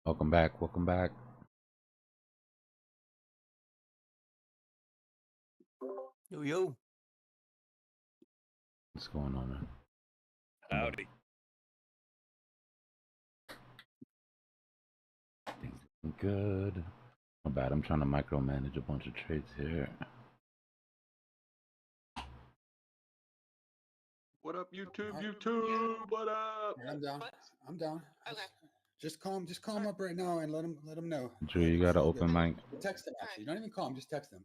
Welcome back. Welcome back. Yo, yo. What's going on, man? Howdy. Things looking good. Not bad. I'm trying to micromanage a bunch of trades here. What up, YouTube? YouTube, what up? I'm down. I'm down. Okay. Just call him up right now and let him know. Drew, you got an open mic. Text him actually. Don't even call him. Just text him.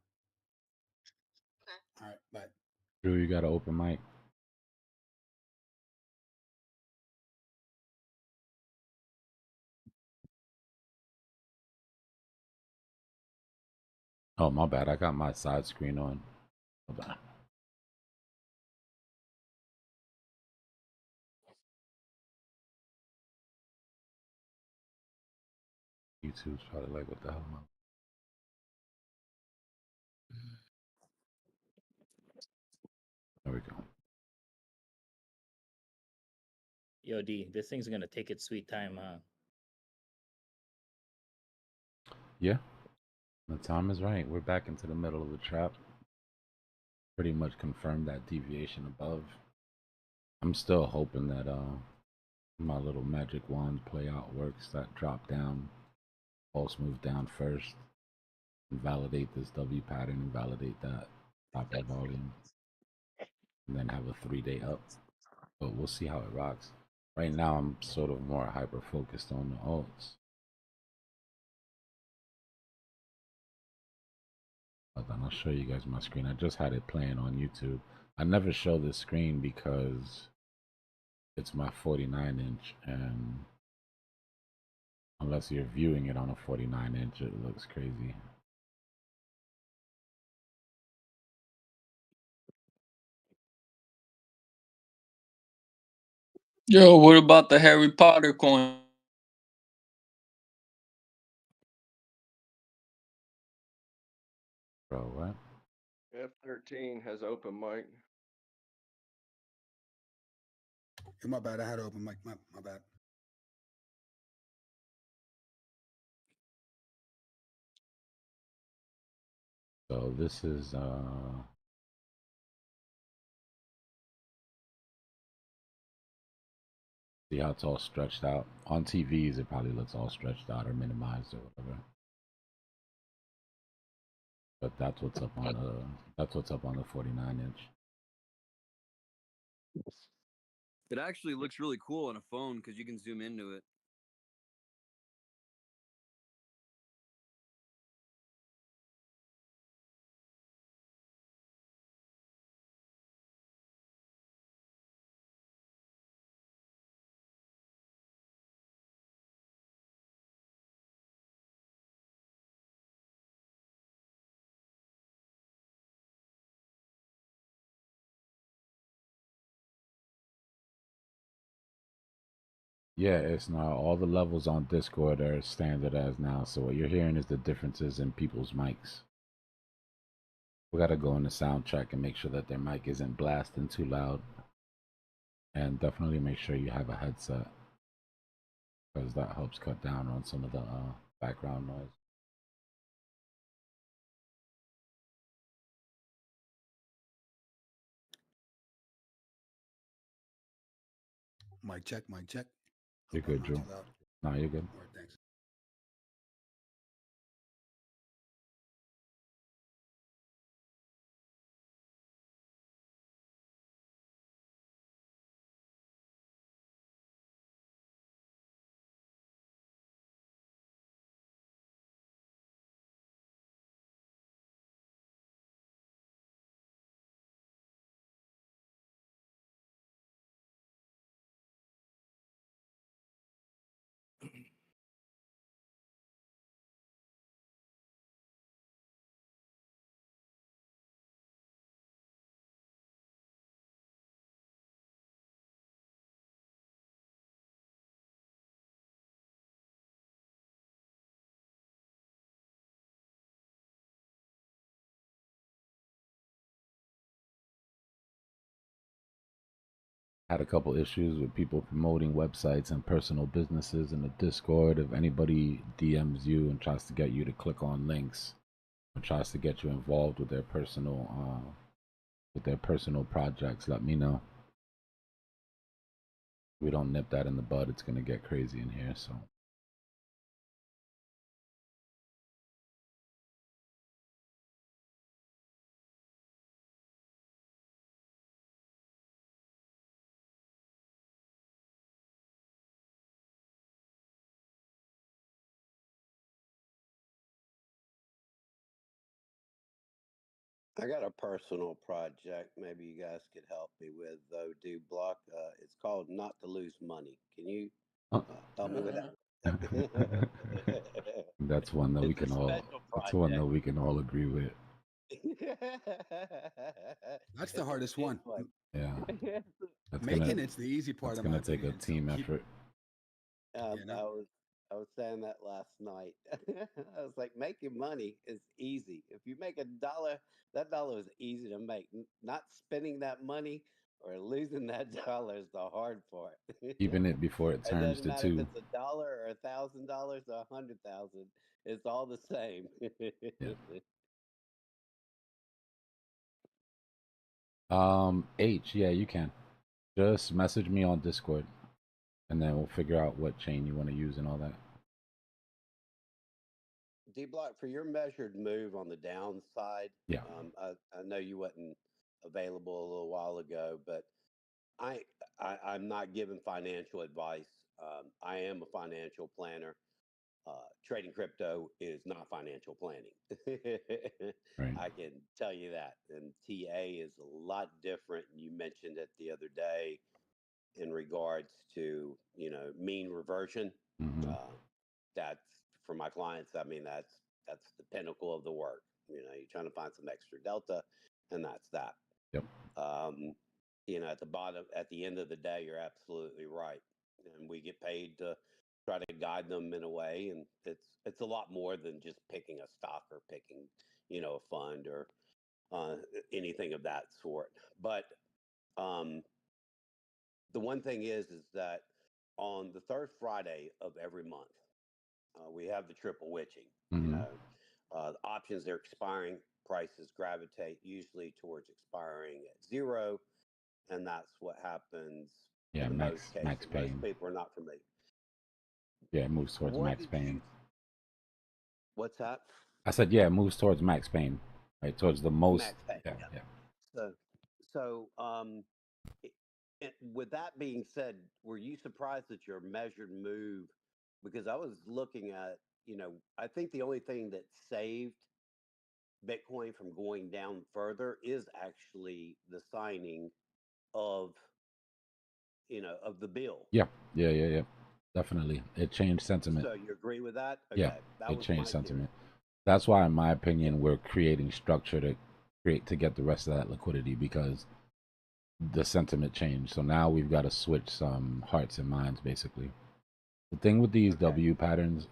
Okay. All right. Bye. Drew, you got an open mic. Oh, my bad. I got my side screen on. Hold on. YouTube's probably like, what the hell, man? There we go. Yo, D, this thing's gonna take its sweet time, huh? Yeah, the time is right. We're back into the middle of the trap. Pretty much confirmed that deviation above. I'm still hoping that my little magic wand play out works. That drop down, false move down first, and validate this W pattern and validate that top volume, and then have a 3-day up. But we'll see how it rocks. Right now, I'm sort of more hyper focused on the alts. Hold on, I'll show you guys my screen. I just had it playing on YouTube. I never show this screen because it's my 49-inch, and unless you're viewing it on a 49-inch, it looks crazy. Yo, what about the Harry Potter coin? Bro, what? F13 has open mic. My bad. I had to open mic. My bad. So this is see how it's all stretched out. On TVs, it probably looks all stretched out or minimized or whatever. But that's what's up on the 49-inch. It actually looks really cool on a phone because you can zoom into it. Yeah, it's now all the levels on Discord are standard as now. So what you're hearing is the differences in people's mics. We gotta go in the sound check and make sure that their mic isn't blasting too loud. And definitely make sure you have a headset, because that helps cut down on some of the background noise. Mic check. Mic check. You're good, Drew. No, you're good. All right, thanks. Had a couple issues with people promoting websites and personal businesses in the Discord. If anybody DMs you and tries to get you to click on links or tries to get you involved with their personal projects, let me know. If we don't nip that in the bud, it's gonna get crazy in here. So I got a personal project maybe you guys could help me with, though, Dbloc. It's called Not to Lose Money. Can you oh. help me with that? That's one that we It's a can all. special That's one that project. we can all agree with. That's the hardest one. Yeah, that's Making gonna it's the easy part, that's in my gonna take a opinion. So team keep, effort. you know, I was saying that last night. I was like, making money is easy. If you make $1, that dollar is easy to make. Not spending that money or losing that dollar is the hard part. Keeping it before it It turns doesn't to matter if two. it's $1 or $1,000 or 100,000. It's all the same. Yeah. H, yeah, you can. Just message me on Discord, and then we'll figure out what chain you want to use and all that. Dbloc, for your measured move on the downside, Yeah. I know you wasn't available a little while ago, but I'm not giving financial advice. I am a financial planner. Trading crypto is not financial planning. Right. I can tell you that. And TA is a lot different. You mentioned it the other day in regards to, mean reversion. Mm-hmm. That's for my clients. I mean, that's the pinnacle of the work. You're trying to find some extra delta, and that's that. Yep. At the bottom, at the end of the day, you're absolutely right, and we get paid to try to guide them in a way, and it's a lot more than just picking a stock or picking, a fund or anything of that sort. But um, the one thing is that on the third Friday of every month, we have the triple witching. Mm-hmm. The options are expiring, prices gravitate usually towards expiring at zero, and that's what happens Yeah, in most max cases. Most pain. people are not familiar. Yeah, it moves towards What max did pain. you? What's that? I said, yeah, it moves towards max pain, right? Towards the most. Max pay. Yeah, Yeah. yeah. So, with that being said, were you surprised at your measured move? Because I was looking at, I think the only thing that saved Bitcoin from going down further is actually the signing of, of the bill. Yeah, yeah, yeah, yeah. Definitely. It changed sentiment. So you agree with that? Yeah, Okay, that it was changed my theory. sentiment. That's why, in my Yeah. opinion, we're creating structure to get the rest of that liquidity because the sentiment changed. So now we've got to switch some hearts and minds, basically. The thing with these Okay. W patterns,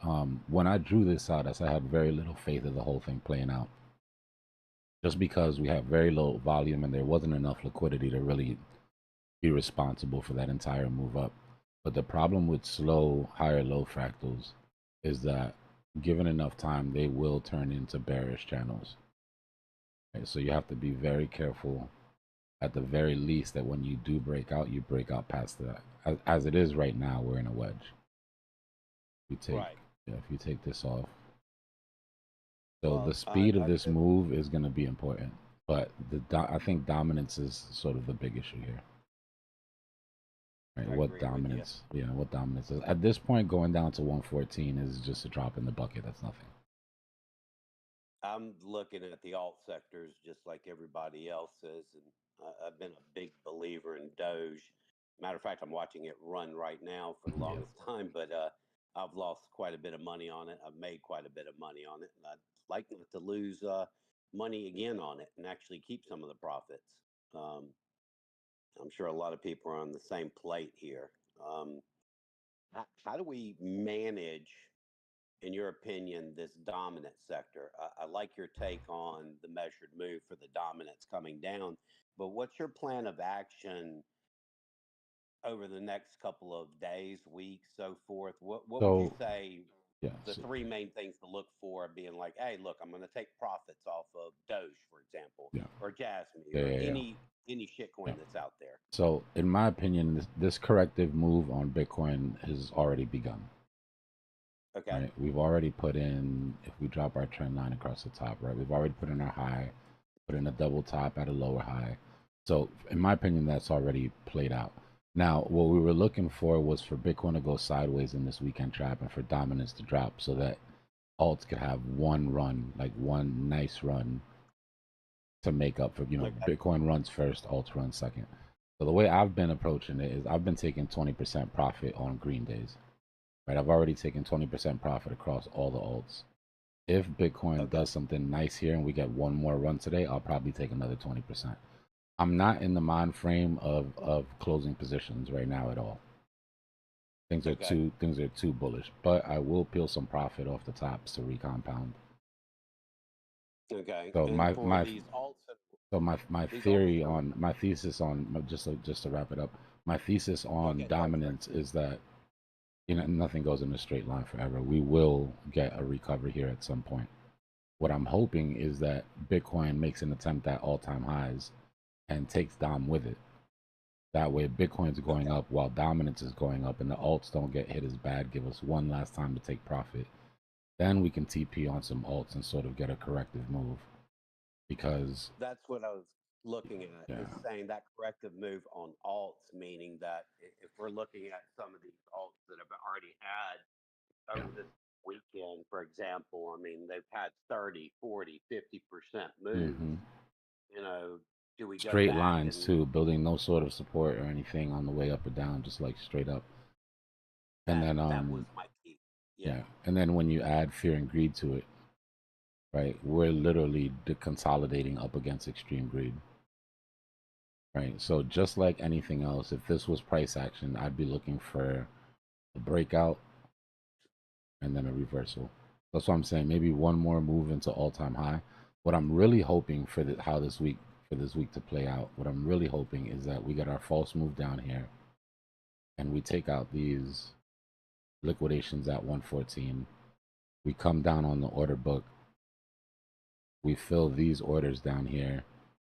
when I drew this out, I had very little faith of the whole thing playing out. Just because we have very low volume and there wasn't enough liquidity to really be responsible for that entire move up. But the problem with slow higher low fractals is that given enough time, they will turn into bearish channels. Right? So you have to be very careful at the very least that when you do break out, you break out past that. As it is right now, we're in a wedge. Right. If you take this off. So Well, the speed of I this could. move is going to be important, but I think dominance is sort of the big issue here. Right? I What agree with you. dominance? Yeah, what dominance is at this point going down to 114 is just a drop in the bucket. That's nothing. I'm looking at the alt sectors just like everybody else is, and I've been a big believer in Doge. Matter of fact, I'm watching it run right now for the Yeah. longest time, but I've lost quite a bit of money on it. I've made quite a bit of money on it, and I'd like not to lose money again on it and actually keep some of the profits. Um, I'm sure a lot of people are on the same plate here. Um, how do we manage, in your opinion, this dominant sector? I like your take on the measured move for the dominance coming down, but what's your plan of action over the next couple of days, weeks, so forth, what would you So say yeah, the so, three main things to look for, being like, hey, look, I'm going to take profits off of Doge, for example, yeah, or Jasmine, yeah, or yeah, yeah. any shitcoin Yeah. that's out there? So in my opinion, this corrective move on Bitcoin has already begun. Okay. Right, we've already put in, if we drop our trend line across the top, right, we've already put in our high, put in a double top at a lower high. So in my opinion, that's already played out. Now, what we were looking for was for Bitcoin to go sideways in this weekend trap and for dominance to drop so that alts could have one run, like one nice run to make up for, Okay. Bitcoin runs first, alts run second. So the way I've been approaching it is I've been taking 20% profit on green days. Right, I've already taken 20% profit across all the alts. If Bitcoin Okay. does something nice here and we get one more run today, I'll probably take another 20%. I'm not in the mind frame of closing positions right now at all. Things are Okay. too bullish, but I will peel some profit off the tops to recompound. Okay. So And for these alts, my these theory alts are, on my thesis on just to wrap it up, my thesis on okay, sorry. dominance is that nothing goes in a straight line forever. We will get a recovery here at some point. What I'm hoping is that Bitcoin makes an attempt at all-time highs and takes Dom with it. That way, Bitcoin's going Okay. up while dominance is going up, and the alts don't get hit as bad. Give us one last time to take profit. Then we can TP on some alts and sort of get a corrective move. Because That's what I was looking at, yeah, is saying that corrective move on alts, meaning that if we're looking at some of these alts that have already had yeah, over this weekend, for example, I mean, they've had 30, 40, 50% moves. hmm Do we go straight back lines and too, building no sort of support or anything on the way up or down, just like straight up. And then that was my key. Yeah. yeah, and then when you add fear and greed to it, right, we're literally consolidating up against extreme greed. Right. So just like anything else, if this was price action, I'd be looking for a breakout and then a reversal. That's what I'm saying. Maybe one more move into all-time high. What I'm really hoping for this week to play out, what I'm really hoping is that we get our false move down here and we take out these liquidations at 114. We come down on the order book. We fill these orders down here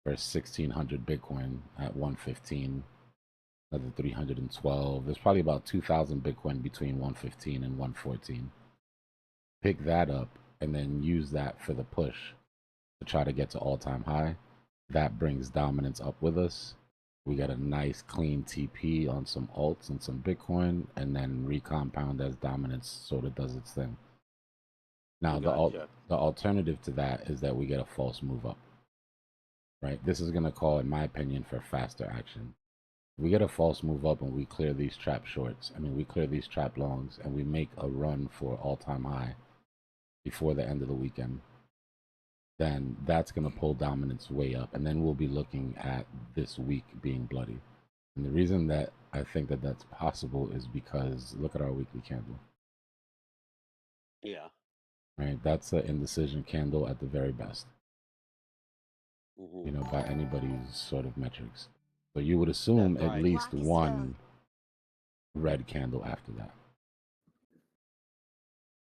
for 1600 Bitcoin at 115. Another 312. There's probably about 2,000 Bitcoin between 115 and 114. Pick that up and then use that for the push to try to get to all-time high. That brings dominance up with us. We get a nice clean TP on some alts and some Bitcoin, and then recompound as dominance sort of does its thing. Now Gotcha. the alternative to that is that we get a false move up. Right? This is going to call, in my opinion, for faster action. We get a false move up and we clear these trap shorts. We clear these trap longs and we make a run for all-time high before the end of the weekend. Then that's going to pull dominance way up. And then we'll be looking at this week being bloody. And the reason that I think that that's possible is because look at our weekly candle. Yeah. Right? That's an indecision candle at the very best. Mm-hmm. By anybody's sort of metrics. So you would That's assume at right. least one red candle after that.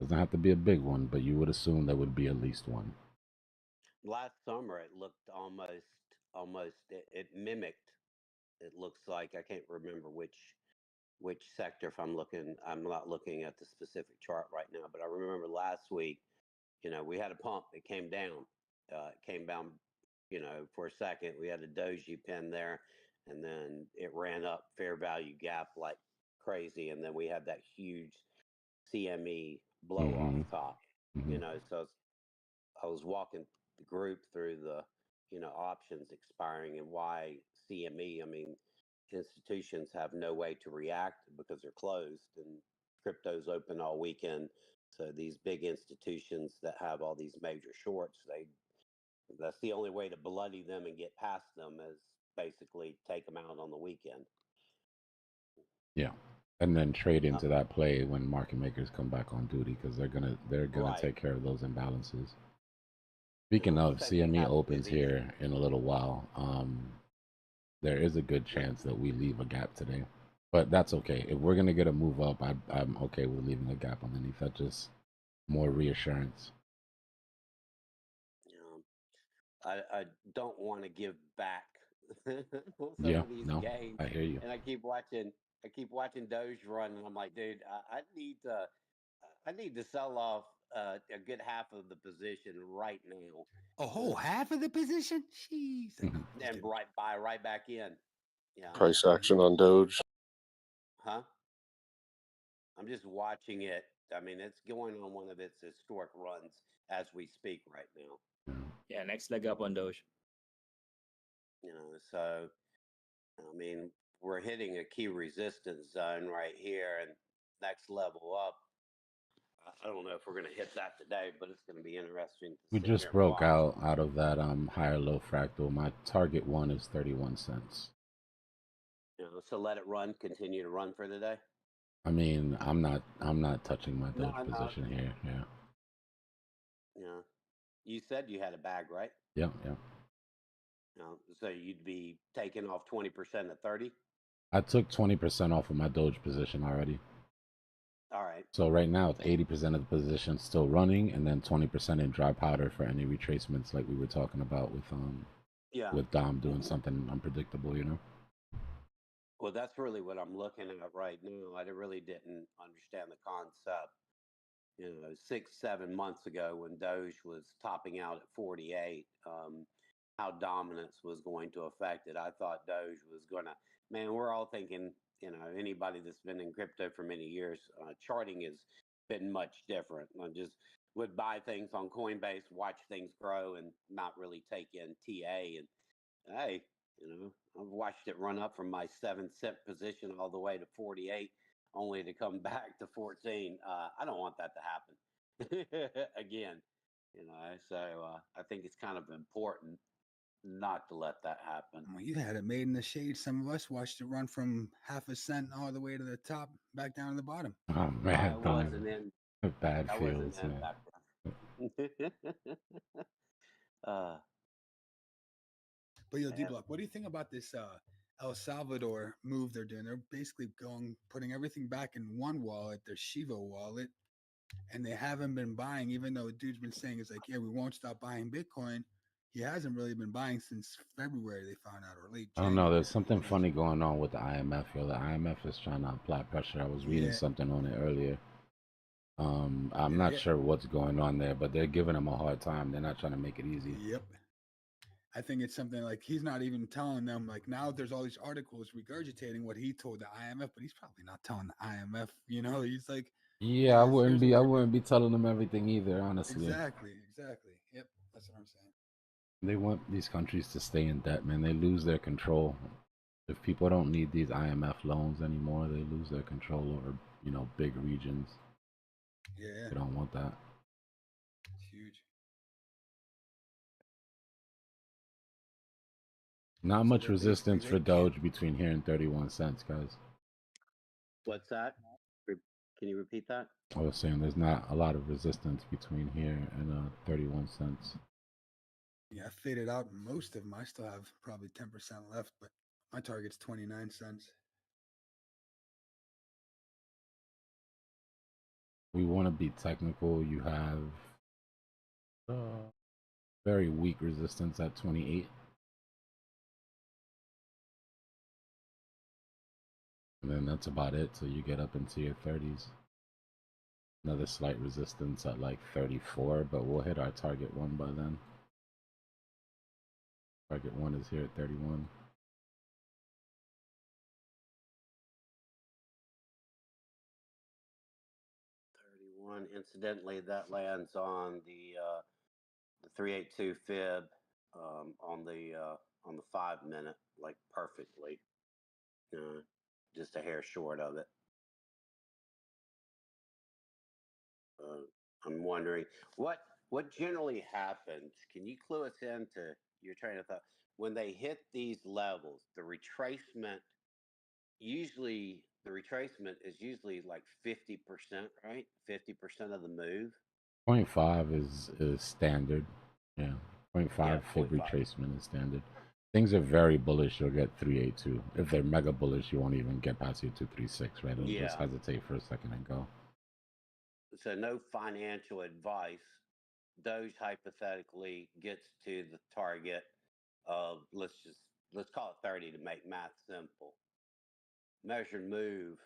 Doesn't have to be a big one, but you would assume there would be at least one. Last summer, it looked almost, it mimicked. It looks like, I can't remember which sector. If I'm not looking at the specific chart right now, but I remember last week, we had a pump. It came down. It came down, for a second. We had a doji pin there, and then it ran up fair value gap like crazy, and then we had that huge CME blow off Mm-hmm. top. Mm-hmm. So I was walking the group through the, options expiring and why CME. I mean, institutions have no way to react because they're closed and crypto's open all weekend. So these big institutions that have all these major shorts, that's the only way to bloody them and get past them is basically take them out on the weekend. Yeah, and then trade Yeah. into that play when market makers come back on duty because they're gonna Right. take care of those imbalances. Speaking of, Same thing CME happened opens with these. here in a little while. There is a good chance that we leave a gap today. But that's okay. If we're gonna get a move up, I'm okay with leaving a gap underneath. That's just more reassurance. I don't want to give back some Yeah, of these no, gains, I hear you. and I keep watching Doge run, and I'm like, dude, I need to sell off a good half of the position right now, A whole half of the position? Jeez. Mhm. and buy right back in. Yeah, Price action on Doge. huh? I'm just watching it. I mean, it's going on one of its historic runs as we speak right now. Yeah, next leg up on Doge. So I mean, we're hitting a key resistance zone right here, and next level up. I don't know if we're going to hit that today, but it's going to be interesting to We sit here just and broke watch. out of that higher low fractal. My target one is 31 cents. So let it run, continue to run for the day. I mean, I'm not touching my No, Doge position here. Yeah. Yeah. You said you had a bag, right? Yeah, yeah. So you'd be taking off 20% at 30. I took 20% off of my Doge position already. All right. So right now it's 80% of the position still running, and then 20% in dry powder for any retracements, like we were talking about with Dom doing something unpredictable, you know. Well, that's really what I'm looking at right now. I really didn't understand the concept. 6-7 months ago when Doge was topping out at 48, how dominance was going to affect it. I thought Doge was going to, man, we're all thinking, anybody that's been in crypto for many years, charting has been much different. I just would buy things on Coinbase, watch things grow, and not really take in TA. And hey, I've watched it run up from my 7 cent position all the way to 48, only to come back to 14. I don't want that to happen again. So I think it's kind of important not to let that happen. Well, you had it made in the shade. Some of us watched it run from half a cent all the way to the top, back down to the bottom. Oh man, I wasn't in. bad I wasn't feels, in man. back then. But yo, Yeah. Dbloc, what do you think about this El Salvador move they're doing? They're basically putting everything back in one wallet, their Shiva wallet, and they haven't been buying, even though dude's been saying it's like, yeah, we won't stop buying Bitcoin. He hasn't really been buying since February, they found out, or late I don't January. know. There's something funny going on with the IMF. Yo, the IMF is trying to apply pressure. I was reading something on it earlier. I'm not sure what's going on there, but they're giving him a hard time. They're not trying to make it easy. Yep. I think it's something like he's not even telling them, like, now there's all these articles regurgitating what he told the IMF, but he's probably not telling the IMF, he's like, Yeah, I wouldn't be telling them everything either, honestly. Exactly. Yep, that's what I'm saying. They want these countries to stay in debt, man. They lose their control. If people don't need these IMF loans anymore, they lose their control over, big regions. Yeah. They don't want that. It's huge. Not So much they're basically- resistance they for can't- Doge between here and 31 cents, guys. What's that? Can you repeat that? I was saying there's not a lot of resistance between here and 31 cents. Yeah, I faded out most of them. I still have probably 10% left, but my target's 29 cents. We want to be technical. You have very weak resistance at 28. And then that's about it till you get up into your 30s. Another slight resistance at like 34, but we'll hit our target one by then. Target one is here at 31. Incidentally, that lands on the 382 fib on the 5 minute, like perfectly. Just a hair short of it. I'm wondering what generally happens. Can you clue us into your train of thought when they hit these levels? The retracement is usually like 50%, right? 50% of the move. 0.5 is standard. Yeah, 0.5 fib 0.5. retracement is standard. things are very bullish, you'll get 382. If they're mega bullish, you won't even get past your 236, right? It'll just Yeah. hesitate for a second and go. So no financial advice. Doge hypothetically gets to the target of let's call it 30 to make math simple. Measured move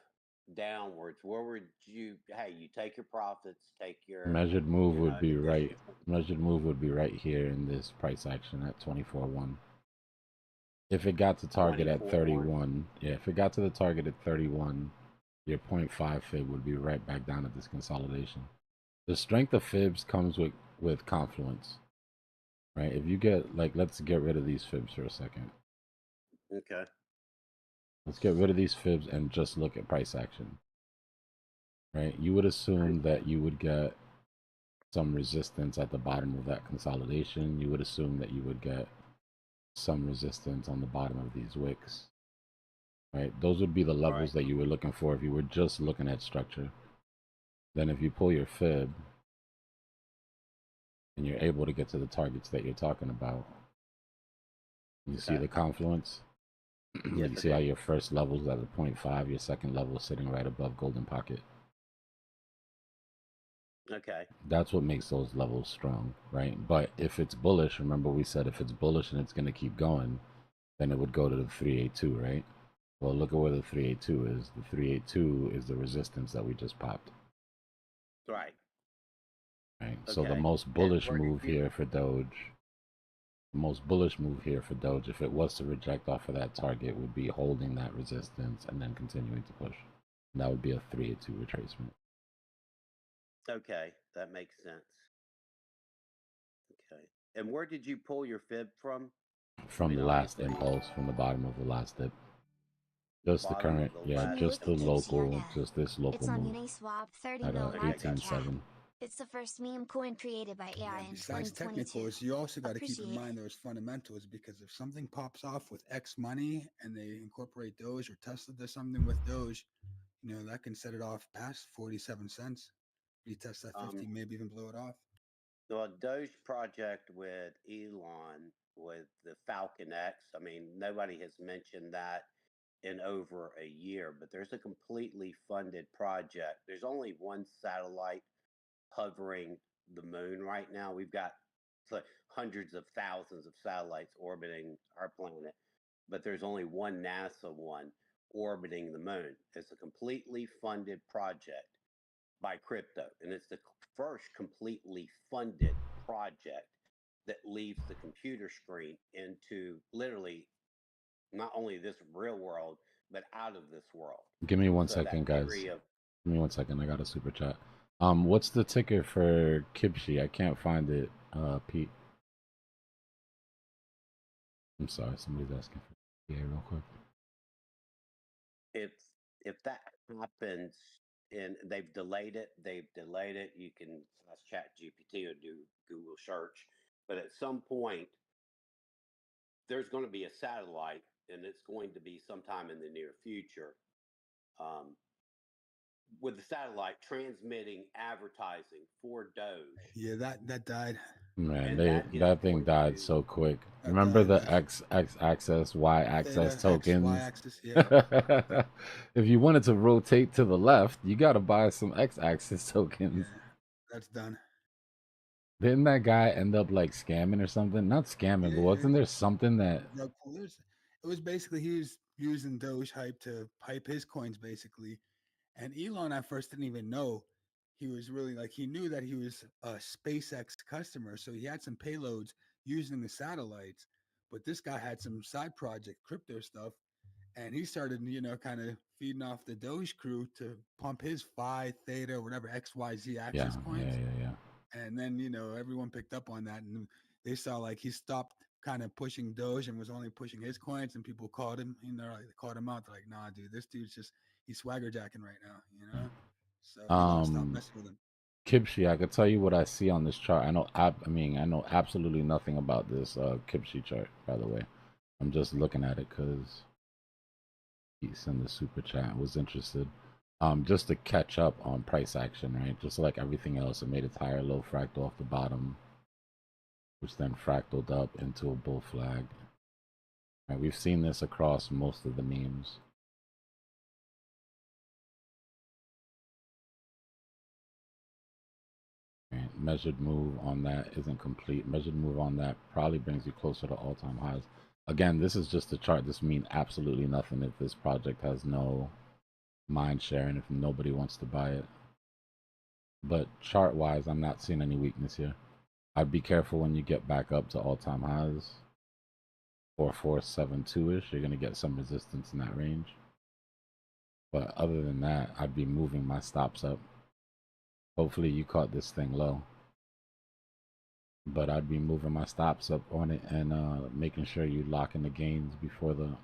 downwards. Where would you? Hey, you take your profits, take your Measured move you would know, be additional- right. Measured move would be right here in this price action at 24.1. If it got to target at 24.1. 31, yeah, if it got to the target at 31, your 0.5 fib would be right back down at this consolidation. The strength of fibs comes with confluence, right? If you get, like, let's get rid of these fibs for a second. Okay. Let's get rid of these fibs and just look at price action, right? You would assume that you would get some resistance at the bottom of that consolidation. You would assume that you would get some resistance on the bottom of these wicks, right? Those would be the levels that you were looking for if you were just looking at structure. Then if you pull your fib and you're able to get to the targets that you're talking about, you see the confluence. Yes, You see how your first level is at a 0.5, your second level is sitting right above golden pocket. Okay. That's what makes those levels strong, right? But if it's bullish, remember we said if it's bullish and it's going to keep going, then it would go to the 382, right? Well, look at where the 382 is. The 382 is the resistance that we just popped. Right. Right. So the Okay. most bullish move here for Doge, if it was to reject off of that target, would be holding that resistance and then continuing to push. And that would be a 382 retracement. Okay, that makes sense. Okay. And where did you pull your fib from? From the last impulse, from the bottom of the last dip. Just the current, yeah, just the local, just this local move at 18.7. It's the first meme coin created by AI in Besides 2022. technicals, you also got to keep in Appreciate mind those fundamentals, because if something pops off with X money and they incorporate Doge, or Tesla does something with Doge, you know, that can set it off past 47 cents. Retest that 50, maybe even blow it off. So a Doge project with Elon with the Falcon X, I mean, nobody has mentioned that in over a year, but there's a completely funded project. There's only one satellite hovering the moon right now. We've got like hundreds of thousands of satellites orbiting our planet, but there's only one NASA one orbiting the moon. It's a completely funded project by crypto, and it's the first completely funded project that leaves the computer screen into literally not only this real world, but out of this world. Give me one second, guys. Give me 1 second. I got a super chat. What's the ticker for Kipshi? I can't find it, Pete. I'm sorry, somebody's asking for PA real quick. If that happens and they've delayed it, you can ask Chat GPT or do Google search. But at some point, there's going to be a satellite, and it's going to be sometime in the near future, with the satellite transmitting advertising for Doge. Yeah, that died. Man, that thing died so quick. Remember the X axis, Y axis tokens? Y axis, yeah. If you wanted to rotate to the left, you got to buy some X axis tokens. Yeah, that's done. Didn't that guy end up like scamming or something? Not scamming, but wasn't there something that? It was basically he was using Doge hype to hype his coins, basically. And Elon at first didn't even know he was really, like, he knew that he was a SpaceX customer, so he had some payloads using the satellites. But this guy had some side project crypto stuff, and he started, you know, kind of feeding off the Doge crew to pump his Phi, Theta, whatever XYZ axis coins. Yeah. And then, you know, everyone picked up on that, and they saw like he stopped kind of pushing Doge and was only pushing his coins, and people called him, you know, like they called him out. They're like, nah, dude, this dude's just, he's swagger jacking right now, you know? So Elon stopped messing with him. Kipshi, I could tell you what I see on this chart. I know absolutely nothing about this Kipshi chart, by the way. I'm just looking at it because he sent the super chat, was interested. Just to catch up on price action, right? Just like everything else, it made its higher low fractal off the bottom, which then fractaled up into a bull flag. Right, we've seen this across most of the memes. Right, measured move on that isn't complete. Measured move on that probably brings you closer to all-time highs. Again, this is just a chart. This means absolutely nothing if this project has no mind share and if nobody wants to buy it. But chart-wise, I'm not seeing any weakness here. I'd be careful when you get back up to all-time highs. 4472-ish, you're going to get some resistance in that range. But other than that, I'd be moving my stops up. Hopefully you caught this thing low. But I'd be moving my stops up on it and making sure you lock in the gains before the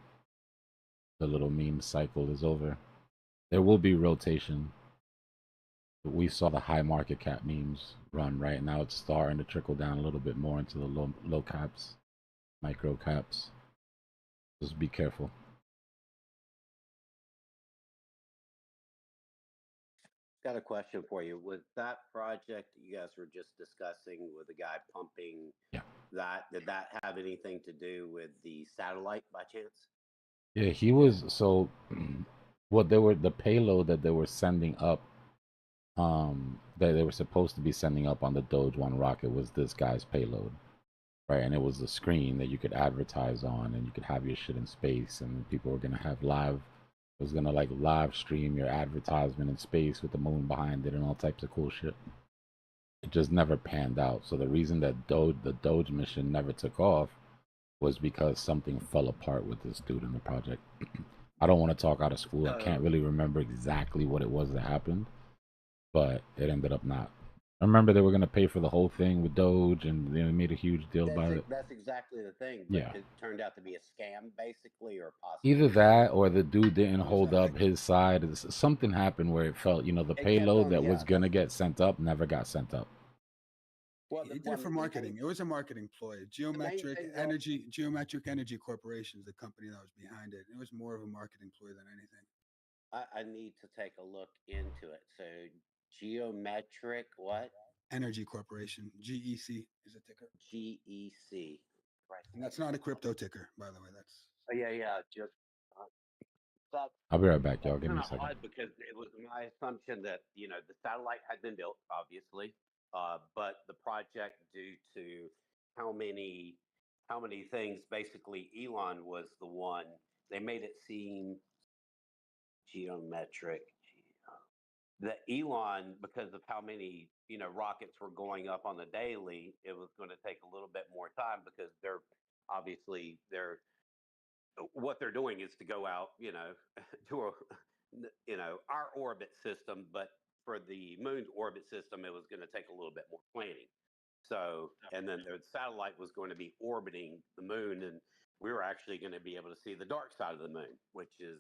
little meme cycle is over. There will be rotation. But we saw the high market cap memes run, right? Now it's starting to trickle down a little bit more into the low caps, micro caps. Just be careful. Got a question for you. Was that project you guys were just discussing with the guy pumping that, did that have anything to do with the satellite by chance? Yeah, he was so what they were the payload that they were sending up that they were supposed to be sending up on the Doge 1 rocket was this guy's payload. Right, and it was a screen that you could advertise on and you could have your shit in space and people were gonna have live it was gonna like live stream your advertisement in space with the moon behind it and all types of cool shit. It just never panned out. So the reason that the Doge mission never took off was because something fell apart with this dude in the project. I don't want to talk out of school. I can't really remember exactly what it was that happened, but it ended up not. I remember they were going to pay for the whole thing with Doge, and they made a huge deal about it. That's exactly the thing. But Yeah. it turned out to be a scam, basically, or possibly. Either that, or the dude didn't hold up his side. Something happened where it felt, the payload that was going to get sent up never got sent up. Well, He did it for marketing. It was a marketing ploy. Geometric Energy Corporation is the company that was behind it. It was more of a marketing ploy than anything. I need to take a look into it. So, Geometric what? Energy Corporation, GEC is a ticker. GEC. Right. And that's not a crypto ticker, by the way. That's. Oh yeah. Just. I'll be right back, y'all. Give me a second. Odd because it was my assumption that the satellite had been built, obviously, but the project, due to how many things, basically Elon was the one. They made it seem geometric. That Elon, because of how many rockets were going up on the daily, it was going to take a little bit more time because they're what they're doing is to go out, to our orbit system, but for the moon's orbit system, it was going to take a little bit more planning. So, and then the satellite was going to be orbiting the moon, and we were actually going to be able to see the dark side of the moon, which is,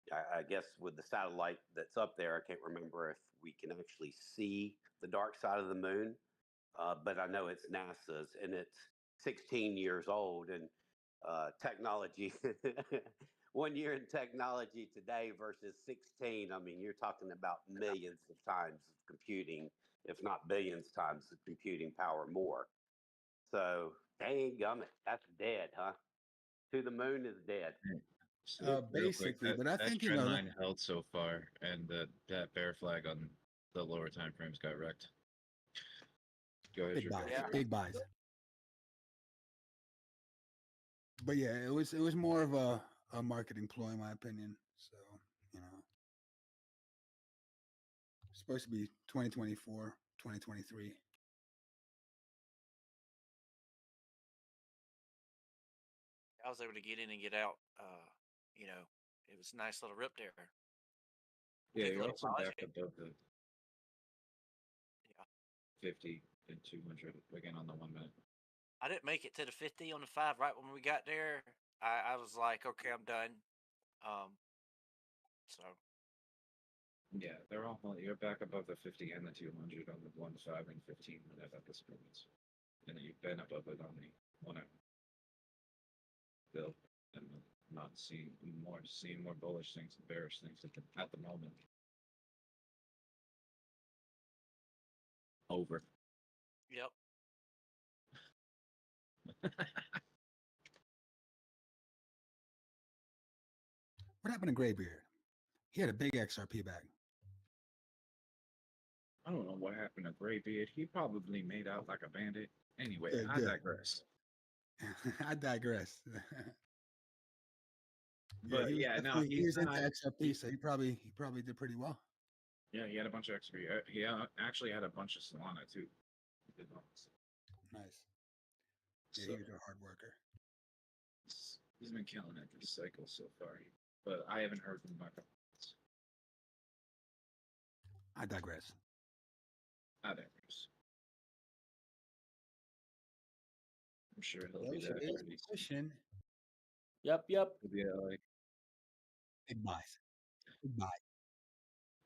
I guess with the satellite that's up there, I can't remember if we can actually see the dark side of the moon, but I know it's NASA's, and it's 16 years old, and technology 1 year in technology today versus 16, I mean, you're talking about millions of times of computing, if not billions times of computing power more. So dang gummit, that's dead, huh? To the moon is dead. So Basically, quick, but I that think trend line held so far, and that bear flag on the lower time frames got wrecked. Go ahead, big buys. But yeah, it was more of a marketing ploy, in my opinion. So it's supposed to be 2024, 2023. I was able to get in and get out. It was a nice little rip there. Yeah, you're also back above the 50 and 200 again on the 1 minute. I didn't make it to the 50 on the 5 right when we got there. I was like, okay, I'm done. So. Yeah, they're all. You're back above the 50 and the 200 on the 1, 5, and 15 minute at this point, and you've been above it on the 1 hour. Bill, and not seeing more bullish things than bearish things at the moment. Over. Yep. What happened to Graybeard? He had a big XRP bag. I don't know what happened to Graybeard. He probably made out like a bandit. Anyway, Yeah, I good. digress. I digress. But he was yeah, no, definitely he he's was into not. XRP, so he probably did pretty well. Yeah, he had a bunch of XP. He actually had a bunch of Solana too. He did not. Nice. Yeah, So he was a hard worker. he's been killing it this cycle so far. But I haven't heard from him about it. I digress. I digress. I'm sure he'll be Those there. is pretty soon. pushing. Yep. He'll be like, Big buys. Big buy.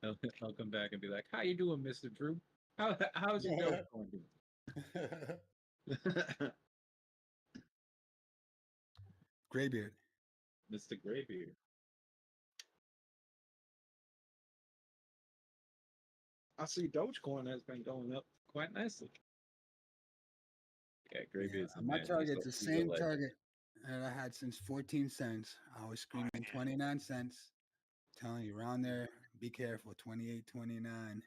I'll come back and be like, "How you doing, Mr. Drew? How's your Dogecoin doing?" Graybeard. Mr. Graybeard. I see Dogecoin has been going up quite nicely. Yeah, Graybeard's the My man. target's the He's a same legend. target that I had since 14 cents. I was screaming 29 cents. Telling you around there, be careful. 28, 29.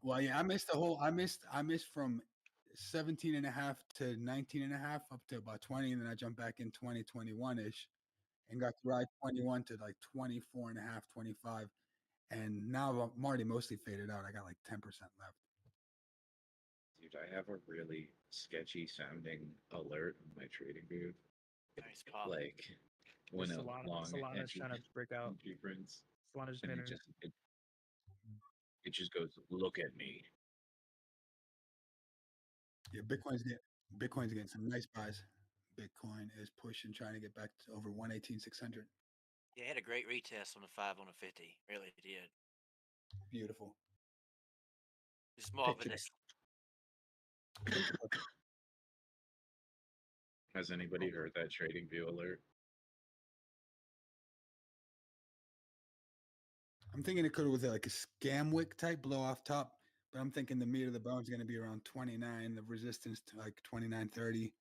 Well, yeah, I missed from 17 and a half to 19 and a half up to about 20. And then I jumped back in 2021 ish and got to ride 21 to like 24 and a half, 25. And now I'm already mostly faded out. I got like 10% left. Dude, I have a really sketchy sounding alert on my trading view. Nice pop. Like when a long Solana's trying to break out. entry prints, Solana's and been it just goes, "Look at me." Yeah, Bitcoin's getting some nice buys. Bitcoin is pushing, trying to get back to over 118,600. Yeah, had a great retest on the 5 on the 50. Really did. Beautiful. It's marvelous. Has anybody heard that trading view alert? I'm thinking it could have like a scam wick type blow off top, but I'm thinking the meat of the bone is going to be around 29, the resistance to like 29.30,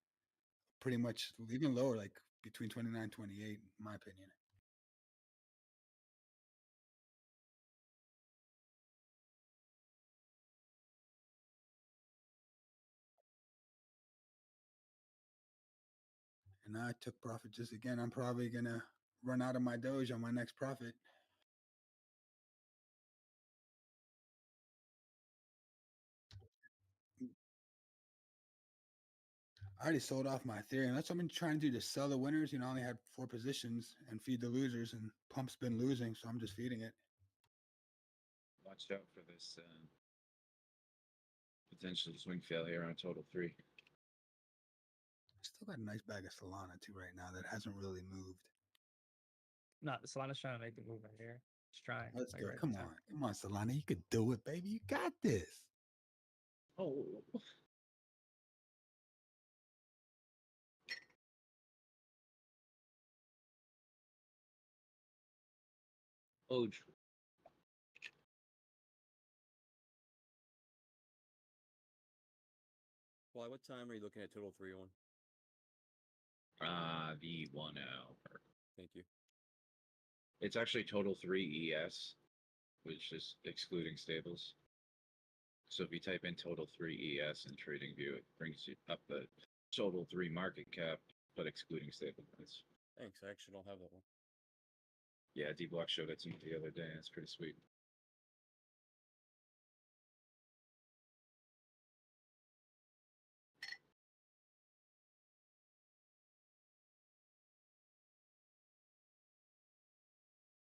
pretty much even lower, like between 29 28, in my opinion. And I took profit just again. I'm probably going to run out of my Doge on my next profit. I already sold off my Ethereum. That's what I've been trying to do, to sell the winners. I only had 4 positions and feed the losers, and Pump's been losing, so I'm just feeding it. Watch out for this potential swing failure on total 3. Still got a nice bag of Solana too right now that hasn't really moved. No, Solana's trying to make the move right here. Just trying. Let's like, go. right Come now. on, Solana. You could do it, baby. You got this. Oh. Oh. Why? What time are you looking at total 3 on? The 1 hour. Thank you. It's actually total 3 ES, which is excluding stables. So if you type in total 3 ES in TradingView, it brings you up the total 3 market cap, but excluding stable coins. Thanks. I actually don't have that one. Yeah, Dbloc showed it to me the other day. It's pretty sweet.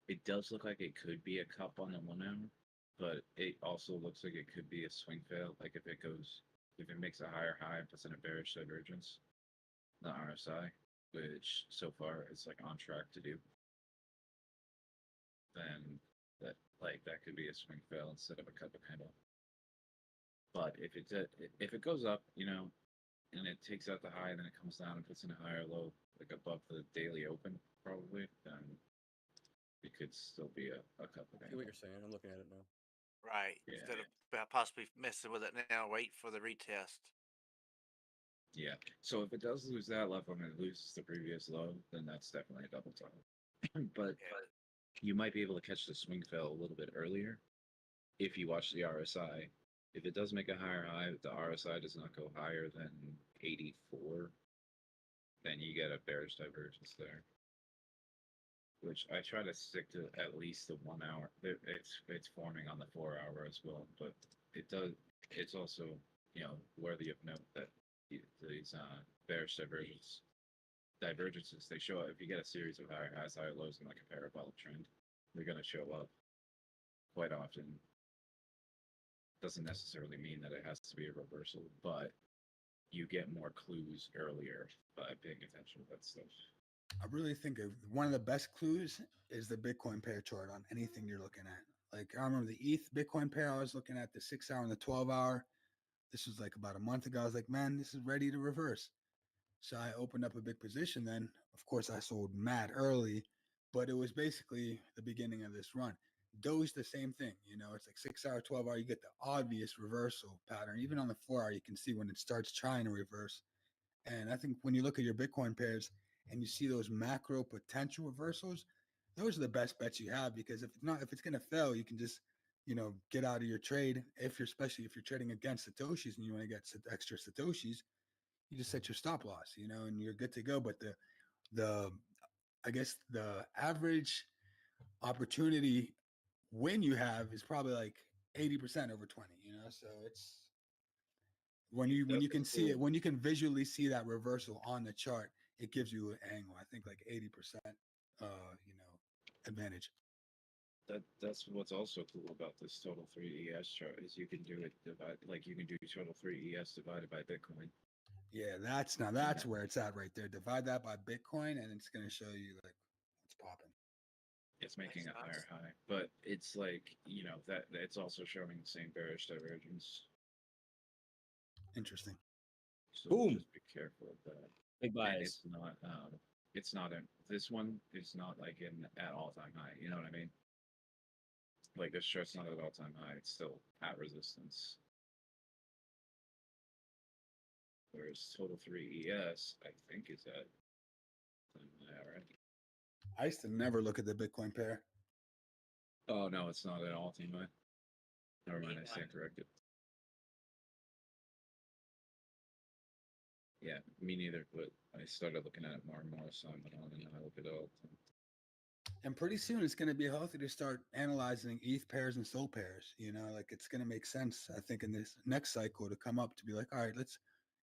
It does look like it could be a cup on the 1 hour, but it also looks like it could be a swing fail. Like if it makes a higher high and puts in a bearish divergence, the RSI, which so far is like on track to do, then that could be a swing fail instead of a cup of candle. But if it goes up, and it takes out the high, and then it comes down and puts in a higher low, like above the daily open, probably, then it could still be a cup of I see what you're saying. I'm looking at it now. Right. Yeah. Instead of possibly messing with it now, wait for the retest. Yeah. So if it does lose that level and it loses the previous low, then that's definitely a double top. But you might be able to catch the swing fail a little bit earlier if you watch the RSI. If it does make a higher high, the RSI does not go higher than 84, then you get a bearish divergence there. Which I try to stick to at least the 1 hour. It's forming on the 4 hour as well, but it does. It's also worthy of note that these bearish divergences they show up if you get a series of higher highs, higher lows, in like a parabolic trend. They're going to show up quite often. Doesn't necessarily mean that it has to be a reversal, but you get more clues earlier by paying attention to that stuff. I really think one of the best clues is the Bitcoin pair chart on anything you're looking at. Like I remember the ETH Bitcoin pair, I was looking at the 6 hour and the 12 hour. This was like about a month ago. I was like, man, this is ready to reverse. So I opened up a big position then. Of course, I sold mad early, but it was basically the beginning of this run. Doge, the same thing. It's like 6 hour, 12 hour, you get the obvious reversal pattern. Even on the 4 hour, you can see when it starts trying to reverse. And I think when you look at your Bitcoin pairs and you see those macro potential reversals, those are the best bets you have, because if it's going to fail, you can just, get out of your trade. Especially if you're trading against Satoshis and you want to get extra Satoshis, you just set your stop loss, and you're good to go. But I guess the average opportunity win you have is probably like 80% over 20, so it's when you can see it, when you can visually see that reversal on the chart, it gives you an angle. I think like 80% advantage. That's what's also cool about this total 3 ES chart is you can do it you can do total 3 ES divided by Bitcoin. Yeah, that's where it's at right there. Divide that by Bitcoin and it's going to show you like what's popping. It's making a higher high, but it's like that it's also showing the same bearish divergence. Interesting. So Boom. just be careful of that. Big And buys. it's not in this one is not like in at all-time high. You know what I mean? Like this chart's not at all-time high. It's still at resistance. Whereas total 3 ES, I think, is at already. I used to never look at the Bitcoin pair. Oh no, it's not at all-time high. Never mind, I stand corrected. Yeah, me neither, but I started looking at it more and more, so I'm on and I look at it all the time. And pretty soon it's going to be healthy to start analyzing ETH pairs and SOL pairs. Like it's going to make sense, I think, in this next cycle to come up to be like, all right, let's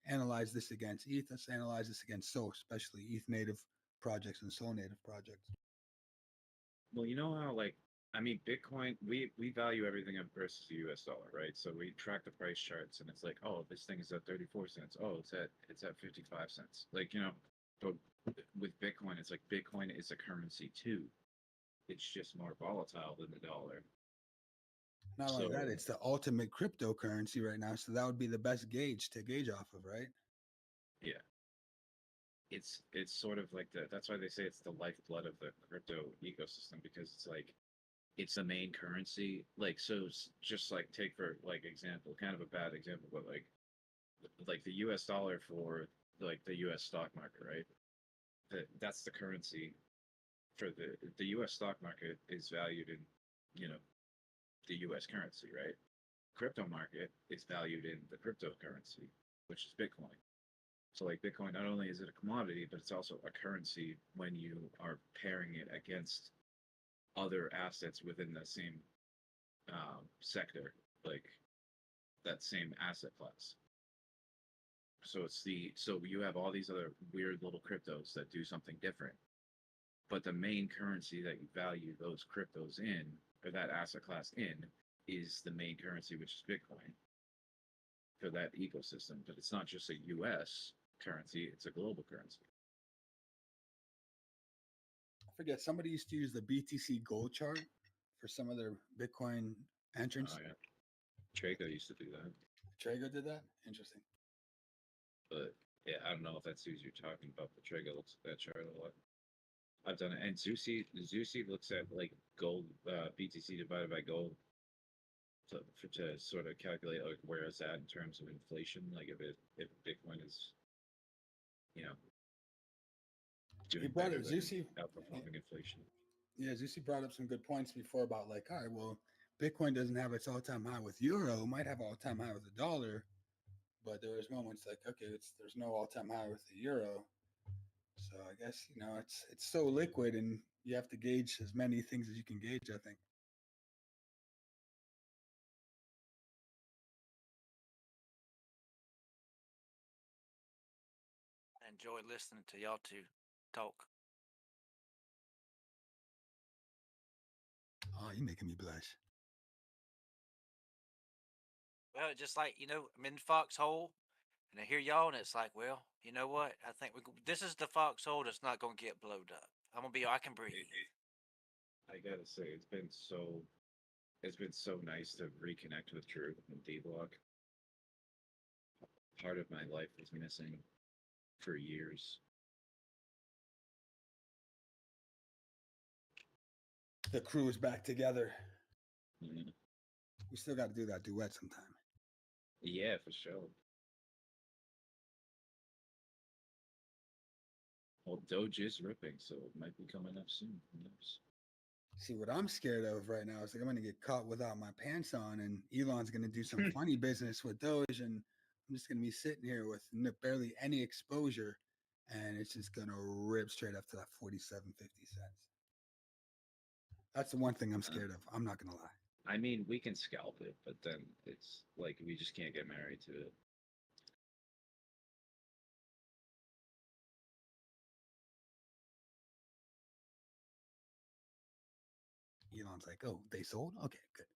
analyze this against ETH. Let's analyze this against SOL, especially ETH native projects and SOL native projects. Well, you know how Bitcoin, we value everything up versus the US dollar, right? So we track the price charts and it's like, oh, this thing is at 34 cents. Oh, it's at 55 cents. But with Bitcoin, it's like Bitcoin is a currency too. It's just more volatile than the dollar. Not only that, it's the ultimate cryptocurrency right now. So that would be the best gauge to gauge off of, right? Yeah. It's sort of like that's why they say it's the lifeblood of the crypto ecosystem, because it's like it's the main currency. Just like take for example, kind of a bad example, but like the US dollar for like the US stock market, right? That's the currency for the US stock market is valued in, the US currency, right? Crypto market is valued in the cryptocurrency, which is Bitcoin. So like Bitcoin, not only is it a commodity, but it's also a currency when you are pairing it against other assets within the same sector, like that same asset class. So you have all these other weird little cryptos that do something different, but the main currency that you value those cryptos in, or that asset class in, is the main currency, which is Bitcoin for that ecosystem. But it's not just a US currency, it's a global currency. I forget, somebody used to use the BTC gold chart for some of their Bitcoin entrance. Oh, yeah. Trago used to do that. Trago did that? Interesting. But yeah, I don't know if that's who you're talking about, but Trago looks at that chart a lot. I've done it. And Zusi looks at like gold, BTC divided by gold to sort of calculate like where it's at in terms of inflation. Like if Bitcoin is you know, He doing brought better it, than Zeusy. outperforming inflation. Yeah, Zeusy brought up some good points before about like, all right, well, Bitcoin doesn't have its all-time high with euro, might have all-time high with the dollar, but there was moments like, okay, there's no all-time high with the euro. So I guess it's so liquid, and you have to gauge as many things as you can gauge. I think. I enjoy listening to y'all two talk. Oh, you're making me blush. Well, just like I'm in the foxhole, and I hear y'all, and it's like, well, you know what? I think this is the foxhole that's not gonna get blowed up. I'm gonna be. I can breathe. I gotta say, it's been so nice to reconnect with Drew and Dbloc. Part of my life was missing for years. The crew is back together. Mhm. We still got to do that duet sometime. Yeah, for sure. Well, Doge is ripping, so it might be coming up soon. Who knows? See, what I'm scared of right now is like I'm going to get caught without my pants on, and Elon's going to do some funny business with Doge, and I'm just going to be sitting here with barely any exposure, and it's just going to rip straight up to that 47.50 cents. That's the one thing I'm scared of. I'm not going to lie. I mean, we can scalp it, but then it's like we just can't get married to it. Elon's like, oh, they sold? Okay, good.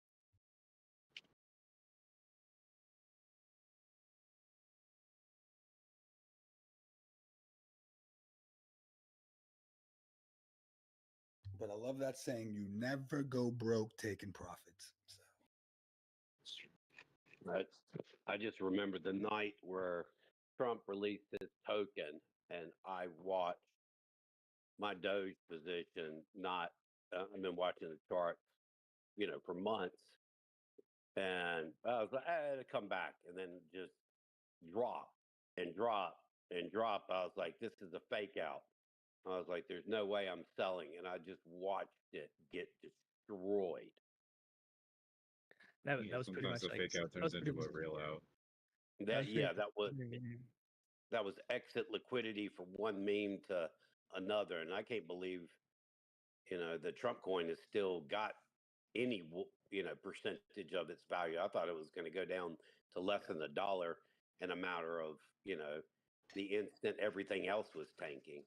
But I love that saying, you never go broke taking profits. So. I just remember the night where Trump released his token, and I watched my Doge position not. I've been watching the charts, for months, and I was like, it'll come back, and then just drop and drop and drop. I was like, this is a fake out. I was like, there's no way I'm selling, and I just watched it get destroyed. That was pretty Sometimes much the like fake out turns into a real out. That was exit liquidity from one meme to another, and I can't believe the Trump coin has still got any percentage of its value. I thought it was going to go down to less than $1 in a matter of the instant everything else was tanking.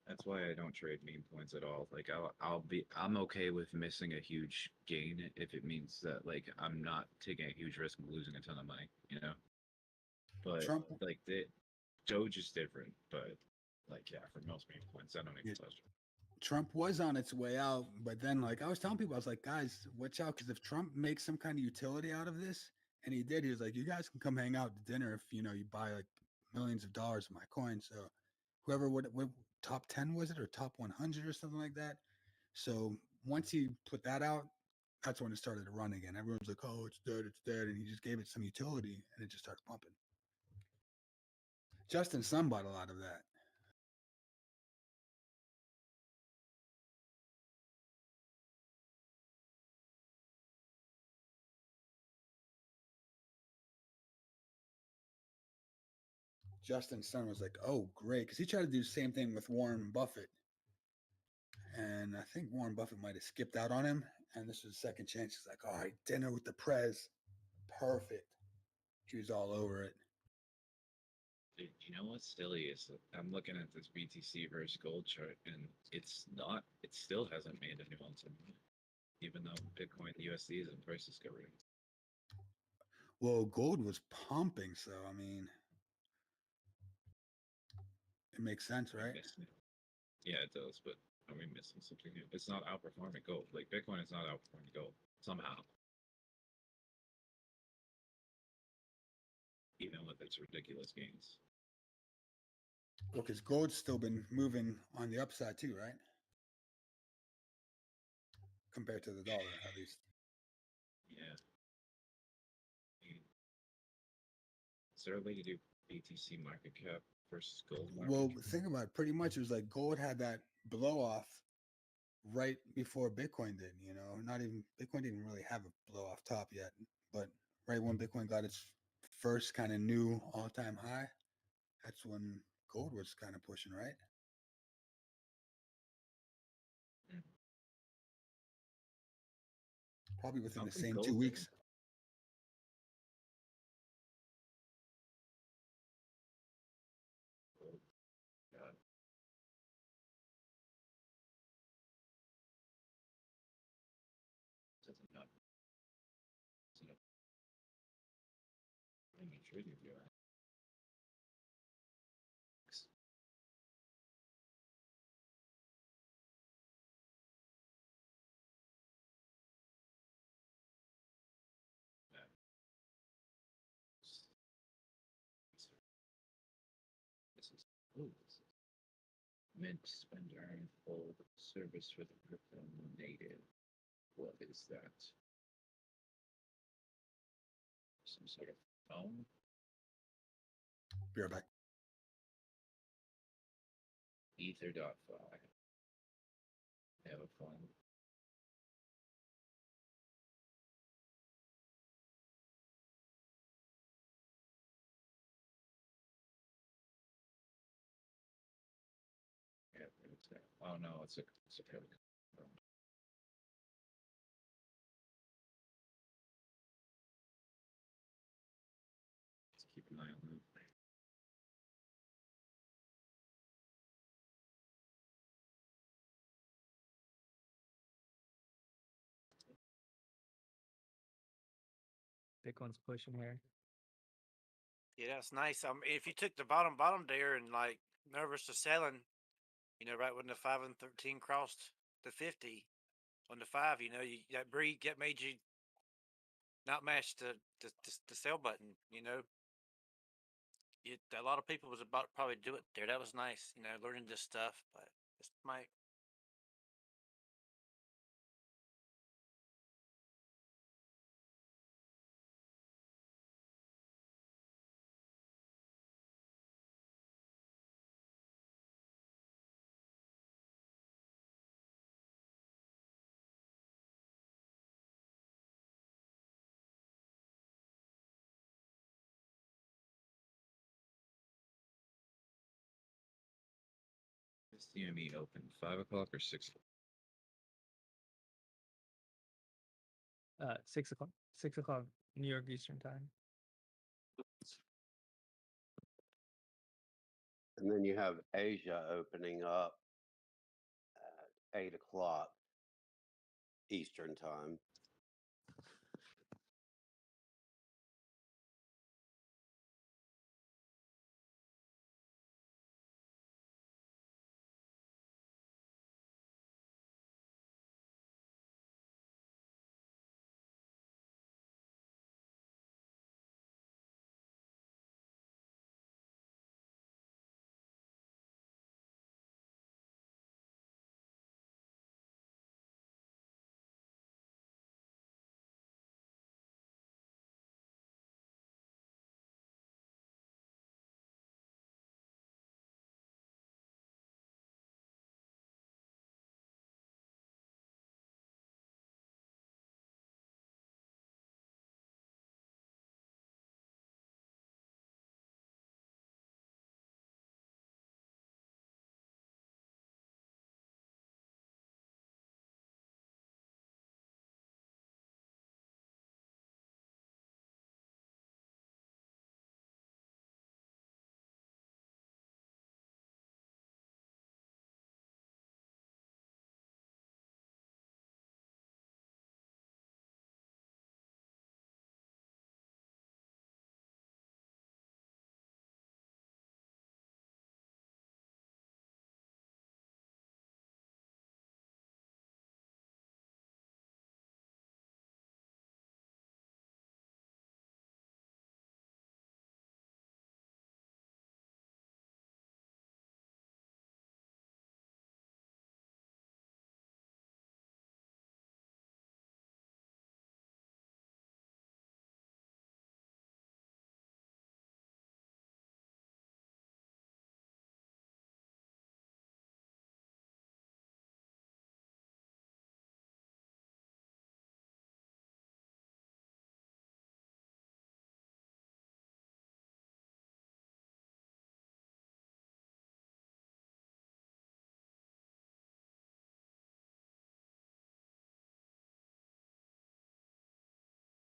That's why I don't trade meme coins at all. Like I'm okay with missing a huge gain if it means that like I'm not taking a huge risk of losing a ton of money, But Trump, like Doge is different, but like for most meme coins, I don't even touch it. Trump was on its way out, but then like I was telling people, I was like, guys, watch out, because if Trump makes some kind of utility out of this, and he did, he was like, you guys can come hang out to dinner if you buy like millions of dollars of my coin. So whoever what top 10 was it, or top 100 or something like that. So once he put that out, that's when it started to run again. Everyone's like, oh, it's dead, and he just gave it some utility, and it just started pumping. Justin Sun bought a lot of that. Justin Sun was like, oh, great. Because he tried to do the same thing with Warren Buffett. And I think Warren Buffett might have skipped out on him. And this was a second chance. He's like, all right, dinner with the Prez. Perfect. He was all over it. Dude, you know what's silly is I'm looking at this BTC versus gold chart, and it still hasn't made a new all-time high, even though Bitcoin USD is in price discovery. Well, gold was pumping. So, I mean, it makes sense, right? Yeah, it does, but are we missing something here? It's not outperforming gold. Like Bitcoin is not outperforming gold somehow, even with its ridiculous gains. Well, because gold's still been moving on the upside too, right? Compared to the dollar, at least. Yeah. Is there a way to do BTC market cap versus gold market. Well, think about it. Pretty much, it was like gold had that blow off right before Bitcoin did. You know, not even Bitcoin didn't really have a blow off top yet, but right when Bitcoin got its first kind of new all time high, that's when gold was kind of pushing, right? Probably within the same 2 weeks. God. Doesn't not. Isn't it? I'm trading you. This is mint spender and full service for the crypto native. What is that? Some sort of phone? Be right back. Ether.fi. Have a phone. Yeah, it's that. Oh no, it's a code. Just keep an eye on that. Bitcoin's pushing here. Yeah, that's nice. If you took the bottom there and like nervous to selling, you know, right when the 5 and 13 crossed the 50 on the 5, you know, that breed that made you not mash the sell button. You know, a lot of people was about to probably do it there. That was nice, you know, learning this stuff. But it's my CME open 5 o'clock or 6 o'clock? 6 o'clock. 6 o'clock New York Eastern time. And then you have Asia opening up at 8 o'clock Eastern time.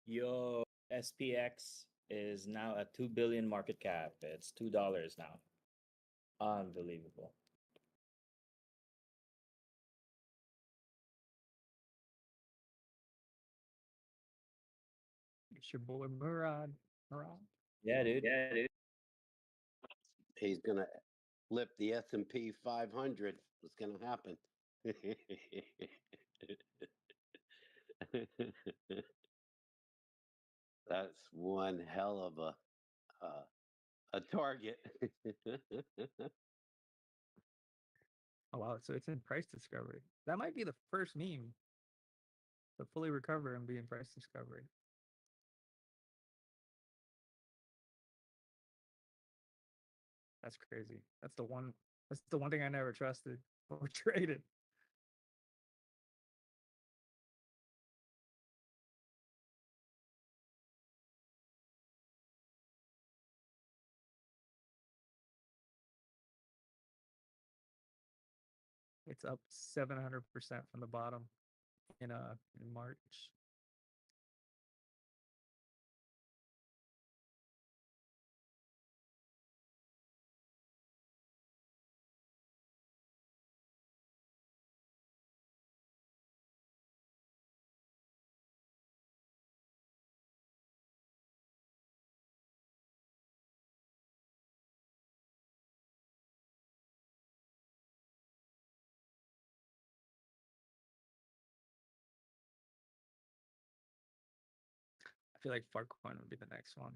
Yo, SPX is now at 2 billion market cap. It's $2 now. Unbelievable. It's your boy Murad. Yeah, dude. He's gonna flip the S&P 500. What's gonna happen? That's one hell of a target. Oh wow, so it's in price discovery. That might be the first meme to fully recover and be in price discovery. That's crazy. That's the one thing I never trusted or traded. It's up 700% from the bottom in March. I feel like Farcoin would be the next one.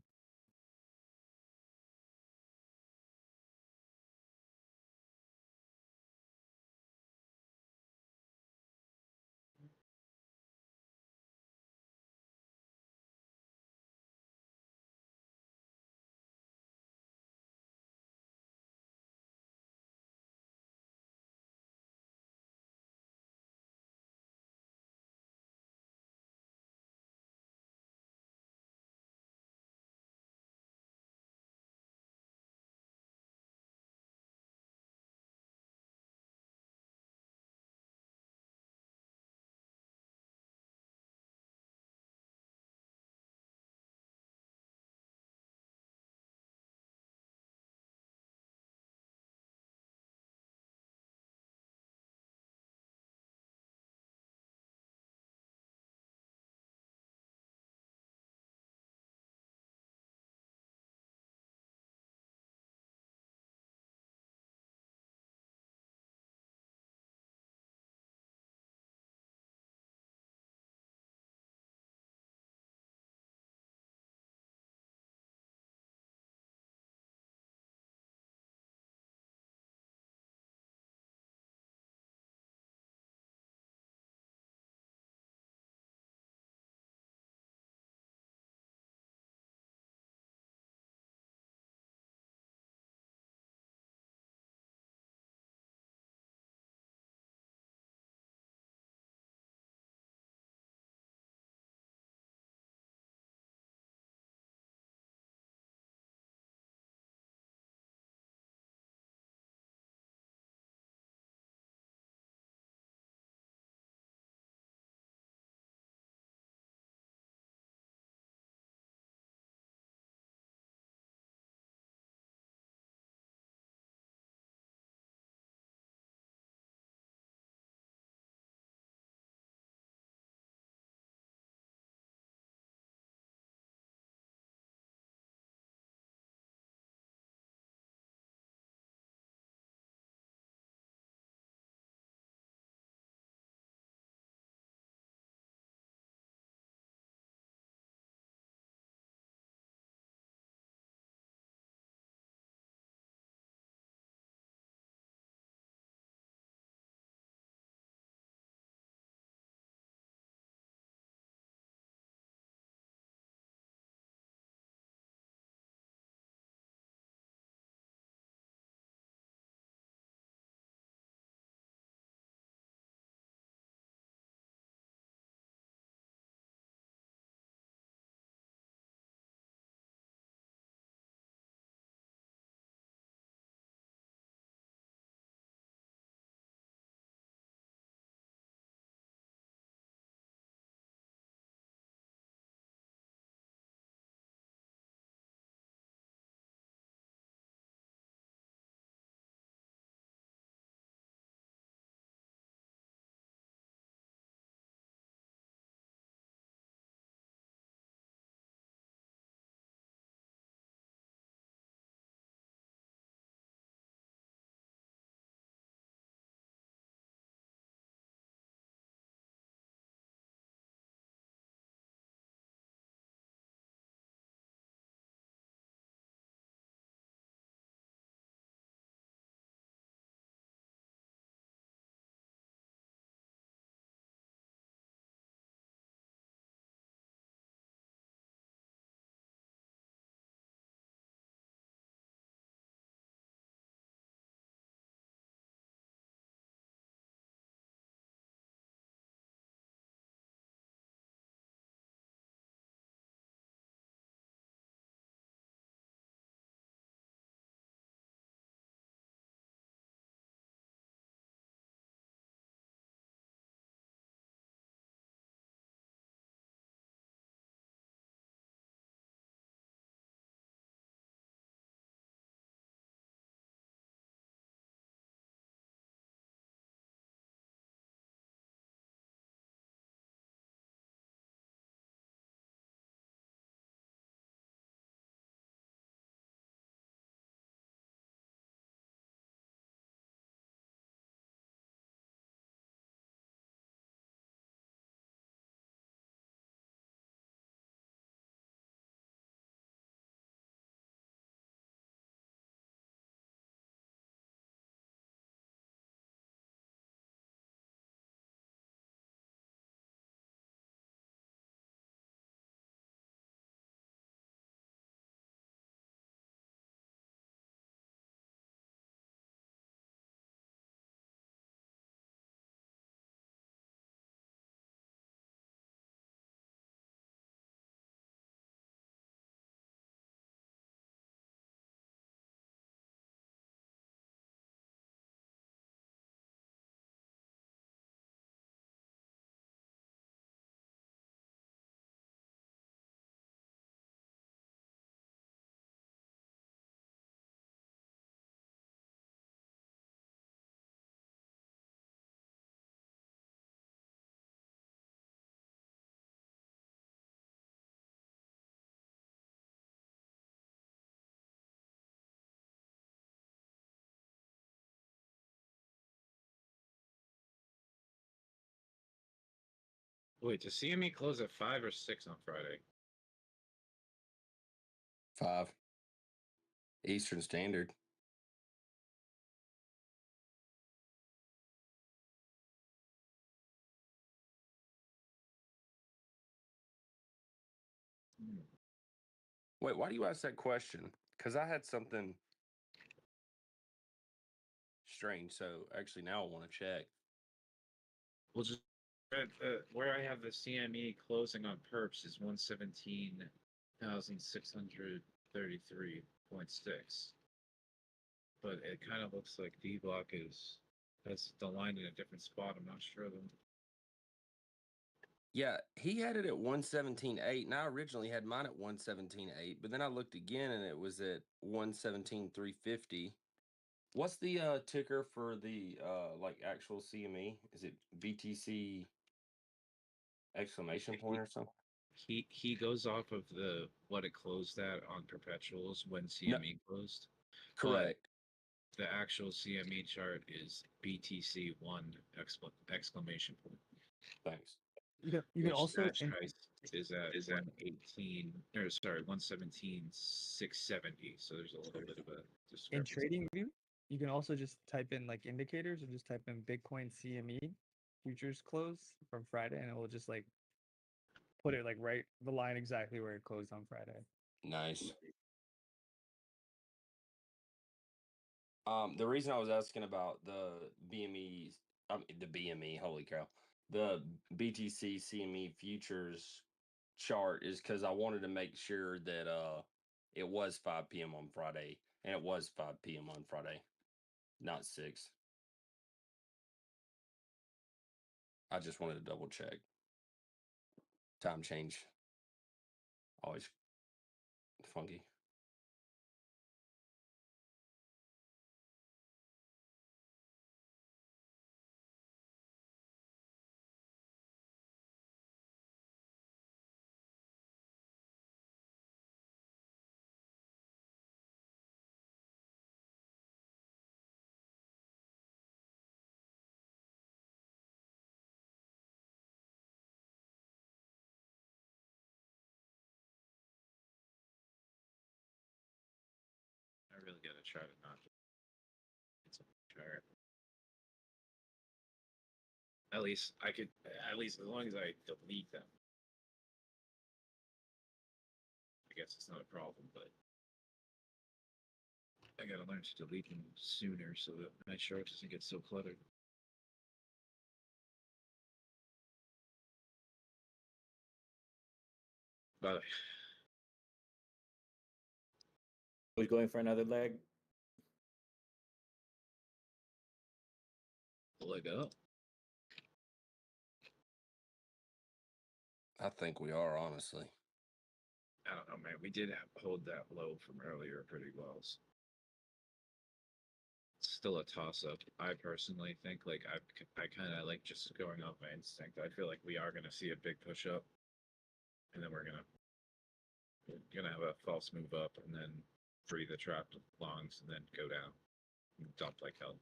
Wait, does CME close at 5 or 6 on Friday? 5 Eastern Standard. Wait, why do you ask that question? Because I had something strange. So actually, now I want to check. Well, just where I have the CME closing on perps is 117,633.6. But it kind of looks like Dbloc has the line in a different spot. I'm not sure though. Yeah, he had it at 117.8, and I originally had mine at 117.8, but then I looked again and it was at 117.350. What's the ticker for the like actual CME? Is it BTC exclamation point or something? He goes off of the what it closed at on perpetuals when CME closed. Correct. But the actual CME chart is BTC1 exclamation point. Thanks. You can also That price is at 118 or sorry 117,670. So there's a little bit of a in discrepancy. trading view, you can also just type in like indicators or just type in Bitcoin CME futures close from Friday, and it will just like put it like right the line exactly where it closed on Friday. Nice. The reason I was asking about the BME, the BME, holy cow, the BTC CME futures chart is because I wanted to make sure that it was 5 p.m. on Friday, and it was 5 p.m. on Friday, not 6. I just wanted to double check. Time change, always funky. I really gotta try to not. It's a chart. At least I could. At least as long as I delete them. I guess it's not a problem, but I gotta learn to delete them sooner so that my chart doesn't get so cluttered. But Who's going for another leg? leg up. I think we are, honestly. I don't know, man. We did hold that low from earlier pretty well. It's still a toss-up. I personally think, like, I kind of like just going off my instinct. I feel like we are going to see a big push up, and then we're gonna have a false move up, and then free the trapped longs, and then go down and dump like hell.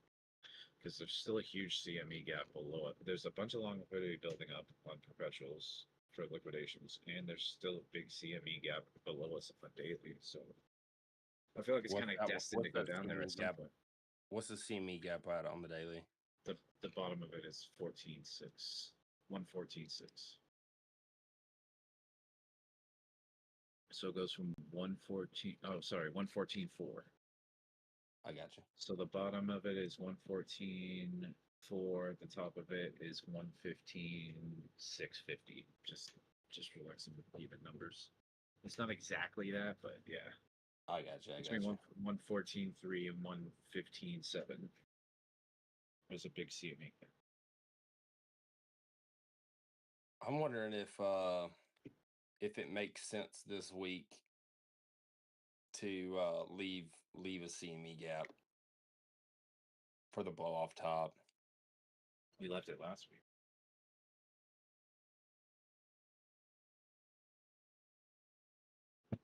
Because there's still a huge CME gap below it. There's a bunch of long liquidity building up on perpetuals for liquidations, and there's still a big CME gap below us on daily. So I feel like it's kind of destined to go down there at some point. What's the CME gap at on the daily? The bottom of it is 14.6, 114.6. So it goes from 114. Oh, sorry, 114.4. I got you. So the bottom of it is 114.4. The top of it is 115.650. Just for like some even numbers. It's not exactly that, but yeah. I got you. Between 114.3 and 115.7. There's a big CME. I'm wondering if it makes sense this week to leave a CME gap for the blow off top. We left it last week.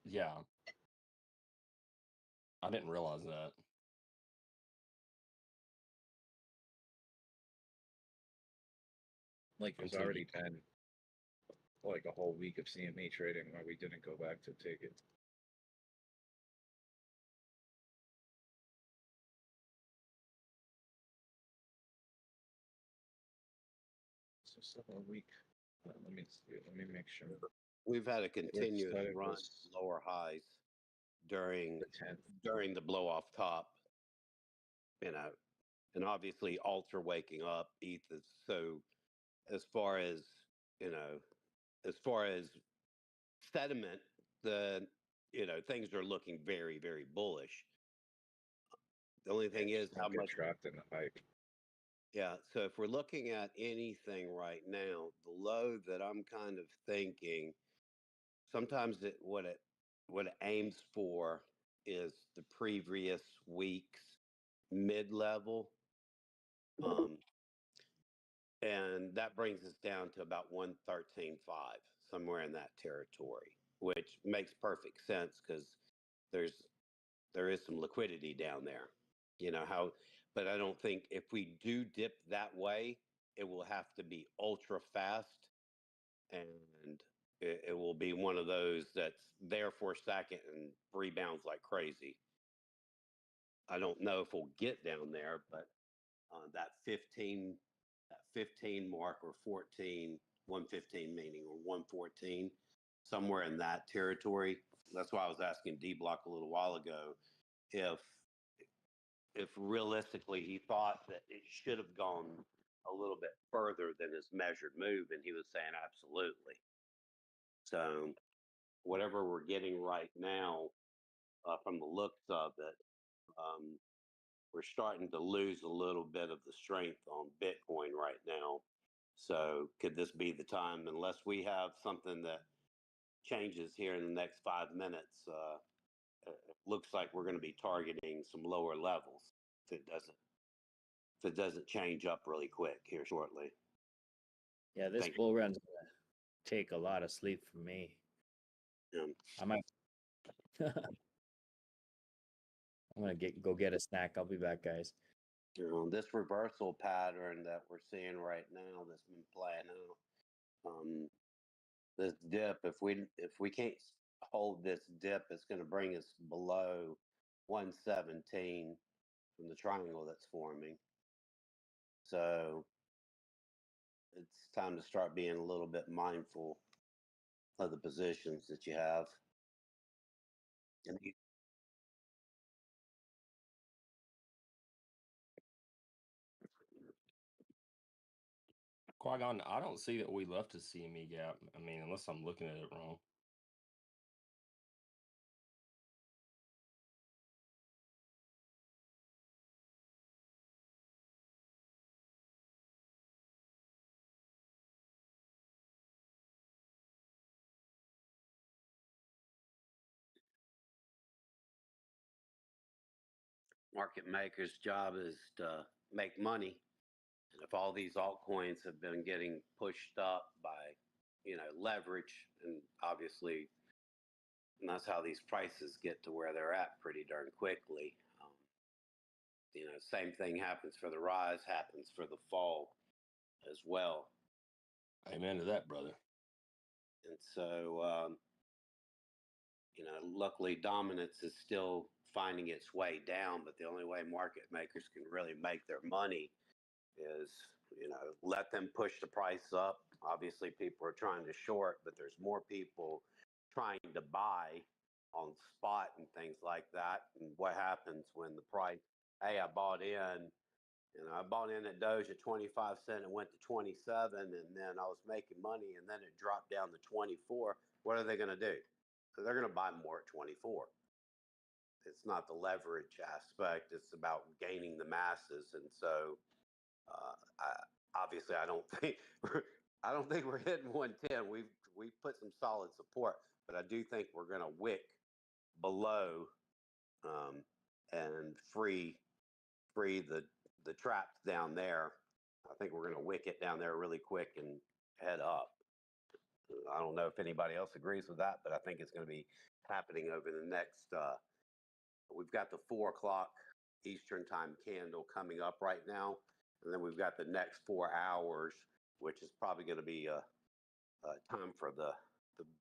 Yeah. I didn't realize that. Like there's already been like a whole week of CME trading where we didn't go back to take it. So still a week. Let me see. Let me make sure. We've had a continuous started run was lower highs during the 10th. during the blow off top, you know, and obviously ultra waking up ETH is so as far as you know as far as sentiment, the things are looking very, very bullish. The only thing is Just how don't get much. trapped in the hype. Yeah, so if we're looking at anything right now, the low that I'm kind of thinking, sometimes what it aims for is the previous week's mid level, and that brings us down to about 113.5, somewhere in that territory, which makes perfect sense because there's there is some liquidity down there. But I don't think if we do dip that way, it will have to be ultra fast, and it will be one of those that's there for a second and rebounds like crazy. I don't know if we'll get down there, but that 15 mark, or 14, 115 meaning, or 114, somewhere in that territory. That's why I was asking Dbloc a little while ago if realistically he thought that it should have gone a little bit further than his measured move, and he was saying absolutely. So whatever we're getting right now, from the looks of it, we're starting to lose a little bit of the strength on Bitcoin right now. So could this be the time, unless we have something that changes here in the next 5 minutes? It looks like we're going to be targeting some lower levels if it doesn't change up really quick here shortly. Yeah, this bull run's gonna take a lot of sleep from me. I might. I'm gonna go get a snack. I'll be back, guys. This reversal pattern that we're seeing right now that's been playing out, this dip, if we can't hold this dip, it's going to bring us below 117 from the triangle that's forming. So it's time to start being a little bit mindful of the positions that you have. And Qui-Gon, I don't see that we left a CME gap. I mean, unless I'm looking at it wrong. market maker's job is to make money. And if all these altcoins have been getting pushed up by, leverage, and obviously, and that's how these prices get to where they're at pretty darn quickly. Same thing happens for the rise, happens for the fall as well. Amen to that, brother. And so, luckily, dominance is still finding its way down, but the only way market makers can really make their money is, let them push the price up. Obviously, people are trying to short, but there's more people trying to buy on spot and things like that. And what happens when the price, hey, I bought in at Doge at 25 cents and went to 27, and then I was making money, and then it dropped down to 24. What are they going to do? So they're going to buy more at 24. It's not the leverage aspect. It's about gaining the masses. And so, obviously, I don't think we're hitting 110. We've put some solid support, but I do think we're going to wick below, and free the traps down there. I think we're going to wick it down there really quick and head up. I don't know if anybody else agrees with that, but I think it's going to be happening over the next. We've got the 4 o'clock Eastern time candle coming up right now, and then we've got the next 4 hours, which is probably going to be a time for the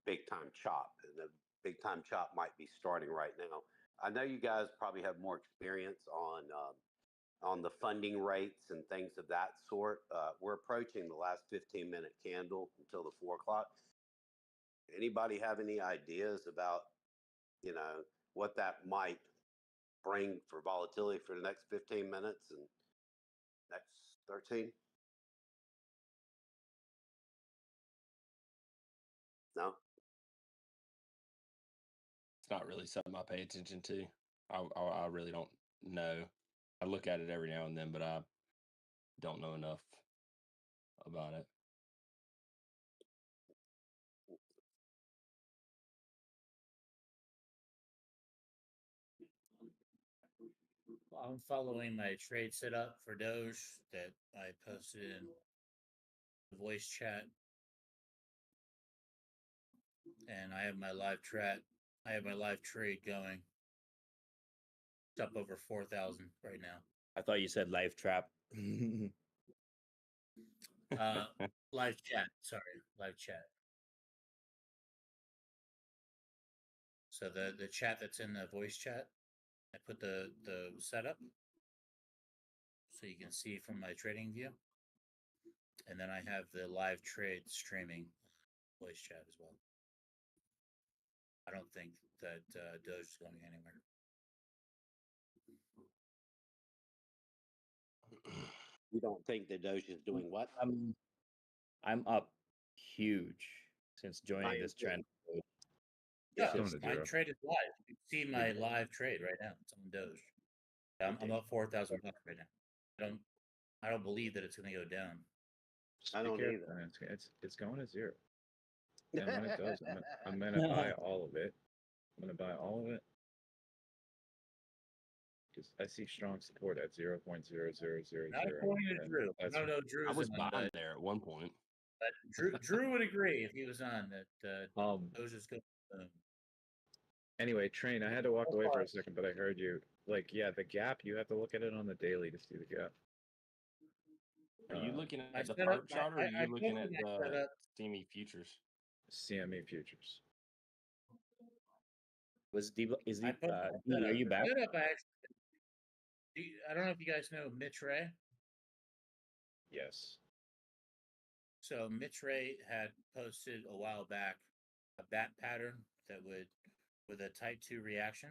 big time chop, and the big time chop might be starting right now. I know you guys probably have more experience on the funding rates and things of that sort. We're approaching the last 15-minute candle until the 4 o'clock. Anybody have any ideas about, what that might bring for volatility for the next 15 minutes and next 13? No? It's not really something I pay attention to. I really don't know. I look at it every now and then, but I don't know enough about it. I'm following my trade setup for Doge that I posted in the voice chat, and I have my live trade going. It's up over 4,000 right now. I thought you said live trap. Live chat. Sorry, live chat. So the chat that's in the voice chat, I put the setup so you can see from my trading view, and then I have the live trade streaming voice chat as well. I don't think that Doge is going anywhere. You don't think that Doge is doing what? I'm up huge since joining this trend. Yeah, my trade is live. You can see my live trade right now. It's on Doge. I'm up 4,000 bucks right now. I don't believe that it's going to go down. I don't either. It's going to zero. And when it does, I'm gonna buy all of it. I'm gonna buy all of it. Because I see strong support at 0.0000. Not according to Drew. No, Drew. I was buying there at one point. But Drew would agree if he was on that. Doge is going. Anyway, Train, I had to walk away for a second, but I heard you. Like, yeah, the gap, you have to look at it on the daily to see the gap. Are you looking at the perp chart, or are you looking at the CME futures? CME futures. Was Dbloc? Is he? Are you back? I don't know if you guys know Mitch Ray. Yes. So Mitch Ray had posted a while back a bat pattern that would with a type 2 reaction,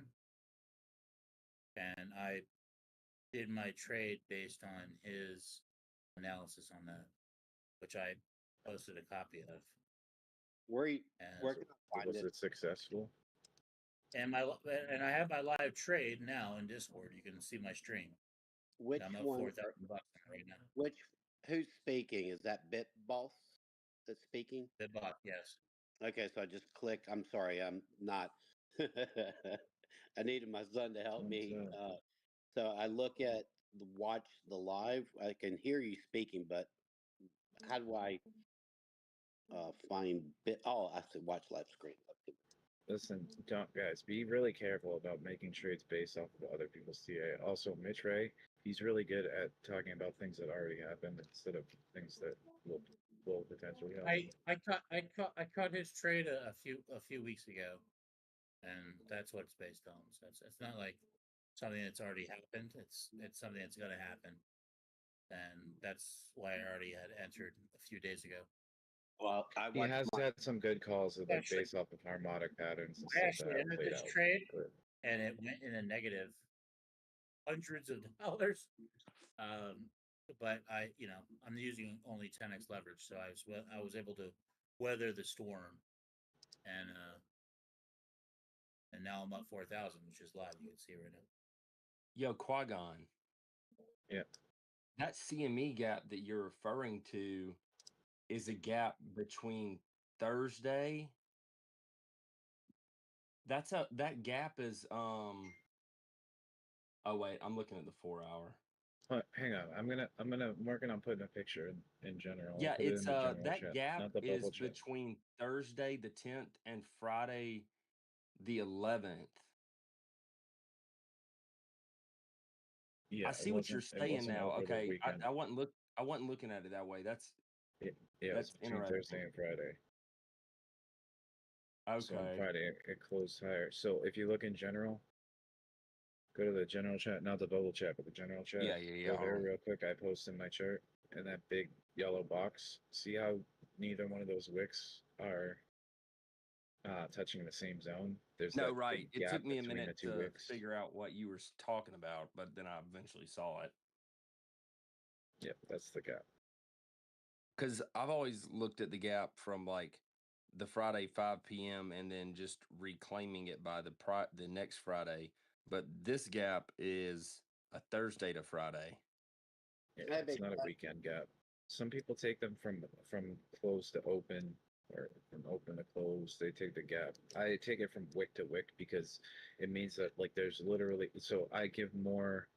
and I did my trade based on his analysis on that, which I posted a copy of. Where can I find was it? it successful? And I have my live trade now in Discord. You can see my stream. Which I'm up one? 4,000 bucks right now. Who's speaking? Is that Bit Boss that's speaking? Dbloc, yes. Okay, so I just click. I'm sorry, I'm not. I needed my son to help me. So I look at watch the live. I can hear you speaking, but how do I find Bit? Oh, I said watch live screen. Listen, guys, be really careful about making trades based off of other people's TA. Also, Mitch Ray, he's really good at talking about things that already happened instead of things that will potentially happen. I cut his trade a few weeks ago, and that's what it's based on. So it's not like something that's already happened. It's something that's going to happen, and that's why I already had entered a few days ago. Well, he has had some good calls that like based off of harmonic patterns and I stuff actually that entered played this out. trade, and it went in a negative hundreds of dollars. But I'm using only 10x leverage, so I was able to weather the storm, and now I'm up 4,000, which is live. You can see right now. Yo, Qui-Gon. Yeah. That CME gap that you're referring to is a gap between Thursday. That gap is Oh wait, I'm looking at the 4 hour. Hang on, I'm working on putting a picture in general. Yeah, it's that chat, gap is chat. between Thursday the 10th and Friday the 11th. Yeah, I see what you're saying now. Okay, I wasn't looking at it that way. That's it's between interesting. Thursday and Friday. So on Okay. Friday it closed higher. So if you look in general, go to the general chat, not the bubble chat, but the general chat. Yeah, yeah, yeah. Go there hold on. real quick. I posted my chart and that big yellow box. See how neither one of those wicks are touching the same zone? There's No, that right. big It gap took me a between the minute two to wicks. figure out what you were talking about, but then I eventually saw it. Yep, that's the gap. Because I've always looked at the gap from like the Friday 5 p.m. and then just reclaiming it by the next Friday. But this gap is a Thursday to Friday. Yeah, it's not a weekend gap. Some people take them from close to open or from open to close. They take the gap. I take it from wick to wick because it means that like there's literally so I give more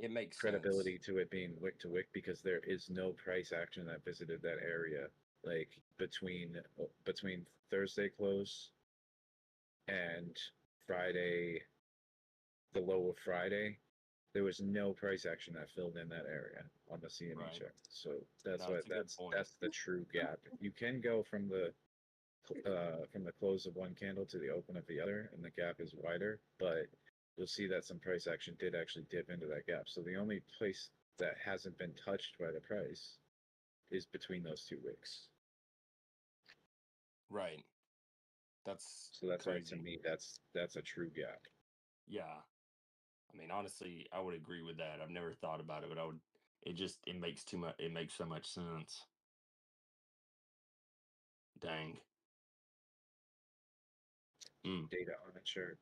It makes credibility to it being wick to wick because there is no price action that visited that area like between Thursday close and Friday, the low of Friday. There was no price action that filled in that area on the CME Right. chart. So that's No, why that's a good point. that's the true gap. You can go from the close of one candle to the open of the other, and the gap is wider, but you'll see that some price action did actually dip into that gap. So the only place that hasn't been touched by the price is between those two wicks. Right. That's So that's why crazy. to me that's a true gap. Yeah. I mean, honestly, I would agree with that. I've never thought about it, but I would. It makes too much. It makes so much sense. Dang. Data on a chart,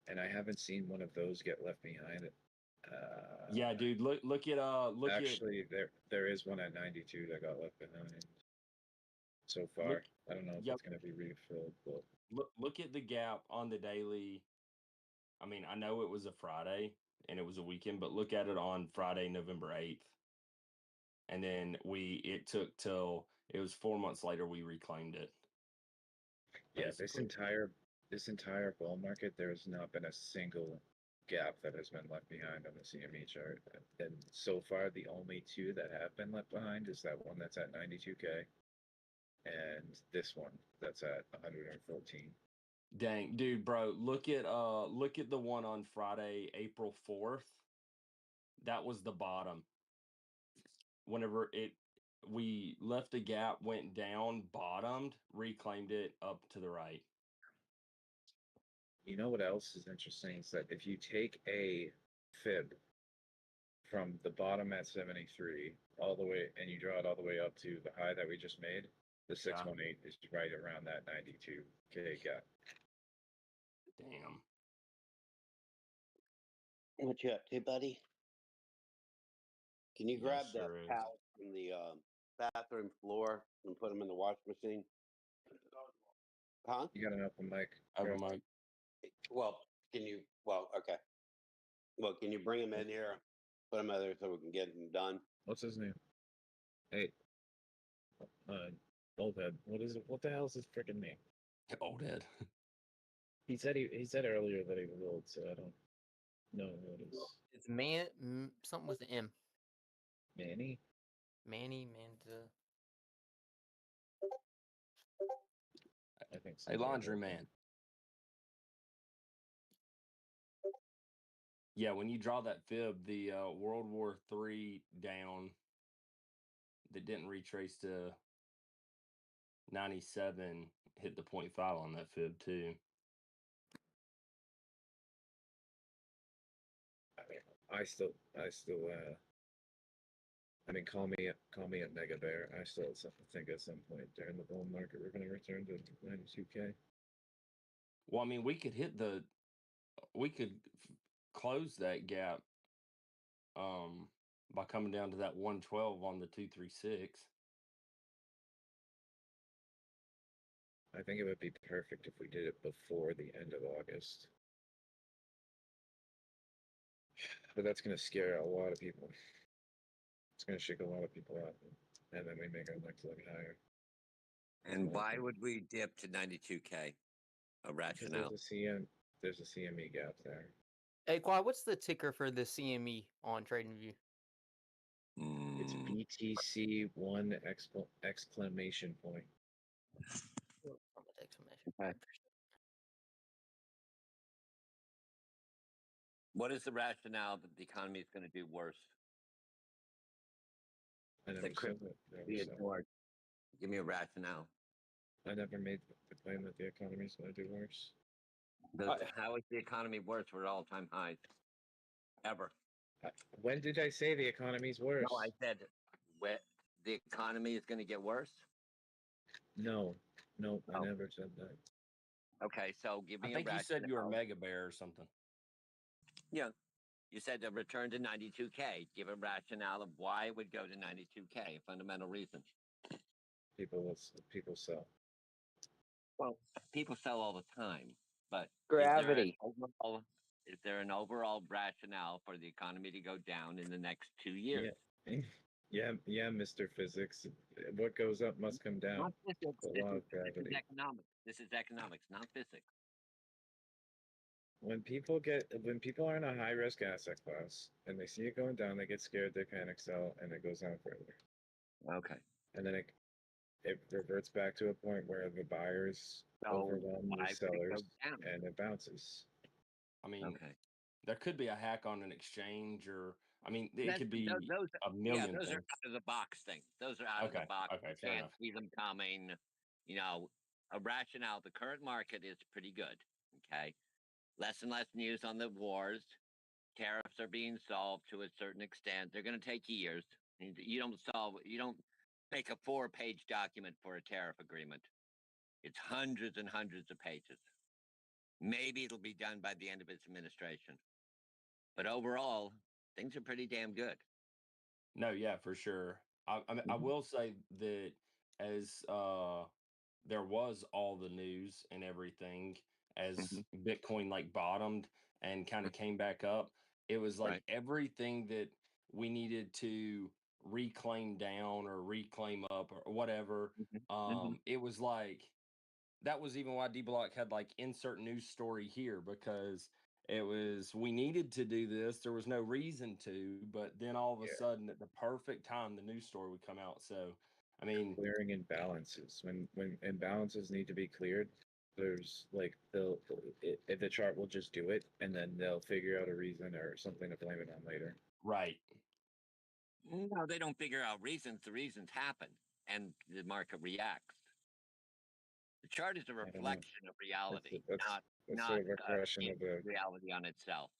and I haven't seen one of those get left behind. Yeah, dude. Look at actually, there is one at 92 that got left behind so far. I don't know if it's going to be refilled, but look at the gap on the daily. I mean, I know it was a Friday and it was a weekend, but look at it on Friday, November 8th. And then it took till it was 4 months later we reclaimed it. yeah, Basically. this entire bull market, there has not been a single gap that has been left behind on the CME chart. And so far, the only two that have been left behind is that one that's at 92K and this one that's at 114. Dang, dude, bro, look at the one on Friday, April 4th. That was the bottom. Whenever we left a gap, went down, bottomed, reclaimed it up to the right. You know what else is interesting is that if you take a fib from the bottom at 73 all the way and you draw it all the way up to the high that we just made, the 618 is right around that 92K gap. Damn. What you up to, buddy? Can you grab the sure is. towels from the bathroom floor and put them in the wash machine? Huh? You got an open mic. Open mic. Well, okay. Well, can you bring them in here, put them in there so we can get them done? What's his name? Hey, old head. What is it? What the hell is his freaking name? Old head. He said earlier that he was old, so I don't know who it is. It's something with an M. Manny? Manny, Manta. I think so. Hey, laundry man. Yeah, when you draw that fib, the World War III down that didn't retrace to 97 hit the 0.5 on that fib too. I still I mean, call me a mega bear. I still think at some point during the bull market we're going to return to 92K. Well, I mean, we could close that gap by coming down to that 112 on the 236. I think it would be perfect if we did it before the end of August. But that's going to scare a lot of people. It's going to shake a lot of people out. And then we make our next leg higher. And why would we dip to 92K? A rationale. There's a CME gap there. Hey, Quad, what's the ticker for the CME on TradingView? It's BTC1 exclamation point. Okay. What is the rationale that the economy is going to do worse? I never That could said that. I be never said ignored. Give me a rationale. I never made the claim that the economy is going to do worse. How is the economy worse? We're at all-time highs. Ever. When did I say the economy's worse? No, I said the economy is going to get worse. No, I Oh. never said that. Okay, so give me I a think you rationale. said you were a mega bear or something. Yeah. You said to return to 92K. Give a rationale of why it would go to 92K, a fundamental reason. People sell. Well, people sell all the time, but Gravity. is there an overall rationale for the economy to go down in the next 2 years? Yeah, Mr. Physics. What goes up must come down. Not physics. The law of This is gravity. economics. This is economics, not physics. When people are in a high risk asset class and they see it going down, they get scared, they panic sell, and it goes down further. Okay. And then it reverts back to a point where the buyers overwhelm why the would it go sellers down? and it bounces. I mean, Okay. there could be a hack on an exchange, or I mean, it That's- could be those, a million those are things. out of the box things. Those are out of the Okay, box. okay, You fair can't enough. see them coming. You know, a rationale. The current market is pretty good. Okay. Less and less news on the wars. Tariffs are being solved to a certain extent. They're going to take years. You don't make a 4-page document for a tariff agreement. It's hundreds and hundreds of pages. Maybe it'll be done by the end of its administration. But overall, things are pretty damn good. No, yeah, for sure. I will say that as there was all the news and everything as Bitcoin like bottomed and kind of came back up, it was like Right. everything that we needed to reclaim down or reclaim up or whatever. It was like that was even why Dbloc had like insert news story here, because it was we needed to do this. There was no reason to, but then all of a sudden at the perfect time the news story would come out. So I mean, Clearing imbalances. When imbalances need to be cleared, there's like the chart will just do it, and then they'll figure out a reason or something to blame it on later. Right. No, they don't figure out reasons. The reasons happen, and the market reacts. The chart is a reflection of reality, That's not sort of a question of the reality on itself.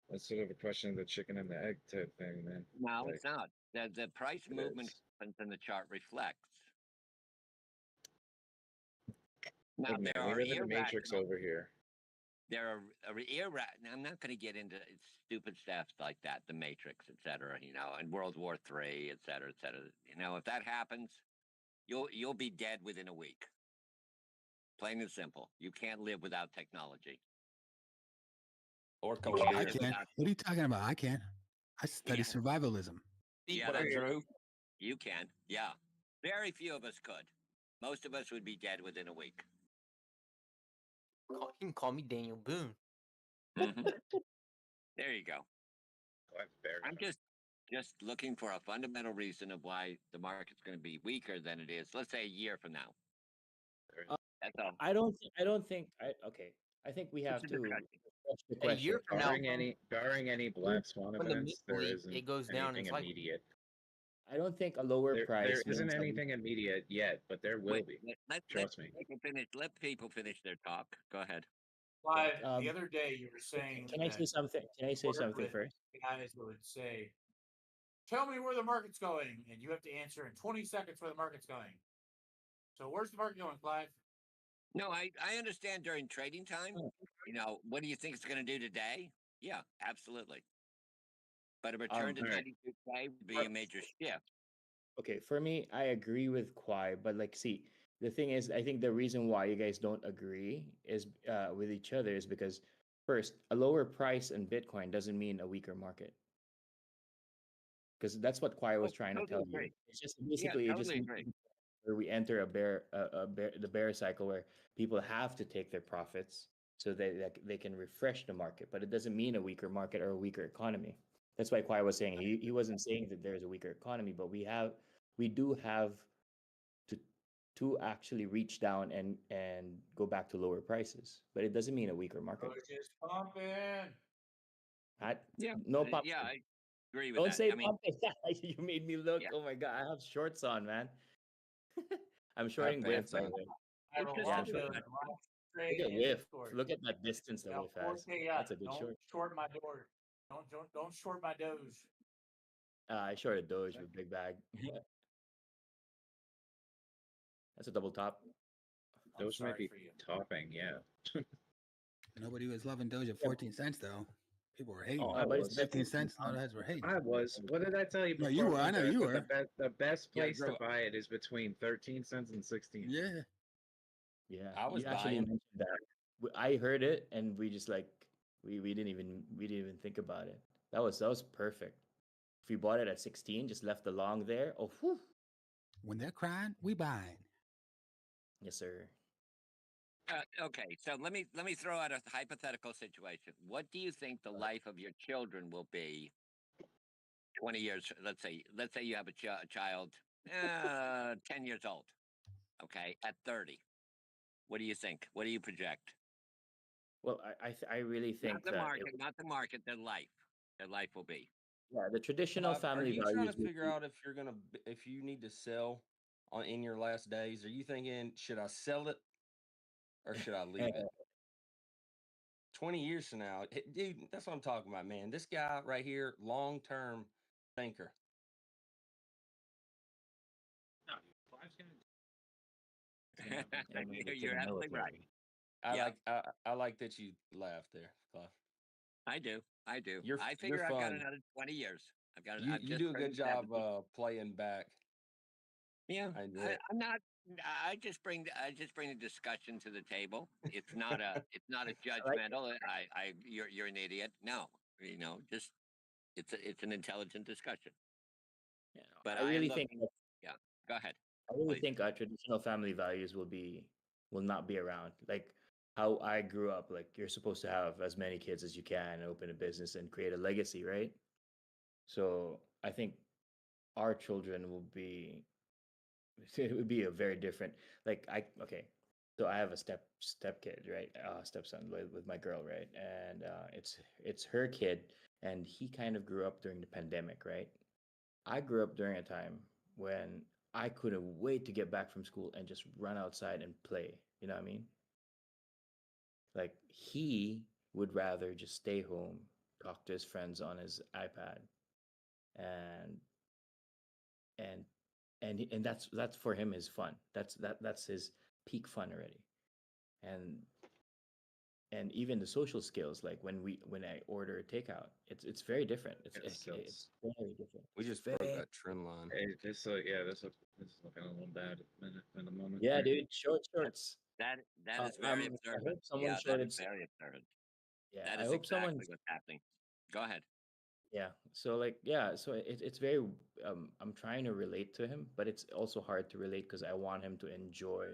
That's sort of a question of the chicken and the egg type thing, man. No, Like, it's not. The price it movement is. happens and the chart reflects. Now, Look, man, there we are live in the matrix irrational. over here. There are I'm not going to get into stupid stuff like that, the Matrix, et cetera, and World War III, et cetera, et cetera. If that happens, you'll be dead within a week. Plain and simple. You can't live without technology. Or I Columbia. can. What are you talking about? I can. I study survivalism. Yeah, What up, Drew? You can. Yeah. Very few of us could. Most of us would be dead within a week. You can call me Daniel Boone. There you go. I'm just looking for a fundamental reason of why the market's going to be weaker than it is. Let's say a year from now. That's all. I don't think. Okay. I think we have It's a to discussion. refresh the A question. year from now, Barring any black swan when the events, meat there week, isn't it goes down anything in cycle. immediate. I don't think a lower price. There isn't means that we- anything immediate yet, but there will be. Trust me. Let people finish their talk. Go ahead. Clive, the Um, other day you were saying. Can I say that something? Can I say work something with first? Guys would say, "Tell me where the market's going," and you have to answer in 20 seconds where the market's going. So where's the market going, Clive? No, I understand during trading time. What do you think it's going to do today? Yeah, absolutely. But a return to all right. 92K would be a major shift. Okay, for me, I agree with Kwai, but like, see, the thing is, I think the reason why you guys don't agree is with each other is because first, a lower price in Bitcoin doesn't mean a weaker market. Because that's what Kwai was trying to tell you. It's just basically it just means where we enter a bear cycle where people have to take their profits so that they can refresh the market, but it doesn't mean a weaker market or a weaker economy. That's why Kwai was saying he wasn't saying that there's a weaker economy, but we do have to to actually reach down and go back to lower prices. But it doesn't mean a weaker market. Doge is pumping. No pump. Yeah, I agree with Don't that. say I mean, pumping. You made me look. Yeah. Oh my god, I have shorts on, man. I'm I have shorting whiff, pants by the on. way. I have a Interesting Yeah, I'm long shorting. nose. discussion. Right Look straight at in whiff. Discord. Look at that distance that Now, whiff has. 4K That's up. a good Don't short. short my door. Don't short my Doge. I shorted Doge with big bag. That's a double top. I'm Those might sorry be for you. topping, yeah. Nobody was loving Doge at 14 cents though. People were hating. Oh, I But it's was. 15 cents. A lot of heads were hating. I was. What did I tell you No, before? you were. I went know back? you That were. the best Yeah, place to bro. buy it is between 13 cents and 16. Yeah. Yeah, I was you actually buying. mentioned that. I heard it, and we just like we didn't even think about it. That was perfect. If we bought it at 16, just left the long there. Oh, whew. When they're crying, we buying. Yes, sir. Okay, so let me throw out a hypothetical situation. What do you think the life of your children will be 20 years? Let's say you have a child 10 years old. Okay, at 30. What do you think? What do you project? Well, I really think Not the that market, not the market. Their life. Their life will be. yeah, the traditional Are family you trying values to would figure be out if you're gonna if you need to sell on in your last days? Are you thinking should I sell it or should I leave it? 20 years from now, dude, that's what I'm talking about, man. This guy right here, long term thinker. No, life's gonna You're absolutely right. Yeah. I like that you laughed there, Clive. I do. I do. You're I you're figure I've got fun. another 20 years. You I'm you just do a good turning job 70. playing back. Yeah, I enjoy it. I'm not. I just bring the discussion to the table. It's not a I like it. judgmental. You're an idiot. No, just it's an intelligent discussion. Yeah, But I I am really think looking. Yeah, go ahead, I really please. think traditional family values will not be around. Like how I grew up, like you're supposed to have as many kids as you can, open a business and create a legacy, right? So I think our children will be it would be a very different like I okay. So I have a step kid, right? Stepson with my girl, right? And it's her kid, and he kind of grew up during the pandemic, right? I grew up during a time when I couldn't wait to get back from school and just run outside and play. You know what I mean? Like he would rather just stay home, talk to his friends on his iPad, and and and that's for him his fun. That's his peak fun already. And even the social skills, like when I order a takeout, it's very different. It's very different. We It's just broke very that trend line. Hey, this this is looking a little bad in the moment. yeah, there. dude. Shorts. That is very I observant. hope someone Yeah, that is shorted. very observant. Yeah, That I is hope someone. exactly what's happening. Go ahead. Yeah. So like yeah, so it's very I'm trying to relate to him, but it's also hard to relate because I want him to enjoy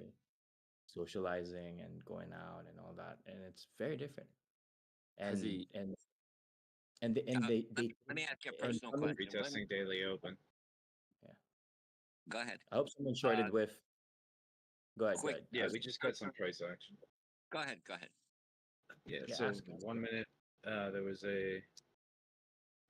socializing and going out and all that, and it's very different. Has And he Let me ask you a and personal coming, question. When, Retesting daily open. yeah. go ahead. I hope someone shorted with. Go ahead. Go Quick. ahead. Yeah, we just got some price action. Go ahead. Go ahead. Yeah, Yeah, so ask 1 minute, there was a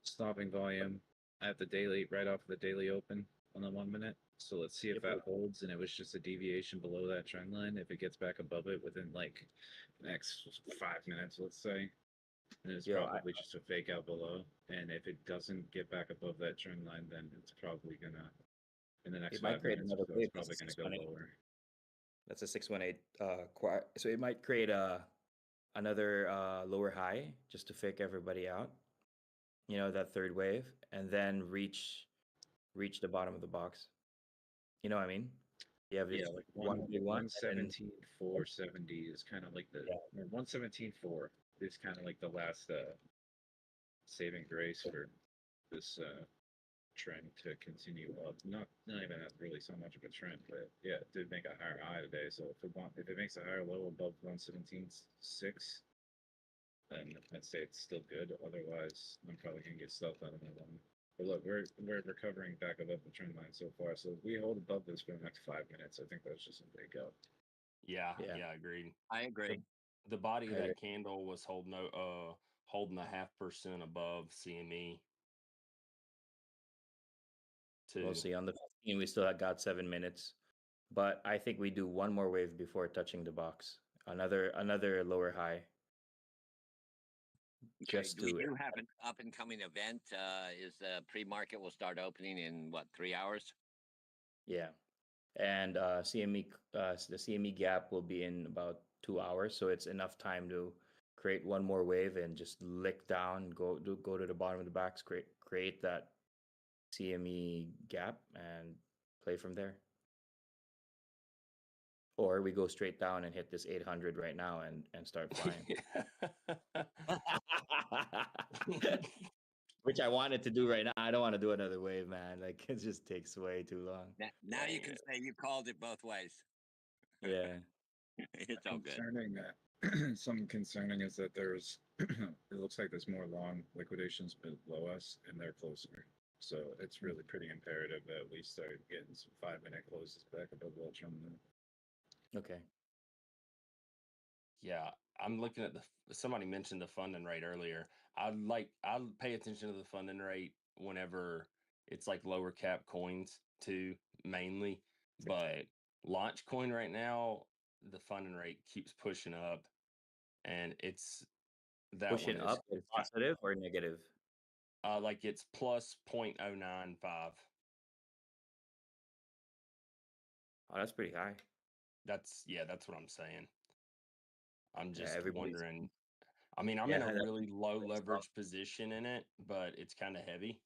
stopping volume at the daily, right off the daily open on the 1 minute. So let's see if that holds, and it was just a deviation below that trend line. If it gets back above it within like the next 5 minutes, let's say, then it's probably just a fake out below. And if it doesn't get back above that trend line, then it's probably gonna in the next It might 5 create minutes, another so wave. it's probably gonna go lower. That's a 618 so it might create another lower high just to fake everybody out. You know, that third wave, and then reach the bottom of the box. You know what I mean? You have Yeah, this like one big one, and then 117,470 is kind of like the or 117,4 is kind of like the last saving grace for this trend to continue up. Not even really so much of a trend, but yeah, it did make a higher high today. So if it makes a higher low above 117.6, then I'd say it's still good. Otherwise, I'm probably gonna get stuff out of my one. But look, we're recovering back above the trend line so far. So if we hold above this for the next 5 minutes, I think that's just a big go. Yeah, Yeah. yeah, agreed. I agree. The body of I agree. that candle was holding holding a 0.5% above CME We'll too. see. On the 15, we still got 7 minutes, but I think we do one more wave before touching the box. Another lower high. Okay, Just we to do have an up and coming event. Is the pre-market will start opening in what, 3 hours? yeah, and the CME gap will be in about 2 hours, so it's enough time to create one more wave and just lick down, go to the bottom of the box, create that CME gap and play from there. Or we go straight down and hit this 800 right now and start flying. Which I wanted to do right now. I don't want to do another wave, man. Like it just takes way too long. Now you can say you called it both ways. Yeah. It's all good. Concerning that, something concerning is that there's, it looks like there's more long liquidations below us, and they're closer. So it's really pretty imperative that we start getting some 5-minute closes back above the trend line. Okay. Yeah, I'm looking at somebody mentioned the funding rate earlier. I'll pay attention to the funding rate whenever it's like lower cap coins too, mainly. But launch coin right now, the funding rate keeps pushing up, and that Pushing one is up is positive or negative? like it's plus 0.095. Oh, that's pretty high. That's what I'm saying. I'm Yeah, just everybody's wondering. I mean, I'm yeah, in a that's really low up. leverage position in it, but it's kind of heavy.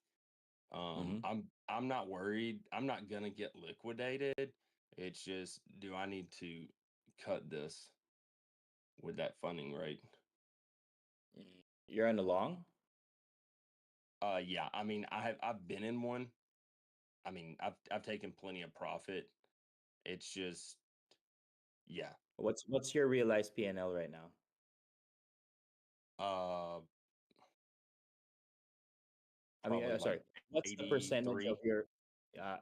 Mhm. I'm not worried. I'm not gonna get liquidated. It's just, do I need to cut this with that funding rate? You're on the long? Yeah. I mean, I've been in one. I mean, I've taken plenty of profit. It's just, yeah. What's your realized PNL right now? Uh, I mean, probably sorry. like What's the percentage of 83, your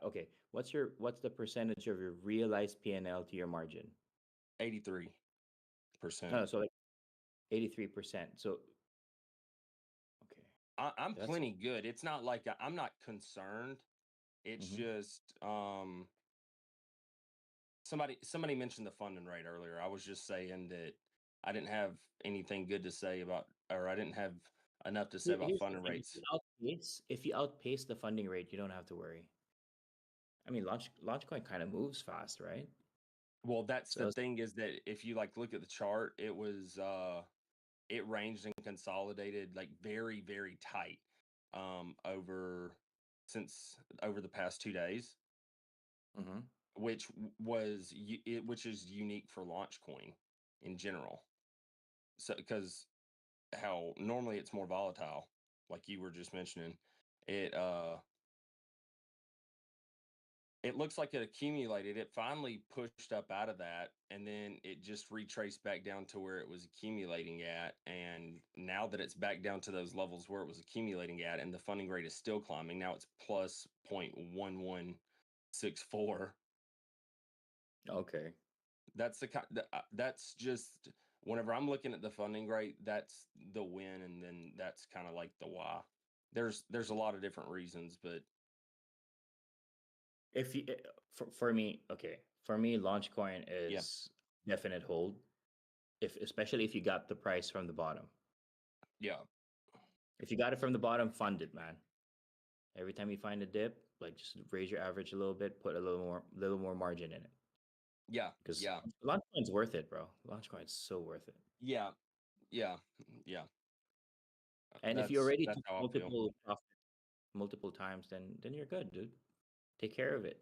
okay, what's the percentage of your realized PNL to your margin? 83%. No, so like 83%. So okay. I'm That's plenty good. It's not like I'm not concerned. It's Mhm. just somebody mentioned the funding rate earlier. I was just saying that I didn't have anything good to say about, or I didn't have enough to say about Here's the funding thing, rates. if you outpace the funding rate, you don't have to worry. I mean, Launchcoin kind of moves fast, right? Well, that's So the thing, is that if you like look at the chart, it ranged and consolidated like very, very tight over the past 2 days, Mhm. which which is unique for Launchcoin in general. So because how normally it's more volatile, like you were just mentioning, it it looks like it accumulated. It finally pushed up out of that, and then it just retraced back down to where it was accumulating at. And now that it's back down to those levels where it was accumulating at, and the funding rate is still climbing, now it's plus 0.1164. Okay. That's that's just, whenever I'm looking at the funding rate, that's the win, and then that's kind of like the why. There's a lot of different reasons, but If you for me, okay, for me, Launchcoin yeah, is definite hold. If especially if you got the price from the bottom. yeah, If you got it from the bottom, fund it, man. Every time you find a dip, like just raise your average a little bit, put a little more margin in it. yeah, Because yeah, Launchcoin's worth it, bro. Launchcoin's so worth it. yeah, yeah, yeah. And if you already That's took how I feel. multiple profit multiple times, then you're good, dude. Take care of it.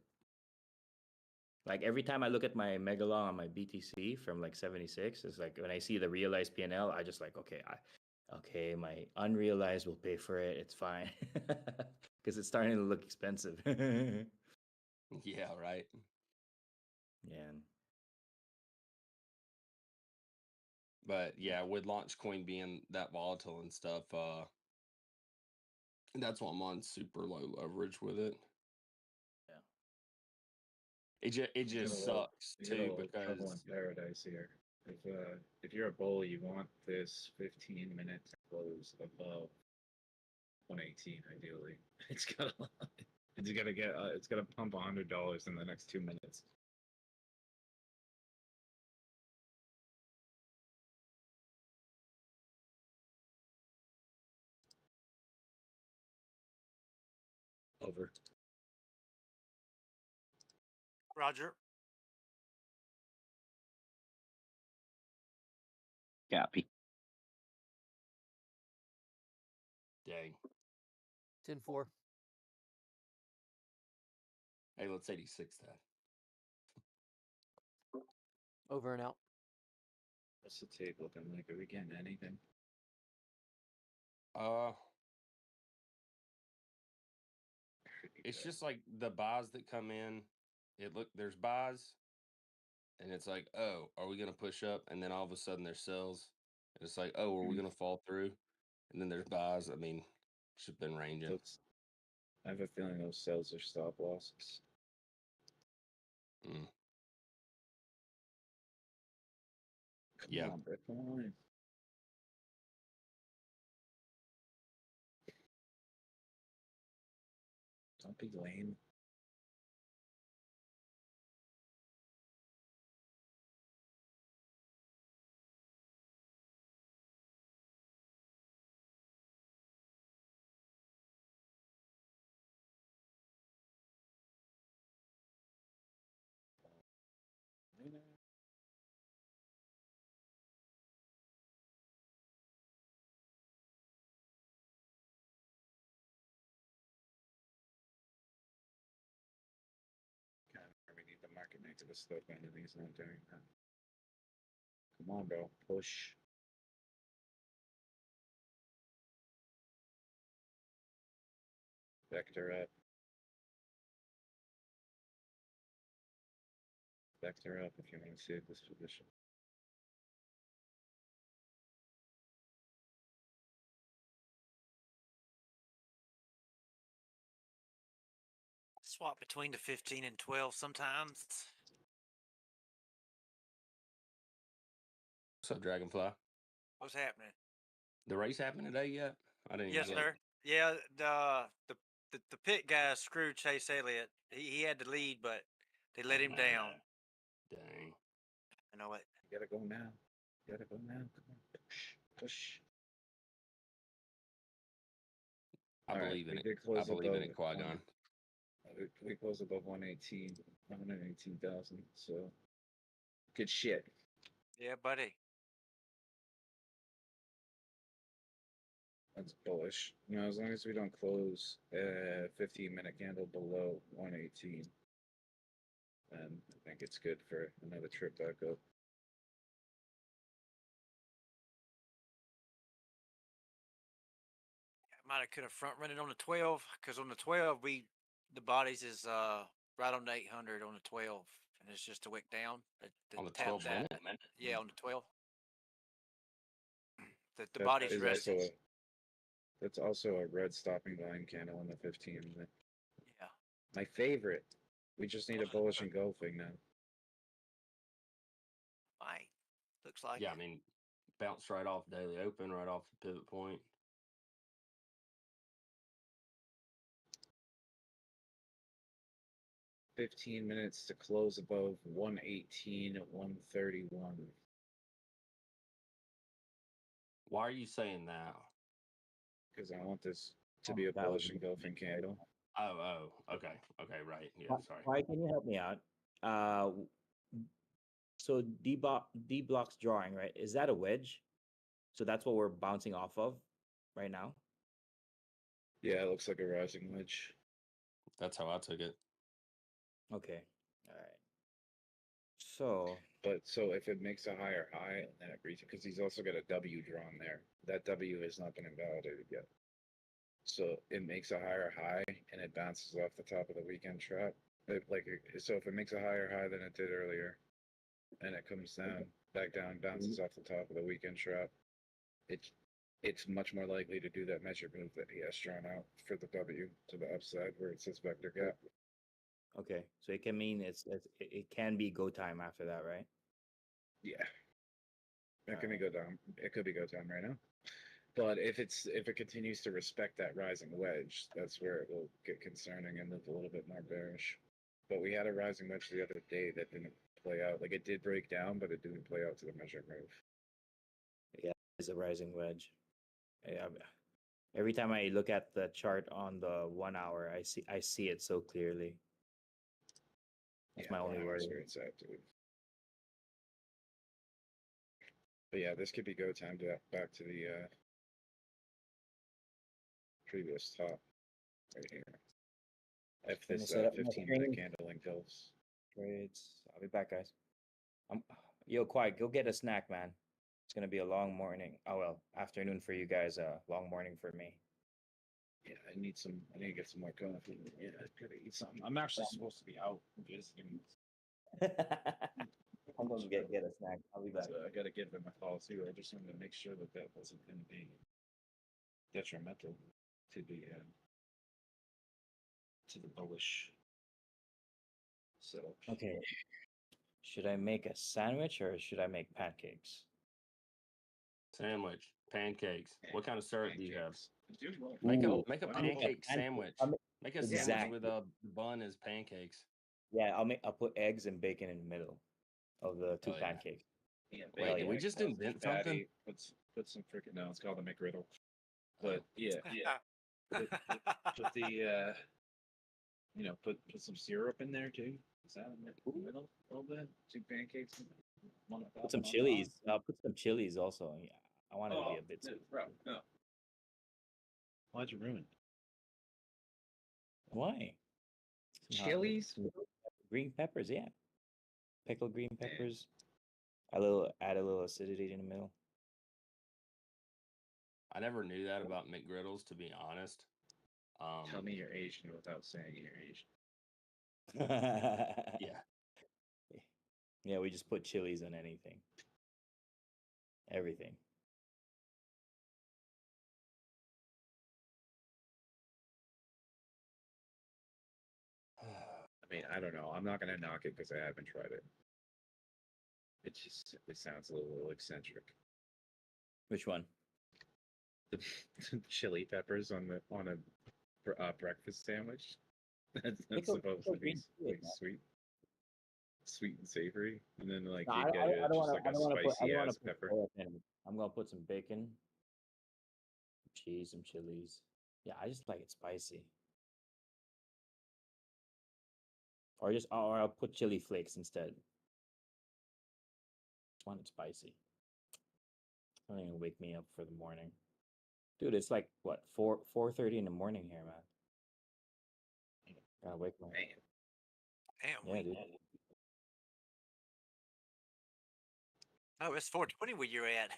Like every time I look at my mega long on my BTC from like 76, it's like when I see the realized PNL, I just like, okay, my unrealized will pay for it. It's fine. Because it's starting to look expensive. Yeah, right. Yeah. But yeah, with Launchcoin being that volatile and stuff, And that's why I'm on super low leverage with it. Yeah. It just sucks you get a too little trouble in because paradise here. If you're a bull, you want this 15 minutes close above 118 ideally. It's gonna pump $100 in the next 2 minutes. Over. Roger. Copy. dang. 10-4. Hey, let's 86 that. Over and out. What's the tape looking like? Are we getting anything? It's just like the buys that come in. There's buys, and it's like, oh, are we gonna push up? And then all of a sudden there's sells, and it's like, oh, are we gonna fall through? And then there's buys. I mean, it's just been ranging. I have a feeling those sells are stop losses. Mm. Come on, bro. Come on. Don't be lame. We need the market maker to slow down, and he's not doing that. Come on, bro. Push. Vector up. Vector up if you want to save this position. Swap between the 15 and 12 sometimes. What's up, Dragonfly? What's happening? The race happened today yet? I didn't Yes, even sir. Yeah, the pit guy screwed Chase Elliott. He had the lead, but they let him down. Dang. I know it. You gotta go now. You gotta go now. Come on. Push. Push. I believe in it. I believe in it, Qui-Gon. We closed above 118, 118,000. So good shit. Yeah, buddy. That's bullish. As long as we don't close a 15-minute candle below 118, then I think it's good for another trip back up. Might have could have front run it on the 12 because on the 12 the bodies is right on the 800 on the 12 and it's just a wick down. On the 12 minute? Yeah, on the 12. The That body's is resting. That's also a red stopping line candle on the 15-minute. Yeah. My favorite. We just need a bullish engulfing now. Might. Looks like Yeah, I mean, bounced right off daily open, right off the pivot point. $15 minutes to close above 118 at 131. Why are you saying that? Because I want this to be a bullish engulfing candle. Oh, okay, right. Yeah, sorry. Why can you help me out? So D-Bloc's drawing, right? Is that a wedge? So that's what we're bouncing off of right now. Yeah, it looks like a rising wedge. That's how I took it. Okay. All right. So So if it makes a higher high, then it reaches, because he's also got a W drawn there. That W has not been invalidated yet. So it makes a higher high and it bounces off the top of the weekend trap. So if it makes a higher high than it did earlier, and it comes down, back down, bounces off the top of the weekend trap, it's much more likely to do that measure move that he has drawn out for the W to the upside where it says vector gap. Okay, so it can mean it can be go time after that, right? Yeah. It could be go down. It could be go down right now. But if it continues to respect that rising wedge, that's where it will get concerning and look a little bit more bearish. But we had a rising wedge the other day that didn't play out. Like it did break down, but it didn't play out to the measure move. Yeah, it's a rising wedge. Yeah, every time I look at the chart on the 1 hour, I see it so clearly. That's my only worry. Where it's at, dude. But yeah, this could be go time to back to the previous top right here. If Let me this set up my 15-minute screen. candle fills. Trades. I'll be back, guys. Yo, Quiet, go get a snack, man. It's gonna be a long morning. Oh well, afternoon for you guys. Long morning for me. Yeah, I need to get some more coffee. Yeah, I gotta eat something. I'm actually supposed to be out visiting. I'm gonna get a snack. I'll be back. So I gotta give them a call too. I just wanted to make sure that wasn't going to be detrimental to the bullish. So Okay. Should I make a sandwich or should I make pancakes? Sandwich, pancakes. What kind of syrup do you have? Ooh, Make a I'll make a pancake sandwich. Make a sandwich Exactly. with a bun as pancakes. Yeah, I'll put eggs and bacon in the middle of the two Oh, yeah. pancakes. Yeah, Wait, did we egg, just sausage invent patty, something? Put some freaking no, it's called a McGriddle. But yeah, put the put some syrup in there too. Is that in the middle a little bit? Two pancakes. One on top, Put some one on chilies. I'll put some chilies also. Yeah, I want it to top. be a bit sweet. Bro, no. Why'd you ruin it? Why? Chilies? Green peppers, yeah. Pickled green peppers. Add a little acidity in the middle. I never knew that about McGriddles, to be honest. Tell me you're Asian without saying you're Asian. Yeah. Yeah, we just put chilies on anything. Everything. I mean, I don't know. I'm not gonna knock it because I haven't tried it. It sounds a little eccentric. Which one? The chili peppers on a breakfast sandwich. That's supposed to be sweet and savory, and then like No, you get it just like a spicy ass pepper. I'm gonna put some bacon, cheese, some chilies. Yeah, I just like it spicy. Or I'll put chili flakes instead. Just want it spicy. Don't even wake me up for the morning. Dude, it's like what, 4:30 in the morning here, man. Gotta wake my Damn, Yeah, dude. Oh, it's 4:20 where you're at.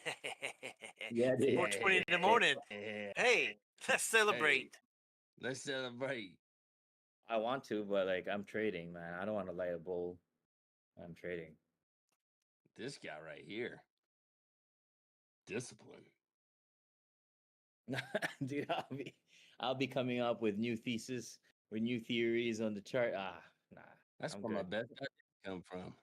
Yeah, dude. 4:20 in the morning. Hey, let's celebrate. Let's celebrate. I want to, but like I'm trading, man. I don't want to lay a bowl. I'm trading. This guy right here. Discipline. Dude, I'll be coming up with new thesis or new theories on the chart. Nah. That's I'm where my good. best ideas come from.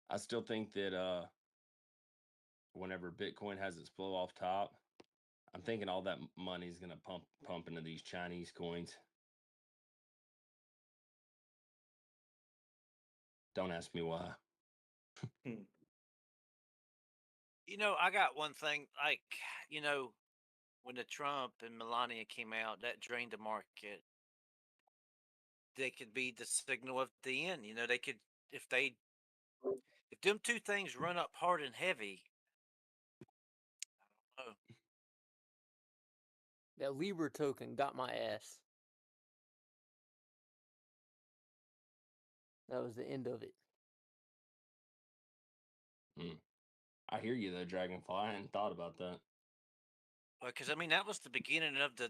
I still think that whenever Bitcoin has its flow off top, I'm thinking all that money is gonna pump into these Chinese coins. Don't ask me why. I got one thing. Like, when the Trump and Melania came out, that drained the market. They could be the signal of the end. They could, if them two things run up hard and heavy. I don't know. That Libra token got my ass. That was the end of it. I hear you though, Dragonfly. I hadn't thought about that. Because that was the beginning of the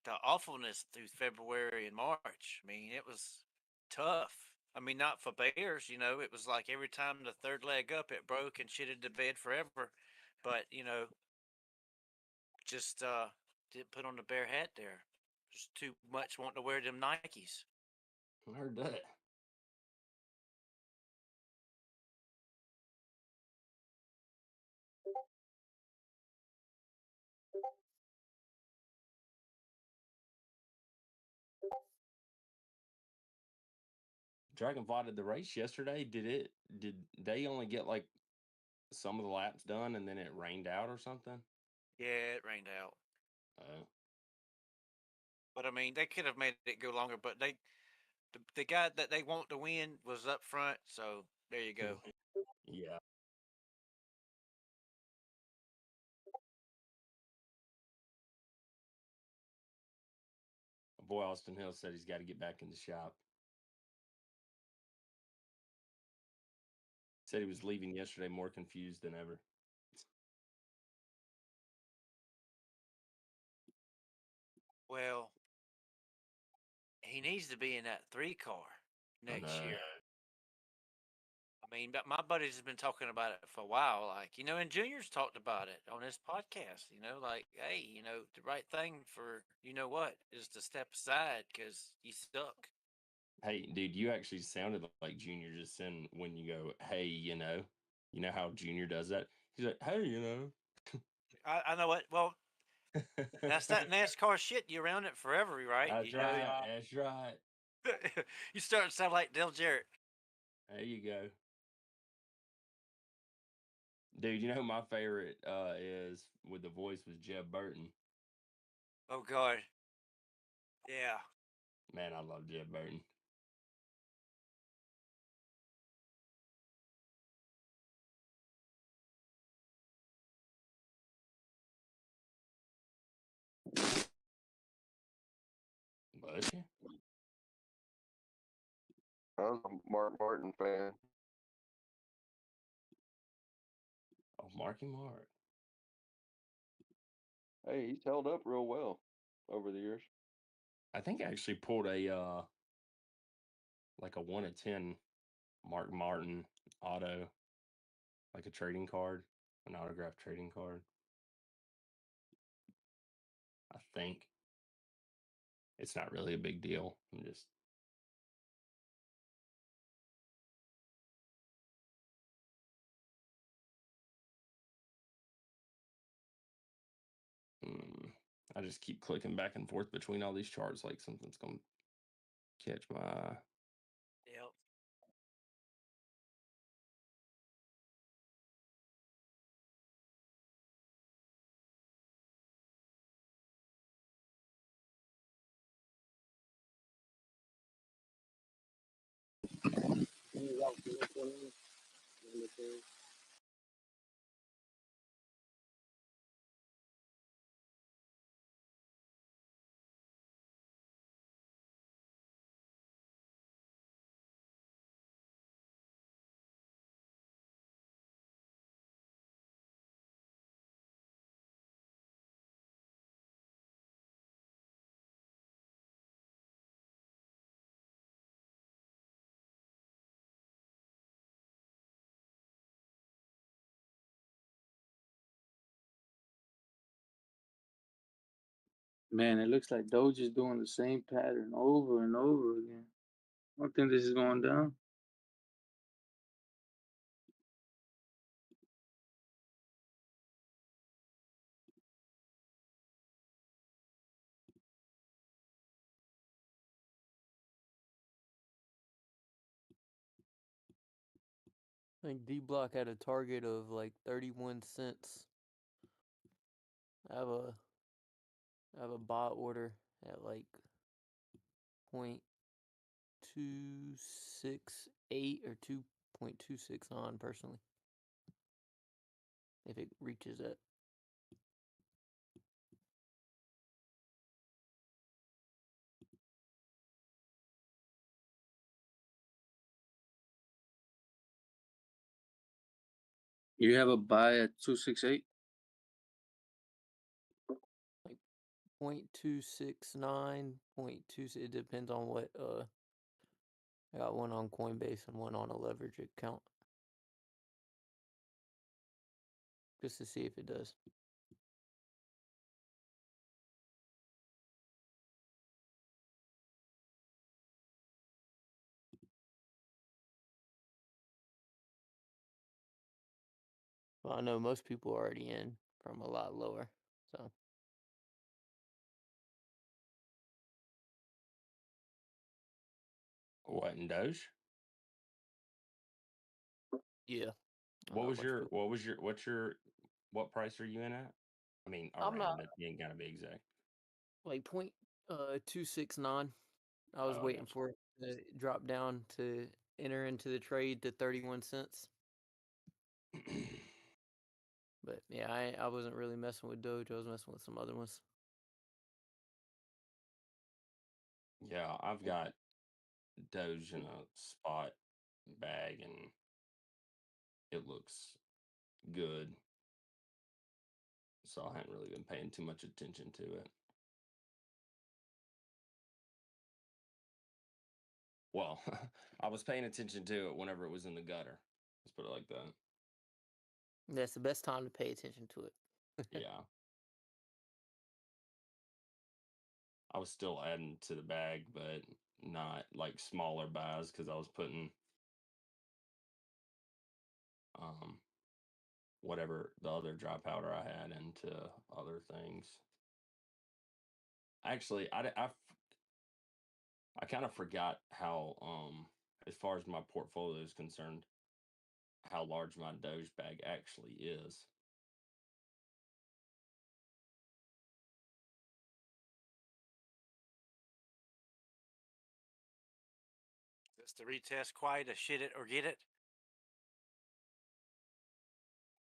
the awfulness through February and March. I mean, it was tough. I mean, not for bears, you know. It was like every time the third leg up, it broke and shitted the bed forever. But you know, just did put on the bear hat there. Just too much wanting to wear them Nikes. I heard that. Dragonfly did the race yesterday. Did they only get like some of the laps done and then it rained out or something? Yeah, it rained out. Oh. But I mean, they could have made it go longer. But the guy that they want to win was up front. So there you go. Yeah. My boy Austin Hill said he's got to get back in the shop. Said he was leaving yesterday more confused than ever. Well, he needs to be in that 3 car next year. I mean, but my buddies have been talking about it for a while. Like, you know, and Junior's talked about it on his podcast. You know, like, hey, you know, the right thing for you know what is to step aside because you suck. Hey, dude, you actually sounded like Junior just then when you go, hey, you know how Junior does that? He's like, hey, you know. I know what. Well, that's that NASCAR shit. You're around it forever, right? That's You know, right. That's right. you start to sound like Dale Jarrett. There you go. Dude, you know who my favorite is with the voice was Jeb Burton. Oh God. Yeah. Man, I love Jeb Burton. But yeah. I was a Mark Martin fan. Oh, Marky Mark. Hey, he's held up real well over the years. I think I actually pulled a like a 1 of 10 Mark Martin auto, like a trading card, an autographed trading card. I think it's not really a big deal. I'm just I just keep clicking back and forth between all these charts like something's gonna catch my eye. Yep. Man, it looks like Doge is doing the same pattern over and over again. I don't think this is going down. I think Dbloc had a target of like 31 cents. I have a buy order at like 0.268 or 2.26 on personally. If it reaches it. You have a buy at 268? 0.269, 0.2. It depends on what. I got one on Coinbase and one on a leverage account, just to see if it does. Well, I know most people are already in from a lot lower, so. What in Doge? Yeah. What was your? What price are you in at? I mean, I'm not around it. You ain't gotta be exact. like 269. I was Oh, I waiting got for it to drop down to enter into the trade to 31 cents. But yeah, I wasn't really messing with Doge. I was messing with some other ones. Yeah, I've got Doge in a spot bag, and it looks good. So I haven't really been paying too much attention to it. Well, I was paying attention to it whenever it was in the gutter. Let's put it like that. That's the best time to pay attention to it. Yeah. I was still adding to the bag, but not like smaller buys because I was putting whatever the other dry powder I had into other things. Actually, I kind of forgot how as far as my portfolio is concerned, how large my Doge bag actually is. Just to retest quiet to shit it or get it.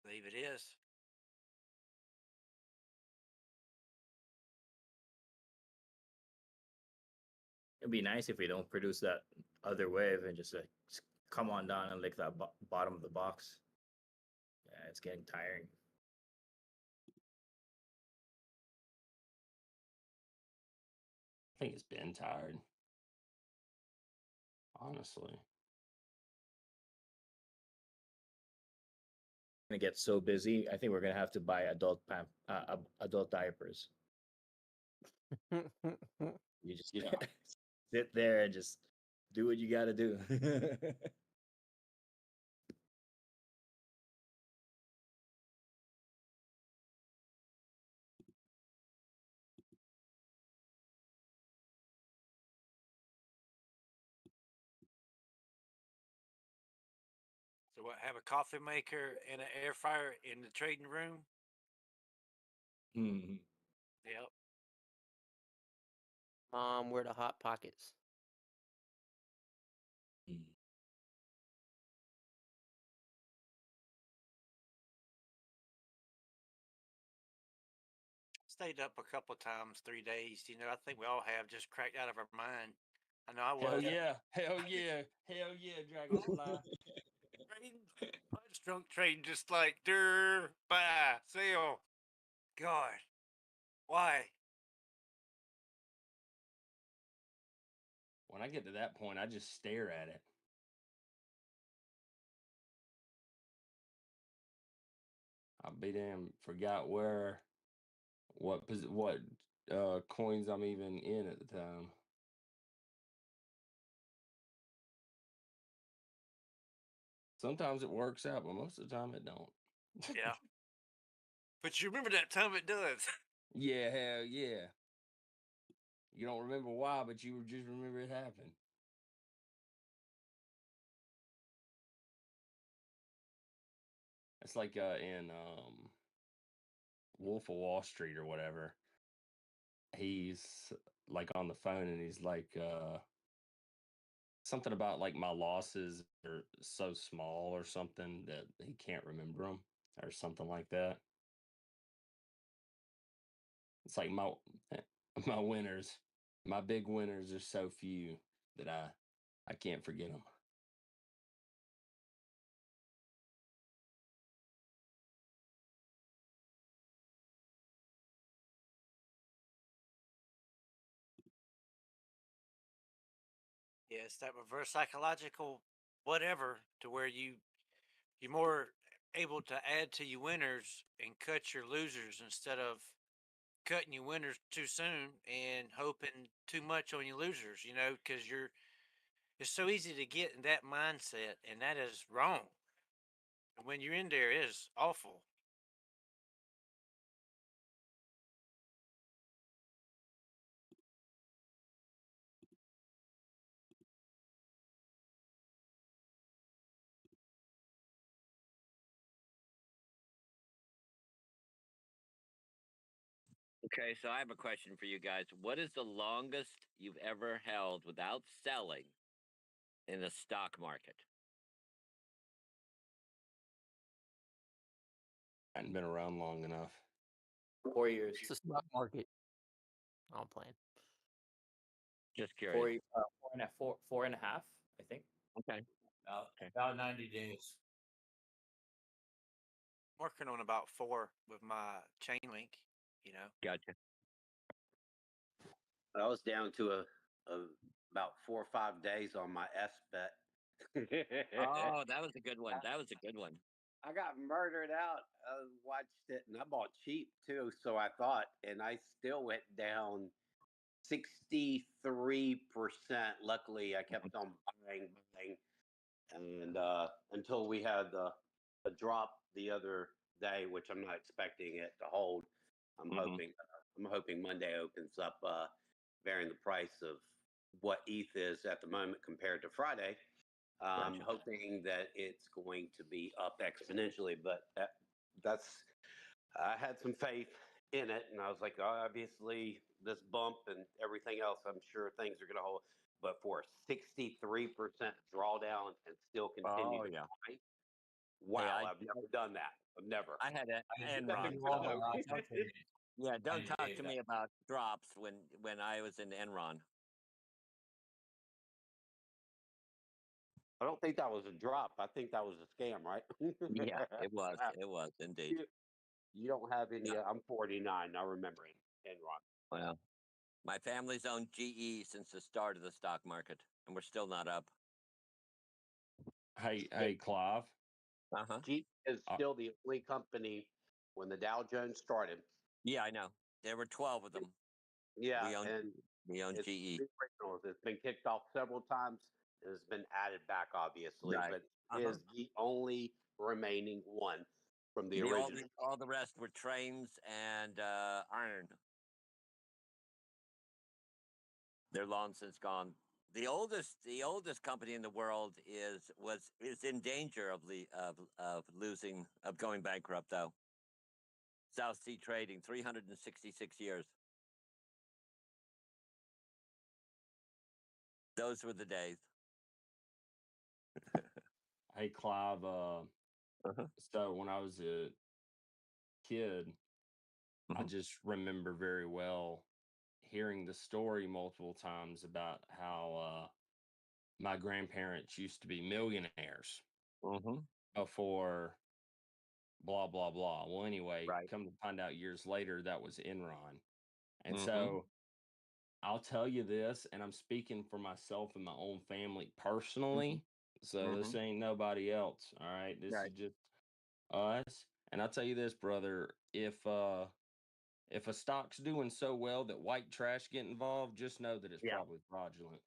I believe it is. It'd be nice if we don't produce that other wave and just come on down and lick that bottom of the box. Yeah, it's getting tiring. I think it's been tired. Honestly. Gonna get so busy. I think we're gonna have to buy adult diapers. You just sit there and just do what you got to do. So what? Have a coffee maker and an air fryer in the trading room. Mhm. Yep. Mom, where the hot pockets? Stayed up a couple of times, 3 days. You know, I think we all have, just cracked out of our mind. I know I was. Hell yeah. Hell yeah. Hell yeah, Dragonfly. I just drunk trading, just like buy, sell. God, why? When I get to that point, I just stare at it. I'll be damn forgot what coins I'm even in at the time. Sometimes it works out, but most of the time it don't. Yeah. But you remember that time it does. Yeah, hell yeah. You don't remember why, but you just remember it happened. It's like in Wolf of Wall Street or whatever. He's like on the phone and he's like something about like my losses are so small or something that he can't remember them or something like that. It's like my my winners, my big winners are so few that I can't forget them. Yeah, it's that reverse psychological whatever to where you're more able to add to your winners and cut your losers instead of cutting your winners too soon and hoping too much on your losers, you know, because it's so easy to get in that mindset, and that is wrong. When you're in there, it is awful. Okay, so I have a question for you guys. What is the longest you've ever held without selling in the stock market? I hadn't been around long enough. 4 years. It's the stock market. I'm playing. Just curious. 4.5, I think. Okay. About 90 days. Working on about 4 with my chain link, you know. Gotcha. I was down to about 4 or 5 days on my S bet. Oh, that was a good one. That was a good one. I got murdered out. I watched it, and I bought cheap too, so I thought, and I still went down 63%. Luckily, I kept on buying, and until we had a drop the other day, which I'm not expecting it to hold. I'm hoping Monday opens up, varying the price of what ETH is at the moment compared to Friday. I'm Gotcha. hoping that it's going to be up exponentially, but I had some faith in it, and I was like, oh, obviously this bump and everything else, I'm sure things are going to hold. But for a 63% drawdown and still continue Oh, to yeah. buy, wow, Yeah, I've never done that. I've never. I had an Enron. Yeah, don't talk to me about drops when I was in Enron. I don't think that was a drop. I think that was a scam, right? Yeah, it was. It was indeed. You don't have any. I'm 49. I remember it. Enron. Well, my family's owned GE since the start of the stock market, and we're still not up. Hey, Clive. GE is still the only company when the Dow Jones started. Yeah, I know. There were 12 of them. Yeah, we own it's GE. the originals. It's been kicked off several times. It's been added back, obviously, Right. but it is the only remaining one from the All original. all the rest were trains and iron. They're long since gone. The oldest company in the world is in danger of losing, of going bankrupt, though. South Sea Trading, 366 years. Those were the days. Hey, Clive. So when I was a kid, I just remember very well hearing the story multiple times about how my grandparents used to be millionaires before blah blah blah. Well, anyway, come to find out years later that was Enron, and so I'll tell you this, and I'm speaking for myself and my own family personally. So this ain't nobody else. All right, this is just us. And I'll tell you this, brother, if a stock's doing so well that white trash get involved, just know that it's probably fraudulent.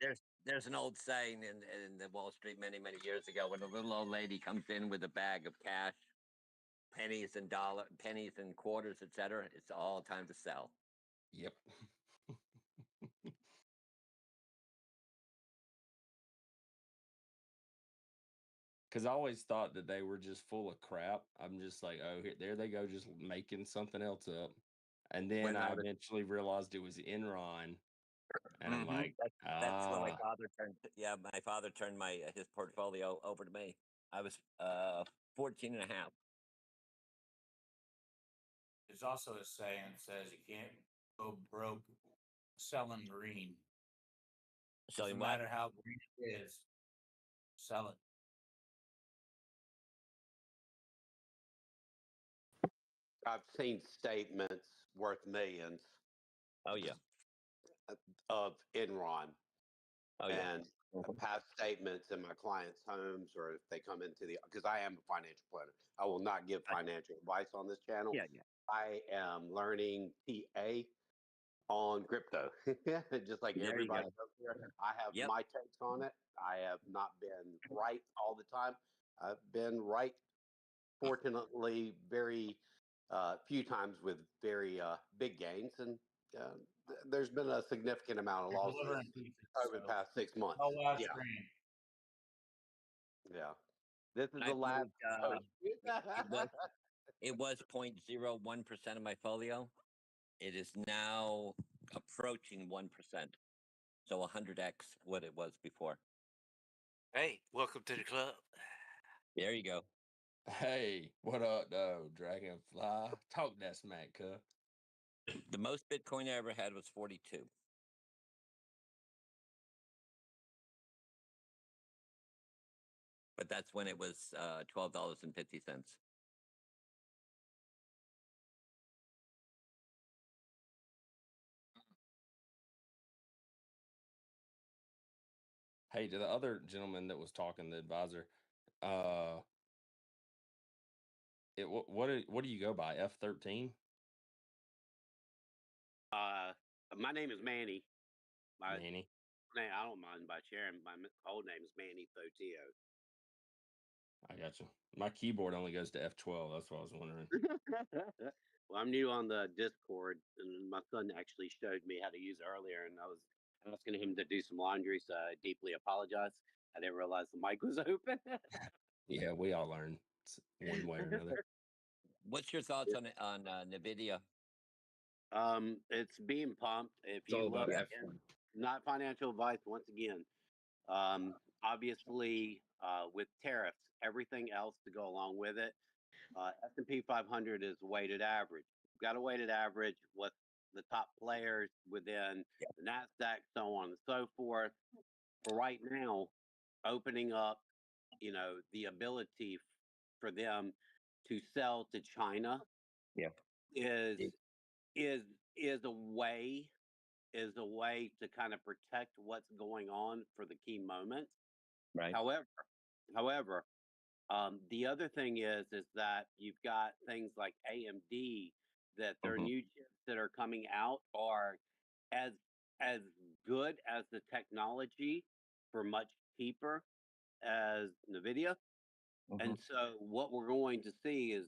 There's an old saying in the Wall Street many years ago, when a little old lady comes in with a bag of cash, pennies and quarters, etc. It's all time to sell. Yep. Because I always thought that they were just full of crap. I'm just like, oh, there they go, just making something else up. And then When I I was- eventually realized it was Enron. And I'm like, that's when my father turned. Yeah, my father turned his portfolio over to me. I was 14 and a half. There's also a saying that says you can't go broke selling green. Selling Doesn't what? matter how green it is, sell it. I've seen statements worth millions. Oh yeah. Of Enron. Oh yeah. And past statements in my clients' homes, or if they come into because I am a financial planner. I will not give financial advice on this channel. Yeah. I am learning TA on crypto, just like There you everybody go. else here. I have Yep. my takes on it. I have not been right all the time. I've been right, fortunately, very few times with very big gains, and there's been a significant amount of You're losses delivering pieces. over the past 6 months. No last Yeah, screen. yeah. This is I the last moved, post. it was 0.01% of my folio. It is now approaching 1%. So 100x what it was before. Hey, welcome to the club. There you go. Hey, what up, though, Dragonfly? Talk that smack, cuz. The most Bitcoin I ever had was 42. But that's when it was $12.50. Hey, to the other gentleman that was talking, the advisor, what do you go by? F13? My name is Manny. My Manny. name, I don't mind by sharing. My old name is Manny Thotio. I got you. My keyboard only goes to F12. That's what I was wondering. Well, I'm new on the Discord, and my son actually showed me how to use it earlier, and I was asking him to do some laundry, so I deeply apologize. I didn't realize the mic was open. Yeah, we all learn one way or another. What's your thoughts on Nvidia? It's being pumped. If It's all you about look, F1. not financial advice once again. Obviously, with tariffs, everything else to go along with it. S&P 500 is weighted average. You've got a weighted average with the top players within the NASDAQ, so on and so forth. For right now, opening up, the ability for them to sell to China Yeah. is is a way to kind of protect what's going on for the key moments. Right. However, the other thing is that you've got things like AMD that their new chips that are coming out are as as good as the technology for much cheaper as NVIDIA. And so what we're going to see is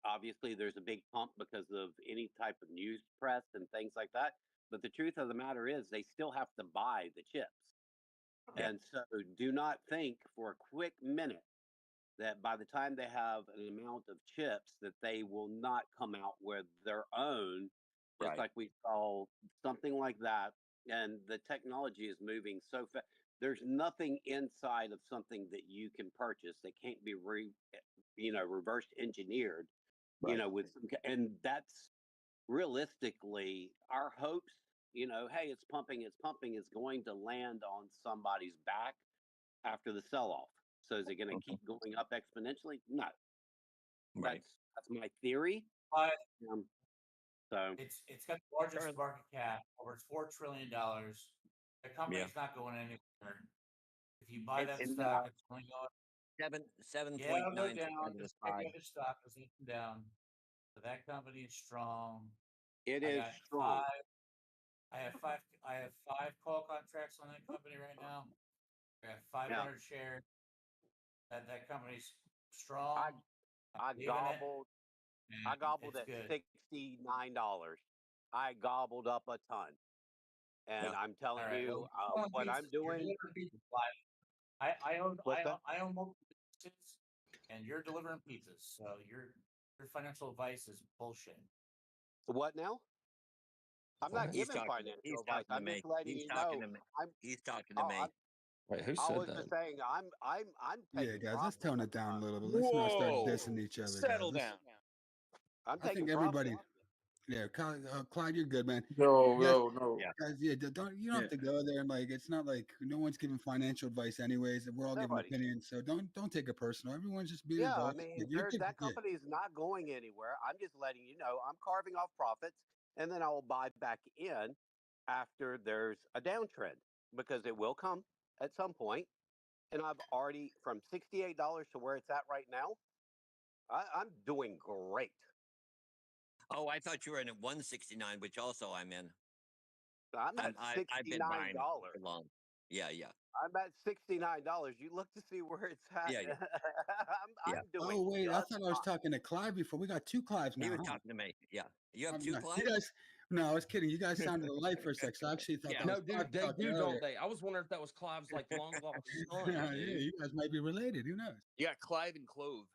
obviously there's a big pump because of any type of news press and things like that. But the truth of the matter is they still have to buy the chips. Yeah. And so do not think for a quick minute that by the time they have an amount of chips that they will not come out with their own, just Right. like we saw something like that. And the technology is moving so fast. There's nothing inside of something that you can purchase that can't be reverse engineered, Right. with some, and that's realistically our hopes. Hey, it's pumping, is going to land on somebody's back after the sell-off. So is it going to keep going up exponentially? No. Right. That's my theory. But So it's got the largest market cap, over $4 trillion. The company's not going anywhere. If you buy that stock, it's going up. 7.9% Yeah, it'll go down. of the Just like pie. the other stock goes up and down. But that company is strong. it I is got strong. I have five call contracts on that company right now. I have 500 shares. That company's strong. I gobbled. I gobbled at $69. I gobbled up a ton, and I'm telling you, what I'm doing. I own What's that? I own multiple businesses, and you're delivering pizzas. So your financial advice is bullshit. What now? I'm not giving financial advice. I'm just letting you know. He's talking to me. Wait, who I said was that? just saying. I'm Yeah, taking guys, let's profit. tone it down a little bit. Let's not start dissing each other, Settle guys. down. I'm I taking think everybody. profit. Yeah, Clyde, you're good, man. No, Guys, no. guys, yeah, you don't have to go there and it's not like no one's giving financial advice anyways, and we're all giving Nobody. opinions. So don't take it personal. Everyone's just being Yeah, I adults. mean, You're good. that company is not going anywhere. I'm just letting you know I'm carving off profits, and then I will buy back in after there's a downtrend because it will come. at some point, and I've already from $68 to where it's at right now. I'm doing great. Oh, I thought you were in at 169, which also I'm in. I'm at I've been buying $69. for long. Yeah, yeah, I'm at $69. You look to see where it's at. yeah, yeah. I'm doing. Oh wait, I just thought I was fine. talking to Clive before. We got two Clives now. He was Huh? talking to me. Yeah, you have two No, Clive? you guys. No, I was kidding. You guys sounded alike for a sec, so I actually thought Yeah. that was No, dude, Clive they talking do, earlier. don't they? I was wondering if that was Clive's like long lost son, Yeah, dude. you guys might be related. Who knows? You got Clive and Clove.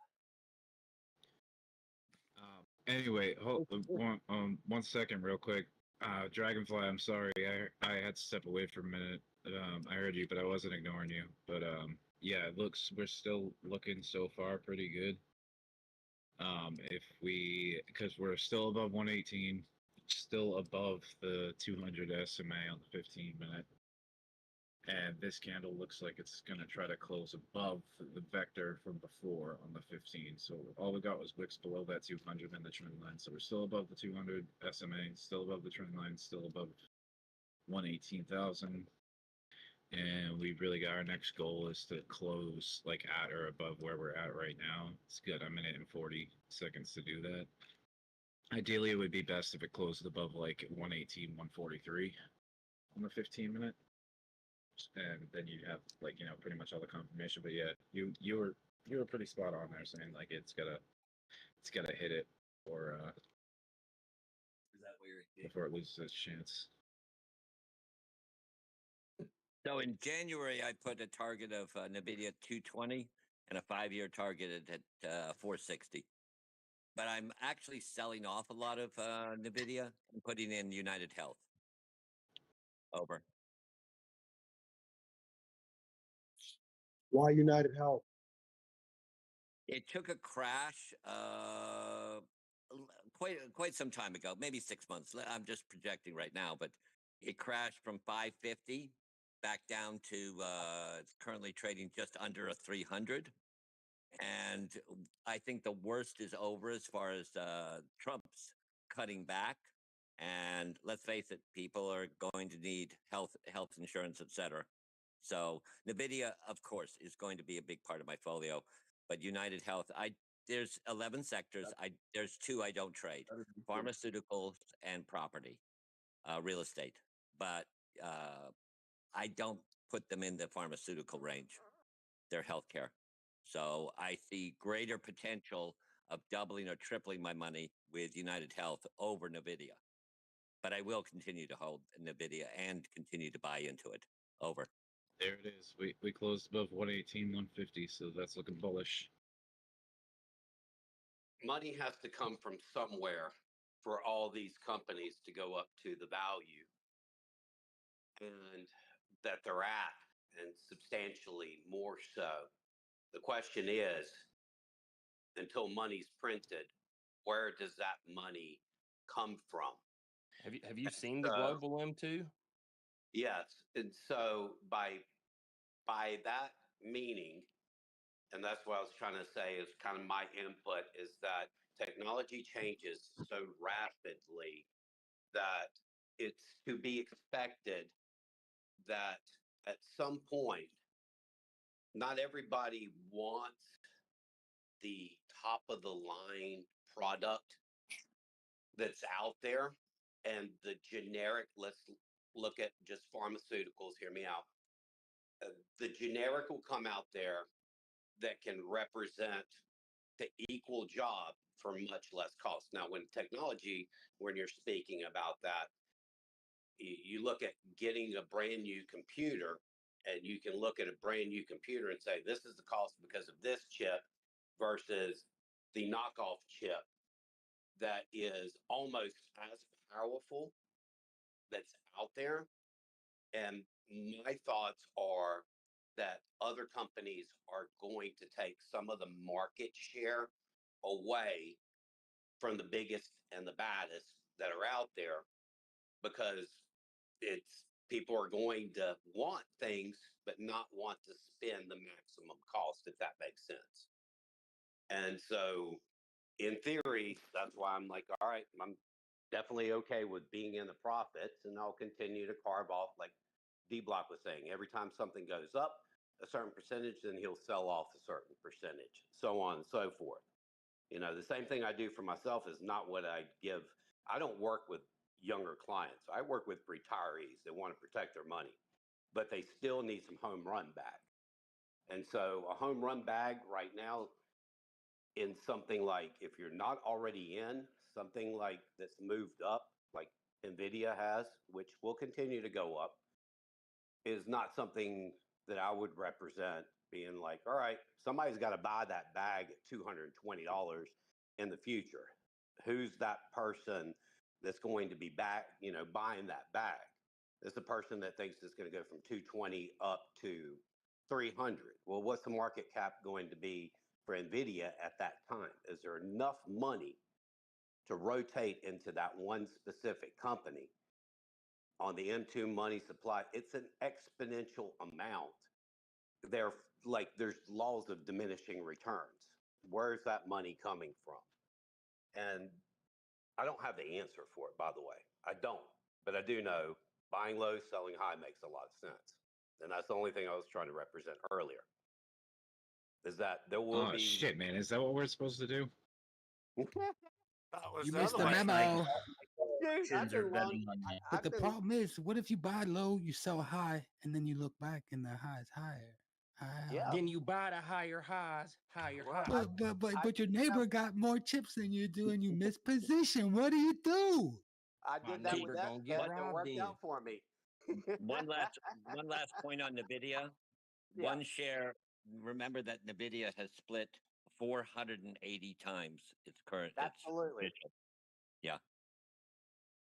Anyway, hold one second, real quick. Dragonfly, I'm sorry, I had to step away for a minute. I heard you, but I wasn't ignoring you. But yeah, it looks we're still looking so far pretty good. Because we're still above 118, still above the 200 SMA on the 15-minute. And this candle looks like it's going to try to close above the vector from before on the 15. So all we got was wicks below that 200 in the trend line. So we're still above the 200 SMA, still above the trend line, still above 118,000. And we really got our next goal is to close like at or above where we're at right now. It's good. I'm in it in 40 seconds to do that. Ideally, it would be best if it closed above like 118, 143 on the 15-minute. And then you have like pretty much all the confirmation. But yeah, you were pretty spot on there, saying like it's gotta hit it or Is that what you're before it loses its chance. So in January, I put a target of NVIDIA 220 and a 5-year target at 460. But I'm actually selling off a lot of NVIDIA and putting in United Health. Over. Why United Health? It took a crash quite some time ago, maybe 6 months. I'm just projecting right now, but it crashed from 550 back down to it's currently trading just under a 300. And I think the worst is over as far as Trump's cutting back. And let's face it, people are going to need health insurance, etc. So NVIDIA, of course, is going to be a big part of my folio. But United Health, there's 11 sectors. There's 2 I don't trade: pharmaceuticals and property, real estate. But I don't put them in the pharmaceutical range. They're healthcare. So I see greater potential of doubling or tripling my money with United Health over NVIDIA. But I will continue to hold NVIDIA and continue to buy into it. Over. There it is. We closed above 118, 150, so that's looking bullish. Money has to come from somewhere for all these companies to go up to the value and that they're at, and substantially more so. The question is, until money's printed, where does that money come from? Have you seen the global M2? Yes, and so by that meaning, and that's what I was trying to say is kind of my input, is that technology changes so rapidly that it's to be expected that at some point, not everybody wants the top of the line product that's out there, and the generic, let's look at just pharmaceuticals, hear me out. The generic will come out there that can represent the equal job for much less cost. Now, when you're speaking about that, you look at getting a brand new computer, and you can look at a brand new computer and say, this is the cost because of this chip versus the knockoff chip that is almost as powerful that's out there. And my thoughts are that other companies are going to take some of the market share away from the biggest and the baddest that are out there, because people are going to want things but not want to spend the maximum cost, if that makes sense. And so in theory, that's why I'm like, all right, I'm definitely okay with being in the profits, and I'll continue to carve off like Dbloc was saying. Every time something goes up a certain percentage, then he'll sell off a certain percentage, so on and so forth. You know, the same thing I do for myself is not what I give. I don't work with younger clients. I work with retirees that want to protect their money, but they still need some home run bag. And so a home run bag right now in something like, if you're not already in something like that's moved up, like NVIDIA has, which will continue to go up, is not something that I would represent being like, all right, somebody's got to buy that bag at $220 in the future. Who's that person that's going to be buying that bag? It's the person that thinks it's going to go from 220 up to 300. Well, what's the market cap going to be for NVIDIA at that time? Is there enough money to rotate into that one specific company? On the M2 money supply, it's an exponential amount. There's laws of diminishing returns. Where's that money coming from? And I don't have the answer for it, by the way. I don't. But I do know buying low, selling high makes a lot of sense. And that's the only thing I was trying to represent earlier. Is that there will be... shit, man. Is that what we're supposed to do? That was You the missed other the way. memo. Dude, I've been wrong. But the problem is, what if you buy low, you sell high, and then you look back and the high is higher? Yeah. Then you buy the higher highs, higher highs. But your neighbor got more chips than you do, and you miss position. What do you do? I My did that with neighbor that. gonna get It robbed worked then. out for me. one last point on NVIDIA. Yeah. One share. Remember that NVIDIA has split 480 times its current. Absolutely. Its yeah.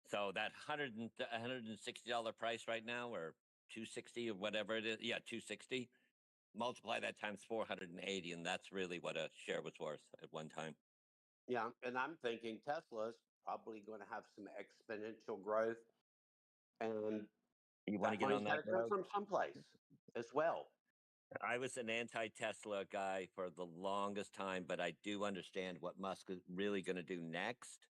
So that $160 price right now, or 260 or whatever it is. Yeah, 260. Multiply that times 480, and that's really what a share was worth at one time. Yeah, and I'm thinking Tesla's probably going to have some exponential growth, and You want to get money's on got that to come road? from someplace as well. I was an anti-Tesla guy for the longest time, but I do understand what Musk is really going to do next,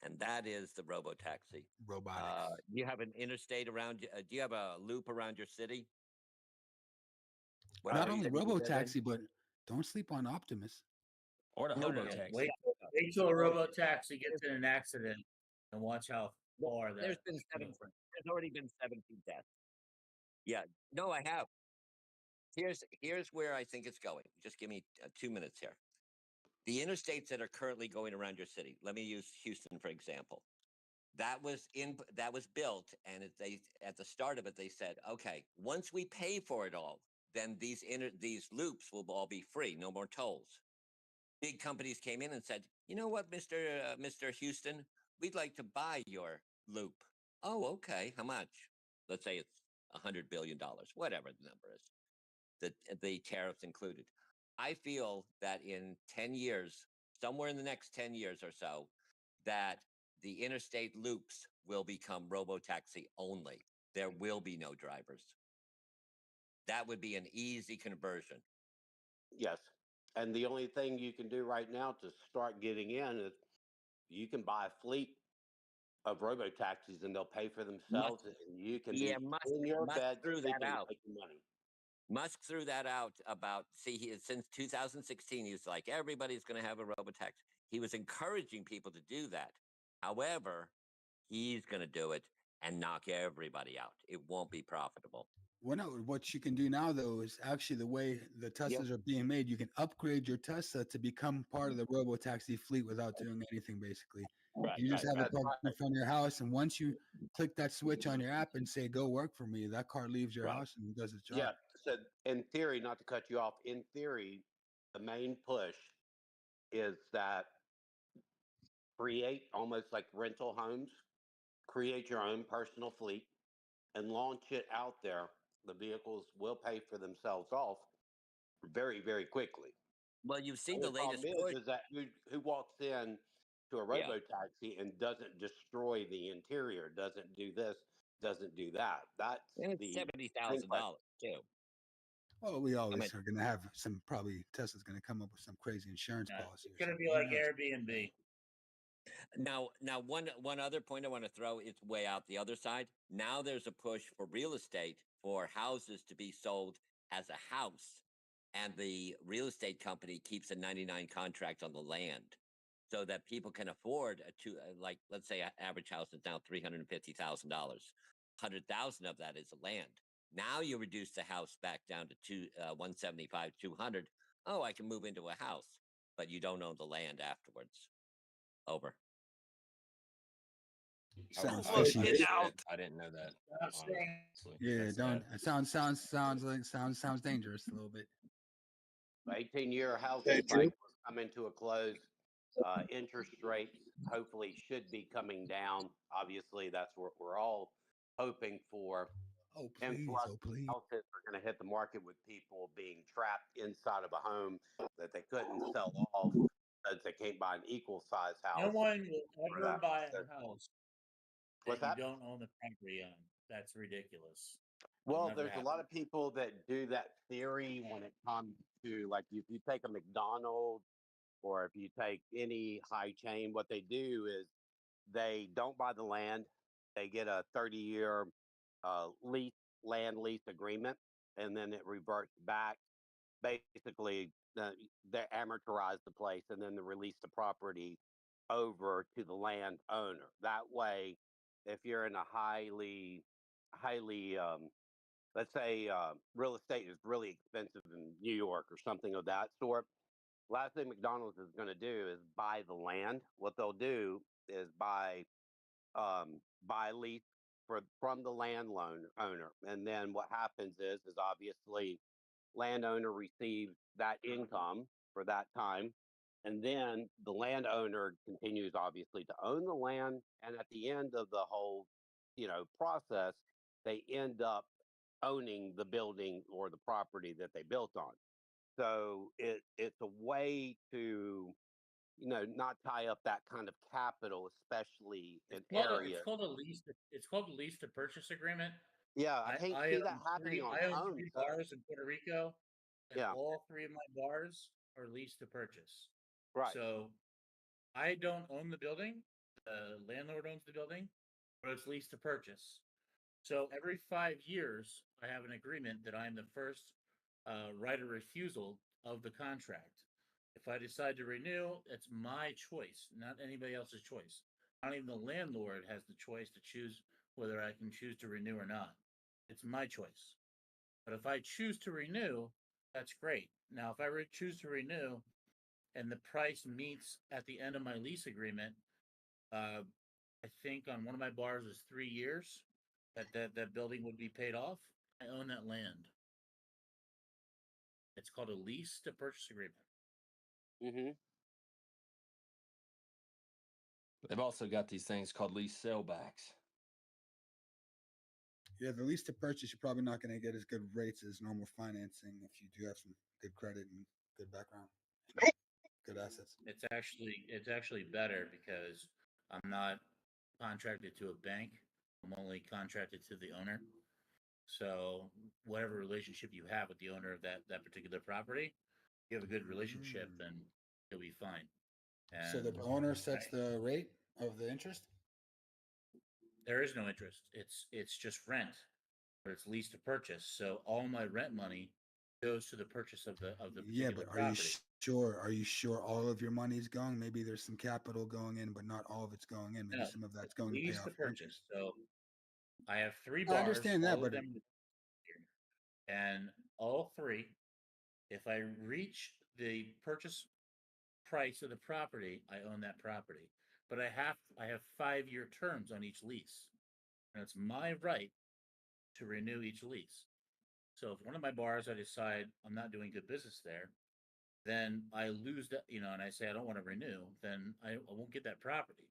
and that is the robotaxi. Robotics. You have an interstate around you. Do you have a loop around your city? Not only city you live in? robotaxi, but don't sleep on Optimus. Or the No, hobo no, no. taxi. Wait till a robo taxi gets in an accident and watch how far that. There's already been 17 deaths. Yeah, no, I have. Here's where I think it's going. Just give me 2 minutes here. The interstates that are currently going around your city. Let me use Houston for example. That was built, and at the start of it they said, okay, once we pay for it all, then these loops will all be free, no more tolls. Big companies came in and said, you know what, Mr. Houston, we'd like to buy your loop. Oh, okay. How much? Let's say it's $100 billion, whatever the number is, the tariffs included. I feel that in 10 years, somewhere in the next 10 years or so, that the interstate loops will become robotaxi only. There will be no drivers. That would be an easy conversion. Yes. And the only thing you can do right now to start getting in is you can buy a fleet of robo taxis and they'll pay for themselves, and you can be in your bed threw that out. making money. Musk threw that out since 2016. He was like, everybody's going to have a robotaxi. He was encouraging people to do that. However, he's going to do it and knock everybody out. It won't be profitable. Well, no, what you can do now, though, is actually the way the Teslas are being made. You can upgrade your Tesla to become part of the robo-taxi fleet without doing anything, basically. You just have it plugged in front of your house, and once you click that switch on your app and say, go work for me, that car leaves your house and does its job. Yeah, so in theory, not to cut you off, in theory, the main push is that create almost like rental homes, create your own personal fleet, and launch it out there. The vehicles will pay for themselves off very, very quickly. Well, you've seen the the latest problem is that who walks in to a robo taxi and doesn't destroy the interior, doesn't do this, doesn't do that. That's and it's $70,000 too. Well, we always are going to have probably Tesla's going to come up with some crazy insurance policy. It's going to be like Airbnb. Now, one other point I want to throw, it's way out the other side. Now there's a push for real estate for houses to be sold as a house, and the real estate company keeps a 99 contract on the land, so that people can afford like, let's say, an average house is now $350,000. 100,000 of that is the land. Now you reduce the house back down to 175, 200. Oh, I can move into a house, but you don't own the land afterwards. Over. Sounds I fishy. I didn't know that. Honestly. Yeah, That's don't. sad. It sounds dangerous a little bit. 18-year housing cycle is coming to a close. Interest rates hopefully should be coming down. Obviously, that's what we're all hoping for. Oh, please. Influx Oh, please. houses are going to hit the market with people being trapped inside of a home that they couldn't sell off because they can't buy an equal size house. No one will for ever that. buy a house What's that that? you don't own the property on. That's ridiculous. Well, there's a lot of people that do that theory when it comes to, like, if you take a McDonald's or if you take any high chain, what they do is they don't buy the land. They get a 30-year land lease agreement, and then it reverts back. Basically, they amortize the place, and then they release the property over to the landowner. That way, if you're in a highly let's say real estate is really expensive in New York or something of that sort. Last thing McDonald's is going to do is buy the land. What they'll do is buy lease from the owner, and then what happens is obviously landowner receives that income for that time, and then the landowner continues obviously to own the land, and at the end of the whole process, they end up owning the building or the property that they built on. So it's a way to not tie up that kind of capital, especially in areas. It's called a lease. It's called a lease to purchase agreement. Yeah, I hate see that happening on I own homes. 3 bars in Puerto Rico, and Yeah. all 3 of my bars are leased to purchase. Right. So I don't own the building. The landlord owns the building, but it's leased to purchase. So every 5 years, I have an agreement that I'm the first right of refusal of the contract. If I decide to renew, it's my choice, not anybody else's choice. Not even the landlord has the choice to choose whether I can choose to renew or not. It's my choice. But if I choose to renew, that's great. Now, if I choose to renew and the price meets at the end of my lease agreement, I think on one of my bars is 3 years that building would be paid off. I own that land. It's called a lease to purchase agreement. Mm-hmm. They've also got these things called lease sellbacks. Yeah, the lease to purchase, you're probably not going to get as good rates as normal financing if you do have some good credit and good background, good assets. It's actually better because I'm not contracted to a bank. I'm only contracted to the owner. So whatever relationship you have with the owner of that particular property, if you have a good relationship, then you'll be fine. So the owner sets the rate of the interest? There is no interest. It's just rent, but it's lease to purchase. So all my rent money goes to the purchase of the Yeah, particular but property. are you sure all of your money is going? Maybe there's some capital going in, but not all of it's going in. Maybe No, some of that's it's going to pay lease off to your purchase. interest. So I have 3 I bars. understand that, all of but them, and all 3, if I reach the purchase price of the property, I own that property. But I have 5-year terms on each lease, and it's my right to renew each lease. So if one of my bars I decide I'm not doing good business there, then I lose that, and I say I don't want to renew, then I won't get that property.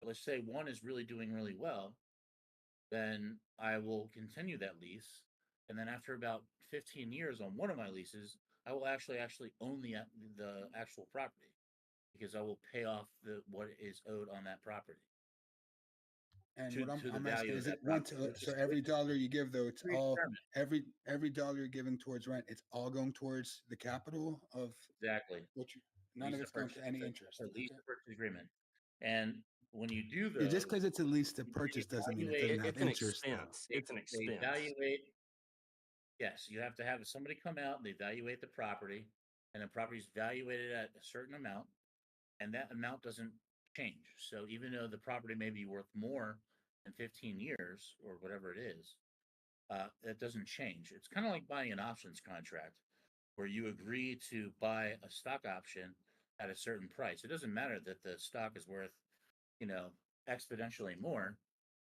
But let's say one is really doing really well, then I will continue that lease, and then after about 15 years on one of my leases, I will actually own the actual property because I will pay off what is owed on that property. And to, what to the I'm value asking of is that it one property. to It's so just- every it's dollar you give though, it's all predetermined. every dollar you're giving towards rent, it's all going towards the capital of Exactly. what you none Lease of to it's going purchase. to any It's interest. a lease Okay. to purchase agreement. And when you do Yeah, just those, because it's a lease to they purchase doesn't mean it evaluate- doesn't have It's an interest though. expense. It's an they expense. evaluate Yes, you have to have somebody come out and they evaluate the property, and the property is evaluated at a certain amount, and that amount doesn't change. So even though the property may be worth more in 15 years or whatever it is, that doesn't change. It's kind of like buying an options contract where you agree to buy a stock option at a certain price. It doesn't matter that the stock is worth, exponentially more.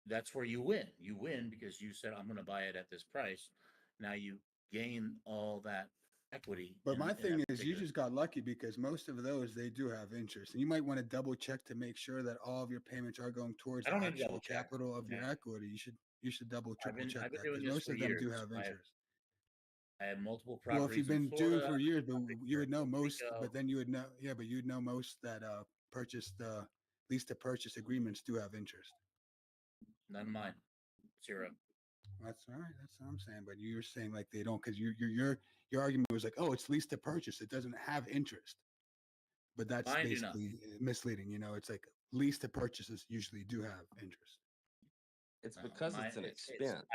That's where you win. You win because you said, I'm going to buy it at this price. Now you gain all that equity. But in- my in thing that is, you particular- just got lucky because most of those they do have interest, and you might want to double check to make sure that all of your payments are going towards I the don't need to actual double check. capital of your Yeah. equity. You should double triple check I've been that doing because this most for of them do years. have interest. I have multiple Well, if properties you've in been Florida. doing for years, but properties you in would know Puerto most. Rico. But then you would know, yeah, but you'd know most that purchased lease to purchase agreements do have interest. None of mine. Zero. That's all right. That's what I'm saying. But you're saying like they don't because your argument was like, oh, it's lease to purchase. It doesn't have interest. But that's Mine do not. basically misleading. It's like lease to purchases usually do have interest. It's No, because mine- it's an it's- expense.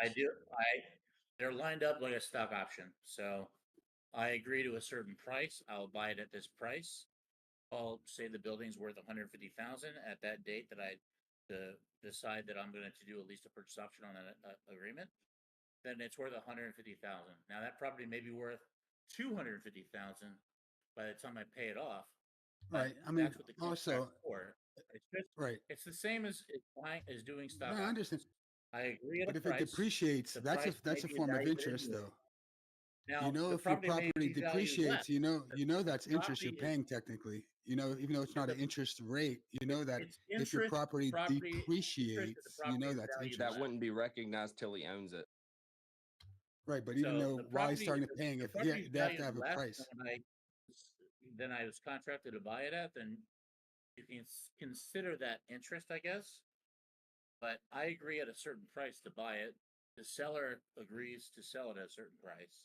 they're lined up like a stock option. So I agree to a certain price. I'll buy it at this price. I'll say the building's worth 150,000 at that date that I decide that I'm going to do a lease to purchase option on that agreement. Then it's worth 150,000. Now that property may be worth 250,000 by the time I pay it off. but Right. I mean, that's what the contract's also, for. It's just right. It's the same as doing stock No, I understand. options. I agree at But a if it price. depreciates, The that's price that's may a be form of evaluated interest, more. though. Now, the If your property may property be valued less. depreciates, that's interest you're property is- paying technically. Even though it's not an interest rate, that It's if your interest, property interest that the depreciates, property is that's valued interest. That less. wouldn't be recognized till he owns it. Right, but even So though the while he's property, starting if to the paying, if property's they have to valued have a less price. than I was contracted to buy it at, then you can consider that interest, I guess. But I agree at a certain price to buy it. The seller agrees to sell it at a certain price,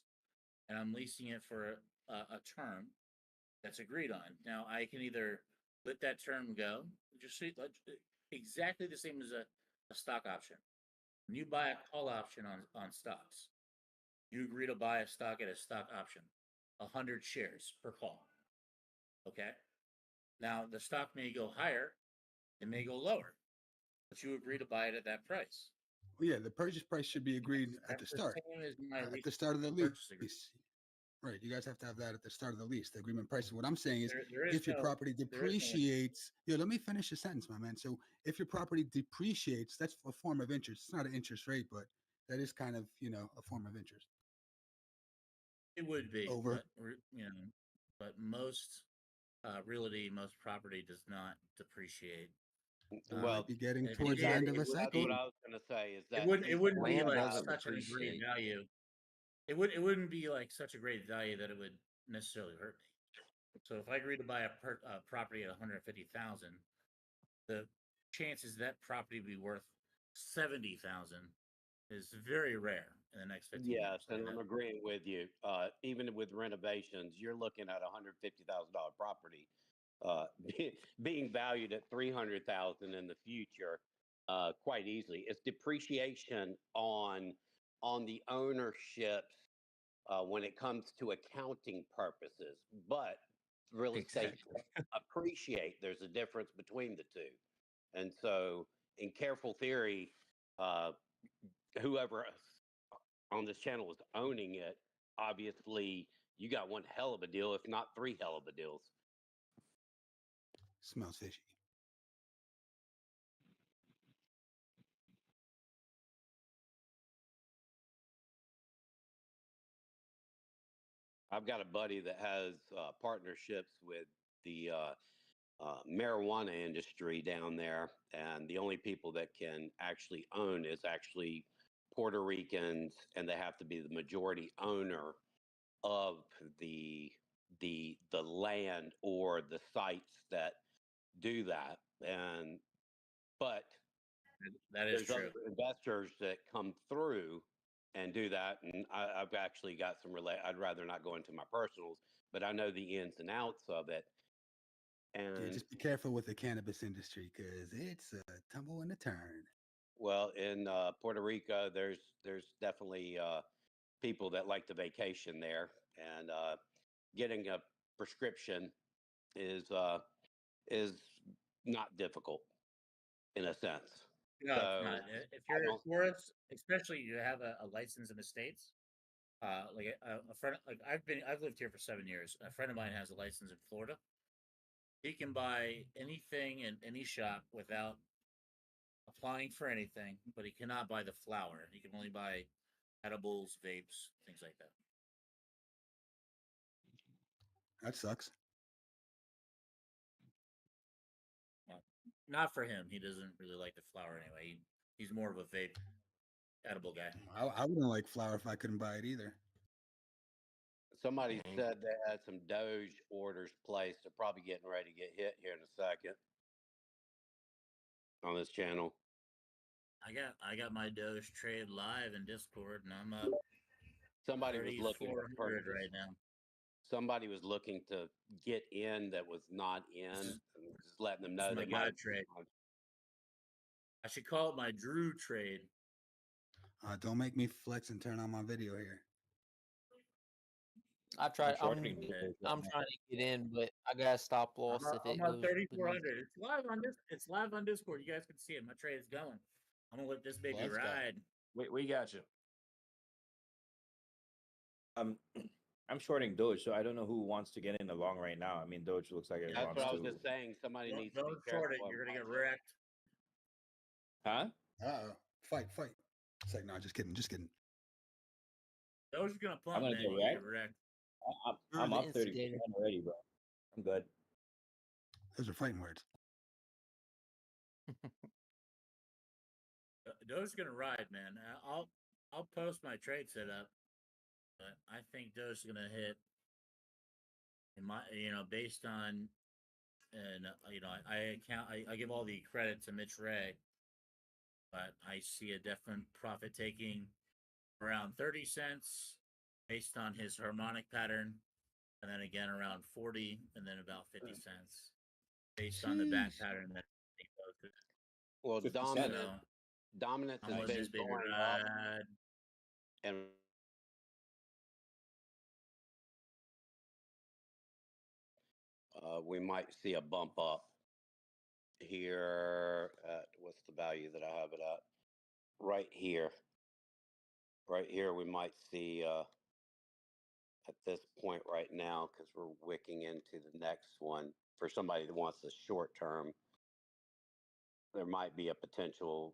and I'm leasing it for a term that's agreed on. Now I can either let that term go, exactly the same as a stock option. When you buy a call option on stocks, you agree to buy a stock at a stock option, 100 shares per call. Okay. Now the stock may go higher, it may go lower, but you agree to buy it at that price. Well, yeah, the purchase price should be agreed at the That's the start. same as my At lease the start of the purchase agreement. lease. Right. You guys have to have that at the start of the lease, the agreement price. What I'm saying is There is if your no- property there is no- depreciates, let me finish the sentence, my man. So if your property depreciates, that's a form of interest. It's not an interest rate, but that is kind of, a form of interest. It would be, Over. but most realty, most property does not depreciate. Well, might be getting if towards you the did, end of a that's cycle. what I was going to say is that it wouldn't be land like doesn't such a great depreciate. value. It wouldn't be like such a great value that it would necessarily hurt me. So if I agree to buy a property at 150,000, the chances that property be worth 70,000 is very rare in the next 15 yes, years. and I'm agreeing with you. Even with renovations, you're looking at $150,000 property being valued at 300,000 in the future quite easily. It's depreciation on the ownerships when it comes to accounting purposes, but real estate appreciate. There's a difference between the two, and so in careful theory, whoever on this channel is owning it, obviously you got one hell of a deal, if not three hell of a deals. Smells fishy. I've got a buddy that has partnerships with the marijuana industry down there, and the only people that can actually own is actually Puerto Ricans, and they have to be the majority owner of the land or the sites that do that. But that is there's true. other investors that come through and do that, and I've actually got some I'd rather not go into my personals, but I know the ins and outs of it. And Yeah, just be careful with the cannabis industry because it's a tumble and a turn. well, in Puerto Rico, there's definitely people that like to vacation there, and getting a prescription is not difficult in a sense. No, it's So not. If you're a don't. tourist, especially you have a license in the States, like a friend, like I've lived here for 7 years. A friend of mine has a license in Florida. He can buy anything in any shop without applying for anything, but he cannot buy the flower. He can only buy edibles, vapes, things like that. That sucks. Not for him. He doesn't really like the flower anyway. He's more of a vape edible guy. I wouldn't like flour if I couldn't buy it either. Somebody said they had some Doge orders placed. They're probably getting ready to get hit here in a second on this channel. I got my Doge trade live in Discord, and I'm up. Somebody was looking to 3,400 purchase right now. Somebody was looking to get in that was not in, and just letting them This know is my they God might. trade. I should call it my Drew trade. Don't make me flex and turn on my video here. I tried. I'm shorting I'm trying to get in, but I got a stop loss if it I'm on goes 3,400. beneath. It's live on Discord. You guys can see it. My trade is going. I'm gonna let this baby Let's go. ride. We got you. I'm shorting Doge, so I don't know who wants to get in the long right now. I mean, Doge looks like it That's wants what I was to. just saying. Somebody needs to be Don't short careful. it. You're gonna get wrecked. Huh? Fight. It's like, no, just kidding. Doge's gonna I'm pump, gonna man. get You get wrecked. wrecked. I'm You're up the 30% instigator. already, bro. I'm good. Those are fighting words. Doge's gonna ride, man. I'll post my trade setup, but I think Doge's gonna hit. In my, based on, and I give all the credit to Mitch Ray, but I see a definite profit taking around 30 cents based on his harmonic pattern, and then again around 40, and then about 50 cents based on the back pattern that he posted. Well, 50 dominance cents. dominance I'm has letting been this baby going up, ride. and we might see a bump up here at what's the value that I have it at? Right here. Right here, we might see at this point right now, because we're wicking into the next one. For somebody that wants a short term, there might be a potential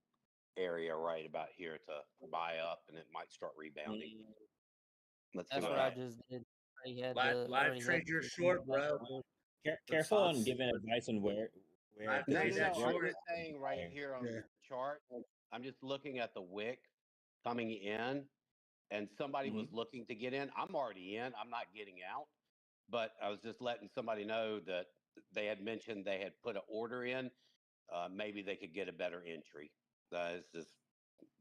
area right about here to buy up, and it might start rebounding. Let's see That's what what I happens. just did. I Live already had trade your the short, bro. Careful on giving advice on where. Live No, trade that I'm short. just saying right here on the chart. I'm just looking at the wick coming in, and somebody was looking to get in. I'm already in. I'm not getting out, but I was just letting somebody know that they had mentioned they had put an order in. Maybe they could get a better entry. That is just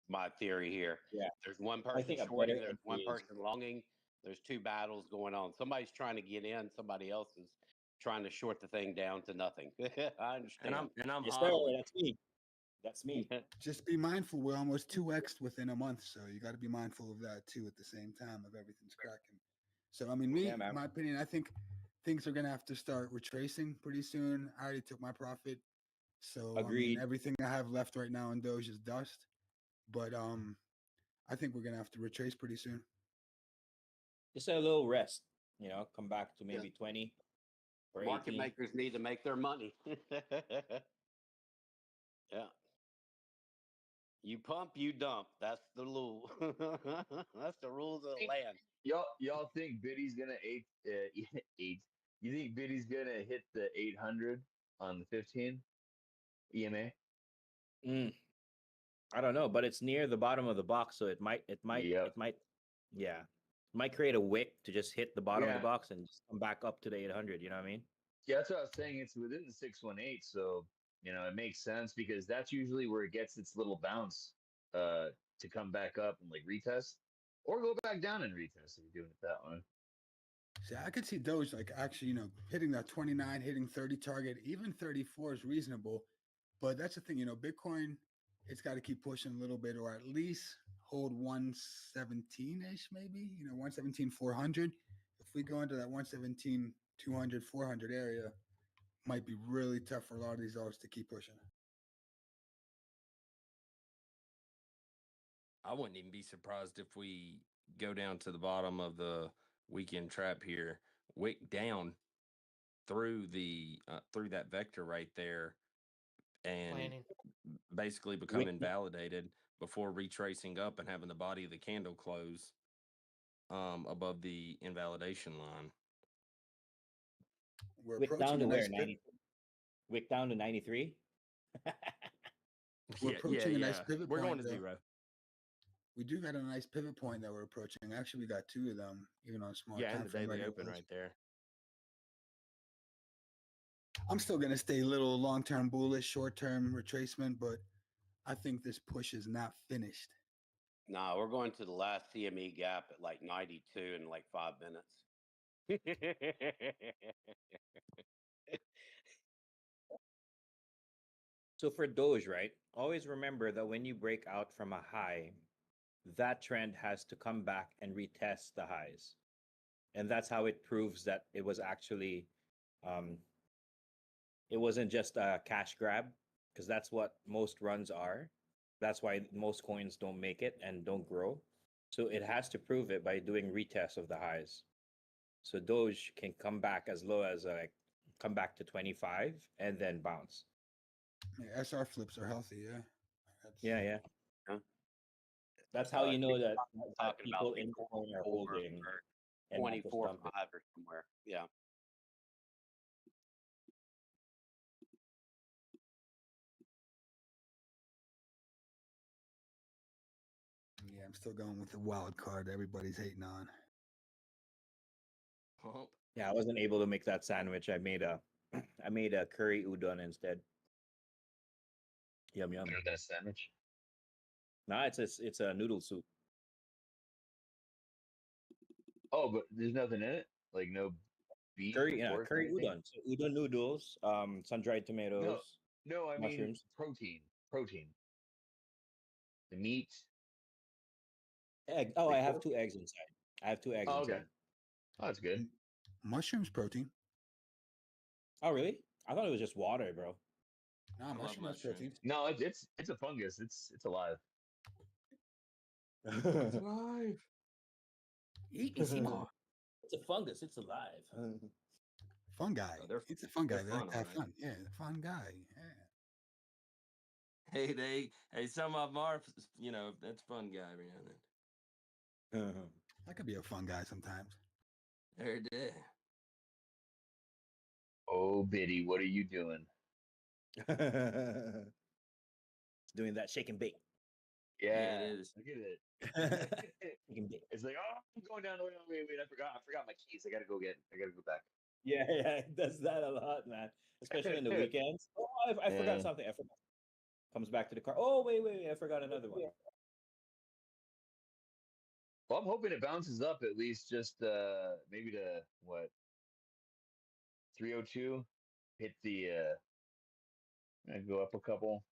my theory here. Yeah. There's one I person think a shorting. better There's one entry is- person longing. There's two battles going on. Somebody's trying to get in. Somebody else is trying to short the thing down to nothing. I understand. And I'm Yes, sir. hodling. That's me. That's me. Just be mindful. We're almost 2x within a month, so you got to be mindful of that too. At the same time, if everything's cracking. So I mean, Yeah, man. my opinion, I think things are gonna have to start retracing pretty soon. I already took my profit, so I mean, Agreed. everything I have left right now in Doge is dust. But I think we're gonna have to retrace pretty soon. Just a little rest. Come back to maybe 20 or Market 18. makers need to make their money. Yeah. You pump, you dump. That's the rule. That's the rules of the land. Y'all think Biddy's gonna eight? You think Biddy's gonna hit the 800 on the 15 EMA? I don't know, but it's near the bottom of the box, so it might, yeah, might create a wick to just hit the bottom of the Yeah. box and just come back up to the 800. You know what I mean? Yeah, that's what I was saying. It's within the 618, so it makes sense because that's usually where it gets its little bounce to come back up and like retest or go back down and retest if you're doing it that way. See, I could see Doge like actually, hitting that 29, hitting 30 target, even 34 is reasonable. But that's the thing, Bitcoin, it's got to keep pushing a little bit, or at least hold 117-ish, maybe, 117,400. If we go into that 117,200, 400 area, might be really tough for a lot of these dollars to keep pushing. I wouldn't even be surprised if we go down to the bottom of the weekend trap here, wick down through the through that vector right there, and Planning. basically become Wick- invalidated before retracing up and having the body of the candle close above the invalidation line. We're Wick down approaching to a where? nice pivot. 90. Wick down to 93. We're approaching a nice yeah. pivot We're going point, to though. zero. We do got a nice pivot point that we're approaching. Actually, we got two of them, even on small Yeah, time and the frame daily regular open ones. right there. I'm still going to stay a little long-term bullish, short-term retracement, but I think this push is not finished. No, we're going to the last CME gap at like 92 in like 5 minutes. So for Doge, right? Always remember that when you break out from a high, that trend has to come back and retest the highs. And that's how it proves that it was actually it wasn't just a cash grab, because that's what most runs are. That's why most coins don't make it and don't grow. So it has to prove it by doing retests of the highs. So Doge can come back as low as come back to 25 and then bounce. Yeah, SR flips are healthy, yeah. Yeah. Huh? That's how you know that Talking about people like in the coin are 24 holding or and not just 24 dumping. 5 or somewhere. Yeah. Yeah, I'm still going with the wild card everybody's hating on. Yeah, I wasn't able to make that sandwich. I made a curry udon instead. Yum yum. Better than a sandwich. No, it's a noodle soup. Oh, but there's nothing in it? Like no beef Curry, or pork or curry anything? udon. So udon noodles, sun-dried tomatoes, No, I mean mushrooms. protein. The meat. Egg. Oh, Like I have pork? 2 eggs inside. I have 2 eggs Oh, inside. okay. Oh, that's good. Mushrooms protein. Oh, really? I thought it was just water, bro. Nah, mushroom has protein. No, it's a fungus. It's alive. It's alive. Eat me some more. It's a fungus. It's alive. Fun guy. Oh, It's a fun guy. they're They like fun, to have alright. fun. Yeah, fun guy. Yeah. Hey, some of them are, that's fun guy every now and then. I could be a fun guy sometimes. There it is. Oh, Biddy, what are you doing? Doing that shake and bake. Yeah, it is. look at it. Shake and bake. It's like, oh, I'm going down. Wait, I forgot my keys. I gotta go back. Yeah, it does that a lot, man. Especially on the weekends. Oh, I forgot something. I forgot. Comes back to the car. Oh, wait, I forgot another one. Well, I'm hoping it bounces up at least just maybe to what 302. Hit the go up a couple.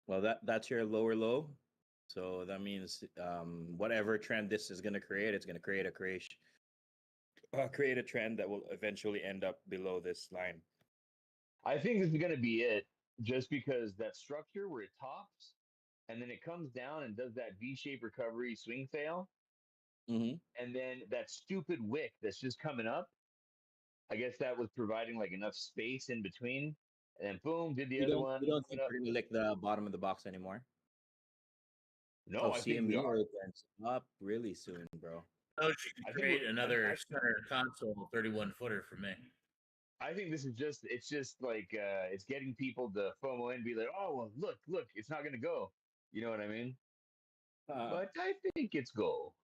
Well, that's your lower low. So that means whatever trend this is going to create, it's going to create a trend that will eventually end up below this line. I think this is gonna be it, just because that structure where it tops and then it comes down and does that V-shaped recovery swing fail, and then that stupid wick that's just coming up. I guess that was providing like enough space in between, and then boom, did the You other don't one. you don't Put think up. we're going to lick the bottom of the box anymore? No, I think we CME are. opens up really soon, bro. Oh, you I could think create we're- another center console 31 footer for me. I think this is it's just like it's getting people to FOMO and be like, oh well, look, it's not gonna go. You know what I mean? But I think it's go.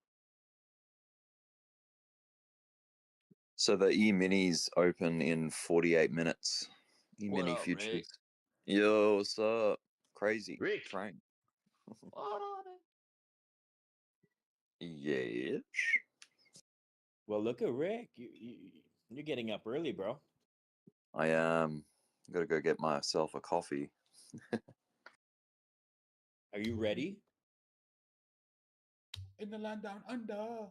So the E-minis open in 48 minutes. What E-mini up, futures. Rick? Yo, what's up? Crazy. Rick. Train. What on it? Yes. Well, look at Rick. You're getting up early, bro. I am. Got to go get myself a coffee. Are you ready? In the land down under.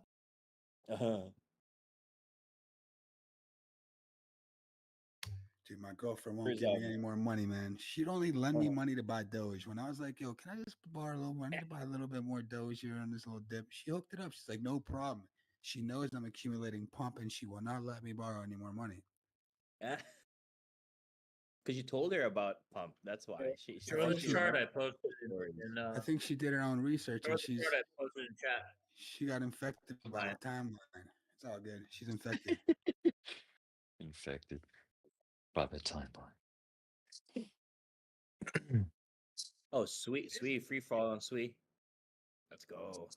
Dude, my girlfriend won't Where's give me any more money, man. She'd only lend me money to buy Doge. When I was like, yo, can I just borrow a little money to buy a little bit more Doge here on this little dip? She hooked it up. She's like, no problem. She knows I'm accumulating pump and she will not let me borrow any more money. Because you told her about pump. That's why. She Throw the chart I posted in I think she did her own research throw and the chart I posted in chat. she got infected by the timeline. It's all good. She's infected. Infected by the timeline. Oh, sweet, free fall on sweet. Let's go.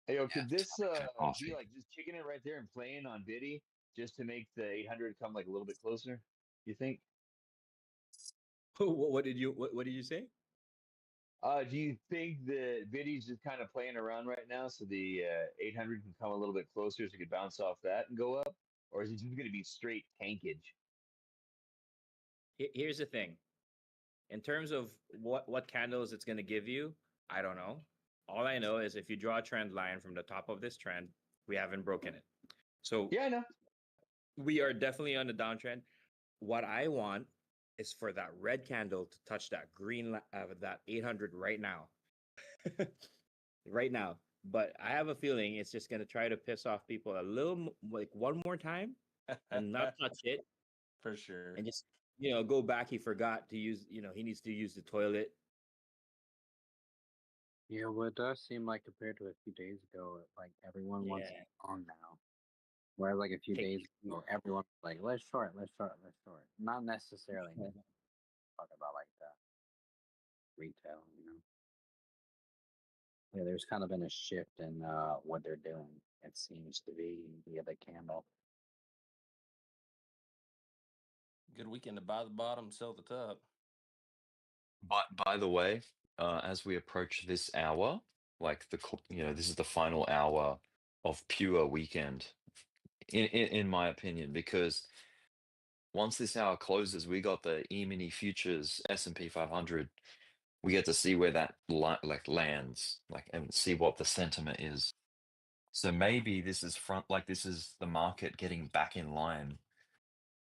Hey, yo, could this be coffee. like just kicking it right there and playing on Biddy just to make the 800 come like a little bit closer? You think? What did you say? Do you think the Biddy's just kind of playing around right now so the 800 can come a little bit closer so you could bounce off that and go up? Or is it just going to be straight tankage? Here's the thing. In terms of what candles it's going to give you, I don't know. All I know is if you draw a trend line from the top of this trend, we haven't broken it. So yeah, I know. We are definitely on the downtrend. What I want is for that red candle to touch that green, that 800 right now. Right now. But I have a feeling it's just going to try to piss off people a little, like one more time and not touch it. For sure. And just, go back. He forgot to use, he needs to use the toilet. Yeah, well, it does seem like compared to a few days ago, like everyone wants it on now. Whereas like a few days ago, everyone was like, let's short. Not necessarily talk about like that retail, Yeah, there's kind of been a shift in what they're doing. It seems to be via the candle. Good weekend to buy the bottom, sell the top. But by the way, as we approach this hour, like this is the final hour of pure weekend, in my opinion, because once this hour closes, we got the E-mini futures S&P 500. We get to see where that lands, and see what the sentiment is. So maybe this is this is the market getting back in line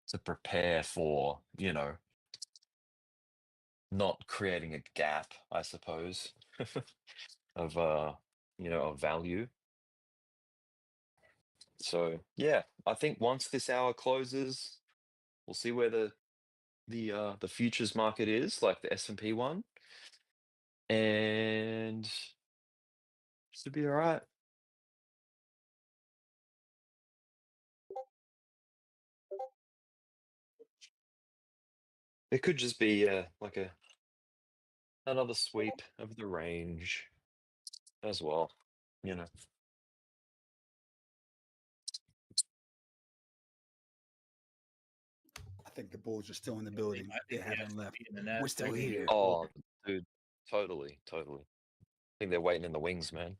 to prepare for, not creating a gap, I suppose, of of value. So yeah, I think once this hour closes, we'll see where the futures market is, like the S&P one, and should be all right. It could just be like another sweep of the range as well, I think the Bulls are still in the building. They haven't left. We're still Second here. Oh, dude, totally. I think they're waiting in the wings, man.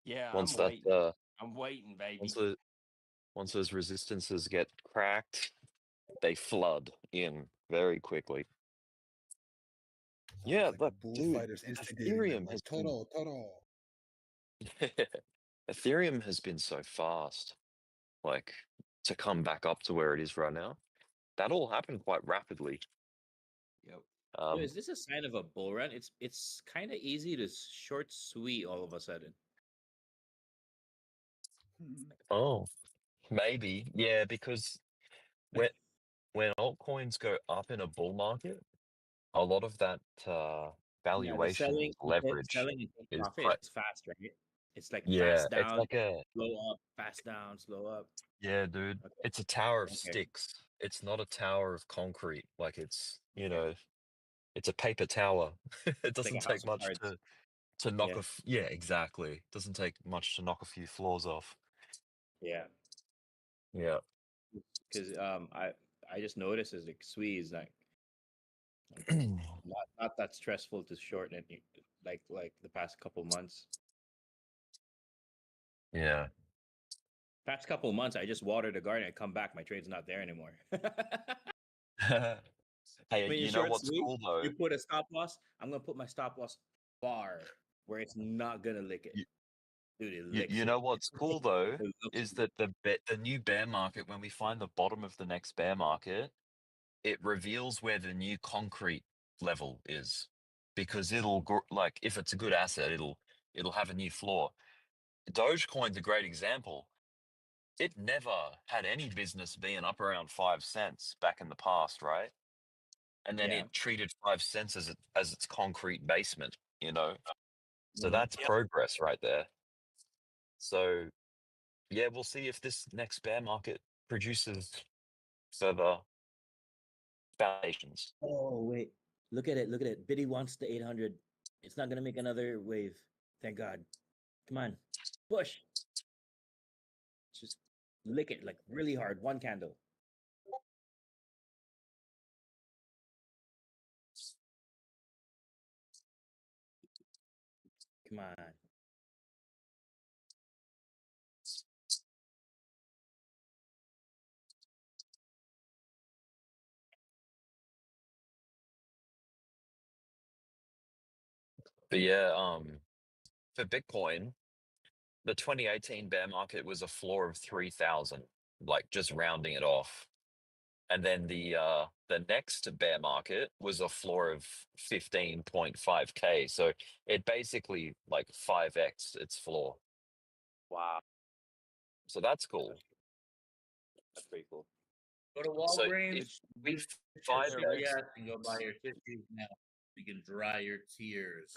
Yeah, Once I'm that waiting. I'm waiting, baby. once those resistances get cracked, they flood in very quickly. Yeah, like look, the dude, bullfighters instigating them. Ethereum Like, has been total. Ethereum has been so fast, like to come back up to where it is right now. That all happened quite rapidly. Yep. So is this a sign of a bull run? It's kind of easy to short sweet all of a sudden. Oh, maybe. Yeah, because when altcoins go up in a bull market, a lot of that Yeah, the valuation selling, leverage selling and taking is profit is fast, right? It's like yeah, fast it's down, like a slow up, fast down, slow up. yeah, dude. Okay. It's a tower of Okay. sticks. It's not a tower of concrete. Like it's it's a paper tower. It It's like doesn't a house take of much cards. to knock Yeah. off. Yeah, exactly. It doesn't take much to knock a few floors off. Yeah. Yeah. Because I just noticed as like squeeze like not that stressful to shorten it like the past couple months. Yeah. Past couple months, I just watered the garden. I come back, my trade's not there anymore. Hey, When you you know short what's sweep, cool though? you put a stop loss. I'm gonna put my stop loss far where it's not gonna lick it. Dude, it You, licks you it. know what's cool though It looks is that the new bear market, when we find the bottom of the next bear market, it reveals where the new concrete level is, because like if it's a good asset, it'll have a new floor. Dogecoin's a great example. It never had any business being up around 5 cents back in the past, right? And then Yeah. it treated 5 cents as its concrete basement, you know. So Mhm. that's progress right there. So yeah, we'll see if this next bear market produces further foundations. Oh wait, look at it! Look at it! Biddy wants the 800. It's not gonna make another wave. Thank God. Come on, push. Just lick it like really hard. One candle. Come on. But yeah, for Bitcoin, the 2018 bear market was a floor of 3,000, like just rounding it off. And then the next bear market was a floor of 15.5K. So it basically like 5x its floor. Wow, So that's cool. that's pretty cool. Go to So Walgreens, if we get your 5x, CVS, and go buy your tissues now. You can dry your tears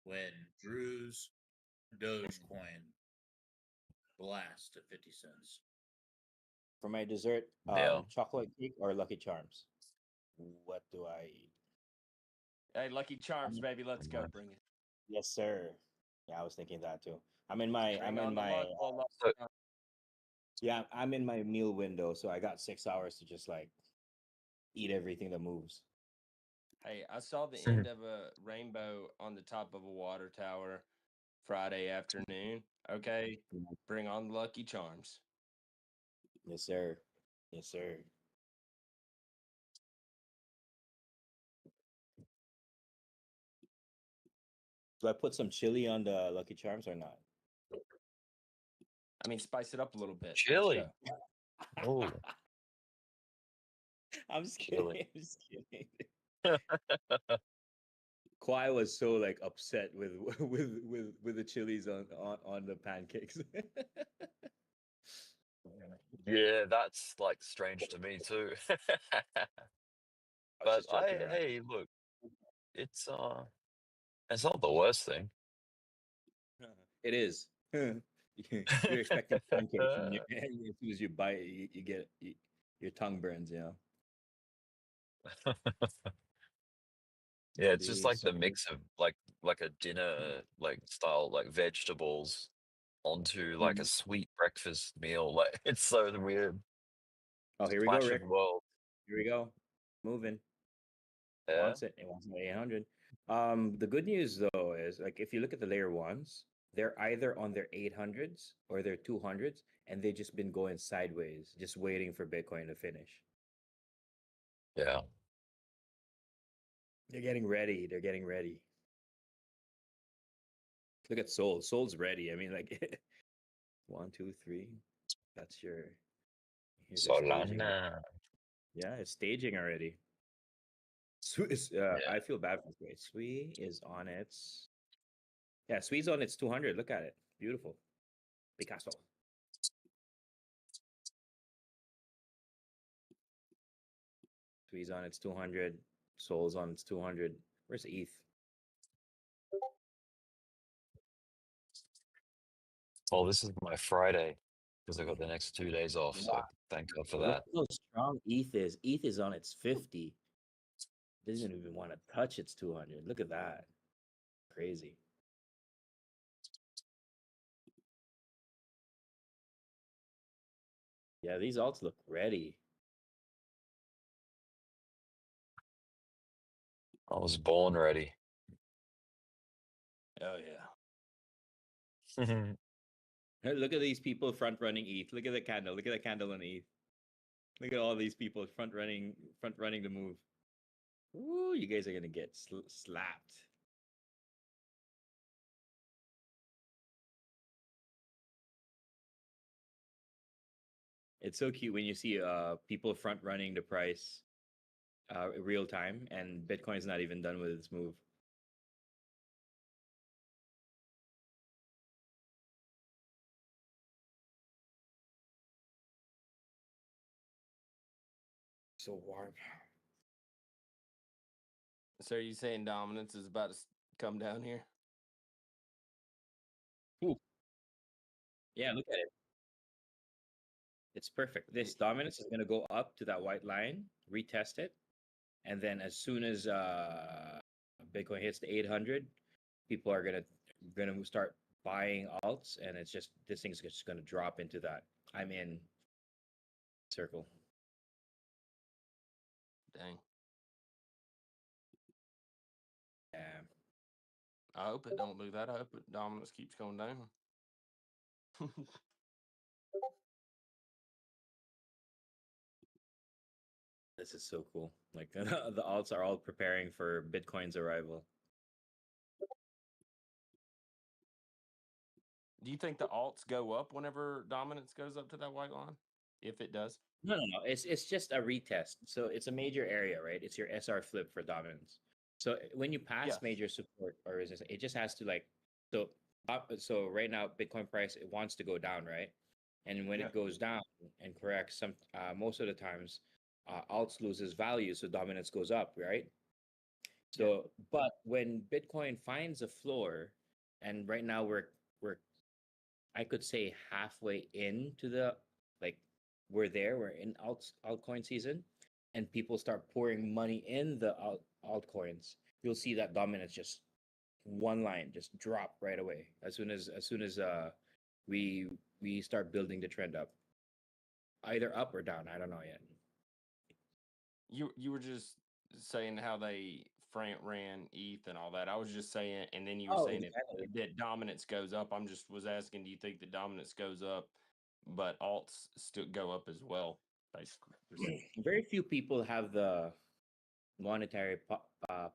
when Drew's Dogecoin blast at 50 cents. For my dessert, Yeah. chocolate cake or Lucky Charms. What do I eat? Hey, Lucky Charms, baby, let's go. Bring it. Yes, sir. Yeah, I was thinking that too. I'm Bring in on the my luck, Lola. So yeah, I'm in my meal window, so I got 6 hours to just like eat everything that moves. Hey, I saw the end of a rainbow on the top of a water tower Friday afternoon. Okay, bring on the Lucky Charms. Yes, sir. Yes, sir. Do I put some chili on the Lucky Charms or not? I mean, spice it up a little bit. chili. Let's go. Oh, I'm just chili. kidding. I'm just kidding. Kwai was so like upset with with the chilies on the pancakes. Yeah, that's like strange to me too. I was But just joking around. hey, look, it's not the worst thing. It is. You're expecting pancakes, and as soon as you bite, it, you get your tongue burns. You know. Yeah, it's just See, like so the mix of like a dinner like style like vegetables onto like a sweet breakfast meal. Like it's so weird. oh, here we go, Clash of Rick. worlds. Here we go. Moving. It Yeah. wants it. It wants my 800. The good news though is like if you look at the layer ones, they're either on their 800s or their 200s, and they've just been going sideways, just waiting for Bitcoin to finish. Yeah. They're getting ready. They're getting ready. Look at Soul. Soul's ready. I mean, like 1, 2, 3. That's your here's your staging. Solana. Yeah, it's staging already. Yeah. I feel bad for Sui. Sui is on its Sui's on its 200. Look at it. Beautiful. Picasso. Sui's on its 200. Soul's on its 200. Where's ETH? Well, this is my Friday because I got the next 2 days off. So thank God for Look that. how strong ETH is. ETH is on its 50. Doesn't even want to touch its 200. Look at that. Crazy. Yeah, these alts look ready. I was born ready. Oh yeah. Hey, look at these people front running ETH. Look at the candle. Look at the candle on ETH. Look at all these people front running the move. Ooh, you guys are gonna get slapped. It's so cute when you see people front running the price real time, and Bitcoin's not even done with its move. So warm. So are you saying dominance is about to come down here? Ooh. Yeah, look at it. It's perfect. This dominance is going to go up to that white line, retest it, and then as soon as Bitcoin hits the 800, people are gonna start buying alts, and it's just this thing's just going to drop into that I'm in circle. Dang. Yeah. I hope it don't do that. I hope dominance keeps going down. This is so cool. Like the alts are all preparing for Bitcoin's arrival. Do you think the alts go up whenever dominance goes up to that white line? If it does? No. It's just a retest. So it's a major area, right? It's your SR flip for dominance. So when you pass Yes. major support or resistance, it just has to like so right now Bitcoin price it wants to go down, right? And when Yeah. it goes down and corrects, most of the times alts loses value, so dominance goes up, right? So, but when Bitcoin finds a floor, and right now we're I could say halfway into the like we're in altcoin season, and people start pouring money in the altcoins. You'll see that dominance just one line just drop right away as soon as we start building the trend up, either up or down. I don't know yet. You were just saying how they ran ETH and all that. I was just saying, and then you were Oh, saying exactly. that dominance goes up. I'm just was asking, do you think the dominance goes up, but alts still go up as well? Basically, Very few people have the monetary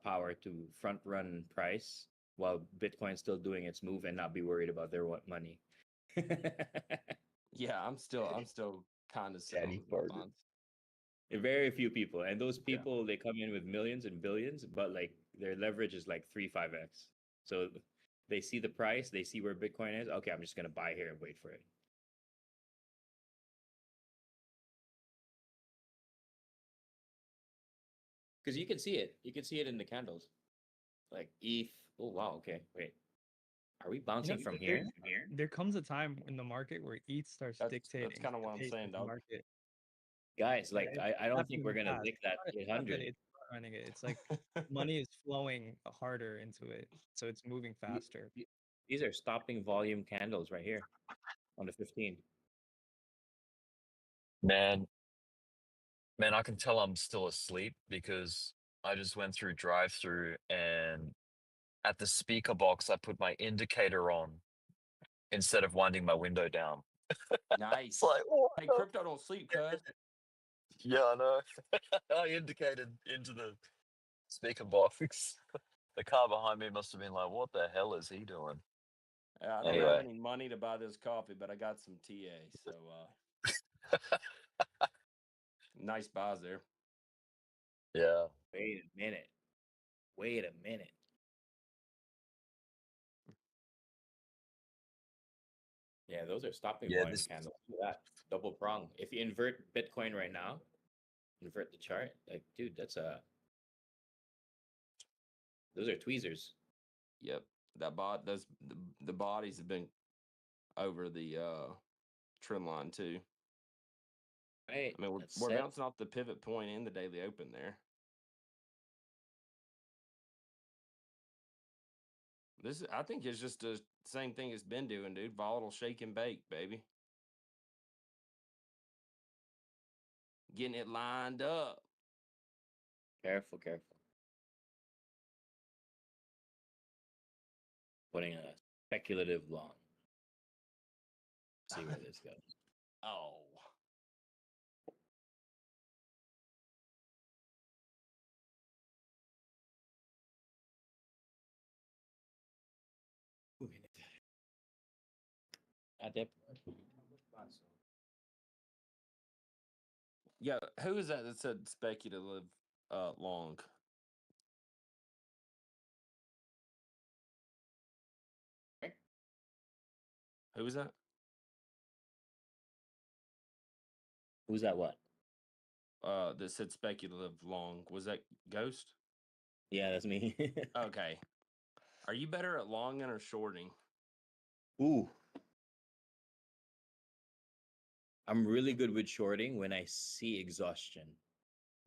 power to front run price while Bitcoin's still doing its move and not be worried about their money. yeah, I'm still kind of sitting on Daddy the farted. fence. Very few people, and those people they come in with millions and billions, but like their leverage is like 3-5x. So they see the price, they see where Bitcoin is. Okay, I'm just gonna buy here and wait for it. Because you can see it. You can see it in the candles. Like ETH. Oh wow. Okay. Wait. Are we bouncing from here? There comes a time in the market where ETH starts That's dictating kind of the what I'm pace saying, of the dog. market. Guys, like It's I don't happened think in we're the gonna past. lick that It's not that 800. it's running it. It's like money is flowing harder into it, so it's moving faster. These are stopping volume candles right here on the 15. Man, I can tell I'm still asleep because I just went through drive-through and at the speaker box I put my indicator on instead of winding my window down. Nice. It's like, what Hey, the- crypto don't sleep, cuz. Yeah, I know. I indicated into the speaker box. The car behind me must have been like, what the hell is he doing? I don't Anyway. have any money to buy this coffee, but I got some TA. So nice buys there. Yeah. Wait a minute. Wait a minute. Yeah, those are stopping Yeah, volume this candles. Look at that. Double prong. If you invert Bitcoin right now, invert the chart, like, dude, those are tweezers. Yep. The bodies have been over the trend line too. Right. I mean, we're bouncing off the pivot point in the daily open there. I think it's just the same thing it's been doing, dude. Volatile shake and bake, baby. Getting it lined up. Careful. Putting a speculative long. See where this goes. Oh. At that Yeah, who is that said speculative long? Who was that? Who's that? What? That said speculative long. Was that Ghost? Yeah, that's me. Okay. Are you better at longing or shorting? Ooh. I'm really good with shorting when I see exhaustion.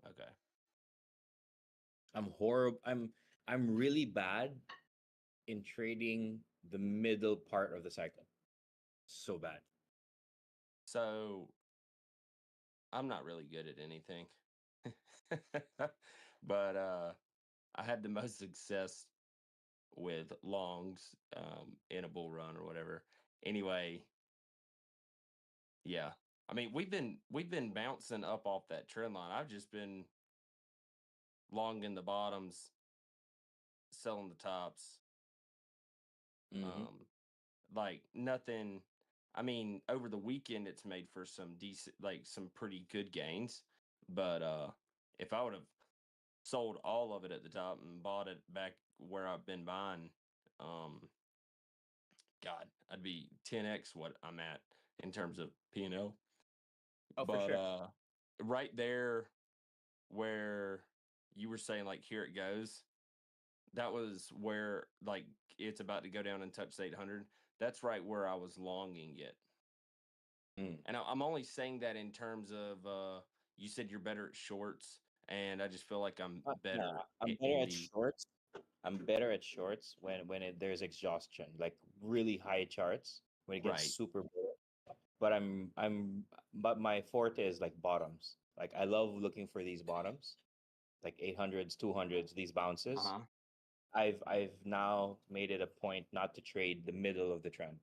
Okay. I'm horrible. I'm really bad in trading the middle part of the cycle. So bad. So I'm not really good at anything. But I had the most success with longs in a bull run or whatever. Anyway, yeah. I mean, we've been bouncing up off that trend line. I've just been long in the bottoms, selling the tops. Like nothing. I mean, over the weekend it's made for some decent, like some pretty good gains. But if I would have sold all of it at the top and bought it back where I've been buying, God, I'd be 10x what I'm at in terms of P&L. Oh, for But sure. right there where you were saying like here it goes, that was where like it's about to go down and touch the 800. That's right where I was longing it. And I'm only saying that in terms of you said you're better at shorts, and I just feel like I'm better I'm better in at the shorts. I'm better at shorts when there's exhaustion, like really high charts when it gets right. super bull. But my forte is like bottoms. Like I love looking for these bottoms, like 800s, 200s, these bounces. Uh-huh. I've now made it a point not to trade the middle of the trend.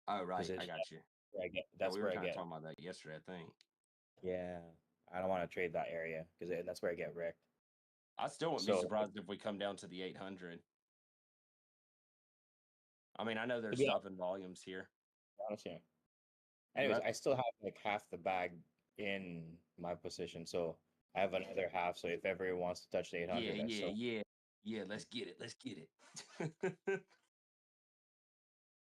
Oh, right. Because I got you. where I get Yeah, that's we were where I kind of get. talking about that yesterday, I think. Yeah, I don't want to trade that area because that's where I get wrecked. I still wouldn't be So surprised if we come down to the 800. I mean, I know to there's be stuff in volumes here. honest, yeah. Anyways, But I still have like half the bag in my position, so I have another half. So if ever it wants to touch the yeah, 800, I still. yeah. Let's get it. Let's get it.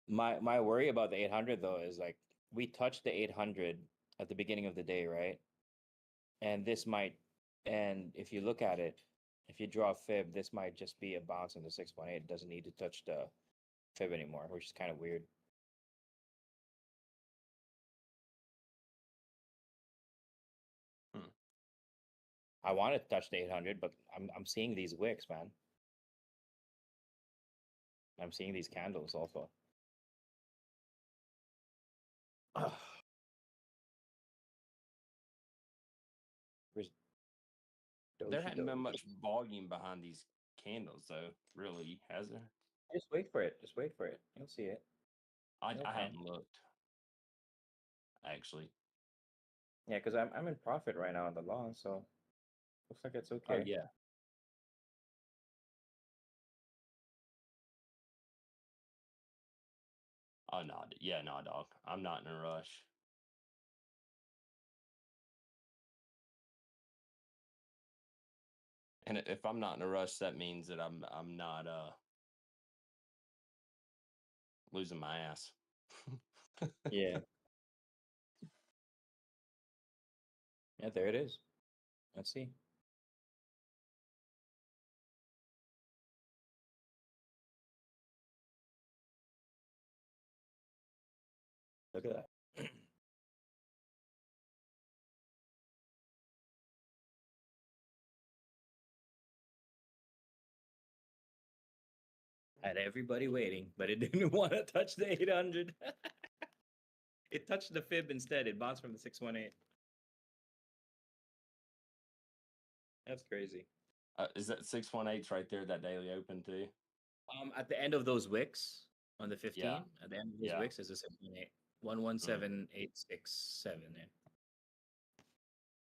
My worry about the 800 though is like we touched the 800 at the beginning of the day, right? And this might, and if you look at it, if you draw a fib, this might just be a bounce into 6.8. It doesn't need to touch the fib anymore, which is kind of weird. I want to touch the 800, but I'm seeing these wicks, man. I'm seeing these candles also. Where's There Doji hadn't been Doge? much volume behind these candles, though. Really, has there? Just wait for it. Just wait for it. You'll see it. I It'll come. hadn't looked actually. Yeah, because I'm in profit right now on the long, so looks like it's Oh okay. yeah. Oh no, yeah, no, dog. I'm not in a rush. And if I'm not in a rush, that means that I'm not losing my ass. Yeah. Yeah, there it is. Let's see. Look at that. Had everybody waiting, but it didn't want to touch the 800. It touched the fib instead. It bounced from the 618. That's crazy. Is that 618 right there? That daily open too? At the end of those wicks on the 15, Yeah. at the end of those Yeah. wicks is a 618. 117867. Yeah.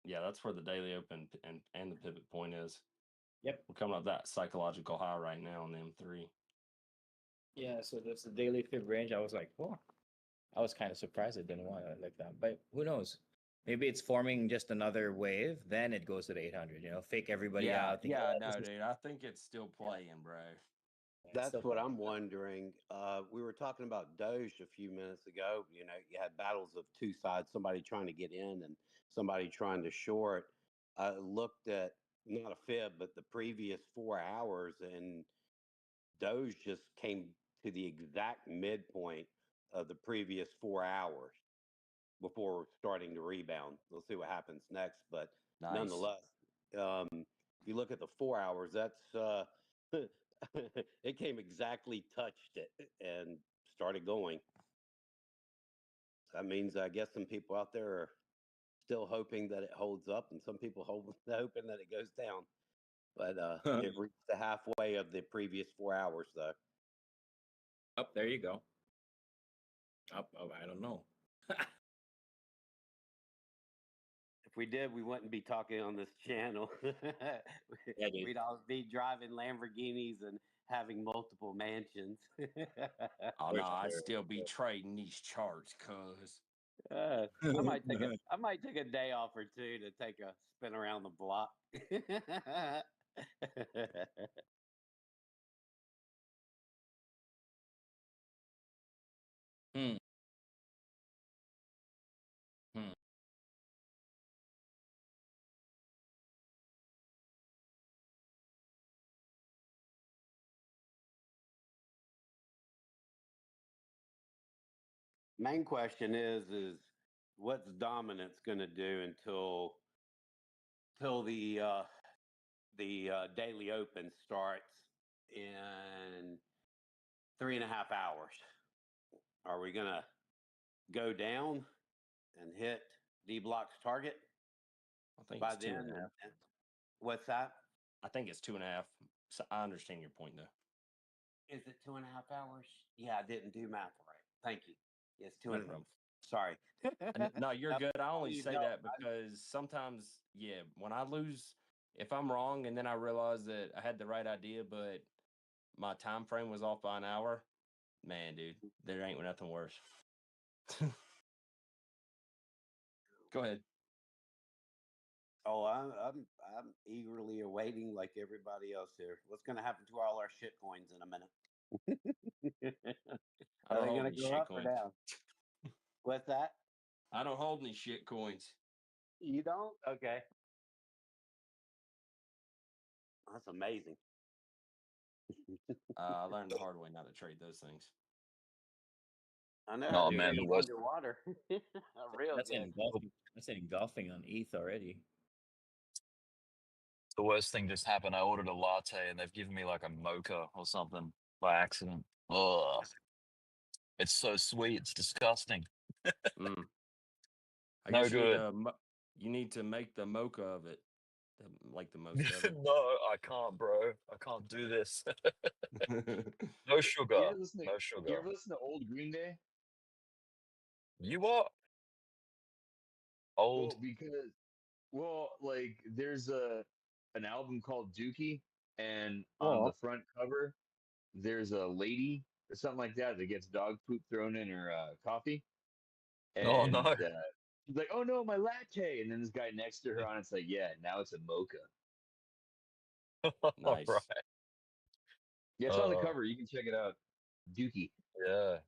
Yeah, that's where the daily open and the pivot point is. Yep. We're coming up that psychological high right now on the M3. Yeah, so that's the daily fib range. I was like, whoa. I was kind of surprised it didn't want it like that, but who knows? Maybe it's forming just another wave. Then it goes to the 800. Fake everybody Yeah, out. Think, yeah, "Oh, no, this is dude. I think it's still playing, bro. That's still what playing." I'm wondering. We were talking about Doge a few minutes ago. You had battles of two sides, somebody trying to get in and somebody trying to short. I looked at not a fib, but the previous 4 hours, and Doge just came to the exact midpoint of the previous 4 hours before starting to rebound. We'll see what happens next, but Nice. nonetheless, if you look at the 4 hours, that's it came exactly touched it and started going. That means I guess some people out there are still hoping that it holds up, and some people hoping that it goes down. But it reached the halfway of the previous 4 hours, though. Oh, there you go. Oh, I don't know. If we did, we wouldn't be talking on this channel. Yeah, dude. We'd all be driving Lamborghinis and having multiple mansions. Oh no, I'd still be trading these charts, cuz. I might take a day off or two to take a spin around the block. Hmm. Hmm. Main question is what's dominance going to do until the daily open starts in 3.5 hours? Are we going to go down and hit Dbloc's target I think by it's two then? and a half. What's that? I think it's 2.5. So I understand your point though. Is it 2.5 hours? Yeah, I didn't do math right. Thank you. Yes, two No and a half. problem. Sorry. No, you're good. I only need say help. that because sometimes, yeah, when I lose, if I'm wrong and then I realize that I had the right idea, but my time frame was off by an hour, man, dude, there ain't nothing worse. Go ahead. Oh, I'm eagerly awaiting, like everybody else here. What's going to happen to all our shit coins in a minute? I Are don't they hold going any to go shit up or coins. down? What's that? I don't hold any shit coins. You don't? Okay. That's amazing. I learned the hard way not to trade those things. I know. Oh They man, get the you worst. underwater. Real That's good. engulfing. That's engulfing on ETH already. The worst thing just happened. I ordered a latte and they've given me like a mocha or something by accident. Ugh. It's so sweet. It's disgusting. Mm. I No guess good. you need to make the mocha of it, like the most of it. No, I can't, bro. I can't do this. No sugar. You ever listen to No sugar. you ever listen to old Green Day? You what? Old? Well, like there's an album called Dookie, and on the Oh. front cover there's a lady or something like that that gets dog poop thrown in her coffee, Oh and no. she's like, "Oh no, my latte!" And then this guy next to her on it's like, "Yeah, now it's a mocha." All Nice. right. Yeah, it's on the cover. You can check it out. Dookie. Yeah.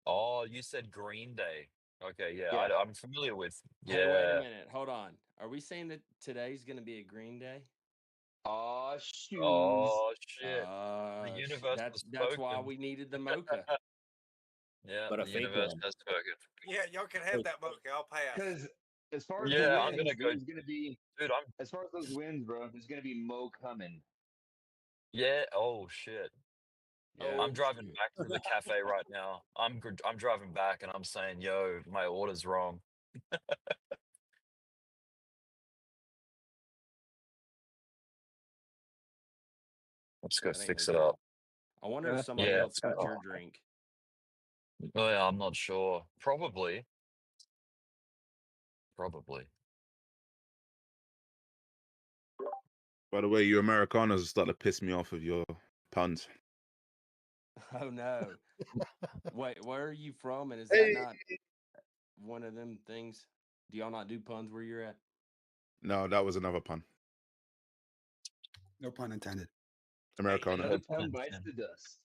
Oh, you said Green Day. Okay, yeah, Yeah. I'm familiar with. Hey, wait a Yeah. minute. Hold on. Are we saying that today's going to be a green day? Aw, shoes. Oh shit. The universe has That's why spoken. we needed the mocha. Yeah, But a the fake universe one. has spoken. Yeah, y'all can have that mocha. I'll pass. Because as far as the Yeah, I'm wins, gonna go, there's gonna be dude. I'm as far as those wins, bro. There's gonna be Mo coming. yeah. Oh shit. Yeah. I'm driving back to the cafe right now. I'm driving back and I'm saying, yo, my order's wrong. Let's go That ain't no fix it good. up. I wonder if somebody Yeah. else got your drink. Oh, yeah, I'm not sure. Probably. Probably. By the way, you Americanos are starting to piss me off with your puns. Oh no. Wait, where are you from? And is that Hey. not one of them things? Do y'all not do puns where you're at? No, that was another pun. No pun intended. Americano. Another pun bites the dust.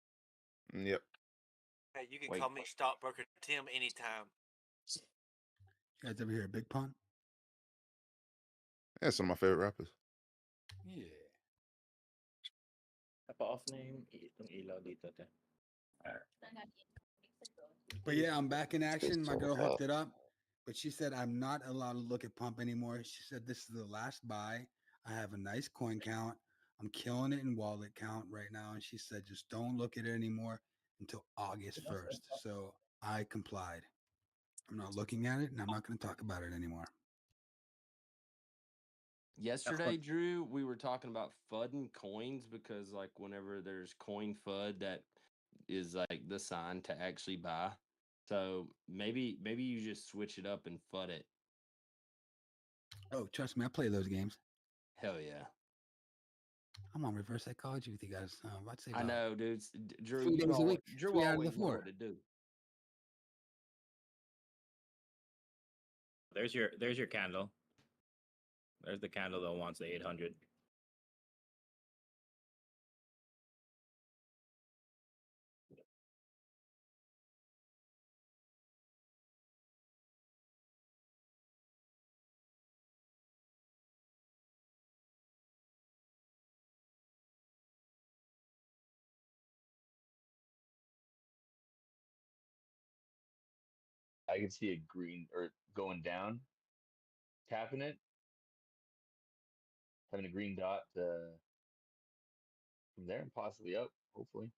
Yep. Hey, you can Wait. call me Stockbroker Tim anytime. You guys ever hear a big pun? Yeah, some of my favorite rappers. Yeah. Apa off na itong ilaw dito, te. But yeah, I'm back in action. My girl talk hooked up. it up, but she said I'm not allowed to look at pump anymore. She said this is the last buy. I have a nice coin count. I'm killing it in wallet count right now. And she said just don't look at it anymore until August 1st. So I complied. I'm not looking at it and I'm not going to talk about it anymore. Yesterday, Drew, we were talking about fudding coins because, like, whenever there's coin FUD, that is like the sign to actually buy. So maybe you just switch it up and FUD it. Oh, trust me, I play those games. Hell yeah. I'm on reverse psychology with you guys. I'd say I about know, dude. Drew, 3 you days a week, Drew 3 out of the always know 4. what to do. There's your candle. There's the candle that wants the 800. I can see a green or going down, tapping it, having a green dot from there and possibly up, hopefully.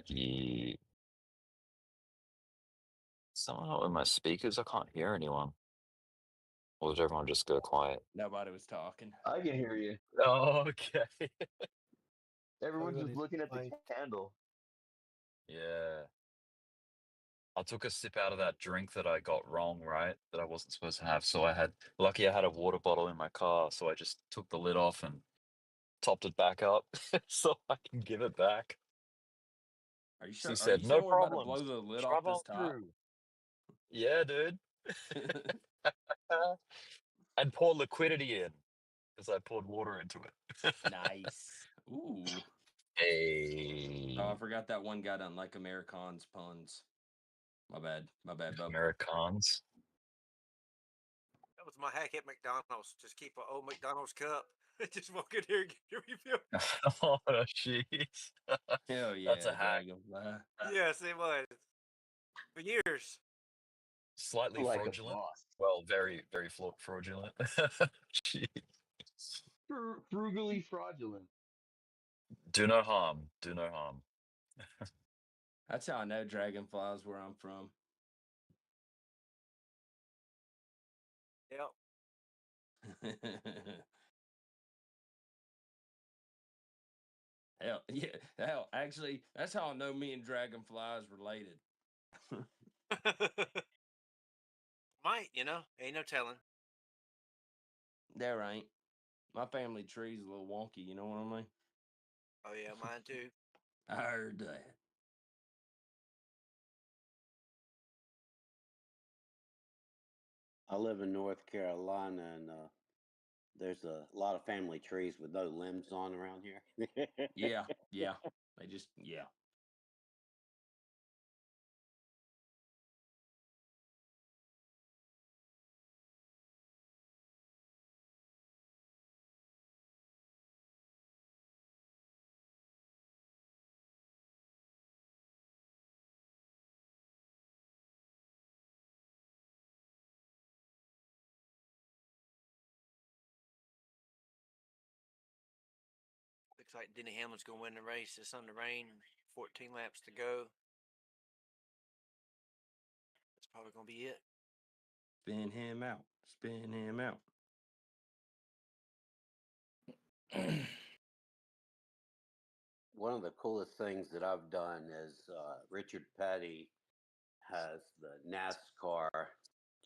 Yeah. Somehow with my speakers, I can't hear anyone. Or did everyone just go quiet? Nobody was talking. I can hear you. Oh, okay. Everyone's just Everybody's looking at the quiet. candle. Yeah. I took a sip out of that drink that I got wrong, right? That I wasn't supposed to have. So I had, lucky I had a water bottle in my car. So I just took the lid off and topped it back up so I can give it back. Are you She sure? Are said, you no sure we're about to blow problems. the lid off Travel this top? through. Yeah, dude. And pour liquidity in because I poured water into it. Nice. Ooh. Hey. Oh, I forgot that one guy doesn't like Americans puns. My bad. My bad, bub. Americans. That was my hack at McDonald's. Just keep an old McDonald's cup. Just walk in here and get your refill. Oh, jeez. Hell yeah, That's a hack. Dragonfly. Yes, it was. For years. Slightly Like a fraudulent. boss. Well, very, very fraudulent. Jeez. Frugally fraudulent. Do no harm. Do no harm. That's how I know Dragonfly is where I'm from. Yep. Hell, yeah. Hell, actually, that's how I know me and Dragonfly is related. Might, ain't no telling. There ain't. My family tree's a little wonky. You know what I mean? Oh yeah, mine too. I heard that. I live in North Carolina, and there's a lot of family trees with no limbs on around here. Yeah, yeah. They just yeah. Looks like Denny Hamlin's gonna win the race. It's on the rain. 14 laps to go. That's probably gonna be it. Spin him out. Spin him out. One of the coolest things that I've done is Richard Petty has the NASCAR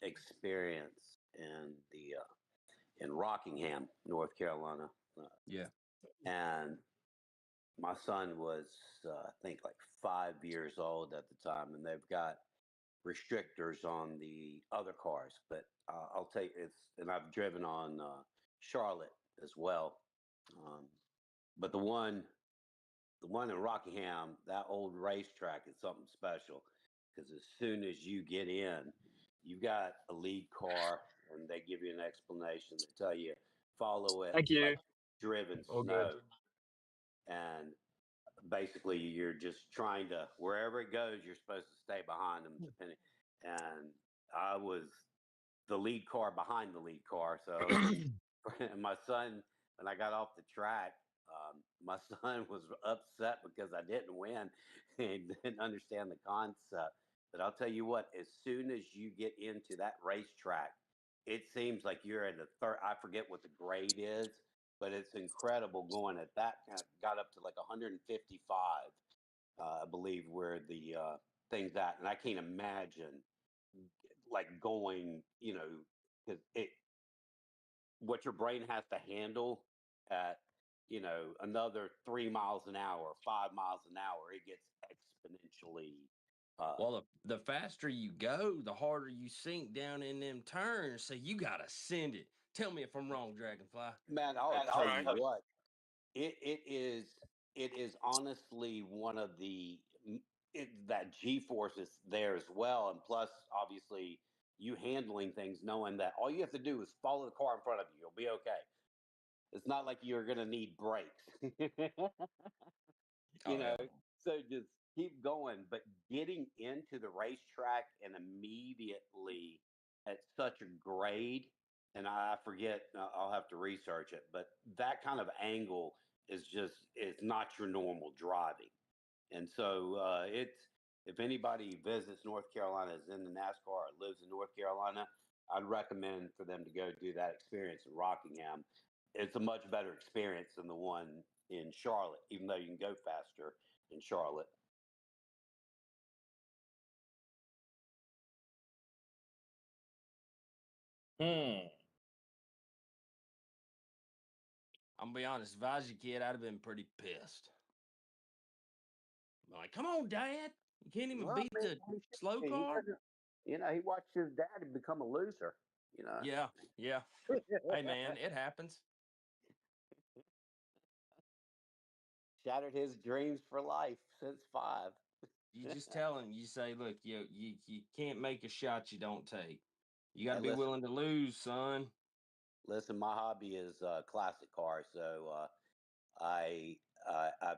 experience in Rockingham, North Carolina. Yeah. And my son was, I think, like 5 years old at the time, and they've got restrictors on the other cars. But I'll tell you, and I've driven on Charlotte as well. But the one in Rockingham, that old racetrack is something special because as soon as you get in, you've got a lead car and they give you an explanation. They tell you, follow it Thank you. like driven All snow. good. And basically, you're just trying to, wherever it goes, you're supposed to stay behind them. Depending. And I was the lead car behind the lead car. So and my son, when I got off the track, my son was upset because I didn't win and didn't understand the concept. But I'll tell you what, as soon as you get into that racetrack, it seems like you're at the third. I forget what the grade is, but it's incredible going at that. Got up to like 155, I believe, where the thing's at. And I can't imagine like going, because what your brain has to handle at another 3 miles an hour, 5 miles an hour, it gets exponentially. Well, the faster you go, the harder you sink down in them turns. So you gotta send it. Tell me if I'm wrong, Dragonfly. Man, I'll tell you what, it is honestly one of the that G force is there as well, and plus obviously you handling things, knowing that all you have to do is follow the car in front of you, you'll be okay. It's not like you're gonna need brakes. Oh, yeah. So just keep going. But getting into the racetrack and immediately at such a grade, and I forget, I'll have to research it, but that kind of angle is it's not your normal driving. And so it's, if anybody visits North Carolina, is in the NASCAR or lives in North Carolina, I'd recommend for them to go do that experience in Rockingham. It's a much better experience than the one in Charlotte, even though you can go faster in Charlotte. I'm gonna be honest, if I was your kid, I'd have been pretty pissed. Like, come on, Dad. You can't even Well, beat man, the slow he car. doesn't- he watched his daddy become a loser. Yeah, yeah. Hey, man, it happens. Shattered his dreams for life since 5. You just tell him, you say, look, you can't make a shot you don't take. You got to Hey, be listen. willing to lose, son. Listen, my hobby is classic cars, so I've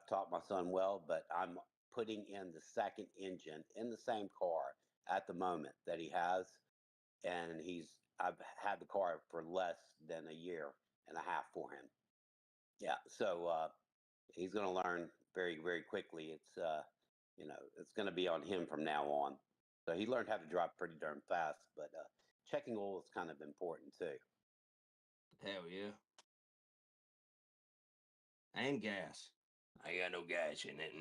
taught my son well, but I'm putting in the second engine in the same car at the moment that he has, and I've had the car for less than a year and a half for him. Yeah, so he's going to learn very, very quickly. It's going to be on him from now on. So he learned how to drive pretty darn fast, but checking oil is kind of important too. Hell yeah. And gas. I got no gas in it.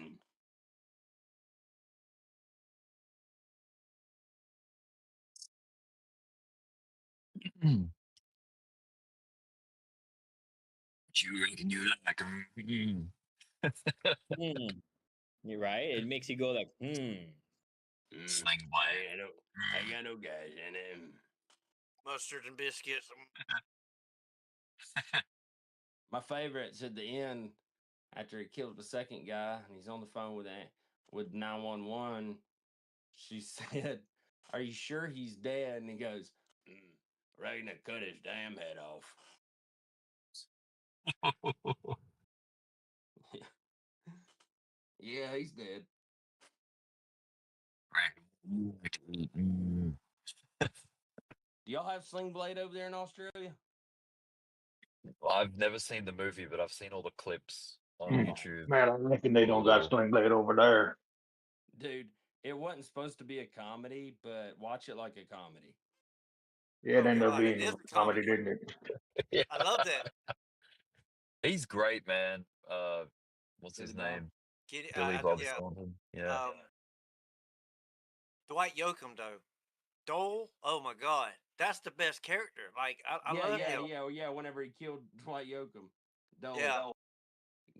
you reckon you like 'em? You're right. It makes you go like, Sling I got no guys in him. Mustard and biscuits. My favorite's at the end after he killed the second guy and he's on the phone with 911. She said, "Are you sure he's dead?" And he goes, "Reckon I cut his damn head off." Yeah, he's dead. Do y'all have Sling Blade over there in Australia? Well, I've never seen the movie, but I've seen all the clips on YouTube. Man, I reckon they don't got Sling Blade over there. Dude, it wasn't supposed to be a comedy, but watch it like a comedy. Yeah, it ended up God, it being is a a comedy, comedy. didn't it? I love that. He's great, man. What's his Billy Bob? name? Get it, Billy Bob yeah. Thornton. Yeah. Dwight Yoakam though. Dole, oh my god, that's the best character. Like I love him. Yeah. Whenever he killed Dwight Yoakam, Yeah.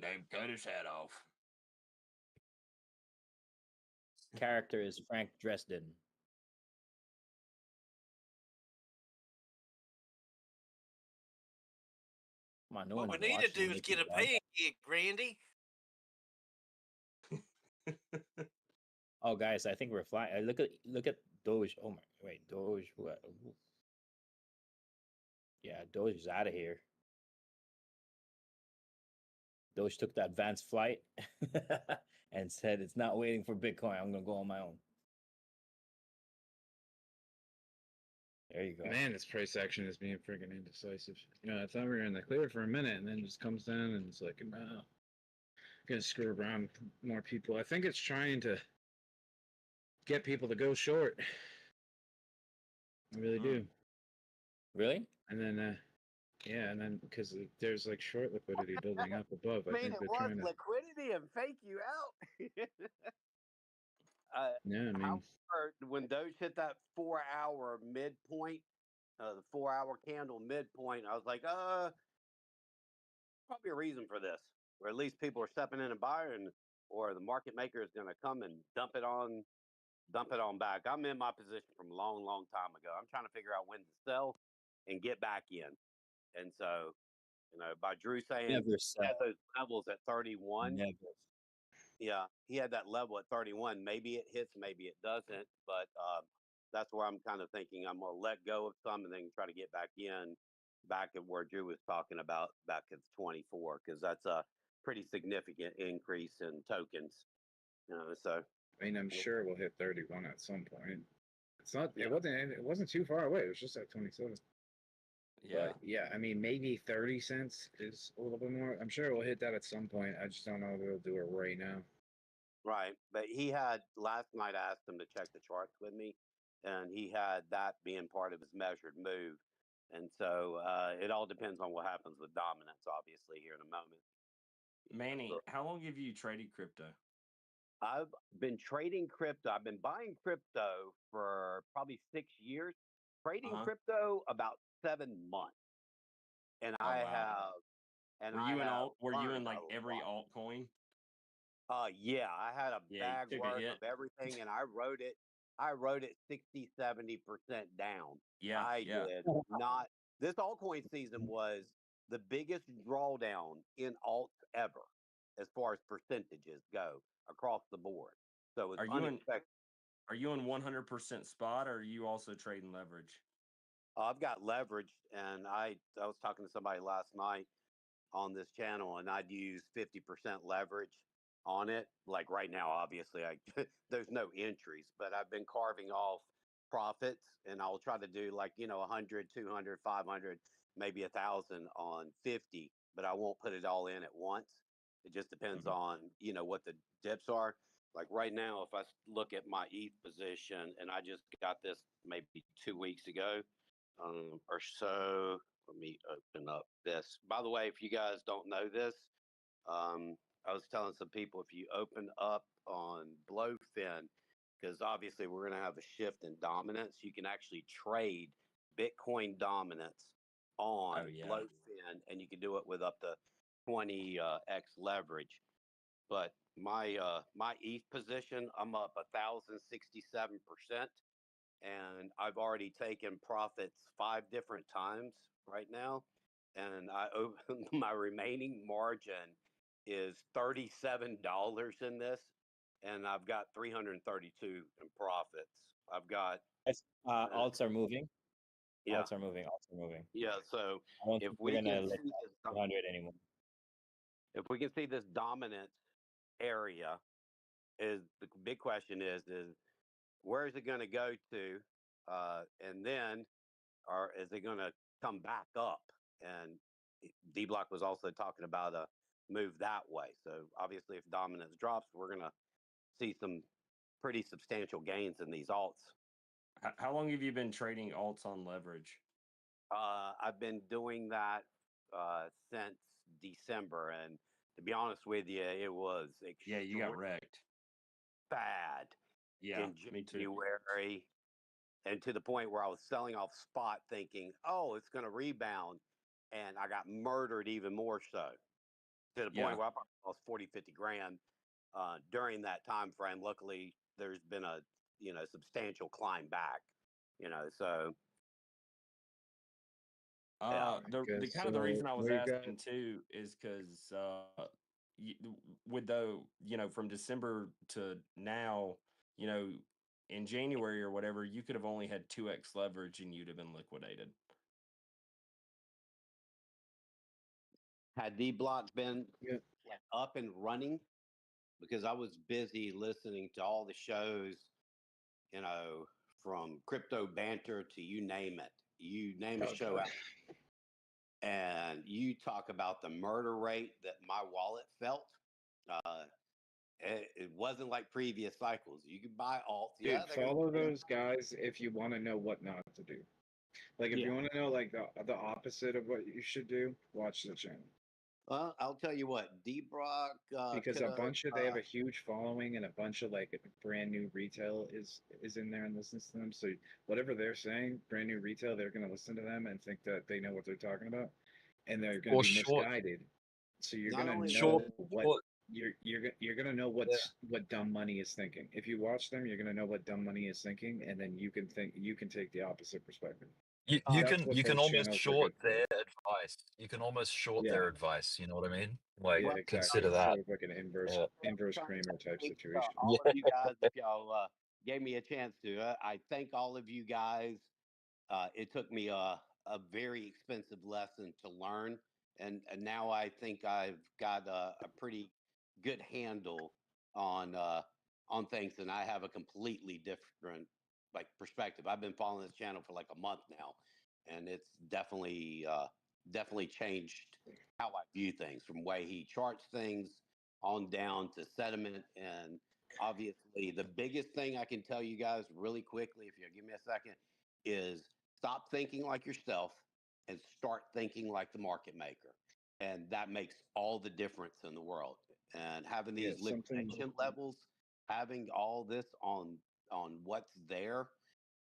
They cut his head off. character is Frank Dresden. Come on, no What one's we need to watching do is Nicky get a Dog. paying gig, Randy. Oh, guys, I think we're flying. Look at Doge. Oh my, wait, Doge. What? Yeah, Doge is out of here. Doge took the advanced flight and said it's not waiting for Bitcoin. I'm gonna go on my own. There you go. Man, this price action is being freaking indecisive. You know, I thought we were in the clear for a minute, and then it just comes down, and it's like, no, gonna screw around with more people. I think it's trying to get people to go short. I really do. Really? And then, yeah, and then because there's like short liquidity building up above, I I mean, think it they're was trying to. liquidity and fake you out. Yeah, I mean, However, when Doge hit that 4-hour midpoint, the 4-hour candle midpoint, I was like, probably a reason for this, or at least people are stepping in and buying, or the market maker is going to come and dump it on back. I'm in my position from a long, long time ago. I'm trying to figure out when to sell and get back in. And so, by Drew saying Never he sell. had those levels at 31. Never. Yeah, he had that level at 31. Maybe it hits, maybe it doesn't. But that's where I'm kind of thinking I'm going to let go of some and then try to get back in, back at where Drew was talking about, back at 24, because that's a pretty significant increase in tokens. So I mean, I'm sure we'll hit 31 at some point. It's not. Yeah. It wasn't too far away. It was just at 27. Yeah. But yeah, I mean, maybe 30 cents is a little bit more. I'm sure we'll hit that at some point. I just don't know if we'll do it right now. Right. But he had last night, I asked him to check the charts with me, and he had that being part of his measured move. And so it all depends on what happens with dominance, obviously, here in a moment. Manny, how long have you traded crypto? I've been trading crypto. I've been buying crypto for probably 6 years, trading crypto about 7 months. And Oh, I wow. have, and Were I you in have alt? Were you in learned like a every lot. altcoin? Yeah, I had a Yeah, bag you took a worth hit. of everything, and I wrote it 60, 70% down. Yeah, I yeah. did not. This altcoin season was the biggest drawdown in alts ever, as far as percentages go across the board. So it's Are you in? unexpected. Are you in 100% spot, or are you also trading leverage? I've got leverage, and I was talking to somebody last night on this channel, and I'd use 50% leverage on it. Like right now, obviously, there's no entries, but I've been carving off profits, and I'll try to do like 100, 200, 500, maybe 1,000 on 50, but I won't put it all in at once. It just depends on what the dips are. Like right now, if I look at my ETH position, and I just got this maybe 2 weeks ago or so. Let me open up this. By the way, if you guys don't know this, I was telling some people, if you open up on Blowfin, because obviously we're going to have a shift in dominance, you can actually trade Bitcoin dominance on Oh, yeah. low fin, and you can do it with up to 20x leverage. But my ETH position, I'm up 1,067%, and I've already taken profits 5 different times right now, and I open my remaining margin is $37 in this, and I've got 332 in profits. I've got That's, alts are moving. yeah, Alts are moving. Alts are moving. yeah. So I don't if think we we're gonna can lick see this, 200 anymore. if we can see this dominance area, is the big question is where is it going to go to, and then, or is it going to come back up? And Dbloc was also talking about a move that way. So obviously, if dominance drops, we're going to see some pretty substantial gains in these alts. How long have you been trading alts on leverage? I've been doing that since December, and to be honest with you, it was Yeah, you got wrecked. bad Yeah, in me too. January, and to the point where I was selling off spot thinking, oh, it's going to rebound, and I got murdered even more so, to the Yeah. point where I probably lost 40, 50 grand during that time frame. Luckily, there's been a substantial climb back, so The kind of the reason I was asking too is because with the from December to now, in January or whatever, you could have only had 2x leverage and you'd have been liquidated. had Dbloc been up and running, because I was busy listening to all the shows, from crypto banter to you name it. You name a show out, and you talk about the murder rate that my wallet felt. It wasn't like previous cycles. You could buy alts. Dude, Yeah, they're follow gonna those guys if you want to know what not to do. Like, if you want to know like the opposite of what you should do, watch the channel. Well, I'll tell you what, Dbloc Because a bunch of they have a huge following, and a bunch of like brand new retail is in there and listens to them. So whatever they're saying, brand new retail, they're going to listen to them and think that they know what they're talking about, and they're going Or to be short. misguided. So you're Not going to only know that, what you're going to know what dumb money is thinking. If you watch them, you're going to know what dumb money is thinking, and then you can take the opposite perspective. You That's what can those almost channels are short good for. their advice. You can almost short Yeah. their advice. You know what I mean? Like, Yeah, exactly. consider It's that. sort of like an inverse Kramer type situation. all of you guys, if y'all gave me a chance to, I thank all of you guys. It took me a very expensive lesson to learn, and now I think I've got a pretty good handle on things, and I have a completely different perspective. I've been following this channel for like a month now, and it's definitely changed how I view things, from way he charts things on down to sentiment. And obviously, the biggest thing I can tell you guys really quickly, if you'll give me a second, is stop thinking like yourself and start thinking like the market maker. And that makes all the difference in the world. And having these liquidation levels, having all this on what's there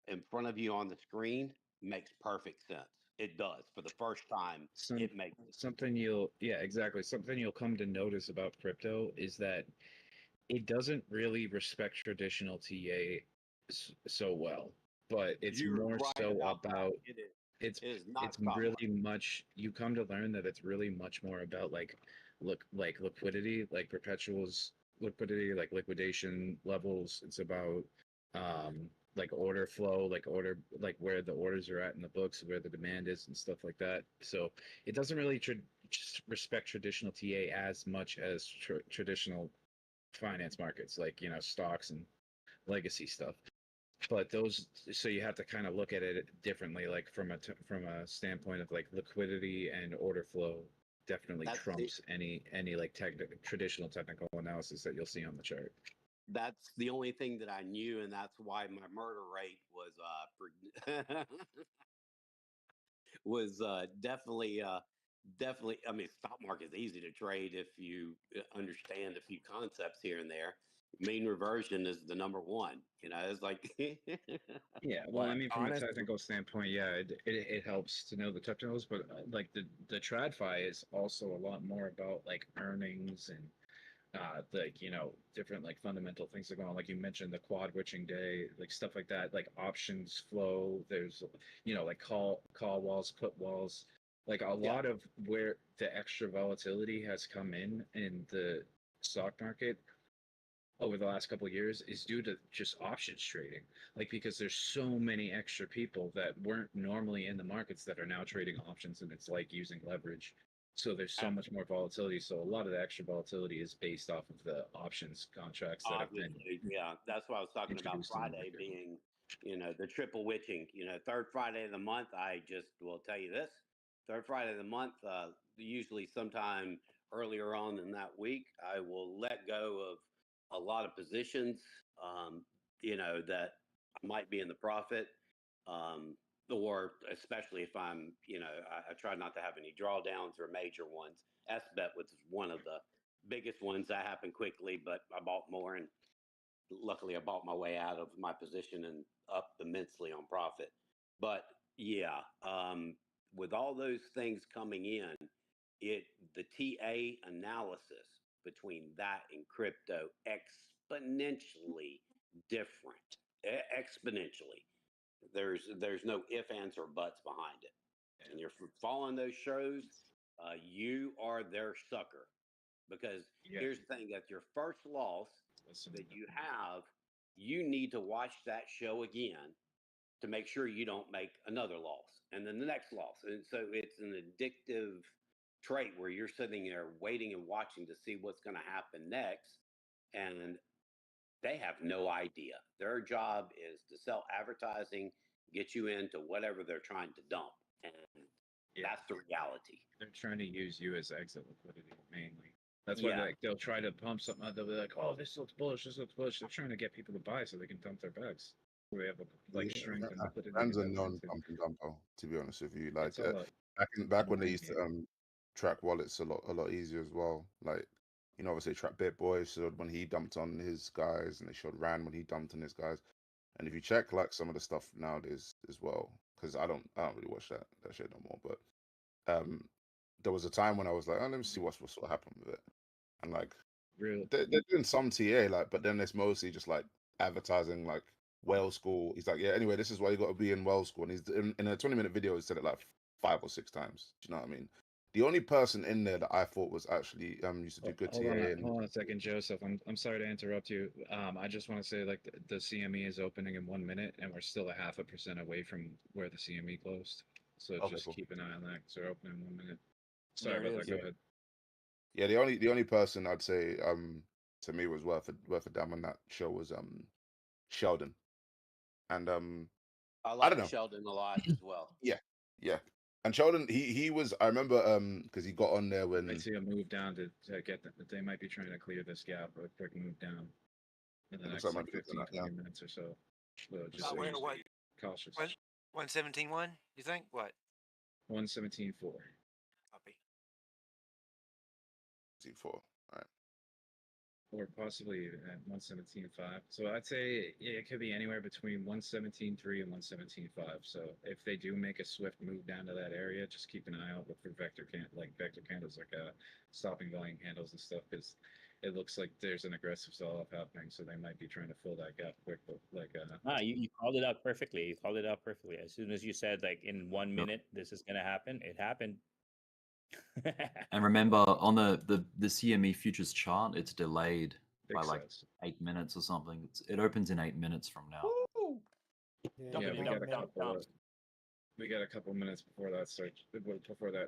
in front of you on the screen makes perfect sense. It does. For the first time, it makes something exactly. Something you'll come to notice about crypto is that it doesn't really respect traditional TA so well, but it's You're more right so about that. about It is. it's It is not it's stock really market. much. You come to learn that it's really much more about like liquidity, like perpetuals liquidity, like liquidation levels. It's about like order flow, like where the orders are at in the books, where the demand is, and stuff like that. So it doesn't really just respect traditional TA as much as traditional finance markets, like stocks and legacy stuff. But so you have to kind of look at it differently, like from a standpoint of like liquidity and order flow definitely trumps any like traditional technical analysis that you'll see on the chart. That's the only thing that I knew, and that's why my murder rate was was definitely. I mean, stock market is easy to trade if you understand a few concepts here and there. Mean reversion is the number one. You know, it's like Yeah, well, I mean, from a Honest, technical standpoint, yeah, it helps to know the technicals, but like the TradFi is also a lot more about like earnings and like different like fundamental things that go on. Like you mentioned, the quad witching day, like stuff like that, like options flow. There's like call walls, put walls, like a yeah, lot of where the extra volatility has come in the stock market over the last couple of years is due to just options trading, like because there's so many extra people that weren't normally in the markets that are now trading options, and it's like using leverage, so there's so much more volatility. So a lot of the extra volatility is based off of the options contracts that have been obviously, yeah. That's what I was talking about. introduced in the Friday market. being, the triple witching. Third Friday of the month. I just will tell you this: third Friday of the month, usually sometime earlier on in that week, I will let go of a lot of positions. That might be in the profit. Um, or especially if I try not to have any drawdowns or major ones. SBET was one of the biggest ones that happened quickly, but I bought more, and luckily I bought my way out of my position and up immensely on profit. But yeah, with all those things coming in, the TA analysis between that and crypto exponentially different. Exponentially. There's no if, ands, or buts behind it. And you're following those shows, you are their sucker. Because here's the thing: that's your first loss that you have. You need to watch that show again to make sure you don't make another loss, and then the next loss. And so it's an addictive trait where you're sitting there waiting and watching to see what's going to happen next. And they have no idea. Their job is to sell advertising, get you into whatever they're trying to dump. And that's the reality. They're trying to use you as exit liquidity mainly. That's why they'll try to pump something out. They'll be like, "Oh, this looks bullish. This looks bullish." They're trying to get people to buy so they can dump their bags. So they have strength and liquidity. Rand's to a get non into. pump and dumper, to be honest with you. Like It's all back when they mind used to game. track wallets a lot easier as well. Like obviously track BitBoy showed when he dumped on his guys, and they showed Rand when he dumped on his guys. And if you check like some of the stuff nowadays as well, because I don't really watch that shit no more. But there was a time when I was like, oh, let me see what's what happened with it, and like Real. they're doing some TA, like, but then it's mostly just like advertising, like whale school. He's like, yeah, anyway, this is why you got to be in whale school, and he's in a 20-minute video. He said it like 5 or 6 times. Do you know what I mean? The only person in there that I thought was actually used to do good TA. Hold on a second, Joseph. I'm sorry to interrupt you. I just want to say like the CME is opening in 1 minute, and we're still a 0.5% away from where the CME closed. So Okay, just cool. keep an eye on that because we're opening in 1 minute. Sorry about that. Go ahead. Yeah, the only person I'd say to me was worth a damn on that show was Sheldon, and I I like don't know. Sheldon a lot as well. Yeah, and Sheldon he was, I remember because he got on there when I see a move down to get them. They might be trying to clear this gap, or a quick move down in the it looks next like like my dude's 15, on that, 20 minutes or so. So just Oh, so wait, you what? cautious. 117.1, you think? What? 117.4. Copy. 4. All right. Or possibly at 117.5. So I'd say it could be anywhere between 117.3 and 117.5. So if they do make a swift move down to that area, just keep an eye out for vector candles, like stopping volume handles and stuff, because it looks like there's an aggressive sell-off happening. So they might be trying to fill that gap quick, but You called it out perfectly. You called it out perfectly. As soon as you said like in 1 minute this is gonna happen, it happened. And remember, on the CME futures chart, it's delayed by like 8 minutes or something. It opens in 8 minutes from now. yeah, we got a couple minutes before that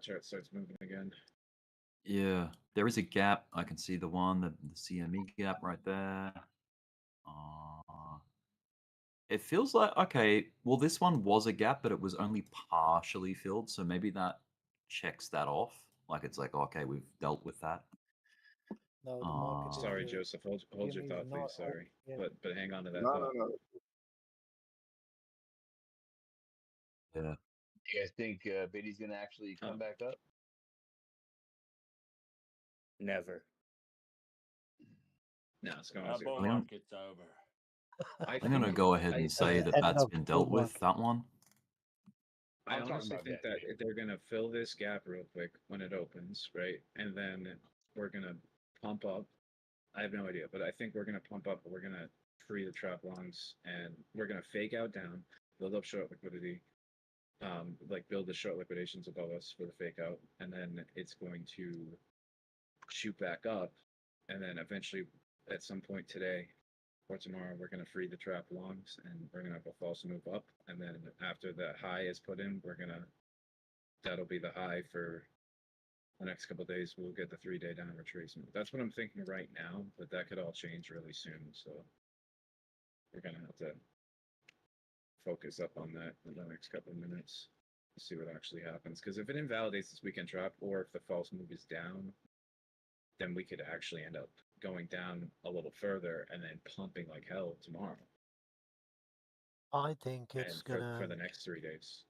chart starts moving again. Yeah, there is a gap. I can see the CME gap right there. It feels like, okay, well, this one was a gap, but it was only partially filled. So maybe that checks that off. Like it's like, okay, we've dealt with that. No, the market. Sorry, Joseph. Hold your thought, please. Sorry, but hang on to that thought. No. Yeah. Do you guys think Biddy's gonna actually come back up? Never. No, it's going That zero. bull market's over. I'm gonna go ahead and say that that's been dealt with. That one. I I'm talking honestly about think that, that they're gonna fill this gap real quick when it opens, right? And then we're gonna pump up. I have no idea, but I think we're gonna pump up. We're gonna free the trap longs, and we're gonna fake out down, build up short liquidity, like build the short liquidations above us for the fake out, and then it's going to shoot back up, and then eventually, at some point today or tomorrow, we're going to free the trap longs, and we're going to have a false move up, and then after the high is put in, that'll be the high for the next couple of days. We'll get the 3-day down retracement. That's what I'm thinking right now, but that could all change really soon, so we're going to have to focus up on that in the next couple of minutes to see what actually happens. Because if it invalidates this weekend trap, or if the false move is down, then we could actually end up going down a little further and then pumping like hell tomorrow. I think it's And gonna. for the next 3 days.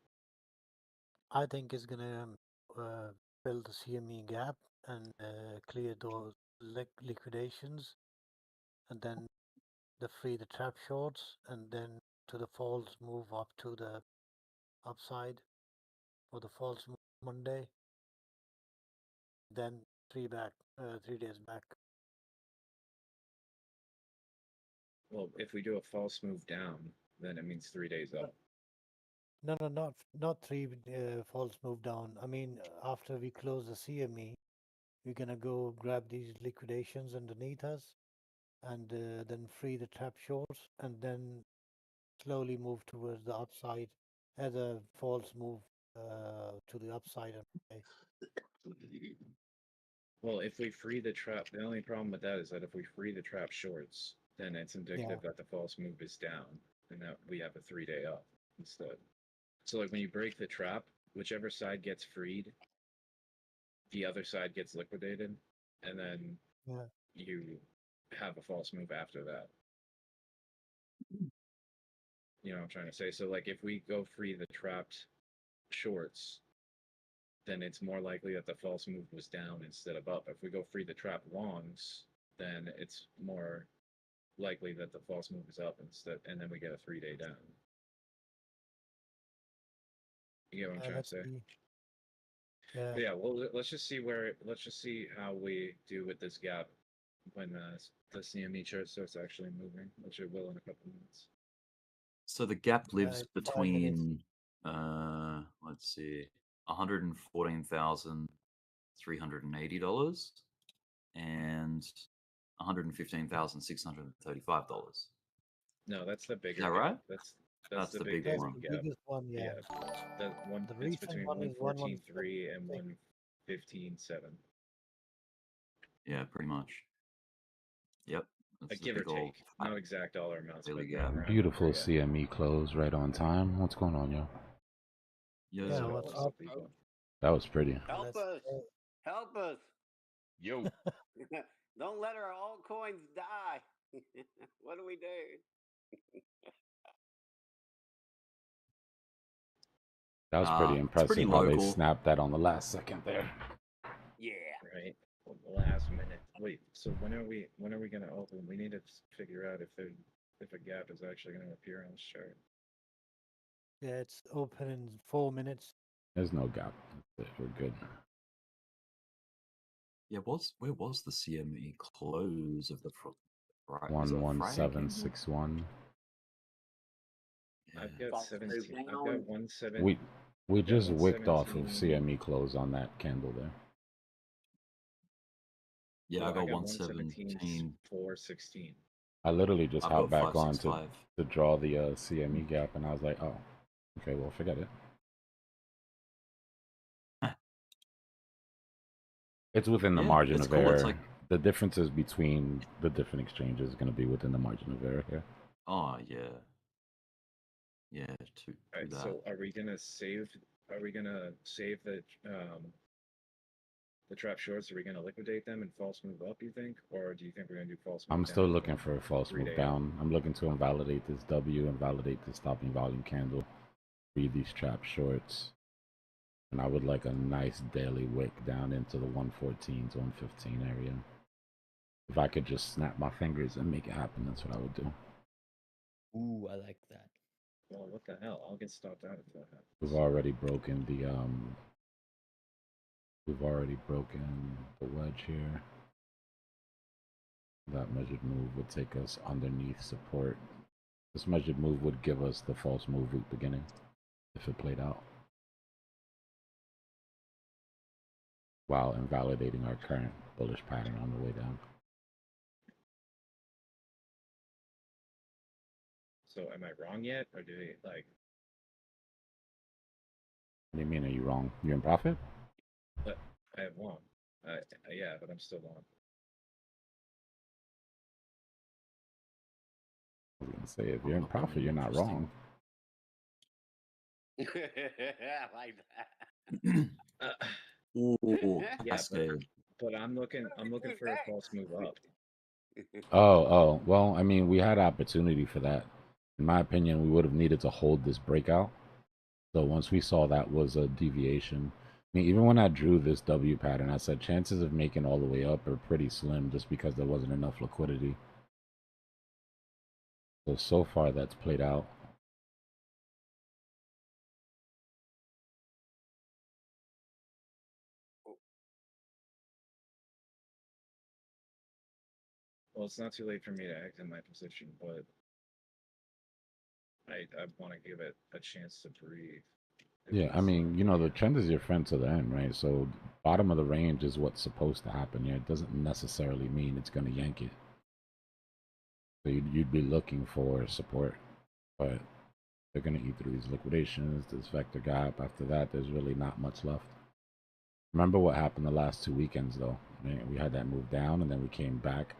I think it's gonna fill the CME gap and clear those liquidations, and then free the trap shorts, and then to the false move up to the upside for the false move Monday. Then 3 days back. Well, if we do a false move down, then it means 3 days up. No, not 3 false move down. I mean, after we close the CME, we're gonna go grab these liquidations underneath us, and then free the trap shorts, and then slowly move towards the upside as a false move to the upside. Well, if we free the trap, the only problem with that is that if we free the trap shorts, then it's indicative that the false move is down, and that we have a 3-day up instead. So like when you break the trap, whichever side gets freed, the other side gets liquidated, and then you have a false move after that. You know what I'm trying to say? So like if we go free the trapped shorts, then it's more likely that the false move was down instead of up. If we go free the trap longs, then it's more likely that the false move is up instead, and then we get a 3-day down. You get what I'm trying to say? Yeah. But yeah, well, let's just see how we do with this gap when the CME chart starts actually moving, which it will in a couple minutes. So the gap lives between, let's see, $114,380 and $115,635. No, that's the bigger Is that gap. right? That's the big big one. gap. Biggest one, yeah. That one. The It's recent between one is 114.3 and 115.7. Yeah, pretty much. Yep. Like give or take, no exact dollar amounts. But around Beautiful there, yeah. CME close right on time. What's going on, yo? Yeah, what's up? That was pretty. Help us. Help us. Yo. Don't let our altcoins die. What do we do? That was pretty it's impressive pretty how they local. snapped that on the last second there. Yeah. Right. Last minute. Wait. So when are we gonna open? We need to figure out if a gap is actually gonna appear on this chart. Yeah, it's open in 4 minutes. There's no gap. We're good. Yeah, where was the CME close of the right? Was it a Friday candle? 11761. I've got False 17. move I've got down. 17. We I've got just wicked off of 117. CME close on that candle there. Yeah, Well, I got 117, 117. 416. I literally just I've hopped got back on to 565. draw the CME gap, and I was like, oh, okay, well, forget it. It's within the Yeah, margin it's of cool. error. It's like, The differences between the different exchanges is going to be within the margin of error here. oh yeah, yeah, to All right. that. So are we gonna save? Are we gonna save the trap shorts? Are we gonna liquidate them and false move up? You think, or do you think we're gonna do false move I'm down? still looking for a false move 3-day up? down. I'm looking to invalidate this W, invalidate this stopping volume candle, read these trap shorts. And I would like a nice daily wick down into the 114 to 115 area. If I could just snap my fingers and make it happen, that's what I would do. Ooh, I like that. Well, what the hell? I'll get stopped out if that happens. We've already broken the wedge here. That measured move would take us underneath support. This measured move would give us the false move week beginning if it played out, while invalidating our current bullish pattern on the way down. So am I wrong yet, or do they like? What do you mean? Are you wrong? You're in profit? But I have long. Yeah, but I'm still long. I was gonna say, if you're in profit, you're not wrong. I like that. Ooh, Yeah, cascade. but I'm looking for a false move up. Oh, well, I mean, we had opportunity for that. In my opinion, we would have needed to hold this breakout. So once we saw that was a deviation, I mean, even when I drew this W pattern, I said chances of making all the way up are pretty slim just because there wasn't enough liquidity. So far that's played out. Well, it's not too late for me to exit my position, but I want to give it a chance to breathe. Yeah, I mean, you know, the trend is your friend to the end, right? So bottom of the range is what's supposed to happen here. It doesn't necessarily mean it's going to yank it. So you'd be looking for support, but they're going to eat through these liquidations, this vector gap. After that, there's really not much left. Remember what happened the last 2 weekends, though. I mean, we had that move down, and then we came back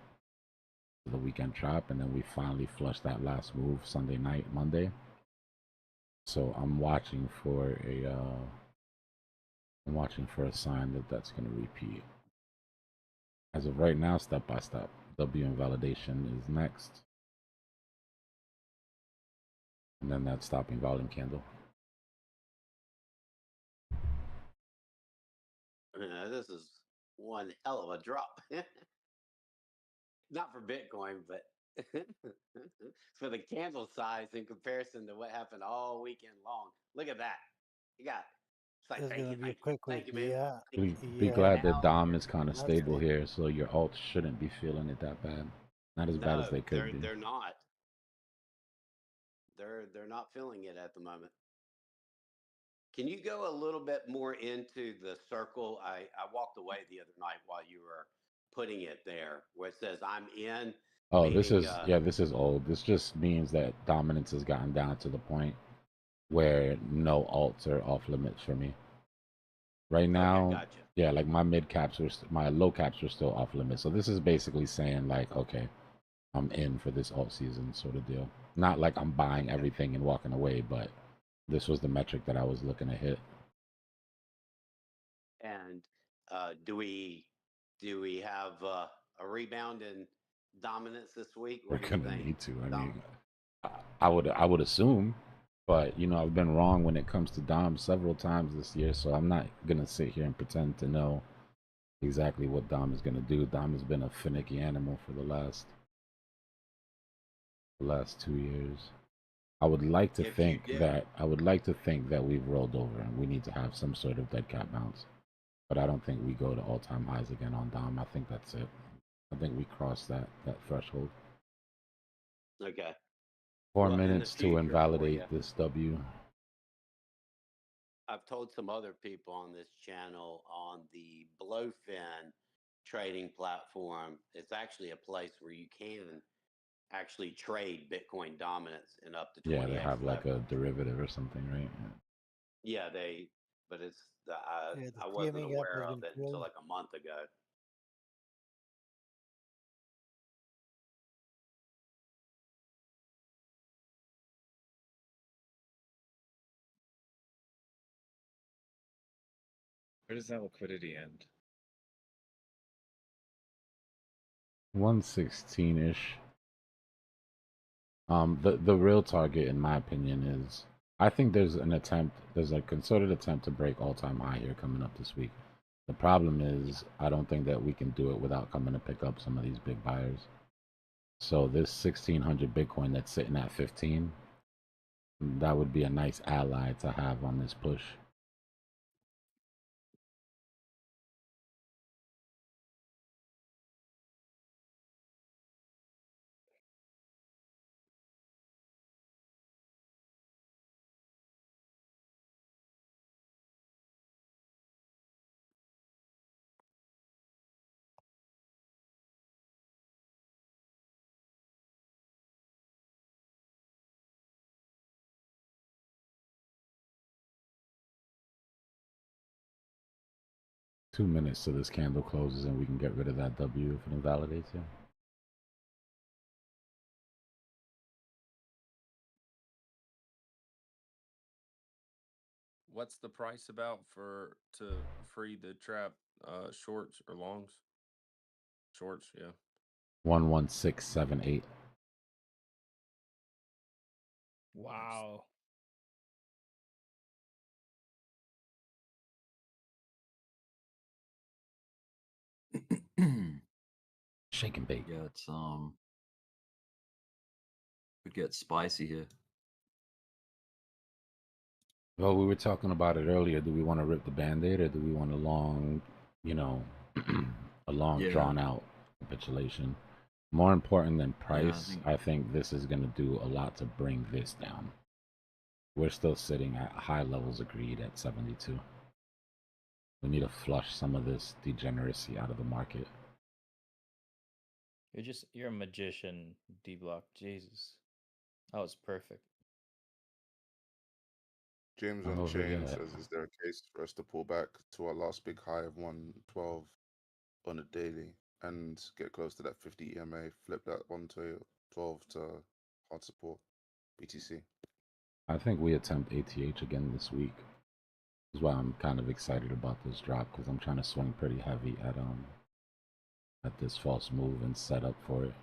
to the weekend trap, and then we finally flushed that last move Sunday night, Monday. So I'm watching for a sign that that's going to repeat. As of right now, step by step, W invalidation is next, and then that stopping volume candle. This is one hell of a drop. Not for Bitcoin, but for the candle size in comparison to what happened all weekend long. Look at that. You got it's like, It's thank gonna you, be a thank you, quick thank week. you, man. Yeah, Thank you. Be yeah. glad that Now Dom is kind of That's stable it. here, so your alts shouldn't be feeling it that bad. Not as bad as no, they could be. they're not. They're not feeling it at the moment. Can you go a little bit more into the circle? I walked away the other night while you were putting it there, where it says I'm in. Oh, Meaning, this is old. This just means that dominance has gotten down to the point where no alts are off limits for me. Right now, okay, gotcha. yeah, like my mid caps my low caps are still off limits. So this is basically saying like, okay, I'm in for this alt season sort of deal. Not like I'm buying everything and walking away, but this was the metric that I was looking to hit. And do we have a rebound in dominance this week? We're What do you gonna think? need to. I mean, I would assume, but you know, I've been wrong when it comes to Dom several times this year, so I'm not gonna sit here and pretend to know exactly what Dom is gonna do. Dom has been a finicky animal for the last 2 years. I would like to think that we've rolled over and we need to have some sort of dead cat bounce. But I don't think we go to all-time highs again on Dom. I think that's it. I think we crossed that threshold. Okay. 4 Well, in the minutes to future for invalidate you, this W. I've told some other people on this channel on the Blowfin trading platform, it's actually a place where you can actually trade Bitcoin dominance in up to Yeah, they 20x have like a leverage. derivative or something, right? Yeah, but it's Yeah, I the wasn't CME gap aware has of been it until filled. like a month ago. Where does that liquidity end? 116-ish. The real target, in my opinion, is there's a concerted attempt to break all-time high here coming up this week. The problem is, I don't think that we can do it without coming to pick up some of these big buyers. So this 1,600 Bitcoin that's sitting at 15, that would be a nice ally to have on this push. Two minutes till this candle closes and we can get rid of that W if it invalidates it. What's the price about to free the trap shorts or longs? Shorts, yeah. 11678. Wow. Shake and bake. Yeah, it's could get spicy here. Well, we were talking about it earlier. Do we want to rip the band-aid or do we want a long, you know, a long Yeah. drawn out capitulation? More important than Yeah, price, I think this is going to do a lot to bring this down. We're still sitting at high levels agreed at 72. We need to flush some of this degeneracy out of the market. You're a magician, Dbloc. Jesus. That was perfect. James I'm on over chain here. says, is there a case for us to pull back to our last big high of 112 on a daily and get close to that 50 EMA, flip that 112 to hard support, BTC? I think we attempt ATH again this week. That's why I'm kind of excited about this drop because I'm trying to swing pretty heavy at this false move and set up for it.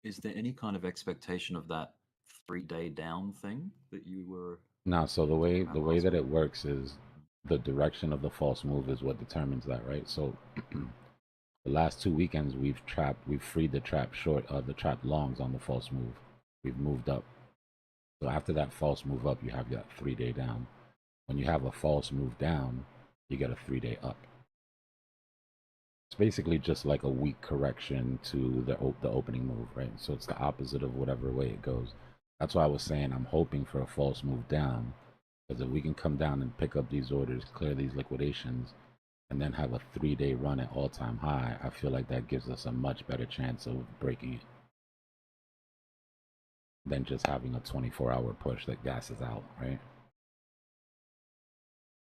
Is there any kind of expectation of that 3-day down thing that you were? Now, so the way about that last it works is the direction of the false move is what determines that, right? So the last 2 weekends we've freed the trap short, the trap longs on the false move. We've moved up. So after that false move up, you have that 3-day down. When you have a false move down, you get a 3-day up. It's basically just like a weak correction to the opening move, right? So it's the opposite of whatever way it goes. That's why I was saying I'm hoping for a false move down, because if we can come down and pick up these orders, clear these liquidations, and then have a 3-day run at all-time high, I feel like that gives us a much better chance of breaking it than just having a 24-hour push that gasses out, right?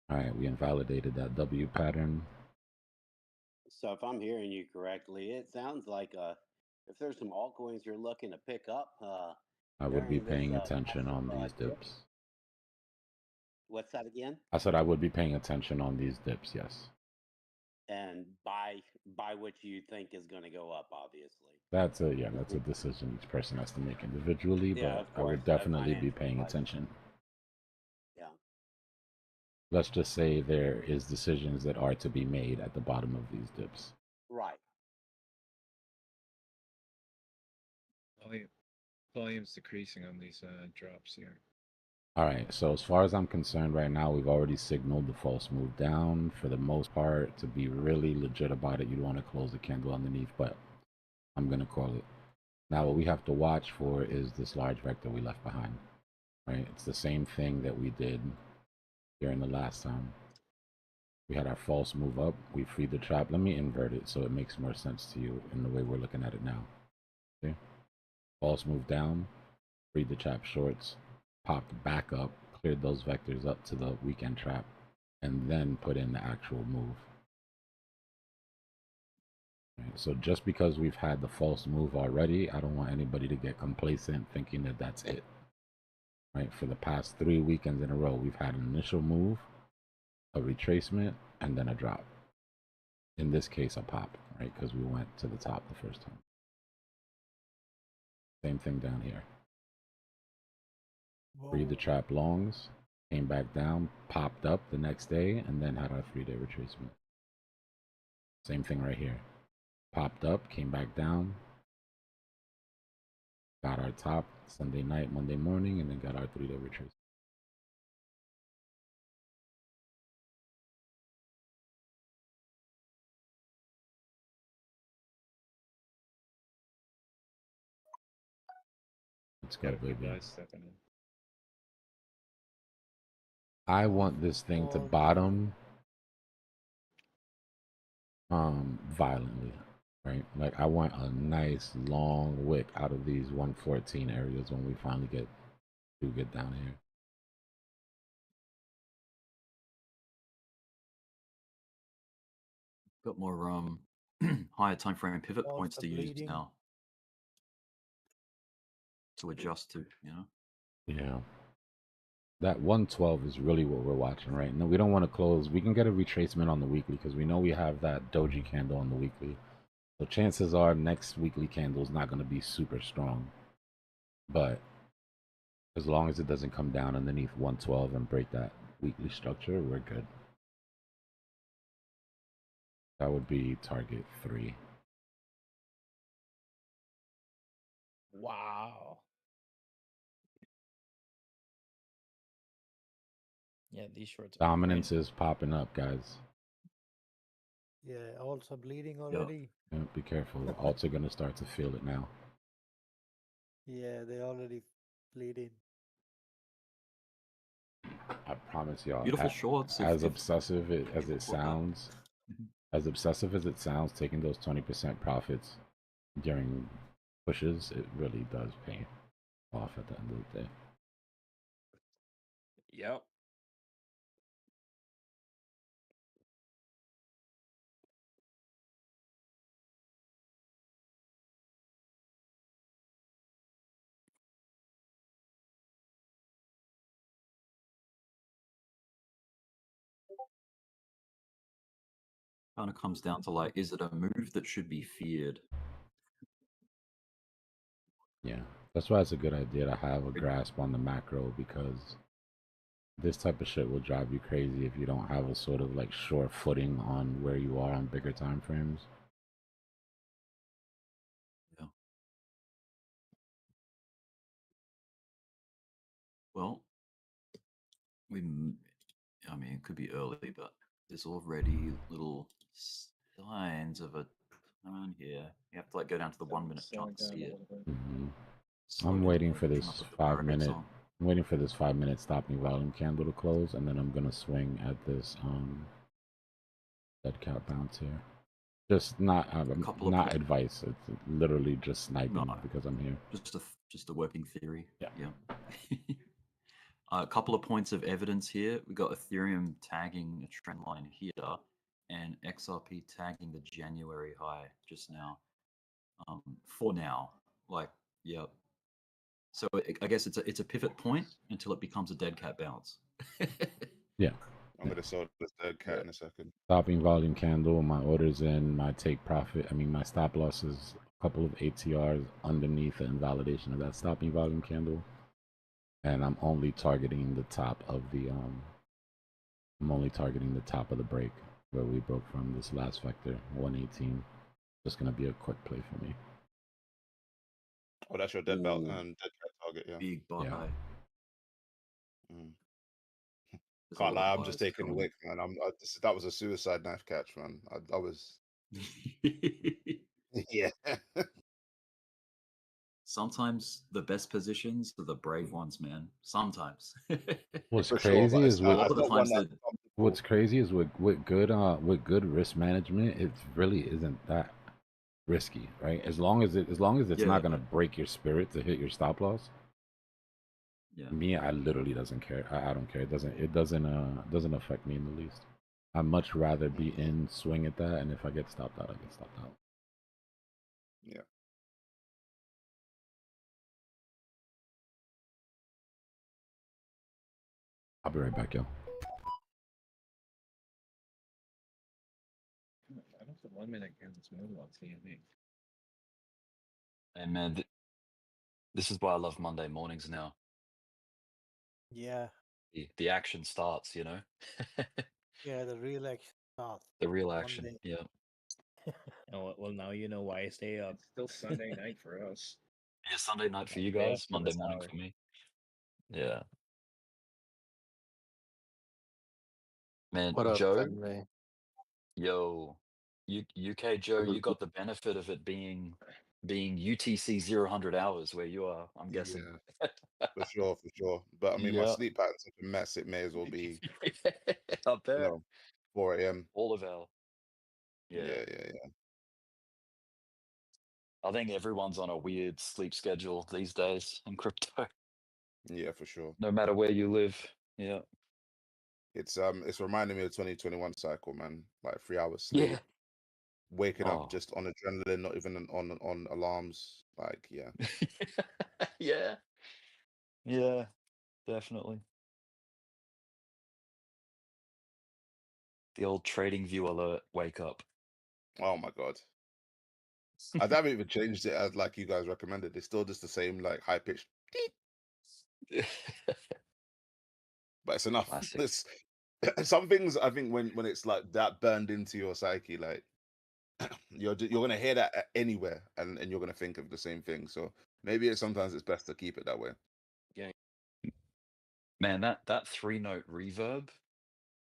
All right, we invalidated that W pattern. So if I'm hearing you correctly, it sounds like if there's some altcoins you're looking to pick up I would be during this paying attention massive on these dip. dips. What's that again? I said I would be paying attention on these dips, yes. And buy what you think is going to go up, obviously. That's a decision each person has to make individually, Yeah, but of I would course, definitely be financial paying advice. attention. Yeah. Let's just say there is decisions that are to be made at the bottom of these dips. Right. Volume's decreasing on these drops here. All right, so as far as I'm concerned right now, we've already signaled the false move down. For the most part, to be really legit about it, you'd want to close the candle underneath, but I'm going to call it. Now, what we have to watch for is this large vector we left behind, right? It's the same thing that we did during the last time. We had our false move up. We freed the trap. Let me invert it so it makes more sense to you in the way we're looking at it now. Okay? False move down, freed the trap shorts, popped back up, cleared those vectors up to the weekend trap, and then put in the actual move. Right, so just because we've had the false move already, I don't want anybody to get complacent thinking that that's it. Right? For the past 3 weekends in a row, we've had an initial move, a retracement, and then a drop. In this case, a pop, right? Because we went to the top the first time. Same thing down here. Free the trap longs, came back down, popped up the next day, and then had our 3-day retracement. Same thing right here. Popped up, came back down, got our top Sunday night, Monday morning, and then got our 3-day retracement. Let's go, baby. Guys stepping in. I want this thing to bottom violently, right? Like I want a nice long wick out of these 114 areas when we finally get down here. Got more higher time frame pivot False points to use bleeding. now to adjust to, you know. Yeah. That 112 is really what we're watching right now. We don't want to close. We can get a retracement on the weekly because we know we have that doji candle on the weekly. So chances are next weekly candle is not going to be super strong. But as long as it doesn't come down underneath 112 and break that weekly structure, we're good. That would be target 3. Wow. Yeah, these shorts are Dominance is popping up, guys. Yeah, also bleeding Yeah. already. Yeah, be careful. Alts are going to start to feel it now. Yeah, they already bleeding. I promise y'all. Beautiful shorts. As obsessive as it sounds, taking those 20% profits during pushes, it really does pay off at the end of the day. Yep. Kind of comes down to like, is it a move that should be feared? Yeah, that's why it's a good idea to have a grasp on the macro, because this type of shit will drive you crazy if you don't have a sort of like sure footing on where you are on bigger time frames. Yeah. Well, I mean, it could be early, but there's already little signs of a turn here. You have to like go down to the 1 minute chart to see it. I'm waiting for Trying this to put the 5 barricades minute. on. I'm waiting for this 5 minute stopping volume candle to close, and then I'm gonna swing at this dead cat bounce here. Just not not advice. It's literally just sniping because I'm here. Just a working theory. Yeah. Yeah. A couple of points of evidence here. We got Ethereum tagging a trend line here, and XRP tagging the January high just now. For now, like, yeah. So I guess it's a pivot point until it becomes a dead cat bounce. Yeah. I'm gonna sell this dead cat in a second. Stopping volume candle. My orders in. My take profit. I mean, my stop loss is a couple of ATRs underneath the invalidation of that stopping volume candle, and I'm only targeting the top of the break where we broke from this last vector 118. Just gonna be a quick play for me. Oh, that's your dead belt and dead cat target, yeah. Big buy. Yeah. Can't lie, I'm just taking the wick, man. That was a suicide knife catch, man. I was. Yeah. Sometimes the best positions are the brave ones, man. Sometimes. What's For sure, crazy but is with a lot of the times that what's crazy is with good risk management, it really isn't that risky, right? As long as it's not gonna break your spirit to hit your stop loss. Yeah. Me, I literally doesn't care. I don't care. It doesn't affect me in the least. I'd much rather be in, swing at that, and if I get stopped out, I get stopped out. Yeah. I'll be right back, yo. I don't think 1 minute candles move on CME. And man, this is why I love Monday mornings now. Yeah, the action starts, you know? Yeah, the real action starts. The real action. Monday. Yeah. Oh, well, now you know why I stay up. It's still Sunday night for us. Yeah, Sunday night for I you stay up guys, for Monday this morning hour. for me. Yeah. Man, What up, Joe? family? Yo, UK Joe, you got the benefit of it being UTC 0 hours where you are, I'm guessing. Yeah, for sure, for sure. But I mean, my Yeah. sleep pattern's such a mess. It may as well be, I bet. 4 a.m. All of our. Yeah. Yeah. I think everyone's on a weird sleep schedule these days in crypto, Yeah, for sure. no matter where you live. Yeah. It's reminding me of 2021 cycle, man. Like 3 hours Yeah. sleep, waking up Oh. just on adrenaline, not even on alarms. Like, yeah. Yeah. Yeah, definitely. The old trading view alert, wake up. Oh my god. I haven't even changed it as like you guys recommended. It's still just the same like high pitched, but it's enough. Classic. It's some things I think when it's like that burned into your psyche, like you're gonna hear that anywhere, and you're gonna think of the same thing. So maybe sometimes it's best to keep it that way. Yeah. Man, that 3-note reverb,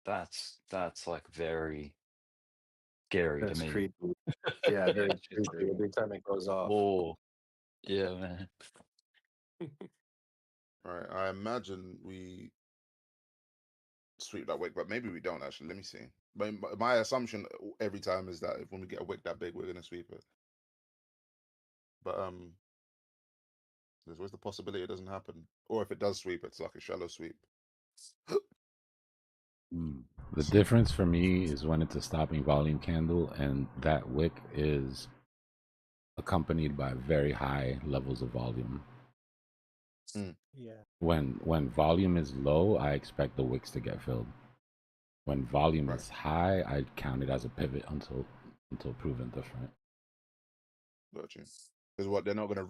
that's like very scary to That's me. creepy. Yeah, Yeah, very that shit's creepy real. every time it goes off. Oh, yeah, man. All right, I imagine we sweep that wick, but maybe we don't actually. Let me see. But my assumption every time is that if when we get a wick that big, we're gonna sweep it. But there's always the possibility it doesn't happen, or if it does sweep, it's like a shallow sweep. The difference for me is when it's a stopping volume candle and that wick is accompanied by very high levels of volume. Yeah. When volume is low, I expect the wicks to get filled. When volume Right. is high, I count it as a pivot until proven different. Got you. Because what they're not gonna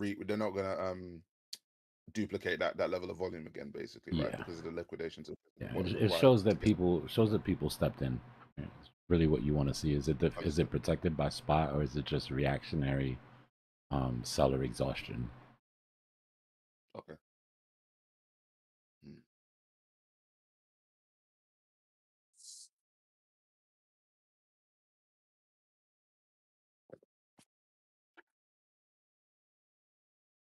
duplicate that level of volume again, basically, right? Yeah. Because of the liquidations of Yeah, what is it required shows to that get. people stepped in. It's really what you want to see. Is it Understood. protected by spot, or is it just reactionary seller exhaustion? Okay.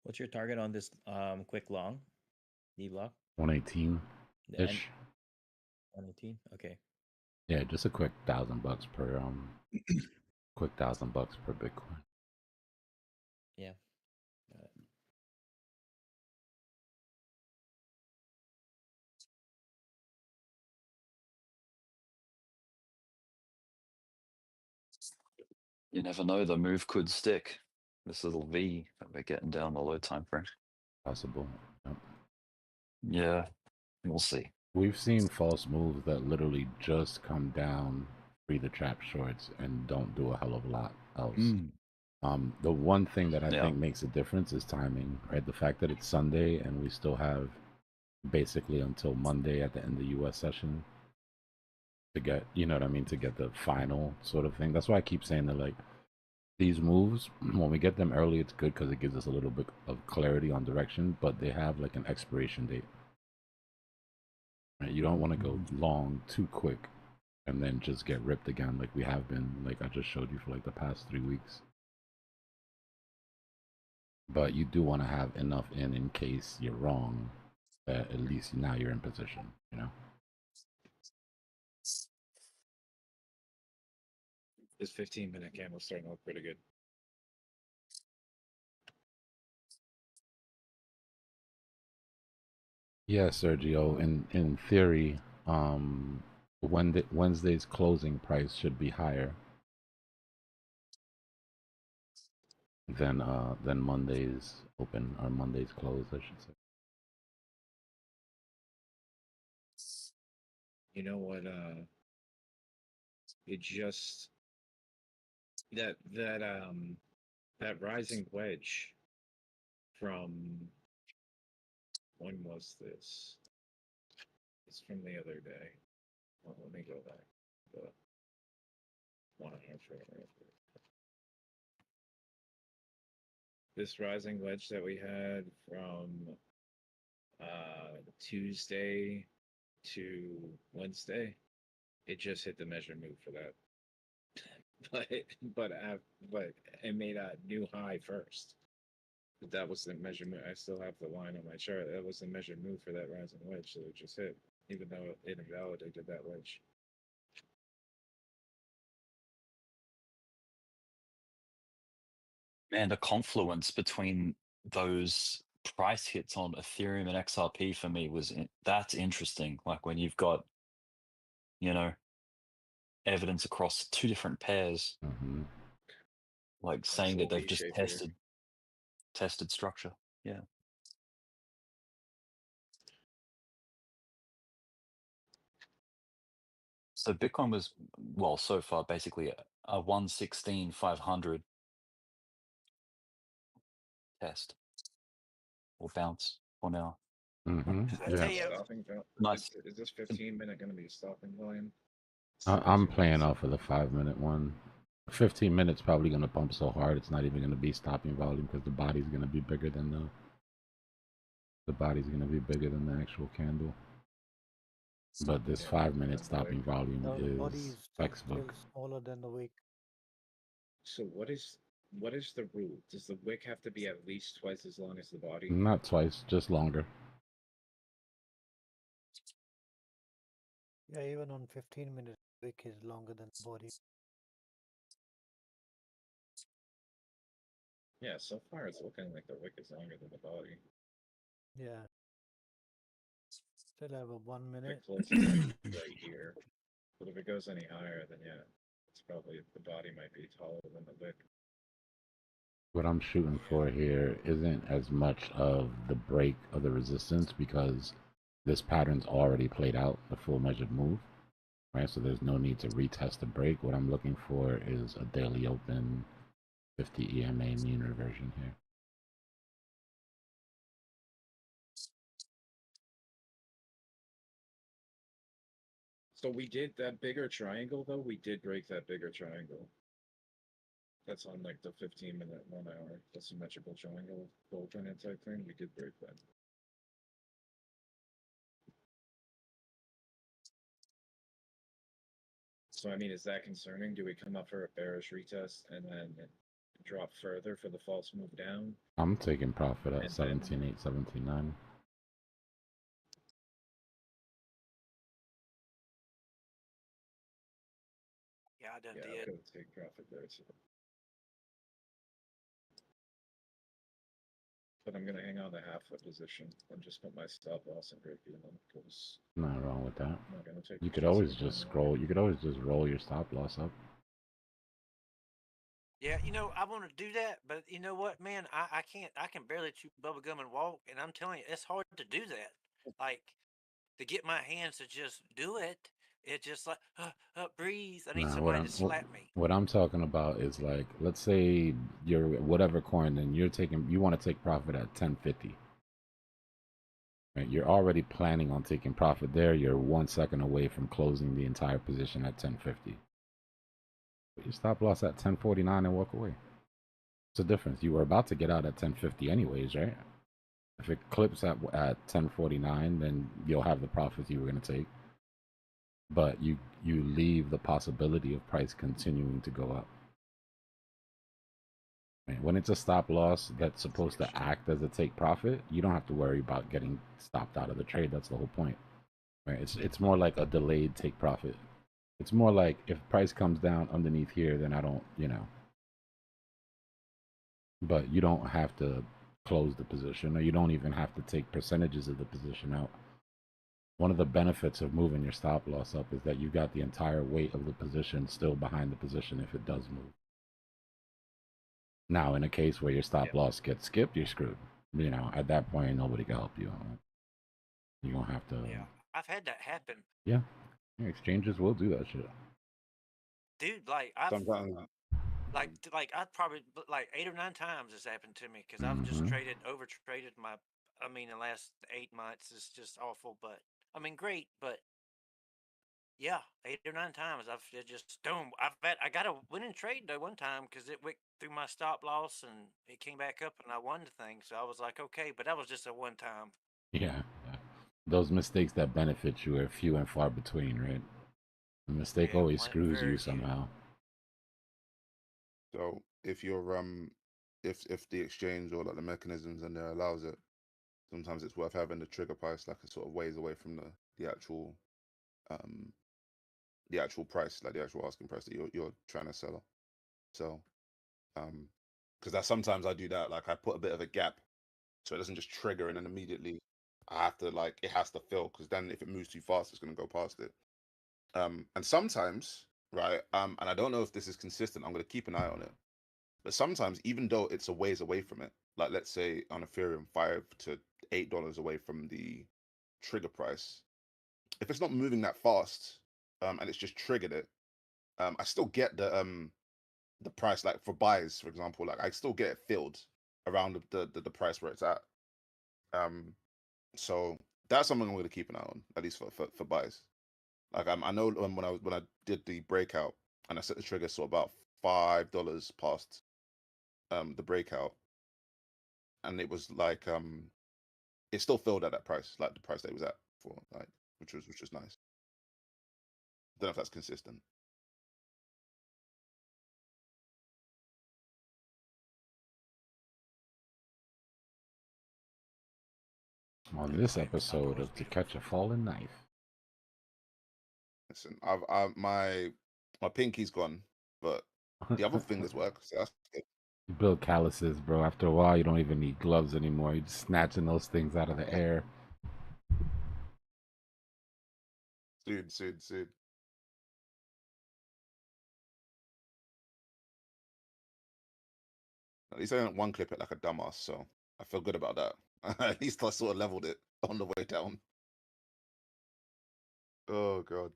What's your target on this quick long? Dbloc? 118 The end. ish. 118. Okay. Yeah, just a quick $1,000 per quick $1,000 per Bitcoin. Yeah. You never know, the move could stick. This little V that we're getting down the low time frame. Possible. Yep. Yeah, we'll see. We've seen false moves that literally just come down, free the trap shorts, and don't do a hell of a lot else. The one thing that I Yeah. think makes a difference is timing, right? The fact that it's Sunday and we still have basically until Monday at the end of the U.S. session to get, you know what I mean, to get the final sort of thing. That's why I keep saying that, like, these moves, when we get them early, it's good because it gives us a little bit of clarity on direction, but they have like an expiration date. Right? You don't want to go long too quick and then just get ripped again like we have been, like I just showed you for like the past 3 weeks. But you do want to have enough in case you're wrong, that at least now you're in position, you know? This 15-minute candle's starting to look pretty good. Yeah, Sergio, in theory, Wednesday's closing price should be higher than Monday's open, or Monday's close, I should say. You know what? It just that rising wedge from when was this? It's from the other day. Well, let me go back. The one I answer. This rising wedge that we had from Tuesday to Wednesday, it just hit the measure move for that. but it made a new high first. But that was the measurement. I still have the line on my chart. That was the measured move for that rising wedge, so it just hit, even though it invalidated that wedge. Man, the confluence between those price hits on Ethereum and XRP for me that's interesting. Like when you've got, you know, evidence across two different pairs, like saying that they've just tested structure. Yeah. So Bitcoin was, well, so far basically a 116,500 test or bounce for now. Yeah. Nice. Is this 15-minute going to be a stopping volume? I'm playing off of the 5-minute one. 15 minutes probably going to pump so hard it's not even going to be stopping volume because the body's going to be bigger than the the actual candle. But this 5-minute stopping volume The body is is still textbook. smaller than the wick. So what is the rule? Does the wick have to be at least twice as long as the body? Not twice, just longer. Yeah, even on 15 minutes, wick is longer than the body. Yeah, so far it's looking like the wick is longer than the body. Yeah. Still have a 1 minute. It closes right here. But if it goes any higher, then yeah, it's probably the body might be taller than the wick. What I'm shooting for here isn't as much of the break of the resistance because this pattern's already played out, the full measured move, right? So there's no need to retest the break. What I'm looking for is a daily open 50 EMA mean reversion here. So we did that bigger triangle though. We did break that bigger triangle. That's on like the 15-minute 1 hour, the symmetrical triangle, gold planet type thing. We did break that. So I mean, is that concerning? Do we come up for a bearish retest and then drop further for the false move down? I'm taking profit at 17.8, 17.9. Yeah, I done Yeah, did. I'm gonna take profit there too. But I'm gonna hang on the half foot position and just put my stop loss and break even because Not wrong with that. I'm not gonna take. You could always just scroll. You could always just roll your stop loss up. Yeah, I want to do that, but you know what, man? I can't. I can barely chew bubble gum and walk, and I'm telling you, it's hard to do that. Like, to get my hands to just do it, it's just like, breathe. I need Nah, somebody to slap me. what I'm talking about is like, let's say you're whatever coin, and you want to take profit at 10.50. Right? You're already planning on taking profit there. You're 1 second away from closing the entire position at 10.50. Put your stop loss at 10.49 and walk away. It's a difference. You were about to get out at 10.50 anyways, right? If it clips at 10.49, then you'll have the profits you were going to take. But you leave the possibility of price continuing to go up. Right? When it's a stop loss that's supposed to act as a take profit, you don't have to worry about getting stopped out of the trade. That's the whole point. Right? It's more like a delayed take profit. It's more like if price comes down underneath here, then I don't, but you don't have to close the position, or you don't even have to take percentages of the position out. One of the benefits of moving your stop loss up is that you got the entire weight of the position still behind the position if it does move. Now, in a case where your stop loss gets skipped, you're screwed. At that point, nobody can help you. You're going to have to... Yeah, I've had that happen. Yeah, exchanges will do that shit. Dude, like, I've... Sometimes. Like I'd probably like 8 or 9 times this happened to me because I've just over traded my I mean, the last 8 months is just awful. But I mean, great. But yeah, 8 or 9 times I've just boom. I got a winning trade though one time because it went through my stop loss and it came back up and I won the thing. So I was like, okay, but that was just a one time. Yeah. Those mistakes that benefit you are few and far between, right? A mistake Yeah, always screws very you few. somehow. So if you're if the exchange or like the mechanisms in there allows it, sometimes it's worth having the trigger price like a sort of ways away from the actual price, like the actual asking price that you're trying to sell. So because that sometimes I do that, like I put a bit of a gap so it doesn't just trigger and then immediately I have to like it has to fill, because then if it moves too fast it's going to go past it. And sometimes, right, and I don't know if this is consistent, I'm going to keep an eye on it, but sometimes even though it's a ways away from it, like let's say on Ethereum $5 to $8 away from the trigger price, if it's not moving that fast and it's just triggered it, I still get the price, like for buys, for example, like I still get it filled around the price where it's at. So that's something I'm going to keep an eye on, at least for buys. Like I know when I did the breakout and I set the trigger, so about $5 past the breakout, and it was like it still filled at that price, like the price that it was at for, like which was nice. Don't know if that's consistent. On this episode of To Catch a Fallen Knife. Listen, my pinky's gone, but the other fingers work, so that's good. You build calluses, bro. After a while, you don't even need gloves anymore. You're just snatching those things out of the air. Soon. At least I didn't one clip it like a dumbass, so I feel good about that. At least I sort of leveled it on the way down. Oh god.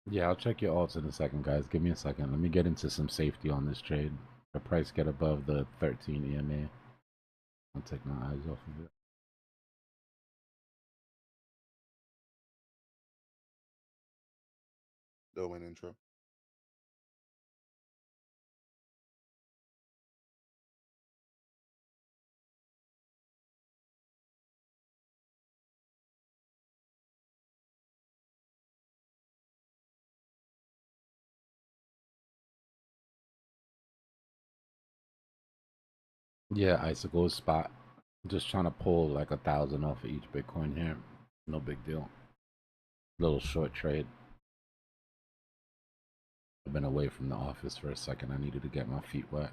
Yeah, I'll check your alts in a second, guys. Give me a second. Let me get into some safety on this trade. The price get above the 13 EMA. I'll take my eyes off of it. Doing intro. Yeah, Icicle spot. Just trying to pull like 1,000 off of each Bitcoin here. No big deal. Little short trade. I've been away from the office for a second. I needed to get my feet wet.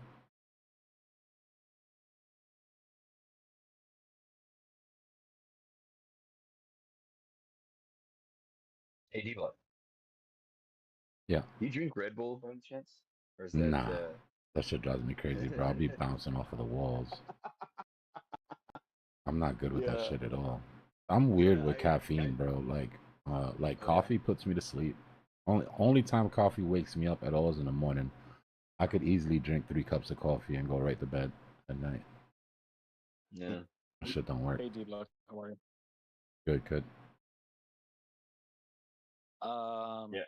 Hey, Dbloc. Yeah. You drink Red Bull by any chance? Or is that Nah. That shit drives me crazy, bro. I'll be bouncing off of the walls. I'm not good with that Yeah. shit at all. I'm weird with caffeine, bro. Like Oh, coffee puts me to sleep. Only time coffee wakes me up at all is in the morning. I could easily drink 3 cups of coffee and go right to bed at night. Yeah. That shit don't work. Hey, Dbloc, how are you? Good. Yeah.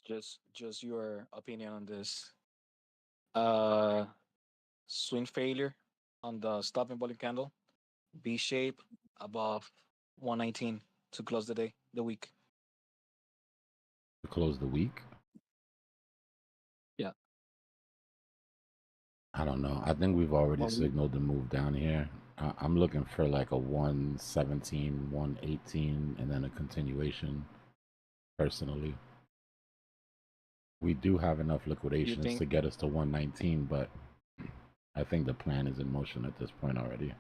Just your opinion on this. Swing failure on the stopping volume candle, B shape above 119 to close the week. To close the week? Yeah. I don't know. I think we've already 1 week. signaled the move down here. I'm looking for like a 117, 118, and then a continuation, personally. We do have enough liquidations think? to get us to 119, but I think the plan is in motion at this point already.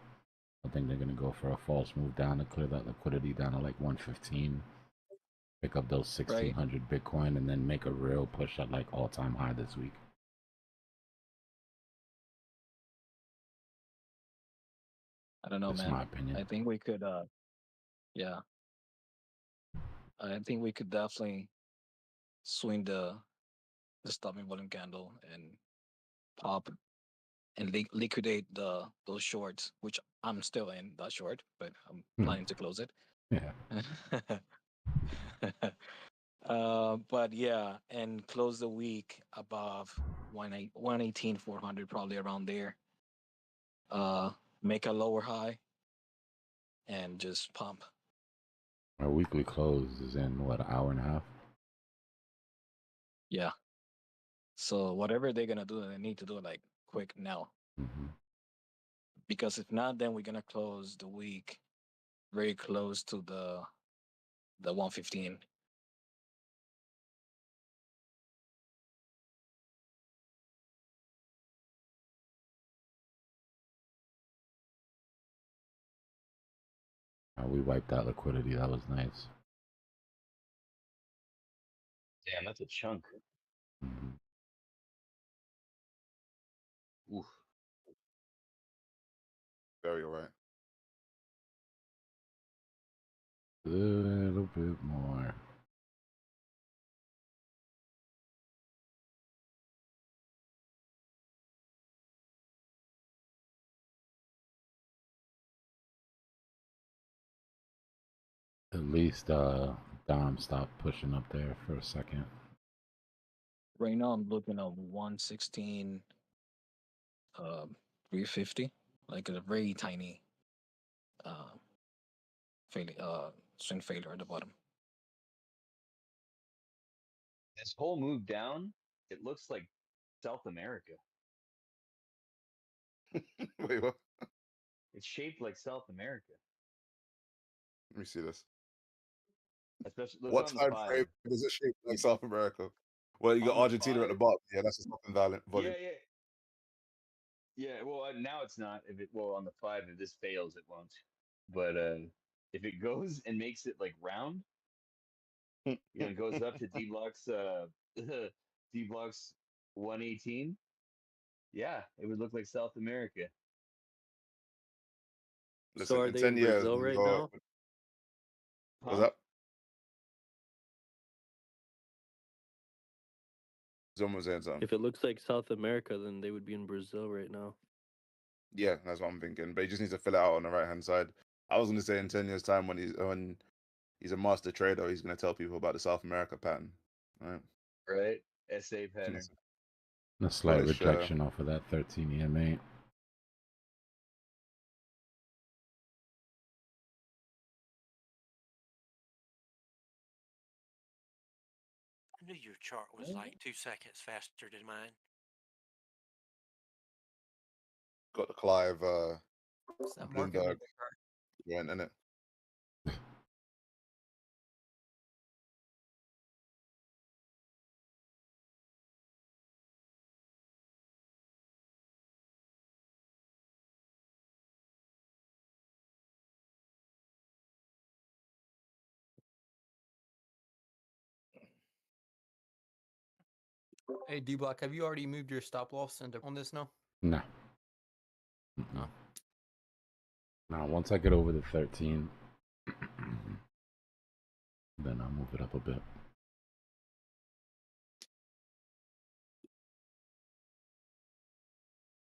I think they're going to go for a false move down to clear that liquidity down to like 115, pick up those 1600 Bitcoin, and then make a real push at like all-time high this week. I don't know, That's man. my opinion. I think we could. Yeah. I think we could definitely swing the stopping volume candle and pop and liquidate those shorts, which I'm still in that short, but I'm planning to close it. Yeah. But yeah, and close the week above 118,400, probably around there. Make a lower high and just pump. Our weekly close is in what, an hour and a half? Yeah. So whatever they're gonna do, they need to do it like quick now. Because if not, then we're gonna close the week very close to the 115. We wiped that liquidity. That was nice. Damn, that's a chunk. Oof. Very alright. A little bit more. At least Dom stopped pushing up there for a second. Right now I'm looking at 116 350, like a very tiny swing failure at the bottom. This whole move down, it looks like South America. Wait, what? It's shaped like South America. Let me see this. Especially look What on the time 5. frame does it shape like South America? Well, you got On the Argentina at the 5? bottom. Yeah, that's just fucking volume. Yeah. Yeah, well, now it's not. On the 5, if this fails, it won't. But if it goes and makes it like round, it goes up to Dbloc's Dbloc's 118. Yeah, it would look like South America. Listen, So are in they 10 in years, Brazil when we right go. now? What's up? Someone was saying something. If it looks like South America, then they would be in Brazil right now. Yeah, that's what I'm thinking. But he just needs to fill it out on the right hand side. I was gonna say in 10 years' time when he's a master trader, he's gonna tell people about the South America pattern. Right. Right? SA pattern. A slight rejection off of that 13 EMA. I knew your chart was like 2 seconds faster than mine. Got the Clive It's that market Bloomberg maker chart. joint in it. Hey, Dbloc, have you already moved your stop loss into on this now? No. No. Now, once I get over the 13, then I'll move it up a bit.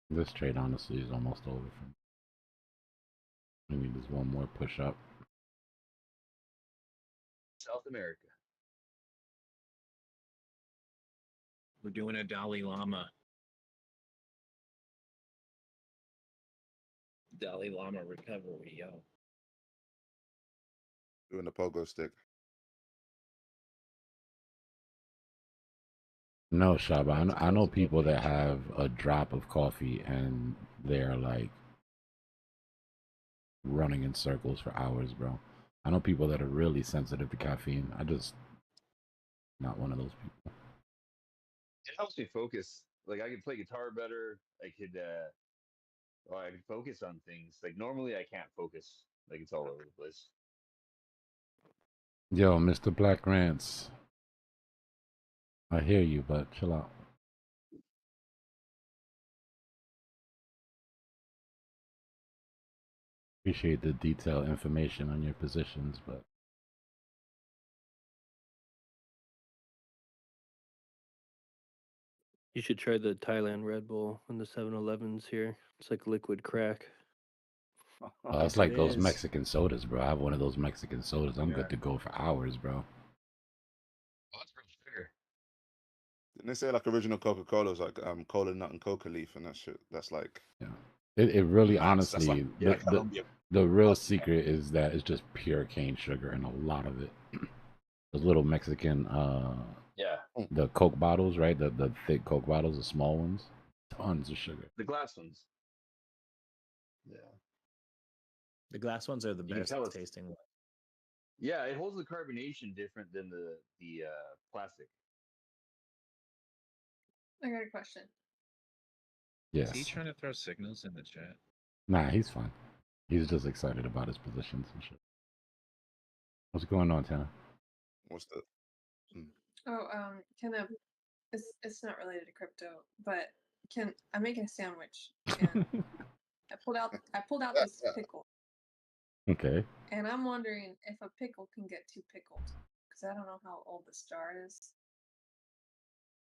This trade, honestly, is almost over for me. We need this one more push up. South America. We're doing a Dalai Lama. Dalai Lama recovery, yo. Doing the pogo stick. No, Shaba, I know people that have a drop of coffee and they're like running in circles for hours, bro. I know people that are really sensitive to caffeine. I just not one of those people. It helps me focus. Like I can play guitar better. I can focus on things. Like normally I can't focus. Like it's all over the place. Yo, Mr. Black Rants. I hear you, but chill out. Appreciate the detailed information on your positions, but You should try the Thailand Red Bull in the 7-Elevens here. It's like liquid crack. it's like those Mexican sodas, bro. I have one of those Mexican sodas. I'm good to go for hours, bro. Didn't they say like original Coca-Cola was like cola nut and coca leaf and that shit? That's like It really, nuts. That's honestly, like, the real secret is that it's just pure cane sugar and a lot of it. Those little Mexican, the Coke bottles, right? The thick Coke bottles, the small ones, tons of sugar. The glass ones. Yeah. The glass ones are the You can best tell it's tasting ones. Yeah, it holds the carbonation different than the plastic. I got a question. Yes. Is he trying to throw signals in the chat? Nah, he's fine. He's just excited about his positions and shit. What's going on, Tana? What's the? Oh, kind of. It's not related to crypto, but I'm making a sandwich and I pulled out this pickle. Okay. And I'm wondering if a pickle can get too pickled because I don't know how old this jar is.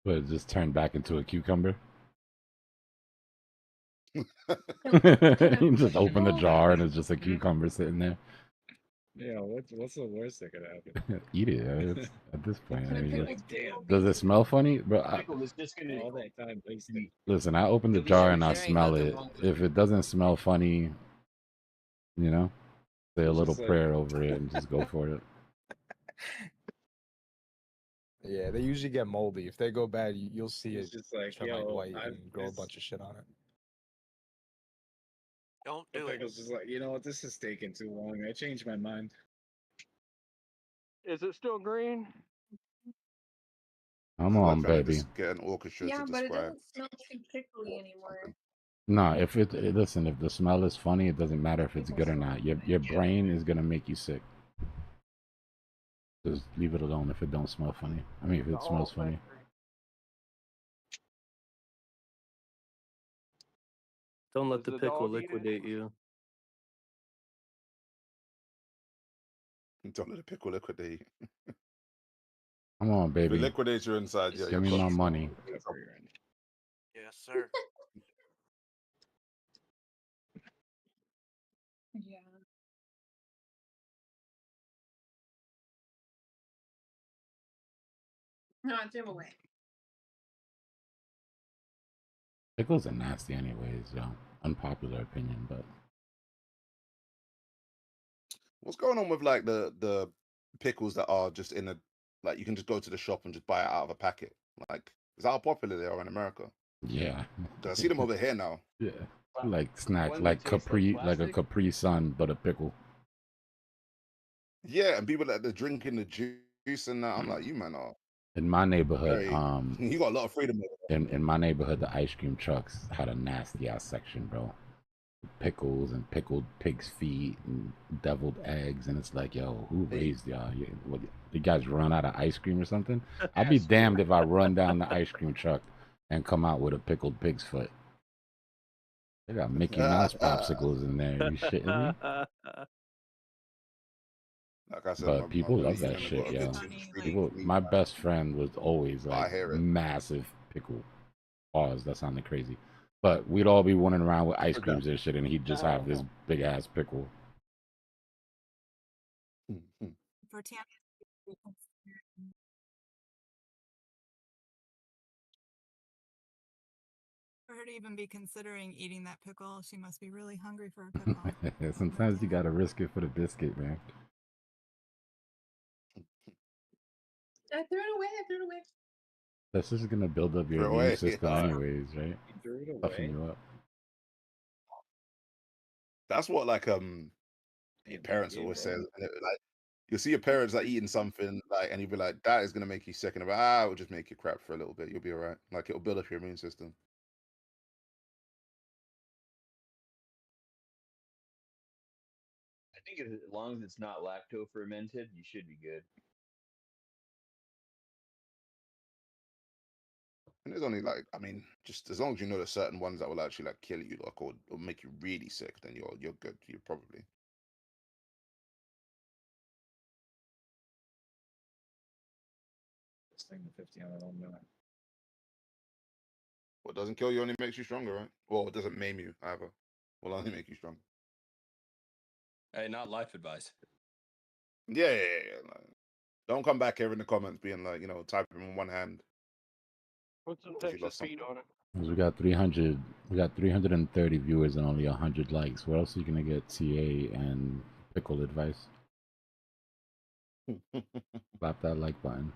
But it just turned back into a cucumber. You just open the jar and it's just a cucumber sitting there. Yeah, what's the worst that could happen? Eat it. It's, at this point, I mean, Like, damn. does it smell funny, bro? Pickle is just gonna All that time wasted. Listen, I open the jar and I smell it. If it doesn't smell funny, you know, say a It's little just like- prayer over it and just go for it. Yeah, they usually get moldy. If they go bad, you'll see It's it just like, turn yo, white I'm and grow a bunch of shit on it. Don't The do it. pickle's just like, you know what, this is taking too long. I changed my mind. Is it still green? Come I feel on, like I need baby. to get an orchestra Yeah, to but it describe. doesn't smell too pickly anymore. No, if listen, if the smell is funny, it doesn't matter if it's good or not. Your brain is gonna make you sick. Just leave it alone if it don't smell funny. I mean, if it smells funny. Don't let Does the the pickle dog eat it? liquidate you. Don't let the pickle liquidate. Come on, If it baby. liquidates your inside, yeah, Give you're me my cooked. money. Yes, sir. Yeah. No, it's him away. Pickles are nasty anyways, yo. Unpopular opinion, but What's going on with like the pickles that are just in a like you can just go to the shop and just buy it out of a packet? Like, is that how popular they are in America? yeah. 'Cause I see them over here now. Yeah. Like snacks, One that like tastes like Capri, like a plastic? Capri Sun, but a pickle. Yeah, and people that they're drinking the juice and that. I'm like, you man are In my neighborhood, very. You got a lot of freedom. in my neighborhood, the ice cream trucks had a nasty ass section, bro. Pickles and pickled pig's feet and deviled eggs, and it's like, yo, who raised y'all? You guys run out of ice cream or something? I'd be damned if I run down the ice cream truck and come out with a pickled pig's foot. They got Mickey Mouse popsicles in there. You shitting me? Like I said, But people love Belizean that and shit, got a yo. bit too much freedom People, to eat, my man. best friend was always I like hear it. massive pickle. Pause. That sounded crazy. But we'd all be running around with ice creams and shit, and he'd just have this big ass pickle. For Tammy, for her to even be considering eating that pickle, she must be really hungry for a pickle. Sometimes you gotta risk it for the biscuit, man. I threw it away. That's just gonna build up your Throw immune away. system, anyways, right? You threw it Toughen away. you up. That's what like Hey, parents you always know. say. Like You'll see your parents like eating something like, and you'll be like, "That is gonna make you sick," and it'll just make you crap for a little bit. You'll be all right. Like it'll build up your immune system. I think as long as it's not lacto fermented, you should be good. And there's only like, I mean, just as long as you know there's certain ones that will actually like kill you, like or make you really sick, then you're good. You're probably. This thing the 50 on the 1 minute. What doesn't kill you only makes you stronger, right? Well, it doesn't maim you either. Will only make you stronger. Hey, not life advice. Yeah. Like, don't come back here in the comments being like, typing in one hand. Put some if you Texas lost speed on it. 'Cause we got 330 viewers and only 100 likes. Where else are you gonna get TA and pickle advice? Slap that like button.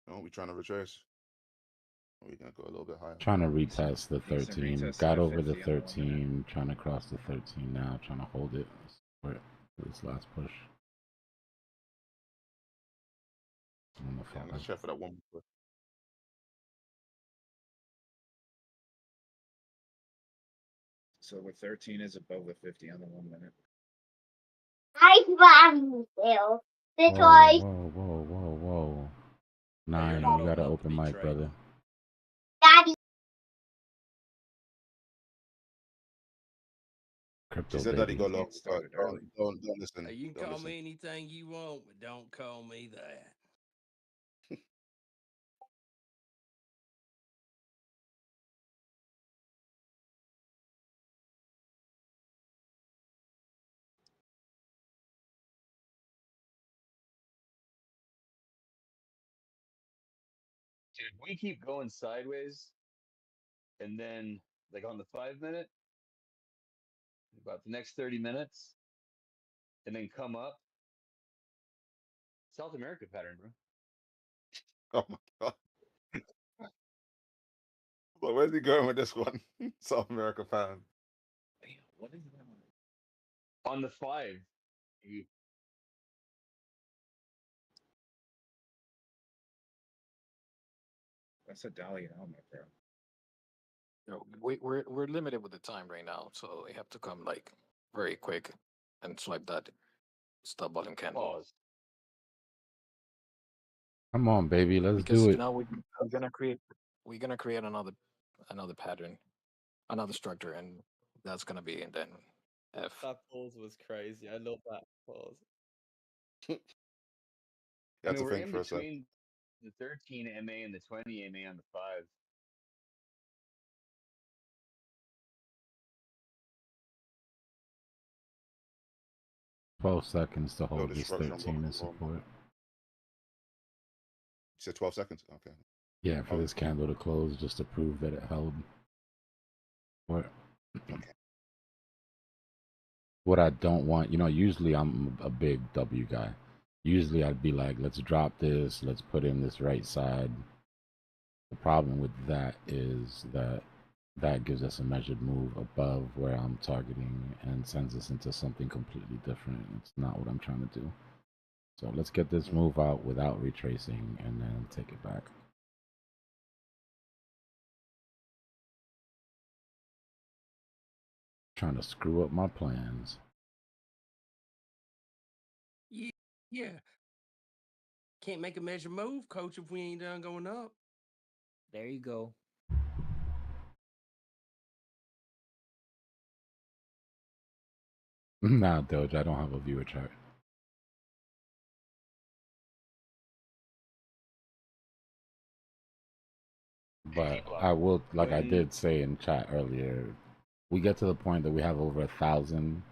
Oh, we trying to retrace. We're gonna go a little bit higher. Trying to retest the Decent 13. retest to Got that over the 50 on the 1 minute. 13. Trying to cross the 13 now. Trying to hold it for this last push. On the Yeah, let's 5. check for that one. So where 13 is above the 50 on the 1 minute. Whoa, whoa, whoa, whoa, whoa. Hey, 9, you're you not old gotta enough to open be mic, trading. brother. Crypto She said that he baby. got low, but started early. don't listen. Hey, you can Don't call listen. me anything you want, but don't call me that. Dude, we keep going sideways, and then like on the 5 minute, about the next 30 minutes, and then come up. South America pattern, bro. Oh my god. But where's he going with this one? South America fan. Damn, what is that? On the 5, you That's a Dalian helmet, bro. No, we're limited with the time right now, so we have to come like very quick and swipe that stop button candle. pause. Come on, baby. Let's Because do it. now we're gonna create another pattern, another structure, and that's gonna be and then F. That pause was crazy. I love that pause. You I had mean, to we're think in for a sec. between the 13 MA and the 20 MA on the 5. 12 seconds to No, hold the this structure I'm 13 looking in for. support. You said 12 seconds? Okay. Yeah, for Oh, this candle to close, just to prove that it held. What I don't want, usually I'm a big W guy. Usually I'd be like, let's drop this, let's put in this right side. The problem with that is that gives us a measured move above where I'm targeting and sends us into something completely different. It's not what I'm trying to do. So let's get this move out without retracing and then take it back. Trying to screw up my plans. Yeah. Can't make a measure move, coach, if we ain't done going up. There you go. Nah, Doge, I don't have a viewer chart. But I will, like I did say in chat earlier, we get to the point that we have over 1,000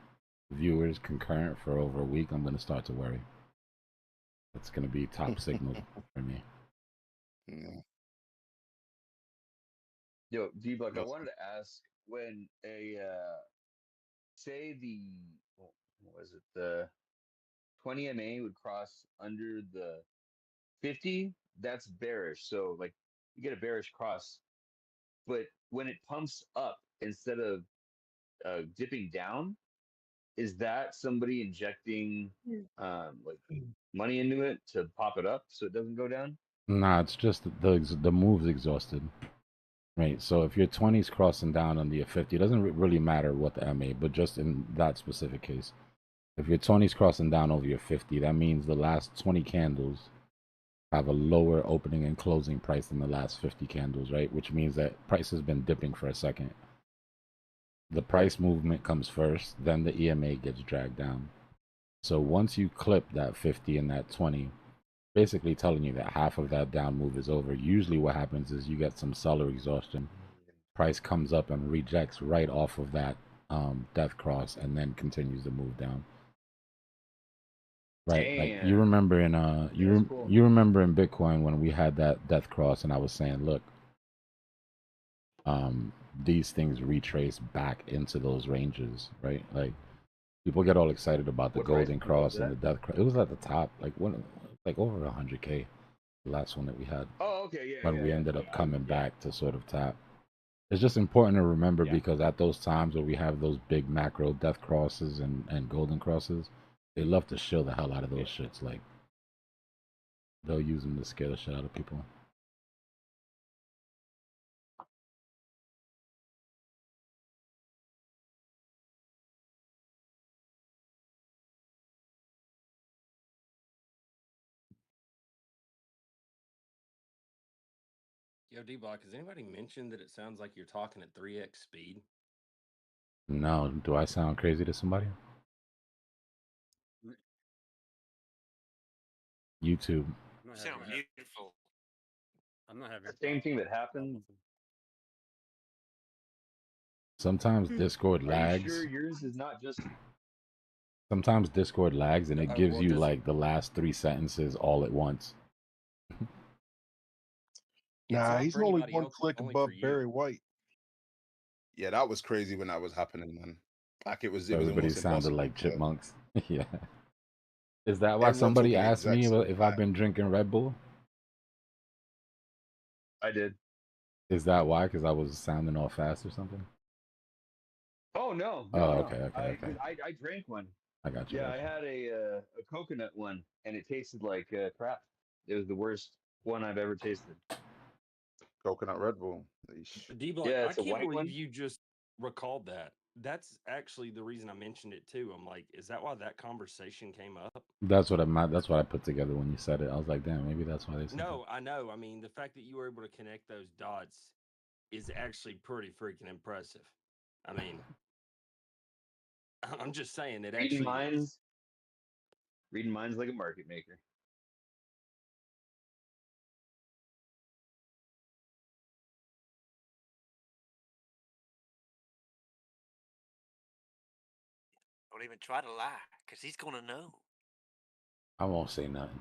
viewers concurrent for over a week, I'm going to start to worry. It's going to be top signal for me. Yeah. Yo, Dbloc, I wanted to ask when say what was it, the 20 MA would cross under the 50, that's bearish. So like you get a bearish cross, but when it pumps up instead of dipping down, is that somebody injecting like Hmm. money into it to pop it up so it doesn't go down? Nah, it's just the move's exhausted. Right. So if your 20's crossing down on the 50, it doesn't really matter what the MA, but just in that specific case, if your 20's crossing down over your 50, that means the last 20 candles have a lower opening and closing price than the last 50 candles, right? Which means that price has been dipping for a second. The price movement comes first, then the EMA gets dragged down. So once you clip that 50 and that 20, basically telling you that half of that down move is over. Usually what happens is you get some seller exhaustion. Price comes up and rejects right off of that death cross and then continues to move down. Right. Like you Damn. remember in Yeah, that's cool. you remember in Bitcoin when we had that death cross and I was saying, look, these things retrace back into those ranges, right? Like people get all excited about the What price golden point was cross and that? the death cross. It was at the top, like over 100K, the last one that we had. Oh, okay, yeah, When yeah, we yeah. ended up coming Yeah. back to sort of tap. It's just important to remember Yeah. because at those times where we have those big macro death crosses and golden crosses, they love to shill the hell out of those shits. Like they'll use them to scare the shit out of people. Yo, Dbloc, has anybody mentioned that it sounds like you're talking at 3x speed? No, do I sound crazy to somebody? YouTube. You sound beautiful. I'm not having The same thing that happened. Sometimes Discord Are you sure lags. yours is not just? Sometimes Discord lags and it gives well, you does like the last 3 sentences all at once. It's Nah, not he's for only anybody one else, click only for above you. Barry White. Yeah, that was crazy when that was happening, man. Like it was So everybody almost sounded impossible. like So chipmunks. Yeah. Is that why everyone somebody talking the asked me exact same if time. I've been drinking Red Bull? I did. Is that why? Because I was sounding all fast or something? Oh no, Oh, no, no. okay. 'Cause I drank one. I got you. Yeah, I had a coconut one, and it tasted like crap. It was the worst one I've ever tasted. Coconut Red Bull. Dbloc, Yeah, I it's a can't white believe one. you just recalled that. That's actually the reason I mentioned it too. I'm like, is that why that conversation came up? That's what I put together when you said it. I was like, damn, maybe that's why they said No, I know. I mean, the fact that you were able to connect those dots is actually pretty freaking impressive. I mean, I'm just saying it Reading actually is. minds. Reading minds like a market maker. Don't even try to lie, cause he's gonna know. I won't say nothing.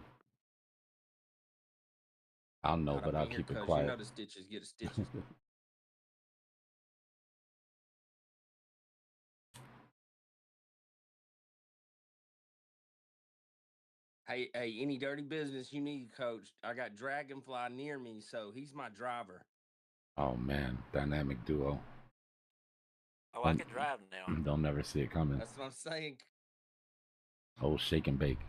I'll know, Not but up I'll in here, keep it cuz you quiet. know the stitches get a stitches. Hey, any dirty business you need, coach? I got Dragonfly near me, so he's my driver. Oh man, dynamic duo. Oh, I can drive now. They'll never see it coming. That's what I'm saying. Oh, shake and bake.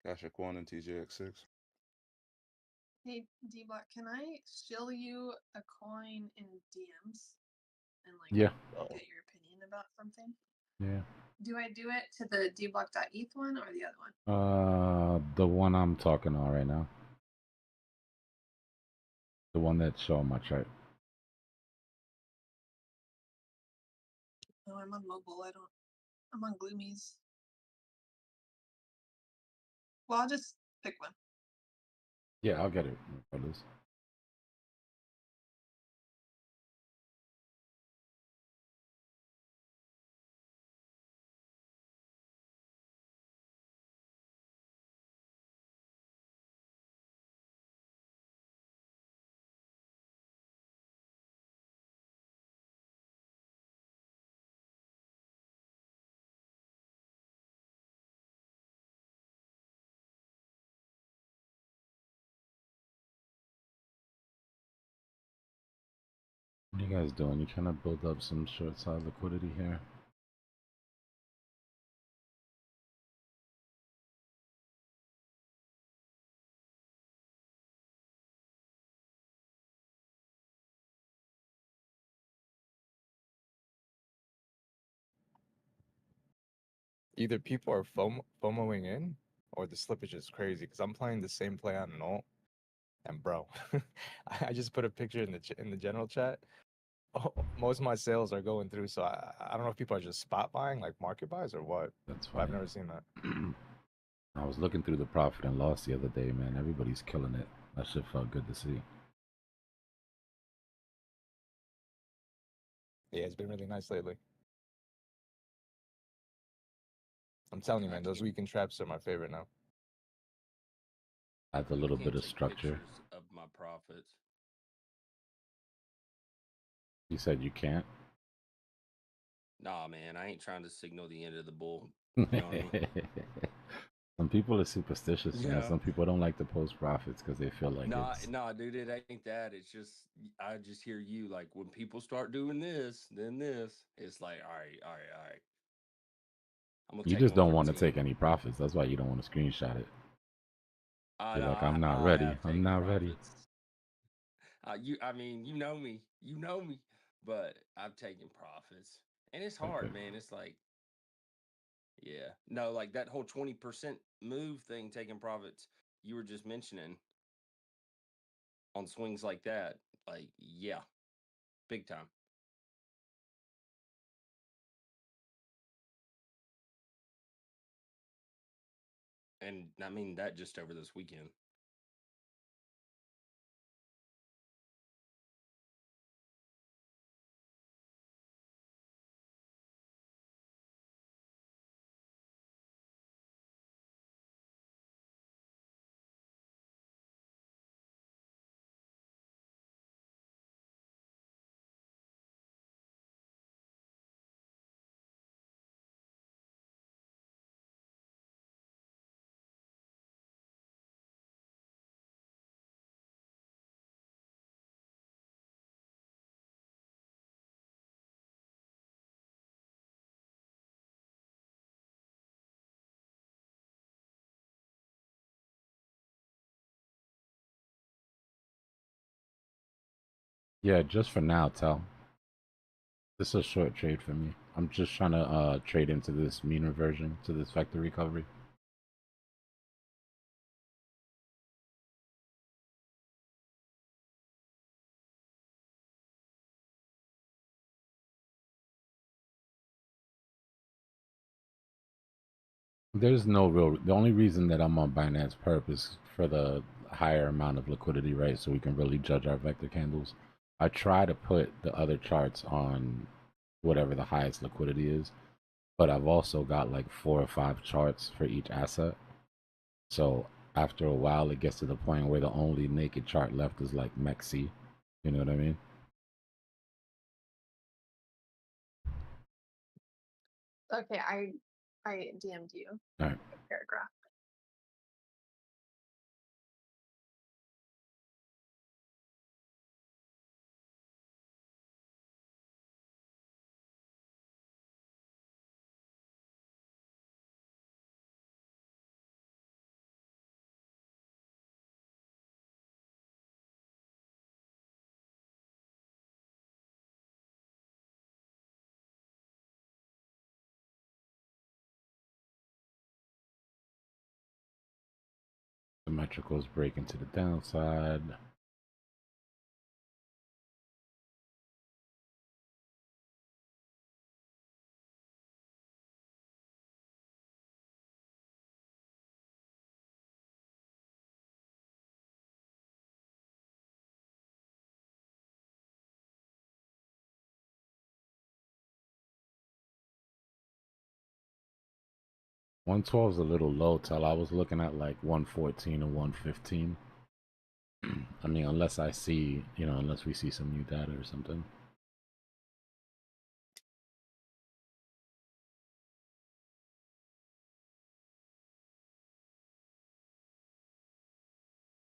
Cash One and TJX6. Hey, Dbloc, can I shill you a coin in DMs and like Yeah. get your opinion about something? Yeah. Do I do it to the dbloc.eth one or the other one? The one I'm talking on right now. The one that's showing my chart. Oh, I'm on mobile. I'm on Gloomies. Well, I'll just pick one. Yeah, I'll get it, brothers. you guys doing? You trying to build up some short side liquidity here? Either people are FOMOing in, or the slippage is crazy. Because I'm playing the same play on an alt, and bro, I just put a picture in the general chat. Oh, most of my sales are going through, so I don't know if people are just spot buying, like market buys, or what. That's But I've funny. never seen that. I was looking through the profit and loss the other day, man. Everybody's killing it. That shit felt good to see. Yeah, it's been really nice lately. I'm telling you, man, those weekend traps are my favorite now. Adds a little bit of structure. Pictures of my profits. You said you can't? Nah, man, I ain't trying to signal the end of the bull. You know what I mean? Some people are superstitious, man. Yeah. Some people don't like to post profits because they feel like Nah, it's... nah, dude, it ain't that. It's just I just hear you like when people start doing this, then this. It's like, all right. I'm gonna You take just don't want to 113. take any profits. That's why you don't want to screenshot it. You're No, like, I'm not I ready. have I'm taken not ready. profits. I mean, you know me, but I've taken profits, and it's hard, Okay. man. It's like, yeah, no, like that whole 20% move thing, taking profits you were just mentioning on swings like that, like, yeah, big time. And I mean that just over this weekend. Yeah, just for now, Tell. This is a short trade for me. I'm just trying to trade into this mean reversion, to this vector recovery. There's no real... The only reason that I'm on Binance Perp is for the higher amount of liquidity, right? So we can really judge our vector candles. I try to put the other charts on whatever the highest liquidity is, but I've also got like 4 or 5 charts for each asset. So after a while, it gets to the point where the only naked chart left is like MEXC. You know what I mean? Okay, I DM'd you All right. a paragraph. Symmetricals breaking to the downside. $112 is a little low, Tell. I was looking at like 114 or 115. I mean, unless I see, unless we see some new data or something.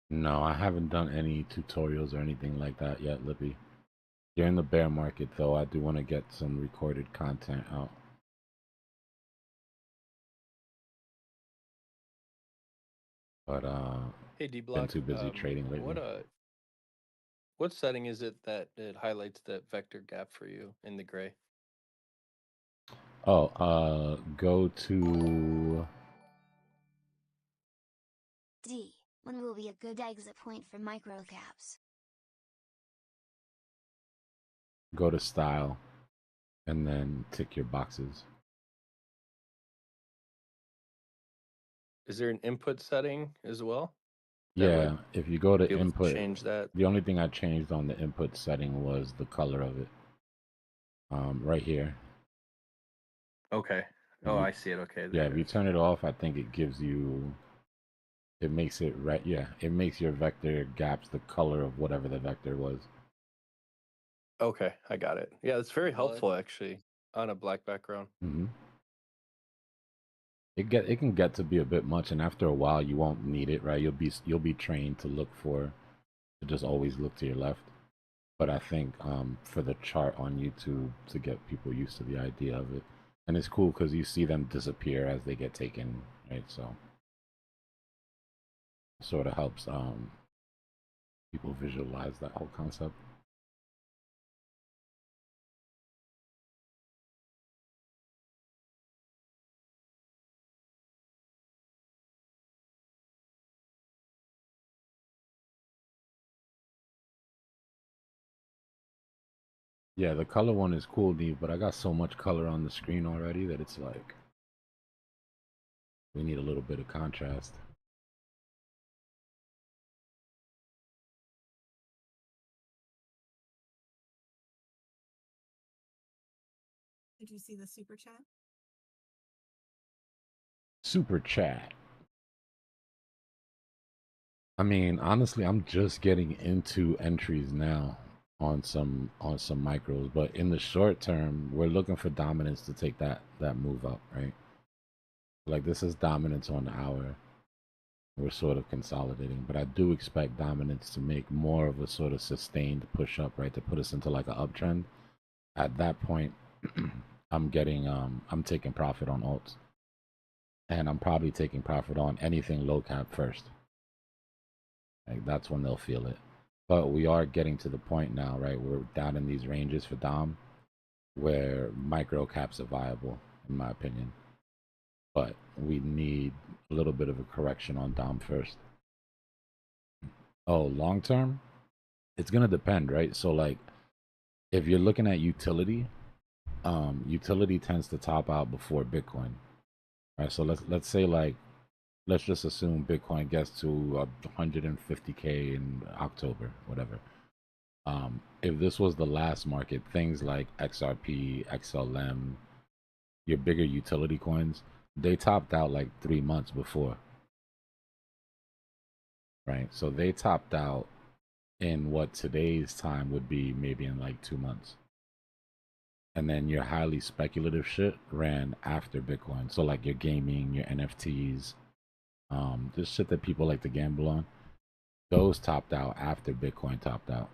No, I haven't done any tutorials or anything like that yet, Lippy. During the bear market, though, I do want to get some recorded content out. But Hey been Dbloc, too busy trading lately. what setting is it that it highlights that vector gap for you in the gray? Oh, go to D. When will be a good exit point for microcaps? go to style, and then tick your boxes. Is there an input setting as well? Yeah, if you go to be able to input, change that? the only thing I changed on the input setting was the color of it. Right here. Okay. Oh, I see it. Okay. Yeah, There if it you is. turn it off, I think it gives you, it makes it red. Yeah, it makes your vector gaps the color of whatever the vector was. Okay, I got it. Yeah, it's very helpful actually on a black background. Mm-hmm. It can get to be a bit much, and after a while, you won't need it, right? You'll be trained to just always look to your left. But I think for the chart on YouTube to get people used to the idea of it, and it's cool because you see them disappear as they get taken, right? So sort of helps people visualize that whole concept. Yeah, the color one is cool, Neve, but I got so much color on the screen already that it's like we need a little bit of contrast. Did you see the super chat? Super chat. I mean, honestly, I'm just getting into entries now on some micros, but in the short term, we're looking for dominance to take that move up, right? Like this is dominance on the hour. We're sort of consolidating, but I do expect dominance to make more of a sort of sustained push up, right? To put us into like an uptrend. At that point, I'm taking profit on alts. And I'm probably taking profit on anything low cap first. Like that's when they'll feel it. But we are getting to the point now, right? We're down in these ranges for Dom where micro caps are viable, in my opinion. But we need a little bit of a correction on Dom first. Oh, long term? It's gonna depend, right? So like if you're looking at utility, utility tends to top out before Bitcoin. Right? So let's say like let's just assume Bitcoin gets to 150K in October, whatever. If this was the last market, things like XRP, XLM, your bigger utility coins, they topped out like 3 months before. Right? So they topped out in what today's time would be maybe in like 2 months. And then your highly speculative shit ran after Bitcoin. So like your gaming, your NFTs, just shit that people like to gamble on, those topped out after Bitcoin topped out.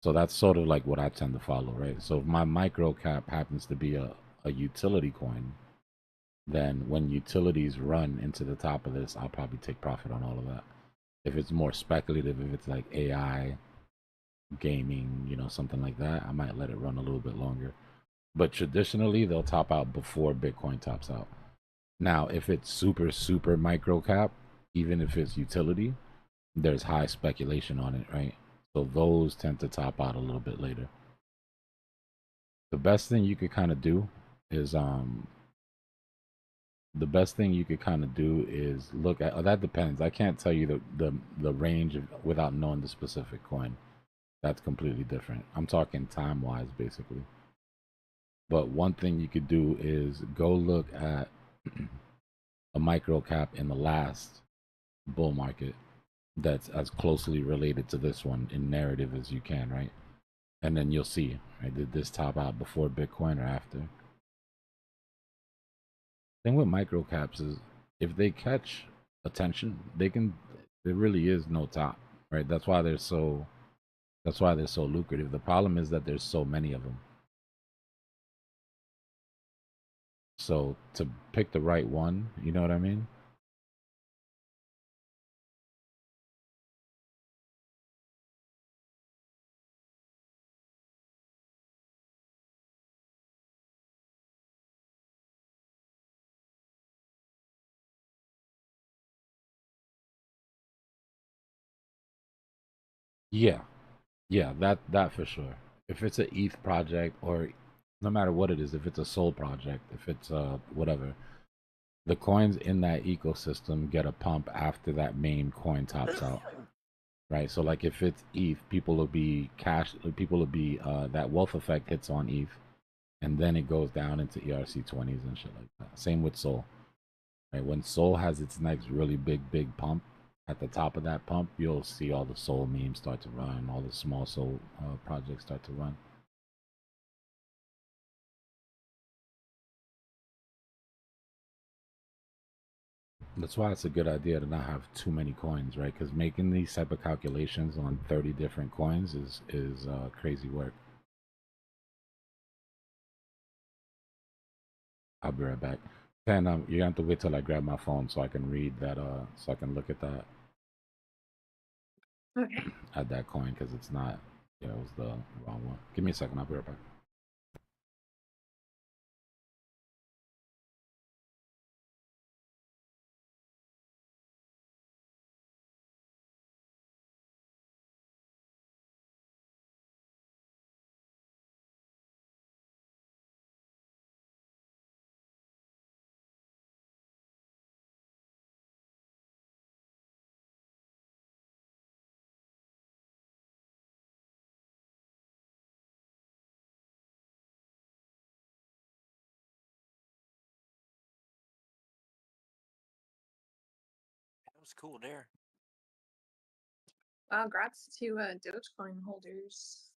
So that's sort of like what I tend to follow, right? So if my micro cap happens to be a utility coin, then when utilities run into the top of this, I'll probably take profit on all of that. If it's more speculative, if it's like AI, gaming, you know, something like that, I might let it run a little bit longer. But traditionally, they'll top out before Bitcoin tops out. Now, if it's super micro cap, even if it's utility, there's high speculation on it, right? So those tend to top out a little bit later. The best thing you could kind of do is look at, that depends. I can't tell you the range without knowing the specific coin. That's completely different. I'm talking time wise basically. But one thing you could do is go look at a micro cap in the last bull market that's as closely related to this one in narrative as you can, right? And then you'll see, right? Did this top out before Bitcoin or after? Thing with micro caps is if they catch attention, there really is no top, right? That's why they're so That's why they're so lucrative. The problem is that there's so many of them. So to pick the right one, you know what I mean? Yeah. Yeah, that for sure. If it's an ETH project or no matter what it is, if it's a Sol project, if it's whatever, the coins in that ecosystem get a pump after that main coin tops out. Right? So like if it's ETH, people will be that wealth effect hits on ETH and then it goes down into ERC20s and shit like that. Same with Sol. Right? When Sol has its next really big pump, at the top of that pump, you'll see all the Sol memes start to run, all the small Sol projects start to run. That's why it's a good idea to not have too many coins, right? Because making these type of calculations on 30 different coins is crazy work. I'll be right back. And you're gonna have to wait till I grab my phone so I can read that. So I can look at that. Okay. At that coin because it's not. Yeah, it was the wrong one. Give me a second. I'll be right back. That was cool there. Wow, grats to Dogecoin holders.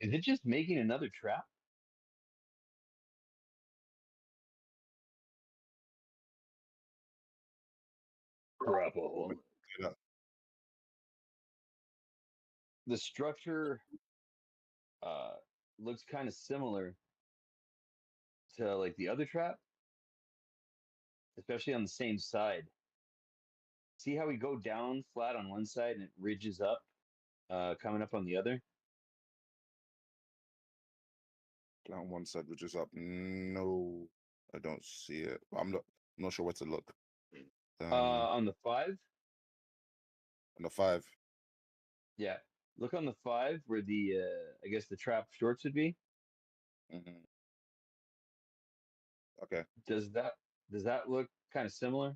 Is it just making another trap? Crap hole. The structure looks kind of similar to like the other trap, especially on the same side. See how we go down flat on one side and it ridges up, coming up on the other? Down one side, which is up. No, I don't see it. I'm not sure where to look. On the 5? On the 5. Yeah. Look on the 5 where the I guess the trap shorts would be. Mm-hmm. Okay. Does that look kind of similar?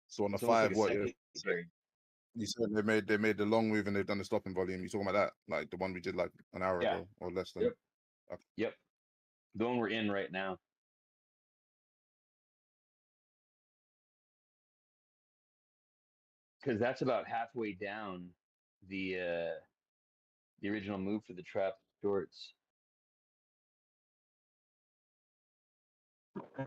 So on the It's almost 5, like a what secondary. you said they made the long move and they've done the stopping volume. You talking about that? Like the one we did like an hour Yeah. ago or less than? Yep. Okay. Yep. The one we're in right now. Because that's about halfway down the original move for the trap shorts. I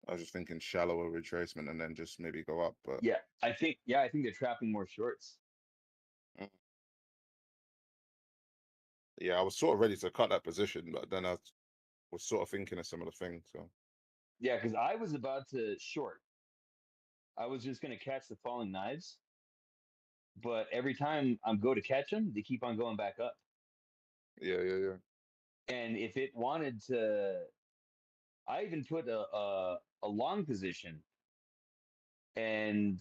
was just thinking shallower retracement and then just maybe go up, but Yeah, I think they're trapping more shorts. Yeah, I was sort of ready to cut that position, but then I was sort of thinking a similar thing. So Yeah, because I was about to short. I was just going to catch the falling knives, but every time I'm go to catch them, they keep on going back up. yeah. And if it wanted to, I even put a long position, and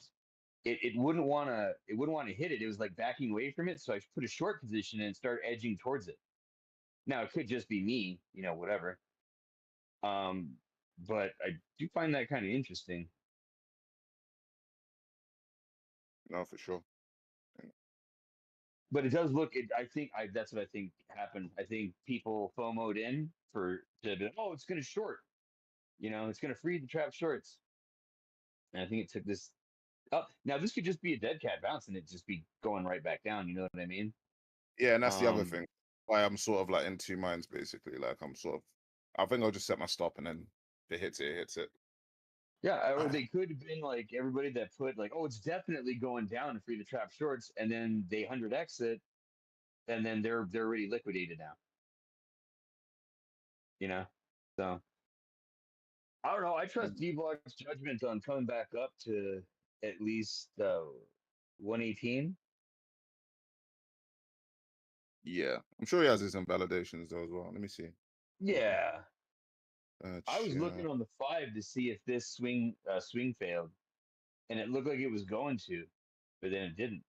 it wouldn't want to hit it. It was like backing away from it, so I put a short position and start edging towards it. Now it could just be me, whatever. But I do find that kind of interesting. No, for sure. But it does look. That's what I think happened. I think people FOMO'd in it's going to short. It's going to free the trap shorts. And I think it took this up. Now this could just be a dead cat bounce and it just be going right back down. You know what I mean? Yeah, and that's the other thing. Why I'm sort of like in two minds, basically. Like I think I'll just set my stop and then if it hits it, it hits it. Yeah, or they could have been like everybody that put like, it's definitely going down to free the trap shorts, and then they 100x it, and then they're already liquidated now. So I don't know. I trust Dbloc's judgment on coming back up to at least 118. Yeah, I'm sure he has his invalidations though as well. Let me see. Yeah. I was looking on the 5 to see if this swing failed, and it looked like it was going to, but then it didn't.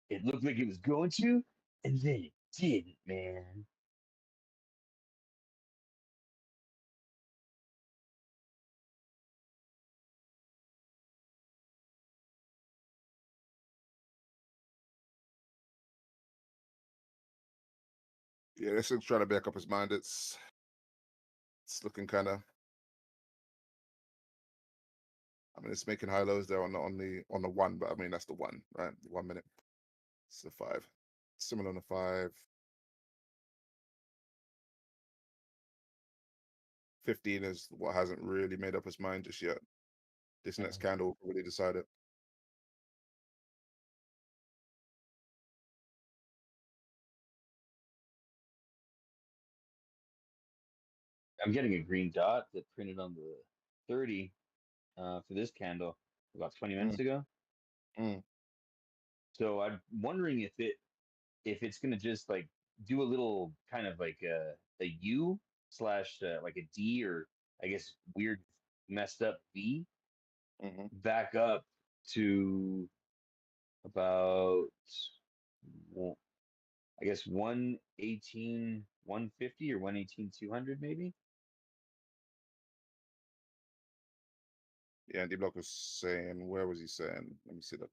It looked like it was going to, and then it didn't, man. Yeah, this thing's trying to back up his mind. It's looking kind of. I mean, it's making high lows there on the 1, but I mean that's the 1, right? 1 minute. It's the 5. Similar on the 5. 15 is what hasn't really made up his mind just yet. This next candle will really decide it. I'm getting a green dot that printed on the 30 for this candle about 20 minutes ago. So I'm wondering if it's gonna just like do a little kind of like a U / like a D, or I guess weird messed up V, back up to about I guess 118 150 or 118 200 maybe. Yeah, and Dbloc was saying, where was he saying? Let me see that.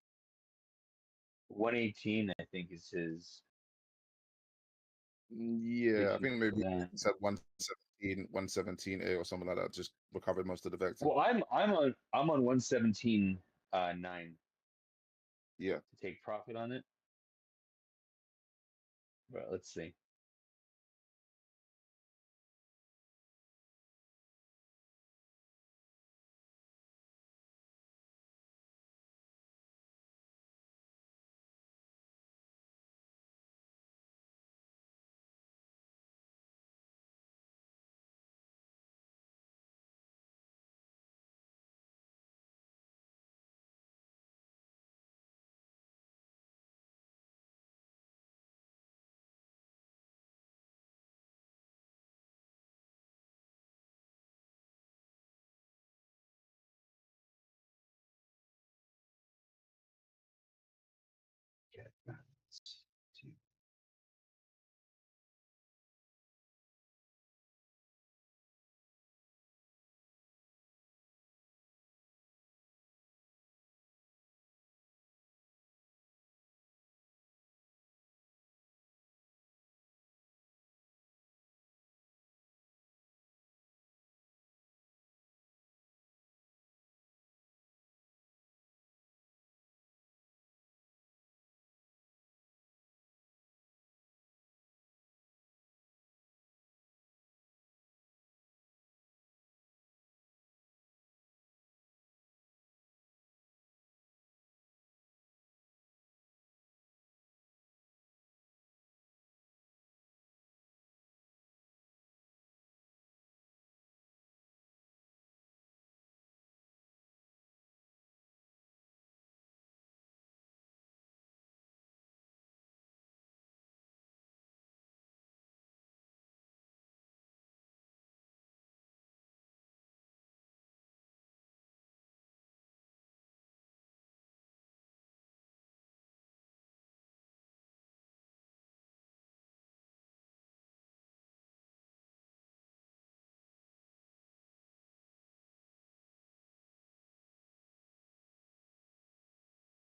118, I think, is his. Yeah, I think maybe it's at 117A or something like that. Just recovered most of the vector. Well, I'm on 117.9. Yeah. to take profit on it. But let's see. Get balance.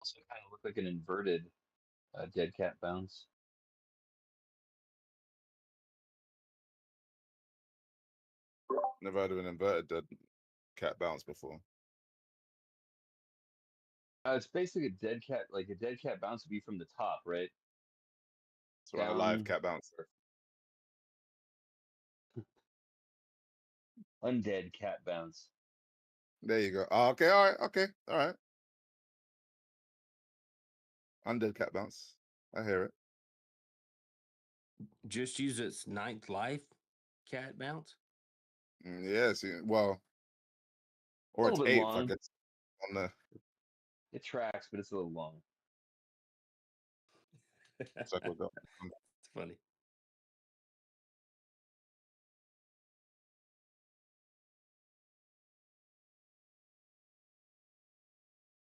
Also kind of look like an inverted dead cat bounce. Never heard of an inverted dead cat bounce before. It's basically a dead cat, like a dead cat bounce would be from the top, right? So like a live cat bounce. Undead cat bounce. There you go. Oh, okay, all right, okay, all right. Undead cat bounce. I hear it. Just use its ninth life cat bounce. Yeah, see, well, A or it's little bit eighth, I long. guess. On the It tracks, but it's a little long. cycle go. It's funny.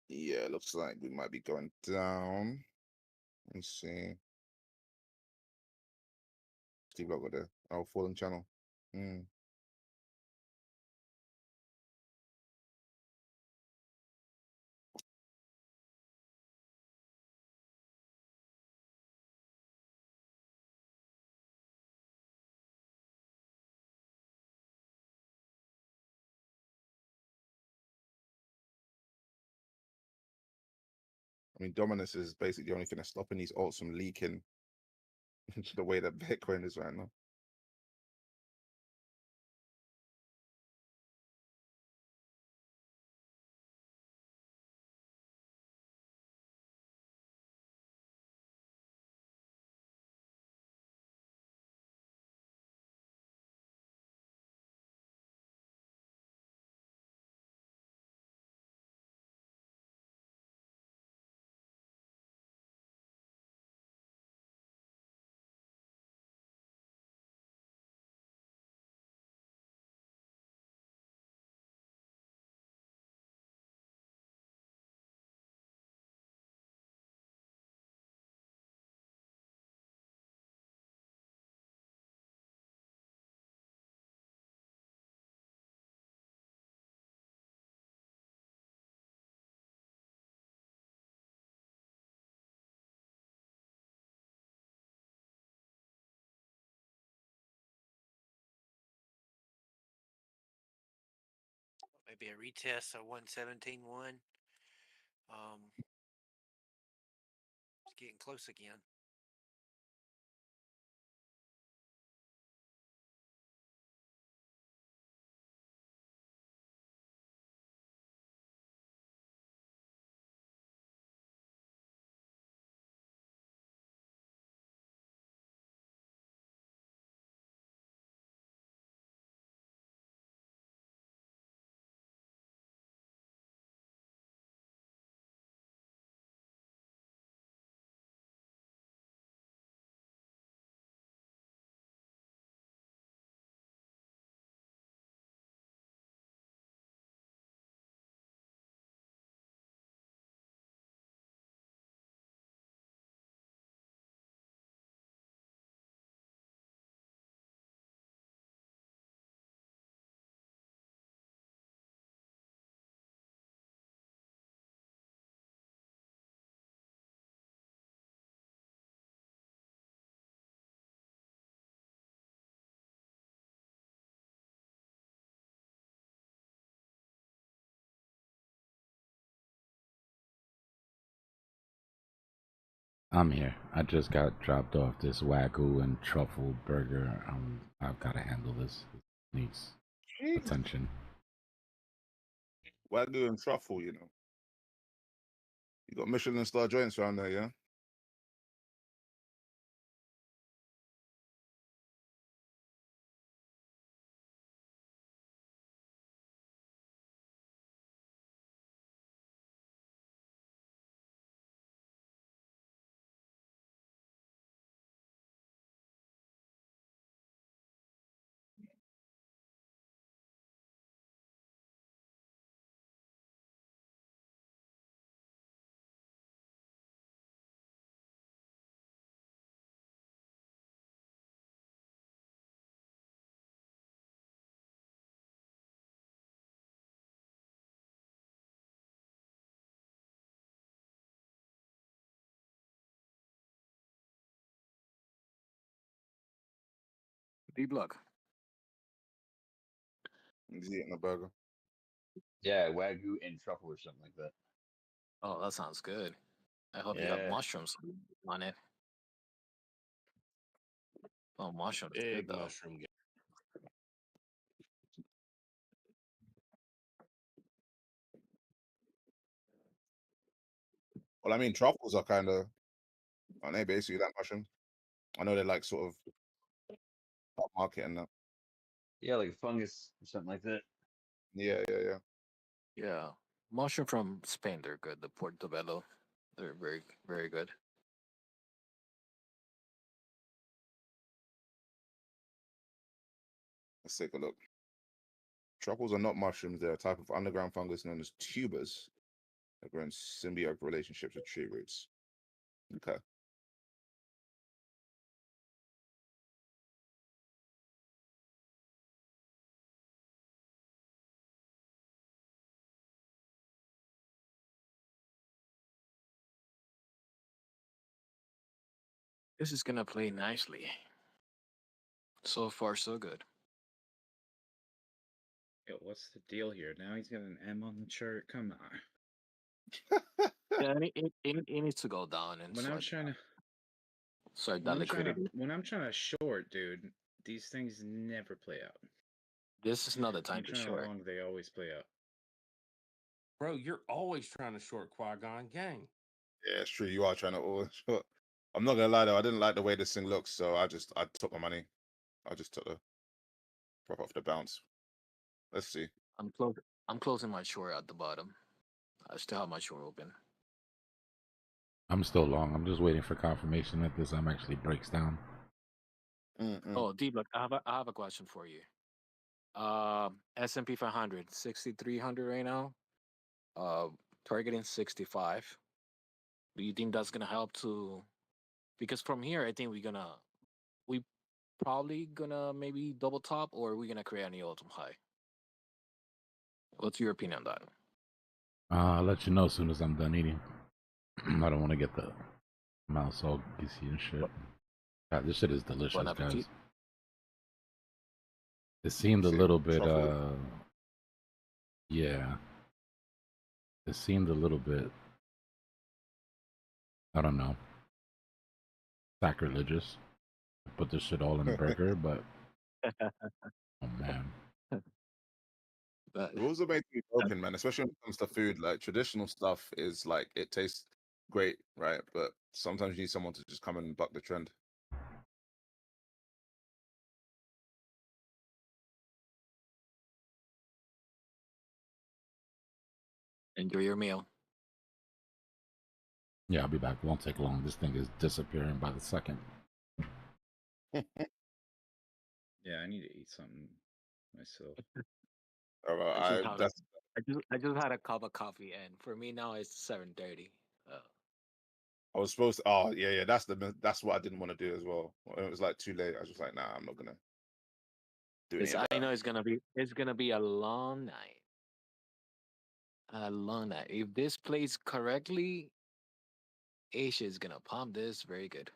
Yeah, looks like we might be going down. Let me see. Dbloc got there. Oh, falling channel. Hmm. I mean, dominance is basically the only thing that's stopping these alts from leaking the way that Bitcoin is right now. Maybe a retest of 117.1. getting close again. I'm here. I just got dropped off this Wagyu and truffle burger. I've got to handle this. It needs attention. Wagyu and truffle, you know. You got Michelin star joints around there, yeah? Dbloc. He's eating a burger. Yeah, Wagyu and truffle or something like that. Oh, that sounds good. I hope you have Yeah. mushrooms on it. Oh, mushrooms is good Big though. mushroom. Well, I mean, truffles are kind of, aren't they basically that mushroom? I know they're like sort of hot market and that. Yeah, like fungus or something like that. Yeah. Yeah, mushroom from Spain, they're good. The Portobello, they're very, very good. Let's take a look. Truffles are not mushrooms. They're a type of underground fungus known as tubers that grow in symbiotic relationships with tree roots. Okay. This is gonna play nicely. So far, so good. Yo, what's the deal here? Now he's got an M on the chart. Come on. Yeah, it needs to go down and When I'm start trying to start that liquidity. when I'm trying to short, dude, these things never play out. This is not the I'm time to trying to short. long, they always play out. Bro, you're always trying to short Qui-Gon gang. Yeah, it's true. You are trying to always. I'm not gonna lie though. I didn't like the way this thing looks, so I took my money. I just took the profit off the bounce. Let's see. I'm closing my short at the bottom. I still have my short open. I'm still long. I'm just waiting for confirmation that this actually breaks down. Oh, Dbloc, I have a question for you. S&P 500, 6,300 right now. Targeting 65. Do you think that's gonna help to? Because from here, I think we probably gonna maybe double top, or we're gonna create a new all-time high. What's your opinion on that? I'll let you know as soon as I'm done eating. I don't want to get the mouse all greasy and shit. God, this shit is delicious, Bon guys. appetit. It seemed a little bit, yeah. It seemed a little bit, I don't know. Sacrilegious. Put this shit all in a burger, but oh man. The rules are made to be broken, man. Especially when it comes to food. Like traditional stuff is like it tastes great, right? But sometimes you need someone to just come and buck the trend. Enjoy your meal. Yeah, I'll be back. Won't take long. This thing is disappearing by the second. Yeah, I need to eat something myself. I just had a cup of coffee, and for me now it's 7:30. I was supposed to. Oh yeah. That's what I didn't want to do as well. When it was like too late, I was just like, nah, I'm not gonna do any Because of I that. know it's gonna be a long night. A long night. If this plays correctly, Asia is gonna pump this very good.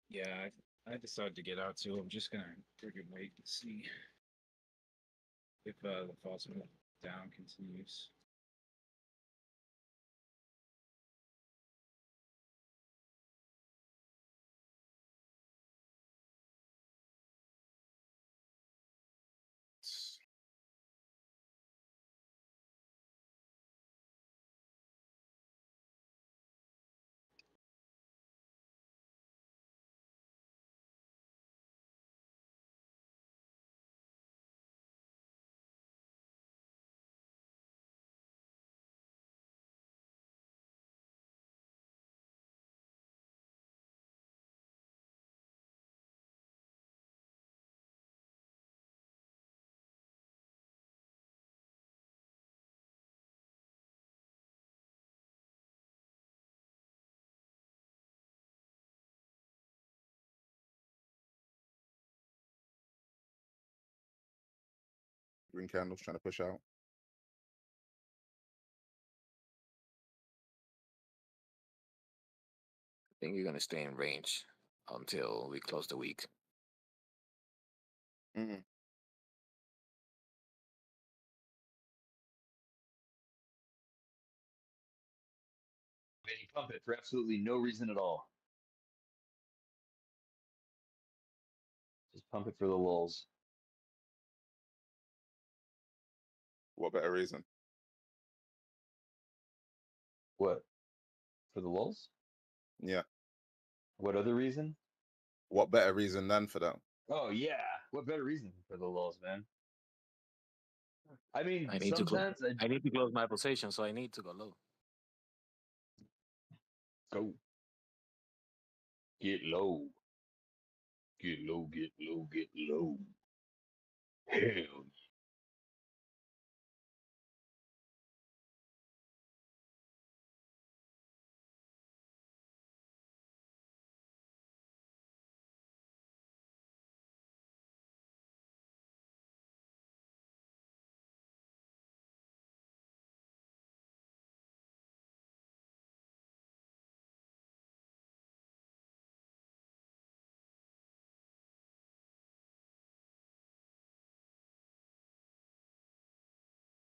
Yeah, I decided to get out too. I'm just gonna freaking wait and see if the false move down continues. Green candles trying to push out. I think you're gonna stay in range until we close the week. Mm. And you pump it for absolutely no reason at all. Just pump it for the lulz. What better reason? What? For the lulz? Yeah. What other reason? What better reason than for that? Oh yeah. What better reason for the lulz, man? I mean, I need sometimes I need to close my position, so I need to go low. Go. Get low. Get low, get low, get low. Hell yeah.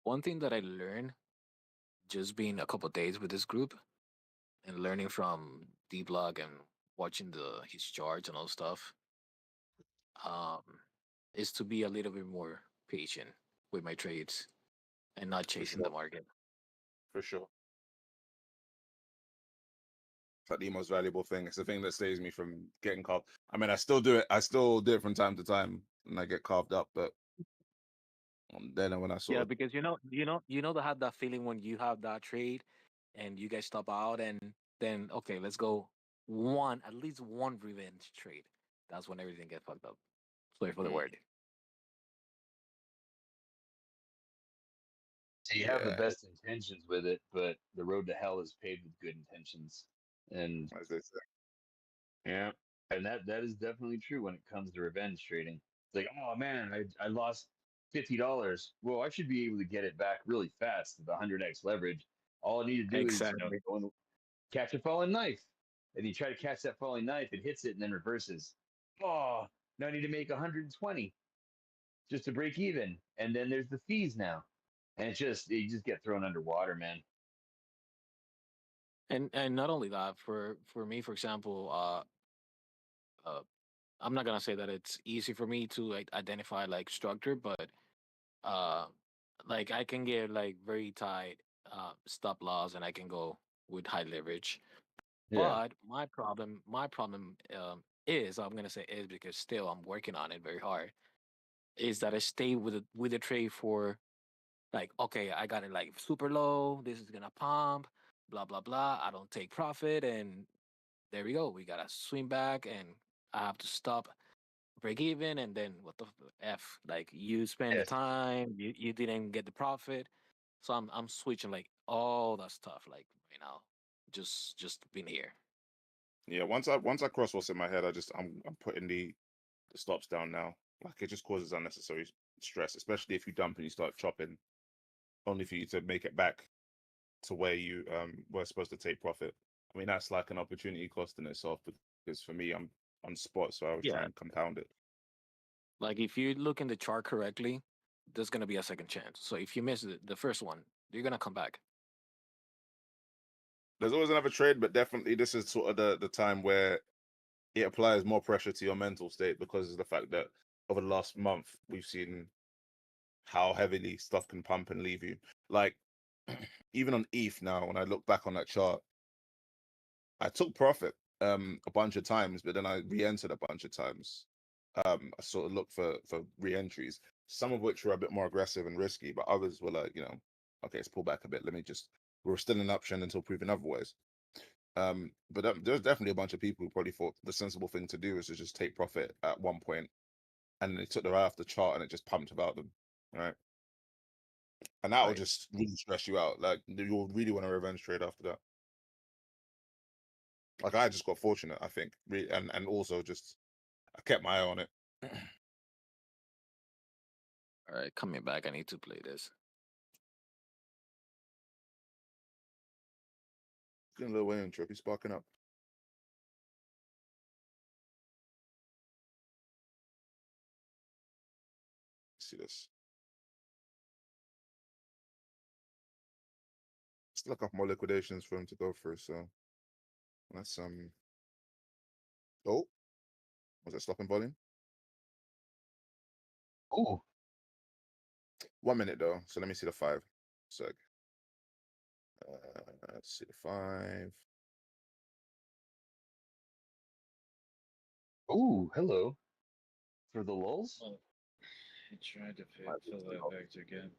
One thing that I learned just being a couple days with this group and learning from Dbloc and watching his charts and all stuff, um, is to be a little bit more patient with my trades and not For chasing sure. the market. For sure. It's like the most valuable thing. It's the thing that saves me from getting carved. I mean, I still do it. I still do it from time to time, and I get carved up. But then when I sort Yeah, of because you know to have that feeling when you have that trade and you guys stop out and then okay, let's go at least one revenge trade. That's when everything gets fucked up. Sorry for the word. So you have the best intentions with it, but the road to hell is paved with good intentions. And as they say. yeah, and that is definitely true when it comes to revenge trading. It's like, oh man, I lost $50. Well, I should be able to get it back really fast with 100x leverage. All I need to do is, Exactly. go and catch a falling knife. And you try to catch that falling knife, it hits it and then reverses. Oh, now I need to make 120 just to break even. And then there's the fees now. And you just get thrown underwater, man. And not only that, for me, for example, I'm not gonna say that it's easy for me to like identify like structure, but uh, like I can get like very tight stop loss, and I can go with high leverage. Yeah. But my problem is, I'm gonna say is because still I'm working on it very hard. Is that I stay with the trade for like, okay, I got it like super low. This is gonna pump, blah blah blah. I don't take profit, and there we go. We gotta swing back, and I have to stop, break even, and then what the f? Like you spend the Yes. time, you didn't get the profit, so I'm switching like all that stuff like right now. Just been here. Yeah. Once I cross what's in my head, I'm putting the stops down now. Like it just causes unnecessary stress, especially if you dump and you start chopping, only for you to make it back to where you were supposed to take profit. I mean, that's like an opportunity cost in itself because for me, I'm on spot, so I would try Yeah, and compound it. like if you look in the chart correctly, there's gonna be a second chance. So if you miss the first one, you're gonna come back. There's always another trade, but definitely this is sort of the time where it applies more pressure to your mental state because of the fact that over the last month we've seen how heavily stuff can pump and leave you. Like even on ETH now, when I look back on that chart, I took profit a bunch of times, but then I re-entered a bunch of times. I sort of looked for re-entries, some of which were a bit more aggressive and risky, but others were like, okay, let's pull back a bit. We're still in an uptrend until proven otherwise. But there's definitely a bunch of people who probably thought the sensible thing to do is to just take profit at one point, and they took their eye off the chart and it just pumped about them, right? And that will Right. just really stress you out. Like you'll really want to revenge trade after that. Like I just got fortunate, I think, and also just I kept my eye on it. All right, coming back. I need to play this. Getting a little Wayne trip. He's sparking up. Let's see this. Still a couple more liquidations for him to go through. So that's Oh, was that stopping volume? Oh, 1 minute though. So let me see the 5. Sec. Let's see the 5. oh, hello. For the lulls? Well, I tried to fill that vector gap.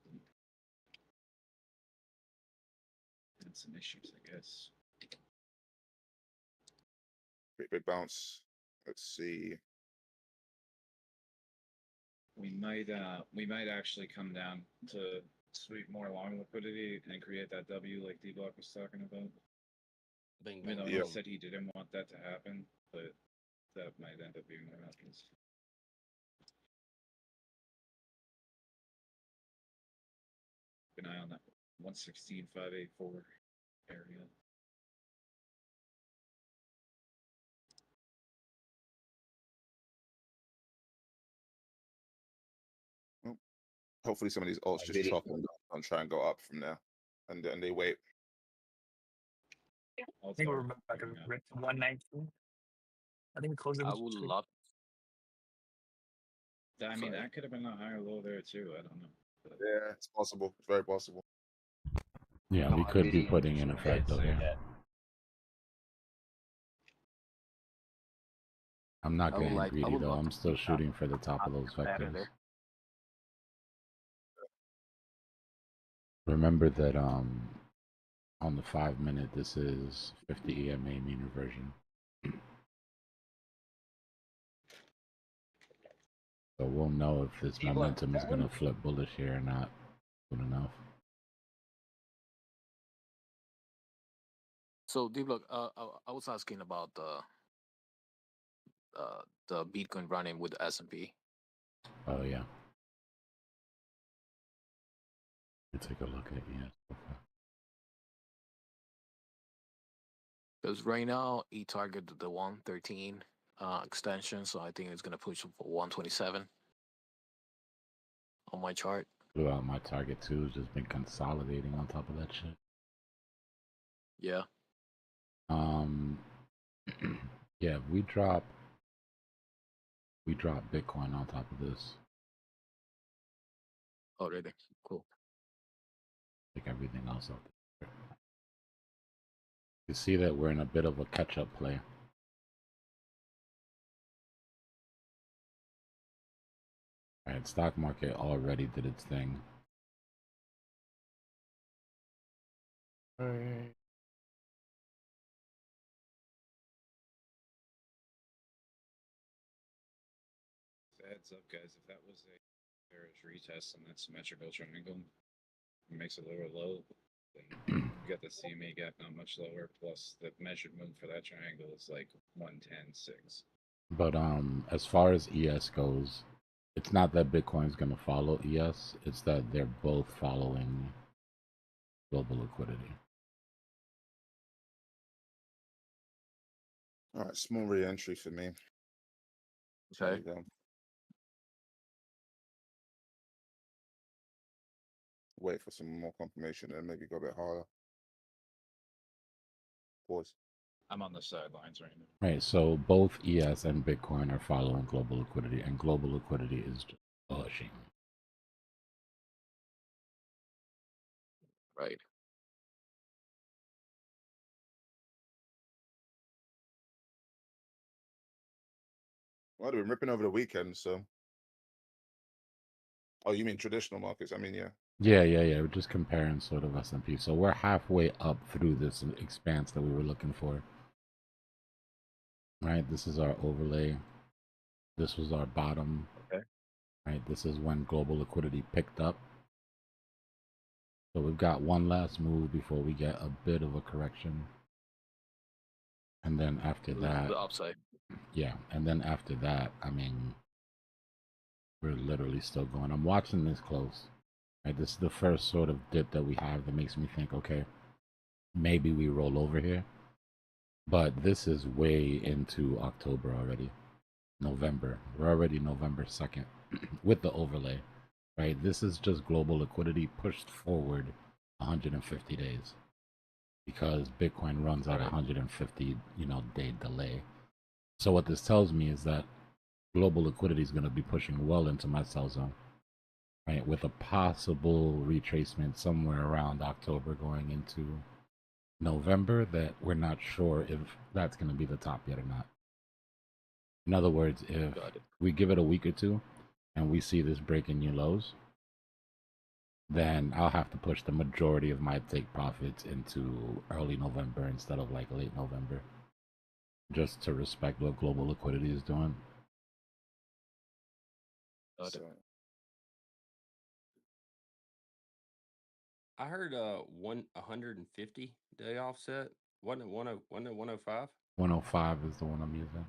Had some issues, I guess. Great big bounce. Let's see. We might actually come down to sweep more long liquidity and create that W like Dbloc was talking about. Bing, Even bing, though bing. he said he didn't want that to happen, but that might end up being what happens. Keep an eye on that 116.584 area. Oh, hopefully some of these alts just Video. chop and try and go up from there, and then they wait. I think we're back to 119. I think we closed it I with would two. love. I mean, Sorry. that could have been a higher low there too. I don't know. But Yeah, it's possible. It's very possible. Yeah, we my could be video putting just in a went dead, fractal so here. yeah. I'm not I would getting like. I greedy would though. love I'm to still see shooting for the top of those vectors. competitor. Remember that on the 5 minute this is 50 EMA mean reversion. So we'll know if this Dbloc momentum is gonna down? flip bullish here or not soon enough. So, Dbloc, I was asking about the Bitcoin running with the S&P. Oh yeah. Let's take a look at yeah. Because right now he targeted the 113 extension, so I think it's gonna push for 127 on my chart. Blew out my target too. It's just been consolidating on top of that shit. Yeah. Yeah, if we drop Bitcoin on top of this, Already. Cool. take everything else out there. You see that we're in a bit of a catch-up play. All right, stock market already did its thing. All right. Heads up, guys. If that was a bearish retest on that symmetrical triangle, it makes a lower low. Then you got the CME gap not much lower. Plus the measured move for that triangle is like 110.6. But as far as ES goes, it's not that Bitcoin's going to follow ES. It's that they're both following global liquidity. All right, small re-entry for me. There Okay. you go. Wait for some more confirmation and maybe go a bit higher. Pause. I'm on the sidelines right now. Right, so both ES and Bitcoin are following global liquidity, and global liquidity is just pushing. Right. Well, they've been ripping over the weekend, so. Oh, you mean traditional markets? I mean, yeah. Yeah. We're just comparing sort of S&P. So we're halfway up through this expanse that we were looking for. Right, this is our overlay. This was our bottom. Okay. Right, this is when global liquidity picked up. So we've got one last move before we get a bit of a correction. And then after that, The upside. yeah, and then after that, I mean, we're literally still going. I'm watching this close. Right, this is the first sort of dip that we have that makes me think, okay, maybe we roll over here. But this is way into October already. November. We're already November 2nd with the overlay. Right? This is just global liquidity pushed forward 150 days. Because Bitcoin runs at 150, day delay. So what this tells me is that global liquidity is going to be pushing well into my sell zone, right? With a possible retracement somewhere around October going into November that we're not sure if that's going to be the top yet or not. In other words, if we give it a week or two and we see this breaking new lows, then I'll have to push the majority of my take profits into early November instead of like late November, just to respect what global liquidity is doing. Got it. I heard 150 day offset. Wasn't it 105? 105 is the one I'm using.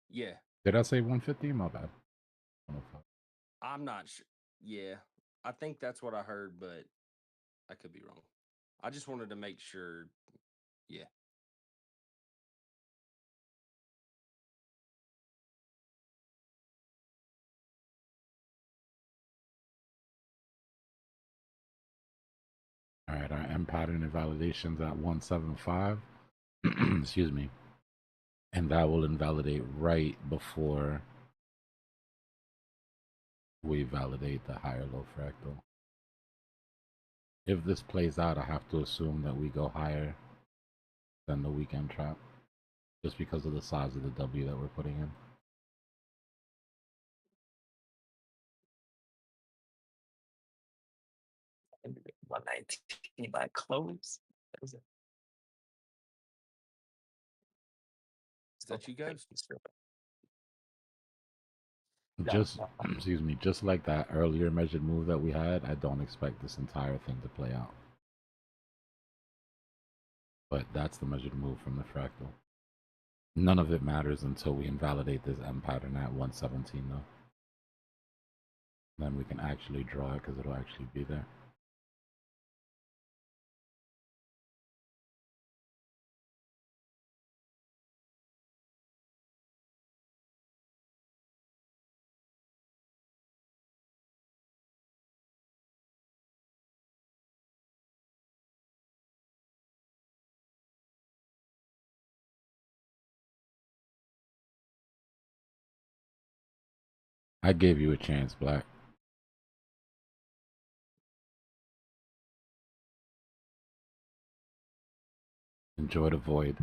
Yeah. Did I say 150? My bad. 105. I'm not sure. Yeah. I think that's what I heard, but I could be wrong. I just wanted to make sure. Yeah. All right, our M pattern invalidation's at 175. Excuse me. And that will invalidate right before we validate the higher low fractal. If this plays out, I have to assume that we go higher than the weekend trap, just because of the size of the W that we're putting in. And 119 by close. That was it. Is that you guys? Just, excuse me, just like that earlier measured move that we had, I don't expect this entire thing to play out. But that's the measured move from the fractal. None of it matters until we invalidate this M pattern at 117 though. Then we can actually draw it because it'll actually be there. I gave you a chance, Black. Enjoy the void.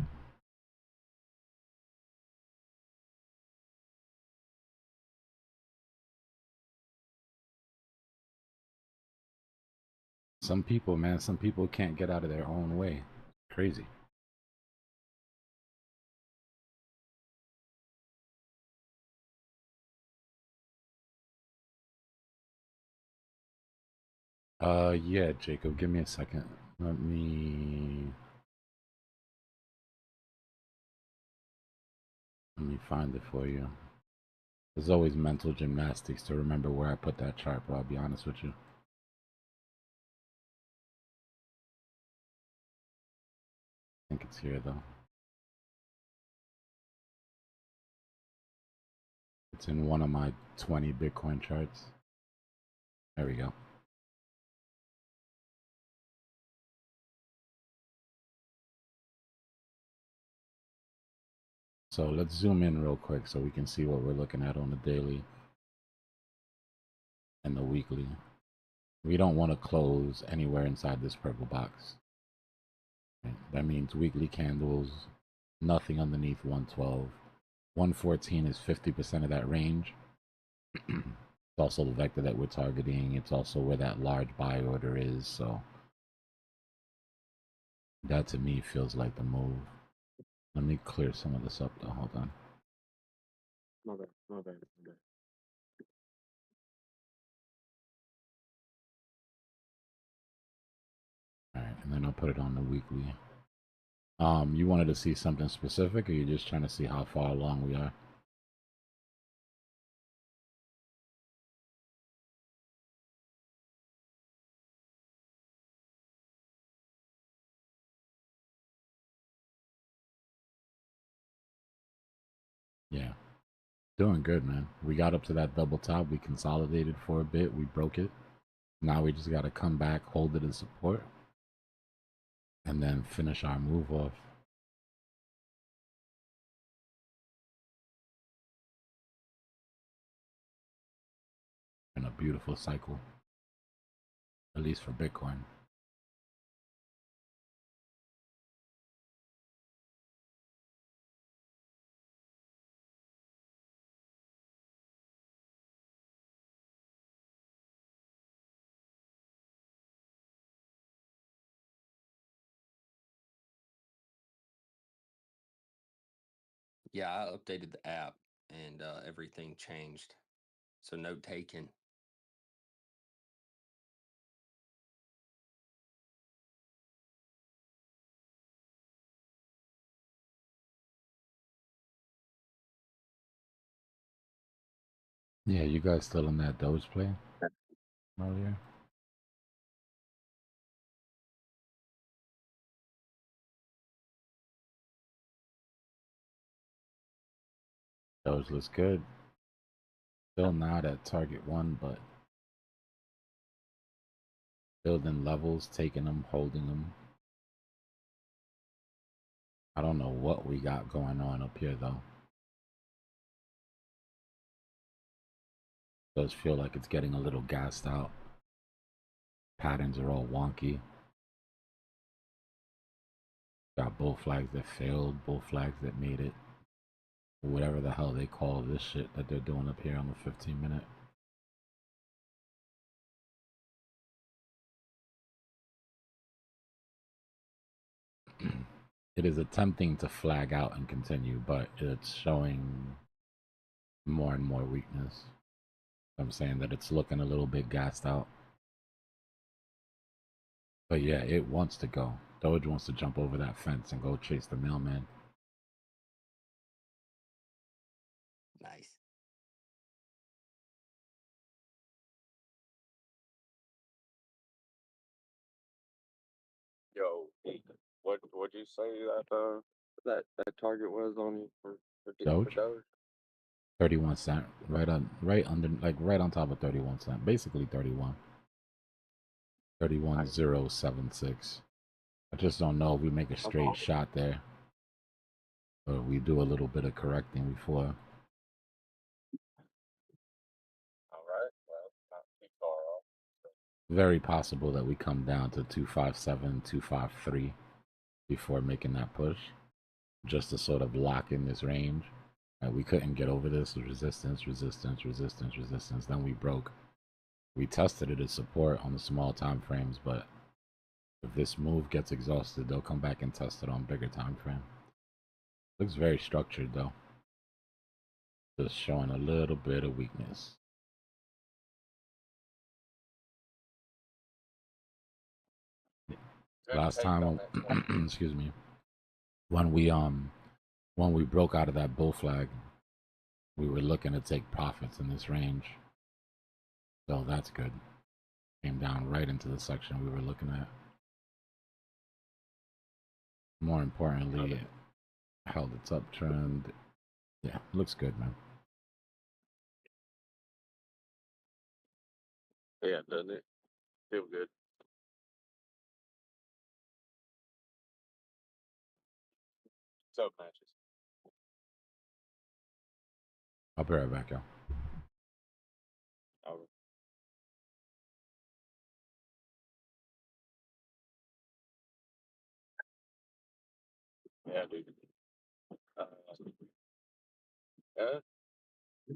Some people, man, some people can't get out of their own way. Crazy. Yeah, Jacob, give me a second. Let me find it for you. There's always mental gymnastics to remember where I put that chart, bro. I'll be honest with you. I think it's here, though. It's in one of my 20 Bitcoin charts. There we go. So let's zoom in real quick so we can see what we're looking at on the daily and the weekly. We don't want to close anywhere inside this purple box. That means weekly candles, nothing underneath 112. 114 is 50% of that range. It's also the vector that we're targeting. It's also where that large buy order is. So that to me feels like the move. Let me clear some of this up though. Hold on. My bad, my bad, my bad. All right, and then I'll put it on the weekly. You wanted to see something specific, or you're just trying to see how far along we are? Yeah, doing good, man. We got up to that double top. We consolidated for a bit. We broke it. Now we just got to come back, hold it as support, and then finish our move off. In a beautiful cycle, at least for Bitcoin. Yeah, I updated the app and everything changed. So note taken. Yeah, you guys still in that Doge play earlier? Doge looks good. Still not at target one, but building levels, taking them, holding them. I don't know what we got going on up here though. Does feel like it's getting a little gassed out. Patterns are all wonky. Got bull flags that failed, bull flags that made it. Whatever the hell they call this shit that they're doing up here on the 15-minute. It is attempting to flag out and continue, but it's showing more and more weakness. I'm saying that it's looking a little bit gassed out. But yeah, it wants to go. Doge wants to jump over that fence and go chase the mailman. Nice. Yo, what'd you say that target was on for Doge? Doge? 31 cent. Right under, like right on top of 31 cent. Basically 31. 31.076. I just don't know if we make a straight shot there, or we do a little bit of correcting before. very possible that we come down to 257, 253 before making that push, just to sort of lock in this range. We couldn't get over this resistance, resistance, resistance, resistance. Then we broke. We tested it as support on the small time frames, but if this move gets exhausted, they'll come back and test it on bigger time frame. Looks very structured though. Just showing a little bit of weakness. Last time, excuse me, when we broke out of that bull flag, we were looking to take profits in this range. So that's good. Came down right into the section we were looking at. More importantly, it held its uptrend. Yeah, looks good, man. Yeah, doesn't it? Feel good. Sub matches. I'll be right back, y'all. Oh. Yeah, dude. Yeah,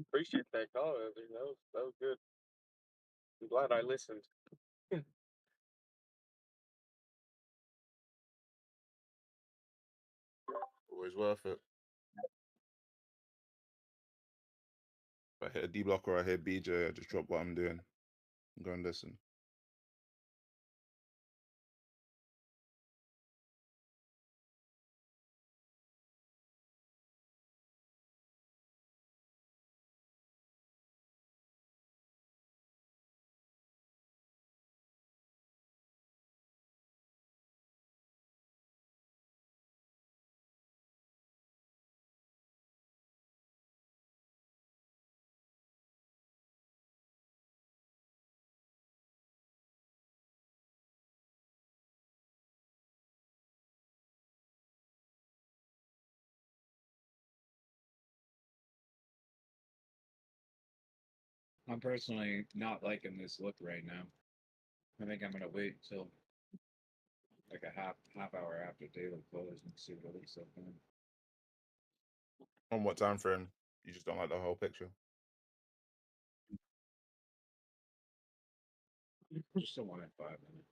appreciate that call. Dude. That was good. I'm glad I listened. Always worth it. If I hit a Dbloc or I hit BJ, I just drop what I'm doing and go and listen. I'm personally not liking this look right now. I think I'm gonna wait till like a half hour after daily close and see what it's looking. On what time frame? You just don't like the whole picture? Just a 1 in 5 minute.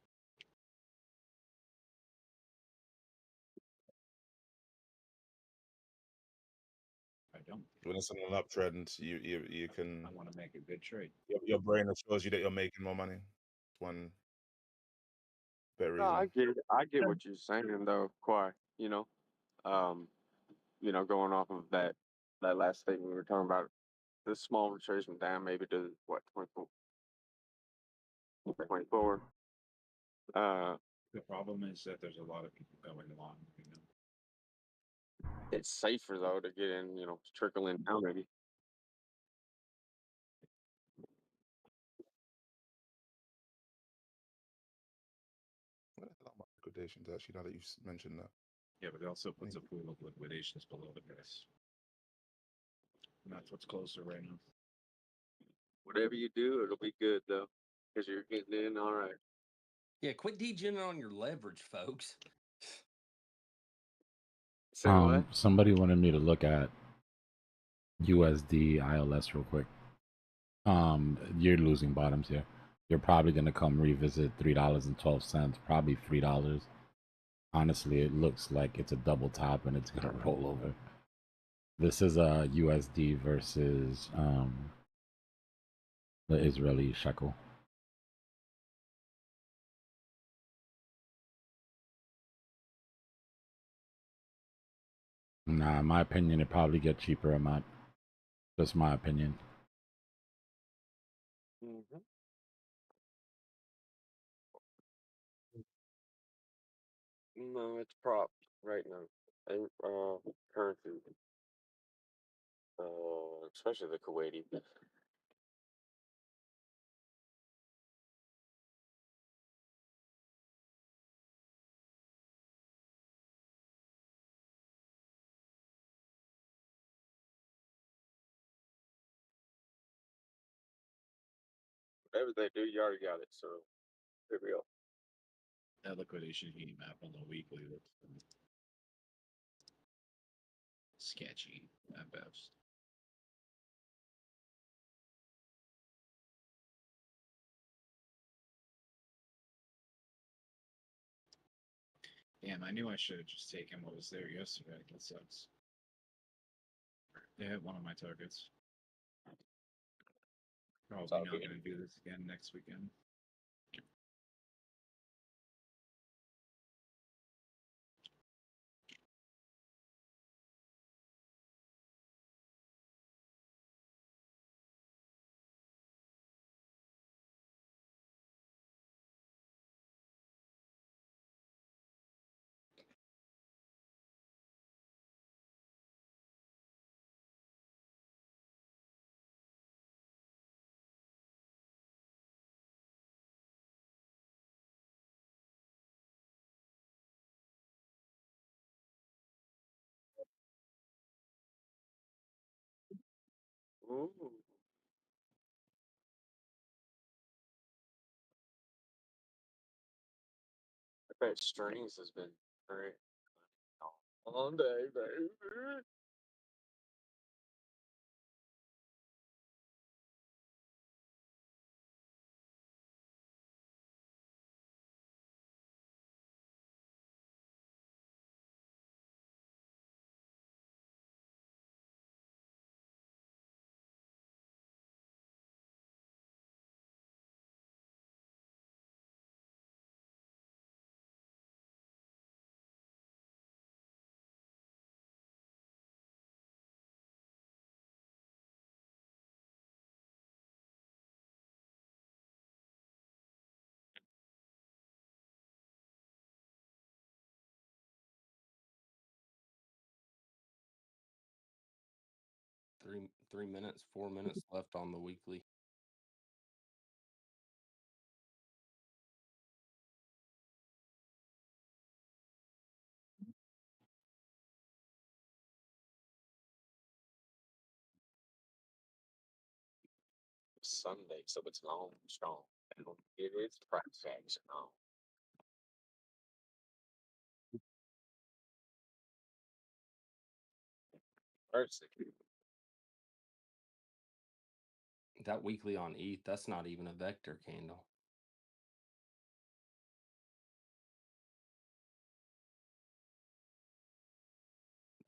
I don't. When it's on an uptrend, you can. I want to make a good trade. Your brain assures you that you're making more money. One better No, I reason. get it. I get what you're saying though, Quai. Um, going off of that last statement we were talking about, this small retracement down maybe to what 24. 24. The problem is that there's a lot of people going along. It's safer though to get in, trickle in down maybe. What the hell are my liquidations actually? Now that you've mentioned that. Yeah, but it also puts a pool of liquidations below the price. And that's what's closer right now. Whatever you do, it'll be good though, because you're getting in all right. Yeah, quit degening on your leverage, folks. Say what? Somebody wanted me to look at USD ILS real quick. You're losing bottoms here. You're probably gonna come revisit $3.12, probably $3. Honestly, it looks like it's a double top and it's gonna roll over. This is a USD versus the Israeli shekel. Nah, in my opinion, it probably get cheaper, Ahmad. Just my opinion. Mm-hmm. No, it's prop right now. And currency, especially the Kuwaiti. Whatever they do, you already got it. So Here we go. That liquidation heat map on the weekly looks sketchy at best. Damn, I knew I should have just taken what was there yesterday. That sucks. They hit one of my targets. Probably all not good. going to do this again next weekend. Ooh. I bet strings has been great all day, baby. Three minutes, 4 minutes left on the weekly. Sunday, so it's long, strong. It is price action on. Mercy. That weekly on ETH, that's not even a vector candle.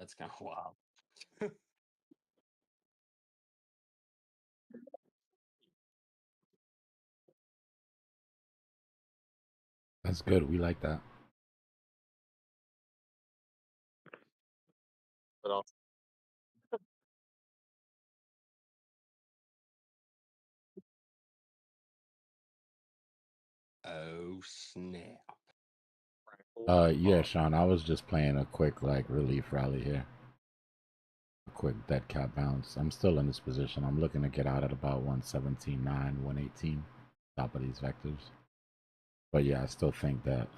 That's kind of wild. That's good. We like that. But also, Oh snap! Yeah, Sean, I was just playing a quick like relief rally here. A quick dead cat bounce. I'm still in this position. I'm looking to get out at about 117.9, 118, top of these vectors. But yeah, I still think that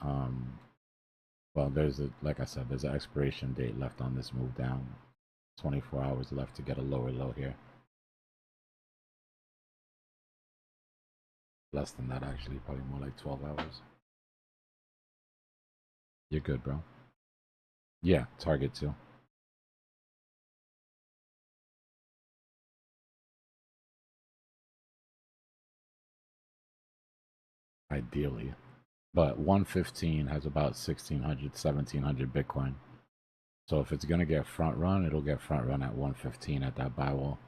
well, there's a, like I said, there's an expiration date left on this move down. 24 hours left to get a lower low here. Less than that, actually, probably more like 12 hours. You're good, bro. Yeah, target too. Ideally. But 115 has about 1600, 1700 Bitcoin. So if it's going to get front run, it'll get front run at 115 at that buy wall.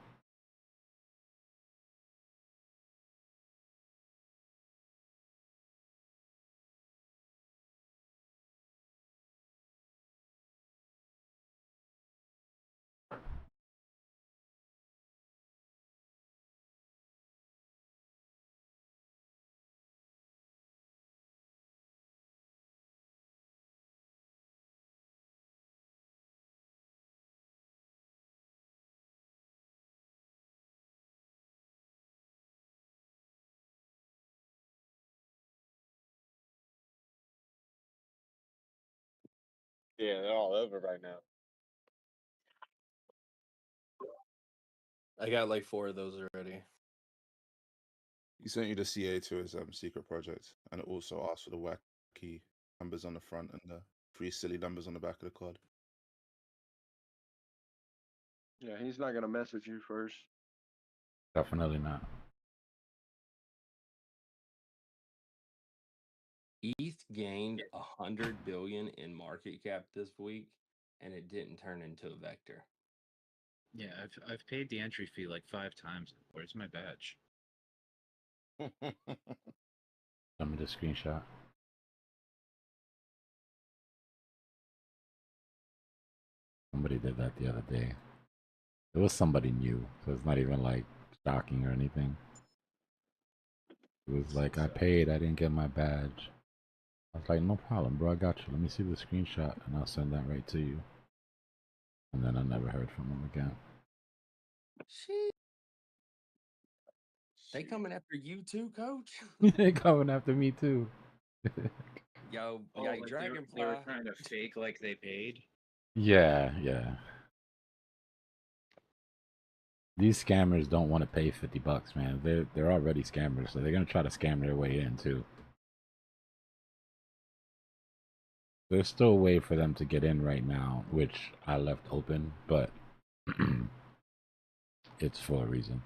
yeah, they're all over right now. I got like 4 of those already. He sent you the CA to his secret project, and it also asked for the wacky numbers on the front and the 3 silly numbers on the back of the card. Yeah, he's not gonna message you first. Definitely not. ETH gained 100 billion in market cap this week, and it didn't turn into a vector. Yeah, I've paid the entry fee like 5 times. Where's my badge? Send me the screenshot. Somebody did that the other day. It was somebody new, so it's not even like shocking or anything. It was like, I paid, I didn't get my badge. I was like, no problem, bro, I got you. Let me see the screenshot, and I'll send that right to you. And then I never heard from him again. They coming after you too, coach? They coming after me too. Yo, Oh, yeah, like Dragonfly. they were trying to fake like they paid. Yeah. These scammers don't want to pay $50, man. They're already scammers, so they're gonna try to scam their way in too. There's still a way for them to get in right now, which I left open, but it's for a reason.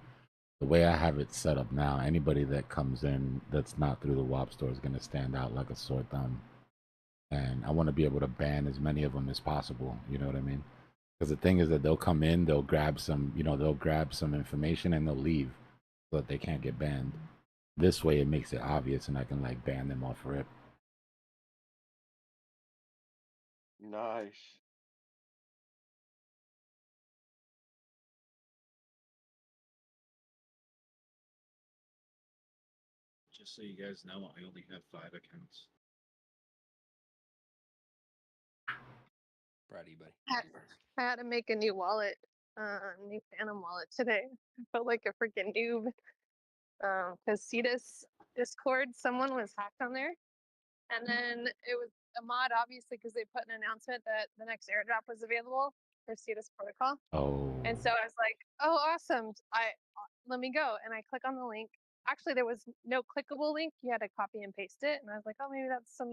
The way I have it set up now, anybody that comes in that's not through the WAP store is gonna stand out like a sore thumb. And I want to be able to ban as many of them as possible. You know what I mean? Because the thing is that they'll come in, they'll grab some, they'll grab some information and they'll leave so that they can't get banned. This way it makes it obvious and I can like ban them off rip. Nice. Just so you guys know, I only have 5 accounts. Proud of you, buddy. I had to make a new wallet, new Phantom wallet today. I felt like a freaking noob. Because Cetus Discord, someone was hacked on there. And then it was a mod, obviously, because they put an announcement that the next airdrop was available for Cetus Protocol. Oh. And so I was like, oh, awesome. Let me go. And I click on the link. Actually, there was no clickable link. You had to copy and paste it. And I was like, oh, maybe that's some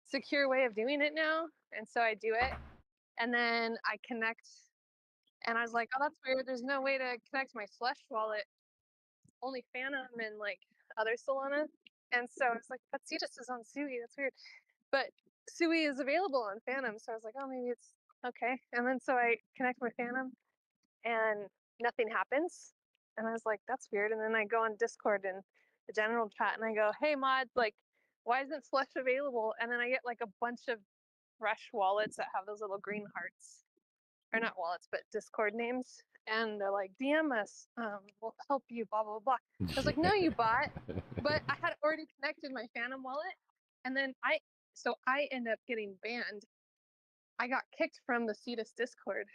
secure way of doing it now. And so I do it. And then I connect. And I was like, oh, that's weird. There's no way to connect my Slush wallet. Only Phantom and like other Solana. And so I was like, but Cetus is on Sui. That's weird. But Sui is available on Phantom. So I was like, oh, maybe it's okay. And then so I connect my Phantom and nothing happens. And I was like, that's weird. And then I go on Discord and the general chat and I go, hey mods, like, why isn't Slush available? And then I get like a bunch of fresh wallets that have those little green hearts. Or not wallets, but Discord names. And they're like, DM us, we'll help you, blah, blah, blah. I was like, no, you bot. But I had already connected my Phantom wallet. And then I end up getting banned. I got kicked from the Cetus Discord.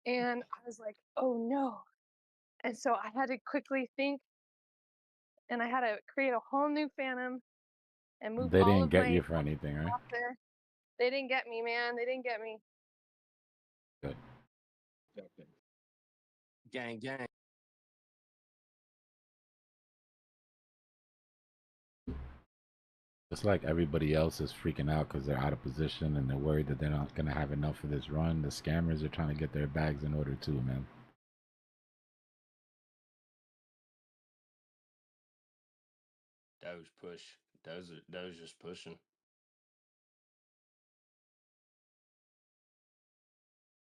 And I was like, oh no. And so I had to quickly think, and I had to create a whole new Phantom and move They all didn't of get my you for anything, right? off there. They didn't get me, man. They didn't get me. Good. Gang, gang. Just like everybody else is freaking out because they're out of position and they're worried that they're not going to have enough for this run, the scammers are trying to get their bags in order too, man. Doge push. Doge just pushing.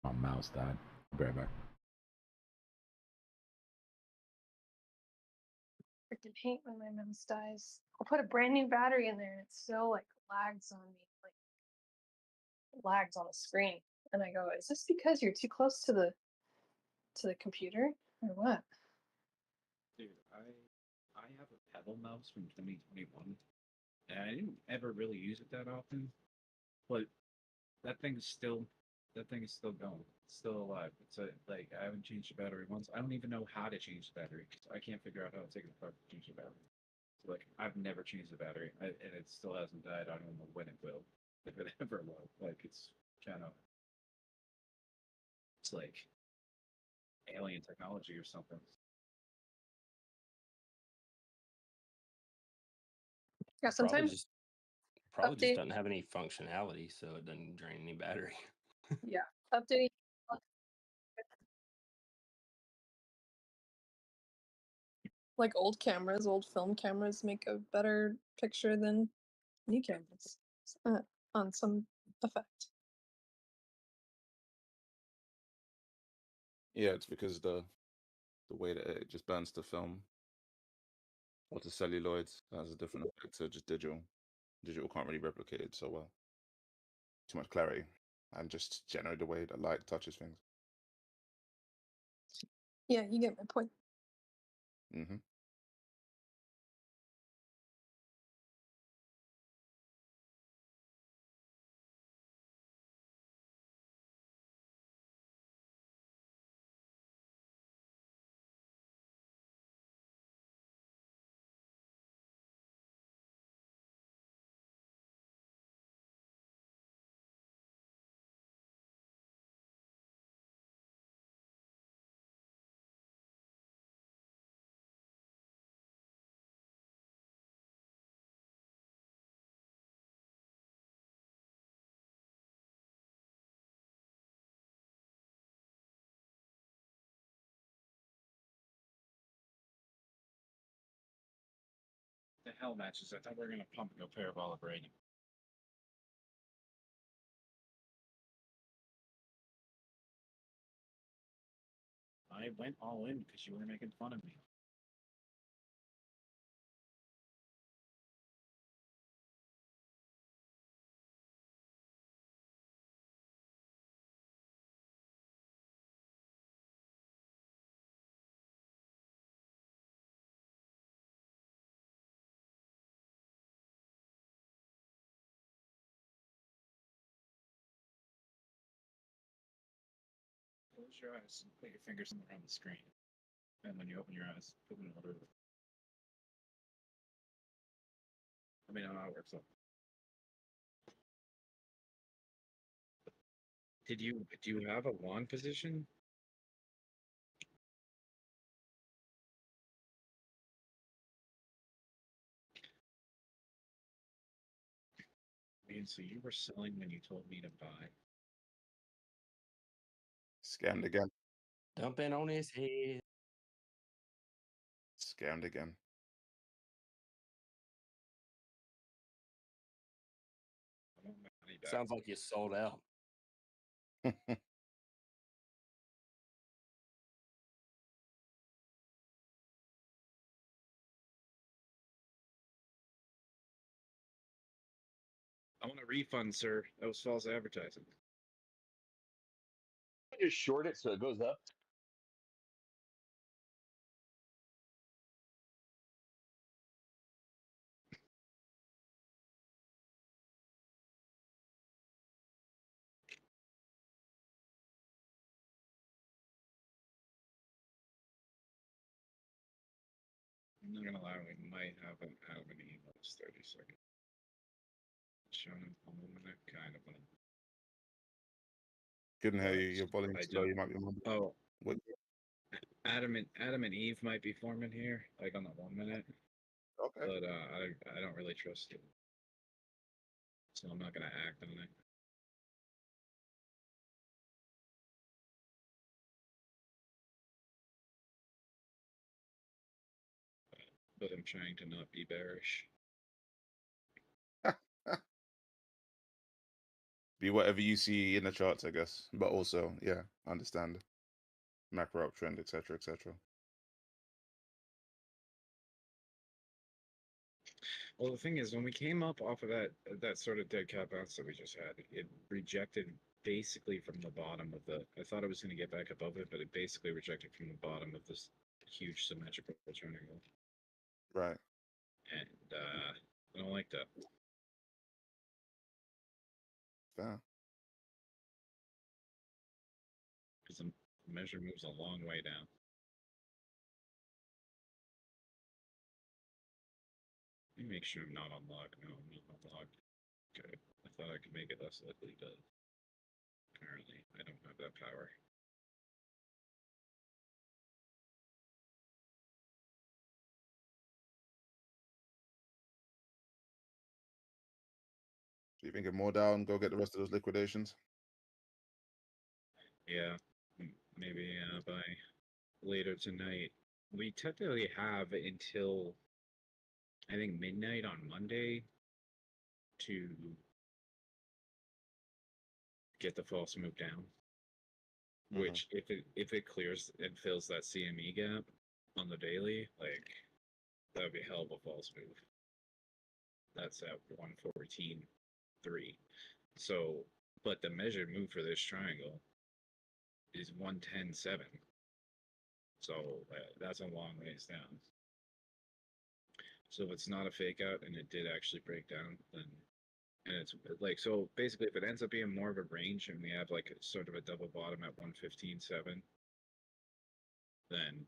My mouse died. I'll be right back. Freaking hate when my mouse dies. I'll put a brand new battery in there and it still like lags on me. Like lags on the screen. And I go, is this because you're too close to the computer? Or what? Dude, I have a Pebble mouse from 2021, and I didn't ever really use it that often, but that thing is still going. It's still alive. It's like I haven't changed the battery once. I don't even know how to change the battery. I can't figure out how to take it apart to change the battery. So like I've never changed the battery, and it still hasn't died. I don't know when it will, if it ever will. Like it's like alien technology or something. Yeah, Probably sometimes just probably just update. doesn't have any functionality, so it doesn't drain any battery. Yeah, updating. Like old cameras, old film cameras make a better picture than new cameras on some effect. Yeah, it's because the way that it just burns to film or to celluloid has a different effect to just digital. Digital can't really replicate it so well. Too much clarity, and just generally the way that light touches things. Yeah, you get my point. Mm-hmm. The hell matches. I thought we were gonna pump and go pair of all of Reagan. I went all in because you were making fun of me. Close your eyes and put your fingers somewhere on the screen. And when you open your eyes, put them in order. Let me know how it works out. Do you have a wand position? I mean, so you were selling when you told me to buy. Scammed again. Dumping on his head. Scammed again. I want my money back. Sounds like you sold out. I want a refund, sir. That was false advertising. Just short it so it goes up. I'm not gonna lie, we might have an Adam and Eve last 30 seconds. Showing a minute, kind of. Couldn't hear you. Your volume's I low. don't. You might be mumbling. Oh, What? Adam and Eve might be forming here, like on the 1 minute. Okay. But I don't really trust it, so I'm not gonna act on it. But I'm trying to not be bearish. Be whatever you see in the charts, I guess. But also, yeah, understand macro uptrend, etc., etc. Well, the thing is, when we came up off of that sort of dead cat bounce that we just had, it rejected basically from the bottom of the. I thought it was going to get back above it, but it basically rejected from the bottom of this huge symmetrical triangle. Right. And I don't like that. Fair. Because the measure moves a long way down. Let me make sure I'm not unlocked. No, I'm not unlocked. Okay. I thought I could make it less likely, but apparently I don't have that power. Do you think if more down, go get the rest of those liquidations? Yeah, maybe by later tonight. We technically have until I think midnight on Monday to get the false move down. Which if it clears and fills that CME gap on the daily, like that would be a hell of a false move. That's at 114.3. So, but the measured move for this triangle is 110.7. So that's a long ways down. So if it's not a fake out and it did actually break down, then and it's like so basically if it ends up being more of a range and we have like sort of a double bottom at 115.7, then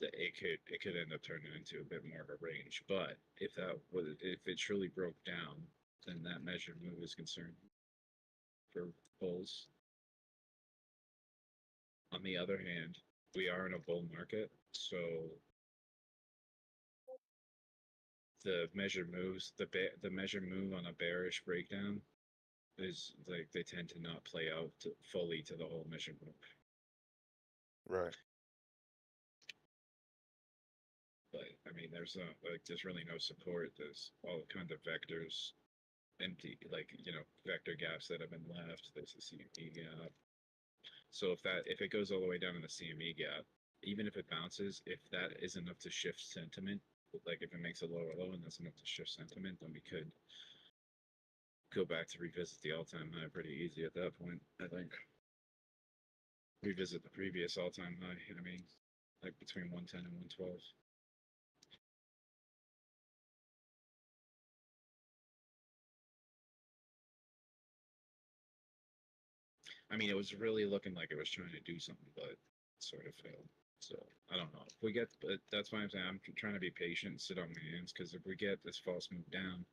it could end up turning into a bit more of a range. But if it truly broke down, then that measured move is concerned for bulls. On the other hand, we are in a bull market, so the measured moves, the measured move on a bearish breakdown is like they tend to not play out fully to the whole measured move. Right. But I mean, there's really no support. There's all kinds of vectors, empty vector gaps that have been left. There's a CME gap. So if it goes all the way down in the CME gap, even if it bounces, if that is enough to shift sentiment, like if it makes a lower low and that's enough to shift sentiment, then we could go back to revisit the all-time high pretty easy at that point. I think revisit the previous all-time high. I mean, like between 110 and 112. I mean, it was really looking like it was trying to do something, but sort of failed. So I don't know. If we get, but that's why I'm saying I'm trying to be patient and sit on my hands because if we get this false move down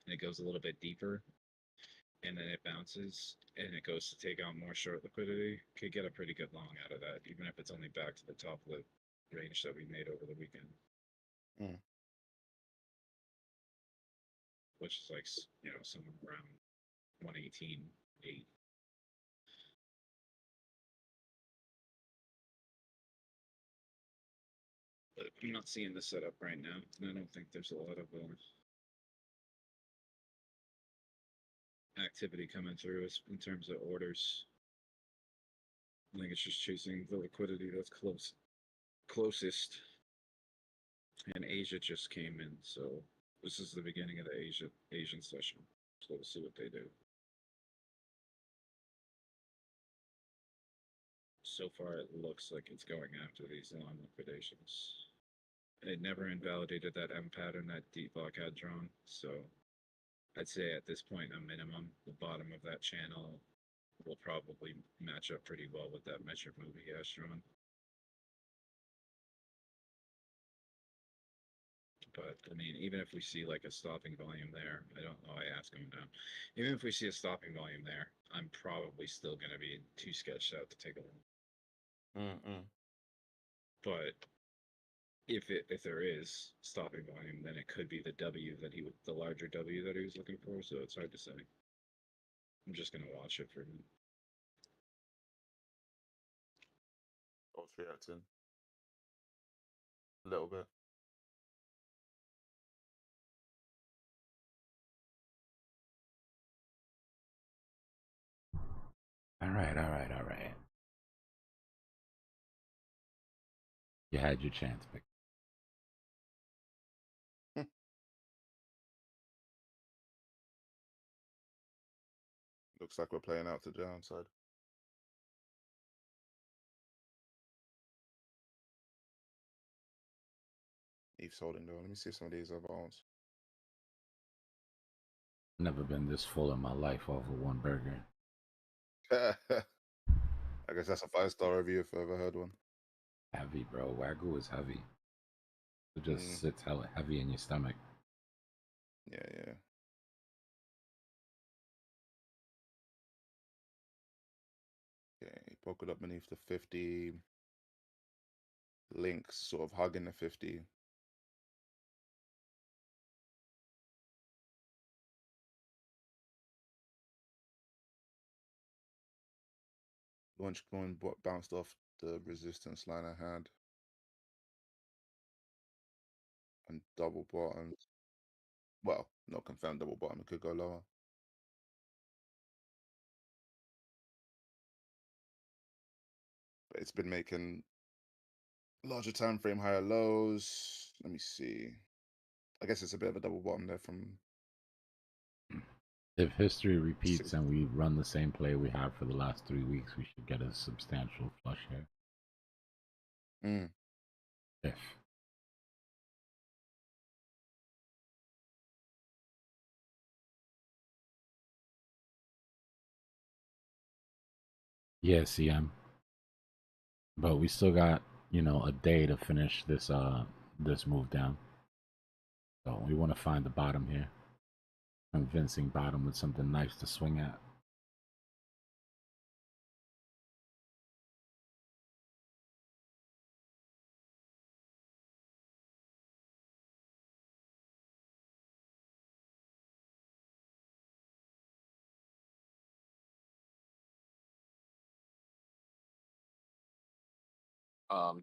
and it goes a little bit deeper and then it bounces and it goes to take out more short liquidity, could get a pretty good long out of that, even if it's only back to the top of the range that we made over the weekend. Which is like, somewhere around 118.8. But I'm not seeing the setup right now, and I don't think there's a lot of activity coming through in terms of orders. I think it's just chasing the liquidity that's closest. And Asia just came in, so this is the beginning of the Asian session. So we'll see what they do. So far, it looks like it's going after these long liquidations. It never invalidated that M pattern that Dbloc had drawn, so I'd say at this point, a minimum, the bottom of that channel will probably match up pretty well with that measured move he has drawn. But I mean, even if we see like a stopping volume there, I don't know, I ask him down. Even if we see a stopping volume there, I'm probably still going to be too sketched out to take a look. But if there is stopping volume, then it could be the the larger W that he was looking for. So it's hard to say. I'm just going to watch it for him. What's reacting? A little bit. All right. You had your chance, Vic. Looks like we're playing out to the downside. Eve's holding though. Let me see some of these other ones. Never been this full in my life off of one burger. I guess that's a 5-star review if I ever heard one. Heavy, bro. Wagyu is heavy. It just sits hella heavy in your stomach. Yeah. Okay, broke it up beneath the 50. Links sort of hugging the 50. Dogecoin bounced off the resistance line I had. And double bottoms. Well, not confirmed double bottom. It could go lower. But it's been making larger time frame higher lows. Let me see. I guess it's a bit of a double bottom there from. If history repeats and we run the same play we have for the last 3 weeks, we should get a substantial flush here. If. Yeah, CM. But we still got, a day to finish this this move down. So we want to find the bottom here. Convincing bottom with something nice to swing at.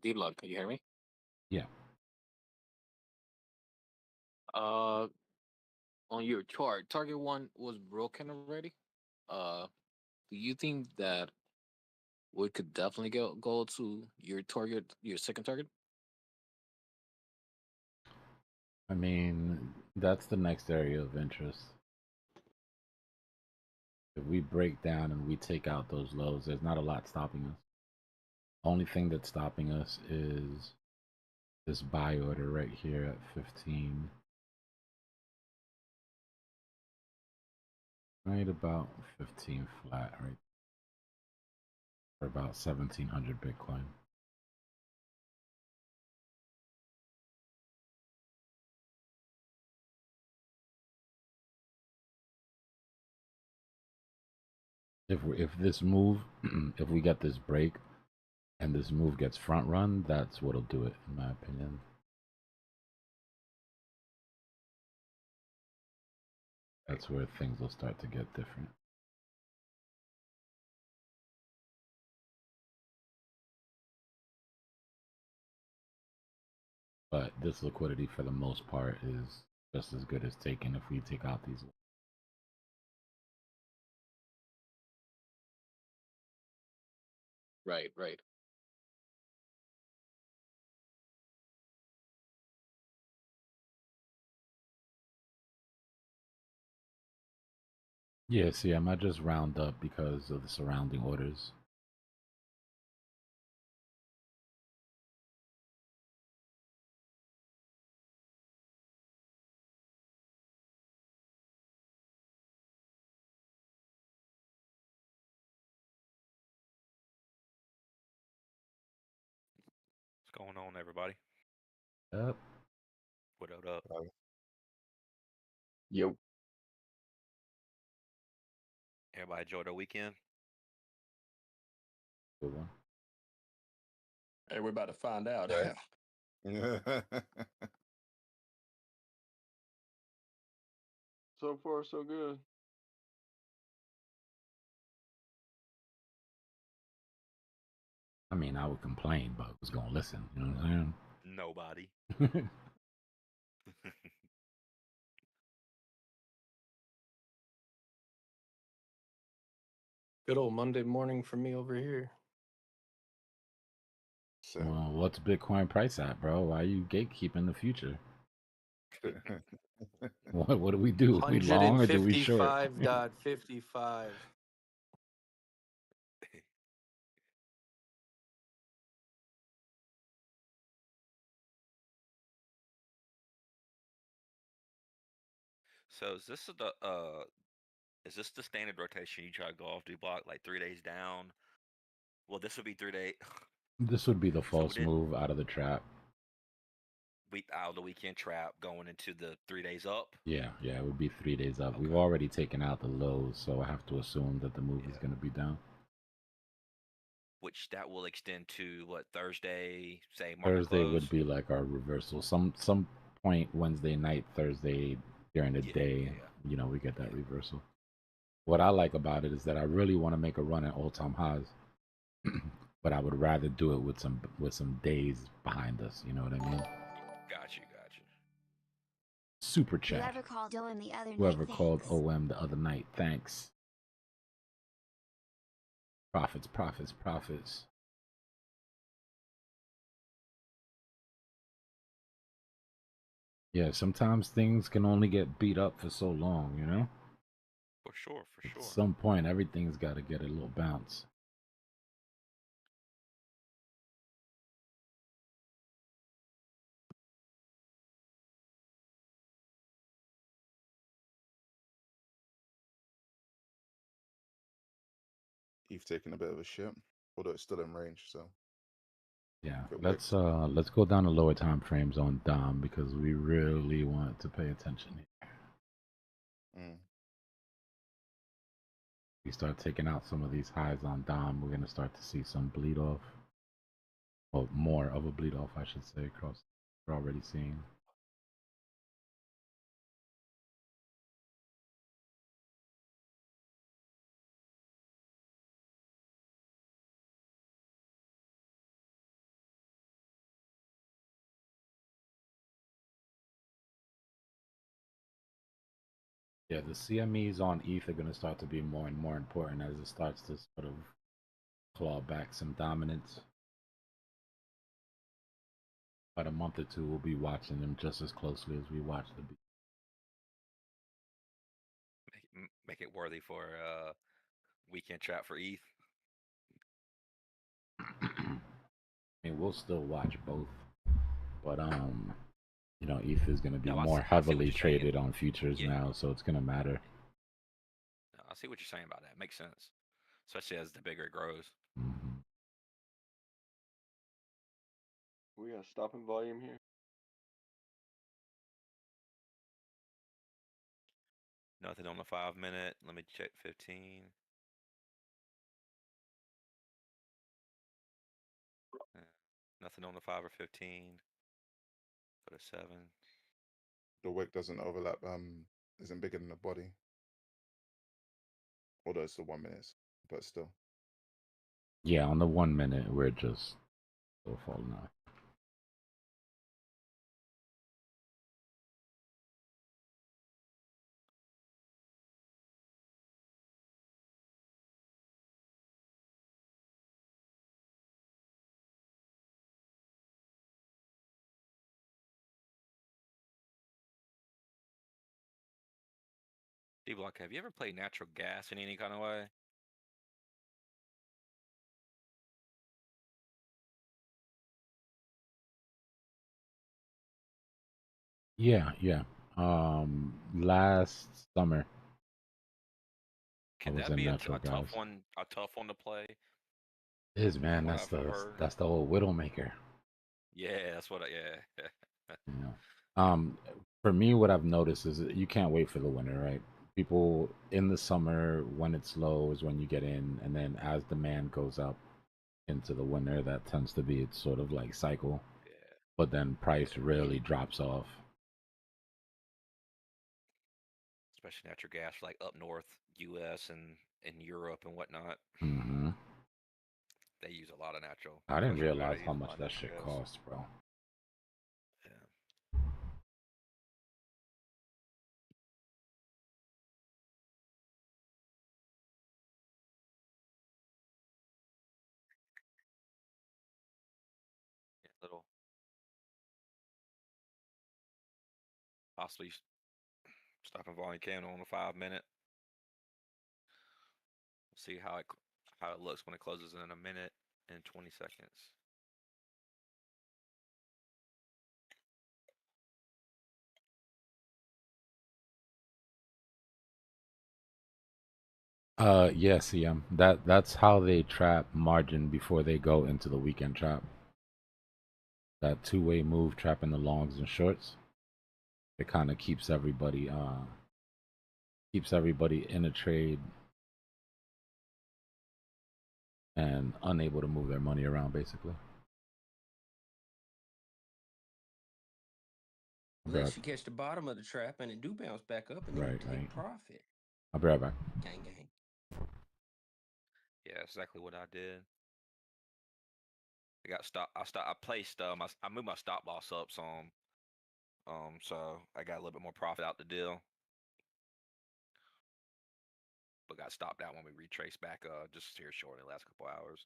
Dbloc, can you hear me? Yeah. On your chart, target one was broken already. Do you think that we could definitely go to your target, your second target? I mean, that's the next area of interest. If we break down and we take out those lows, there's not a lot stopping us. Only thing that's stopping us is this buy order right here at 15. Right about 15 flat, right? For about 1,700 Bitcoin. If this move, if we get this break, and this move gets front run, that's what'll do it, in my opinion. That's where things will start to get different. But this liquidity, for the most part, is just as good as taken if we take out these. Right, right. Yeah, see, I might just round up because of the surrounding orders. What's going on, everybody? Yep. What up? Yo. Everybody enjoy their weekend? Good one. Hey, we're about to find out. So far, so good. I mean, I would complain, but who's gonna listen? You know what I'm saying? Nobody. Good old Monday morning for me over here. Well, what's Bitcoin price at, bro? Why are you gatekeeping the future? What do we do? We long or do we short? 155.55. So is this the standard rotation you try to go off Dbloc, like 3 days down? Well, this would be 3 days. This would be the So we false did move out of the trap. out of the weekend trap going into the 3 days up. Yeah, it would be 3 days up. We've already taken out the lows, so I have to assume that the move is going to be down. Which that will extend to what, Thursday, say market Thursday close? would be like our reversal. Some point Wednesday night, Thursday during the day, we get that reversal. What I like about it is that I really want to make a run at all-time highs. but I would rather do it with some days behind us. You know what I mean? Got you. Super chat. Whoever called OM the other night, Whoever called thanks. OM the other night, thanks. Profits, profits, profits. Yeah, sometimes things can only get beat up for so long, you know? For sure. At some point, everything's got to get a little bounce. ETH taking a bit of a shit, although it's still in range. So Yeah, bit wicked. let's go down to lower time frames on Dom because we really want to pay attention here. We start taking out some of these highs on Dom, we're gonna start to see some bleed off, or more of a bleed off, I should say. Across, we're already seeing. Yeah, the CMEs on ETH are going to start to be more and more important as it starts to sort of claw back some dominance. About a month or two, we'll be watching them just as closely as we watch the. Make it worthy for weekend trap for ETH. I mean, we'll still watch both, but you know, ETH is going to be more heavily traded on futures now, so it's going to matter. I see what you're saying about that. Makes sense, especially as the bigger it grows. We got stopping volume here. Nothing on the 5 minute. Let me check 15. Nothing on the 5 or 15. Go to 7. The wick doesn't overlap. Isn't bigger than the body. Although it's the 1 minute, but still. Yeah, on the 1 minute, we're just so falling off. Dbloc, have you ever played natural gas in any kind of way? Yeah. Last summer. Can I was that in be a natural gas. tough one to play? It is, man. From what That's I've the heard. that's the old Widowmaker. Yeah, that's what. Yeah. For me, what I've noticed is that you can't wait for the winter, right? People in the summer when it's low is when you get in, and then as demand goes up into the winter, that tends to be its sort of like cycle. Yeah. But then price really drops off. Especially natural gas, like up north, U.S. and in Europe and whatnot. Mm-hmm. They use a lot of natural. I didn't Commercial realize guys how use a much lot of that natural shit gas. costs, bro. Yeah. Little possibly stopping volume candle on the 5 minute. See how it looks when it closes in a minute and 20 seconds. Yeah, CM. That's how they trap margin before they go into the weekend trap. That two-way move trapping the longs and shorts. It kind of keeps everybody in a trade and unable to move their money around, basically. Unless you catch the bottom of the trap and it do bounce back up and then you take profit. I'll be right back. Gang. Yeah, exactly what I did. I placed I moved my stop loss up some. So I got a little bit more profit out the deal, but got stopped out when we retraced back just here short in the last couple hours.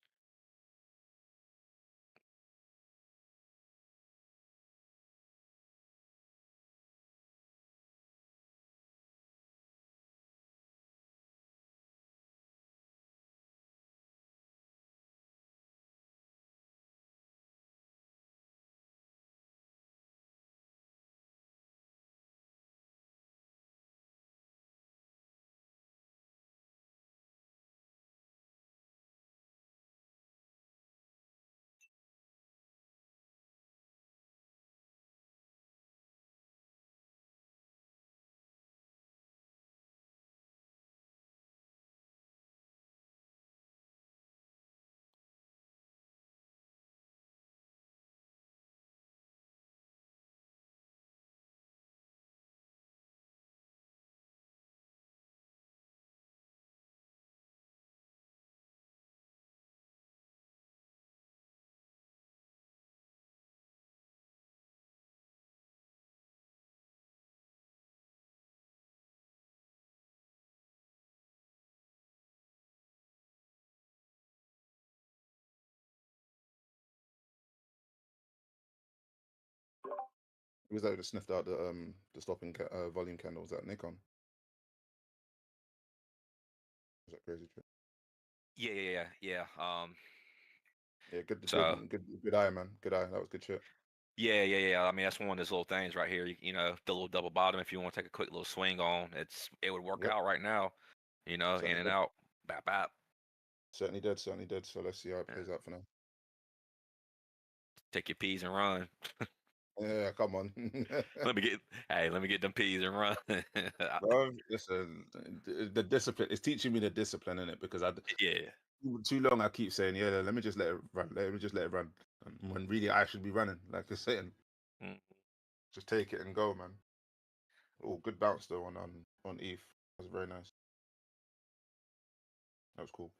Who was that who sniffed out the stopping volume candle? Was that Nikon? Was that crazy? Yeah. Yeah, So good eye, man. Good eye. That was good shit. yeah. I mean, that's one of those little things right here. You know, the little double bottom. If you want to take a quick little swing on, it would work Yep. out right now. You know, Certainly in and did. out, bap. Certainly did. Certainly did. So let's see how it plays out for now. Take your peas and run. Yeah, come on. Let me get them peas and run. Bro, listen, the discipline is teaching me the discipline in it because Yeah. too long I keep saying, yeah, let me just let it run. Let me just let it run. And when really I should be running, like you're saying. Mm. Just take it and go, man. Oh, good bounce though on ETH. That was very nice. That was cool.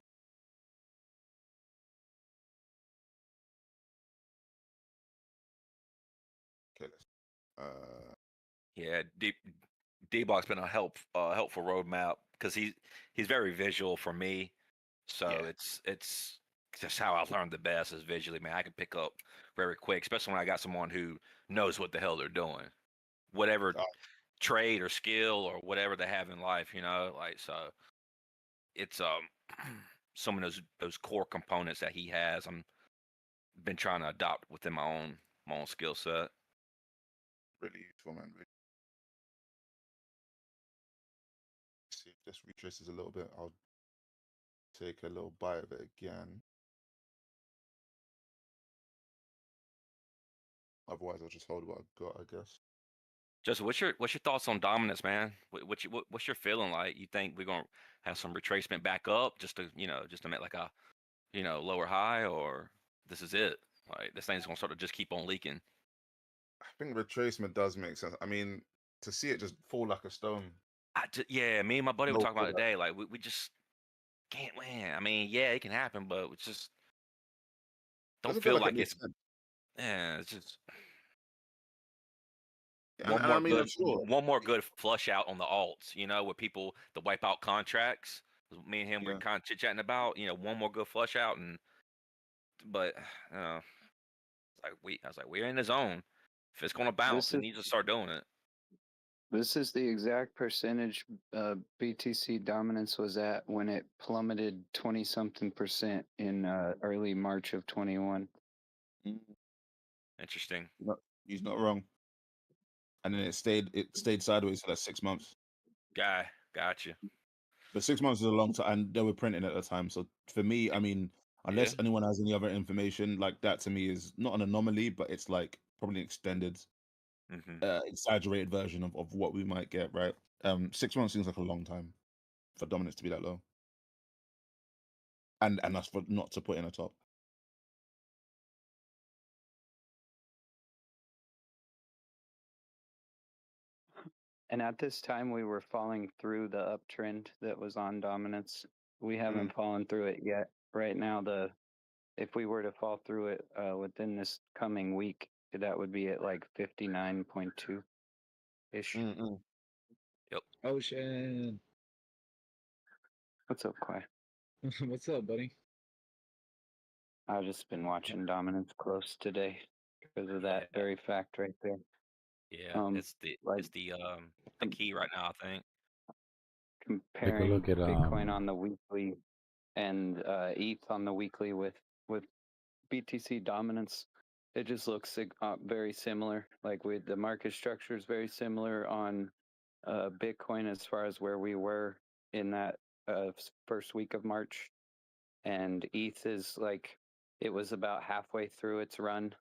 Okay, let's Yeah, Dbloc's been a helpful roadmap because he's very visual for me. So Yeah. it's just how I learned the best is visually, man. I can pick up very quick, especially when I got someone who knows what the hell they're doing. Whatever trade or skill or whatever they have in life, you know, like so it's some of those core components that he has I'm been trying to adopt within my own skill set. really useful, man. Really. See if this retraces a little bit. I'll take a little bite of it again. Otherwise, I'll just hold what I've got, I guess. Just what's your thoughts on dominance, man? What's your feeling like? You think we're gonna have some retracement back up just to make like a lower high, or this is it? Like this thing's gonna sort of just keep on leaking. I think retracement does make sense. I mean, to see it just fall like a stone. Yeah, me and my buddy were No talking about pullback. today. Like we just can't win. I mean, yeah, it can happen, but it's just don't Doesn't feel like it like makes it's sense. yeah. It's just And I mean, I'm sure. one more good flush out on the alts. You know, with people the wipe out contracts. Me and him were Yeah. kind of chit chatting about. You know, one more good flush out, but I was like, we're in the zone. If it's gonna bounce, This it is needs to start doing it. this is the exact percentage BTC dominance was at when it plummeted 20-something% in early March of 21. Interesting. He's not wrong. And then it stayed sideways for like 6 months. Got you. But 6 months is a long time, and they were printing at the time. So for me, I mean, unless anyone has any other information, like that to me is not an anomaly, but it's like probably an extended, exaggerated version of what we might get, right? 6 months seems like a long time for dominance to be that low, and that's for not to put in a top. And at this time, we were falling through the uptrend that was on dominance. We haven't fallen through it yet. Right now, the if we were to fall through it within this coming week, that would be at like 59.2 ish. Yep. Ocean. What's up, Quay? What's up, buddy? I've just been watching dominance close today because of that very fact right there. Yeah, it's the key right now, I think. Take a Comparing look at Bitcoin on the weekly and ETH on the weekly with BTC dominance, it just looks very similar. Like with the market structure is very similar on Bitcoin as far as where we were in that first week of March, and ETH is like it was about halfway through its run,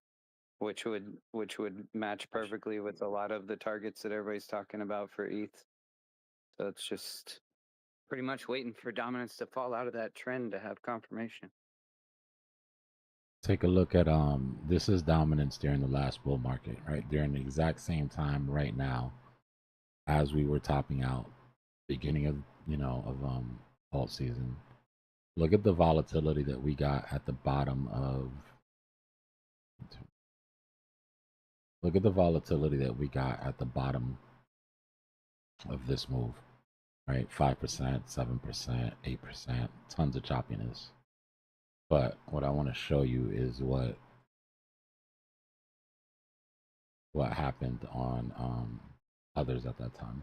which would match perfectly with a lot of the targets that everybody's talking about for ETH. So it's just pretty much waiting for dominance to fall out of that trend to have confirmation. Take a look at this is dominance during the last bull market, right? During the exact same time right now as we were topping out, beginning of alt season. Look at the volatility that we got at the bottom of look at the volatility that we got at the bottom of this move, right? 5%, 7%, 8%, tons of choppiness. But what I want to show you is what happened on others at that time.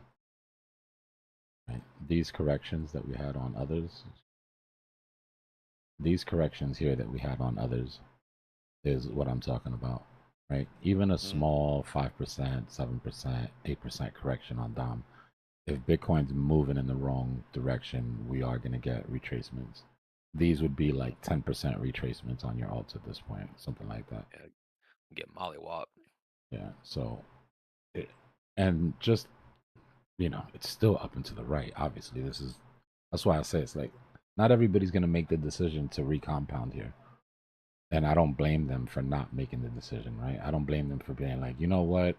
Right? These corrections that we had on others, these corrections here that we had on others is what I'm talking about, right? Even a small 5%, 7%, 8% correction on Dom, if Bitcoin's moving in the wrong direction, we are going to get retracements. These would be like 10% retracements on your alts at this point, something like that. Yeah, get mollywopped. Yeah, so and just it's still up and to the right. Obviously, that's why I say it's like not everybody's gonna make the decision to recompound here, and I don't blame them for not making the decision. Right? I don't blame them for being like, you know what,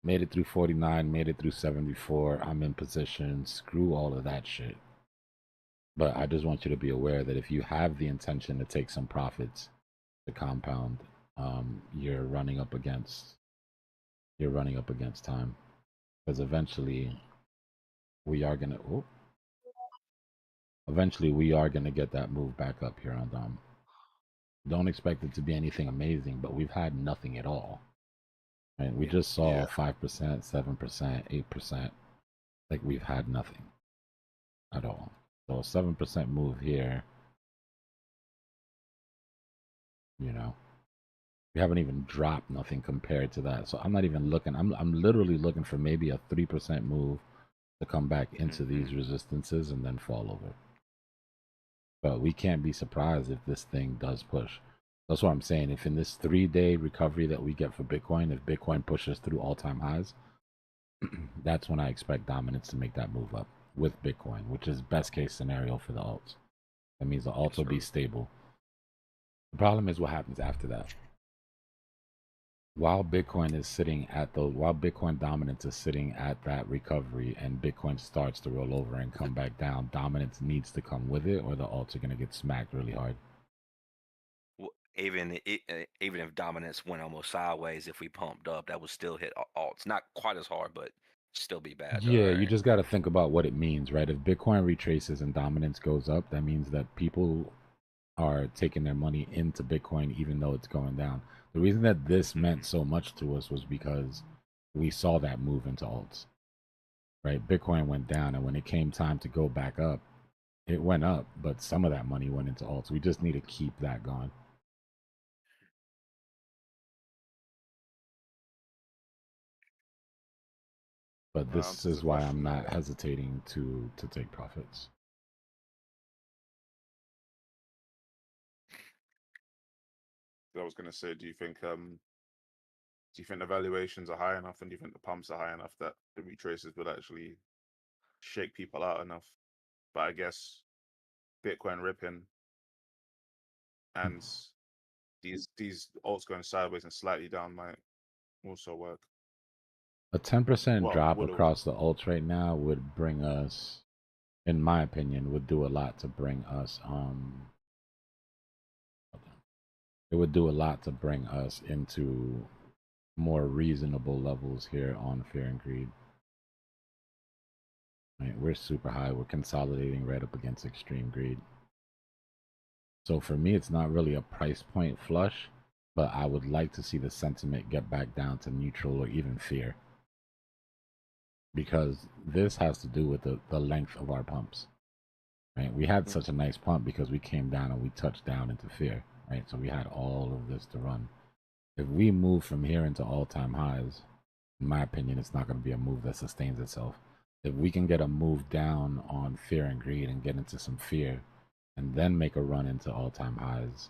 made it through 49, made it through 74. I'm in position. Screw all of that shit. But I just want you to be aware that if you have the intention to take some profits to compound, you're running up against time, because eventually we are gonna get that move back up here on Dom. Don't expect it to be anything amazing, but we've had nothing at all. And we just saw 5%, 7%, 8%. Like we've had nothing at all. So a 7% move here, we haven't even dropped nothing compared to that. So I'm not even looking. I'm literally looking for maybe a 3% move to come back into these resistances and then fall over. But we can't be surprised if this thing does push. That's what I'm saying. If in this 3-day recovery that we get for Bitcoin, if Bitcoin pushes through all-time highs, that's when I expect dominance to make that move up with Bitcoin, which is best case scenario for the alts. That means the alts will be stable. The problem is what happens after that. While Bitcoin dominance is sitting at that recovery and Bitcoin starts to roll over and come back down, dominance needs to come with it, or the alts are going to get smacked really hard. Even if dominance went almost sideways, if we pumped up, that would still hit alts. Not quite as hard, but still be bad. Yeah, you just got to think about what it means, right? If Bitcoin retraces and dominance goes up, that means that people are taking their money into Bitcoin even though it's going down. The reason that this meant so much to us was because we saw that move into alts, right? Bitcoin went down, and when it came time to go back up, it went up, but some of that money went into alts. We just need to keep that going. But this is why I'm not hesitating to take profits. I was going to say, do you think the valuations are high enough, and do you think the pumps are high enough that the retraces would actually shake people out enough? But I guess Bitcoin ripping and these alts going sideways and slightly down might also work. A 10% drop would across the alts right now would bring us, in my opinion, would do a lot to bring us it would do a lot to bring us into more reasonable levels here on fear and greed. Right, we're super high. We're consolidating right up against extreme greed. So for me, it's not really a price point flush, but I would like to see the sentiment get back down to neutral or even fear. Because this has to do with the length of our pumps. Right? We had such a nice pump because we came down and we touched down into fear. Right? So we had all of this to run. If we move from here into all-time highs, in my opinion, it's not going to be a move that sustains itself. If we can get a move down on fear and greed and get into some fear and then make a run into all-time highs,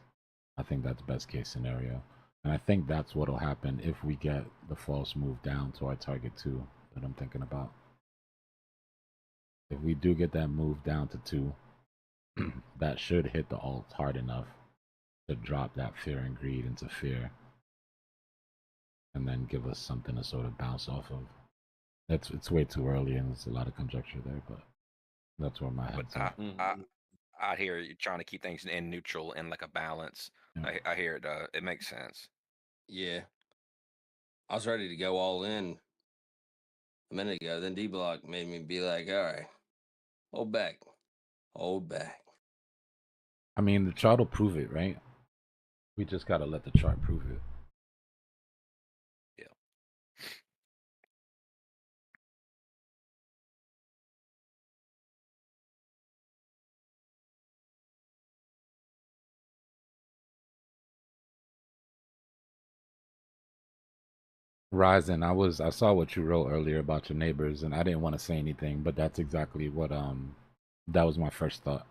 I think that's best case scenario. And I think that's what'll happen if we get the false move down to our target 2 that I'm thinking about. If we do get that move down to 2, that should hit the alt hard enough to drop that fear and greed into fear and then give us something to sort of bounce off of. It's way too early and there's a lot of conjecture there, but that's where my head's at. I hear you trying to keep things in neutral and like a balance. Yeah. I hear it. It makes sense. Yeah. I was ready to go all in a minute ago. Then Dbloc made me be like, all right, hold back. Hold back. I mean, the chart will prove it, right? We just got to let the chart prove it. Yeah. Ryzen, I saw what you wrote earlier about your neighbors, and I didn't want to say anything, but that's exactly what that was my first thought.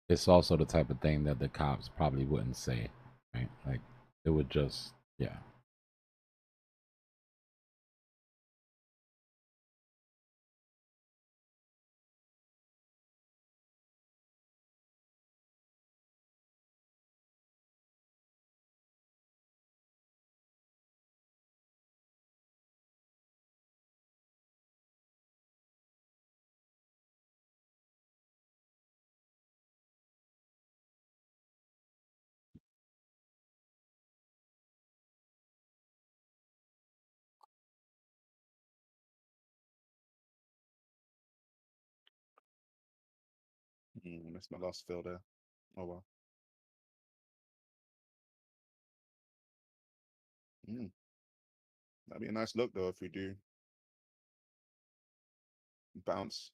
It's also the type of thing that the cops probably wouldn't say, right? Like it would just, yeah. That's my last fill there. Oh well. That'd be a nice look though if we do bounce.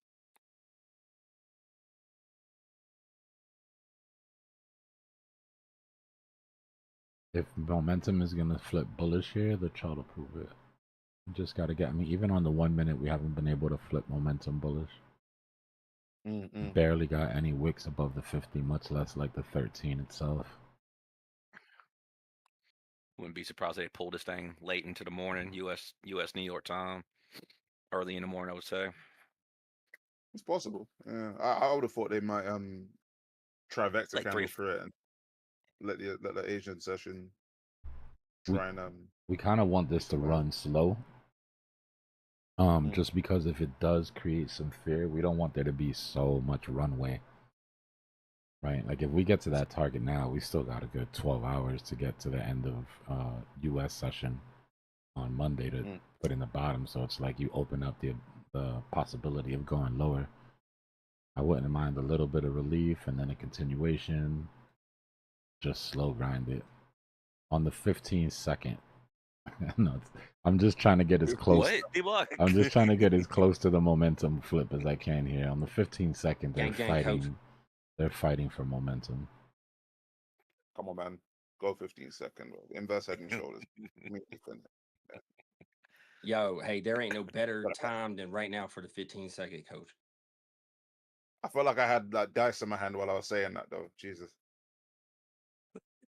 If momentum is gonna flip bullish here, the chart will prove it. You just gotta get me. Even on the 1 minute, we haven't been able to flip momentum bullish. Barely got any wicks above the 50, much less like the 13 itself. Wouldn't be surprised if they pull this thing late into the morning, U.S. New York time, early in the morning. I would say It's possible. Yeah, I would have thought they might trivecta like candle through it and let the Asian session try and We kind of want this to run slow. Just because if it does create some fear, we don't want there to be so much runway. Right? Like if we get to that target now, we still got a good 12 hours to get to the end of US session on Monday to put in the bottom. So it's like you open up the possibility of going lower. I wouldn't mind a little bit of relief and then a continuation. Just slow grind it. On the 15-second. No, I'm just trying to get as close. What? Dbloc? I'm just trying to get as close to the momentum flip as I can here. On the 15-second, they're Gang, fighting. coach. They're fighting for momentum. Come on, man. Go 15-second. Inverse head and shoulders. Yo, hey, there ain't no better time than right now for the 15-second, coach. I felt like I had like dice in my hand while I was saying that though. Jesus.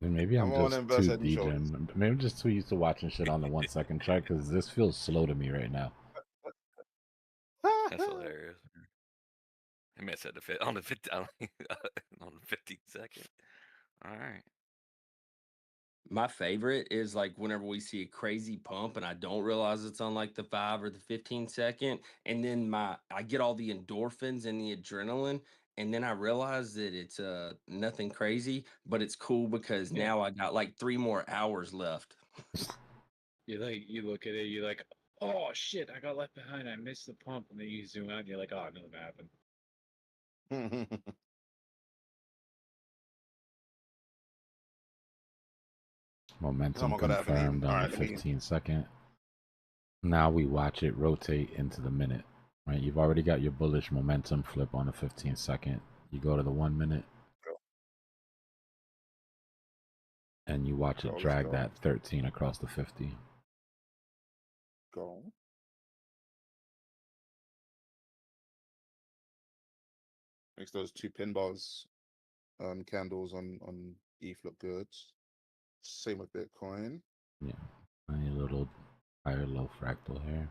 And maybe I'm Come on, just inverse too head and shoulders. Maybe I'm just too used to watching shit on the 1 second track because this feels slow to me right now. That's hilarious. I missed at the on the 50 on the 15-second. All right. My favorite is like whenever we see a crazy pump and I don't realize it's on like the 5 or the 15-second, and then I get all the endorphins and the adrenaline, and then I realize that it's nothing crazy, but it's cool because Yeah. now I got like 3 more hours left. You look at it, you're like, oh shit, I got left behind. I missed the pump, and then you zoom out, and you're like, oh, nothing happened. Momentum Someone got out of a meme. confirmed All on right, the let me. 15-second. Now we watch it rotate into the minute. Right, you've already got your bullish momentum flip on the 15-second. You go to the 1 minute, and you watch it Let's drag go. that 13 across the 50. Go. Makes those 2 pin bars candles on ETH look good. Same with Bitcoin. Yeah, a little higher low fractal here.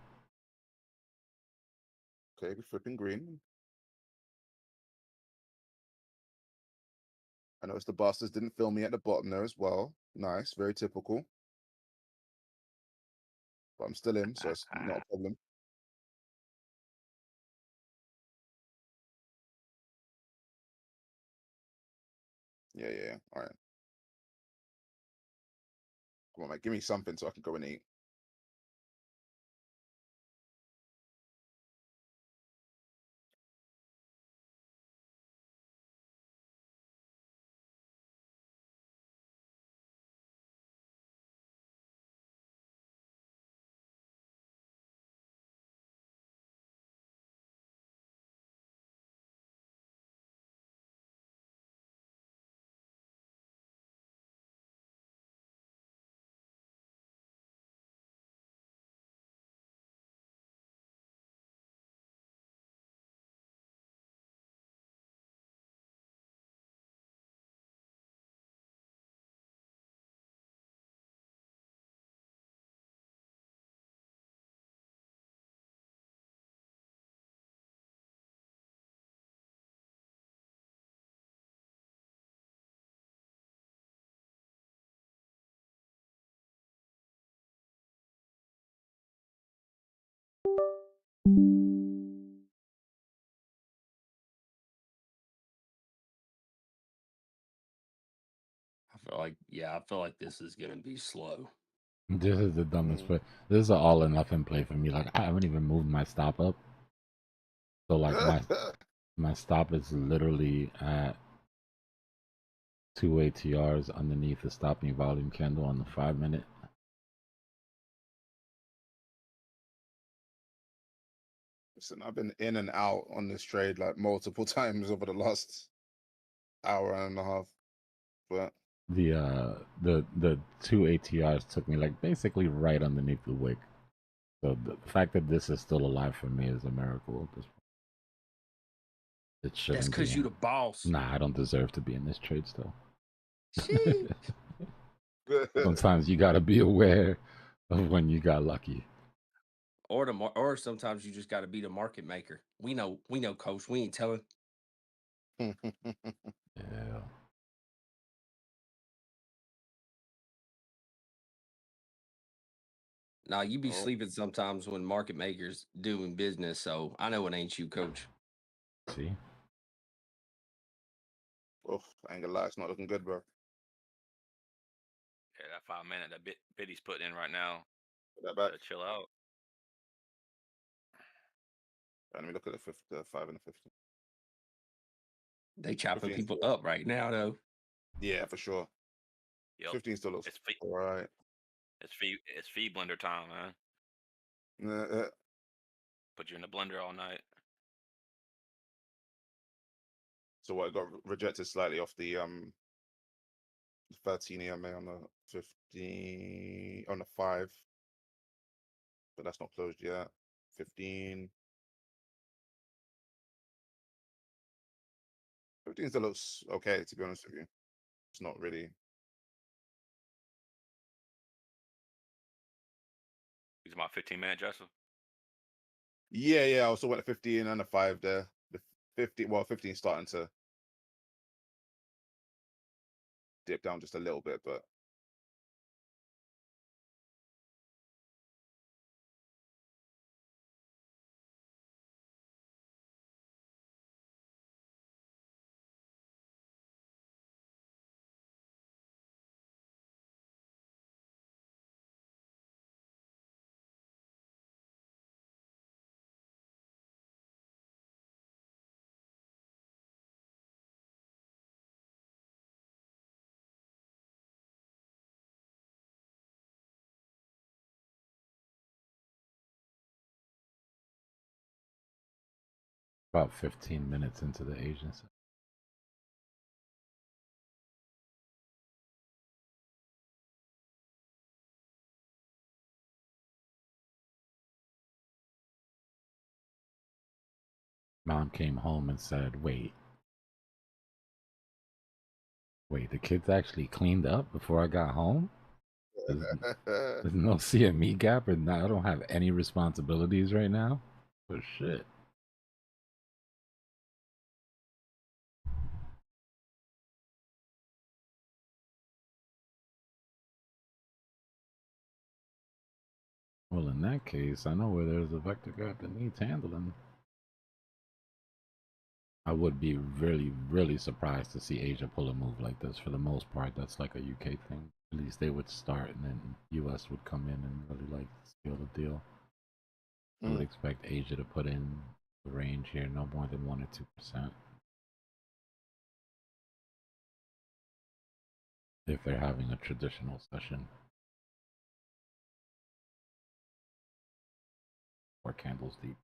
Okay, we're flipping green. I noticed the bastards didn't film me at the bottom there as well. Nice, very typical. But I'm still in, so it's not a problem. Yeah. All right. Come on, mate. Give me something so I can go and eat. I feel like this is gonna be slow. This is the dumbest play. This is an all or nothing play for me. Like I haven't even moved my stop up. So like my stop is literally at 2 ATRs underneath the stopping volume candle on the 5 minute. Listen, I've been in and out on this trade like multiple times over the last hour and a half. But The 2 ATRs took me like basically right underneath the wick. So the fact that this is still alive for me is a miracle at this point. It shouldn't That's because be. you the boss. Nah, I don't deserve to be in this trade still. Shit. Sometimes you gotta be aware of when you got lucky. Or sometimes you just got to be the market maker. We know, coach. We ain't telling. Yeah. Nah, you be Oh. sleeping sometimes when market makers doing business. So I know it ain't you, coach. See? Oh, I ain't gonna lie, it's not looking good, bro. Yeah, that 5 minute that Biddy's putting in right now. Put that back. Chill out. Let me look at the 5 and the 15. They chopping 15 people still. up right now, though. Yeah, for sure. Yep. 15 still looks all right. It's feed blender time, man. Put you in the blender all night. So what? It got rejected slightly off the 13 EMA on the 15 on the 5, but that's not closed yet. 15. 15 still looks okay, to be honest with you. It's not really He's my 15-minute, Joseph. Yeah, I also went a 15 and a 5 there. The 15 starting to dip down just a little bit, but About 15 minutes into the agency. Mom came home and said, wait, the kids actually cleaned up before I got home? There's no CME gap and I don't have any responsibilities right now? Oh, shit. Well, in that case, I know where there's a vector gap that needs handling. I would be really, really surprised to see Asia pull a move like this. For the most part, that's like a UK thing. At least they would start and then US would come in and really like seal the deal. I would expect Asia to put in the range here, no more than 1 or 2%. If they're having a traditional session. Or candles deep.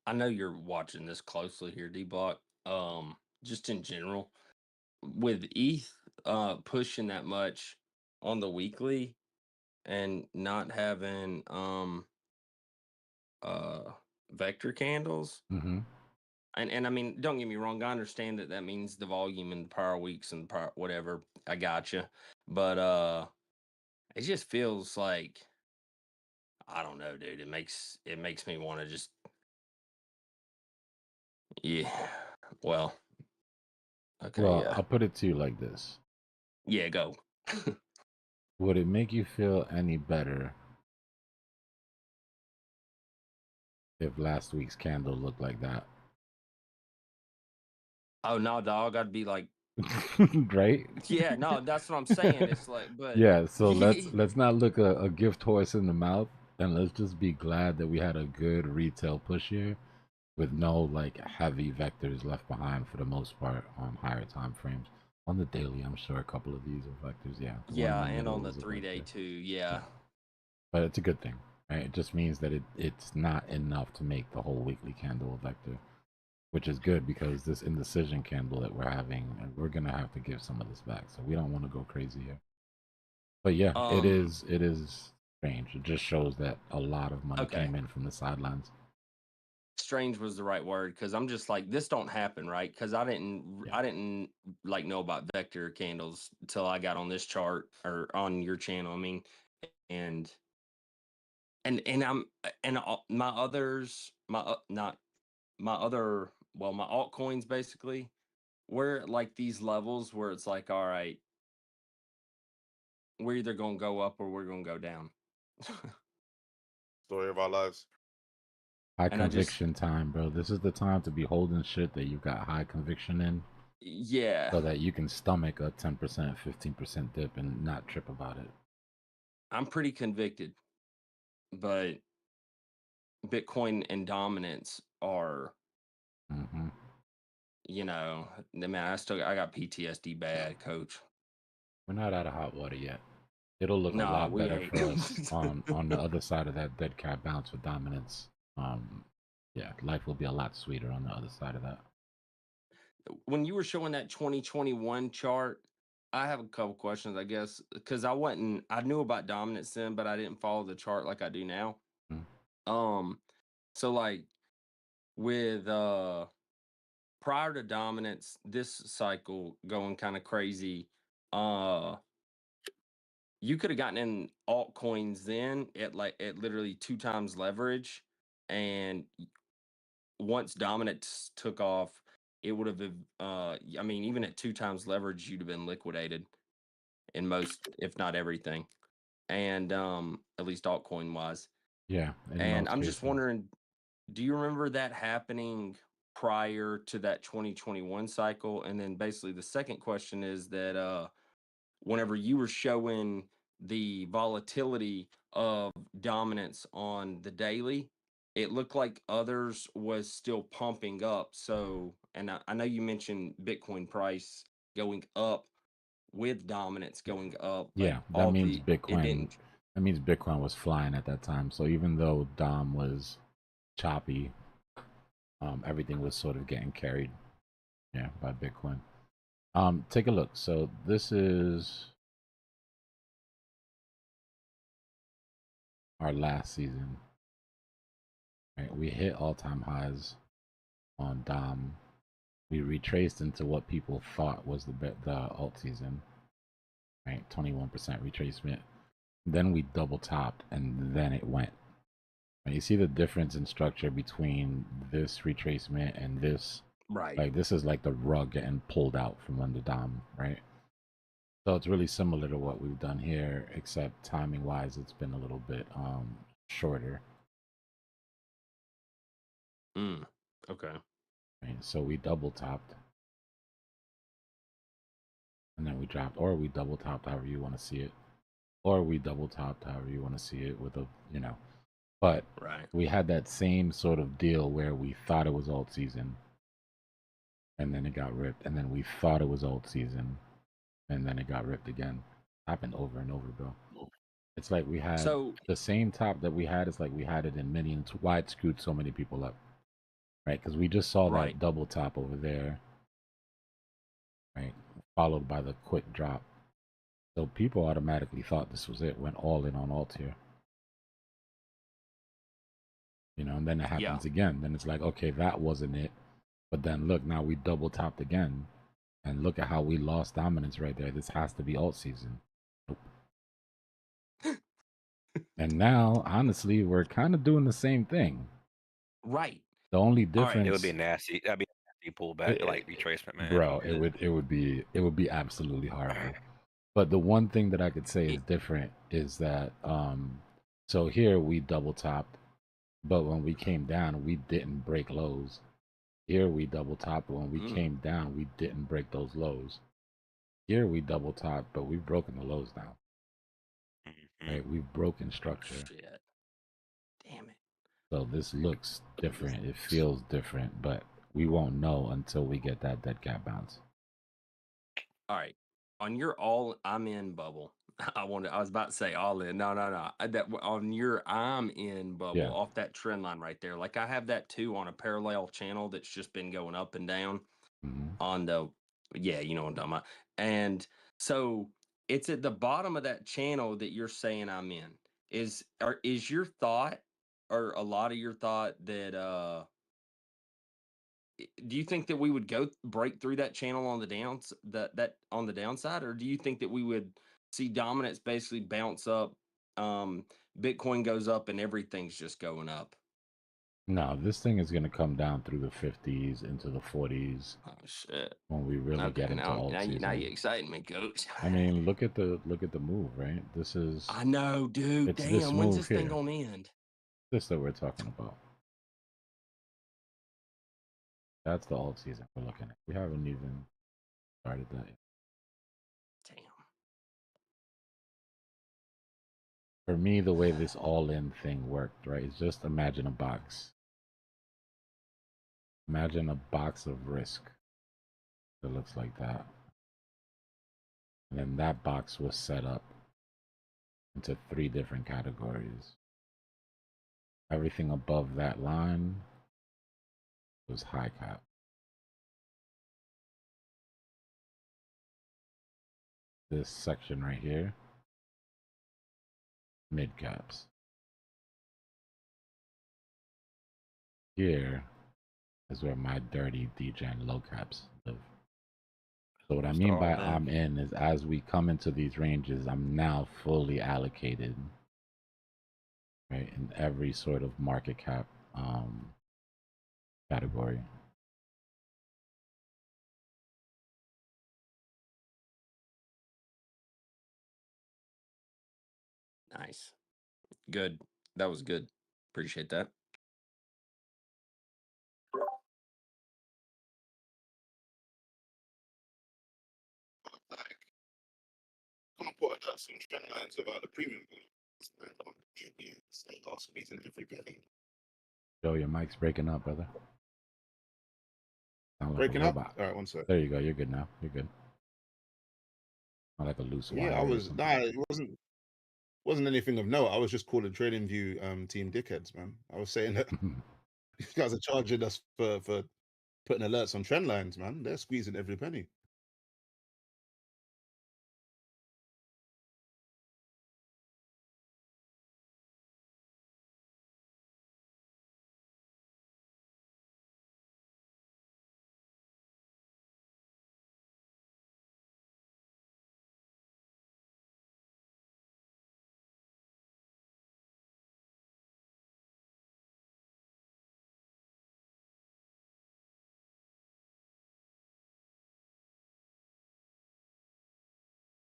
I know you're watching this closely here, Dbloc. Just in general, with ETH pushing that much on the weekly and not having vector candles. Mm-hmm. And I mean, don't get me wrong. I understand that means the volume and the power weeks and the power whatever. I gotcha, but it just feels like I don't know, dude. It makes me want to just yeah. Well, okay, Well, yeah, I'll put it to you like this. yeah. Go. Would it make you feel any better if last week's candle looked like that? Oh no, dog! I'd be like, right? yeah, no, that's what I'm saying. It's like, but Yeah, so let's not look a gift horse in the mouth, and let's just be glad that we had a good retail push here with no like heavy vectors left behind for the most part on higher time frames. On the daily, I'm sure a couple of these are vectors. Yeah, the one in yeah, the and middle on the is a 3-day vector. too. Yeah. But it's a good thing, right? It just means that it's not enough to make the whole weekly candle a vector, which is good because this indecision candle that we're having, and we're gonna have to give some of this back. So we don't want to go crazy here. But yeah, it is strange. It just shows that a lot of money Okay. came in from the sidelines. Strange was the right word because I'm just like this don't happen, right? Because I didn't like know about vector candles until I got on this chart or on your channel. I mean, and I'm and my others not my other well my altcoins basically we're at like these levels where it's like all right, we're either gonna go up or we're gonna go down. Story of our lives. High And I just conviction time, bro. This is the time to be holding shit that you've got high conviction in. Yeah. So that you can stomach a 10%, 15% dip and not trip about it. I'm pretty convicted, but Bitcoin and dominance are, Mm-hmm. you know, man, I got PTSD bad, coach. We're not out of hot water yet. It'll look a Nah, lot we better ain't. for us on the other side of that dead cat bounce with dominance. Yeah, life will be a lot sweeter on the other side of that. When you were showing that 2021 chart, I have a couple questions, I guess, because I knew about dominance then, but I didn't follow the chart like I do now. So like with prior to dominance, this cycle going kind of crazy, you could have gotten in altcoins then at literally 2 times leverage, and once dominance took off, it would have I mean, even at 2 times leverage, you'd have been liquidated in most, if not everything, and at least altcoin wise. Yeah, in And most I'm just cases. wondering, do you remember that happening prior to that 2021 cycle? And then basically the second question is that whenever you were showing the volatility of dominance on the daily, it looked like others was still pumping up. So, and I know you mentioned Bitcoin price going up with dominance going up. Yeah, But that means it Bitcoin. didn't. That means Bitcoin was flying at that time. So even though Dom was choppy, everything was sort of getting carried, yeah, by Bitcoin. Take a look. So this is our last season. Right, we hit all-time highs on Dom. We retraced into what people thought was the alt season. Right, 21% retracement. Then we double topped, and then it went. And you see the difference in structure between this retracement and this. Right. Like this is like the rug getting pulled out from under Dom, right? So it's really similar to what we've done here, except timing wise, it's been a little bit shorter. Okay. Right? So we double topped, and then we dropped, or we double topped, however you want to see it, or we double topped, however you want to see it, with a But right, we had that same sort of deal where we thought it was alt season, and then it got ripped, and then we thought it was alt season, and then it got ripped again. Happened over and over, bro. It's like we had the same top that we had. It's like we had it in mini, and it's why it screwed so many people up, right? Because we just saw that double top over there, right, followed by the quick drop. So people automatically thought this was it, went all in on alt here. And then it happens again. Then it's like, okay, that wasn't it. But then look, now we double topped again. And look at how we lost dominance right there. This has to be alt season. Nope. And now, honestly, we're kind of doing the same thing. Right. The only difference It would be nasty. That'd be a nasty pullback, like retracement, man. Bro, it would be absolutely horrible. But the one thing that I could say is different is that so here we double topped, but when we came down, we didn't break lows. Here we double topped, but when we came down, we didn't break those lows. Here we double topped, but we've broken the lows now. Right? We've broken structure. Shit. Damn it. So this looks different. It feels different, but we won't know until we get that dead cat bounce. All right. On your I'm in bubble. I was about to say all in. No. That on your I'm in bubble off that trend line right there. Like I have that too on a parallel channel that's just been going up and down on the you know what I'm talking about. And so it's at the bottom of that channel that you're saying I'm in. Is your thought, or a lot of your thought, that do you think that we would break through that channel on the on the downside, or do you think that we would see dominance basically bounce up, Bitcoin goes up and everything's just going up? No, this thing is going to come down through the 50s into the 40s. Oh shit! When we really get into alt season. Now you exciting me, coach. I mean, look at the move, right? This is. I know, dude. It's Damn, this when's move this thing here. gonna end? This that we're talking about. That's the alt season we're looking at. We haven't even started that yet. Damn. For me, the way this all-in thing worked, right, is just imagine a box. Imagine a box of risk that looks like that. And then that box was set up into 3 different categories. Everything above that line was high cap. This section right here, mid caps. Here is where my dirty degen low caps live. So what I mean by I'm in is as we come into these ranges, I'm now fully allocated, right, in every sort of market cap category. Nice. Good. That was good. Appreciate that. Come on, put some trend lines about the premium. Joe, your mic's breaking up, brother. Sound like Breaking a up? robot. All right, one sec. There you go. You're good now. You're good. Sound like a loose wire Yeah, I or was something. it wasn't anything of note. I was just calling TradingView team dickheads, man. I was saying that you guys are charging us for putting alerts on trend lines, man. They're squeezing every penny.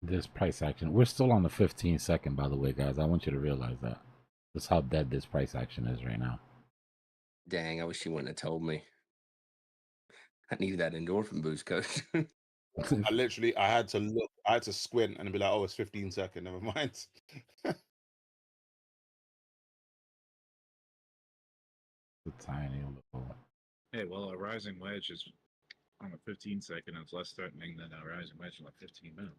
This price action. We're still on the 15-second, by the way, guys. I want you to realize that. That's how dead this price action is right now. Dang, I wish you wouldn't have told me. I needed that endorphin boost, coach. I had to look, I had to squint and be like, oh, it's 15 second, never mind. The tiny little. Hey, well, a rising wedge is on a 15-second. It's less threatening than a rising wedge on a 15-minute.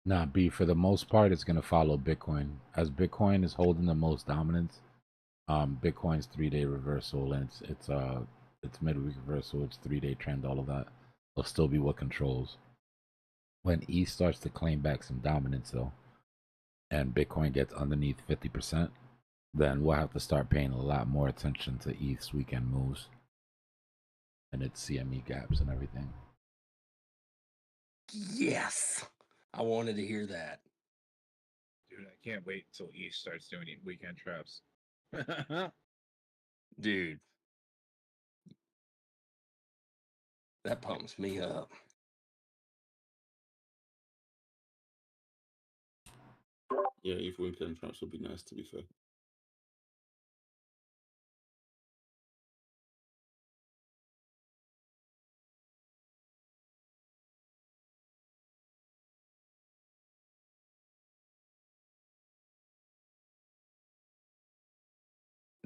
Nah, B, for the most part, it's going to follow Bitcoin. As Bitcoin is holding the most dominance, Bitcoin's 3-day reversal and it's midweek reversal, it's 3-day trend, all of that will still be what controls. When ETH starts to claim back some dominance, though, and Bitcoin gets underneath 50%, then we'll have to start paying a lot more attention to ETH's weekend moves and its CME gaps and everything. Yes. I wanted to hear that. Dude, I can't wait until ETH starts doing weekend traps. Dude. That pumps me up. Yeah, ETH weekend traps would be nice, to be fair.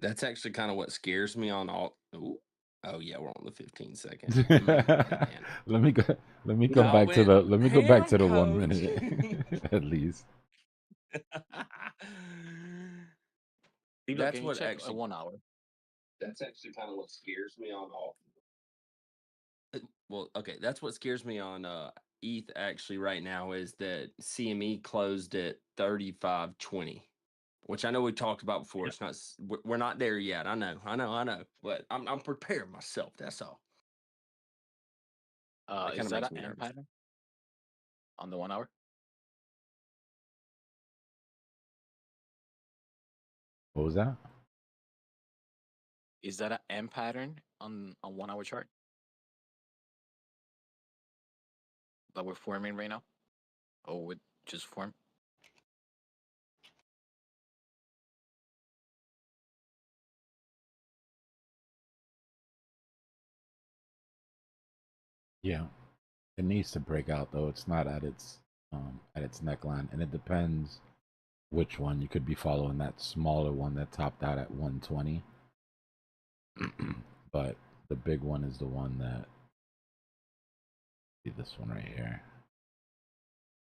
That's actually kind of what scares me on all. Ooh. Oh yeah, we're on the 15-second. Let me go back to the 1 minute at least. Dbloc, That's can you what check actually. 1 hour? That's actually kind of what scares me on all. Well, okay, that's what scares me on ETH actually right now is that CME closed at 35.20, which I know we talked about before. It's not we're not there yet. I know, but I'm preparing myself. That's all. Is that an M pattern on the 1 hour? What was that? Is that an M pattern on 1 hour chart that we're forming right now, or would just form? Yeah, It needs to break out though. It's not at its neckline, and it depends which one. You could be following that smaller one that topped out at 120, but the big one is the one that. See this one right here.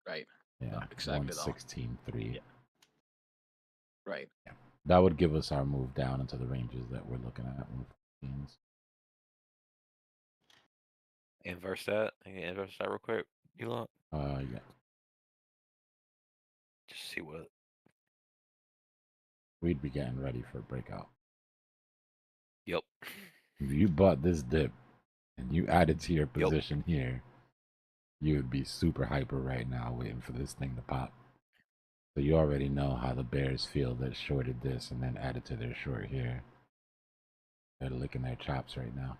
Right. Yeah, exactly that one. 116.3. Yeah. Right. Yeah. That would give us our move down into the ranges that we're looking at. 115s. Inverse that. Inverse that real quick. You look. Yeah. Just see what. We'd be getting ready for a breakout. Yep. If you bought this dip and you added to your position here, you would be super hyper right now waiting for this thing to pop. So you already know how the bears feel that shorted this and then added to their short here. They're licking their chops right now.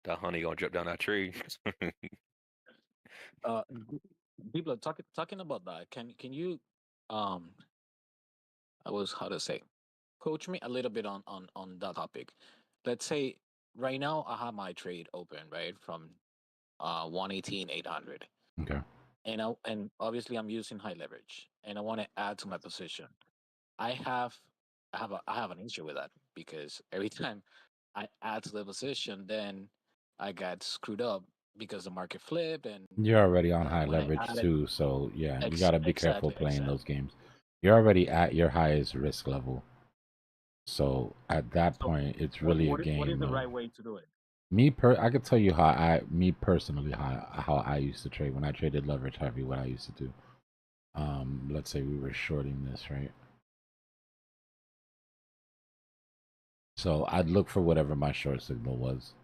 That honey gonna drip down that tree. People talking about that. Can you I was how to say coach me a little bit on that topic. Let's say right now I have my trade open, right, from 118 800. Okay. And obviously I'm using high leverage and I want to add to my position. I have I have an issue with that because every time I add to the position, then I got screwed up because the market flipped and You're already on high when I leverage added too, so yeah, you gotta be careful exactly playing exactly. those games. You're already at your highest risk level. So at that So point, it's really a what is game the of right way to do it? I could tell you me personally, how I used to trade when I traded leverage heavy. What I used to do. Let's say we were shorting this, right? So I'd look for whatever my short signal was.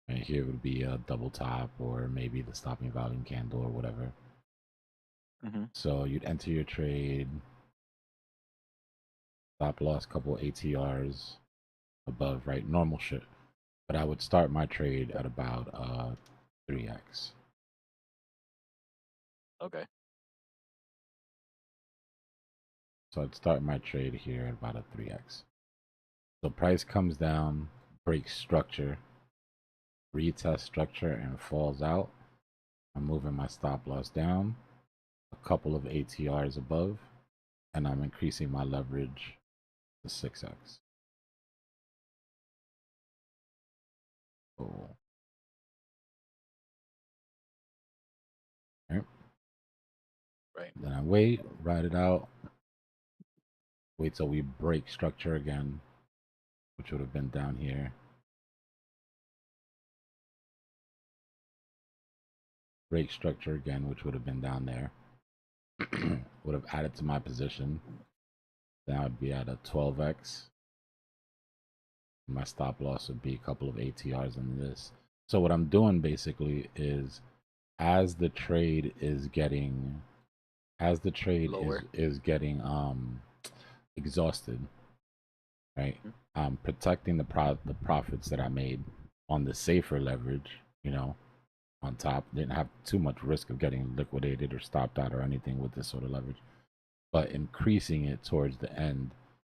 And here would be a double top or maybe the stopping volume candle or whatever. So you'd enter your trade, stop loss, couple ATRs above, right? Normal shit. But I would start my trade at about 3x. Okay. So I'd start my trade here at about a 3x. So price comes down, breaks structure, retest structure, and falls out. I'm moving my stop loss down, a couple of ATRs above, and I'm increasing my leverage to 6x. Cool. Right. Right. Then I wait, ride it out, wait till we break structure again, which would have been down here. Break structure again, which would have been down there. Would have added to my position. Then I would be at a 12x. My stop loss would be a couple of ATRs in this. So what I'm doing basically is as the trade is getting Lower. is getting exhausted, right? I'm protecting the profits that I made on the safer leverage, on top. Didn't have too much risk of getting liquidated or stopped out or anything with this sort of leverage, but increasing it towards the end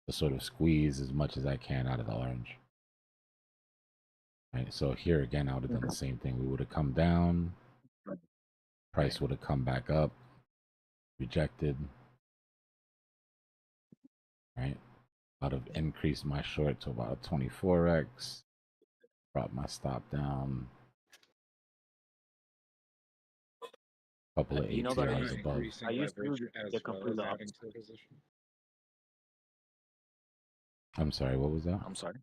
to sort of squeeze as much as I can out of the orange. Right. So here again, I would have done the same thing. We would have come down, price would have come back up, rejected. Right. I'd have increased my short to about a 24x, brought my stop down, couple of You know that ATRs above. I used to do as the well complete as adding opposite. to the position. I'm sorry, what was that? I'm sorry.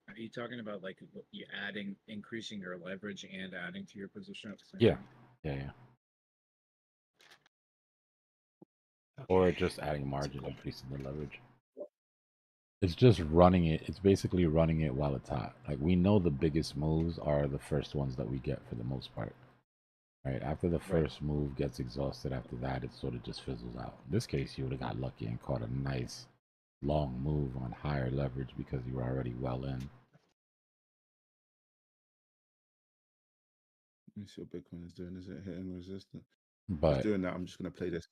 Are you talking about like you increasing your leverage and adding to your position at the same Yeah. time? Yeah. Or just adding margin, increasing the leverage. It's just running it. It's basically running it while it's hot. Like we know the biggest moves are the first ones that we get for the most part. Right. After the first move gets exhausted, after that, it sort of just fizzles out. In this case, you would have got lucky and caught a nice long move on higher leverage because you were already well in. Let me see what Bitcoin is doing. Is it hitting resistance? But it's doing that. I'm just gonna play this.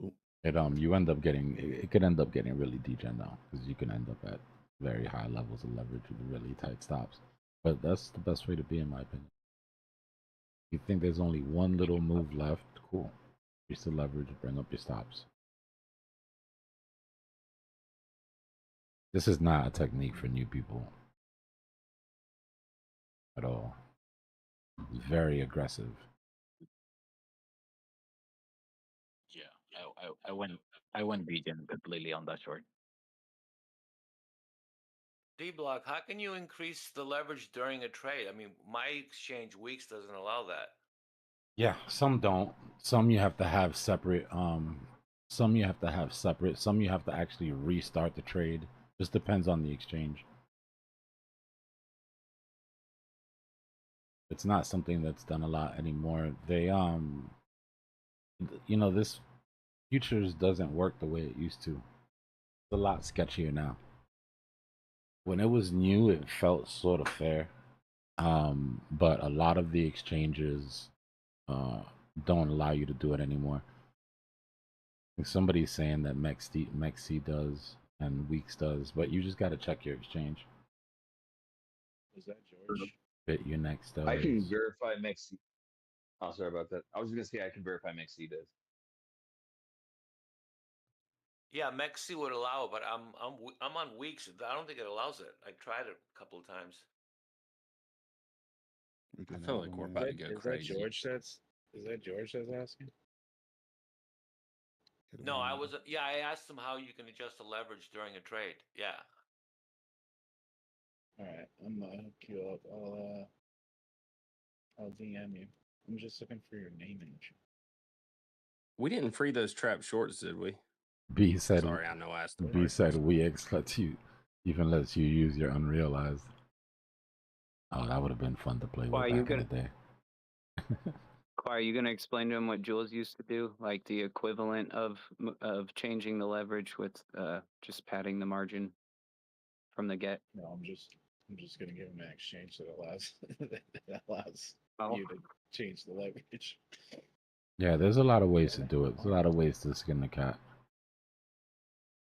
Ooh. You end up getting it could end up getting really degen though, because you can end up at very high levels of leverage with really tight stops. But that's the best way to be, in my opinion. You think there's only one little move left? Cool. Increase the leverage, bring up your stops. This is not a technique for new people at all. It's very aggressive. Yeah, I went vegan completely on that short. Dbloc, how can you increase the leverage during a trade? I mean, my exchange weeks doesn't allow that. Yeah, some don't. Some you have to have separate. Some you have to have separate. Some you have to actually restart the trade. Just depends on the exchange. It's not something that's done a lot anymore. They you know, this futures doesn't work the way it used to. It's a lot sketchier now. When it was new, it felt sort of fair. But a lot of the exchanges don't allow you to do it anymore. I think somebody's saying that MEXC does and Weeks does, but you just got to check your exchange. Is that George? Bit your next does. I can verify Mexi. Oh, sorry about that. I was gonna say I can verify Mexi does. Yeah, MEXC would allow it, but I'm on weeks. I don't think it allows it. I tried it a couple of times. I feel like we're about to go Is crazy. that George that's asking? No, I was. Yeah, I asked him how you can adjust the leverage during a trade. Yeah. All right, I'm gonna hook you up. I'll DM you. I'm just looking for your name and shit. We didn't free those trap shorts, did we? B said. Sorry, I know I asked the B right said person. WeX lets you use your unrealized. Oh, that would have been fun to play with back in the day. Are you going to explain to him what Jules used to do, like the equivalent of changing the leverage with just padding the margin from the get? No, I'm just gonna give him an exchange that allows Oh. you to change the leverage. Yeah, there's a lot of ways to do it. There's a lot of ways to skin the cat.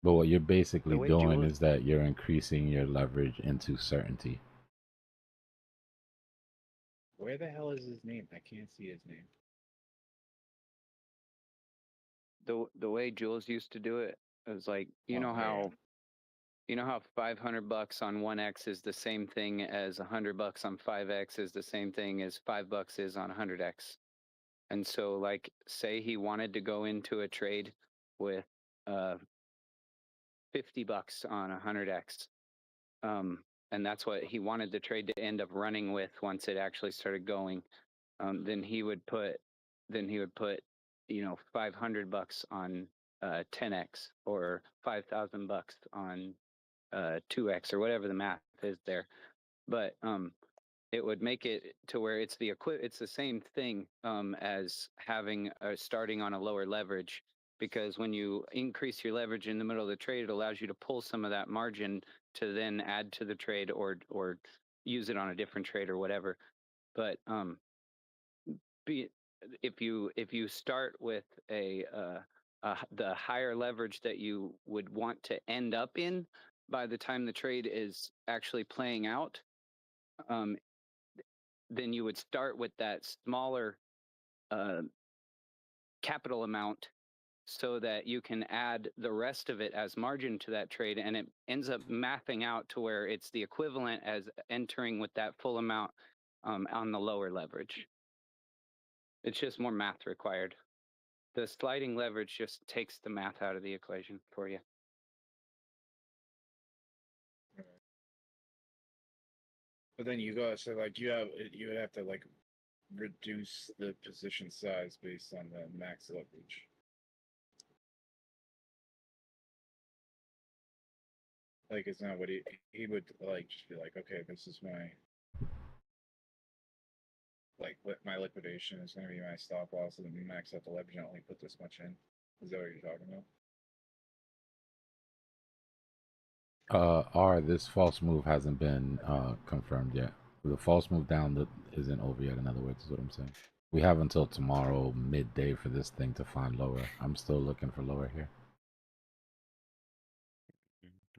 But what you're basically way doing Jules- is that you're increasing your leverage into certainty. Where the hell is his name? I can't see his name. The way Jules used to do it was like, you know how 500 bucks on 1x is the same thing as 100 bucks on 5x is the same thing as $5 is on 100x. And so, like, say he wanted to go into a trade with 50 bucks on 100x. And that's what he wanted the trade to end up running with once it actually started going. Then he would put, you know, 500 bucks on 10x or 5,000 bucks on 2x or whatever the math is there. But it would make it to where it's the same thing as having starting on a lower leverage, because when you increase your leverage in the middle of the trade, it allows you to pull some of that margin to then add to the trade or use it on a different trade or whatever. But if you start with the higher leverage that you would want to end up in by the time the trade is actually playing out, then you would start with that smaller capital amount so that you can add the rest of it as margin to that trade, and it ends up mapping out to where it's the equivalent as entering with that full amount on the lower leverage. It's just more math required. The sliding leverage just takes the math out of the equation for you. But then you would have to like reduce the position size based on the max leverage. Like, it's not what he would like just be like, okay, this is my liquidation is going to be my stop loss, and then max out the leverage and only put this much in. Is that what you're talking about? This false move hasn't been confirmed yet. The false move down isn't over yet, in other words, is what I'm saying. We have until tomorrow midday for this thing to find lower. I'm still looking for lower here.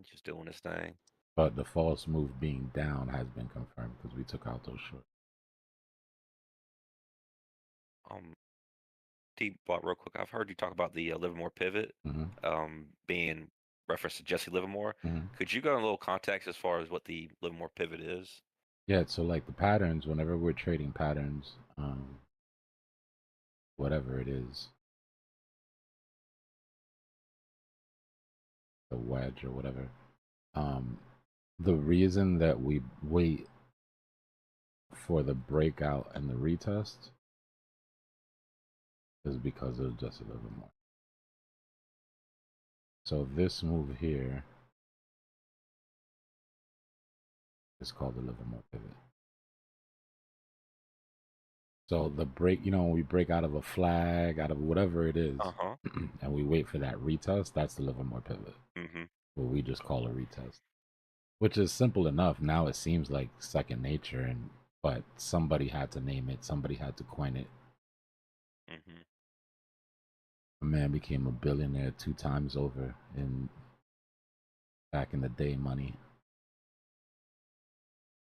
Just doing his thing. But the false move being down has been confirmed because we took out those shorts. Dbloc, real quick. I've heard you talk about the Livermore pivot being referenced to Jesse Livermore. Could you go in a little context as far as what the Livermore pivot is? Yeah, so like the patterns, whenever we're trading patterns, whatever it is, the wedge or whatever, the reason that we wait for the breakout and the retest is because of Jesse Livermore. So this move here is called the Livermore pivot. So the break, you know, when we break out of a flag, out of whatever it is, and we wait for that retest, that's the Livermore pivot. What we just call a retest, which is simple enough. Now it seems like second nature, but somebody had to name it, somebody had to coin it. A man became a billionaire 2 times over back in the day money.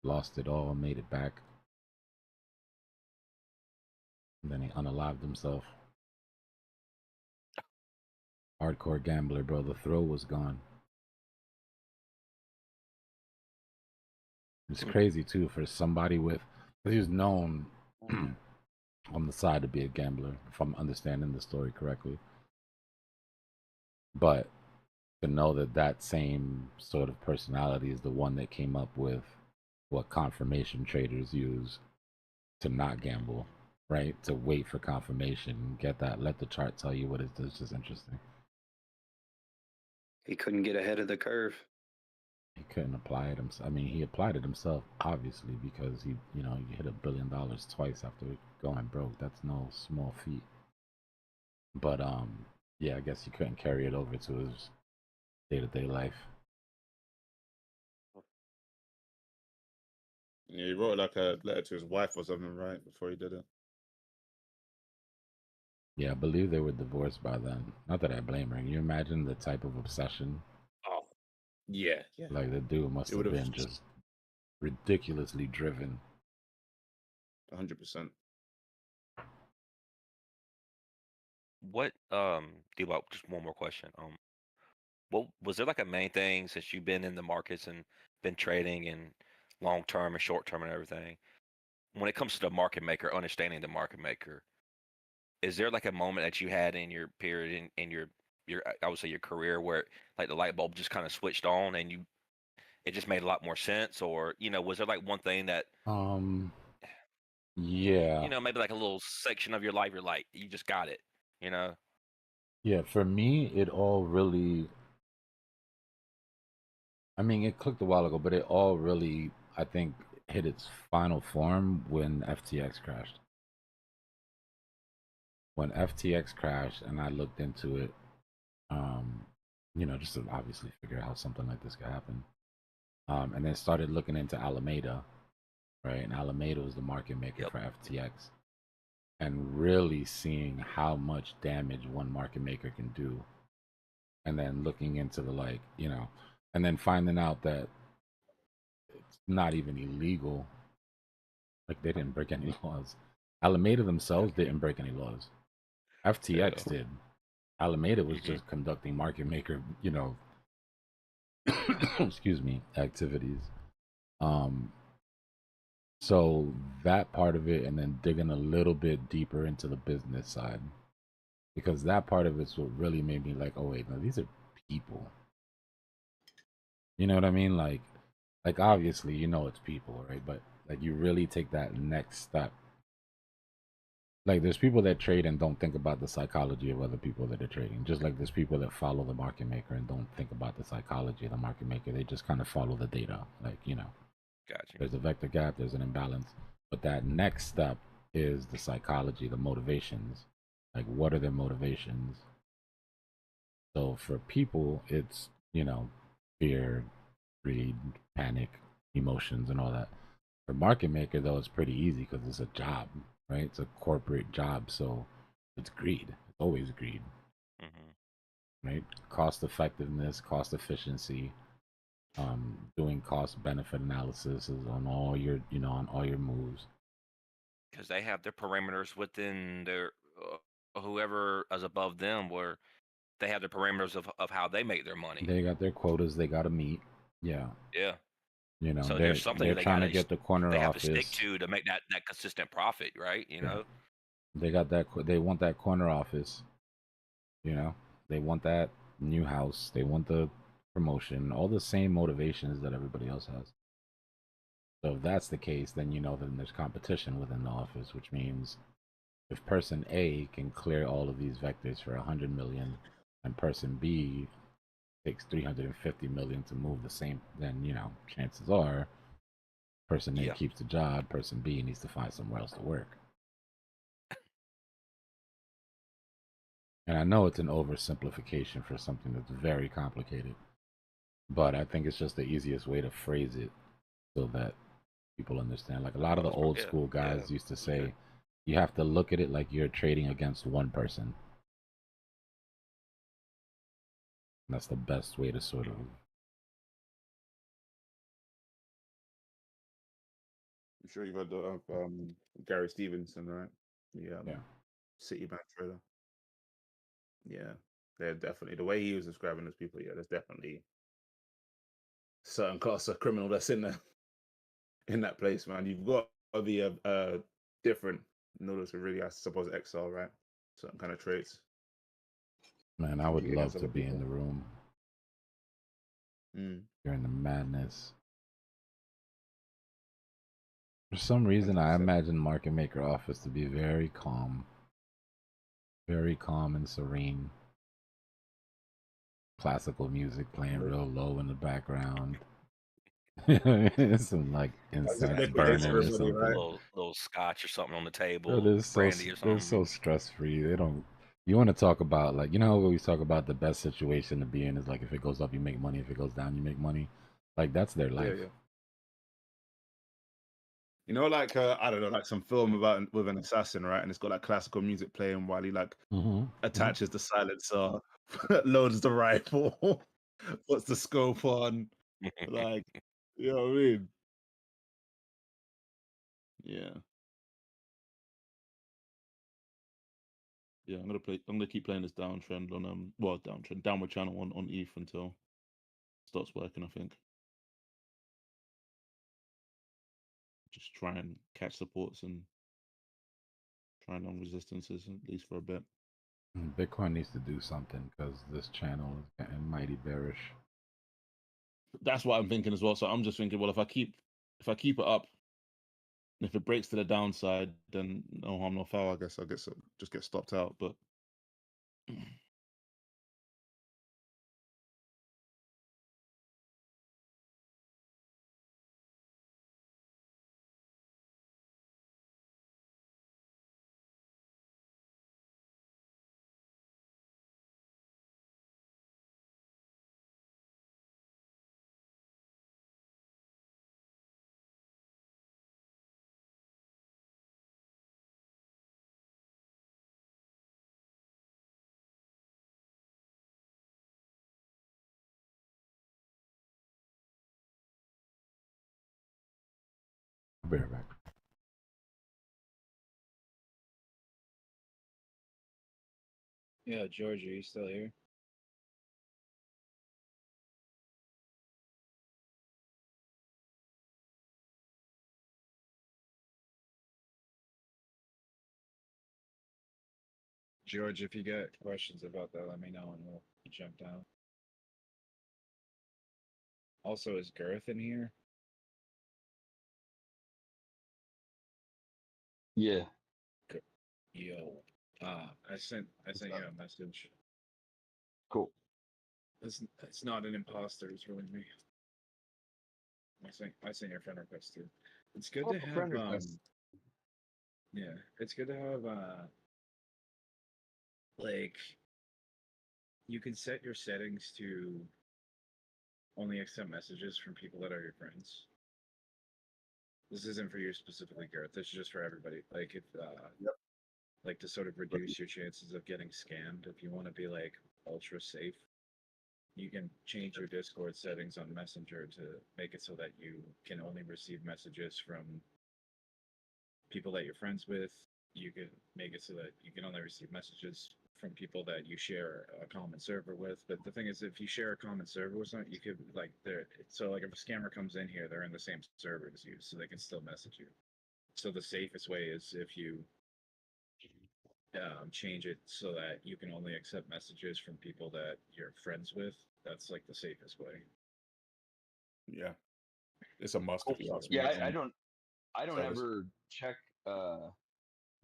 Lost it all, made it back. And then he unalived himself. Hardcore gambler, bro. The throw was gone. It's crazy too for somebody with, he was known on the side to be a gambler, if I'm understanding the story correctly. But to know that that same sort of personality is the one that came up with what confirmation traders use to not gamble, right? To wait for confirmation, get that, let the chart tell you what it is. It's just interesting. He couldn't get ahead of the curve. He couldn't apply it himself. I mean, he applied it himself, obviously, because he hit $1 billion twice after going broke. That's no small feat. But yeah, I guess he couldn't carry it over to his day-to-day life. Yeah, he wrote like a letter to his wife or something, right, before he did it. Yeah, I believe they were divorced by then. Not that I blame her. Can you imagine the type of obsession? Oh, yeah. Like the dude must have been just ridiculously driven. 100%. What Dbloc, just one more question. What was there like a main thing since you've been in the markets and been trading and long term and short term and everything? When it comes to the market maker, understanding the market maker, is there like a moment that you had in your period in your I would say your career where like the light bulb just kind of switched on and it just made a lot more sense? Or, was there like one thing that Yeah. Maybe like a little section of your life you're like, you just got it, Yeah, for me, it all really, I mean, it clicked a while ago, but it all really, I think, hit its final form when FTX crashed. When FTX crashed and I looked into it, just to obviously figure out how something like this could happen. And then started looking into Alameda, right? And Alameda was the market maker for FTX. And really seeing how much damage one market maker can do. And then looking into the and then finding out that it's not even illegal. Like they didn't break any laws. Alameda themselves didn't break any laws. FTX did. Alameda was just conducting market maker, excuse me, activities. So that part of it, and then digging a little bit deeper into the business side, because that part of it's what really made me like, oh wait, no, these are people. You know what I mean? Like obviously, it's people, right? But like you really take that next step. Like there's people that trade and don't think about the psychology of other people that are trading. Just like there's people that follow the market maker and don't think about the psychology of the market maker. They just kind of follow the data. Like, Gotcha. There's a vector gap, there's an imbalance. But that next step is the psychology, the motivations. Like what are their motivations? So for people, it's, fear, greed, panic, emotions, and all that. For market maker, though, it's pretty easy because it's a job, right? It's a corporate job, so it's greed. It's always greed, right? Cost effectiveness, cost efficiency, doing cost benefit analysis on all your on all your moves. Because they have their parameters within their whoever is above them, where they have the parameters of how they make their money. They got their quotas they got to meet. Yeah. Yeah. So they're there's something they're they trying got to get the corner they have to stick office. to make that consistent profit, right? They got that. They want that corner office. They want that new house. They want the promotion. All the same motivations that everybody else has. So if that's the case, then then there's competition within the office, which means if person A can clear all of these vectors for 100 million, and person B takes 350 million to move the same, then chances are person A keeps the job, person B needs to find somewhere else to work. And I know it's an oversimplification for something that's very complicated, but I think it's just the easiest way to phrase it so that people understand. Like a lot of the old school guys used to say, you have to look at it like you're trading against one person. And that's the best way to sort of. I'm sure you've heard of Gary Stevenson, right? Yeah. Citibank trader. Yeah, they're definitely the way he was describing those people. Yeah, there's definitely certain class of criminal that's in there in that place, man. You've got to be a different in order to really, I suppose, excel, right? Certain kind of traits. Man, I would love to be in the room during the madness. For some reason, I imagine market maker office to be very calm and serene. Classical music playing real low in the background. Some like incense burning or something. Little scotch or something on the table, Bro, brandy or they're something. so stress free. They don't. You want to talk about like how we always talk about the best situation to be in is like if it goes up you make money, if it goes down you make money. Like that's their life. Yeah. Like I don't know, like some film about with an assassin, right? And it's got like classical music playing while he like attaches the silencer, loads the rifle, puts the scope on, like you know what I mean? Yeah. Yeah, I'm gonna keep playing this downtrend on downward channel on ETH until it starts working, I think. Just try and catch supports and try and long resistances at least for a bit. Bitcoin needs to do something because this channel is getting mighty bearish. That's what I'm thinking as well. So I'm just thinking, well, if I keep it up, and if it breaks to the downside, then no harm, no foul. I guess just get stopped out. But I'll be right back. Yeah, George, are you still here? George, if you get questions about that, let me know and we'll jump down. Also, is Girth in here? Yeah. Yo. I sent you a message. Cool. It's not an imposter, it's really me. I sent your friend request too. It's good to have yeah, it's good to have like you can set your settings to only accept messages from people that are your friends. This isn't for you specifically, Garrett. This is just for everybody. Like if like to sort of reduce your chances of getting scammed if you want to be like ultra safe. you can change your Discord settings on Messenger to make it so that you can only receive messages from people that you're friends with. You can make it so that you can only receive messages from people that you share a common server with. But the thing is, if you share a common server with someone, you could like so like if a scammer comes in here, they're in the same server as you, so they can still message you. So the safest way is if you change it so that you can only accept messages from people that you're friends with. That's like the safest way. Yeah, it's a must if you ask me. Yeah, I don't Service. ever check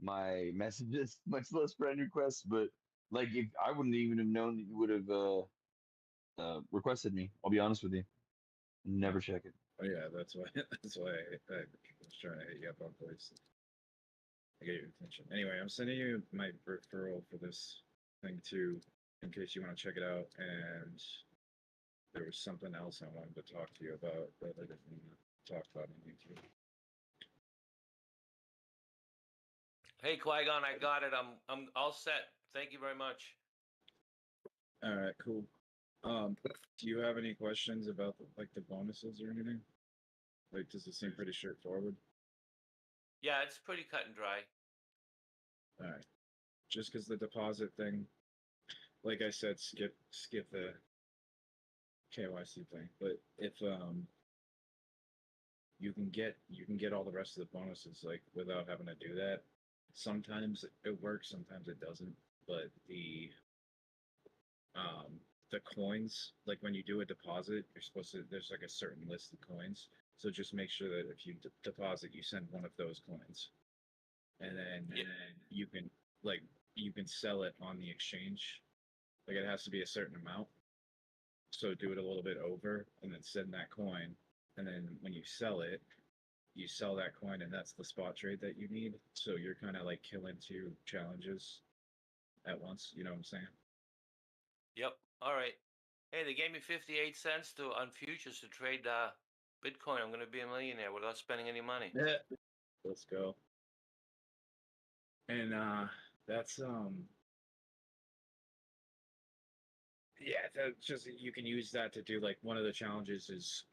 my messages, much less friend requests. But like, if I wouldn't even have known that you would have requested me. I'll be honest with you. Never check it. Oh yeah, that's why. That's why I was trying to hit you up on place. I get your attention. Anyway, I'm sending you my referral for this thing too, in case you want to check it out. And there was something else I wanted to talk to you about that I didn't talk about on YouTube. Hey, Qui-Gon, I got it. I'm all set. Thank you very much. All right, cool. Do you have any questions about like the bonuses or anything? Like, does it seem pretty straightforward? Yeah, it's pretty cut and dry. All right. Just because the deposit thing, like I said, skip the KYC thing. But if you can get all the rest of the bonuses like without having to do that. Sometimes it works, sometimes it doesn't. But the coins, like when you do a deposit, you're supposed to there's like a certain list of coins. So just make sure that if you deposit, you send one of those coins, and then you can like you can sell it on the exchange. Like it has to be a certain amount. So do it a little bit over, and then send that coin. And then when you sell it, you sell that coin, and that's the spot trade that you need. So you're kind of like killing two challenges at once. You know what I'm saying? Yep. All right. Hey, they gave me 58 cents on futures to trade Bitcoin. I'm going to be a millionaire without spending any money. Yeah. Let's go. And that's yeah, that's just you can use that to do like one of the challenges is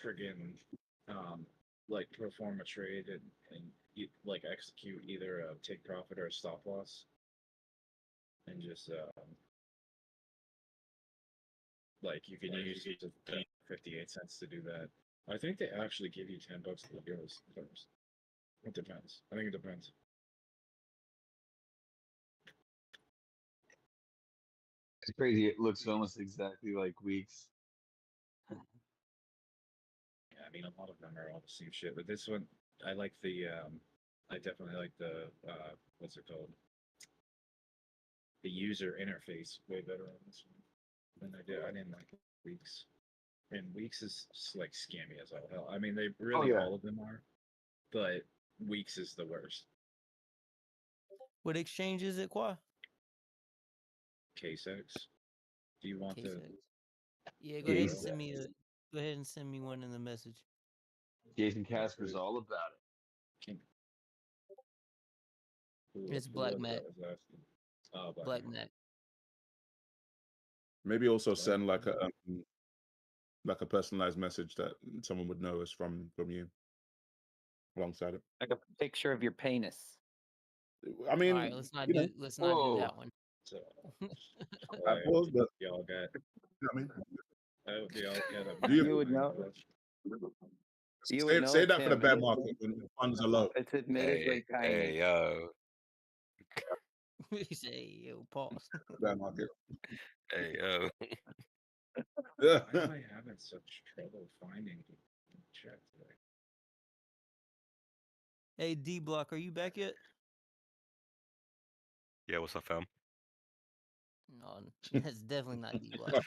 friggin' like perform a trade and like execute either a take profit or a stop loss, and just like you can use 58 cents to do that. I think they actually give you $10 to do those first. It depends. I think it depends. It's crazy. It looks almost exactly like Weeks. Yeah, I mean a lot of them are all the same shit, but this one I like the I definitely like the what's it called? The user interface way better on this one than I didn't like Weeks. And Weeks is like scammy as all hell. I mean, they really all of them are, but Weeks is the worst. What exchange is it, Qua? K6. Do you want the? K6. Yeah, go ahead and send me go ahead and send me one in the message. Jason Casper's all about it. It's Black Mac. Oh, Black Mac. Maybe also send like a personalized message that someone would know is from you alongside it. Like a picture of your penis. I mean, all right, let's not do that one. So, I paused, but y'all got. You know what I mean? Y'all got You would know. You would know Say it, that for the Tim. bear market when the funds are low. It's admittedly tiny. Hey, yo. He say, yo, pause. Bear market. Hey, yo. Why am I having such trouble finding the chat today? Hey, Dbloc, are you back yet? Yeah, what's up, fam? No, that's definitely not Dbloc.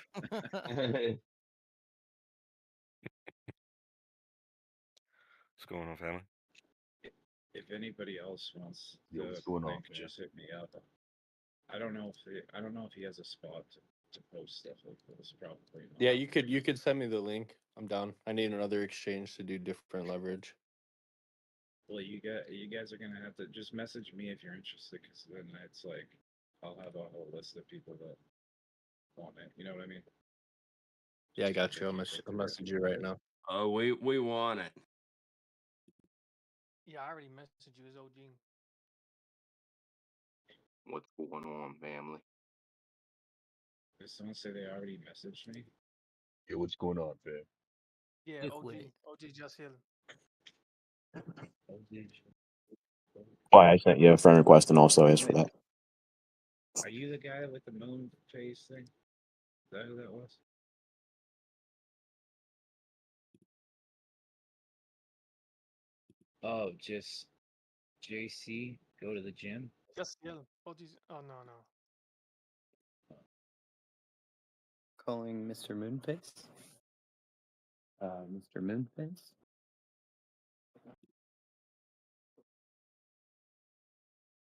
What's going on, family? If anybody else wants Yo, the what's going on, link, man? just hit me up. I don't know if he has a spot to post stuff like this. Probably not. Yeah, you could send me the link. I'm down. I need another exchange to do different leverage. Well, you guys are gonna have to just message me if you're interested, because then it's like I'll have a whole list of people that want it. You know what I mean? Yeah, I got you. I'll message you right now. Oh, we want it. Yeah, I already messaged you as OG. What's going on, family? Did someone say they already messaged me? Hey, what's going on, fam? Yeah, If OG. with it. OG just here. Why I sent you a friend request and also asked for that. Are you the guy with the moon face thing? Is that who that was? Oh, just JC, go to the gym. Just here. OG's. Oh no no. Calling Mr. Moonface? Mr. Moonface?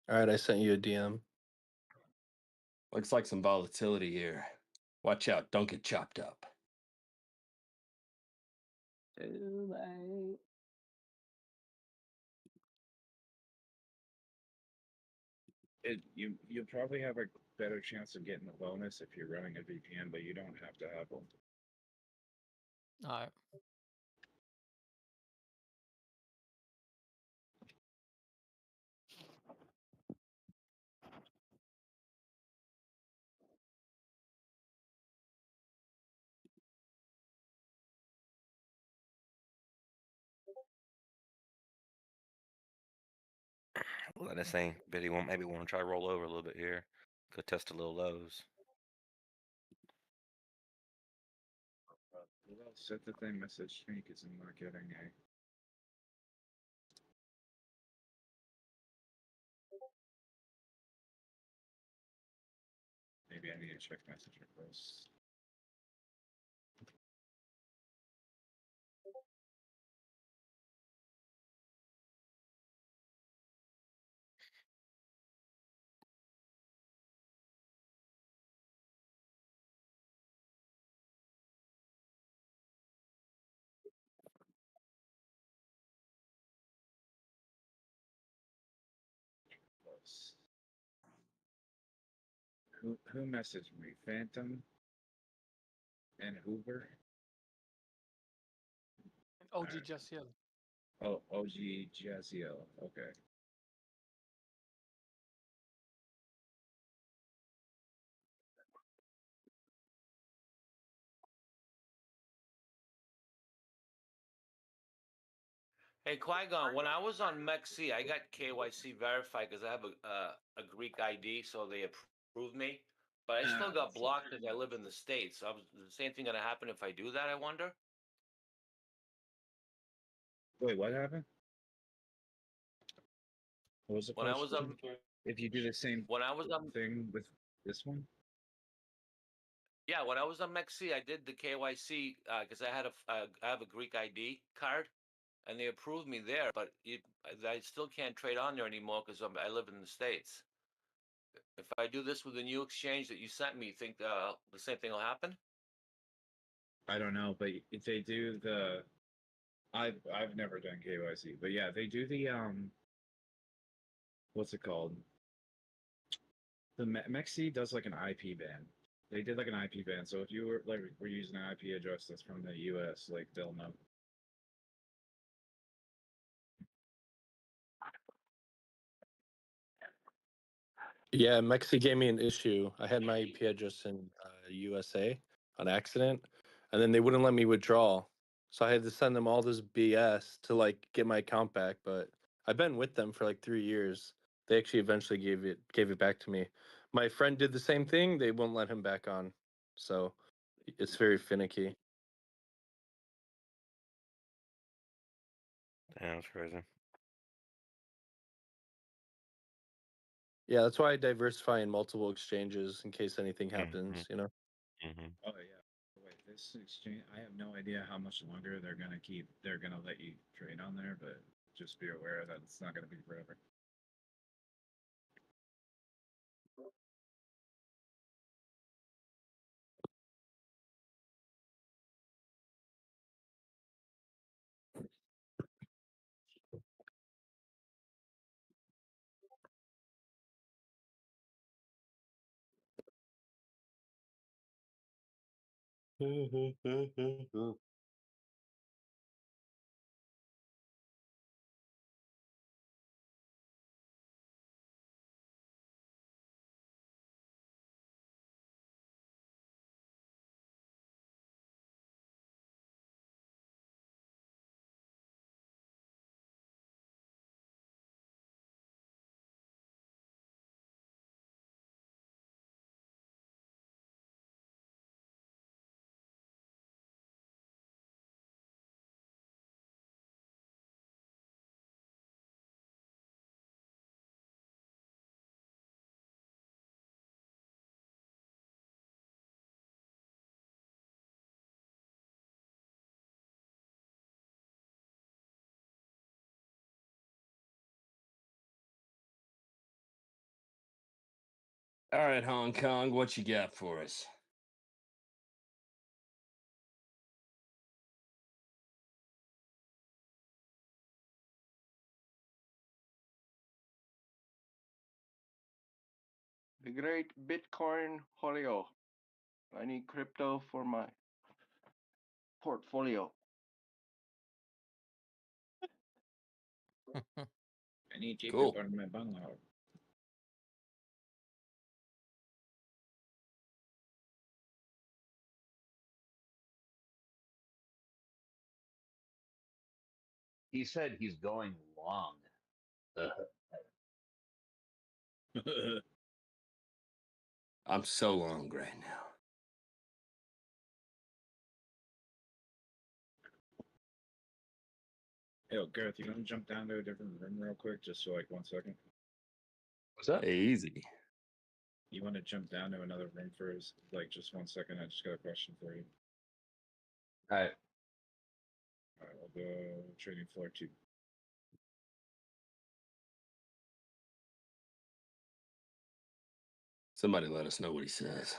All right, I sent you a DM. Looks like some volatility here. Watch out, don't get chopped up. Too late. You'll probably have a better chance of getting the bonus if you're running a VPN, but you don't have to have one. All right. Let this thing, Biddy, maybe want to try to roll over a little bit here. Go test the little lows. Well, set the thing message me because I'm not getting a. Maybe I need to check message requests. Who messaged me? Phantom and Hoover. OG just here. Oh, OG Jaziel. Okay. Hey, Qui-Gon, when I was on MEXC, I got KYC verified because I have a Greek ID, so they approved me. But I still got blocked because I live in the States. So the same thing going to happen if I do that, I wonder? Wait, what happened? What was the When I was question? If you do the same when I was on thing with this one? Yeah, when I was on MEXC, I did the KYC because I have a Greek ID card, and they approved me there. But I still can't trade on there anymore because I live in the States. If I do this with the new exchange that you sent me, think the same thing will happen? I don't know, but if they do the, I've never done KYC, but yeah, they do the what's it called? The Mexi does like an IP ban. They did like an IP ban, so if you were using an IP address that's from the US, like they'll know. Yeah, Mexi gave me an issue. I had my IP address in USA on accident, and then they wouldn't let me withdraw. So I had to send them all this BS to like get my account back. But I've been with them for like 3 years. They actually eventually gave it back to me. My friend did the same thing. They won't let him back on. So it's very finicky. Damn, that's crazy. Yeah, that's why I diversify in multiple exchanges in case anything happens. You know. Oh yeah. Wait, this exchange, I have no idea how much longer they're gonna let you trade on there, but just be aware that it's not gonna be forever. All right, Hong Kong, what you got for us? The great Bitcoin Julio. I need crypto for my portfolio. I need cheaper Cool. for my bungalow. He said he's going long. I'm so long right now. Yo, Gareth, you want to jump down to a different room real quick, just for like 1 second? What's up? Easy. You want to jump down to another room for like just 1 second? I just got a question for you. All right. All right, I'll go trading floor 2. Somebody let us know what he says.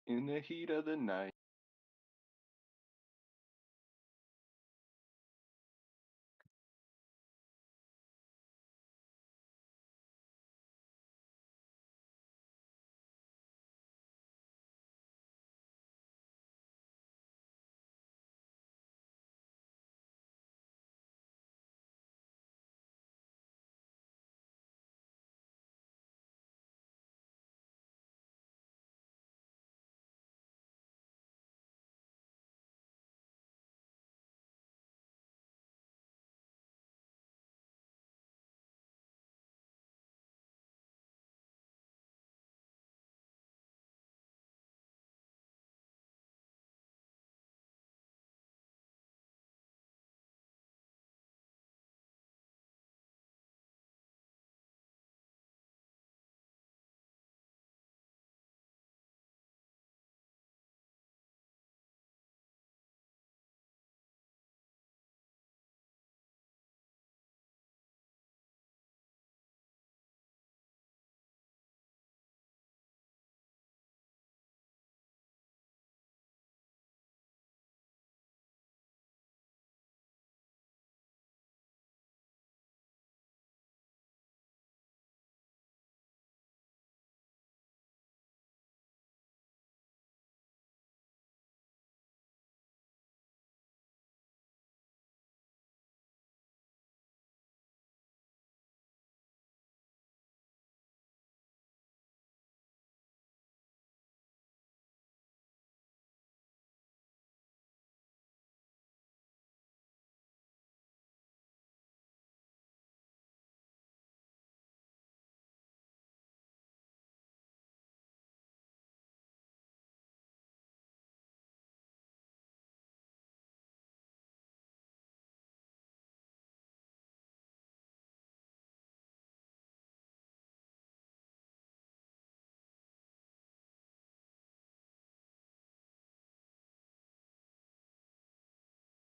In the heat of the night.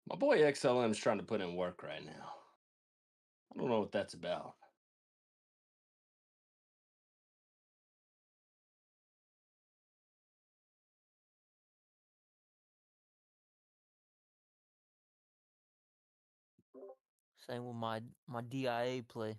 My boy XLM is trying to put in work right now. I don't know what that's about. Same with my DIA play.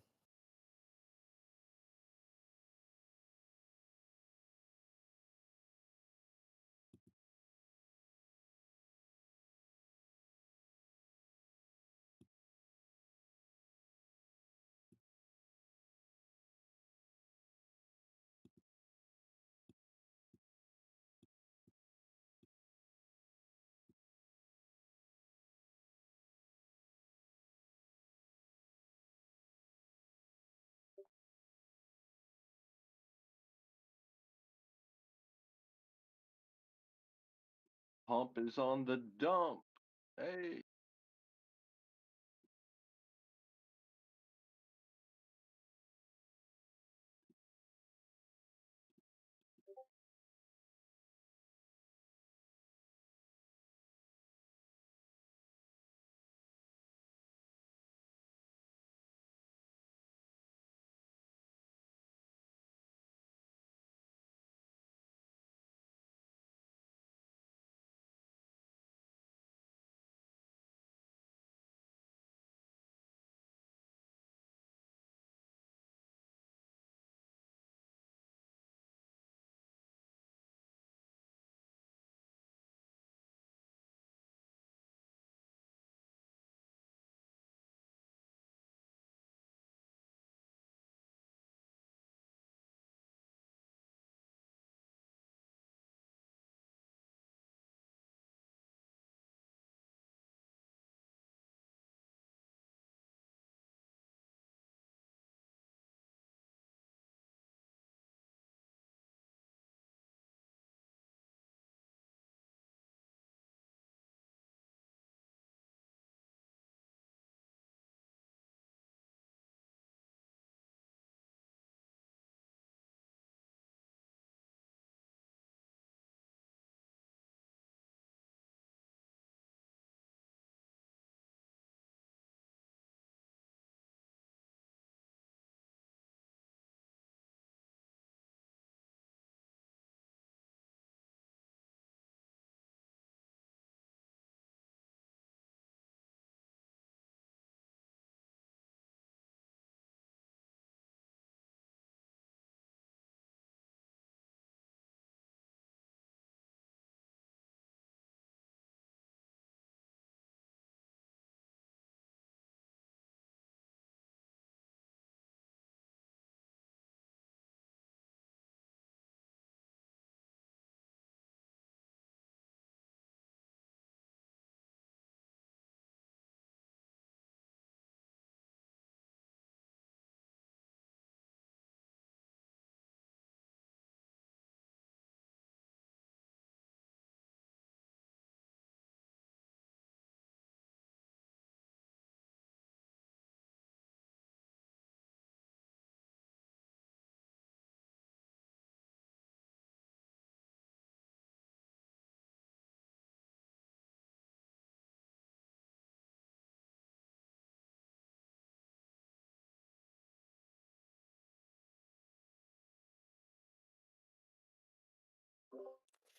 pump is on the dump. Hey.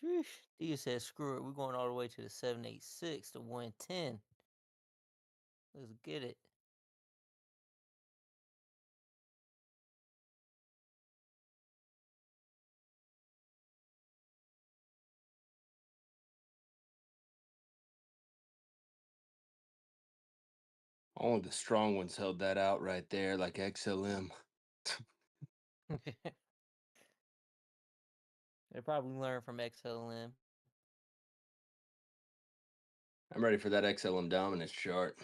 Sheesh. Dia said, screw it. We're going all the way to the 786 to 110. Let's get it. Only the strong ones held that out right there, like XLM. They probably learned from XLM. I'm ready for that XLM dominance chart.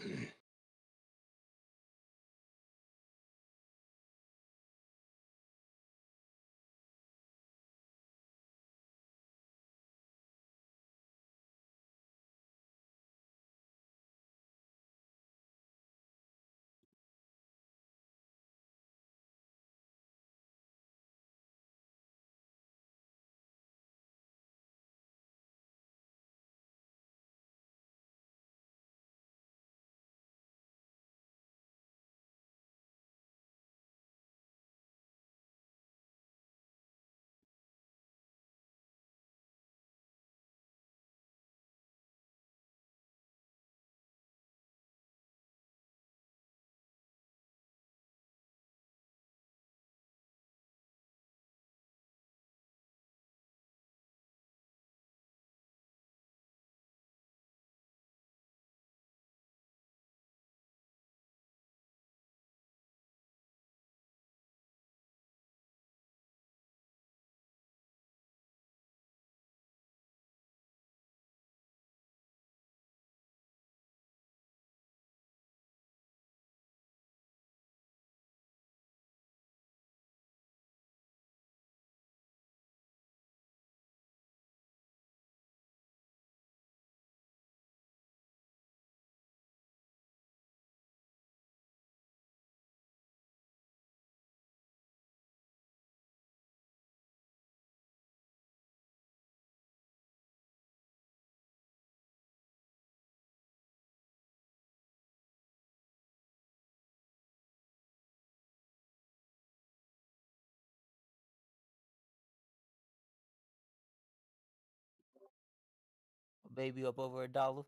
baby up over $1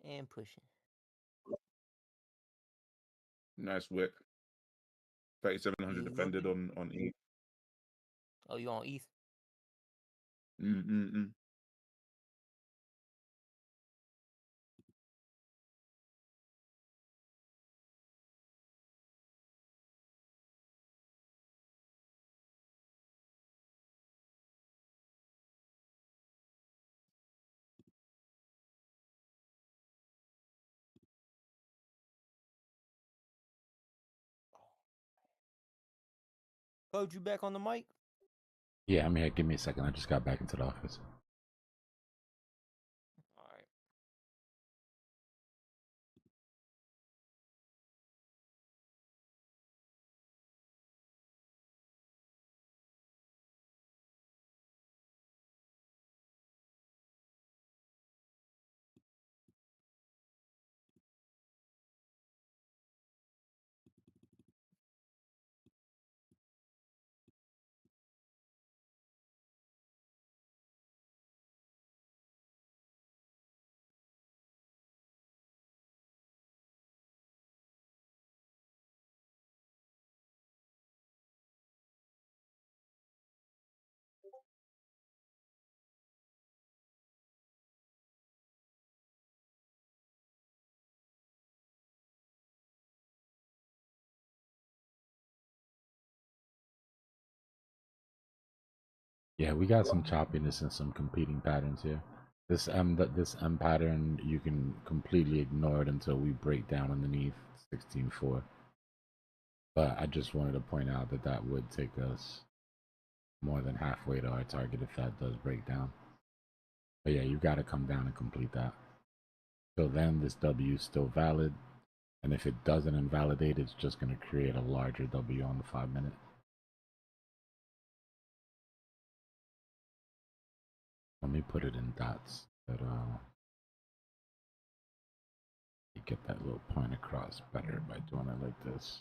and pushing. Nice wick. 3,700 You defended looking? on E. Oh, you on ETH? Mm-mm-mm. Code, you back on the mic? Yeah, I'm here. Give me a second. I just got back into the office. All right. Yeah, we got some choppiness and some competing patterns here. This M pattern, you can completely ignore it until we break down underneath 16.4. But I just wanted to point out that that would take us more than halfway to our target if that does break down. But yeah, you got to come down and complete that. Till then, this W is still valid. And if it doesn't invalidate, it's just going to create a larger W on the 5 minute. Let me put it in dots. But you get that little point across better by doing it like this.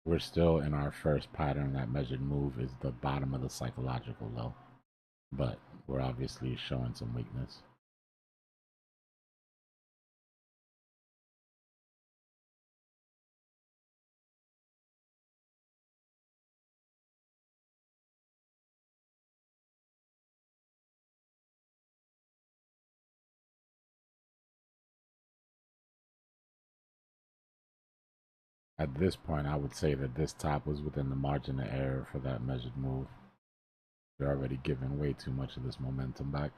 We're still in our first pattern. That measured move is the bottom of the psychological low, but we're obviously showing some weakness. At this point, I would say that this top was within the margin of error for that measured move. You're already giving way too much of this momentum back.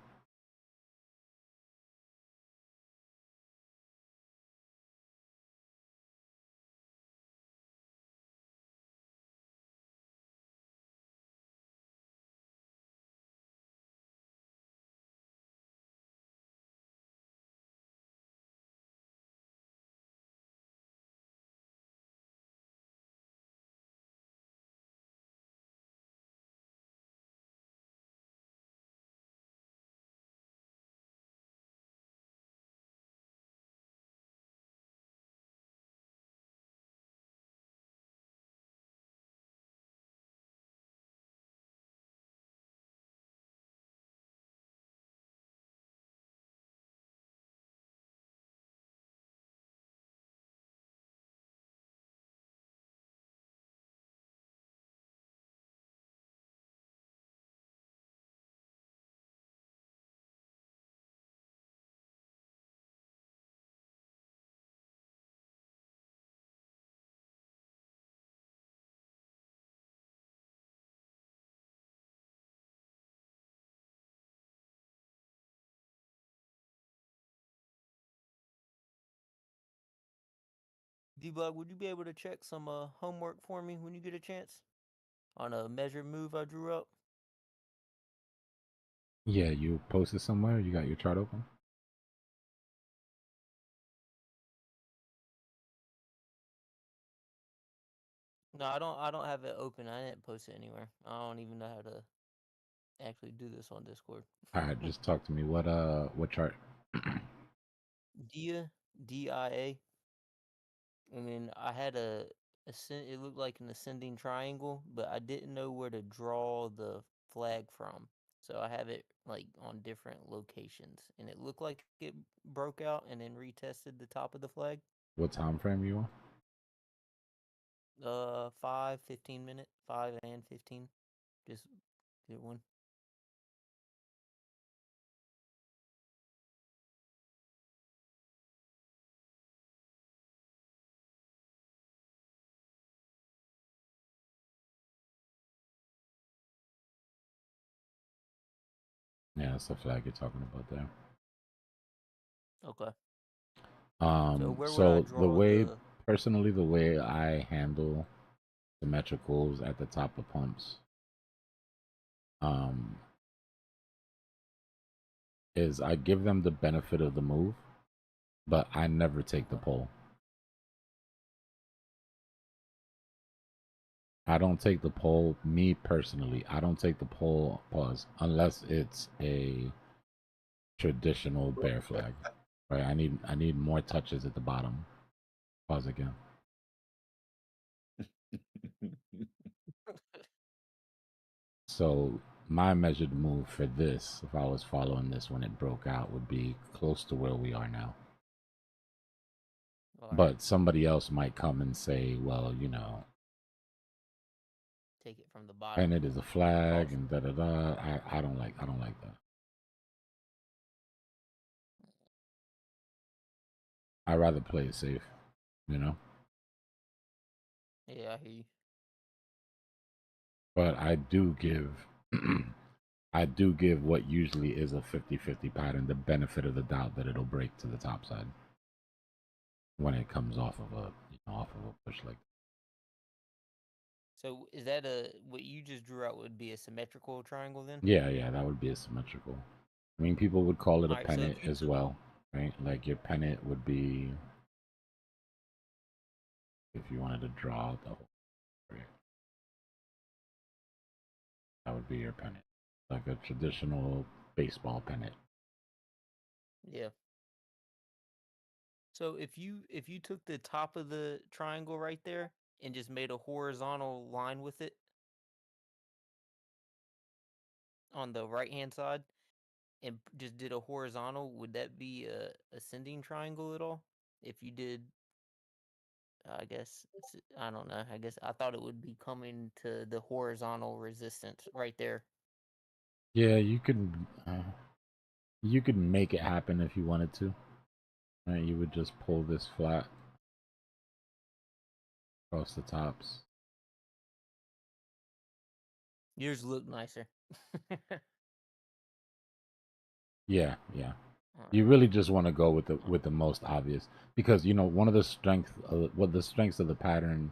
Dbloc, would you be able to check some homework for me when you get a chance on a measured move I drew up? Yeah, you posted somewhere? You got your chart open? No, I don't. I don't have it open. I didn't post it anywhere. I don't even know how to actually do this on Discord. All right, just talk to me. What chart? DIA, DIA. I mean, I had a it looked like an ascending triangle, but I didn't know where to draw the flag from. So I have it like on different locations, and it looked like it broke out and then retested the top of the flag. What time frame you on? 5, 15 minute, 5 and 15. Just get one. Yeah, that's the flag you're talking about there. Okay. So where would I So the draw way, the? personally, the way I handle symmetricals at the top of pumps, is I give them the benefit of the move, but I never take the pull. I don't take the pull, me personally. I don't take the pull, pause, unless it's a traditional bear flag. Right? I need more touches at the bottom. Pause again. So my measured move for this, if I was following this when it broke out, would be close to where we are now. All right. But somebody else might come and say, well, you know, Take it from the bottom. and it is a flag and da da da. I don't like that. I'd rather play it safe, you know. Yeah, I hear you. But I do give I do give what usually is a 50-50 pattern the benefit of the doubt that it'll break to the top side when it comes off of a push like that. So is that what you just drew out would be a symmetrical triangle then? Yeah, that would be a symmetrical. I mean, people would call it a Alright, so pennant as well, right? Like your pennant would be, if you wanted to draw out the whole, right? That would be your pennant, like a traditional baseball pennant. Yeah. So if you took the top of the triangle right there and just made a horizontal line with it on the right hand side and just did a horizontal, would that be a ascending triangle at all? If you did, I guess I don't know. I guess I thought it would be coming to the horizontal resistance right there. Yeah, you could make it happen if you wanted to. Right? You would just pull this flat across the tops. Yours look nicer. Yeah. You really just want to go with the most obvious, because you know one of the strengths of the pattern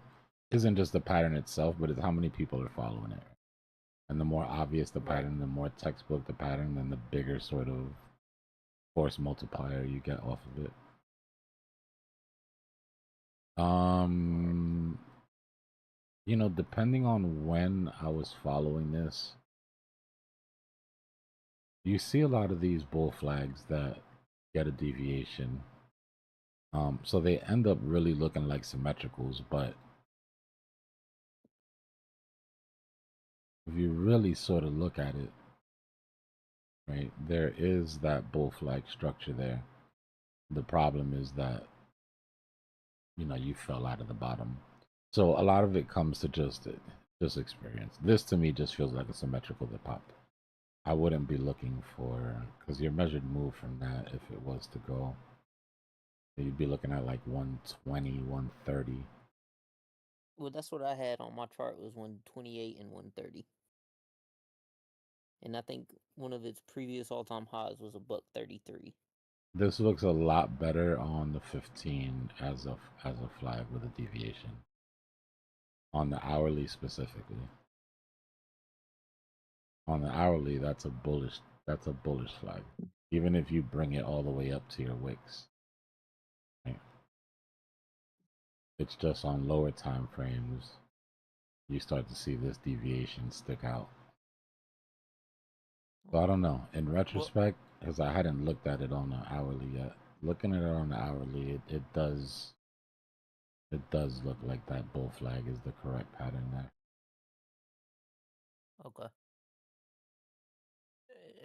isn't just the pattern itself, but it's how many people are following it. And the more obvious the pattern, the more textbook the pattern, then the bigger sort of force multiplier you get off of it. You know, depending on when I was following this, you see a lot of these bull flags that get a deviation. So they end up really looking like symmetricals, but if you really sort of look at it, right, there is that bull flag structure there. The problem is that, you know, you fell out of the bottom. So a lot of it comes to just experience. This to me just feels like a symmetrical that popped. I wouldn't be looking for, because your measured move from that, if it was to go, you'd be looking at like 120, 130. Well, that's what I had on my chart was 128 and 130. And I think one of its previous all-time highs was a $1.33. This looks a lot better on the 15 as a flag with a deviation. On the hourly specifically. On the hourly, that's a bullish flag. Even if you bring it all the way up to your wicks. Right? It's just on lower time frames you start to see this deviation stick out. So I don't know. In retrospect, because I hadn't looked at it on the hourly yet. Looking at it on the hourly, it does It does look like that bull flag is the correct pattern there. Okay.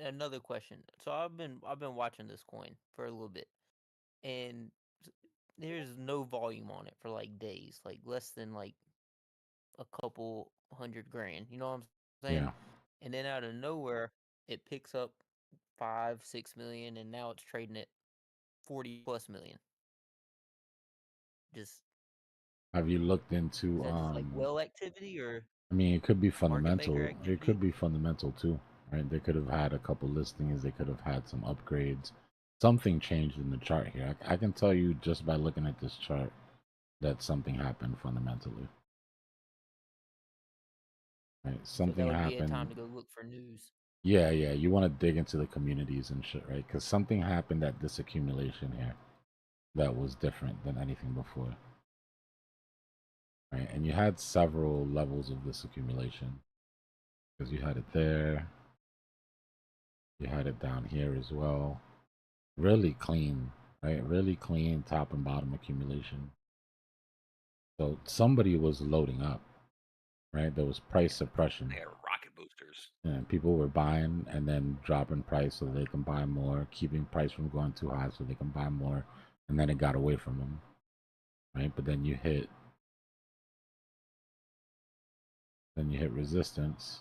Another question. So I've been watching this coin for a little bit, and there's no volume on it for like days, like less than like a couple $100,000. You know what I'm saying? Yeah. And then out of nowhere, it picks up 5-6 million, and now it's trading at 40+ million. Just Have you looked into is that just like well activity or I mean, it could be market maker fundamental. It activity? could be fundamental too, right? They could have had a couple listings. They could have had some upgrades. Something changed in the chart here. I can tell you just by looking at this chart that something happened fundamentally. Right? So that Something would be a time happened. to go look for news. Yeah, yeah. You want to dig into the communities and shit, right? Because something happened at this accumulation here that was different than anything before. Right? And you had several levels of this accumulation. Because you had it there. You had it down here as well. Really clean, right? Really clean top and bottom accumulation. So somebody was loading up, right? There was price suppression. They had rocket boosters. And people were buying and then dropping price so they can buy more, keeping price from going too high so they can buy more. And then it got away from them, right? But then you hit resistance.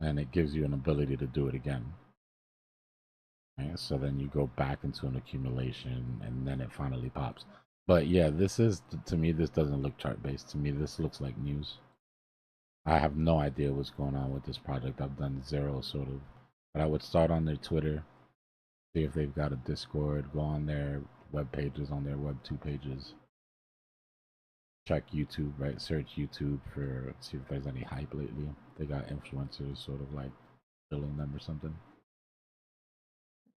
And it gives you an ability to do it again. Right? So then you go back into an accumulation and then it finally pops. But yeah, this is, to me, this doesn't look chart based. To me, this looks like news. I have no idea what's going on with this project. I've done zero sort of. But I would start on their Twitter, see if they've got a Discord, go on their web pages, on their web 2 pages. Check YouTube, right? Search YouTube for, see if there's any hype lately. They got influencers sort of like filling them or something.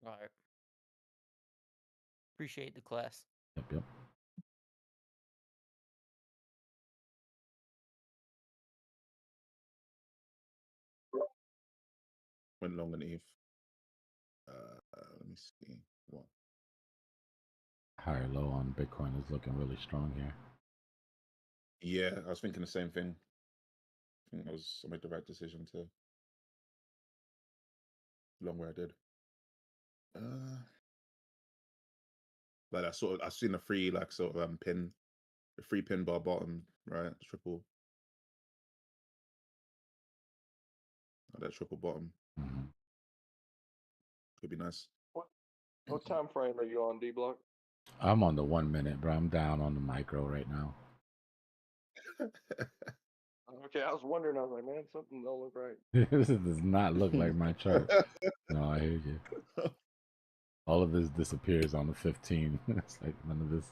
All right. Appreciate the class. Yep, yep. Went long on ETH. Let me see. What? Higher low on Bitcoin is looking really strong here. Yeah, I was thinking the same thing. I think I made the right decision to long where I did. Like I've seen the free sort of pin, the free pin bar bottom, right? Triple. That triple bottom. Mm-hmm. Could be nice. What time frame are you on, Dbloc? I'm on the 1 minute, bro. I'm down on the micro right now. Okay, I was wondering. I was like, man, something don't look right. This does not look like my chart. No, I hear you. All of this disappears on the 15. It's like none of this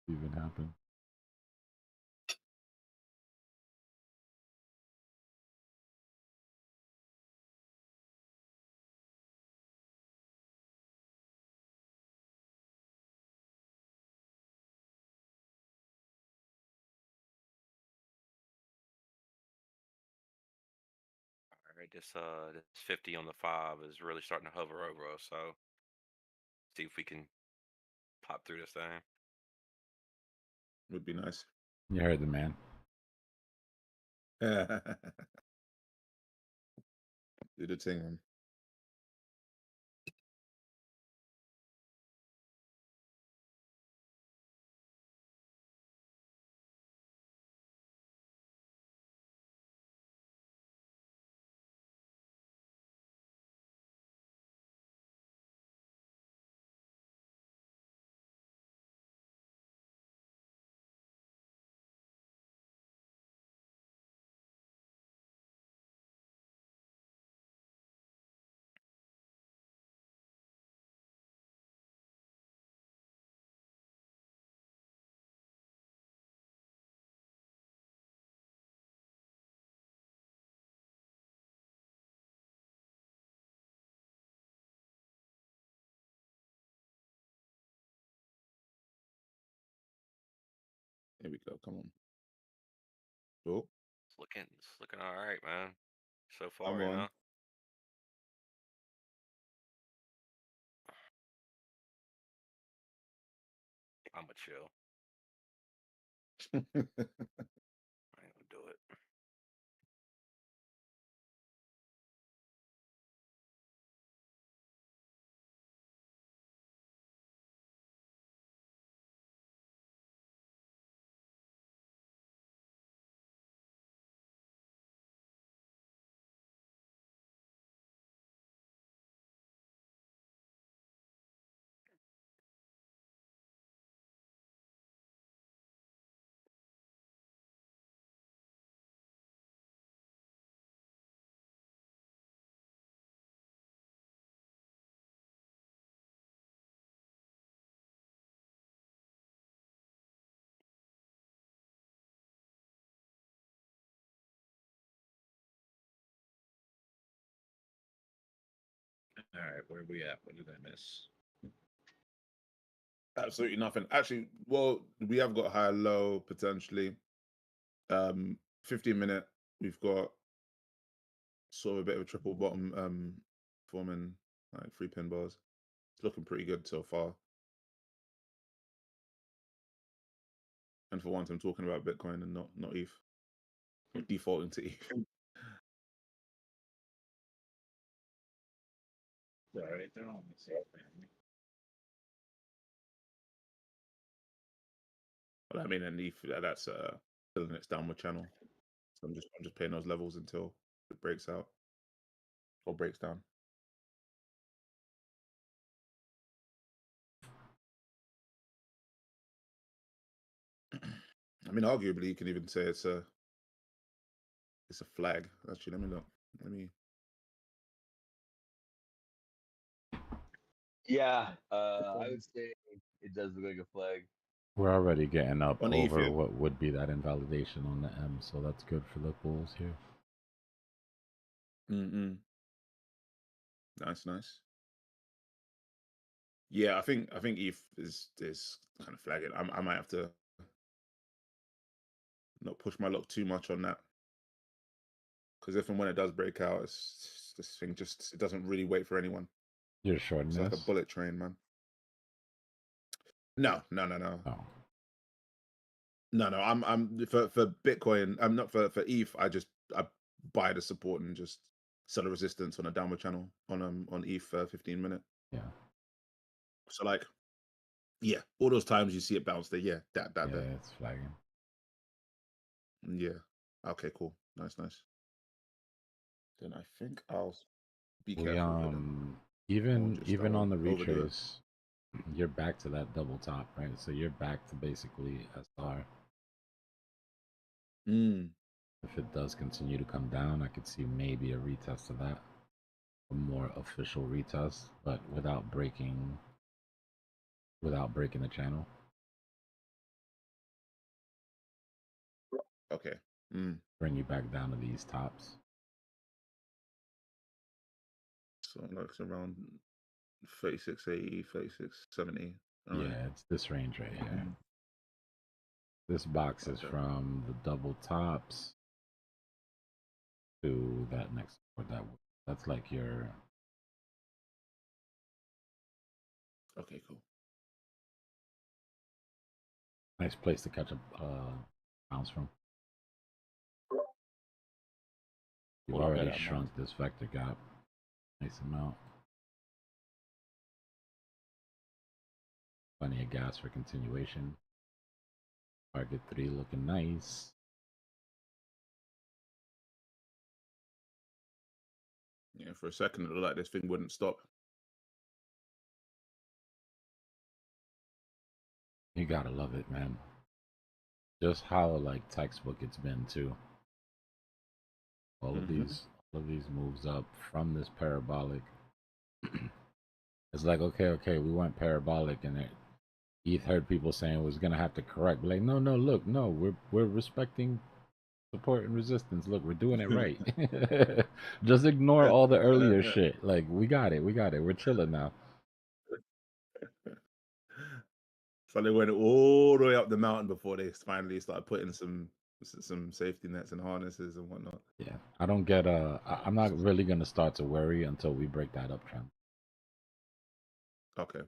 even happened. All right, this 50 on the 5 is really starting to hover over us. So see if we can pop through this thing. Would be nice. You heard the man. Do the thing, man. Here we go. Come on. Oh, It's looking all right, man. So far, I'm you on. know. I'm gonna chill. I ain't gonna do it. All right, where are we at? What did I miss? Absolutely nothing. Actually, well, we have got high, low potentially. 15-minute. We've got sort of a bit of a triple bottom forming like 3 pin bars. It's looking pretty good so far. And for once, I'm talking about Bitcoin and not ETH. Not defaulting to ETH. Sorry, they're all the same thing. Well, I mean, and ETH that's still in its downward channel. So I'm just playing those levels until it breaks out or breaks down. I mean, arguably, you can even say it's a flag. Actually, let me look. Let me. Yeah, I would say it does look like a flag. We're already getting up On ETH, over yeah. what would be that invalidation on the M, so that's good for the bulls here. Nice. Yeah, I think ETH is kind of flagging. I might have to not push my luck too much on that, because if and when it does break out, this thing it doesn't really wait for anyone. You're shorting It's this? like a bullet train, man. No. Oh. No. I'm for Bitcoin. I'm not for ETH. I buy the support and just sell the resistance on a downward channel on ETH 15-minute. Yeah. So like, yeah, all those times you see it bounce there, yeah, that. Yeah, it's flagging. Yeah. Okay, cool. Nice. Then I think I'll be We careful with it then. even on the overdo it. retrace, you're back to that double top, right? So you're back to basically SR. If it does continue to come down, I could see maybe a retest of that, a more official retest, but without breaking the channel. Okay. Bring you back down to these tops. So like it's around 3680, 3670. Yeah, it's this range right here. This box is from the double tops to that next or that's like your. Okay, cool. Nice place to catch a bounce from. You've Well, already shrunk this vector gap. Nice amount. Plenty of gas for continuation. Target 3 looking nice. Yeah, for a second it looked like this thing wouldn't stop. You gotta love it, man. Just how like textbook it's been too. All of these moves up from this parabolic. It's like okay, we went parabolic, and ETH heard people saying it was gonna have to correct. Like, no, look, no, we're respecting support and resistance. Look, we're doing it right. Just ignore all the earlier shit. Like, we got it. We're chilling now. So they went all the way up the mountain before they finally started putting some safety nets and harnesses and whatnot. Yeah, I don't get I'm not really gonna start to worry until we break that uptrend. Okay.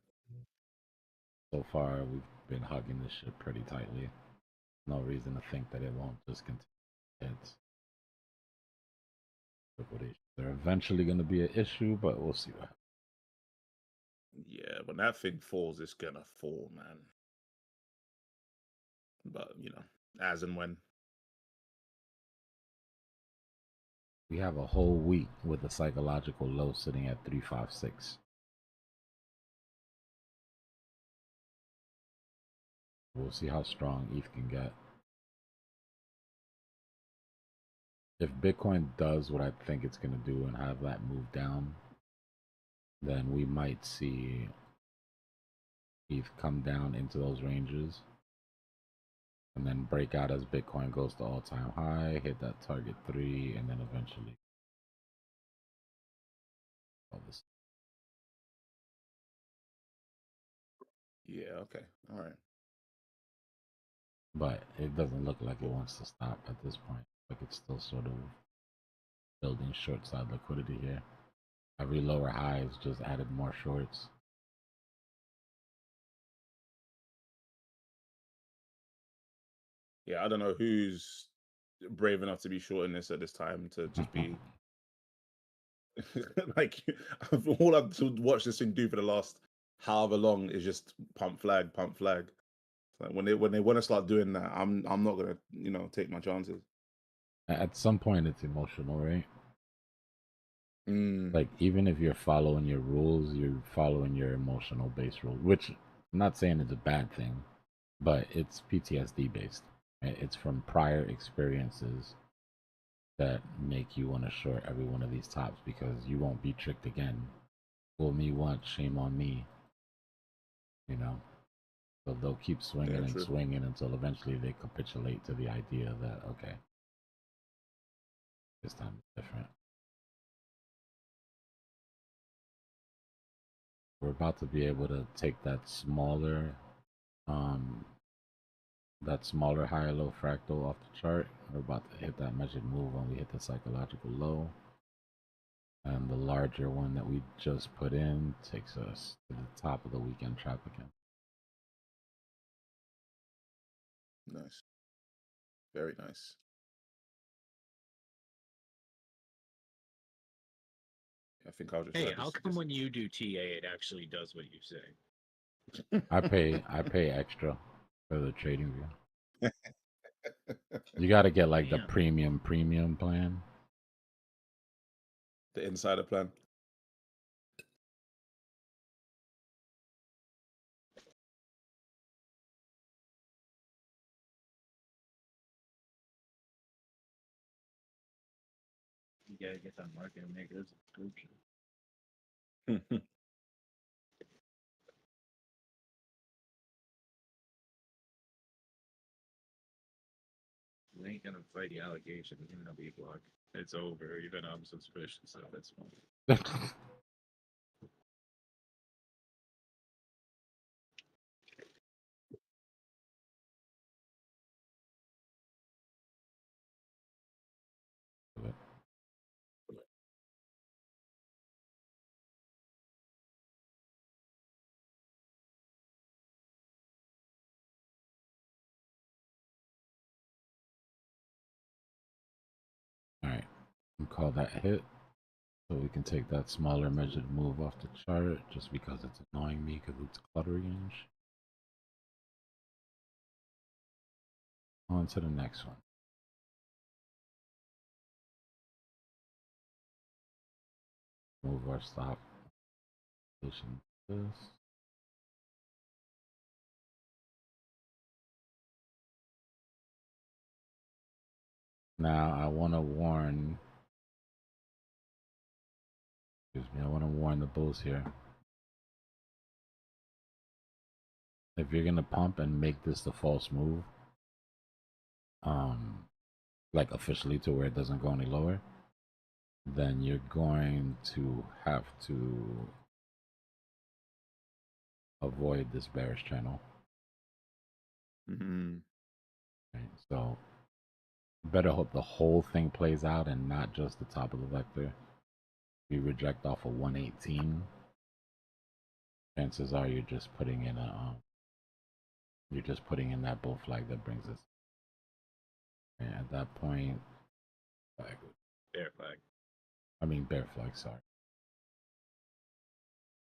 So far, we've been hugging this shit pretty tightly. No reason to think that it won't just continue. It's liquidation. They're eventually going to be an issue, but we'll see what happens. Yeah, when that thing falls, it's gonna fall, man. But you know, as and when. We have a whole week with a psychological low sitting at 356. We'll see how strong ETH can get. If Bitcoin does what I think it's going to do and have that move down, then we might see ETH come down into those ranges and then break out as Bitcoin goes to all-time high, hit that target 3, and then eventually all this. Yeah, okay. All right. But it doesn't look like it wants to stop at this point. Like it's still sort of building short side liquidity here. Every lower high has just added more shorts. Yeah, I don't know who's brave enough to be shorting this at this time to just be like all I've watched this thing do for the last however long is just pump flag, pump flag. Like when they want to start doing that, I'm not gonna take my chances. At some point, it's emotional, right? Mm. Like even if you're following your rules, you're following your emotional based rules, which I'm not saying it's a bad thing, but it's PTSD based. It's from prior experiences that make you want to short every one of these tops because you won't be tricked again. Fool me once, shame on me. You know, so they'll keep swinging and swinging until eventually they capitulate to the idea that okay, this time it's different. We're about to be able to take that smaller higher low fractal off the chart. We're about to hit that measured move when we hit the psychological low. And the larger one that we just put in takes us to the top of the weekend trap again. Nice. Very nice. I think I'll just. Hey, how come when you do TA, it actually does what you say? I pay extra for the trading view. You got to get like the premium plan. The insider plan. You gotta get that market maker subscription. You ain't gonna fight the allegation in a Dbloc. It's over, even I'm suspicious of this one. Alright, we'll call that hit. So we can take that smaller measured move off the chart just because it's annoying me because it's cluttering. On to the next one. Move our stop. Position this. Now I want to warn. Excuse me. I want to warn the bulls here. If you're gonna pump and make this the false move, like officially to where it doesn't go any lower, then you're going to have to avoid this bearish channel. Mm-hmm. Right, so better hope the whole thing plays out and not just the top of the vector. If you reject off of 118, chances are you're just putting in a You're just putting in that bull flag that brings us. And at that point, Bear flag. I mean bear flag. Sorry.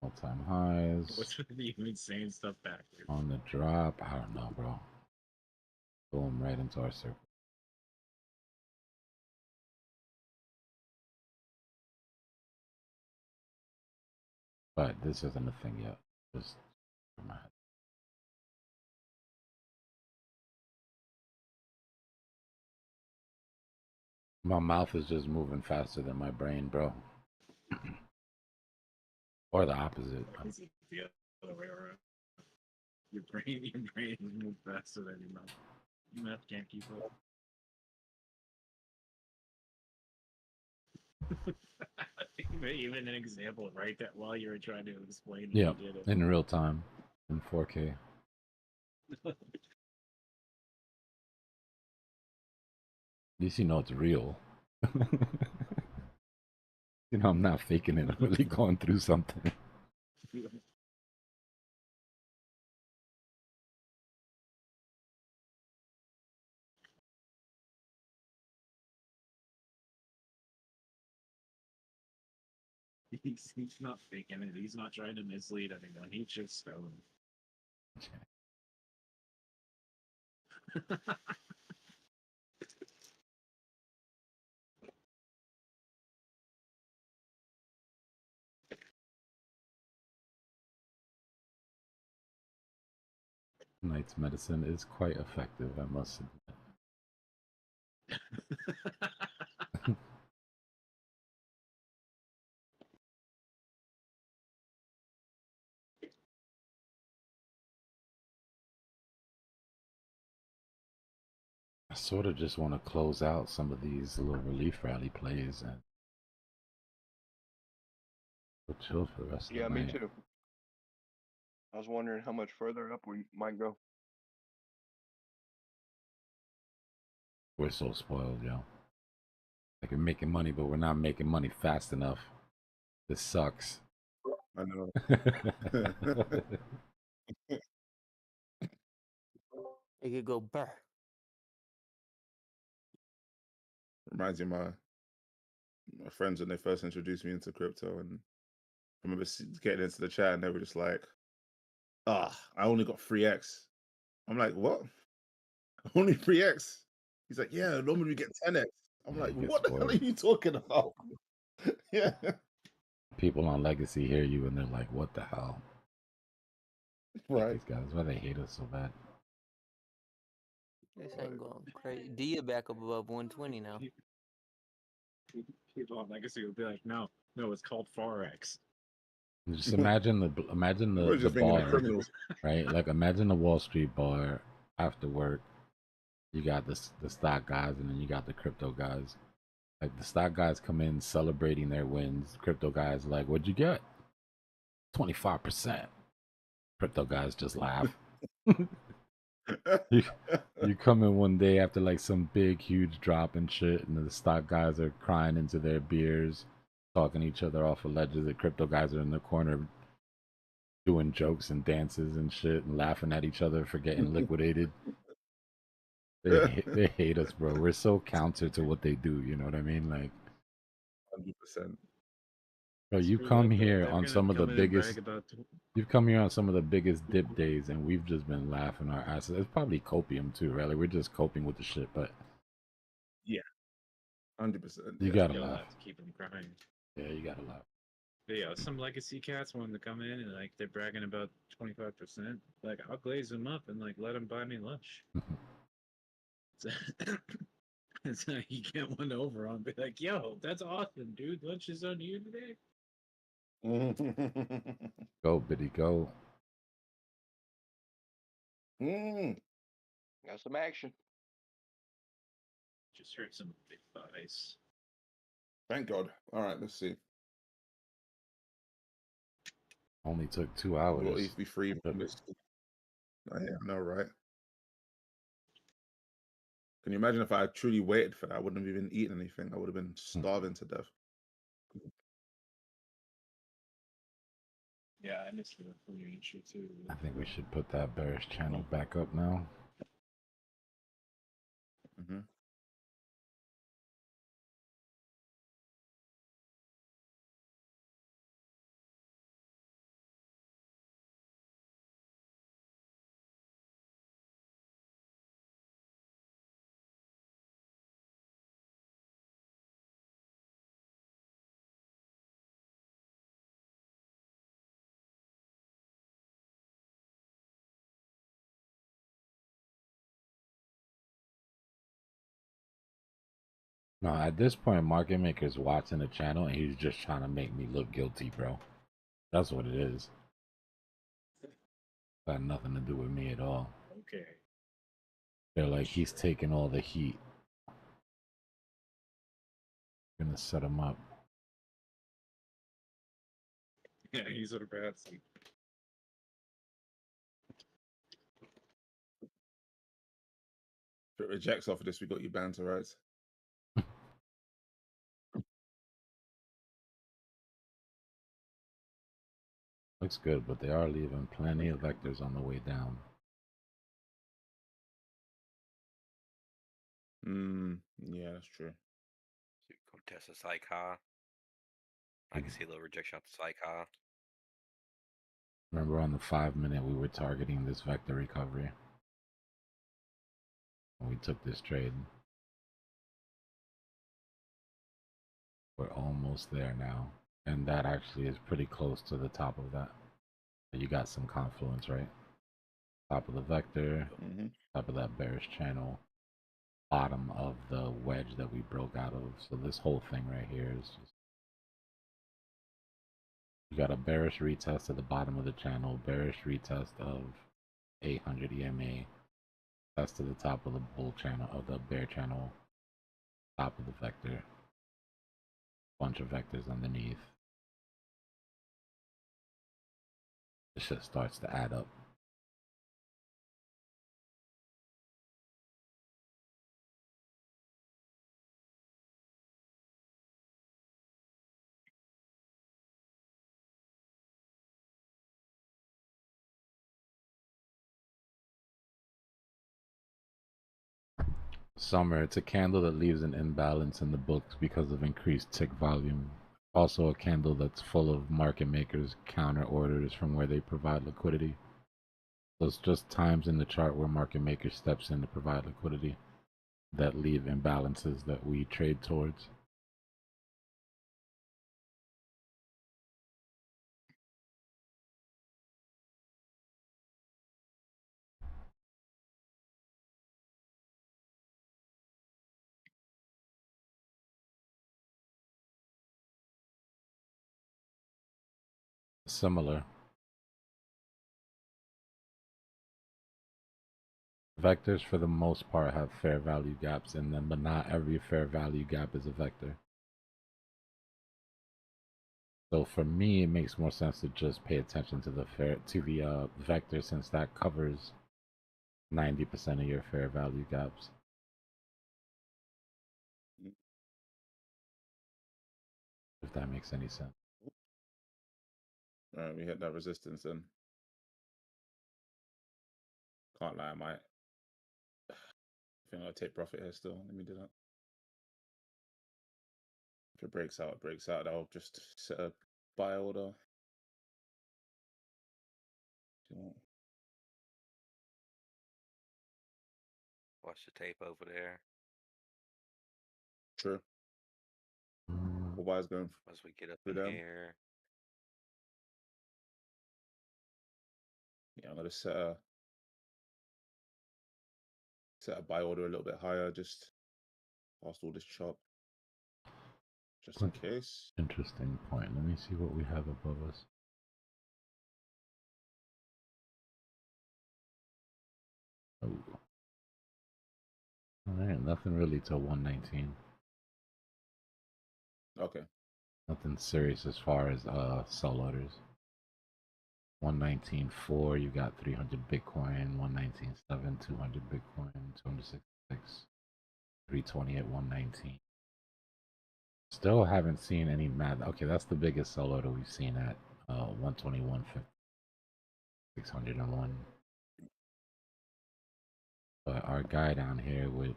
All-time highs. What's with you even saying stuff back here? On the drop, I don't know, bro. Boom, right into our circle. But this isn't a thing yet. Just my head. My mouth is just moving faster than my brain, bro. Or the opposite. It's the other way around. Your brain is moving faster than your mouth. Your mouth can't keep up. Even an example, right? That while you were trying to explain, Yeah, you did it. in real time, in 4K. At least you know it's real. You know, I'm not faking it. I'm really going through something. He's not faking it. He's not trying to mislead anyone. He's just stoned. Knight's medicine is quite effective, I must admit. I sort of just want to close out some of these little relief rally plays and we'll chill for the rest of Yeah, the me night. too. I was wondering how much further up we might go. We're so spoiled, yo. Like we're making money, but we're not making money fast enough. This sucks. I know. It could go burr. Reminds me of my friends when they first introduced me into crypto, and I remember getting into the chat and they were just like, I only got 3x. I'm like, what? Only 3x? He's like, yeah, normally we get 10x. I'm Yeah, like, you get what the hell are spoiled. you talking about? Yeah. People on Legacy hear you and they're like, what the hell? Right. These guys, why they hate us so bad. This ain't going crazy. Dia back up above 120 now. People on Legacy will be like, no, it's called Forex. Just imagine the We're just thinking of bar, criminals. right? Like imagine the Wall Street bar after work. You got the stock guys and then you got the crypto guys. Like the stock guys come in celebrating their wins. Crypto guys like, what'd you get? 25%. Crypto guys just laugh. You come in one day after like some big huge drop and shit, and the stock guys are crying into their beers, talking each other off of ledges. The crypto guys are in the corner doing jokes and dances and shit and laughing at each other for getting liquidated. They hate us, bro. We're so counter to what they do. You know what I mean? Like, 100%. bro, you Screw come that, though. here They're on gonna some of the come in and brag biggest. about You've come here on some of the biggest dip days, and we've just been laughing our asses. It's probably copium too, right? Like we're just coping with the shit, but Yeah. 100%. you Yeah. gotta You'll laugh. have to keep them crying. Yeah, you gotta laugh. But yeah, some legacy cats wanting to come in and like they're bragging about 25%. Like I'll glaze them up and like let them buy me lunch. That's how you get one over on. Be like, yo, that's awesome, dude. Lunch is on you today. Go, Biddy, go. Got some action. Just heard some big buys. Thank God. All right, let's see. Only took 2 We'll hours. at least be free from this. Oh, yeah, I know, right? Can you imagine if I had truly waited for that? I wouldn't have even eaten anything. I would have been starving to death. Yeah, I missed the free entry too. I think we should put that bearish channel back up now. Mm-hmm. No, at this point, market maker's watching the channel and he's just trying to make me look guilty, bro. That's what it is. Got nothing to do with me at all. Okay. They're like, he's taking all the heat. Gonna set him up. Yeah, he's a bad seat. If it rejects off of this, we got you banned to rights. Looks good, but they are leaving plenty of vectors on the way down. Yeah, that's true. Go test the psych high. I can see a little rejection off the psych high. Remember on the 5-minute we were targeting this vector recovery when we took this trade. We're almost there now, and that actually is pretty close to the top of that. You got some confluence, right? Top of the vector, top of that bearish channel, bottom of the wedge that we broke out of. So this whole thing right here is just, you got a bearish retest at the bottom of the channel, bearish retest of 800 EMA, test to the top of the bull channel, of the bear channel, top of the vector, bunch of vectors underneath. This shit starts to add up. Summer, it's a candle that leaves an imbalance in the books because of increased tick volume. Also a candle that's full of market makers counter orders from where they provide liquidity. So it's just times in the chart where market maker steps in to provide liquidity that leave imbalances that we trade towards. Similar. Vectors for the most part have fair value gaps in them, but not every fair value gap is a vector. So for me, it makes more sense to just pay attention to the vector, since that covers 90% of your fair value gaps. If that makes any sense. All right, we hit that resistance then. Can't lie, I might. I think I'll take profit here still. Let me do that. If it breaks out, it breaks out. I'll just set a buy order. Watch the tape over there. True. What buy's going Once we get up through in them? here. Yeah, I'm gonna set a buy order a little bit higher, just past all this chop, just in case. Interesting point. Let me see what we have above us. Oh. Alright, nothing really till 119. Okay. Nothing serious as far as sell orders. 119.4, you got 300 Bitcoin, 119.7, 200 Bitcoin, 266, 320 at 119. Still haven't seen any mad. Okay, that's the biggest sell order we've seen at 121, 601. But our guy down here with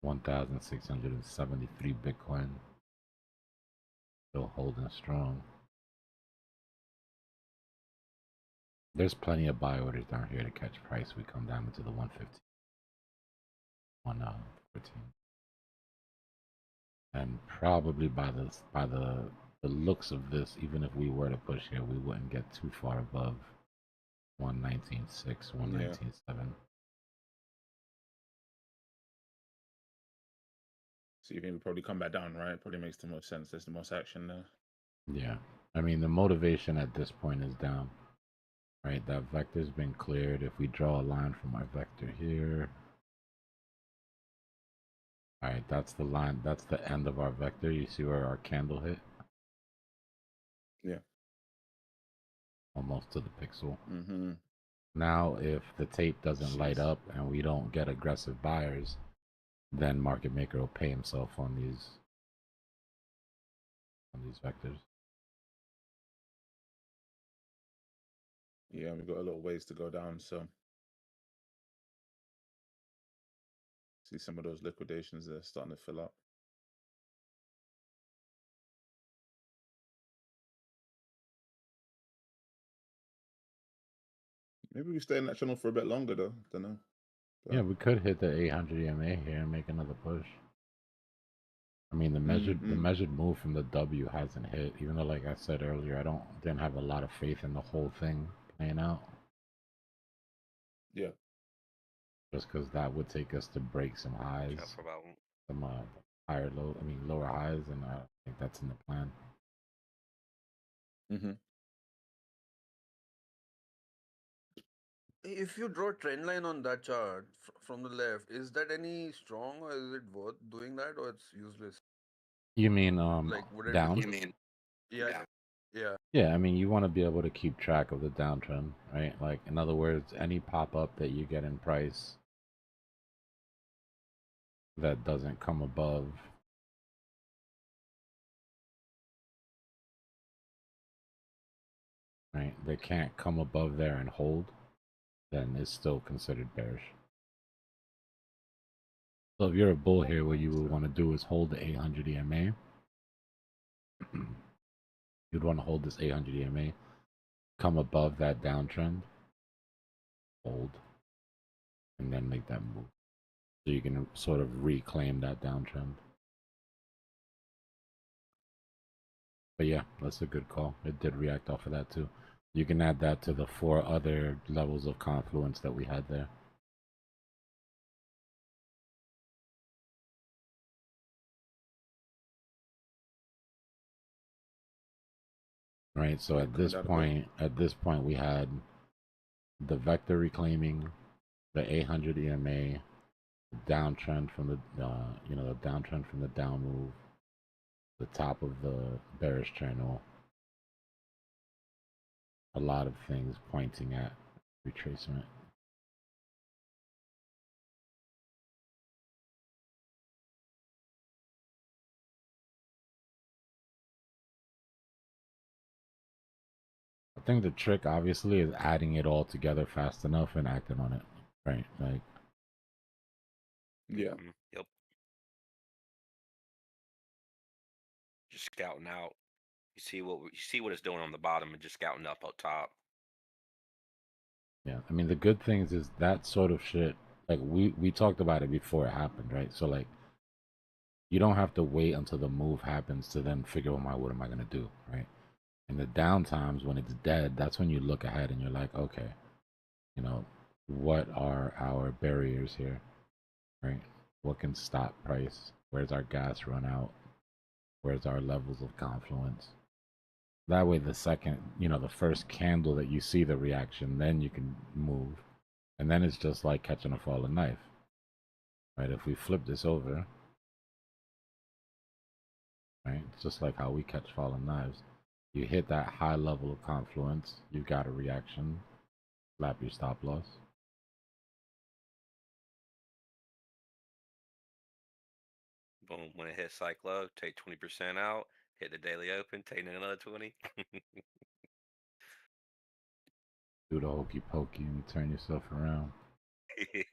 1,673 Bitcoin still holding strong. There's plenty of buy orders down here to catch price. We come down into the 150, 114, and probably by the looks of this, even if we were to push here, we wouldn't get too far above 119.6, 119.7. So you think we probably come back down, right? Probably makes the most sense. There's the most action there. Yeah, I mean the motivation at this point is down, right? That vector's been cleared. If we draw a line from our vector here, all right, that's the line. That's the end of our vector. You see where our candle hit? Yeah. Almost to the pixel. Mm-hmm. Now, if the tape doesn't light up and we don't get aggressive buyers, then market maker will pay himself on these vectors. Yeah, we've got a little ways to go down, so see some of those liquidations there starting to fill up. Maybe we stay in that channel for a bit longer though. Don't know. Yeah, we could hit the 800 EMA here and make another push. I mean, the measured move from the W hasn't hit, even though, like I said earlier, didn't have a lot of faith in the whole thing playing out. Yeah. Just because that would take us to break some highs, some higher low. I mean, lower highs, and I think that's in the plan. Mm-hmm. If you draw a trend line on that chart from the left, is that any strong or is it worth doing that or it's useless? You mean Like, would it down? be? Yeah. Yeah. Yeah, I mean, you want to be able to keep track of the downtrend, right? Like, in other words, any pop-up that you get in price that doesn't come above right, they can't come above there and hold, then it's still considered bearish. So if you're a bull here, what you would want to do is hold the 800 EMA. You'd want to hold this 800 EMA, come above that downtrend, hold, and then make that move. So you can sort of reclaim that downtrend. But yeah, that's a good call. It did react off of that too. You can add that to the 4 other levels of confluence that we had there. Right, so at this point we had the vector reclaiming, the 800 EMA, downtrend from the the downtrend from the down move, the top of the bearish channel, a lot of things pointing at retracement. I think the trick obviously is adding it all together fast enough and acting on it, right? Like, yeah. Yep. Just scouting out. You see what it's doing on the bottom and just scouting up top. yeah, I mean the good things is that sort of shit. Like we talked about it before it happened, right? So like, you don't have to wait until the move happens to then figure out what am I gonna do, right? In the down times when it's dead, that's when you look ahead and you're like, okay, what are our barriers here, right? What can stop price? Where's our gas run out? Where's our levels of confluence? That way, the first candle that you see the reaction, then you can move. And then it's just like catching a falling knife, right? If we flip this over, right, it's just like how we catch falling knives. You hit that high level of confluence, you've got a reaction, slap your stop loss. Boom. When it hits cyclo, take 20% out, hit the daily open, take another 20. Do the hokey pokey and you turn yourself around. Yeah.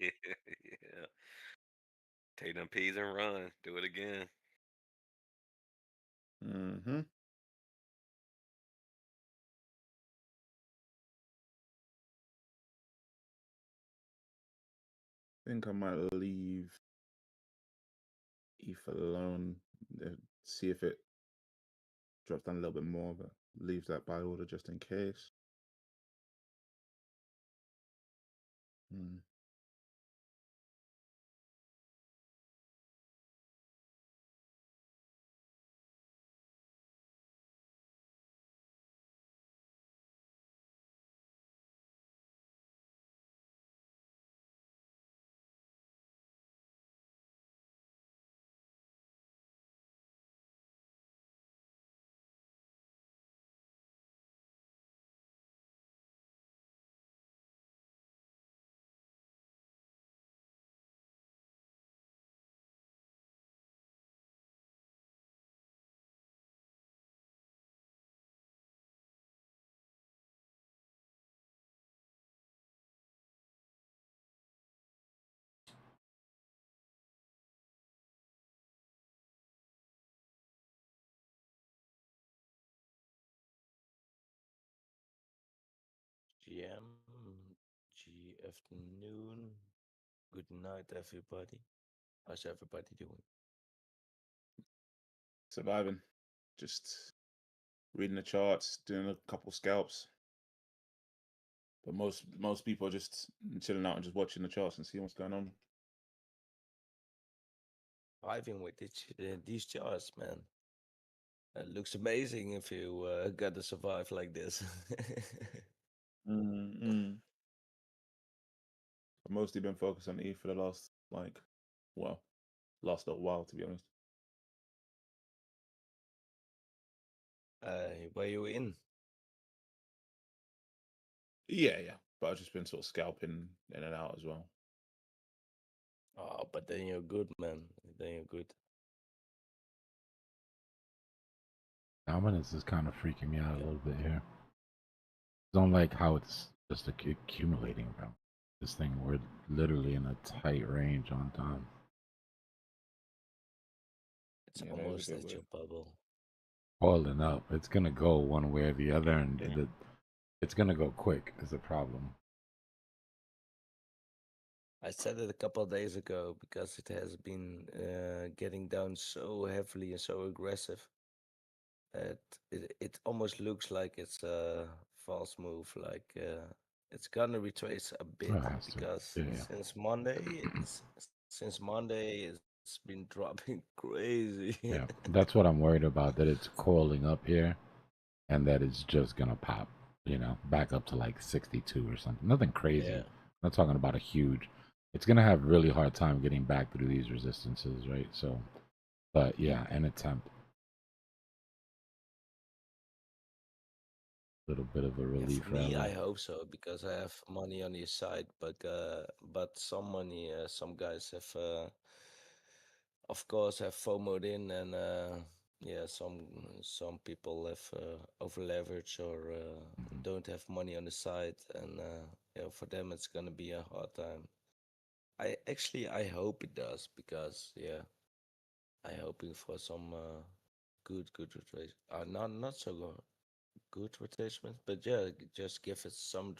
Take them peas and run. Do it again. Mm-hmm. I think I might leave ETH alone. See if it drops down a little bit more, but leave that buy order just in case. Hmm. GM, G afternoon. Good night, everybody. How's everybody doing? Surviving. Just reading the charts, doing a couple scalps. But most people are just chilling out and just watching the charts and seeing what's going on. Driving with these charts, man. It looks amazing if you got to survive like this. Mm-hmm. I've mostly been focused on ETH for the last last little while, to be honest. Were you in? Yeah. But I've just been sort of scalping in and out as well. Oh, but then you're good, man. Then you're good. Dominance is kind of freaking me out a little bit here. Don't like how it's just accumulating, bro. This thing, we're literally in a tight range on time. It's almost at your bubble. Boiling up. It's gonna go one way or the other, and it's gonna go quick. Is the problem? I said it a couple of days ago because it has been getting down so heavily and so aggressive. It almost looks like it's a false move. Like it's gonna retrace a bit because since Monday it's been dropping crazy. Yeah, that's what I'm worried about. That it's coiling up here, and that it's just gonna pop. You know, back up to like 62 or something. Nothing crazy. Yeah. I'm not talking about a huge. It's gonna have really hard time getting back through these resistances, right? So, but yeah, an attempt. Little bit of a Yeah, relief for me, rally. I hope so because I have money on his side, but some money, some guys have, of course, have FOMO'd in, and yeah, some people have over leverage or don't have money on the side, and yeah, for them it's gonna be a hard time. I hope it does because yeah, I hoping for some good retracement. Not so good retracement, but yeah, just give it some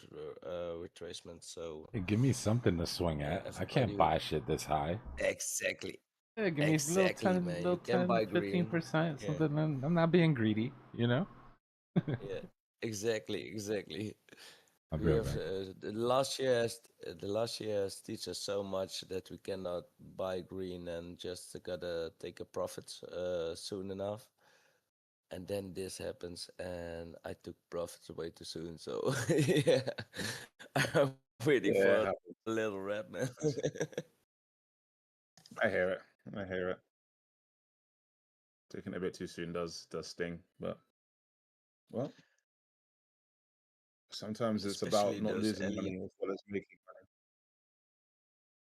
retracement. So Hey, give me something to swing at. I can't everybody buy shit this high. exactly, Yeah, give me a little exactly, 10, man. little You can 10, buy green. 15%, Yeah, something. I'm not being greedy, you know? yeah, exactly. I'll be We right have back. the last year has teach us so much that we cannot buy green and just gotta take a profit soon enough. And then this happens, and I took profits way too soon. So yeah, I'm waiting for Yeah, a little rap, man. I hear it. I hear it. Taking it a bit too soon does sting, but well, sometimes it's about Especially not those losing Elliot. money as well as making money.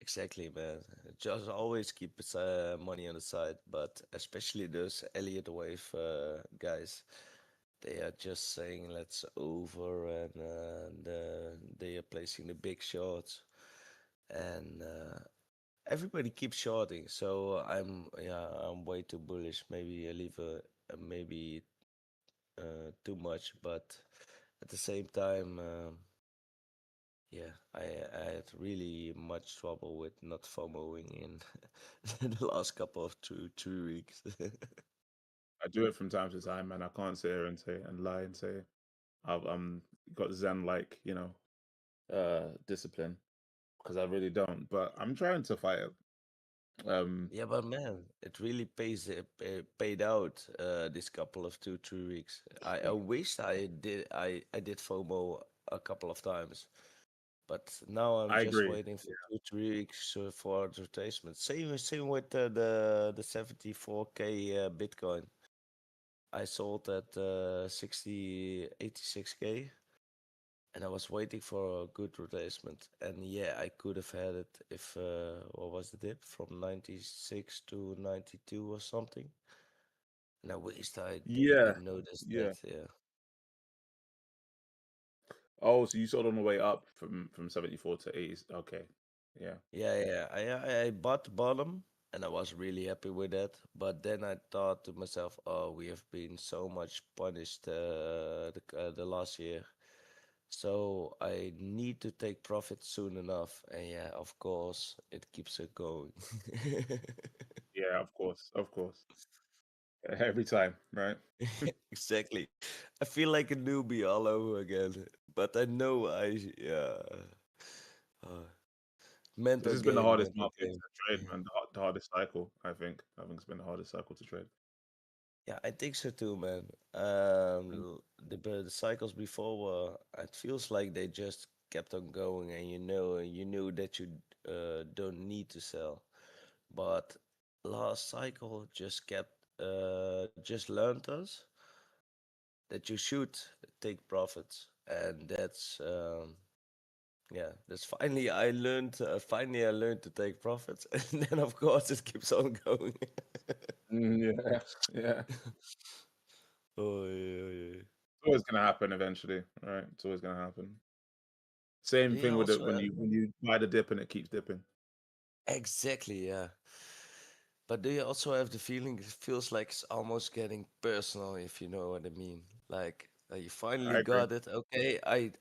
Exactly, man. Just always keep money on the side, but especially those Elliott wave guys. they are just saying let's over, and they are placing the big shorts, and everybody keeps shorting. So I'm way too bullish. Maybe I leave maybe too much, but at the same time, yeah, I had really much trouble with not FOMOing in the last couple of 2 3 weeks. I do it from time to time, man. I can't sit here and say and lie and say I've got Zen like discipline, because I really don't. But I'm trying to fight it. Yeah, but man, it really paid out this couple of 2 3 weeks. I wish I did FOMO a couple of times, but now I'm I just agree. waiting for 2 3 weeks for advertisement. Same with the 74K Bitcoin. I sold at 86K, and I was waiting for a good retracement. And yeah, I could have had it if what was the dip from 96 to 92 or something. And I wished I Yeah, noticed yeah. that. Yeah. Oh, so you sold on the way up from 74 to 80. Okay, yeah. Yeah. I bought the bottom, and I was really happy with that. But then I thought to myself, oh, we have been so much punished the last year. So I need to take profit soon enough. And yeah, of course, it keeps it going. Yeah, of course, of course. Every time, right? Exactly. I feel like a newbie all over again. But I know yeah. Uh, This mental has been the game, hardest mental market game. to trade, man. The hardest cycle, I think. I think it's been the hardest cycle to trade. Yeah, I think so too, man. The cycles before were, it feels like they just kept on going, and you knew that you don't need to sell. But last cycle just learned us that you should take profits, and that's finally I learned to take profits, and then of course it keeps on going. Yeah, yeah. Oh yeah. It's always gonna happen eventually, right? It's always gonna happen. Same Do you thing with it also when have, you buy the dip and it keeps dipping. exactly, yeah. But do you also have the feeling it feels like it's almost getting personal, if you know what I mean? Like you finally I agree. got it. Okay, I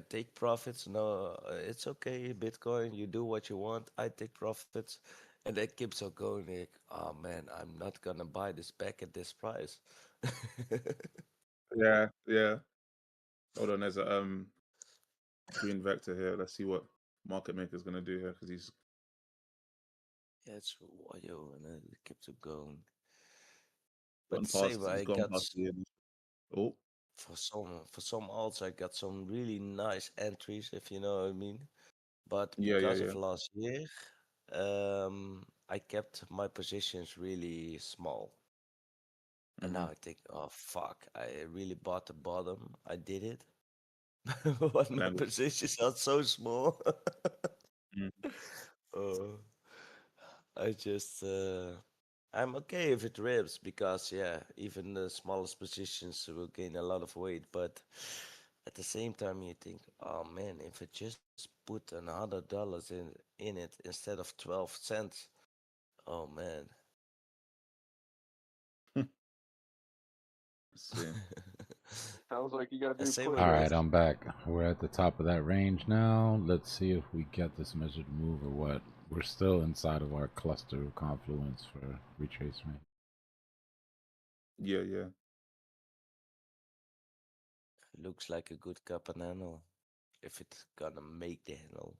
take profits. No, it's okay. Bitcoin, you do what you want. I take profits, and that keeps on going. Like, oh man, I'm not gonna buy this back at this price. Yeah, yeah. Hold on, there's a green vector here. Let's see what market maker's gonna do here, because he's Yeah, it's wild, and it keeps on going. But gone the same, past. He's I gone got past the end. Oh, for some alts, I got some really nice entries, if you know what I mean. But yeah, yeah, because yeah. of last year, I kept my positions really small. And Mm-hmm. now I think, oh fuck, I really bought the bottom. I did it. But And my then, positions are so small. mm, uh, I just I'm okay if it rips because yeah, even the smallest positions will gain a lot of weight, but at the same time you think, oh man, if it just put $100 in it instead of 12 cents, oh man. let's see. Sounds like you gotta do Same All with right, push-ups. I'm back. We're at the top of that range now. Let's see if we get this measured move or what. We're still inside of our cluster of confluence for retracement. Yeah, yeah. looks like a good cup and handle if it's gonna make the handle.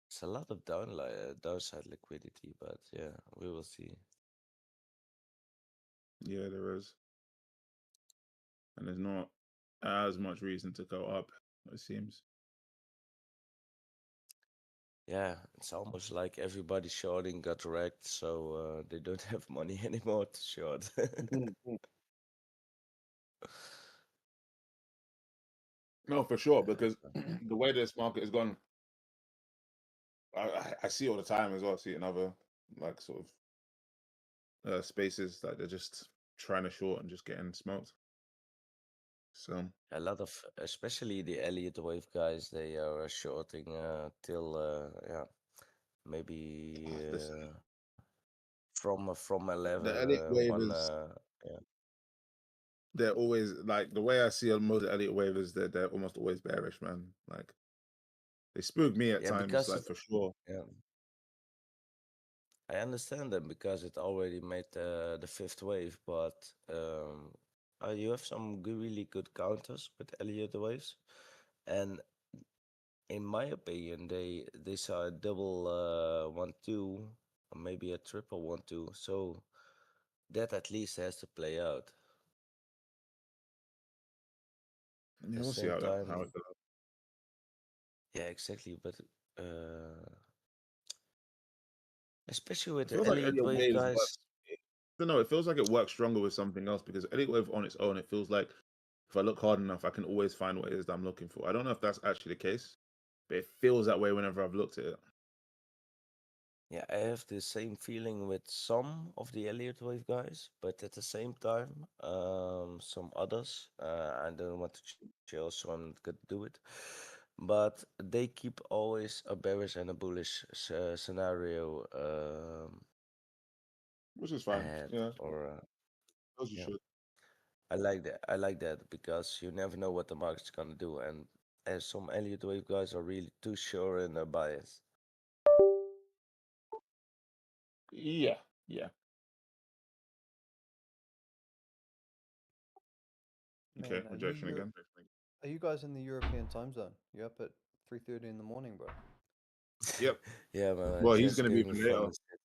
It's a lot of downside liquidity, but yeah, we will see. Yeah, there is. And there's not as much reason to go up, it seems. Yeah, it's almost like everybody shorting got wrecked, so they don't have money anymore to short. No, for sure, because the way this market has gone, I see it all the time as well. I see it in other like sort of spaces that they're just trying to short and just getting smoked. So A lot of, especially the Elliott wave guys, they are shorting till yeah, maybe listen, from the Elliott 11 wave one is yeah. they're always like the way I see most of the Elliott wave is that they're almost always bearish, man. Like they spook me at Yeah, times, because like for sure. yeah, I understand them because it already made the fifth wave, but you have some really good counters with Elliott waves, and in my opinion, they saw a double 1-2 or maybe a triple 1-2, so that at least has to play out. At Yeah, the we'll see same how time, it goes. yeah, exactly, but especially with It the feels like Elliott Elliott wave waves work. guys. I don't know. It feels like it works stronger with something else because Elliott wave on its own, it feels like if I look hard enough, I can always find what it is that I'm looking for. I don't know if that's actually the case, but it feels that way whenever I've looked at it. Yeah, I have the same feeling with some of the Elliott wave guys, but at the same time, some others, I don't want to chill, so I'm not gonna do it. But they keep always a bearish and a bullish scenario Which is fine. ahead, Yeah, or as you yeah, should. I like that. I like that because you never know what the market's gonna do, and some Elliott wave guys are really too sure in their bias. Yeah, yeah. Man, Okay, rejection again. Are you guys in the European time zone? You up at 3:30 in the morning, bro? Yep. Yeah, man. I Well, he's just gonna be came even from later. the city.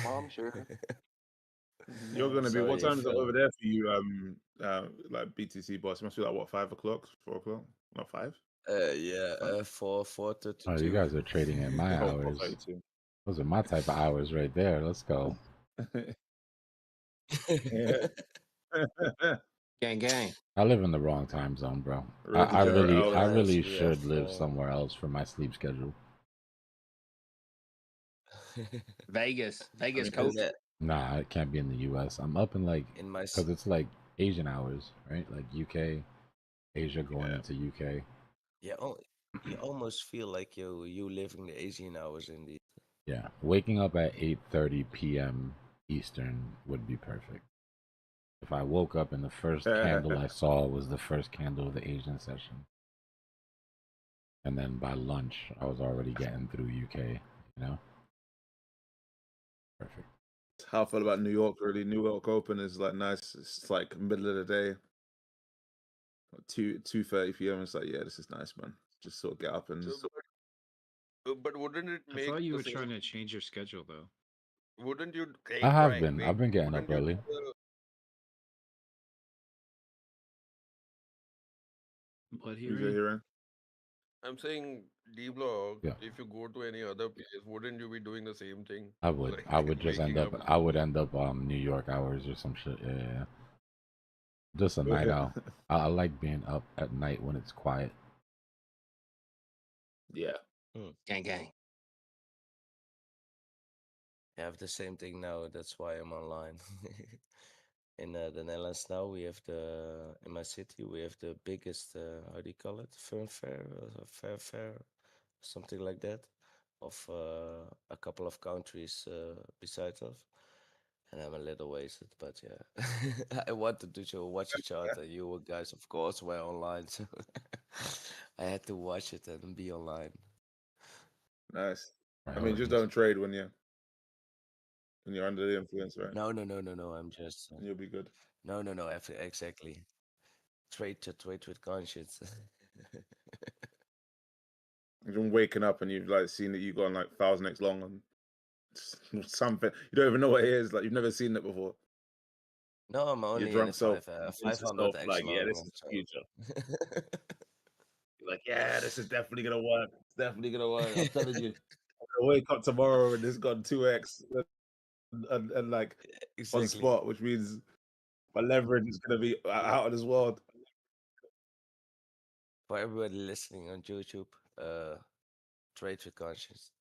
Mom, sure. You're gonna be. What Sorry time if is it over there for you? Like BTC boss, it must be like what, 5 o'clock, 4 o'clock? Not 5. yeah, 5? 4:32. Oh, you guys are trading at my Oh, hours. 4:32. Those are my type of hours right there. Let's go. Yeah. Gang, gang. I live in the wrong time zone, bro. I, Road to I Jarrett really, I hours. Yes, really we should have. live somewhere else for my sleep schedule. Vegas. I Vegas, mean, coach. Nah, it can't be in the U.S. I'm up in like, in my because it's like Asian hours, right? Like UK, Asia going yeah. into UK. yeah, you almost feel like you living the Asian hours indeed. Yeah, waking up at 8:30 p.m. Eastern would be perfect. If I woke up and the first candle I saw was the first candle of the Asian session, and then by lunch I was already getting through UK, you know? Perfect. How I feel about New York. Really, New York Open is like nice. It's like middle of the day, 2:30 p.m. It's like, yeah, this is nice, man. Just sort of get up and just. But wouldn't it I make thought you the were same? trying to change your schedule though. Wouldn't you? Hey, I have Quack, been. wait. I've been getting Wouldn't up you early. do the? What Who's hearing? hearing? I'm saying Dbloc. Yeah. If you go to any other place, wouldn't you be doing the same thing? I would. Like I would just end waking up. up. I would end up New York hours or some shit. Yeah, yeah. Just a night owl. I like being up at night when it's quiet. Yeah. Gang, gang. I have the same thing now. That's why I'm online. In the Netherlands now, we have in my city we have the biggest how do you call it, fun fair, fair, something like that, of a couple of countries besides us. And I'm a little wasted, but yeah, I wanted to watch the chart, and you guys, of course, were online, so I had to watch it and be online. Nice. I mean, Priorities. just don't trade when you're under the influence, right? No. I'm just And you'll be good. no. Exactly. Trade with conscience. You're waking up and you've like seen that you got like 1,000x long on something. You don't even know what it is. Like you've never seen it before. No, I'm Your only in drunk the self, 500 X like, yeah, this long. is the future. You're like, yeah, this is definitely gonna work. It's definitely gonna work. I'm telling you. I'm gonna wake up tomorrow and it's got 2x and like on Exactly. spot, which means my leverage is gonna be out of this world. For everybody listening on YouTube, trade with conscience.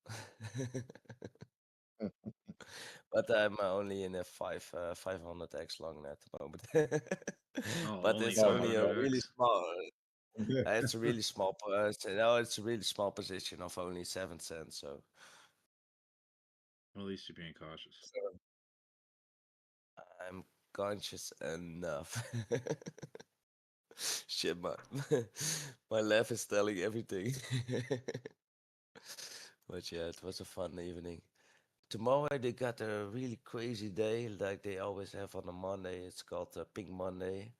But I'm only in a 500x long at the moment. Oh, But only it's only a really 500x. small. It's a really small. No, it's a really small position of only 7 cents. So Well, at least you're being cautious. I'm conscious enough. Shit, my laugh is telling everything. But yeah, it was a fun evening. Tomorrow they got a really crazy day, like they always have on a Monday. It's called Pink Monday,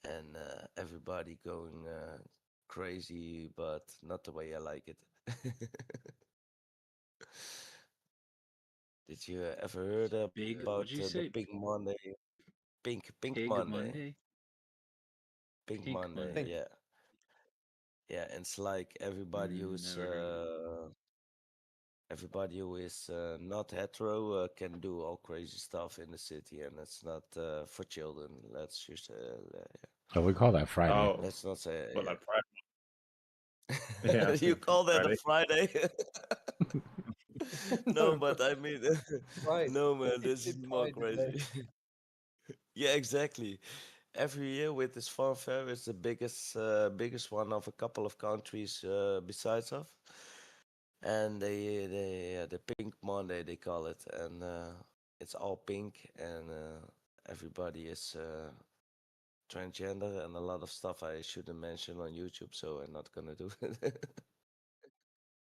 and everybody going crazy, but not the way I like it. Did you ever heard Big, about what'd you the say? Pink Monday? Pink Pig Monday. Monday? Pink Pink Monday, Monday. yeah. Yeah, and it's like everybody who's Never heard of it. everybody who is not hetero can do all crazy stuff in the city, and it's not for children. Let's just So we call that Friday. Oh, let's not say but like yeah. Friday. Yeah, I You think call that a Friday. Friday? No, No, but I mean, Pride. no man, this is It's more Pride Day. crazy. Yeah, exactly. Every year with this fun fair, it's the biggest one of a couple of countries besides of, and the Pink Monday they call it, and it's all pink, and everybody is transgender and a lot of stuff I shouldn't mention on YouTube, so I'm not gonna do it.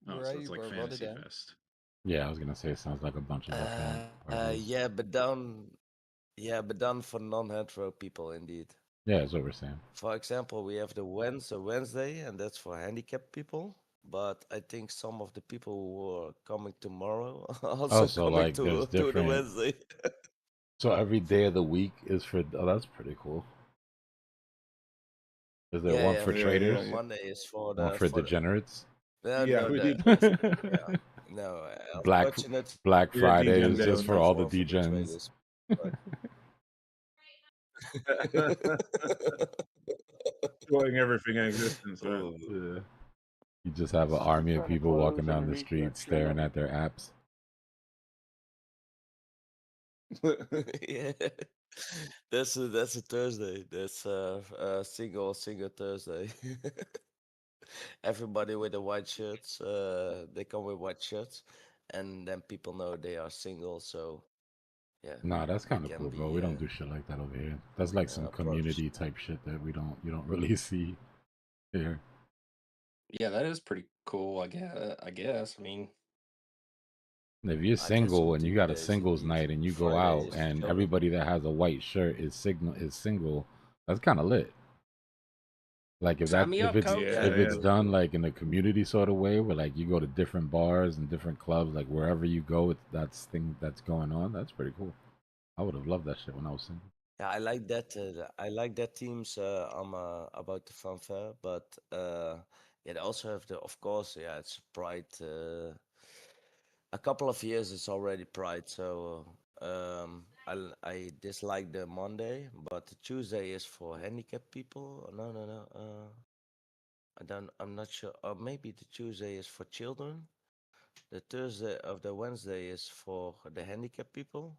Oh, Where so are it's you, like bro? Fantasy Rotterdam? Fest. Yeah, I was gonna say it sounds like a bunch of different parties. Yeah, but done for non-hetero people indeed. Yeah, that's what we're saying. For example, we have the Wednesday, and that's for handicapped people. But I think some of the people who are coming tomorrow are Oh, also so coming like there's to the different. Wednesday. So every day of the week is for. Oh, that's pretty cool. Is there Yeah, one yeah. for Yeah, yeah, For traders? yeah. Monday is for One the for degenerates? Yeah, no we the did. yeah no Black unfortunately Black We did Friday Degen is Day there's just on for not all the one for the degens. traders. But destroying everything in existence, right? oh, Yeah. You just have an army of Trying to people walking close down and the reach street that staring channel. at their apps. yeah, that's a Thursday. That's single Thursday. Everybody with the white shirts, they come with white shirts, and then people know they are single. So yeah, Nah, that's they kind of can cool, bro. be We don't do shit like that over here. That's like some approached. community type shit that you don't really see here. Yeah, that is pretty cool. I guess. I mean, If you're I got some single and you TV got a days singles indeed. night and you go Friday out is for and children. everybody that has a white shirt is single, that's kind of lit. Like sign me up, coach. Yeah, if it's yeah. done like in a community sort of way where like you go to different bars and different clubs, like wherever you go, that's thing that's going on. That's pretty cool. I would have loved that shit when I was single. Yeah, I like that. I like that teams. About the fanfare, but yeah, they also have the. Of course, yeah, it's Pride. A couple of years it's already Pride, so I dislike the Monday, but the Tuesday is for handicapped people. No, no, no. I don't. I'm not sure. Or maybe the Tuesday is for children. The Thursday of the Wednesday is for the handicapped people.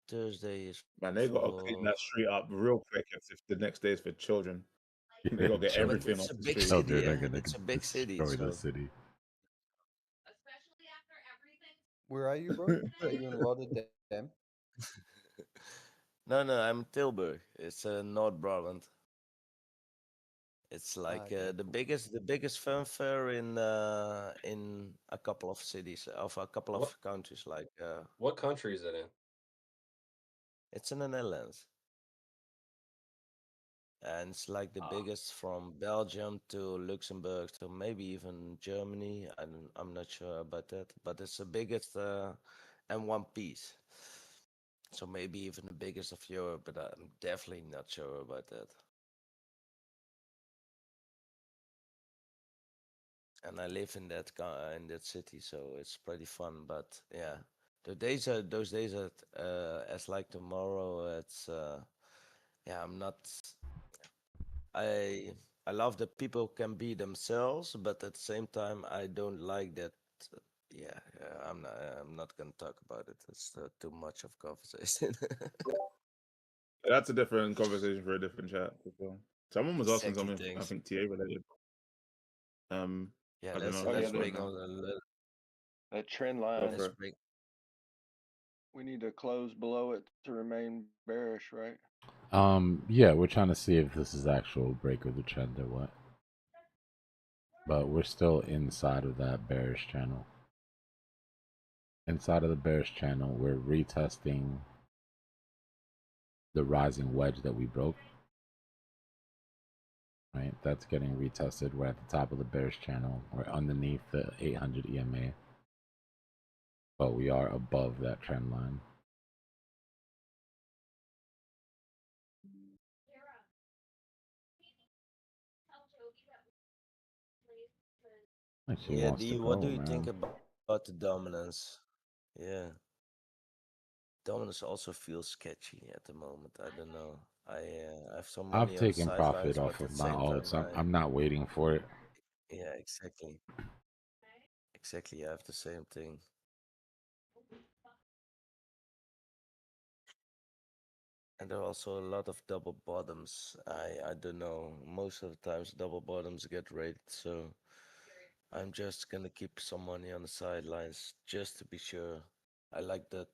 Thursday is Man, they got to clean for that street up real quick if the next day is for children. They Yeah, got to get yeah, but everything it's off a the big street. oh, city, dude, they're yeah. gonna It's a big city, destroy the so city. Where are you, bro? Are you in Rotterdam? no, no, I'm Tilburg. It's North Brabant. It's Ah, like okay, cool. the biggest fun fair in a couple of cities of a couple What of countries. Like what country is it in? it's in the Netherlands, and it's like the Ah, biggest from Belgium to Luxembourg to maybe even Germany. I'm not sure about that, but it's the biggest and one piece. So maybe even the biggest of Europe, but I'm definitely not sure about that. And I live in in that city, so it's pretty fun. But yeah, those days are as like tomorrow. It's yeah, I'm not. I I love that people can be themselves, but at the same time, I don't like that. Yeah, I'm not gonna talk about it. It's too much of conversation. That's a different conversation for a different chat. For sure. Someone was asking Exactly. something, I Thanks. think TA related. Yeah, I don't let's know. Oh If yeah, let's you've got it bring now. on. the trend Go line. for Let's it. bring. We need to close below it to remain bearish, right? Yeah, we're trying to see if this is actual break of the trend or what. But we're still inside of that bearish channel. Inside of the bearish channel, we're retesting the rising wedge that we broke. Right, that's getting retested. We're at the top of the bearish channel. We're underneath the 800 EMA, but we are above that trend line. She Yeah, wants to what go, do you think man. about the dominance? Yeah, dominance also feels sketchy at the moment. I don't know. I have some I've money on the taken profit sidelines, off but at of the my same time, alts. I'm not waiting for it. yeah, exactly, exactly. I have the same thing. And there are also a lot of double bottoms. I don't know. Most of the times double bottoms get rated, so I'm just gonna keep some money on the sidelines just to be sure. I like that.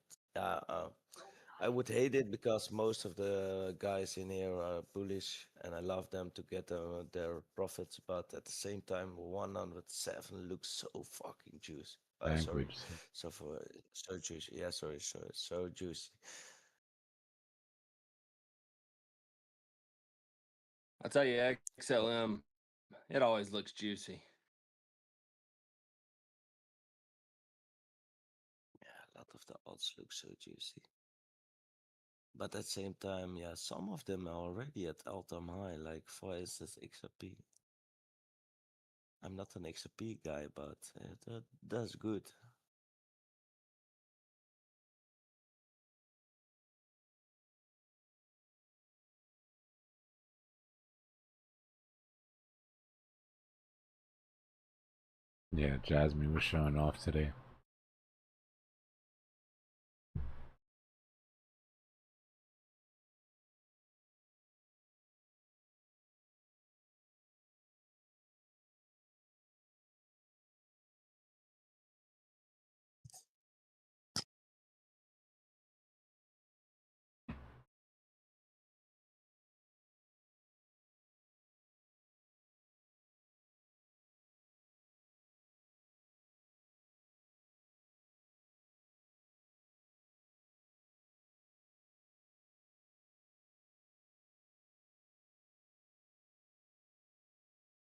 I would hate it because most of the guys in here are bullish, and I love them to get their profits. But at the same time, 107 looks so fucking juicy. Sorry, Language. so juicy. Yeah, sorry, so juicy. I tell you, XLM, it always looks juicy. Yeah, a lot of the odds look so juicy. But at the same time, yeah, some of them are already at all-time high, like for instance XRP. I'm not an XRP guy, but that's good. Yeah, Jasmine was showing off today.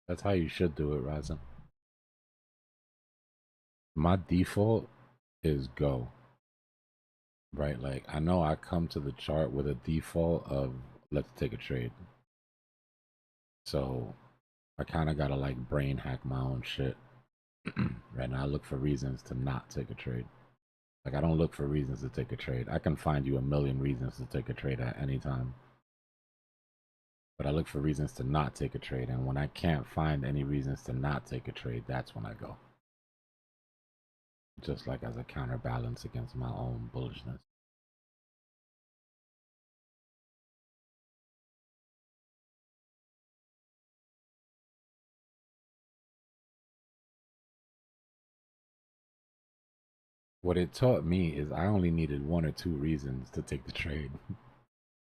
That's how you should do it, Ryzen. My default is go. Right, like I know I come to the chart with a default of let's take a trade. So I kind of gotta like brain hack my own shit. Right now, I look for reasons to not take a trade. Like I don't look for reasons to take a trade. I can find you a million reasons to take a trade at any time. But I look for reasons to not take a trade, and when I can't find any reasons to not take a trade, that's when I go. Just like as a counterbalance against my own bullishness. What it taught me is I only needed one or two reasons to take the trade.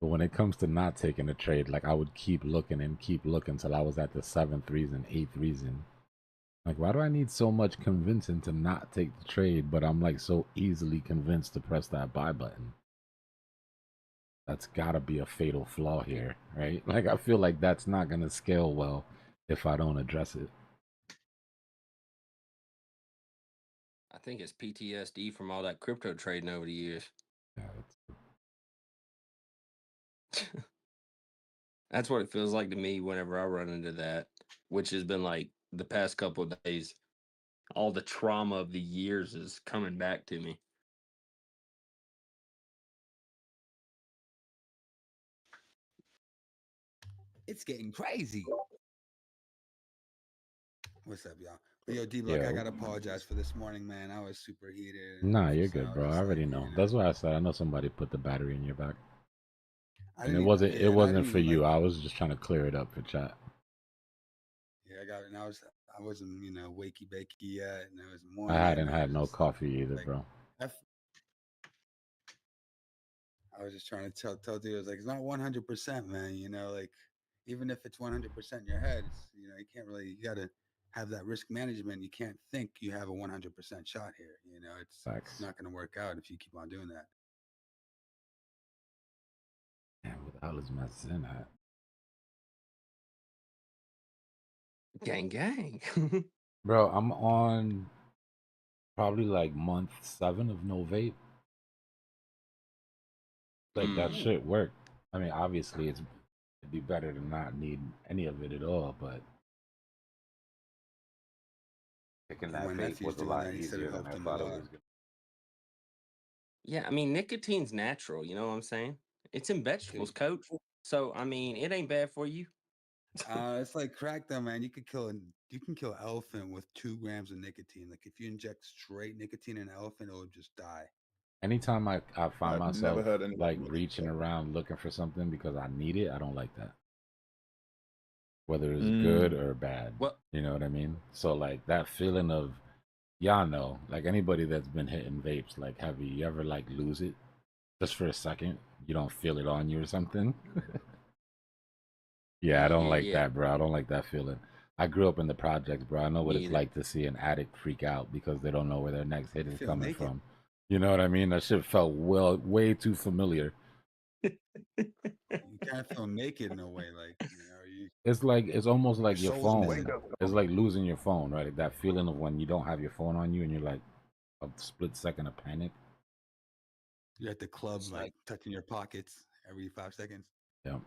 But when it comes to not taking a trade, like I would keep looking and keep looking till I was at the seventh reason, eighth reason. Like, why do I need so much convincing to not take the trade, but I'm like so easily convinced to press that buy button? That's gotta be a fatal flaw here, right? Like, I feel like that's not gonna scale well if I don't address it. I think it's PTSD from all that crypto trading over the years. Yeah, That's what it feels like to me whenever I run into that, which has been like the past couple of days. All the trauma of the years is coming back to me. It's getting crazy. What's up, y'all? But yo, Dbloc, I Yeah. gotta apologize for this morning, man. I was super heated, and Nah, for you're some, I good, was bro. I just like, already know. That's why I said I know somebody put the battery in your back. I And didn't, it and I wasn't didn't for even you. like, I was just trying to clear it up for chat. yeah, I got it, and I wasn't, wakey bakey yet, and it was I morning. hadn't And I had was no just like, coffee either, bro. I was just trying to tell dude, I was like, it's not 100%, man. Like even if it's 100% in your head, it's, you can't really, you got to have that risk management. You can't think you have a 100% shot here. It's Facts. not going to work out if you keep on doing that. Damn, what the hell is my Zen at? Gang, gang. Bro, I'm on probably like month 7 of no vape. Like that shit worked. I mean, obviously it'd be better to not need any of it at all, but picking And that my vape nephew's was a doing lot that. He said easier it than helped I him a thought it lot. was gonna. Yeah, I mean, nicotine's natural. You know what I'm saying? It's in vegetables, coach. So I mean, it ain't bad for you. It's like crack though, man. You can kill an elephant with 2 grams of nicotine. Like if you inject straight nicotine in an elephant, it'll just die. Anytime I find I've never myself heard anyone like mention reaching that. around looking for something because I need it, I don't like that. Whether it's Mm. good or bad. Well, you know what I mean? So like that feeling of y'all know, like anybody that's been hitting vapes, like have you ever like lose it just for a second? You don't feel it on you or something? Yeah, I don't like yeah, that, bro. I don't like that feeling. I grew up in the projects, bro. I know what me it's either. like to see an addict freak out because they don't know where their next hit is Feel coming naked. from. You know what I mean? That shit felt way too familiar. You kind of feel naked in a way, like It's almost like your soul's phone. missing. It's like losing your phone, right? That feeling of when you don't have your phone on you and you're like a split second of panic. You're at the club, It's like like touching your pockets every 5 seconds. Yeah.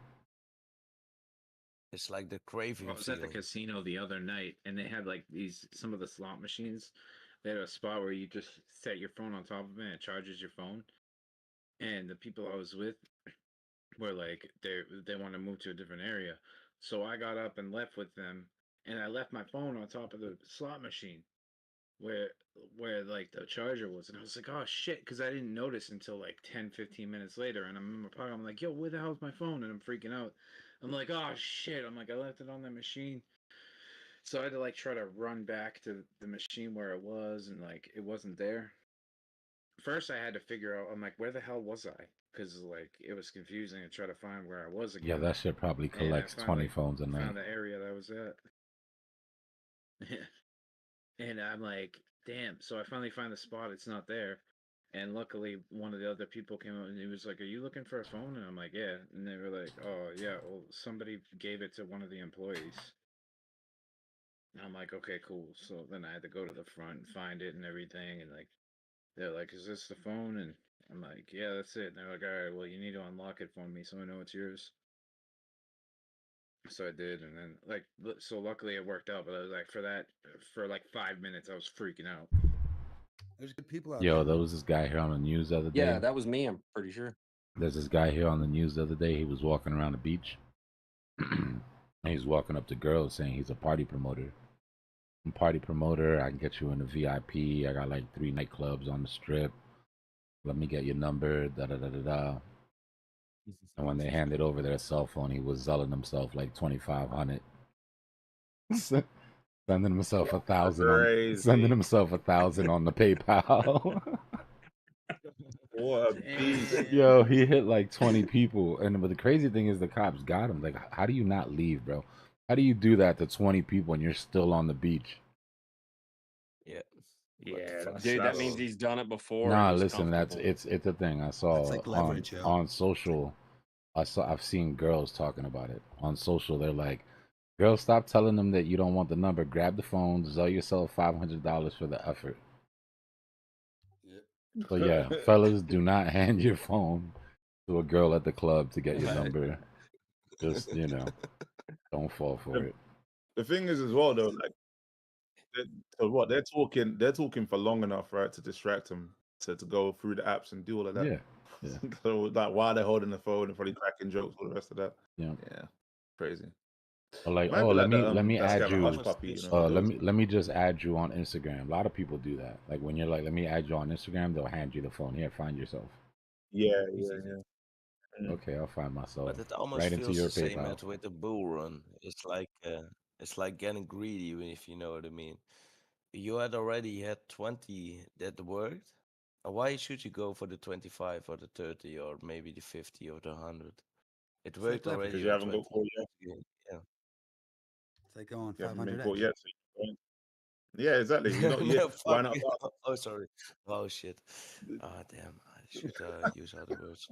it's like the I craving was at the feeling. casino the other night, and they had like some of the slot machines. They had a spot where you just set your phone on top of it and it charges your phone. And the people I was with were like they want to move to a different area, so I got up and left with them, and I left my phone on top of the slot machine where like the charger was, and I was like, oh shit, because I didn't notice until like 10-15 minutes later, and I'm in my pocket. I'm like, yo, where the hell's my phone? And I'm freaking out. I'm like, oh shit. I'm like, I left it on that machine. So I had to like try to run back to the machine where it was, and like it wasn't there. First, I had to figure out. I'm like, where the hell was I? Because like it was confusing to try to find where I was Yeah, again. that shit probably And I collects 20 phones a night. found the area that I was at. And I'm like, damn. So I finally find the spot. It's not there. And luckily, one of the other people came up and he was like, "Are you looking for a phone?" And I'm like, "Yeah." And they were like, "Oh, yeah. Well, somebody gave it to one of the employees." And I'm like, "Okay, cool." So then I had to go to the front and find it and everything. And like, they're like, "Is this the phone?" And I'm like, "Yeah, that's it." And they're like, "All right, well, you need to unlock it for me so I know it's yours." So I did, and then like, so luckily it worked out. But I was like, for like 5 minutes, I was freaking out. There's good people out Yo, there. there was this guy here on the news the other day. Yeah, that was me. I'm pretty sure. There's this guy here on the news the other day. He was walking around the beach. And he's walking up to girls saying he's a party promoter. I'm a party promoter. I can get you in a VIP. I got like 3 nightclubs on the strip. Let me get your number. Da da da da da. And when they handed over their cell phone, he was selling himself like 2,500. Sending himself 1,000 on Crazy. sending himself 1,000 on the PayPal. What a beast. Yo, he hit like 20 people, but the crazy thing is the cops got him. Like, how do you not leave, bro? How do you do that to 20 people and you're still on the beach? Yeah. Yeah, Dude, that means he's done it before and Nah, he's listen, comfortable. it's a thing. I saw That's like leverage, yo. on social. I've seen girls talking about it on social. They're like, girls, stop telling them that you don't want the number. Grab the phone, sell yourself $500 for the effort. So yeah, fellas, do not hand your phone to a girl at the club to get your number. Just don't fall for it. The thing is, as well, though, like, so what they're talking for long enough, right, to distract them to go through the apps and do all of that. Yeah. So like, while they're holding the phone and probably cracking jokes, all the rest of that. Yeah. Yeah. Crazy. Or like, Might oh, be let like me that add scammer you. hush puppy, you know. Let me just add you on Instagram. A lot of people do that. Like when you're like, let me add you on Instagram, they'll hand you the phone. Here, find yourself. Yeah, yeah. Okay, I'll find myself But it almost right into feels your the same PayPal. as with the bull run. It's like getting greedy, if you know what I mean. You had already had 20 that worked. Why should you go for the 25 or the 30 or maybe the 50 or the 100? It It's like worked leverage. Because already you on haven't got 20. caught yet. Yeah. It's like going You haven't been 500x. caught yet. So you're going. Yeah, exactly. You're not yet. No, Why fuck not? you. Oh, sorry. Oh, shit. Ah, damn. I should use other words.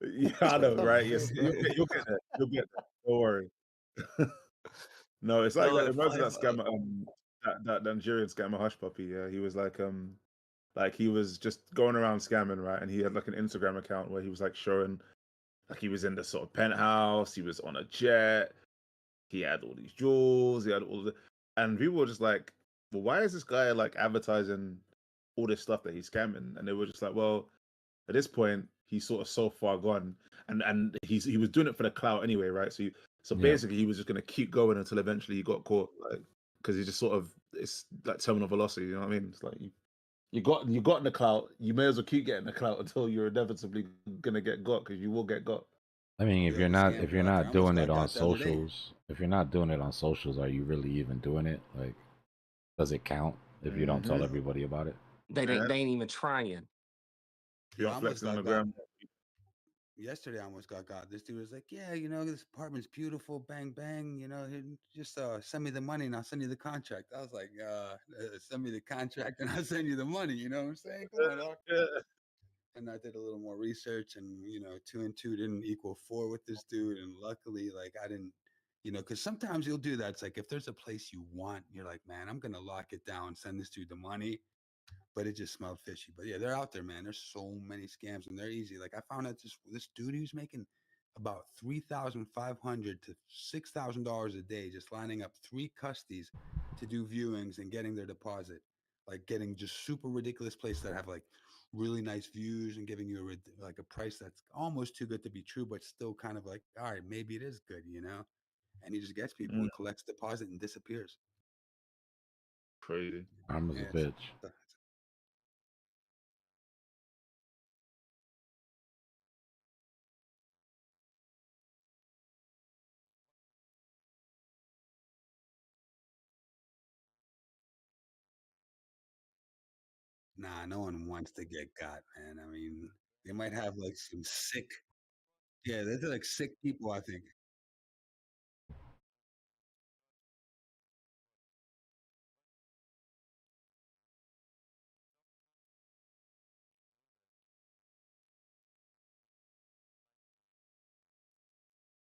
Yeah, I know, Sorry. right? Yes, you'll get there. You'll get there. Don't worry. No, it's like No, that. It if reminds me I, of that scammer, that Nigerian scammer Hush Puppy. Yeah, he was like he was just going around scamming, right? And he had like an Instagram account where he was like showing, like he was in the sort of penthouse, he was on a jet, he had all these jewels, he had all the, and people were just like, well, why is this guy like advertising all this stuff that he's scamming? And they were just like, well, at this point, he's sort of so far gone, and he was doing it for the clout anyway, right? So Yeah. basically, he was just gonna keep going until eventually he got caught, like because he just sort of it's like terminal velocity, you know what I mean? It's like you got in the clout, you may as well keep getting the clout until you're inevitably gonna get got because you will get got. I mean, Yo, the scams if are you're out there. not I almost doing it got on got the other day. socials, if you're not doing it on socials, are you really even doing it? Like, does it count if you don't tell everybody about it? They ain't even trying. You're I not almost flexing on got the got ground. yesterday. I almost got got. This dude was like, "Yeah, you know, this apartment's beautiful. Bang bang. You know, just send me the money and I'll send you the contract." I was like, "Send me the contract and I'll send you the money." You know what I'm saying? Come on, dog. And I did a little more research, and 2 and 2 didn't equal 4 with this dude. And luckily, like I didn't, because sometimes you'll do that. It's like if there's a place you want, you're like, man, I'm gonna lock it down, send this dude the money. But it just smelled fishy. But yeah, they're out there, man. There's so many scams, and they're easy. Like I found out this dude who's making about $3,500 to $6,000 a day, just lining up 3 custies to do viewings and getting their deposit. Like getting just super ridiculous places that have like really nice views and giving you like a price that's almost too good to be true, but still kind of like, all right, maybe it is good. And he just gets people and collects deposit and disappears. Crazy. I'm as a Yeah, bitch. Nah, no one wants to get got, man. I mean, they might have like some sick, yeah, they're like sick people, I think.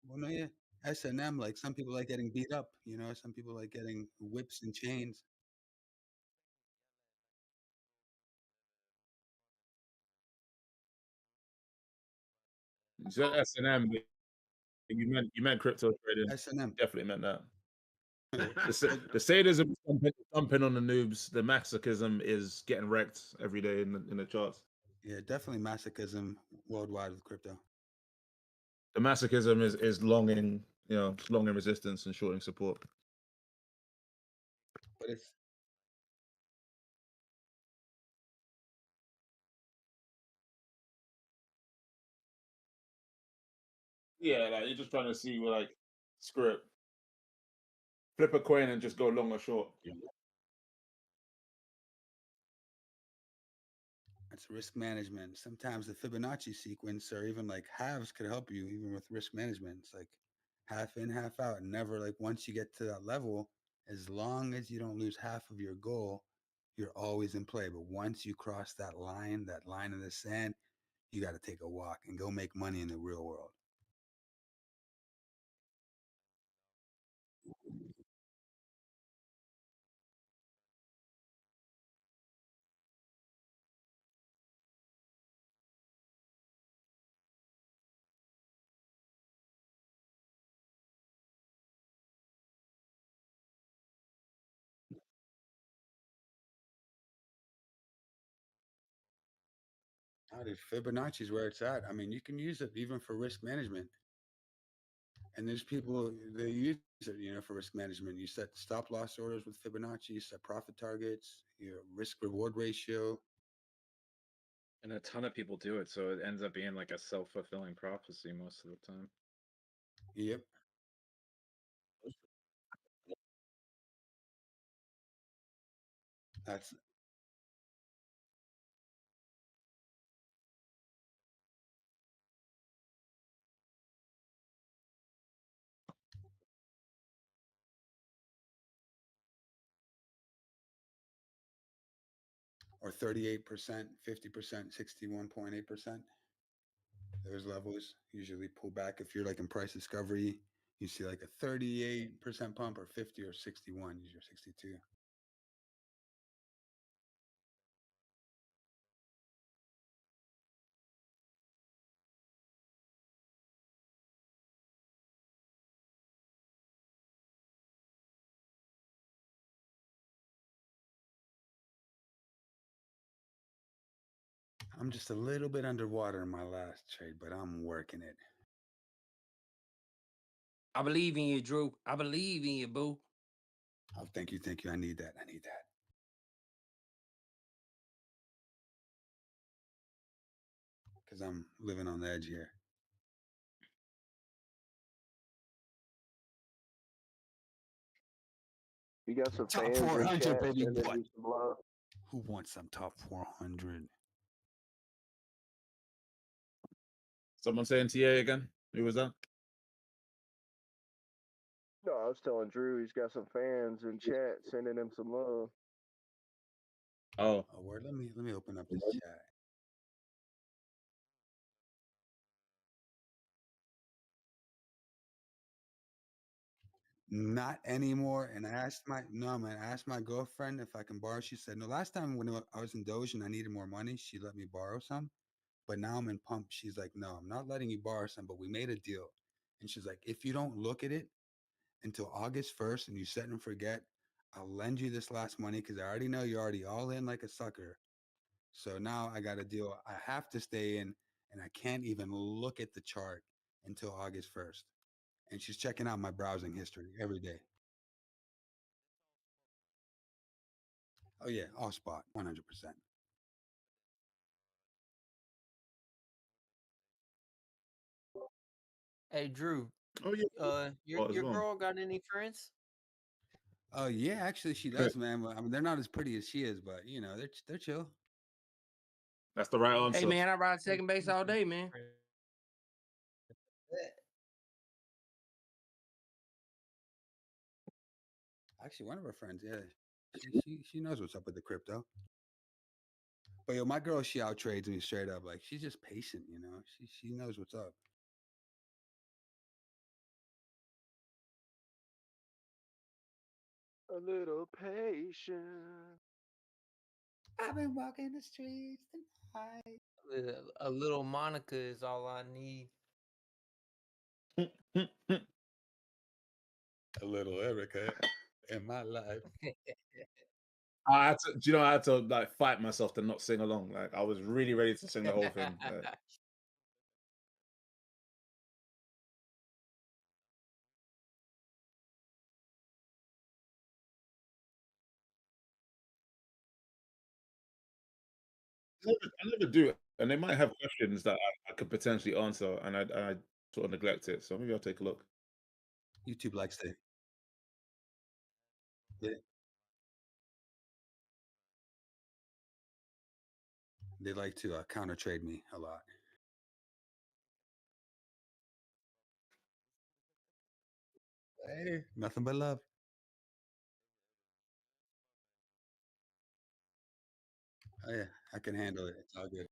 Well, no, yeah, S&M, like some people like getting beat up, some people like getting whips and chains. You said S&M, but you meant crypto trading. S&M. Definitely meant that. The sadism is thumping on the noobs. The masochism is getting wrecked every day in the charts. Yeah, definitely masochism worldwide with crypto. The masochism is longing, longing resistance and shorting support. But it's Yeah, like you're just trying to see like screw it. Flip a coin and just go long or short. It's risk management. Sometimes the Fibonacci sequence or even like halves could help you even with risk management. It's like half in, half out. Never like once you get to that level, as long as you don't lose half of your goal, you're always in play. But once you cross that line in the sand, you got to take a walk and go make money in the real world. Fibonacci is where it's at. I mean, you can use it even for risk management. And there's people they use it, for risk management. You set stop loss orders with Fibonacci, you set profit targets, your risk reward ratio. And a ton of people do it, so it ends up being like a self-fulfilling prophecy most of the time. Yep. That's or 38%, 50%, 61.8%. Those levels usually pull back. If you're like in price discovery, you see like a 38% pump or 50 or 61, usually 62. I'm just a little bit underwater in my last trade, but I'm working it. I believe in you, Drew. I believe in you, boo. Oh, thank you. Thank you. I need that. I need that. Because I'm living on the edge here. You got some Top fans in 400, chat baby sending boy. you some love. Who wants some top 400? Someone saying TA again? Who was that? No, I was telling Drew he's got some fans in chat sending him some love. Oh. Oh, word. Let me open up this chat. Not anymore. And I asked my I asked my girlfriend if I can borrow. She said no. Last time when I was in Doge and I needed more money, she let me borrow some. But now I'm in pump. She's like, no, I'm not letting you borrow some, but we made a deal. And she's like, if you don't look at it until August 1st and you set and forget, I'll lend you this last money because I already know you're already all in like a sucker. So now I got a deal. I have to stay in and I can't even look at the chart until August 1st. And she's checking out my browsing history every day. Oh yeah, all spot, 100%. Hey Drew, Oh yeah. your As well. girl got any friends? Oh yeah, actually she does, man. But I mean, they're not as pretty as she is, but they're chill. That's the right Hey answer. man, I ride second base all day, man. Actually, one of her friends, yeah, she knows what's up with the crypto. But yo, my girl, she out trades me straight up. Like she's just patient, She knows what's up. A little patient. I've been walking the streets tonight. A little Monica is all I need. A little Erica in my life. I had to, do you know I had to like fight myself to not sing along. Like I was really ready to sing the whole thing. Like, I never do it, and they might have questions that I could potentially answer, and I sort of neglect it. So maybe I'll take a look. YouTube likes to. They like to counter trade me a lot. Hey, nothing but love. Oh yeah, I can handle it. It's all good.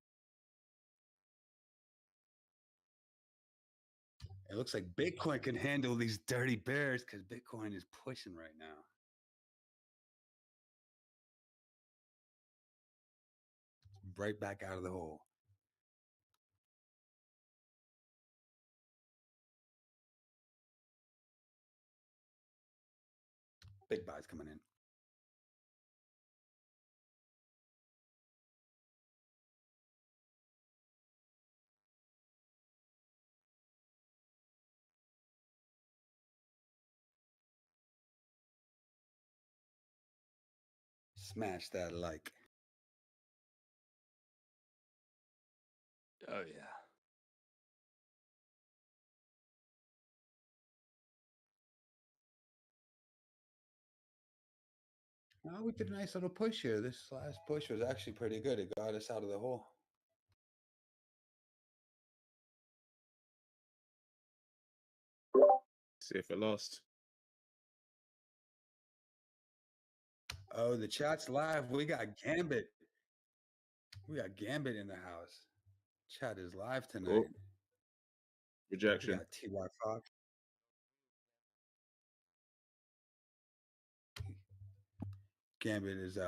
It looks like Bitcoin can handle these dirty bears because Bitcoin is pushing right now. Right back out of the hole. Big buys coming in. Smash that like. Oh yeah. Oh, we did a nice little push here. This last push was actually pretty good. It got us out of the hole. See if it lost. Oh, the chat's live. We got Gambit. We got Gambit in the house. Chat is live tonight. Oh, We rejection. got TY Fox. Gambit is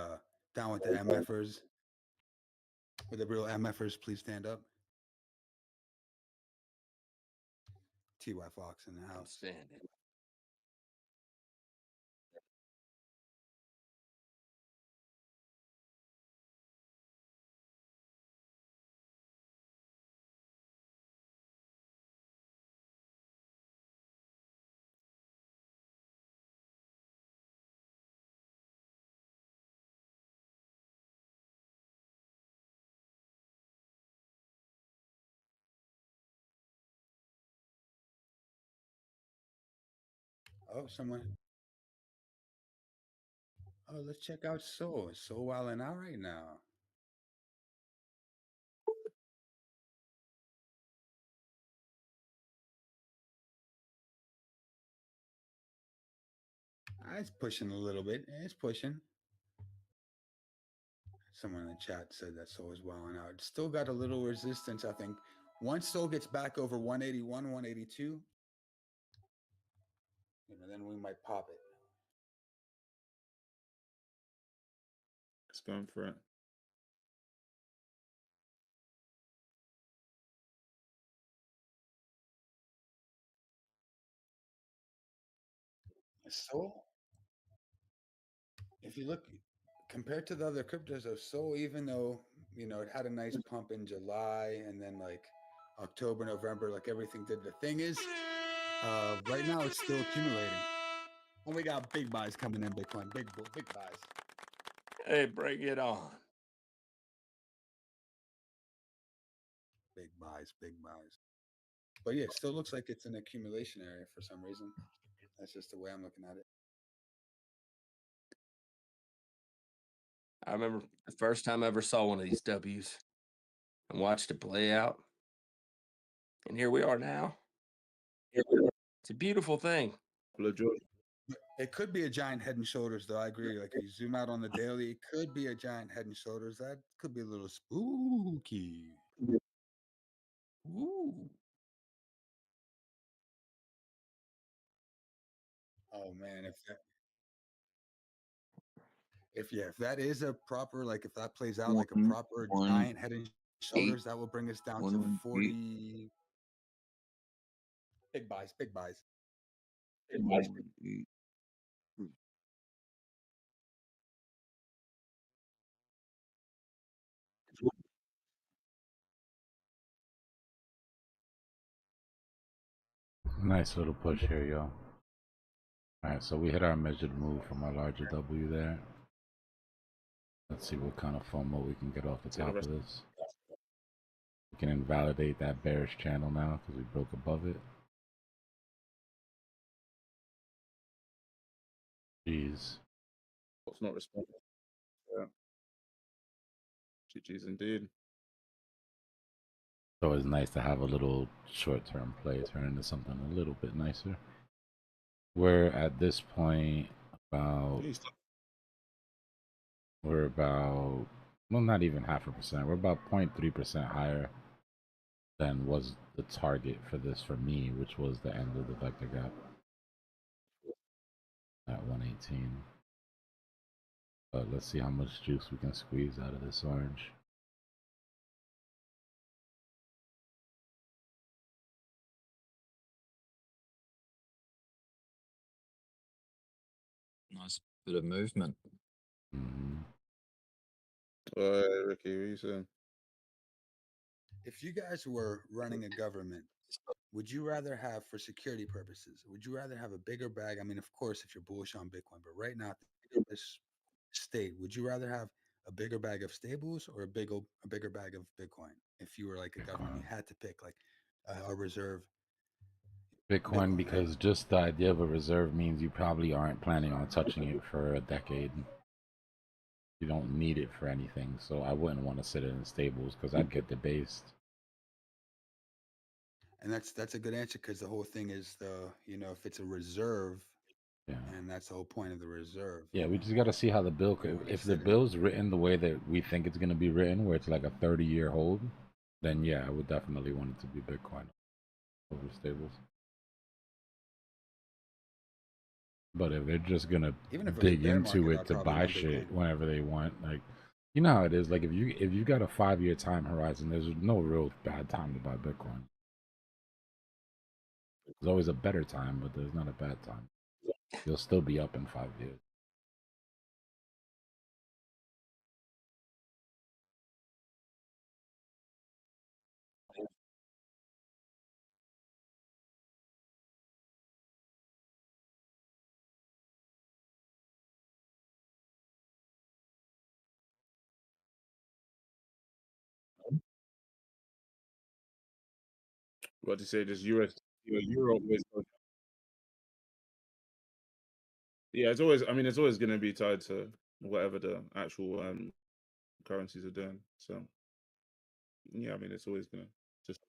down with the MFers. With the real MFers, please stand up. TY Fox in the house. Outstanding. Oh, someone. Oh, let's check out Soul. Soul wilding out right now. It's pushing a little bit. It's pushing. Someone in the chat said that Soul is wilding out. It's still got a little resistance, I think. Once Soul gets back over 181, 182, then we might pop it. It's going for it. Soul, if you look compared to the other cryptos of Soul, even though it had a nice pump in July and then like October, November, like everything did. The thing is, right now it's still accumulating. And we got big buys coming in Bitcoin. Big buys. Hey, bring it on. Big buys. But yeah, it still looks like it's an accumulation area for some reason. That's just the way I'm looking at it. I remember the first time I ever saw one of these W's and watched it play out. And here we are now. It's a beautiful thing. It could be a giant head and shoulders, though. I agree. Like, if you zoom out on the daily, it could be a giant head and shoulders. That could be a little spooky. Ooh. Oh man, if that is a proper, like if that plays out like a proper giant head and shoulders, that will bring us down to 40. Big buys. Nice little push here, y'all. Alright, so we hit our measured move from our larger W there. Let's see what kind of FOMO we can get off the top of this. We can invalidate that bearish channel now because we broke above it. Jeez. It's not responding. Yeah. GG's indeed. It's always nice to have a little short-term play turn into something a little bit nicer. We're at this point about, well, not even 0.5%. We're about 0.3% higher than was the target for this for me, which was the end of the vector gap at 118. But let's see how much juice we can squeeze out of this orange. Nice bit of movement. Mm-hmm. Ricky, what are you saying? If you guys were running a government, would you rather have, for security purposes, would you rather have a bigger bag? I mean, of course, if you're bullish on Bitcoin, but right now, this state, would you rather have a bigger bag of stables or a bigger bag of Bitcoin? If you were like a government, you had to pick like a reserve Bitcoin, Bitcoin, right? because just the idea of a reserve means you probably aren't planning on touching it for a decade. You don't need it for anything, so I wouldn't want to sit it in stables because I'd get debased. And that's a good answer because the whole thing is if it's a reserve, Yeah. and that's the whole point of the reserve. Yeah, we just got to see how the bill. You don't wanna If the sit it. bill's written the way that we think it's going to be written, where it's like a 30-year hold, then yeah, I would definitely want it to be Bitcoin over stables. But if they're just gonna Even if it was a dig bear into market, it I'd to probably buy want shit Bitcoin. whenever they want, like, you know how it is. Like if you got a 5-year time horizon, there's no real bad time to buy Bitcoin. There's always a better time, but there's not a bad time. You'll still be up in 5 years. What to say? Just US, Euro always goes. Yeah, it's always. I mean, it's always going to be tied to whatever the actual currencies are doing. So yeah, I mean, it's always going to just.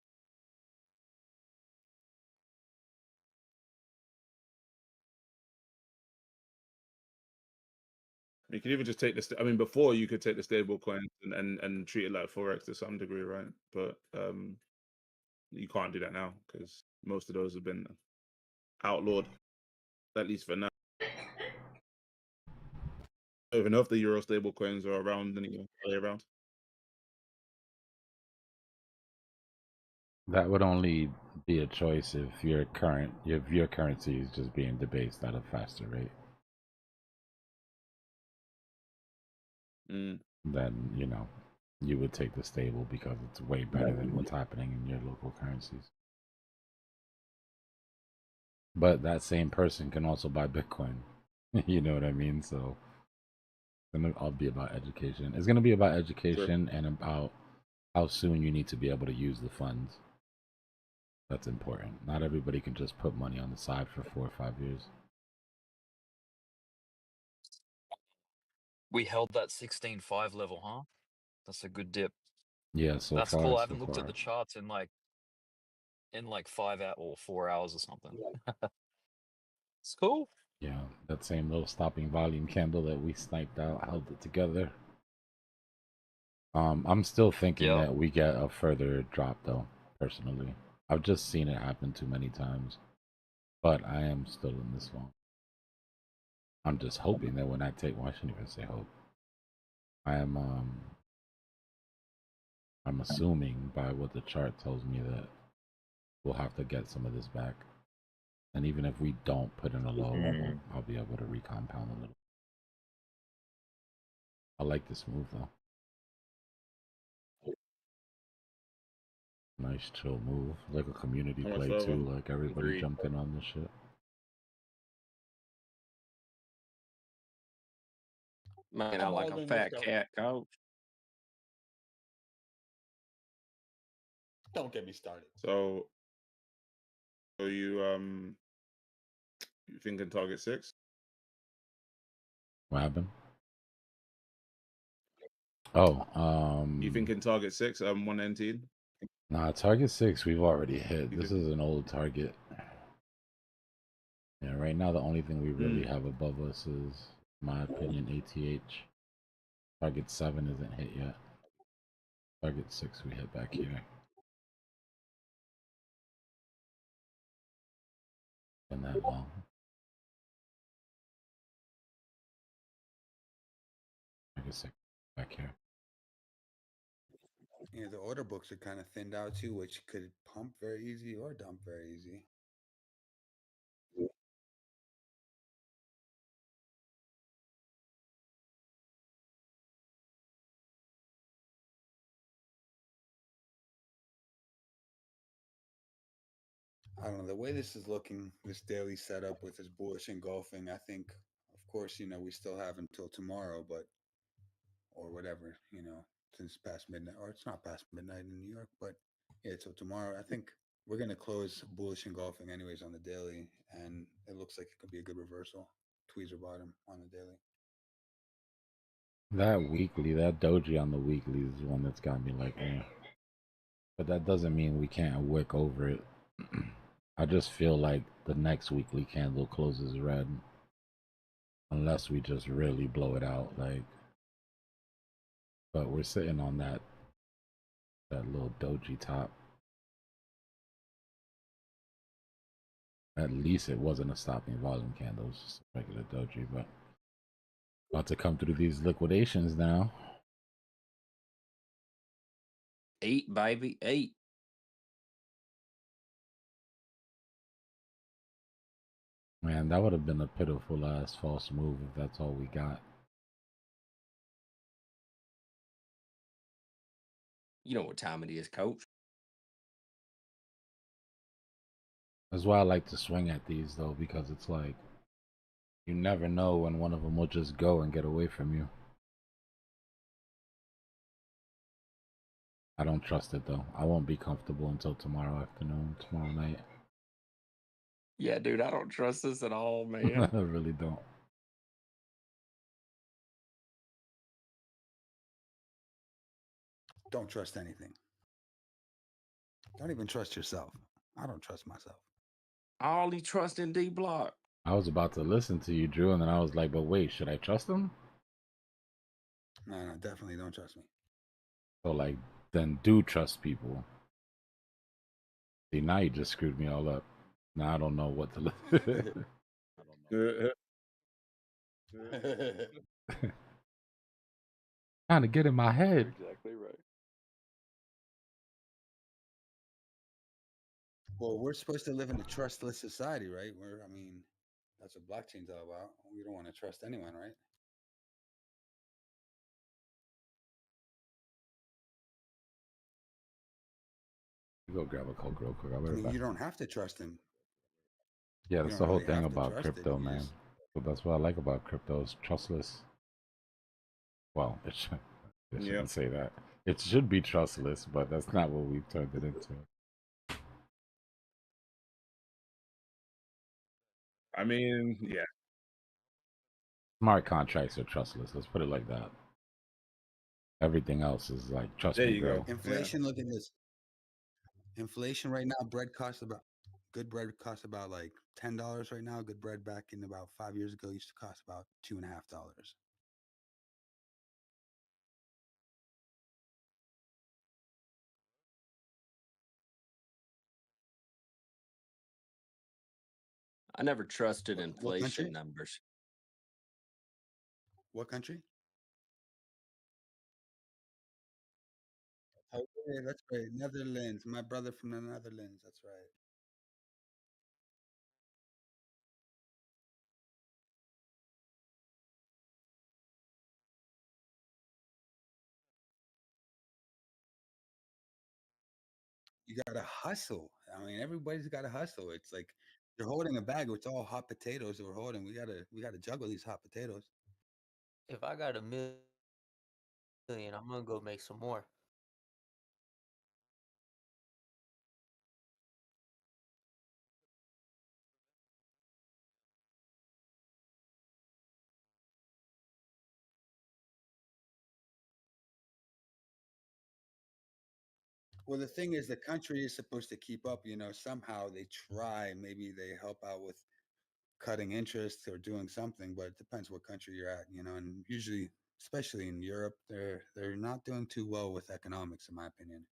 You can even just take the. I mean, before you could take the stable coins and treat it like forex to some degree, right? But you can't do that now because most of those have been outlawed, at least for now. I don't even know if the euro stable coins are around anymore. Are they around? That would only be a choice if your currency is just being debased at a faster rate. Then you would take the stable because it's way better than what's happening in your local currencies. But that same person can also buy Bitcoin. You know what I mean? So it's gonna all be about education. It's gonna be about education and about how soon you need to be able to use the funds. That's important. Not everybody can just put money on the side for 4 or 5 years. We held that 16.5 level, huh? That's a good dip. Yeah, so That's far, cool. I so haven't looked at far. the charts in like 5 hours or 4 hours or something. It's cool. Yeah, that same little stopping volume candle that we sniped out held it together. I'm still thinking that we get a further drop though, personally. I've just seen it happen too many times. But I am still in this one. I'm just hoping that when I take, well, I shouldn't even say hope. I'm assuming by what the chart tells me that we'll have to get some of this back. And even if we don't put in a low, I'll be able to recompound a little. I like this move though. Nice chill move. Like a community How much play further? too. Like everybody Agreed. jumped in on this shit. Man, I'm out like all a in this fat though. cat, coach. Don't get me started. So you thinking target 6? What happened? Oh, You thinking target 6? 119. Nah, target 6 we've already hit. This is an old target. Yeah, right now the only thing we really have above us is, in my opinion, ATH. Target 7 isn't hit yet. Target 6 we hit back here. And that long. Target 6 back here. Yeah, the order books are kind of thinned out too, which could pump very easy or dump very easy. I don't know. The way this is looking, this daily setup with this bullish engulfing, I think, of course, we still have until tomorrow, but or whatever, since past midnight, or it's not past midnight in New York, but yeah, till tomorrow. I think we're gonna close bullish engulfing anyways on the daily, and it looks like it could be a good reversal, tweezer bottom on the daily. That weekly, that doji on the weekly is one that's got me like, eh. But that doesn't mean we can't wick over it. I just feel like the next weekly candle closes red, unless we just really blow it out. Like, but we're sitting on that little doji top. At least it wasn't a stopping volume candle, it was just a regular doji. But about to come through these liquidations now. 8, baby, 8. Man, that would have been a pitiful ass false move if that's all we got. You know what time it is, coach. That's why I like to swing at these though, because it's like you never know when one of them will just go and get away from you. I don't trust it though. I won't be comfortable until tomorrow afternoon, tomorrow night. Yeah, dude, I don't trust this at all, man. I really don't. Don't trust anything. Don't even trust yourself. I don't trust myself. I only trust in Dbloc. I was about to listen to you, Drew, and then I was like, but wait, should I trust him? No, definitely don't trust me. So like, then do trust people. See, now you just screwed me all up. Now I don't know what to listen. Trying to get in my head. Exactly right. Well, we're supposed to live in a trustless society, right? That's what blockchain's all about. We don't want to trust anyone, right? Go grab a Coke real quick. I'll be right back. You don't have to trust him. Yeah, You that's don't the whole really thing have to about trust it. crypto, You man. just- So that's what I like about crypto. It's trustless. Well, I shouldn't say that. It should be trustless, but that's not what we've turned it into. I mean, yeah. Smart contracts are trustless. Let's put it like that. Everything else is like, trust There me, you bro. go. Inflation, look at this. Inflation right now, good bread costs about like $10 right now. Good bread back in about 5 years ago used to cost about $2.50. I never trusted What inflation country? numbers. What country? Oh, yeah, that's right. Netherlands. My brother from the Netherlands. That's right. You gotta hustle. Everybody's gotta hustle. It's like you're holding a bag. It's all hot potatoes that we're holding. We gotta juggle these hot potatoes. If I got $1 million, I'm gonna go make some more. Well, the thing is, the country is supposed to keep up. Somehow they try. Maybe they help out with cutting interest or doing something, but it depends what country you're at. And usually, especially in Europe, they're not doing too well with economics, in my opinion.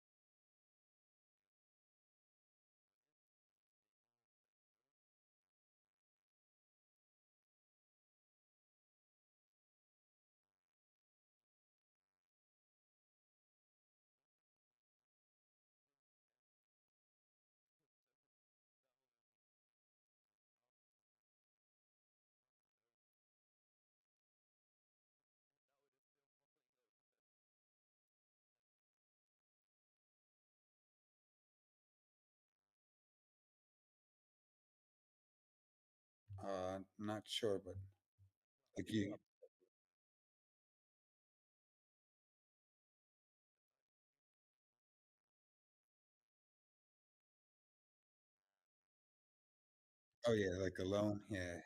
Not sure, but Like you. Oh yeah, like a loan. Yeah.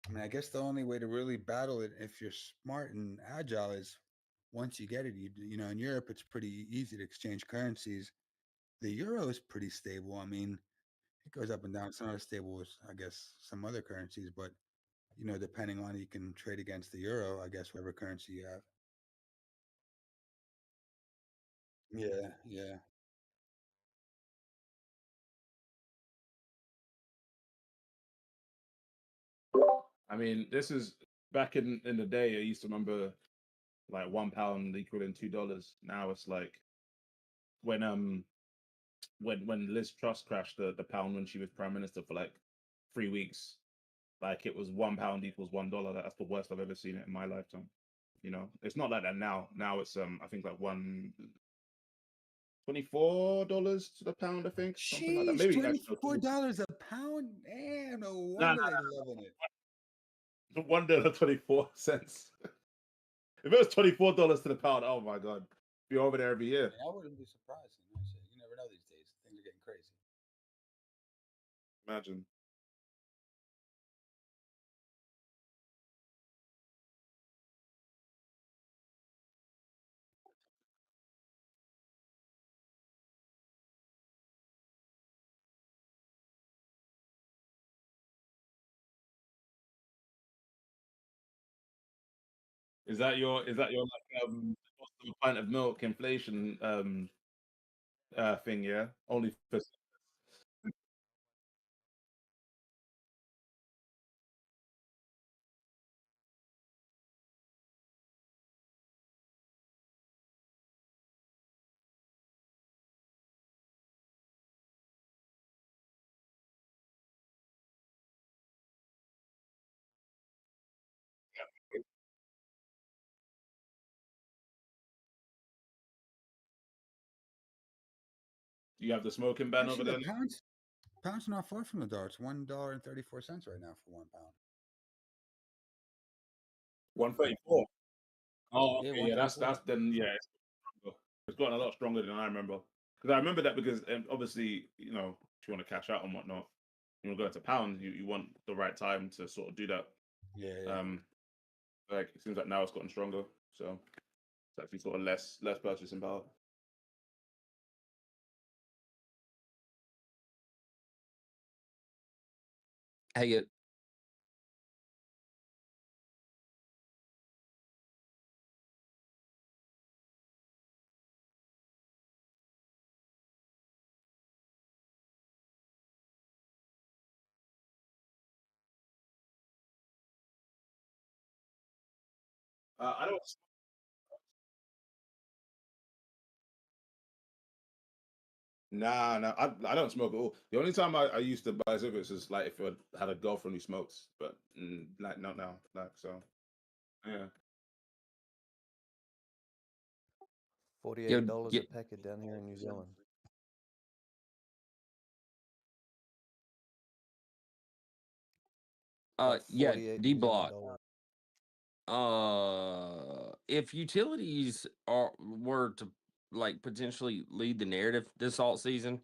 I mean, I guess the only way to really battle it, if you're smart and agile, is once you get it. You know, in Europe, it's pretty easy to exchange currencies. The euro is pretty stable. I mean, it goes up and down. It's not as stable as I guess some other currencies, but you know, depending on you can trade against the euro. I guess whatever currency you have. Yeah, yeah. I mean, this is back in the day. I used to remember like £1 equaling $2. Now it's like when when Liz Truss crashed the pound when she was prime minister for like 3 weeks, like it was £1 equals $1. That's the worst I've ever seen it in my lifetime. You know, it's not like that now. Now it's I think like $24 to the pound. I think something like that. Jeez, Maybe actually $24 a pound. Damn, no nah, wonder they loving it. $1 24 cents. If it was $24 to the pound, oh my god, be over there every year. I wouldn't be surprised. You never know these days. Things are getting crazy. Imagine. Is that your like what's the pint of milk inflation thing? Yeah, only for you have the smoking ban over Actually, there the now? pound's not far from the dollar. It's $1.34 right now for 1 pound. 134. Oh, Yeah, okay, yeah, that's 134. then yeah, it's gotten a lot stronger than I remember. Because I remember that because obviously you know if you want to cash out and whatnot, you want to go into pounds, you want the right time to sort of do that. Yeah, yeah. Like it seems like now it's gotten stronger, so it's actually sort of less purchasing power. Hey, it. I don't. Nah, nah, I don't smoke at all. The only time I used to buy cigarettes is like if I had a girlfriend who smokes, but like not now, like so. Yeah. Yo, $48 yeah, a packet down here in New Zealand. About yeah, $48 D New Zealand block. dollars. If utilities were to like potentially lead the narrative this alt season,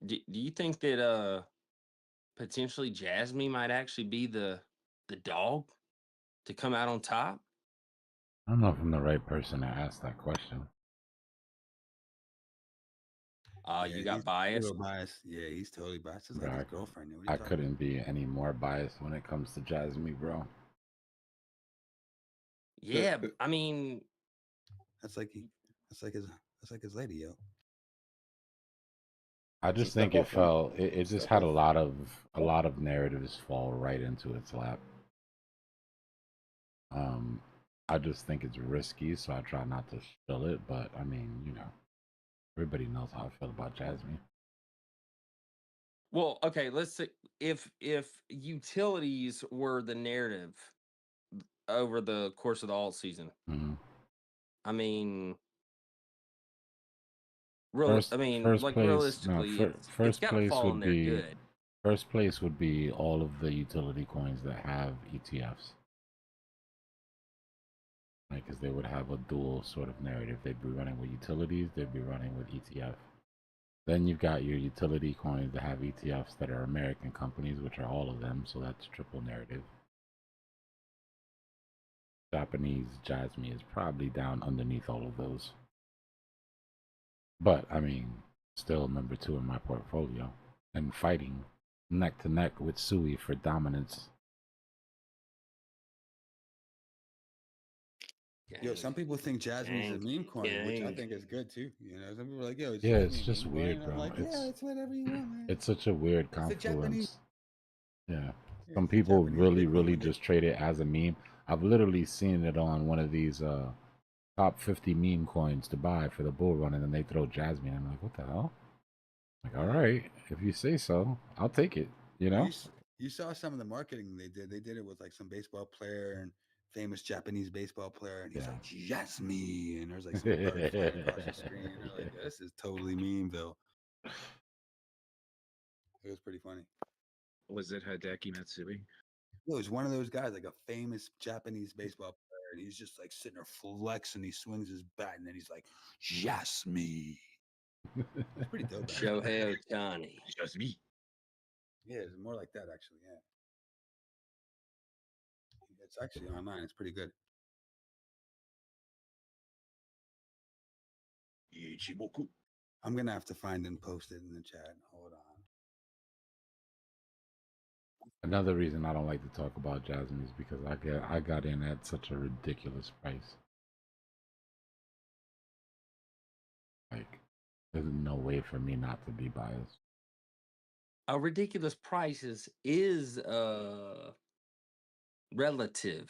do you think that potentially Jasmine might actually be the dog to come out on top? I don't know if I'm the right person to ask that question. Yeah, You he's got a biased. little biased. Yeah, he's totally biased. It's like Bro, his girlfriend. What are you I talking couldn't be any more biased when it comes to Jasmine, bro. Yeah, I mean, That's like his lady, yo. I It's a just step think it off, man. fell. It just Step had off. a lot of narratives fall right into its lap. Um, I just think it's risky, so I try not to spill it. But I mean, you know, everybody knows how I feel about Jasmine. well, okay, let's say if utilities were the narrative over the course of the alt season, Hmm. I mean, First, I mean, first like place, no, realistically, it's first got to place fall in would there be good. first place would be all of the utility coins that have ETFs, right? Because they would have a dual sort of narrative. They'd be running with utilities, they'd be running with ETF. Then you've got your utility coins that have ETFs that are American companies, which are all of them, so that's triple narrative. Japanese Jasmine is probably down underneath all of those. But, I mean, still number 2 in my portfolio. And fighting neck to neck with Sui for dominance. Yo, some people think Jasmine's a meme coin, which I gang. think is good too. You know, some people are like, "Yo, is Yeah, Jasmine it's a just meme weird, coin?" I'm bro. like, "Yeah, it's whatever you want, man. It's such a weird It's the Japanese. confluence. Yeah. Yeah, Some it's the people Japanese really, Bitcoin really when they just trade it as a meme. I've literally seen it on one of these top 50 meme coins to buy for the bull run, and then they throw Jasmine. I'm like, what the hell? Like, all right, if you say so, I'll take it. You know? You saw some of the marketing they did. They did it with like some baseball player and famous Japanese baseball player, and he's like Jasmine, and there's like some bird flying across the screen. And they're like, this is totally memeville. It was pretty funny. Was it Hideki Matsui? It was one of those guys, like a famous Japanese baseball player, and he's just like sitting there flexing. He swings his bat, and then he's like, Jasmine. It's pretty dope. Shohei Ohtani. Jasmine. Yeah, it's more like that actually. Yeah, it's actually online. It's pretty good. I'm gonna have to find and post it in the chat. Hold on. Another reason I don't like to talk about Jasmine is because I got in at such a ridiculous price. Like, there's no way for me not to be biased. A ridiculous prices is relative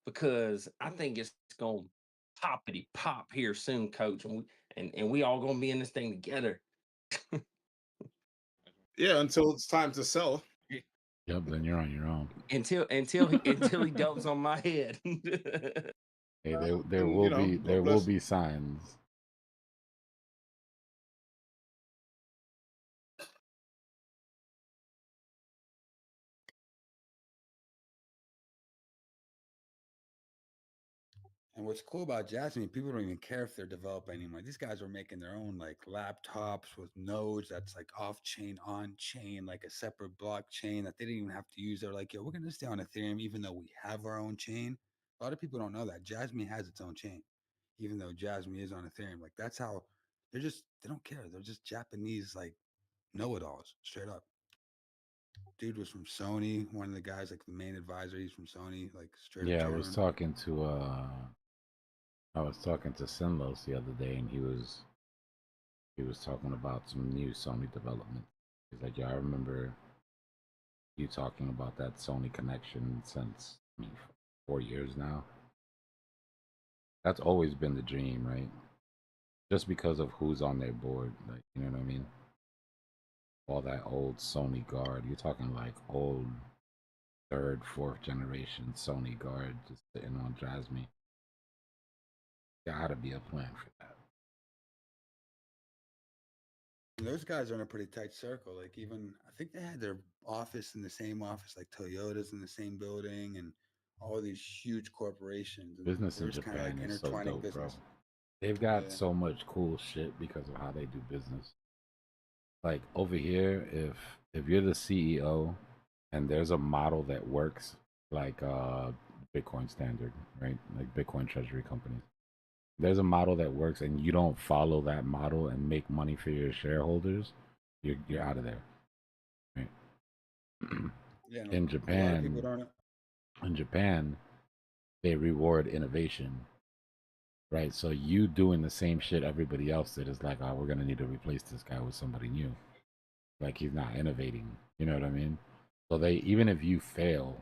because I think it's gonna poppity pop here soon, coach, and we all gonna be in this thing together. Yeah, until it's time to sell. Yep, then you're on your own. Until he dumps on my head. Hey, there And, will you know, be God there will bless. be signs. And what's cool about Jasmine, people don't even care if they're developing anymore. These guys are making their own like laptops with nodes that's like off chain, on chain, like a separate blockchain that they didn't even have to use. They're like, yo, we're gonna stay on Ethereum even though we have our own chain. A lot of people don't know that Jasmine has its own chain, even though Jasmine is on Ethereum. Like that's how they don't care. They're just Japanese like know-it-alls, straight up. Dude was from Sony, one of the guys, like the main advisor, he's from Sony, like straight up Yeah, German. I was talking to Sinlos the other day, and he was talking about some new Sony development. He's like, yeah, I remember you talking about that Sony connection since 4 years now. That's always been the dream, right? Just because of who's on their board, like, you know what I mean? All that old Sony guard. You're talking like old 3rd, 4th generation Sony guard just sitting on Jasmine. Gotta be a plan for that. Those guys are in a pretty tight circle. Like even I think they had their office in the same office, like Toyota's in the same building, and all these huge corporations. And Business they're in just kind of like Japan is so intertwining dope, bro. business. They've got Yeah. so much cool shit because of how they do business. Like over here, if you're the CEO and there's a model that works, like Bitcoin standard, right? Like Bitcoin treasury companies. There's a model that works and you don't follow that model and make money for your shareholders, you're out of there. Right? Yeah. In A lot of people Japan, don't. they reward innovation. Right, so you doing the same shit everybody else did is like, oh, we're gonna need to replace this guy with somebody new. Like he's not innovating. You know what I mean? So they, even if you fail,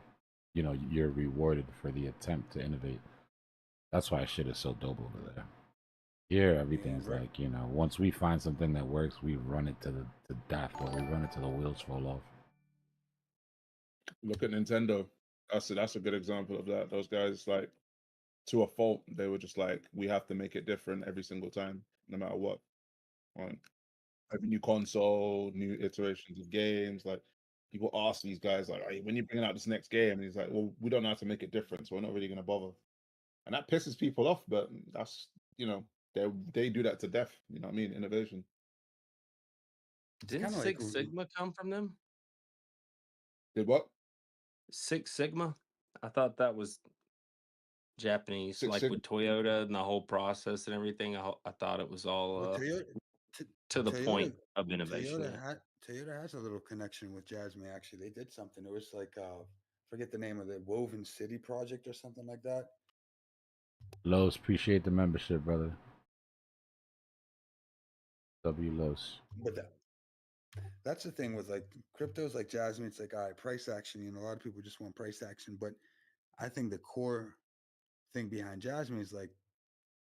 you know, you're rewarded for the attempt to innovate. That's why shit is so dope over there. Here, everything's right. like, you know, once we find something that works, we run it to death, or we run it till the wheels fall off. Look at Nintendo. That's a good example of that. Those guys, like, to a fault, they were just like, we have to make it different every single time, no matter what. Right? Every new console, new iterations of games, like people ask these guys, like, "Hey, when you're bringing out this next game?" And he's like, "Well, we don't know how to make it different, so we're not really going to bother." And that pisses people off, but that's they do that to death. You know what I mean? Innovation. Didn't kind of like Six Sigma come from them? Did what? Six Sigma? I thought that was Japanese, Six like Sigma? with Toyota and the whole process and everything. I thought it was all well, to the Toyota, point of innovation. Yeah. Toyota has a little connection with Jasmine. Actually, they did something. It was like forget the name of the Woven City project or something like that. Los, appreciate the membership, brother. W Los. But that's the thing with like cryptos like Jasmine. It's like, all right, price action. You know, a lot of people just want price action, but I think the core thing behind Jasmine is like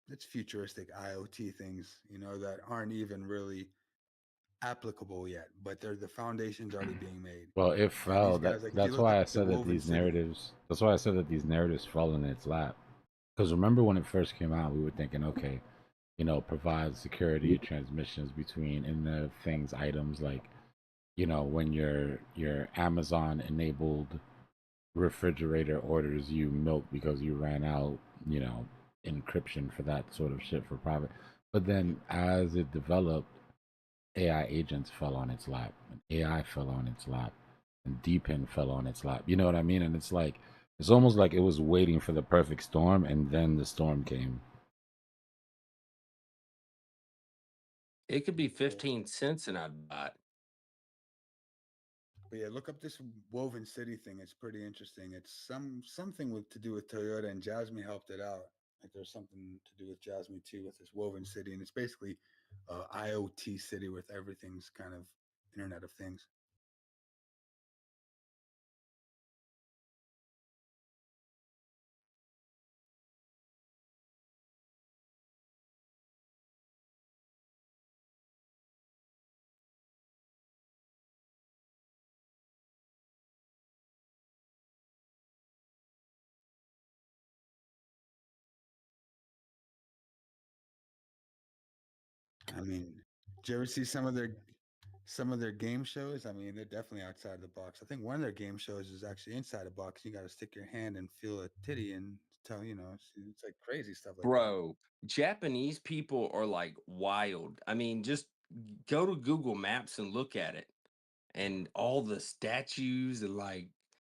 it's futuristic IoT things, you know, that aren't even really applicable yet, but they're the foundation's already being made. Well, it And fell. these guys, like if you That's look why at I the said that Woven these City, narratives. That's why I said that these narratives fall in its lap. Because remember when it first came out, we were thinking, okay, provide security transmissions between Internet of Things items, like, when your Amazon enabled refrigerator orders you milk because you ran out, encryption for that sort of shit for private. But then as it developed, AI agents fell on its lap, and AI fell on its lap, and DPIN fell on its lap. You know what I mean? And it's like it's almost like it was waiting for the perfect storm, and then the storm came. It could be 15 cents and I'd buy it. but yeah, look up this Woven City thing. It's pretty interesting. It's something to do with Toyota, and Jasmine helped it out. Like there's something to do with Jasmine too with this Woven City, and it's basically IoT city with everything's kind of Internet of Things. I mean, did you ever see some of their game shows? I mean, they're definitely outside the box. I think one of their game shows is actually inside a box. You got to stick your hand and feel a titty and tell, it's like crazy stuff like that. Bro, Japanese people are like wild. I mean, just go to Google Maps and look at it. And all the statues and like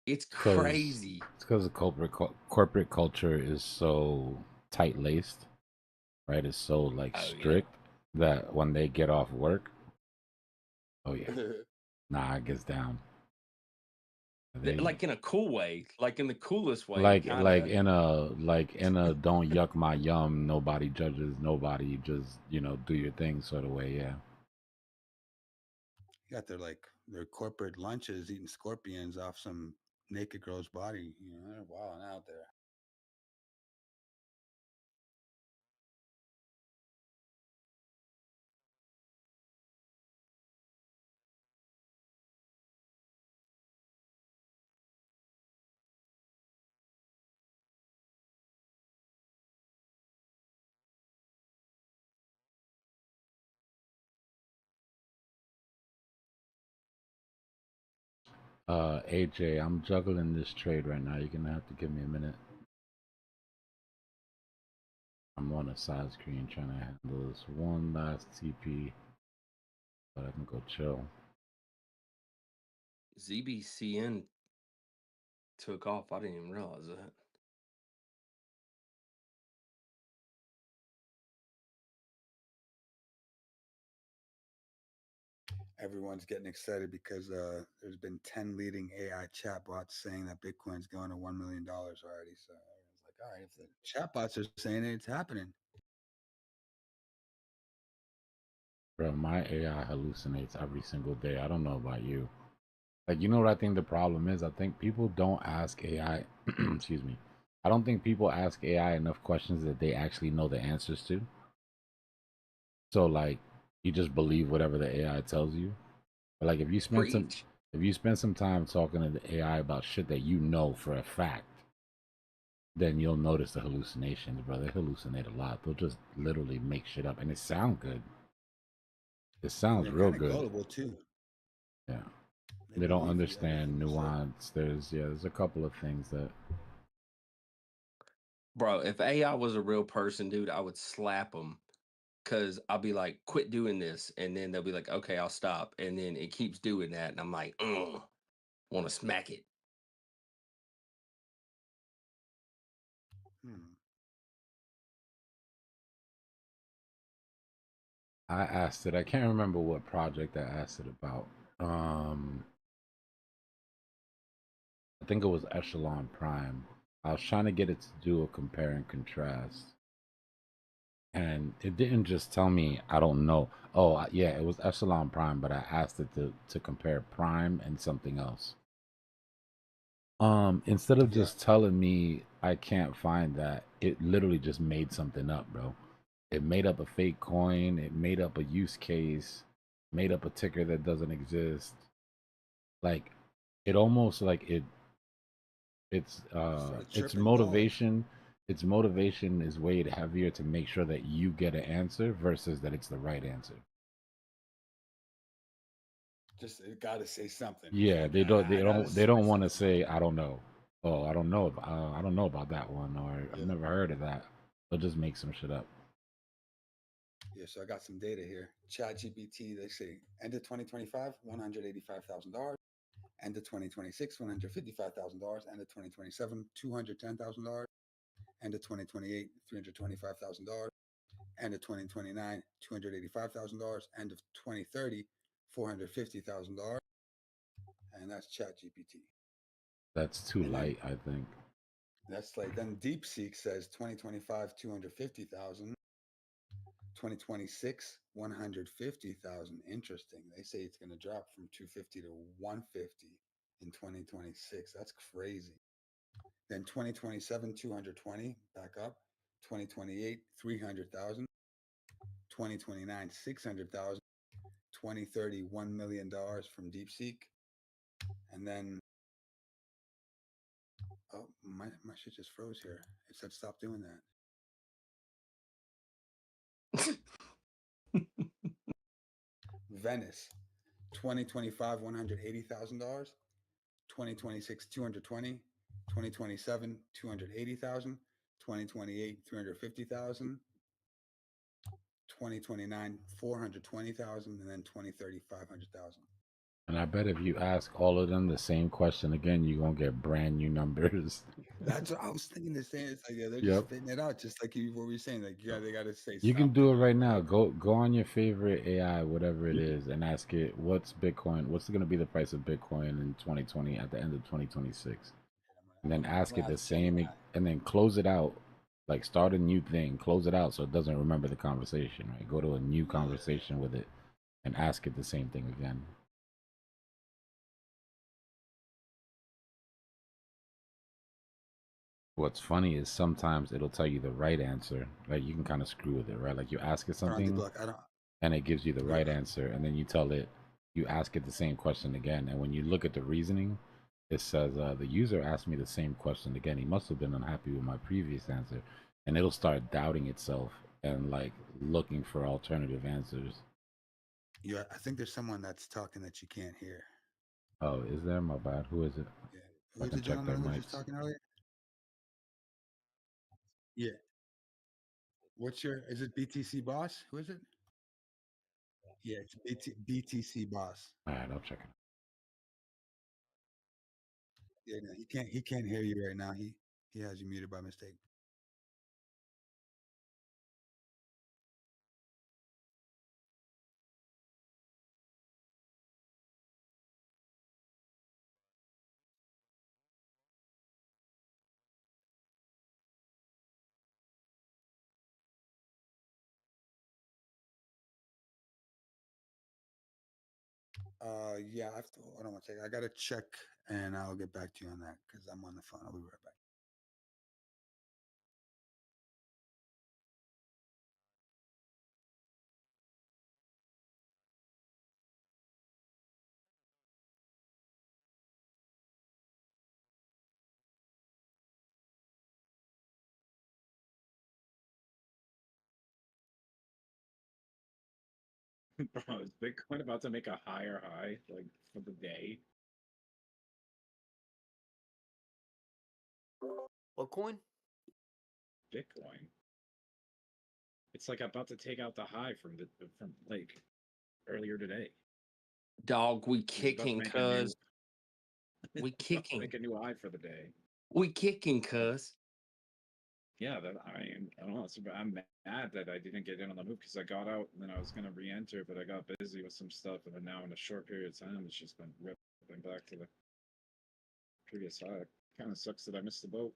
it's crazy. It's because the corporate culture is so tight laced, right? It's so like strict that when they get off work, oh yeah, nah, it gets down. Like in a cool way, like in the coolest way. like kinda. in a don't yuck my yum, nobody judges nobody, just do your thing sort of way. Yeah. You got their corporate lunches eating scorpions off some naked girl's body. They're wilding out there. AJ, I'm juggling this trade right now. You're gonna have to give me a minute. I'm on a side screen trying to handle this one last TP, but I can go chill. ZBCN took off. I didn't even realize that. Everyone's getting excited because there's been 10 leading AI chatbots saying that Bitcoin's going to $1 million already. So everyone's like, all right, if the chatbots are saying it, it's happening. Bro, my AI hallucinates every single day. I don't know about you. Like, you know what I think the problem is? I think people don't ask AI, excuse me. I don't think people ask AI enough questions that they actually know the answers to. So, like, you just believe whatever the AI tells you. But like, if you spend some time talking to the AI about shit that you know for a fact, then you'll notice the hallucinations, bro. They hallucinate a lot. They'll just literally make shit up, and it sound good. It sounds they're real kind of good. gullible too. Yeah. They They don't believe understand everything you say. nuance. There's a couple of things that Bro, if AI was a real person, dude, I would slap them because I'll be like, quit doing this. And then they'll be like, okay, I'll stop. And then it keeps doing that. And I'm like, want to smack it. I asked it. I can't remember what project I asked it about. I think it was Echelon Prime. I was trying to get it to do a compare and contrast. And it didn't just tell me, I don't know. Oh, yeah, it was Echelon Prime, but I asked it to compare Prime and something else. Instead of just telling me I can't find that, it literally just made something up, bro. It made up a fake coin, it made up a use case, made up a ticker that doesn't exist. Like it almost like its motivation is weighed heavier to make sure that you get an answer versus that it's the right answer. Just it got to say something. It's Yeah, like, they don't spice want it to up. say I don't know. Oh, I don't know. I don't know about that one, or I've never heard of that. They'll just make some shit up. Yeah, so I got some data here. ChatGPT, they say end of 2025, $185,000. End of 2026, $155,000. End of 2027, $210,000. End of 2028, $325,000. End of 2029, $285,000. End of 2030, $450,000. And that's ChatGPT. That's too light, I think. That's like then DeepSeek says 2025, 250,000. 2026, 150,000. Interesting. They say it's going to drop from 250 to 150 in 2026. That's crazy. Then 2027, 220, back up. 2028, 300,000. 2029, 600,000. 2030, $1 million from DeepSeek. And then, oh, my shit just froze here. It said stop doing that. Venice, 2025, $180,000. 2026, 220. 2027, 280,000. 2028, 350,000. 2029, 420,000, and then 2030, 500,000. And I bet if you ask all of them the same question again, you're gonna get brand new numbers. That's what I was thinking. The same. It's like they're just Yep. spitting it out, just like you what we were saying. Like they got to say. You can stop do it doing right now. Go on your favorite AI, whatever it is, and ask it what's Bitcoin. What's going to be the price of Bitcoin in 2020 at the end of 2026, and then ask it the same, and then close it out. Like start a new thing, close it out so it doesn't remember the conversation. Right? Go to a new conversation with it, and ask it the same thing again. What's funny is sometimes it'll tell you the right answer. Like you can kind of screw with it, right? Like you ask it But on something, Dbloc, I don't. and it gives you the Yeah. right answer, and then you tell it, you ask it the same question again, and when you look at the reasoning, it says the user asked me the same question again. He must have been unhappy with my previous answer, and it'll start doubting itself and like looking for alternative answers. Yeah, I think there's someone that's talking that you can't hear. Oh, is there? My bad. Who is it? Yeah. I Who's can the check their gentleman who was just mics. talking earlier? Yeah. What's your? Is it BTC Boss? Who is it? Yeah, it's BTC Boss. All right, I'll check it. Yeah, no, he can't hear you right now. He has you muted by mistake. Yeah, I have to hold on one second. I gotta check and I'll get back to you on that because I'm on the phone. I'll be right back. Bro, is Bitcoin about to make a higher high, like, for the day? What coin? Bitcoin. It's like about to take out the high from like earlier today. Dog, we It's about to kicking, make a new. cuz. We It's about to kicking. make a new high for the day. We kicking, cuz. Yeah, I don't know. I'm mad that I didn't get in on the move because I got out and then I was gonna re-enter, but I got busy with some stuff, and then now in a short period of time, it's just been ripping back to the previous high. Kind of sucks that I missed the boat.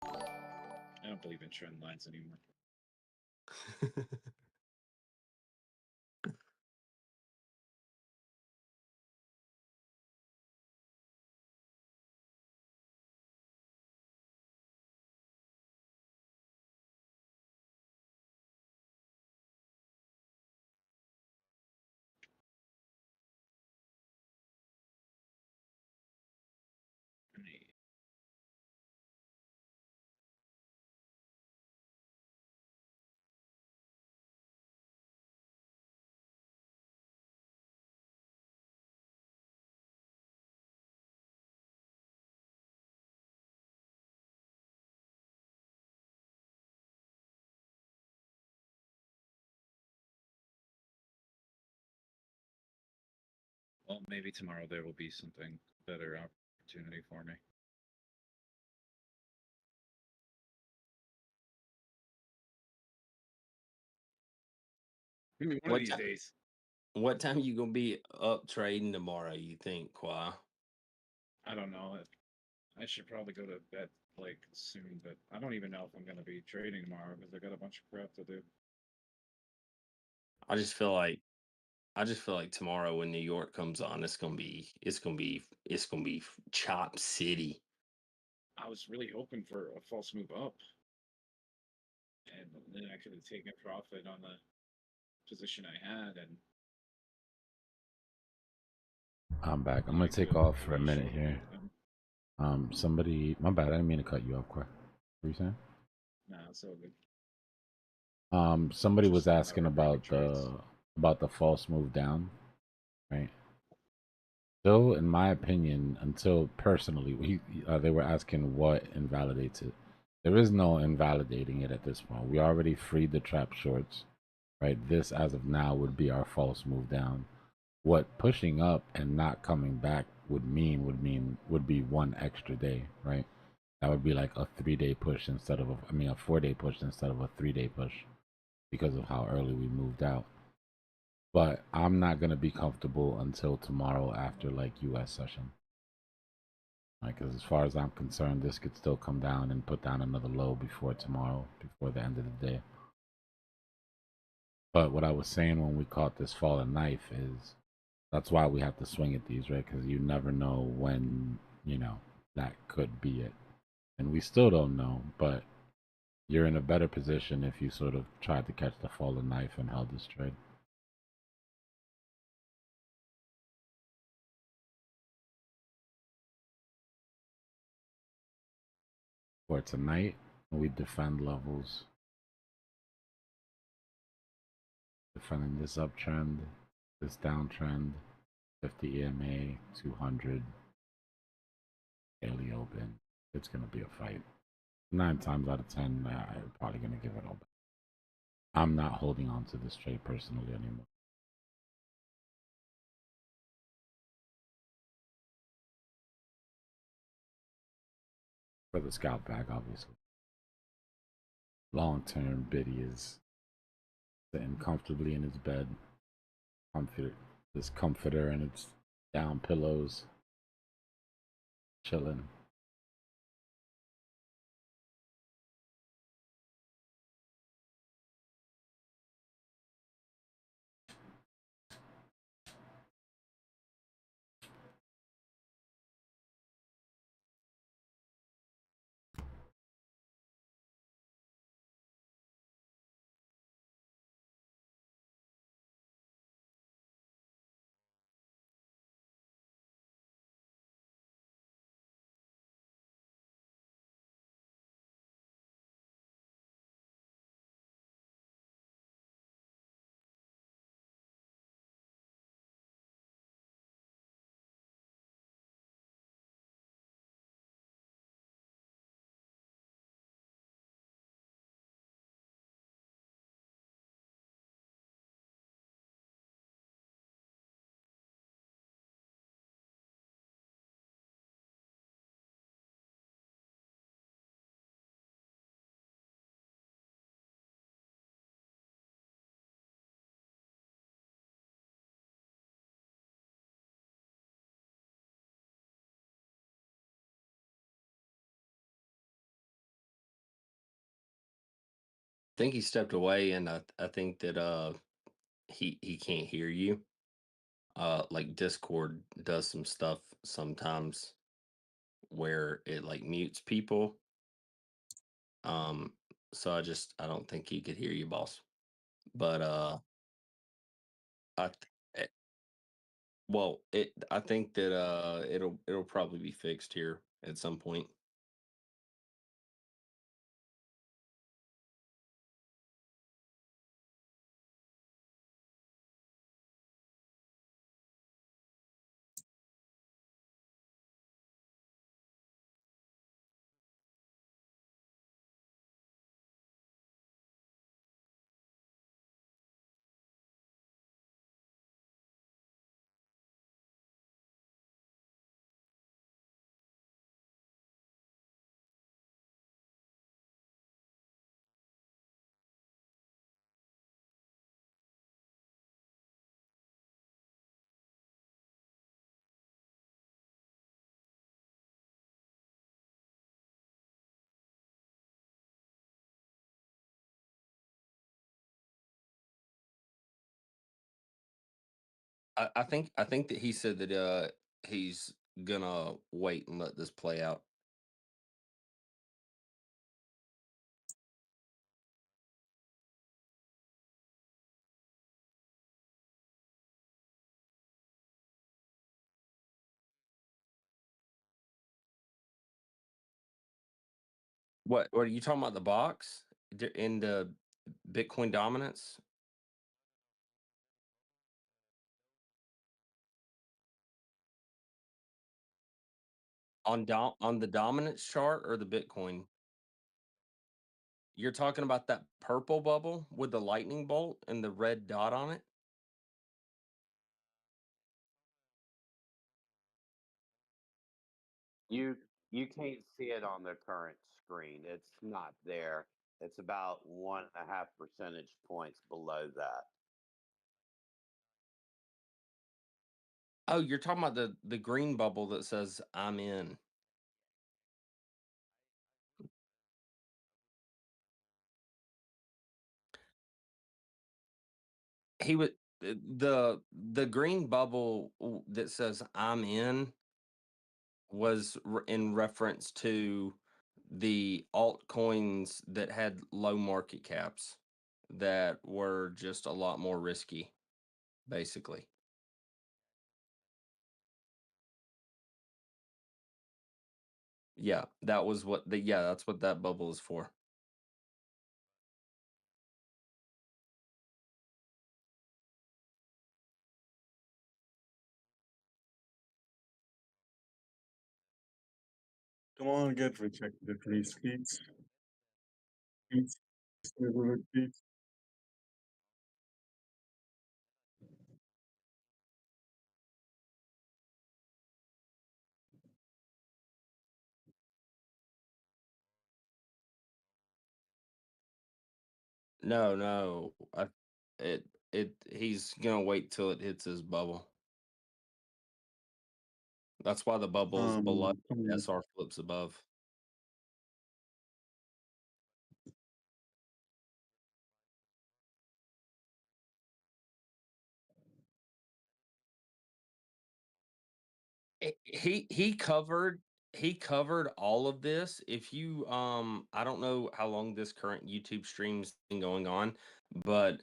I don't believe in trend lines anymore. Well, maybe tomorrow there will be something better opportunity for me. Maybe one of these days. What time you gonna be up trading tomorrow, you think, Qua? I don't know. I should probably go to bed like soon, but I don't even know if I'm gonna be trading tomorrow because I got a bunch of crap to do. I just feel like tomorrow when New York comes on, it's gonna be Chop City. I was really hoping for a false move up, and then I could have taken profit on the position I had, and I'm back. I'm gonna take off for a minute here. Somebody, my bad. I didn't mean to cut you off, quick. What were you saying? nah, it's all good. Somebody was asking about the false move down, right? Still, in my opinion, until personally, they were asking what invalidates it. There is no invalidating it at this point. We already freed the trap shorts, right? This, as of now, would be our false move down. What pushing up and not coming back would be one extra day, right? That would be like a 3-day push instead of a 4-day push instead of a 3-day push because of how early we moved out. But I'm not gonna be comfortable until tomorrow after like US session. Like, cause as far as I'm concerned, this could still come down and put down another low before tomorrow, before the end of the day. But what I was saying when we caught this fallen knife is that's why we have to swing at these, right? Because you never know when, that could be it. And we still don't know, but you're in a better position if you sort of tried to catch the fallen knife and held this trade. For tonight, we defend levels. Defending this uptrend, this downtrend, 50 EMA, 200, daily open. It's going to be a fight. 9 times out of 10, I'm probably going to give it all back. I'm not holding on to this trade personally anymore. For the scalp bag, obviously. Long term, Biddy is sitting comfortably in his bed. This comforter and its down pillows. Chilling. think he stepped away, and I think that he can't hear you. Like Discord does some stuff sometimes where it like mutes people. So I don't think he could hear you, boss. But I th- well, I think that it'll probably be fixed here at some point. I think that he said that he's gonna wait and let this play out. What are you talking about? The box in the Bitcoin dominance on the dominance chart or the Bitcoin? You're talking about that purple bubble with the lightning bolt and the red dot on it? You can't see it on the current screen. It's not there. It's about 1.5 percentage points below that. Oh, you're talking about the green bubble that says I'm in. He would the green bubble that says I'm in was in reference to the altcoins that had low market caps that were just a lot more risky, basically. Yeah, that was what that's what that bubble is for. Come on, get rejected, please, please. Please, please. No. He's gonna wait till it hits his bubble. That's why the bubble is below, Come on. SR flips above. He covered all of this. If you I don't know how long this current YouTube stream's been going on, but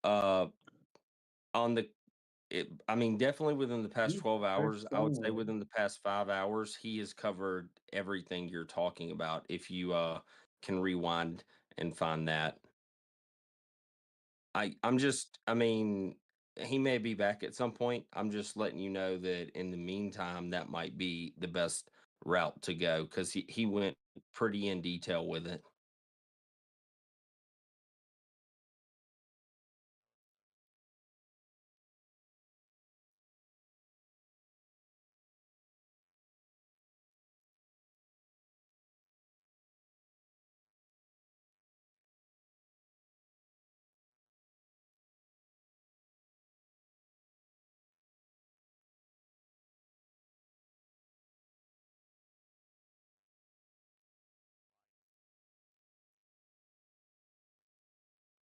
uh on the I mean, definitely within the past 12 hours, I would say within the past 5 hours, he has covered everything you're talking about. If you can rewind and find that. I mean, he may be back at some point. I'm just letting you know that in the meantime, that might be the best route to go because he went pretty in detail with it.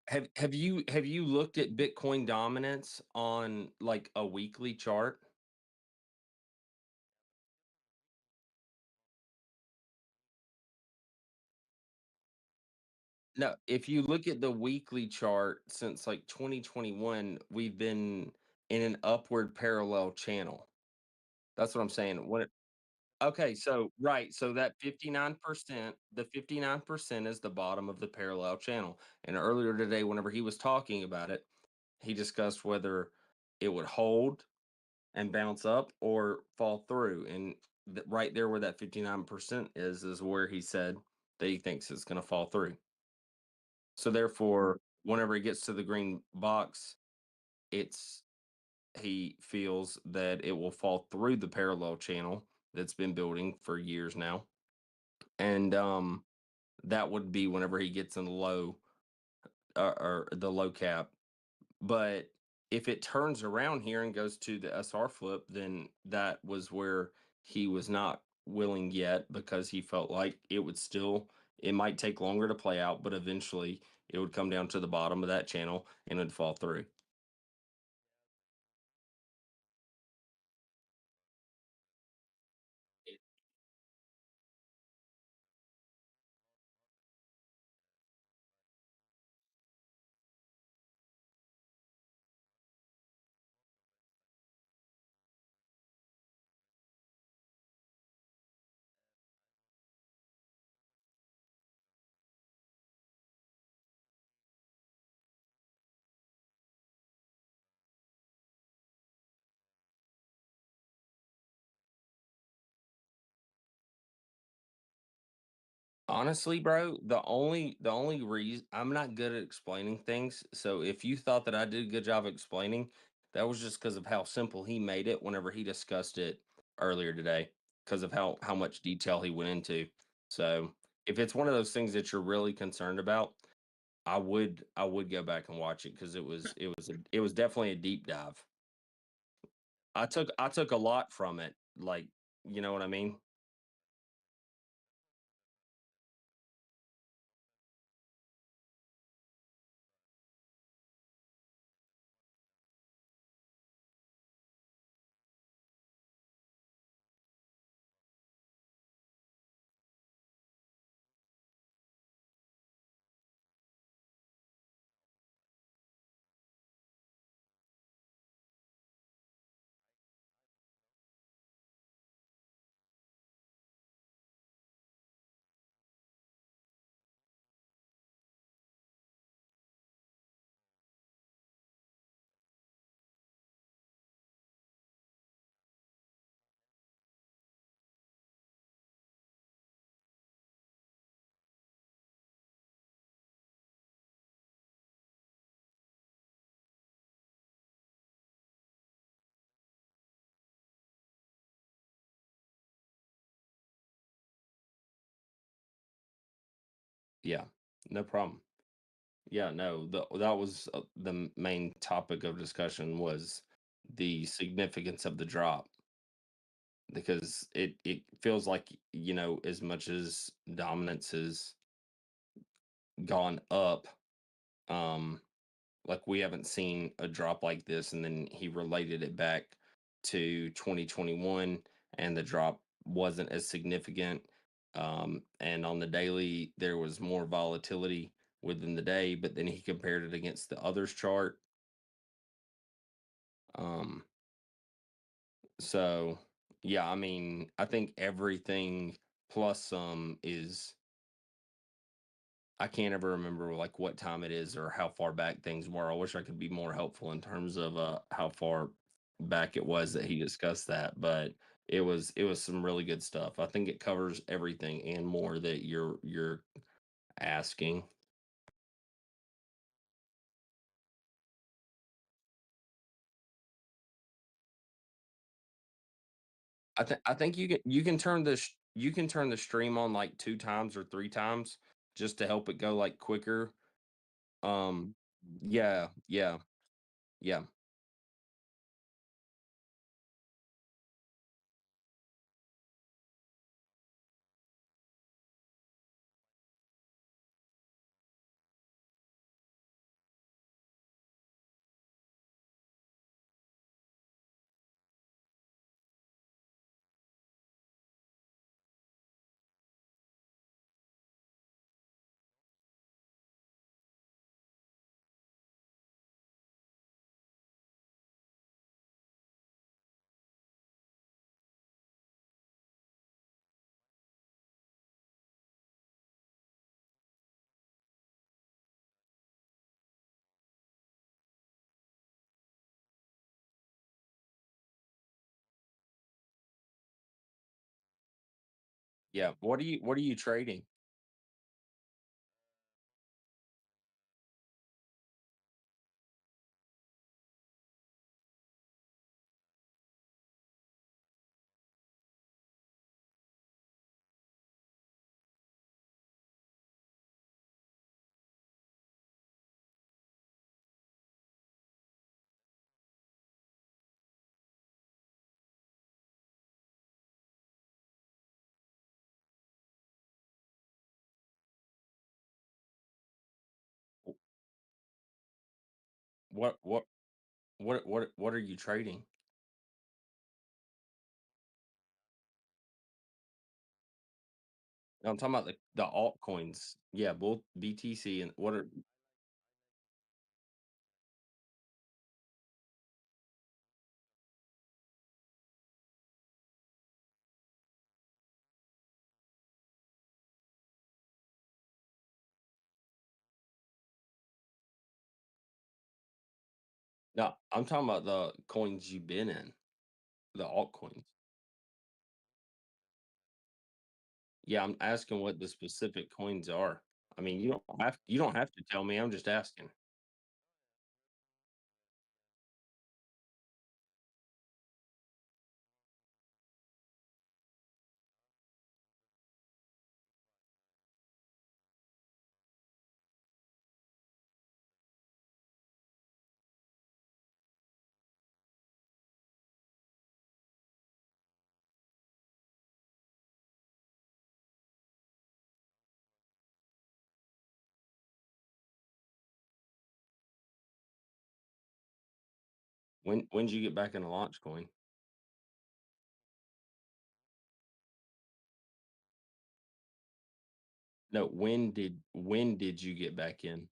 Have you looked at Bitcoin dominance on like a weekly chart? No, if you look at the weekly chart since like 2021, we've been in an upward parallel channel. That's what I'm saying. Okay, so right, so that 59%, the 59% is the bottom of the parallel channel. And earlier today, whenever he was talking about it, he discussed whether it would hold and bounce up or fall through. And right there where that 59% is where he said that he thinks it's going to fall through. So therefore, whenever he gets to the green box, it's he feels that it will fall through the parallel channel that's been building for years now. And that would be whenever he gets in the low or the low cap. But if it turns around here and goes to the SR flip, then that was where he was not willing yet because he felt like it might take longer to play out, but eventually it would come down to the bottom of that channel and it'd fall through. Honestly, bro, the only reason I'm not good at explaining things, so if you thought that I did a good job explaining, that was just because of how simple he made it whenever he discussed it earlier today, because of how much detail he went into. So if it's one of those things that you're really concerned about, I would go back and watch it because it was definitely a deep dive. I took a lot from it, like you know what I mean. Yeah, no problem. Yeah, no, that was the main topic of discussion was the significance of the drop because it feels like as much as dominance has gone up, um, like we haven't seen a drop like this, and then he related it back to 2021, and the drop wasn't as significant. And on the daily, there was more volatility within the day, but then he compared it against the others chart. Um, so yeah, I mean, I think everything plus some is I can't ever remember like what time it is or how far back things were. I wish I could be more helpful in terms of how far back it was that he discussed that, but it was some really good stuff. I think it covers everything and more that you're asking. I think you can turn the stream on like 2 times or 3 times just to help it go like quicker. Um yeah, yeah, yeah. Yeah. What are you trading? What what what are you trading? No, I'm talking about the altcoins. Yeah, both BTC and what are no, I'm talking about the coins you've been in, the altcoins. Yeah, I'm asking what the specific coins are. I mean, you don't have to tell me. I'm just asking. When did you get back into launch coin? No, when did you get back in?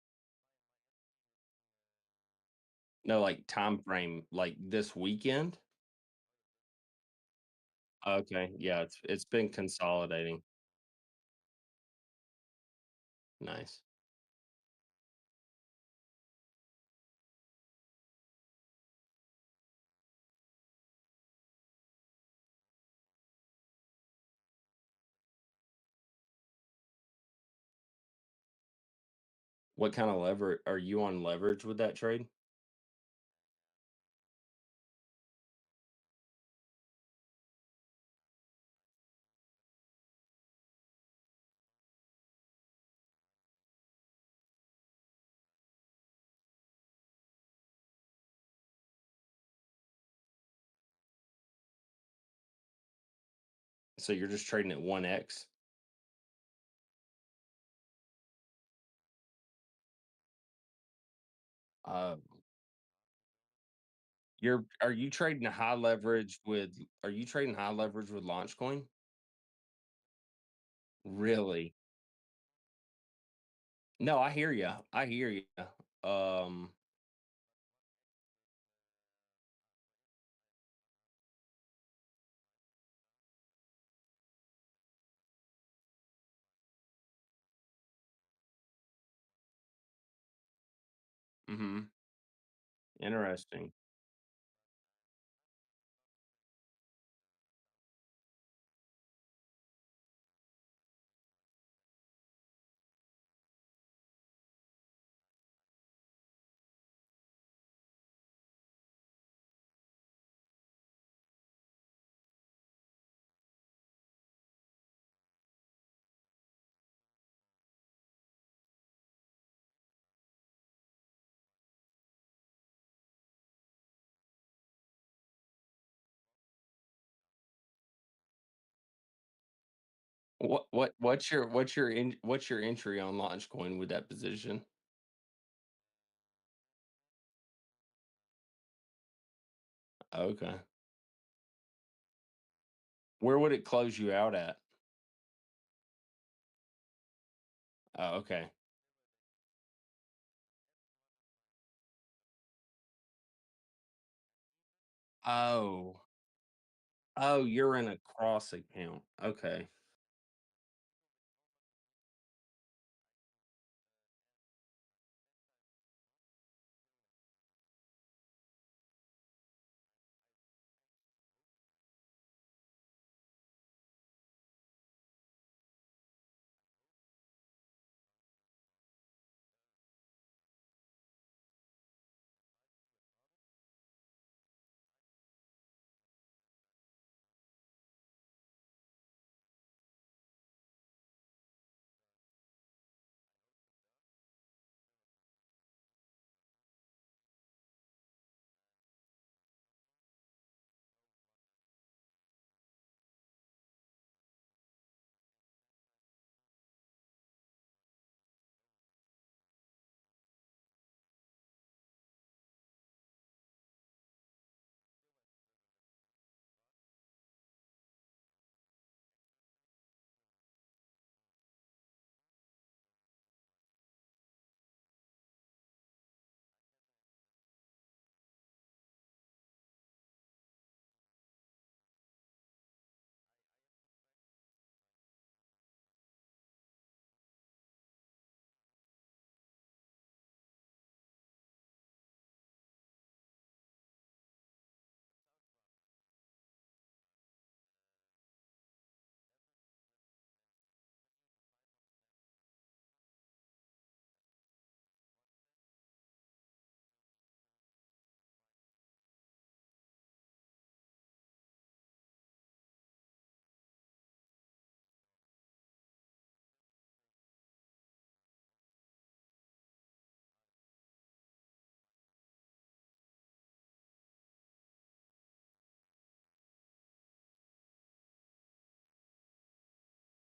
No, like time frame, like this weekend? Okay, yeah, it's been consolidating. Nice. What kind of lever are you on leverage with that trade? So you're just trading at 1x? Uh, are you trading high leverage with launch coin? Really? No, I hear you. I hear you. Um, mhm. Interesting. What's your entry on launch coin with that position? Okay. Where would it close you out at? Oh, okay. Oh. Oh, you're in a cross account. Okay.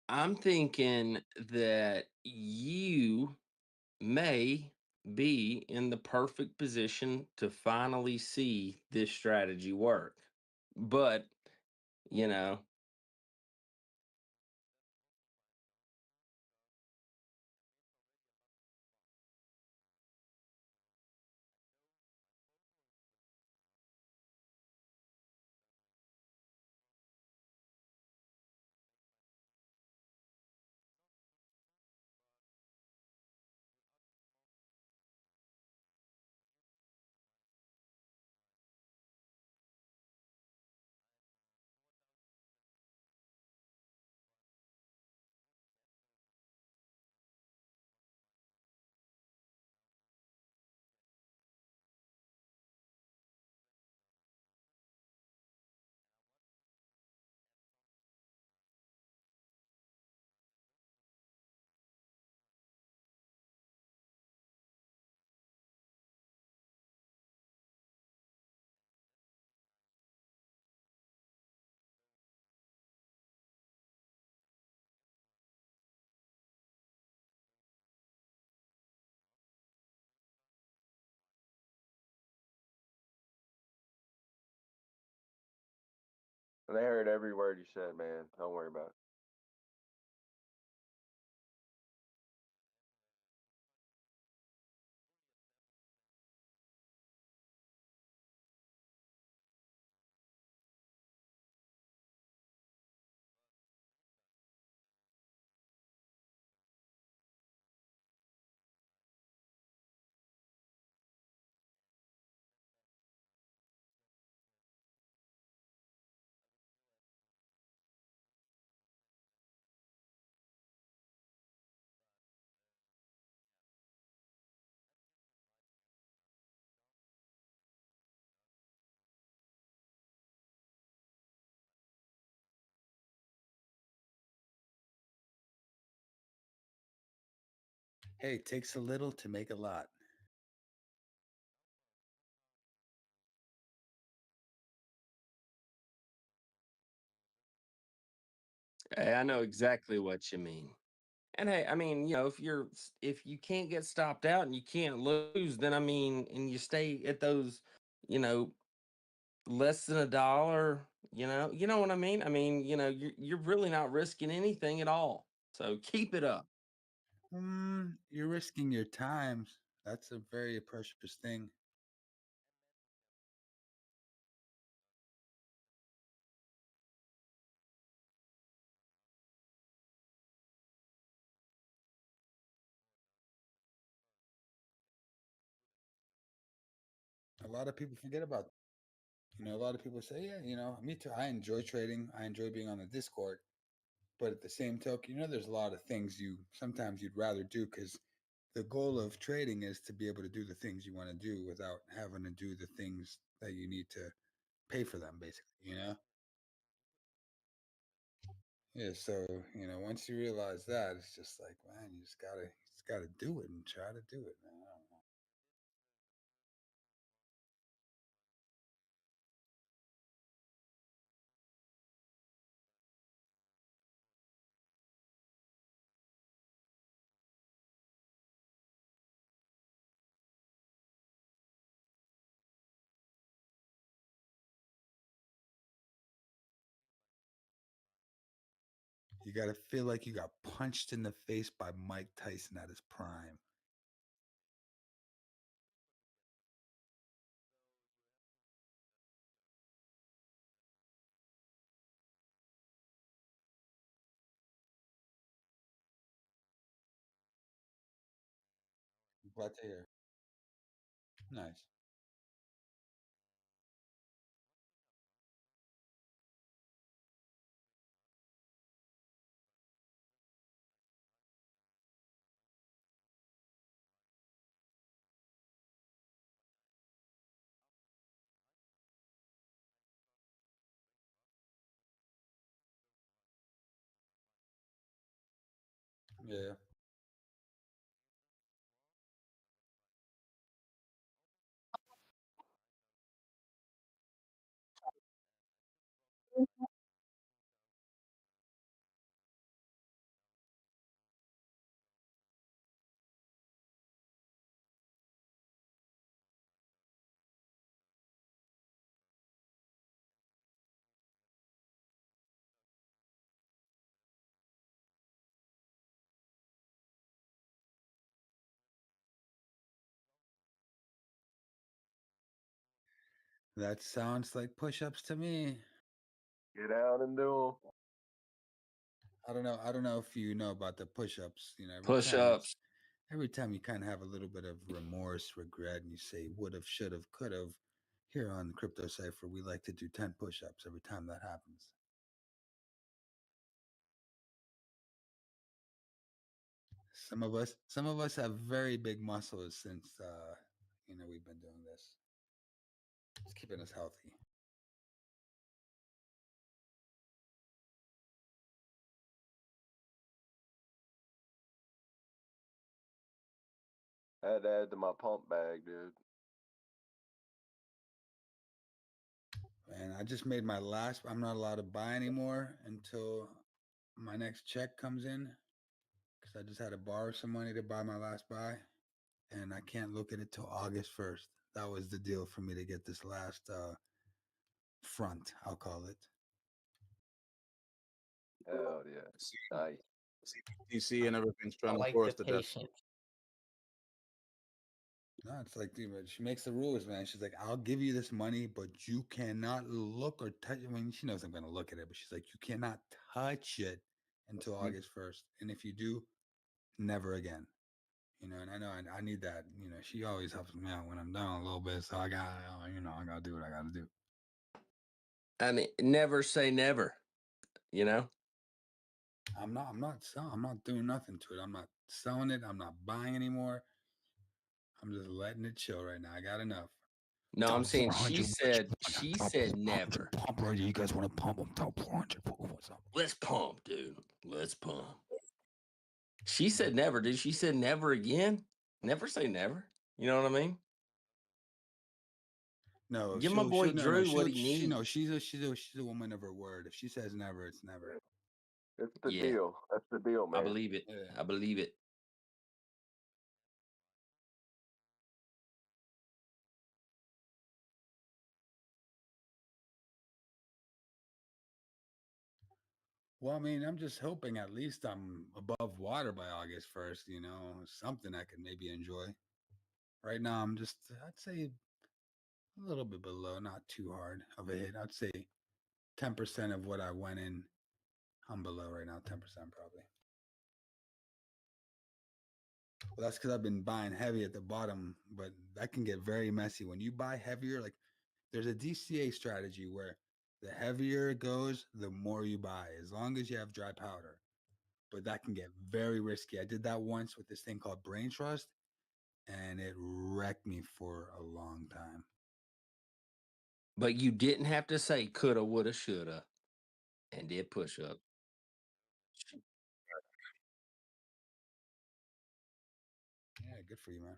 I'm thinking that you may be in the perfect position to finally see this strategy work. But, you know, They heard every word you said, man. Don't worry about it. Hey, it takes a little to make a lot. hey, I know exactly what you mean. And hey, I mean, if you can't get stopped out and you can't lose, then I mean, and you stay at those, you know, less than $1, you know what I mean? I mean, you're really not risking anything at all. So keep it up. You're risking your time. That's a very precious thing. A lot of people forget about that. A lot of people say, yeah, me too. I enjoy trading. I enjoy being on the Discord. But at the same token, there's a lot of things sometimes you'd rather do because the goal of trading is to be able to do the things you want to do without having to do the things that you need to pay for them, basically. Yeah, so once you realize that, it's just like, man, you just gotta do it and try to do it, man. I don't know. You gotta feel like you got punched in the face by Mike Tyson at his prime. I'm glad to hear. Nice. Yeah. That sounds like push-ups to me. Get out and do them. I don't know if you know about the push-ups. You know, Push-ups. Every time you kind of have a little bit of remorse, regret, and you say would have, should have, could have. Here on Crypto Cypher, we like to do 10 push-ups every time that happens. Some of us have very big muscles since we've been doing this. It's keeping us healthy. I had to add to my pump bag, dude. And I just made my last. I'm not allowed to buy anymore until my next check comes in, because I just had to borrow some money to buy my last buy, and I can't look at it till August 1st. That was the deal for me to get this last front, I'll call it. Hell yeah. Nice. DC and everything's I trying to like force the the death. patience. No, it's like, dude, she makes the rules, man. She's like, I'll give you this money, but you cannot look or touch. I mean, she knows I'm going to look at it, but she's like, you cannot touch it until August 1st. And if you do, never again. You know, and I know I need that. You know, she always helps me out when I'm down a little bit. So I got to do what I got to do. I mean, never say never, you know? I'm not doing nothing to it. I'm not selling it. I'm not buying anymore. I'm just letting it chill right now. I got enough. No, I'm saying she said never. Pump right. You guys want to pump? I'm top 400. What's up? Let's pump, dude. Let's pump. She said never. Did she say never again? Never say never. You know what I mean? No, give my boy Drew what he needs. She's a woman of her word. If she says never, it's never. It's the Yeah. deal. That's the deal, man. I believe it. Yeah. I believe it. Well, I mean, I'm just hoping at least I'm above water by August 1st, you know, something I can maybe enjoy. Right now, I'm just, I'd say a little bit below, not too hard of a hit. I'd say 10% of what I went in, I'm below right now, 10% probably. Well, that's because I've been buying heavy at the bottom, but that can get very messy. When you buy heavier, like there's a DCA strategy where the heavier it goes, the more you buy, as long as you have dry powder. But that can get very risky. I did that once with this thing called Brain Trust, and it wrecked me for a long time. But you didn't have to say coulda, woulda, shoulda, and did push up. Yeah, good for you, man.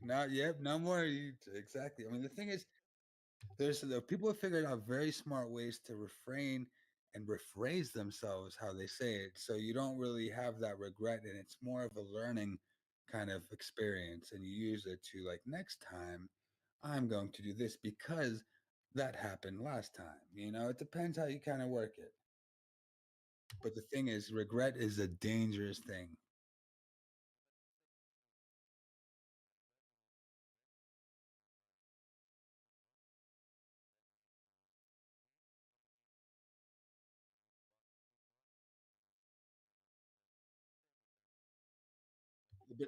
Not yet, no more. Exactly. I mean, the thing is, the people have figured out very smart ways to refrain and rephrase themselves how they say it, so you don't really have that regret, and it's more of a learning kind of experience, and you use it to like, next time I'm going to do this because that happened last time. You know, it depends how you kind of work it. But the thing is, regret is a dangerous thing. But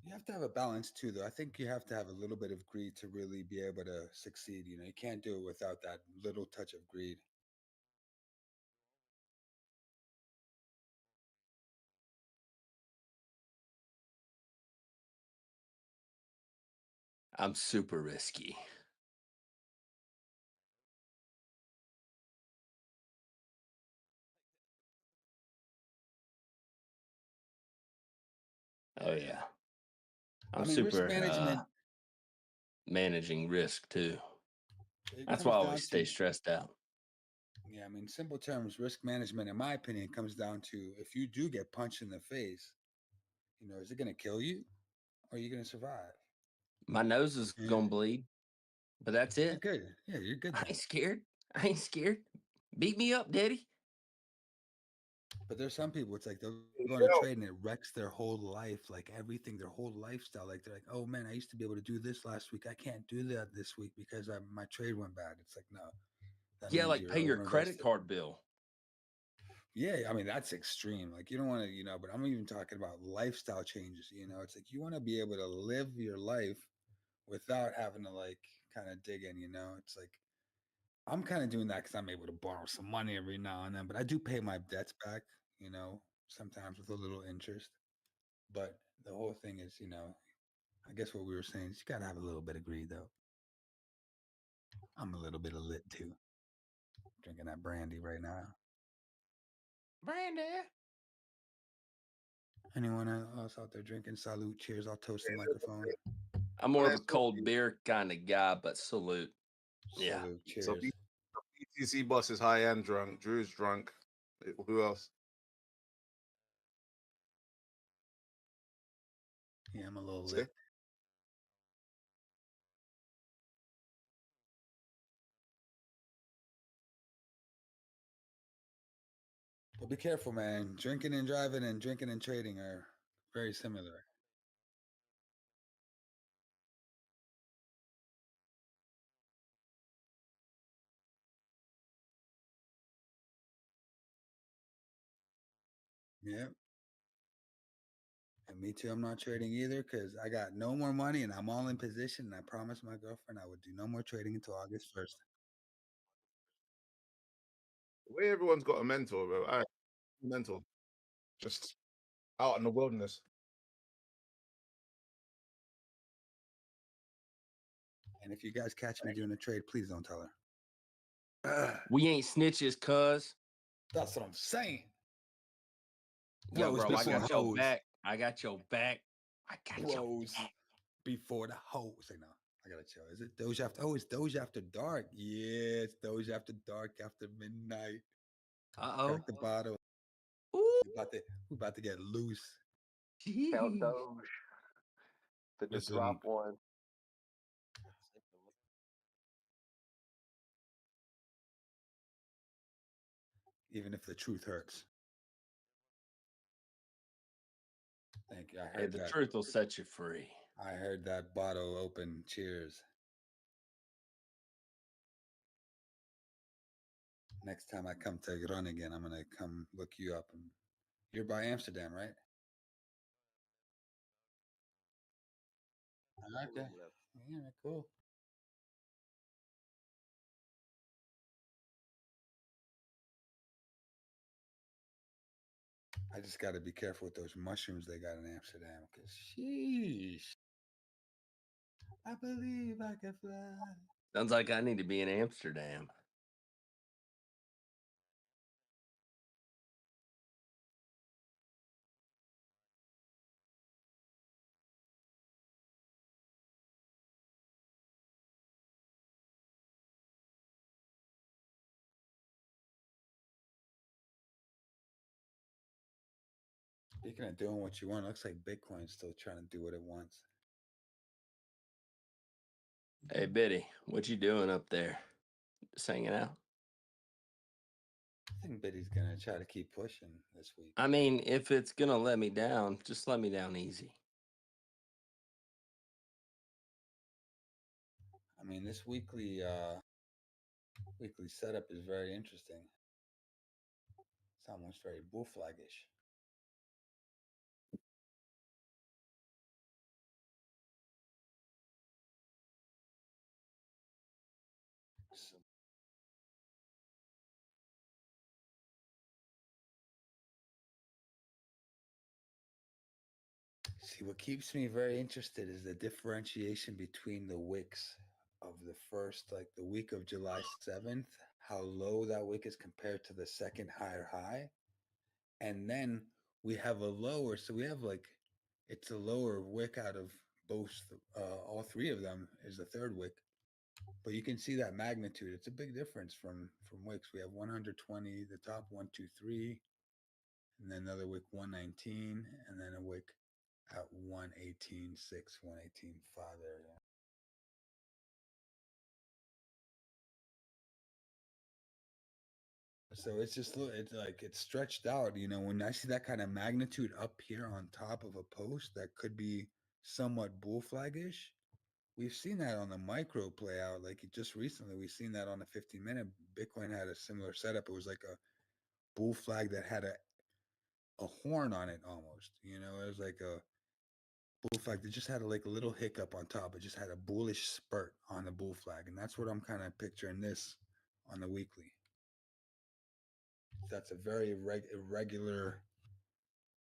you have to have a balance too, though. I think you have to have a little bit of greed to really be able to succeed. You know, you can't do it without that little touch of greed. I'm super risky. Oh yeah. I'm risk super management. Managing risk too. It That's comes why I down always stay to, stressed out. yeah, I mean, simple terms, risk management, in my opinion, comes down to, if you do get punched in the face, you know, is it going to kill you or are you going to survive? My nose is Yeah. gonna bleed, but that's You're it. good. Yeah, you're good. I Then. ain't scared. I ain't scared. Beat me up, daddy. But there's some people, it's like they'll go on a trade and it wrecks their whole life, like everything, their whole lifestyle. Like they're like, oh man, I used to be able to do this last week. I can't do that this week because my trade went bad. It's like, no, that Yeah, means like you're pay your credit overinvested. card bill. Yeah, I mean that's extreme. Like you don't want to, but I'm even talking about lifestyle changes. It's like you want to be able to live your life without having to like kind of dig in. It's like I'm kind of doing that because I'm able to borrow some money every now and then, but I do pay my debts back. Sometimes with a little interest. But the whole thing is, I guess what we were saying is you gotta have a little bit of greed, though. I'm a little bit of lit too. Drinking that brandy right now. Brandy. Anyone else out there drinking? Salute, cheers. I'll toast the microphone. I'm more of a cold beer kind of guy, but salute. Yeah. Salute, cheers. So BTC boss is high end drunk. Drew's drunk. Who else? Yeah, I'm a little lit. But be careful, man. Drinking and driving and drinking and trading are very similar. Yeah. And me too. I'm not trading either because I got no more money and I'm all in position. And I promised my girlfriend I would do no more trading until August 1st. The way everyone's got a mentor, bro. I mentor. Just out in the wilderness. And if you guys catch me doing a trade, please don't tell her. We ain't snitches, cuz. That's what I'm saying. Yo, Bros bro, I before got your hoes. back. I got your back. I got your Bros back. before the hoes. Say no. I gotta chill. Is it Doge after? Oh, it's Doge after dark. Yeah, it's Doge after dark after midnight. Uh-oh. Crack the bottle. Ooh. We about to get loose. Count Doge. Finna Listen, drop one. Even if the truth hurts. Thank you. I Hey, heard the that. truth will set you free. I heard that bottle open. Cheers. Next time I come to Groningen, I'm gonna come look you up. You're by Amsterdam, right? Okay. Yeah, cool. I just got to be careful with those mushrooms they got in Amsterdam, because sheesh. I believe I can fly. Sounds like I need to be in Amsterdam. Speaking of doing what you want, looks like Bitcoin's still trying to do what it wants. Hey, Biddy, what you doing up there? Just hanging out? I think Biddy's gonna try to keep pushing this week. I mean, if it's gonna let me down, just let me down easy. I mean, this weekly setup is very interesting. It's almost very bull flaggish. See, what keeps me very interested is the differentiation between the wicks of the first, like the week of July 7th, how low that wick is compared to the second higher high. And then we have a lower, so we have like, it's a lower wick out of both, all three of them is the third wick. But you can see that magnitude. It's a big difference from wicks. We have 120, the top 123, and then another wick 119, and then a wick at 118.6, 118.5 area. So it's just it's like it's stretched out. You know, when I see that kind of magnitude up here on top of a post that could be somewhat bull flaggish, we've seen that on the micro play out. Like just recently, we've seen that on the 15-minute. Bitcoin had a similar setup. It was like a bull flag that had a horn on it almost. You know, it was like a bull flag that just had like a little hiccup on top. It just had a bullish spurt on the bull flag, and that's what I'm kind of picturing this on the weekly. That's a very irregular,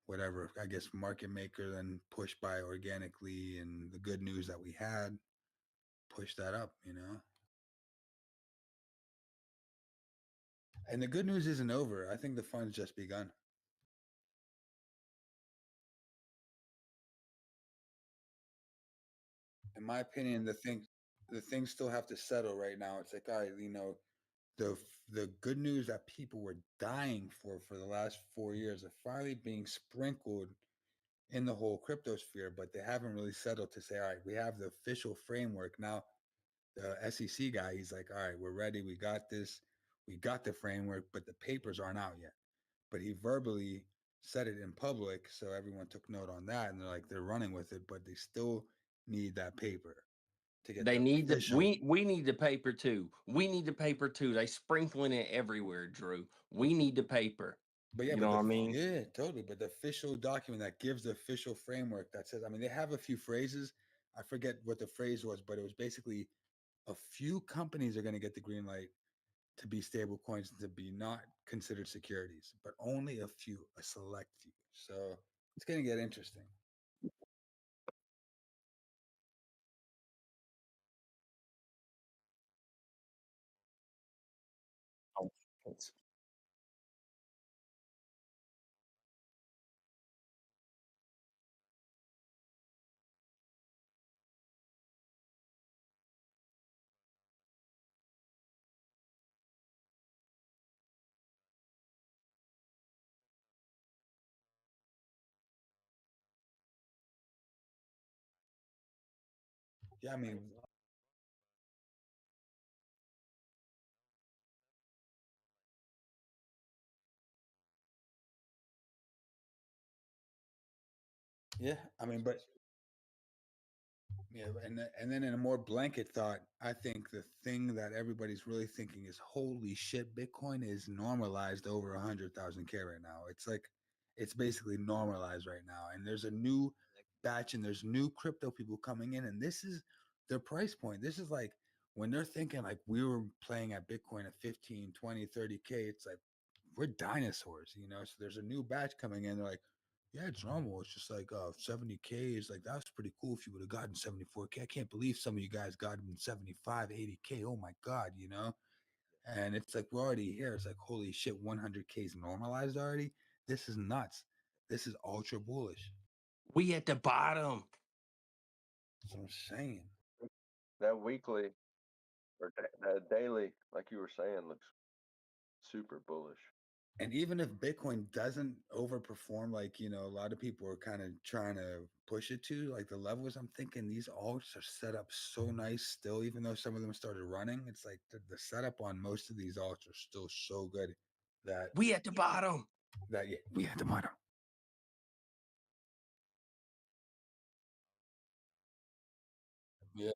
whatever, I guess, market maker, then pushed by organically, and the good news that we had pushed that up, you know. And the good news isn't over. I think the fun's just begun. In my opinion, the things still have to settle right now. It's like, all right, you know, the good news that people were dying for the last 4 years are finally being sprinkled in the whole crypto sphere, but they haven't really settled to say, all right, we have the official framework now. The SEC guy, he's like, all right, we're ready, we got this, we got the framework, but the papers aren't out yet. But he verbally said it in public, so everyone took note on that, and they're running with it, but they still need that paper to get They the need the official. we need the paper too. We need the paper too. They sprinkling it everywhere, Drew. We need the paper. But yeah, You but know what I mean? yeah, totally. But the official document that gives the official framework that says, I mean, they have a few phrases. I forget what the phrase was, but it was basically a few companies are going to get the green light to be stable coins and to be not considered securities, but only a few, a select few. So it's going to get interesting. Oh, thanks. Yeah, I mean, yeah, I mean, but yeah, and then in a more blanket thought, I think the thing that everybody's really thinking is, holy shit, Bitcoin is normalized over 100,000K right now. It's like it's basically normalized right now, and there's a new batch, and there's new crypto people coming in, and this is their price point. This is like when they're thinking like we were playing at Bitcoin at 15, 20, 30K. It's like we're dinosaurs, you know. So there's a new batch coming in. They're like, yeah, it's normal. It's just like 70K is like that's pretty cool if you would have gotten 74K. I can't believe some of you guys got them 75, 80K. Oh my god, you know? And it's like we're already here. It's like holy shit, 100K is normalized already. This is nuts. This is ultra bullish. We at the bottom. That's what I'm saying. That weekly or that daily, like you were saying, looks super bullish. And even if Bitcoin doesn't overperform, like, you know, a lot of people are kind of trying to push it to, like the levels, I'm thinking these alts are set up so nice still, even though some of them started running. It's like the setup on most of these alts are still so good that We at the bottom. yeah, we at the bottom. Yeah.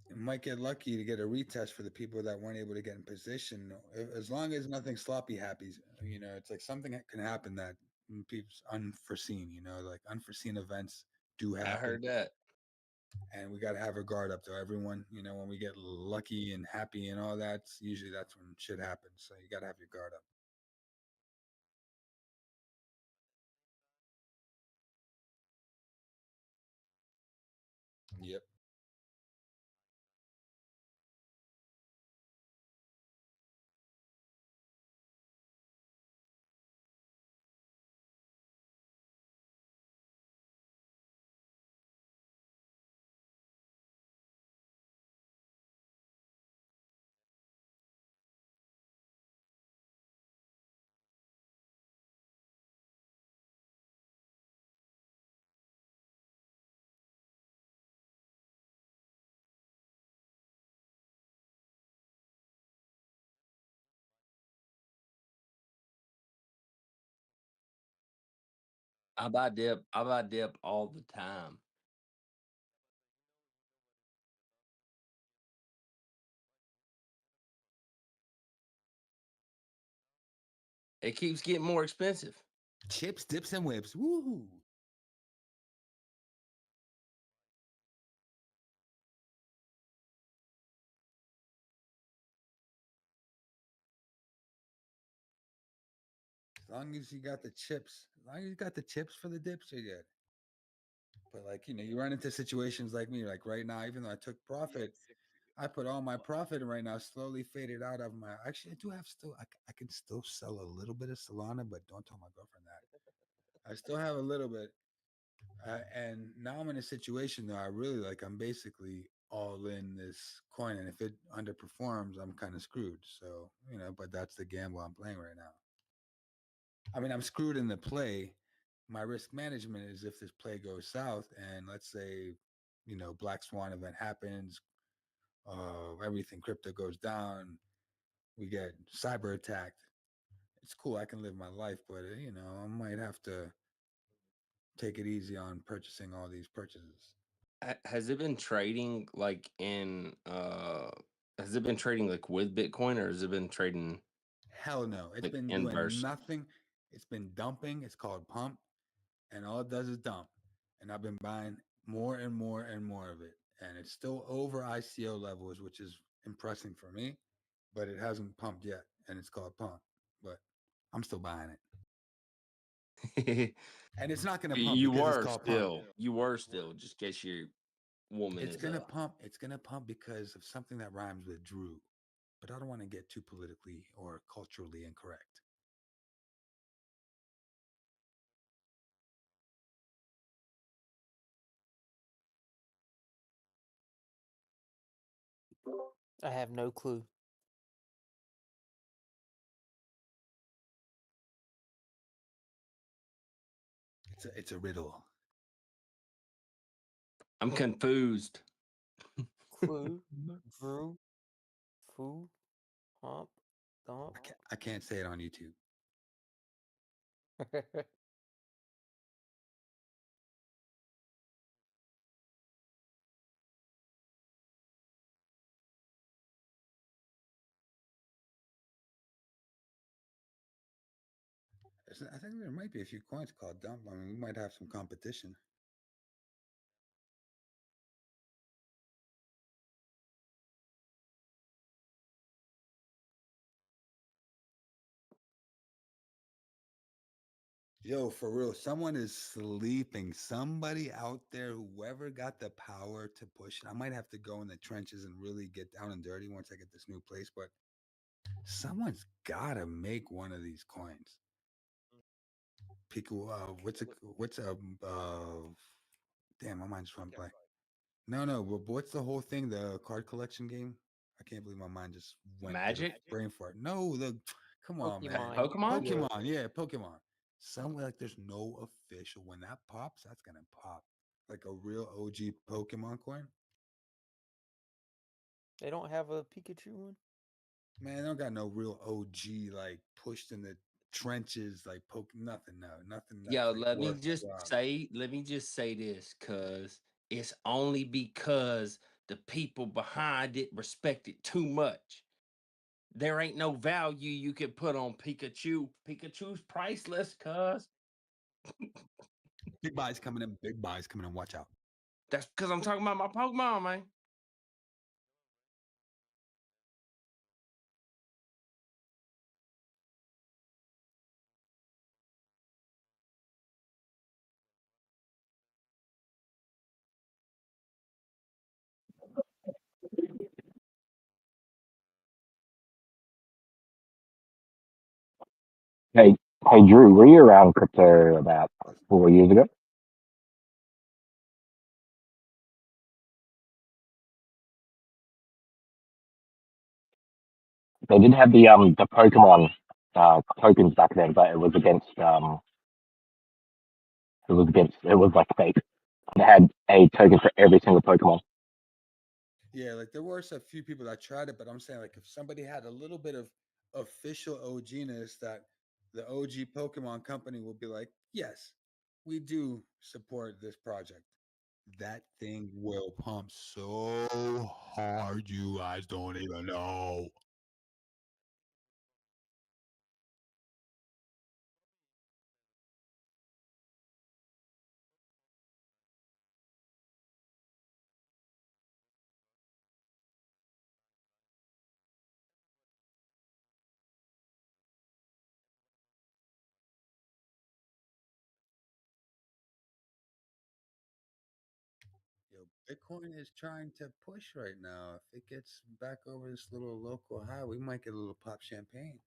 You might get lucky to get a retest for the people that weren't able to get in position. As long as nothing sloppy happens, you know, it's like something that can happen that people's unforeseen, you know, like unforeseen events do I happen. heard that. And we got to have our guard up though. Everyone, you know, when we get lucky and happy and all that, usually that's when shit happens. So you got to have your guard up. Yep. I buy dip. I buy dip all the time. It keeps getting more expensive. Chips, dips, and whips. Woohoo! As long as you got the chips, as long as you got the chips for the dips, you're good. But like, you run into situations like me, like right now, even though I took profit, I put all my profit in right now, slowly faded out of my. Actually, I do have still. I can still sell a little bit of Solana, but don't tell my girlfriend that. I still have a little bit, and now I'm in a situation though. I really like. I'm basically all in this coin, and if it underperforms, I'm kind of screwed. So but that's the gamble I'm playing right now. I mean, I'm screwed in the play. My risk management is if this play goes south, and let's say, black swan event happens, everything crypto goes down, we get cyber attacked. It's cool. I can live my life, but I might have to take it easy on purchasing all these purchases. Has it been trading like in has it been trading like with Bitcoin, or has it been trading Hell no. It's like been doing inverse? nothing. It's been dumping. It's called pump, and all it does is dump. And I've been buying more and more and more of it, and it's still over ICO levels, which is impressive for me, but it hasn't pumped yet, and it's called pump. But I'm still buying it. And it's not going to pump You because it's were called pump. still, just in case your woman It's is going to pump. It's going to pump because of something that rhymes with Drew. But I don't want to get too politically or culturally incorrect. I have no clue. It's a riddle. I'm confused. Clue, Drew, foo, hump, dump. I can't say it on YouTube. I think there might be a few coins called dump. I mean, we might have some competition. Yo, for real, someone is sleeping. Somebody out there, whoever got the power to push it. I might have to go in the trenches and really get down and dirty once I get this new place, but someone's got to make one of these coins. Pico, damn, my mind just went blank. No, but what's the whole thing? The card collection game? I can't believe my mind just went Magic? brain fart. No, come on, man. Pokemon? Pokemon, yeah, Pokemon. Somewhere like there's no official. When that pops, that's gonna pop. Like a real OG Pokemon coin. They don't have a Pikachu one? Man, they don't got no real OG like pushed in the trenches like nothing. No, nothing. That's Yo, like let me just say this, cuz it's only because the people behind it respect it too much. There ain't no value you can put on Pikachu. Pikachu's priceless, cuz. Big buys coming in. Big buys coming in. Watch out. That's because I'm talking about my Pokemon, man. Hey, hey, Drew, were you around crypto about 4 years ago? They did have the Pokemon tokens back then, but it was like fake. They had a token for every single Pokemon. Yeah, like there were a few people that tried it, but I'm saying like if somebody had a little bit of official OGness, that the OG Pokemon company will be like, yes, we do support this project. That thing will pump so hard, you guys don't even know. Yo, Bitcoin is trying to push right now. If it gets back over this little local high, we might get a little pop champagne.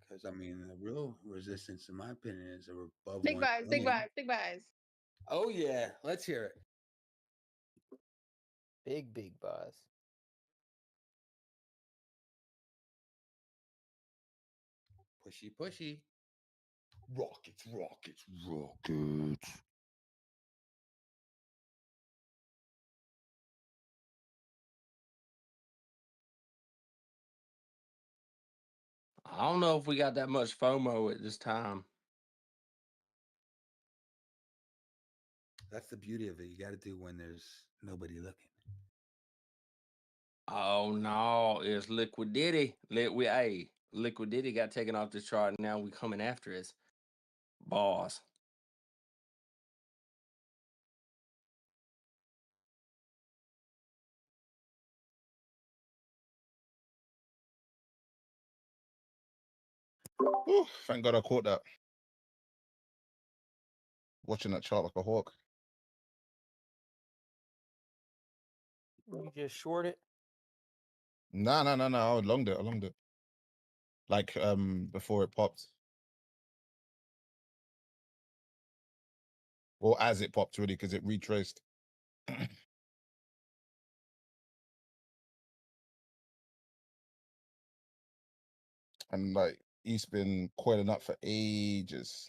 Because I mean, the real resistance, in my opinion, is above Big buys, 120. big buys, big buys. Oh yeah, let's hear it. Big buys. Pushy, pushy. Rockets, rockets, rockets. I don't know if we got that much FOMO at this time. That's the beauty of it. You got to do when there's nobody looking. Oh no, it's Liquidity. Liquidity got taken off the chart. And now we coming after us, boss. Whew, thank God I caught that. Watching that chart like a hawk. You just short it. No. I longed it. Like before it popped. Or as it popped, really, because it retraced. And like he's been coiling up for ages.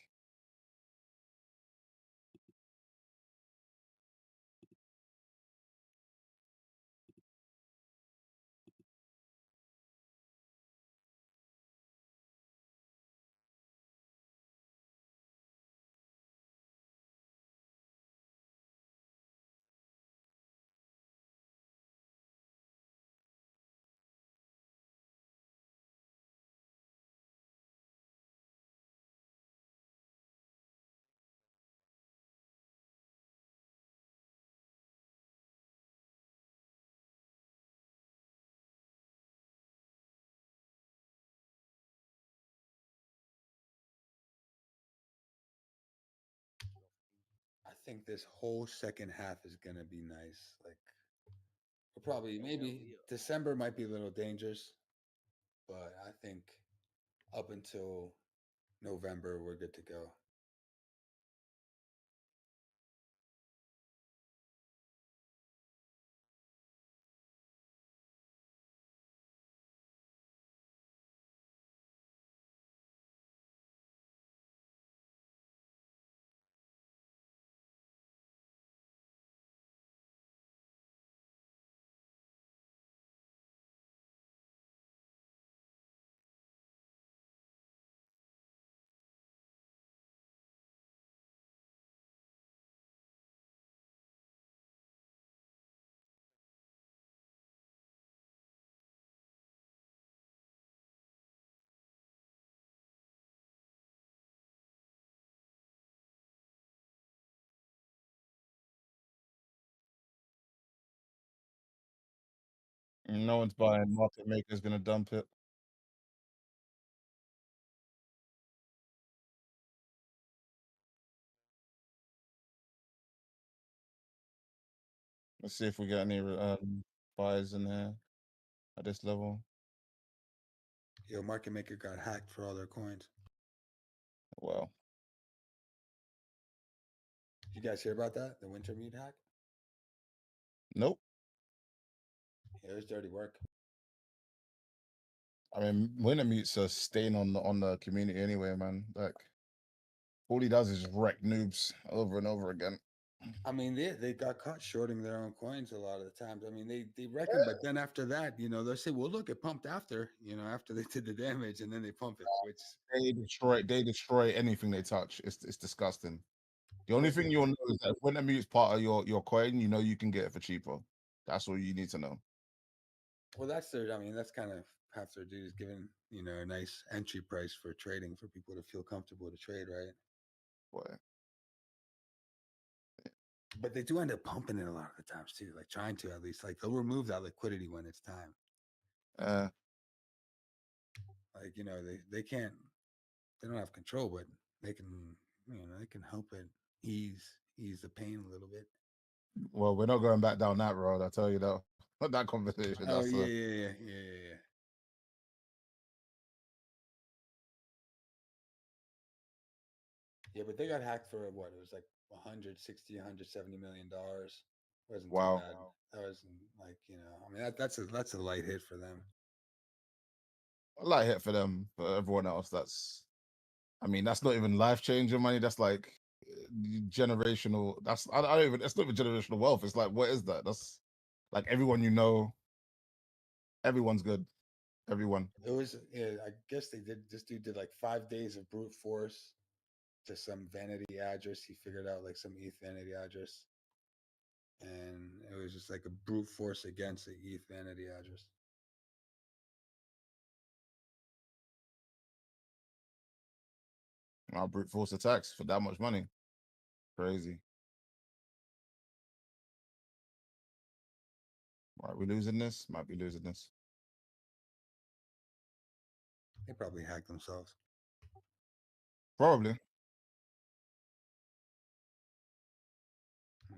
I think this whole second half is gonna be nice. Like, probably maybe December might be a little dangerous, but I think up until November we're good to go. No one's buying. Market maker's gonna dump it. Let's see if we get any buyers in there at this level. Yo, market maker got hacked for all their coins. Well, You guys hear about that? The winter meat hack? nope. Yeah, it was dirty work. I mean, Wintermute's a stain on the community anyway, man. Like, all he does is wreck noobs over and over again. I mean, they got caught shorting their own coins a lot of the times. I mean, they reckon, but then after that, they'll say, "Well, look, it pumped after," after they did the damage, and then they pump it, which They destroy anything they touch. It's disgusting. The only Yes, thing they you'll do. know is that when the mute's part of your coin, you can get it for cheaper. That's all you need to know. Well, that's their. I mean, that's kind of half their duties, giving a nice entry price for trading for people to feel comfortable to trade, right? Boy. But they do end up pumping it a lot of the times too, like trying to at least. Like they'll remove that liquidity when it's time. Like they can't. They don't have control, but they can. They can help it ease the pain a little bit. Well, we're not going back down that road. I tell you that. That conversation. Oh That's yeah. Yeah, but they got hacked for what? It was like 160, 170 million dollars. Wasn't too Wow. bad. That wasn't like I mean that's a light hit for them. A light hit for them, but everyone else, that's not even life changing money. That's like generational. I don't even. It's not even generational wealth. It's like, what is that? That's like everyone everyone's good. Everyone. It was. Yeah, I guess they did. This dude did like 5 days of brute force to some vanity address. He figured out like some ETH vanity address, and it was just like a brute force against the ETH vanity address. Brute force attacks for that much money. Crazy. Might we losing this? Might be losing this. They probably hacked themselves. Probably.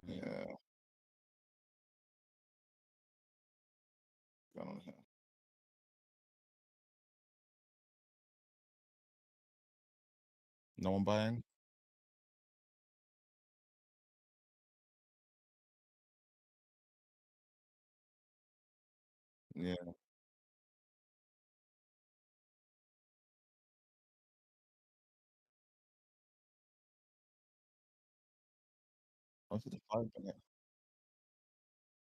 Yeah. Going on here. No one buying. Yeah. What's the 5 minute?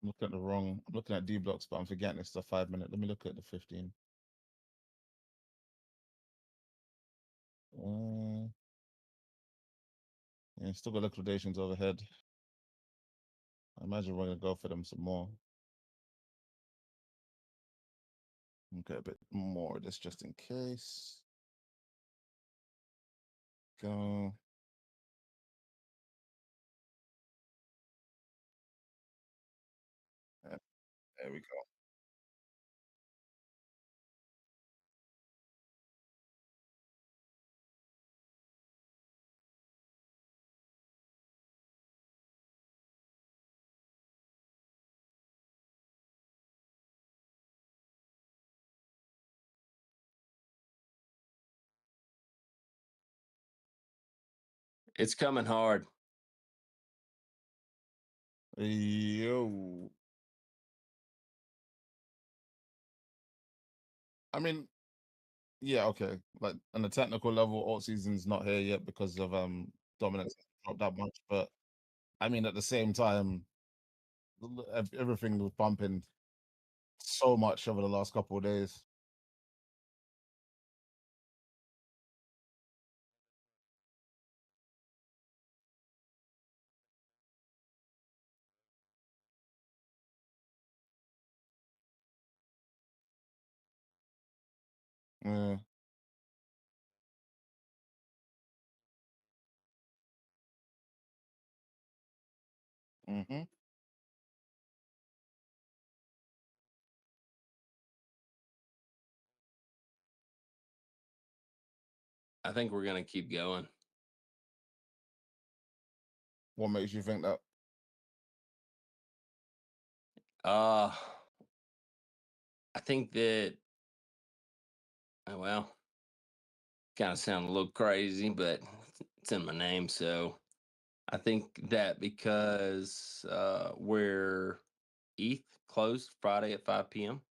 I'm looking at the wrong. I'm looking at Dblocks, but I'm forgetting it's the 5 minute. Let me look at the 15. Yeah, still got liquidations overhead. I imagine we're gonna go for them some more. Okay, a bit more of this just in case. Go. Yeah, there we go. It's coming hard. Yo. I mean, yeah, okay. Like on the technical level, alt season's not here yet because of dominance dropped that much. But I mean, at the same time, everything was bumping so much over the last couple of days. Yeah. Mm-hmm. I think we're gonna keep going. What makes you think that? I think that. Well, kind of sound a little crazy, but it's in my name, so I think that because we're ETH closed Friday at 5 p.m.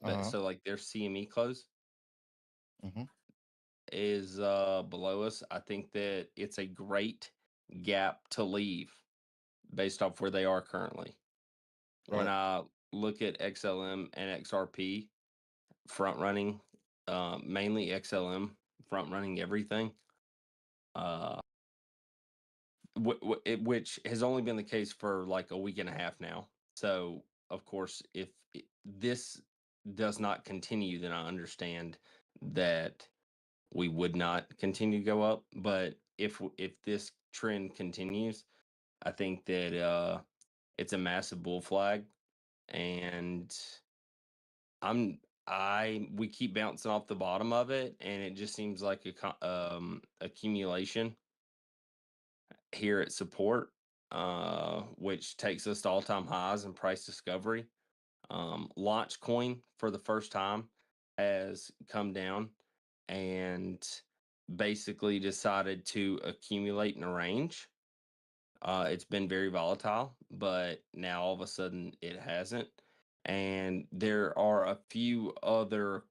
But Uh-huh. so like their CME close Mm-hmm. is below us. I think that it's a great gap to leave based off where they are currently. When Right. I look at XLM and XRP front running, mainly XLM front running everything, which has only been the case for like a week and a half now. So, of course, if this does not continue, then I understand that we would not continue to go up. But if this trend continues, I think that it's a massive bull flag, and we keep bouncing off the bottom of it, and it just seems like a accumulation here at support, which takes us to all-time highs in price discovery. Launch coin for the first time has come down and basically decided to accumulate in a range. It's been very volatile, but now all of a sudden it hasn't. And there are a few other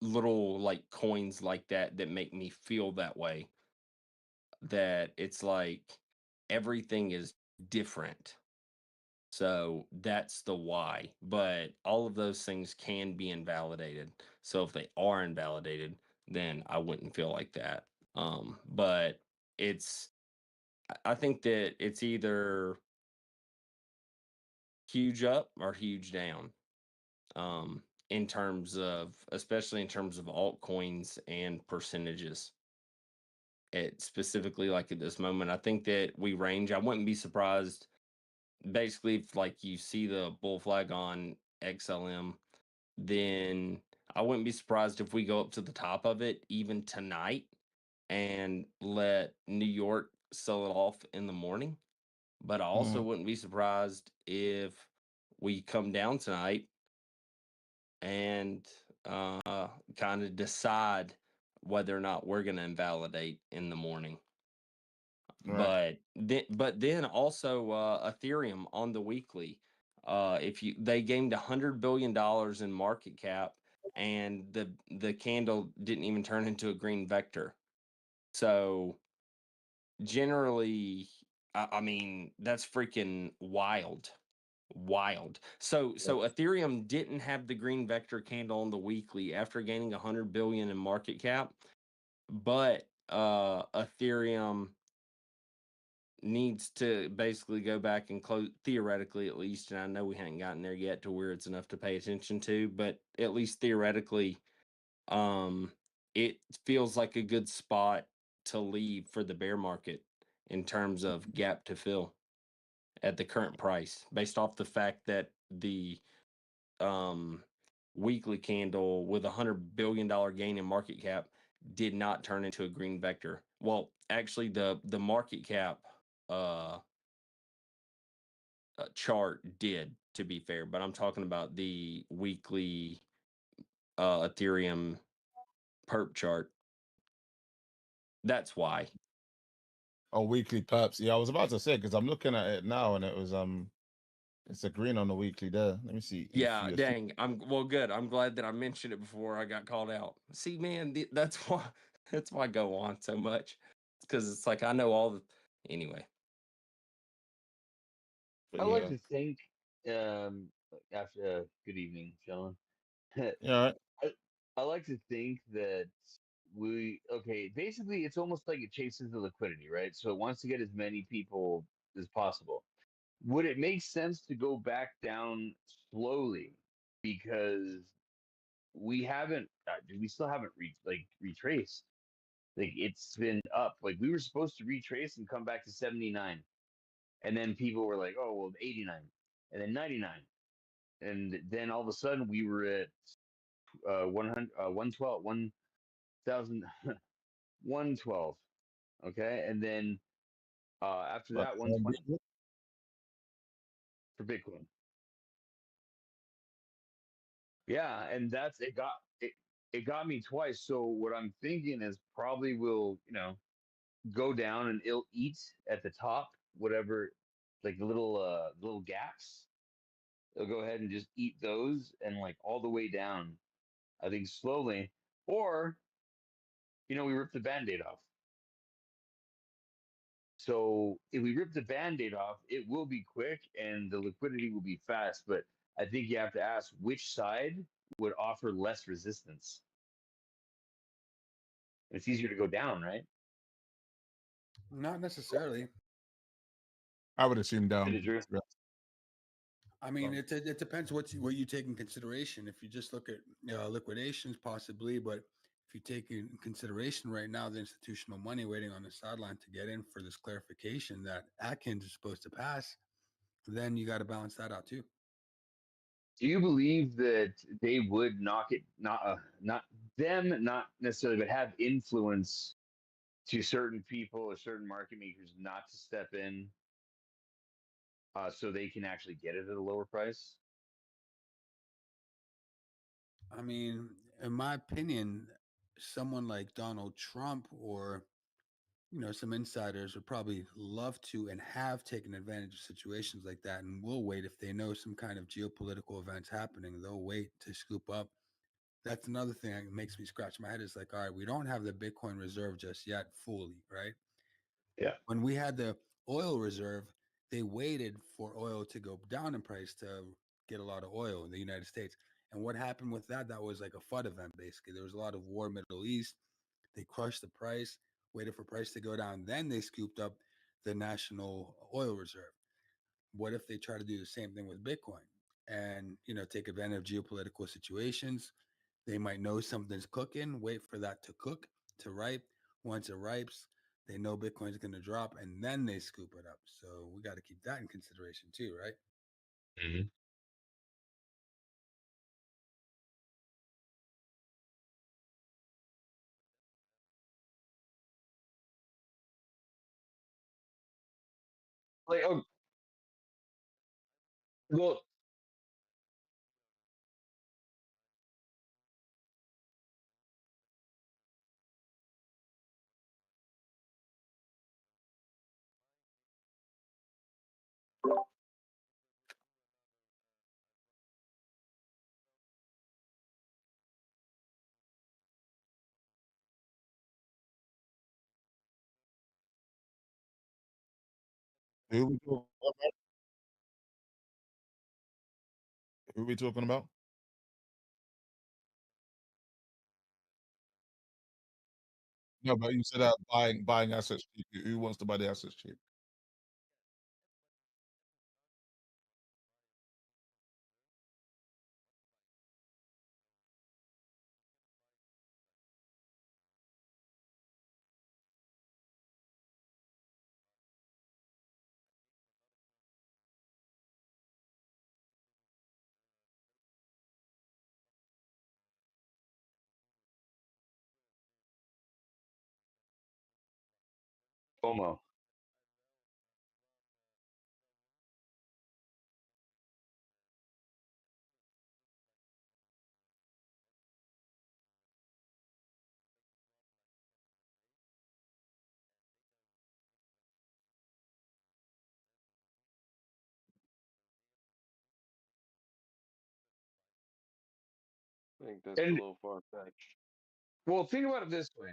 little like coins like that that make me feel that way. That it's like everything is different. So that's the why. But all of those things can be invalidated. So if they are invalidated, then I wouldn't feel like that. But I think that it's either huge up or huge down. In terms of, especially in terms of altcoins and percentages. It specifically like at this moment, I think that we range. I wouldn't be surprised. Basically, if like you see the bull flag on XLM, then I wouldn't be surprised if we go up to the top of it even tonight and let New York sell it off in the morning. But I also wouldn't be surprised if we come down tonight and kind of decide whether or not we're going to invalidate in the morning. Right. But then also Ethereum on the weekly, they gained $100 billion in market cap, and the candle didn't even turn into a green vector. So generally, I mean, that's freaking wild. So Ethereum didn't have the green vector candle on the weekly after gaining 100 billion in market cap, but Ethereum needs to basically go back and close, theoretically at least, and I know we haven't gotten there yet to where it's enough to pay attention to, but at least theoretically, it feels like a good spot to leave for the bear market in terms of gap to fill at the current price, based off the fact that the weekly candle with $100 billion gain in market cap did not turn into a green vector. Well, actually, the market cap chart did, to be fair, but I'm talking about the weekly Ethereum perp chart. That's why. Oh, weekly perps. Yeah, I was about to say because I'm looking at it now and it was it's a green on the weekly there. Let me see. Yeah, dang. Well, good. I'm glad that I mentioned it before I got called out. See, man, that's why I go on so much. Because it's like I know all the anyway. But I like yeah. to think, after good evening, gentlemen. Yeah. I like to think that basically it's almost like it chases the liquidity, right? So it wants to get as many people as possible. Would it make sense to go back down slowly because we still haven't retraced. Like it's been up. Like we were supposed to retrace and come back to 79. And then people were like, "Oh, well, 89." And then 99. And then all of a sudden we were at 100 112 1000 112. Okay? And then after But that 120 for Bitcoin. Yeah, and it got me twice. So what I'm thinking is probably will, go down and it'll eat at the top, whatever, like the little gaps. It'll go ahead and just eat those and like all the way down, I think slowly. Or, we rip the band-aid off. So if we rip the band-aid off, it will be quick and the liquidity will be fast. But I think you have to ask which side would offer less resistance. It's easier to go down, right? Not necessarily. I would assume down. Drew? I mean, it depends what you take in consideration. If you just look at liquidations, possibly, but if you take in consideration right now the institutional money waiting on the sideline to get in for this clarification that Atkins is supposed to pass, then you got to balance that out too. Do you believe that they would knock it, not them, not necessarily, but have influence to certain people or certain market makers not to step in, so they can actually get it at a lower price? I mean, in my opinion, someone like Donald Trump or some insiders would probably love to and have taken advantage of situations like that and will wait if they know some kind of geopolitical events happening. They'll wait to scoop up. That's another thing that makes me scratch my head. Is like, all right, we don't have the Bitcoin reserve just yet fully, right? Yeah. When we had the oil reserve, they waited for oil to go down in price to get a lot of oil in the United States. And what happened with that? That was like a FUD event, basically. There was a lot of war in the Middle East. They crushed the price, waited for price to go down. Then they scooped up the national oil reserve. What if they try to do the same thing with Bitcoin and, take advantage of geopolitical situations? They might know something's cooking, wait for that to cook, to ripe. Once it ripes, they know Bitcoin's going to drop and then they scoop it up. So we got to keep that in consideration too, right? Mm-hmm. Like, oh, well, Who we talking about? Who we talking about? No, but you said that buying assets cheap. Who wants to buy the assets cheap? FOMO. I think that's a And little far fetched. well, think about it this way.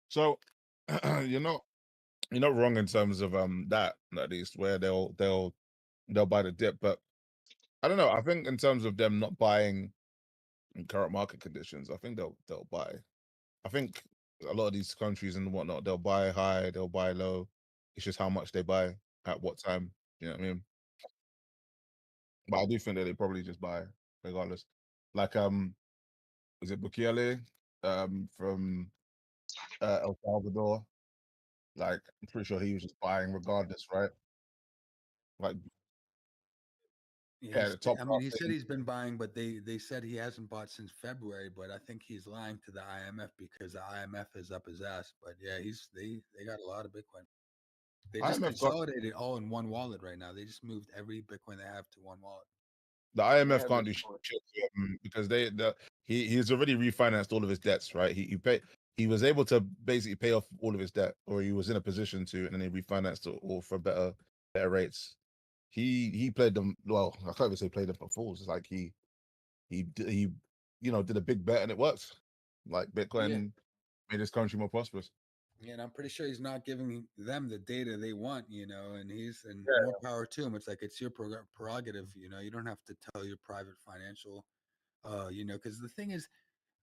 So you're not you're not wrong in terms of that at least where they'll buy the dip, but I don't know. I think in terms of them not buying in current market conditions, I think they'll buy. I think a lot of these countries and whatnot, they'll buy high, they'll buy low. It's just how much they buy at what time. You know what I mean? But I do think that they probably just buy regardless. Like is it Bukele from El Salvador? Like I'm pretty sure he was just buying regardless, right? Like Yeah, yeah, the top I mean, he said he's been buying, but they said he hasn't bought since February. But I think he's lying to the IMF because the IMF is up his ass. But yeah, they got a lot of Bitcoin. They just IMF got consolidated all in one wallet right now. They just moved every Bitcoin they have to one wallet. The IMF Yeah, can't do Bitcoin. shit to him because he's already refinanced all of his debts, right? He was able to basically pay off all of his debt, or he was in a position to, and then he refinanced it all for better rates. He played them well. I can't even say played them for fools. It's like he did a big bet and it worked. Like Bitcoin made this country more prosperous. Yeah, and I'm pretty sure he's not giving them the data they want, and Yeah. more power to him. It's like it's your prerogative, you don't have to tell your private financial, because the thing is,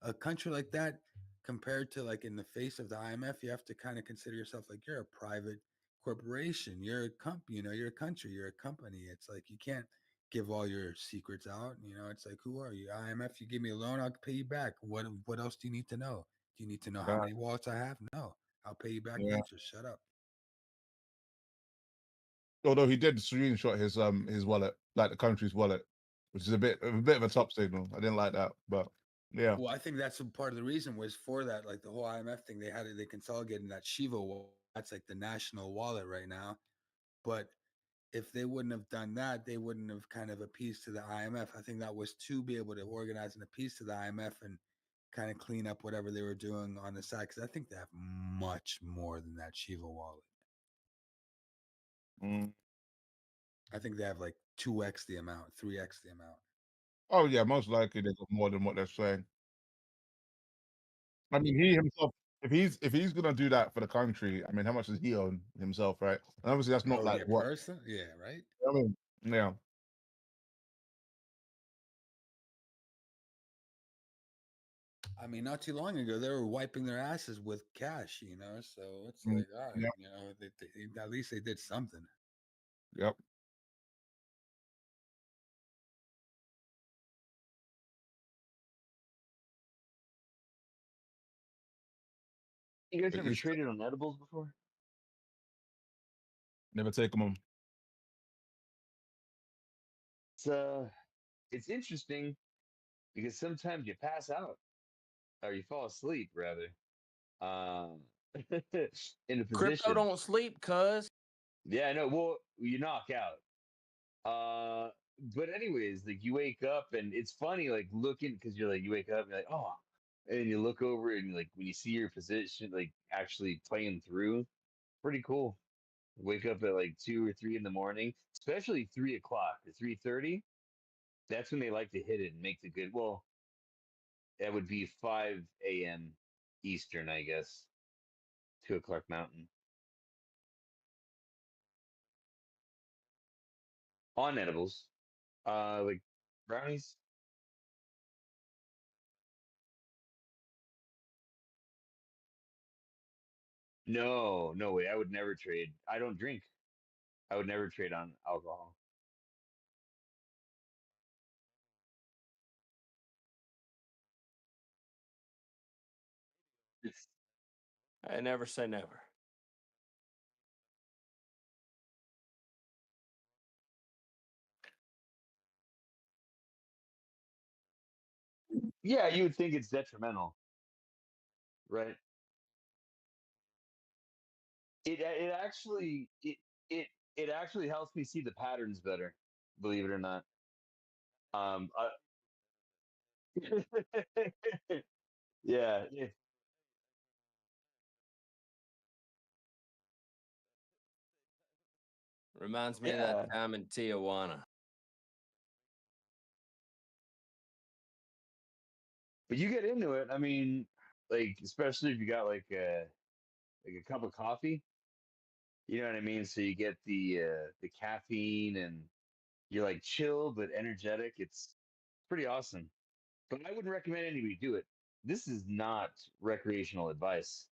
a country like that, compared to like in the face of the IMF, you have to kind of consider yourself like you're a private corporation, you're a company, you're a country, you're a company. It's like you can't give all your secrets out. It's like, who are you? IMF, you give me a loan, I'll pay you back. What else do you need to know? Do you need to know how many wallets I have? No. I'll pay you back Yeah. then. Just shut up. Although he did screenshot his wallet, like the country's wallet, which is a bit of a top signal. I didn't like that, but yeah. Well, I think that's part of the reason was for that, like the whole IMF thing. They consolidated that Shiva wallet. That's like the national wallet right now. But if they wouldn't have done that, they wouldn't have kind of appeased to the IMF. I think that was to be able to organize and appease to the IMF and kind of clean up whatever they were doing on the side. Because I think they have much more than that Shiva wallet. I think they have like 2x the amount, 3x the amount. Oh yeah, most likely they got more than what they're saying. I mean, he himself, if he's gonna do that for the country, I mean, how much does he own himself, right? And obviously, that's not like what. Person? Yeah, right. I mean, yeah. I mean, not too long ago, they were wiping their asses with cash, So it's like, all right, Yeah. at least they did something. Yep. You guys But ever you should traded on edibles before? never take them on. It's interesting because sometimes you pass out or you fall asleep rather. Um, in a Crypto position. don't sleep, cuz. Yeah, I know. Well, you knock out. But anyways, like you wake up and it's funny, like looking because you're like you wake up and you're like, oh, and you look over and like when you see your position, like actually playing through, pretty cool. Wake up at like 2 or 3 in the morning, especially 3 o'clock or 3:30. That's when they like to hit it and make the good. Well, that would be 5 a.m. Eastern, I guess. 2 o'clock Mountain on edibles, like brownies. No, no way. I would never trade. I don't drink. I would never trade on alcohol. It's I never say never. yeah, you would think it's detrimental, right? It actually helps me see the patterns better, believe it or not. Um, I, yeah, Reminds me of that yeah. time in Tijuana. But you get into it. I mean, like especially if you got like a cup of coffee. You know what I mean? So you get the caffeine and you're like chill but energetic. It's pretty awesome. But I wouldn't recommend anybody do it. This is not recreational advice.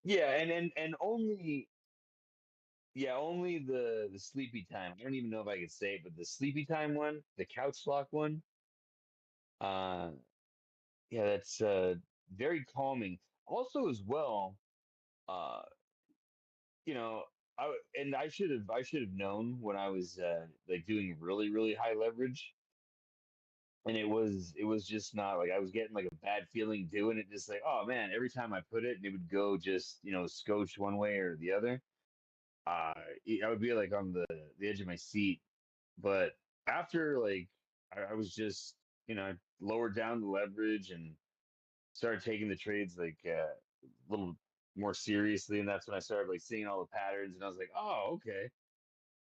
Yeah, and only only the sleepy time. I don't even know if I could say it, but the sleepy time one, the couch lock one, uh yeah, that's very calming. Also as well, uh, you know, And I should have known when I was like doing really high leverage, and it was just not like I was getting like a bad feeling doing it. Just like, oh man, every time I put it, it would go just scotch one way or the other. I would be like on the edge of my seat. But after like I was just lowered down the leverage and started taking the trades like a little more seriously, and that's when I started like seeing all the patterns, and I was like, oh, okay.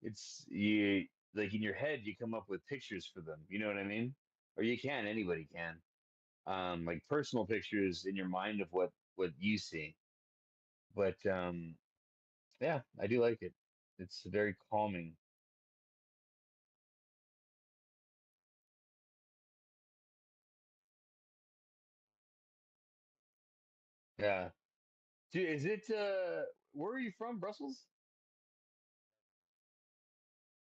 It's you like in your head you come up with pictures for them. You know what I mean? Or you can, anybody can. Like personal pictures in your mind of what you see. But yeah, I do like it. It's very calming. Yeah. Dude, is it where are you from? Brussels?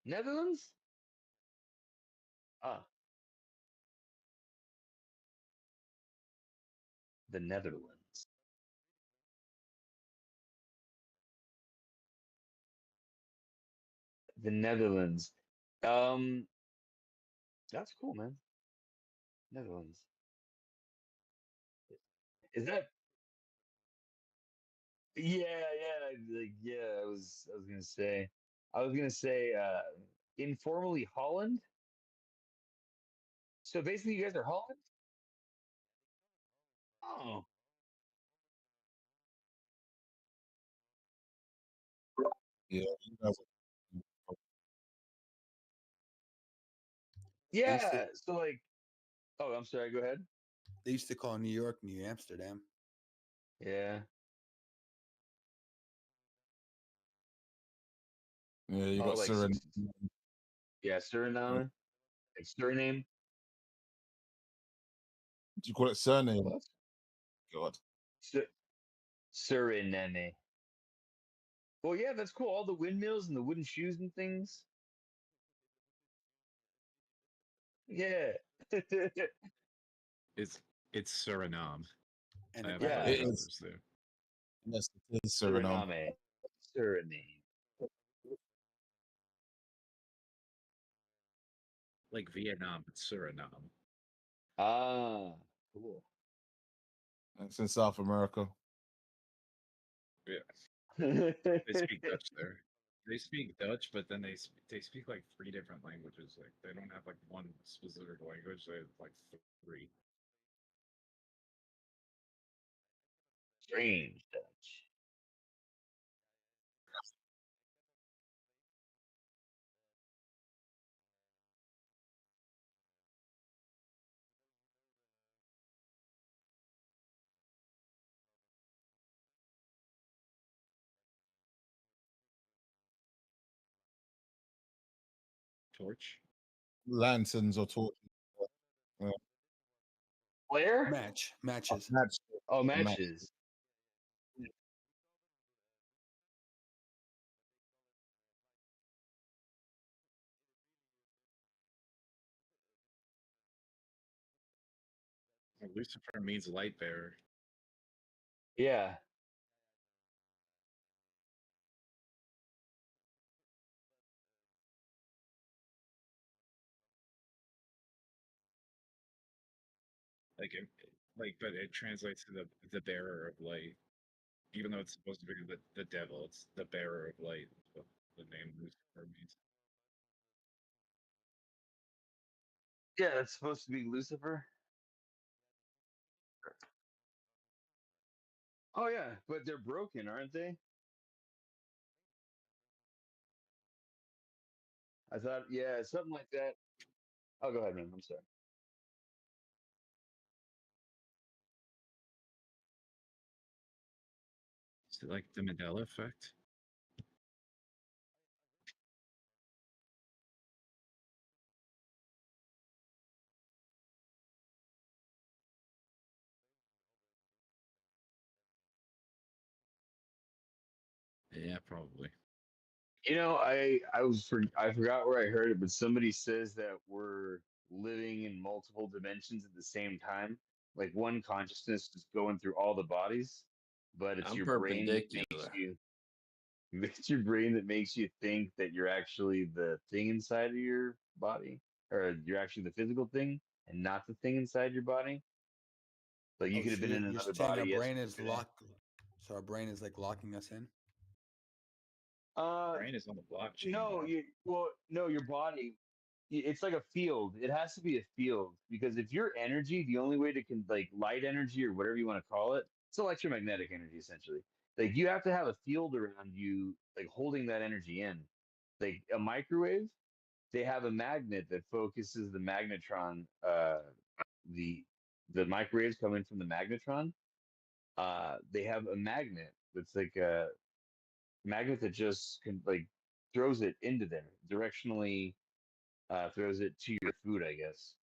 Netherlands? Ah, the Netherlands. The Netherlands. Um, that's cool, man. Netherlands. Is that like yeah, I was gonna say informally Holland. So basically you guys are Holland? Oh. Yeah, you guys They used to Yeah, so like oh, I'm sorry, go ahead. they used to call New York New Amsterdam. Yeah. yeah, you Oh, got like Suriname. yeah, Suriname, like surname. Do you call it surname? What? God. Su- Suriname. Well, yeah, that's cool. All the windmills and the wooden shoes and things. Yeah. It's Suriname. And I a have Yeah. five It is. dollars there. Yes, it is Suriname. Suriname. Suriname. Like Vietnam, it's Suriname. Ah, cool. It's in South America. Yeah, Yeah, they speak Dutch there. They speak Dutch, but then they speak like three different languages. Like they don't have like one specific language. They have like three. strange Dutch. Torch. Lanterns or torches. Yeah. Where? Matches. Match. Oh, Match. matches. Lucifer means light bearer. Yeah. Like, but it translates to the bearer of light. Even though it's supposed to be the devil, it's the bearer of light. Is what the name Lucifer means. Yeah, that's supposed to be Lucifer. Oh yeah, but they're broken, aren't they? I thought, yeah, something like that. Oh, go ahead, man. I'm sorry. Is it like the Mandela effect? Yeah, probably. I forgot where I heard it, but somebody says that we're living in multiple dimensions at the same time. Like one consciousness is going through all the bodies, but it's I'm your brain that makes perpendicular. you. It's your brain that makes you think that you're actually the thing inside of your body, or you're actually the physical thing and not the thing inside your body. Like you Oh, could have so been in you're another saying our body brain is yesterday. locked. So our brain is like locking us in. Brain is on the blockchain. No, no, your body. It's like a field. It has to be a field because if your energy, the only way to like light energy or whatever you want to call it, it's electromagnetic energy essentially. Like you have to have a field around you, like holding that energy in. Like a microwave, they have a magnet that focuses the magnetron. The the microwaves coming from the magnetron. They have a magnet that's like a magnet that just can like throws it into there directionally, throws it to your food, I guess.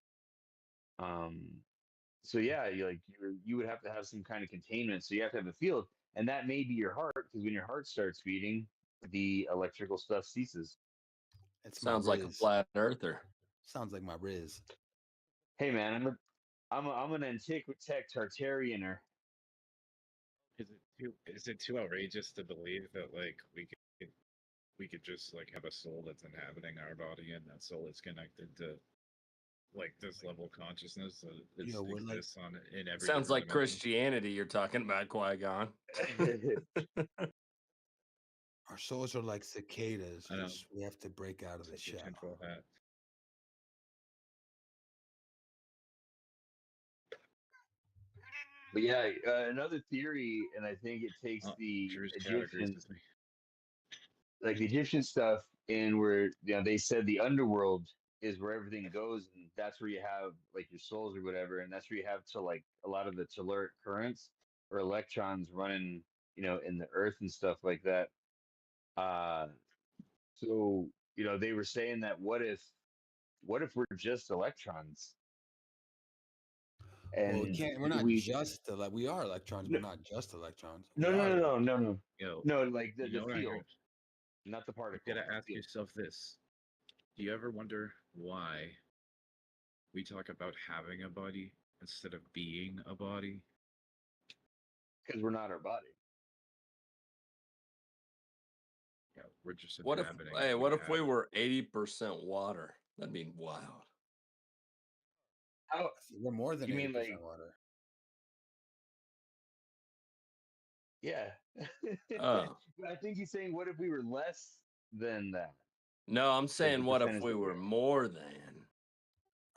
Um, so yeah, you would have to have some kind of containment. So you have to have a field, and that may be your heart because when your heart starts beating, the electrical stuff ceases. It's my Sounds like a Riz. flat earther. Sounds like my Riz. Hey man, I'm an Antiquitech Tartarianer. Is it too outrageous to believe that like we could just like have a soul that's inhabiting our body and that soul is connected to like this level of consciousness that Yo, we're like exists on in every Sounds different like dimension? Christianity you're talking about, Qui-Gon. our souls are like cicadas. I know. Just we have to break out of the It's a shell. tinfoil hat. But yeah, another theory, and I think it takes the Drew's cat agrees Egyptian, with me. like the Egyptian stuff, in where they said the underworld is where everything goes, and that's where you have like your souls or whatever, and that's where you have to like a lot of the telluric currents or electrons running, in the earth and stuff like that. Uh, so they were saying that what if we're just electrons Well, we and can't. We're not we just like we are electrons, no but not just electrons. no We no are. no no no no Yo, no like the, you the know what I field, heard? not the You particle. gotta The ask field. yourself this. Do you ever wonder why we talk about having a body instead of being a body? Because we're not our body. Yeah, we're just What if inhabiting hey, what what we if we have. were 80% water? That'd be wild. How We're more than you mean 80% like water. yeah? Oh. But I think he's saying, what if we were less than that? No, I'm Like the saying what if percentage we that we were are. more than?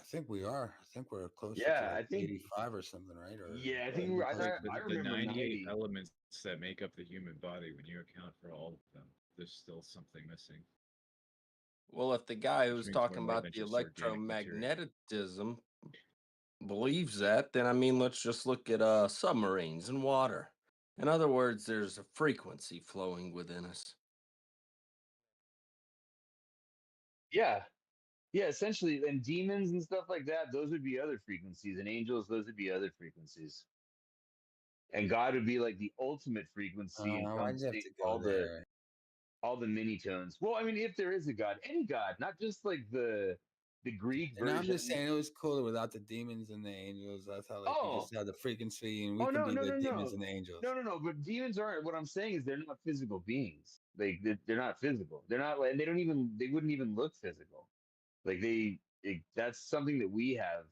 I think we are. I think we're closer to Yeah, I like think 85 or something, right? Or yeah, I think Well, I like I the remember 98 90. elements that make up the human body, when you account for all of them, there's still something missing. Well, if the guy Which who's means we're talking more about than the just organic material. electromagnetism believes that, then I mean, let's just look at submarines and water. In other words, there's a frequency flowing within us. Yeah, yeah, essentially, and demons and stuff like that. Those would be other frequencies, and angels. Those would be other frequencies. And God would be like the ultimate frequency, why'd you have encompassing to go there? all the mini tones. Well, I mean, if there is a God, any God, not just like the Greek And I'm just version. saying it was cooler without the demons and the angels. That's how like we Oh, just have the frequency and we oh can no, be no, the no, demons no, and the angels. no. But demons aren't. What I'm saying is they're not physical beings. Like they're not physical. They're not, and they don't even. They wouldn't even look physical. Like that's something that we have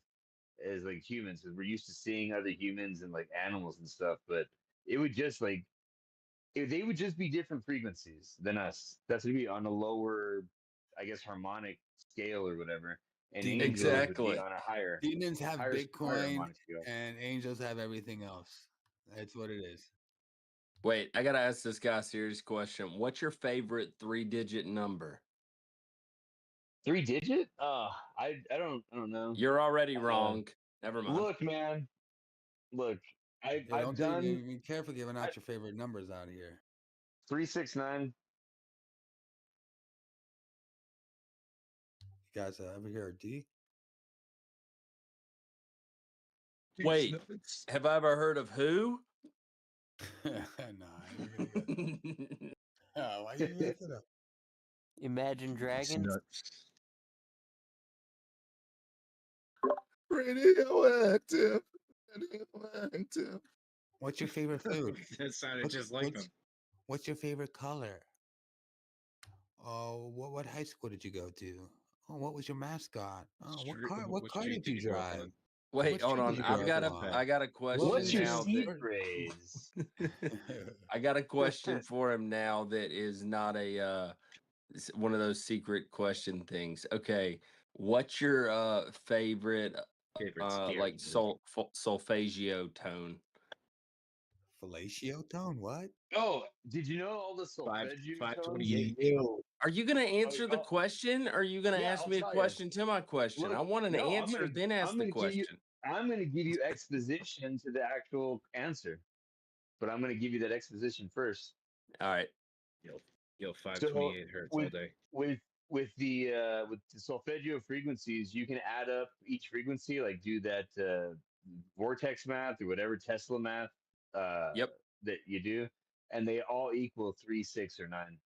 as like humans, because we're used to seeing other humans and like animals and stuff. But it would just like they would just be different frequencies than us. That's gonna be on a lower, I guess, harmonic scale or whatever. And Demons, angels would be Exactly. on a higher, demons have higher Bitcoin harmonic scale. and angels have everything else. That's what it is. Wait, I gotta ask this guy a serious question. What's your favorite 3-digit number? 3 digit? I don't know. You're already wrong. Never mind. Look, man. Look, Hey, I've done be careful giving out your favorite numbers out here. 369. You guys ever hear of D? Wait, have I ever heard of who? Nah, oh, why you mess it up? Imagine Dragons. Radioactive. Radioactive. What's your favorite food? That sounded just like them. What's your favorite color? Oh, what high school did you go to? Oh, what was your mascot? Oh, what What car street did you did you grow up drive? on? Wait, What hold street did on. you grow up on? I got a What's question your now that seed phrase? I got a question for him now that is not a one of those secret question things. Okay, what's your favorite Favorite like scary movie? solfeggio tone? Fellatio tone? What? Oh, did you know all the Five solfeggio tones? 528. You. Are you going to Oh, answer the oh, question or are you going to yeah, ask I'll me a tell you. question to my question? I Look, want an no, answer, then ask the question. I'm gonna give you exposition to the actual answer, but I'm gonna give you that exposition first. All right. Yo, So 528 hurts all with day. with the solfeggio frequencies, you can add up each frequency, like do that vortex math or whatever Tesla math Yep. that you do, and they all equal 3, 6, or 9.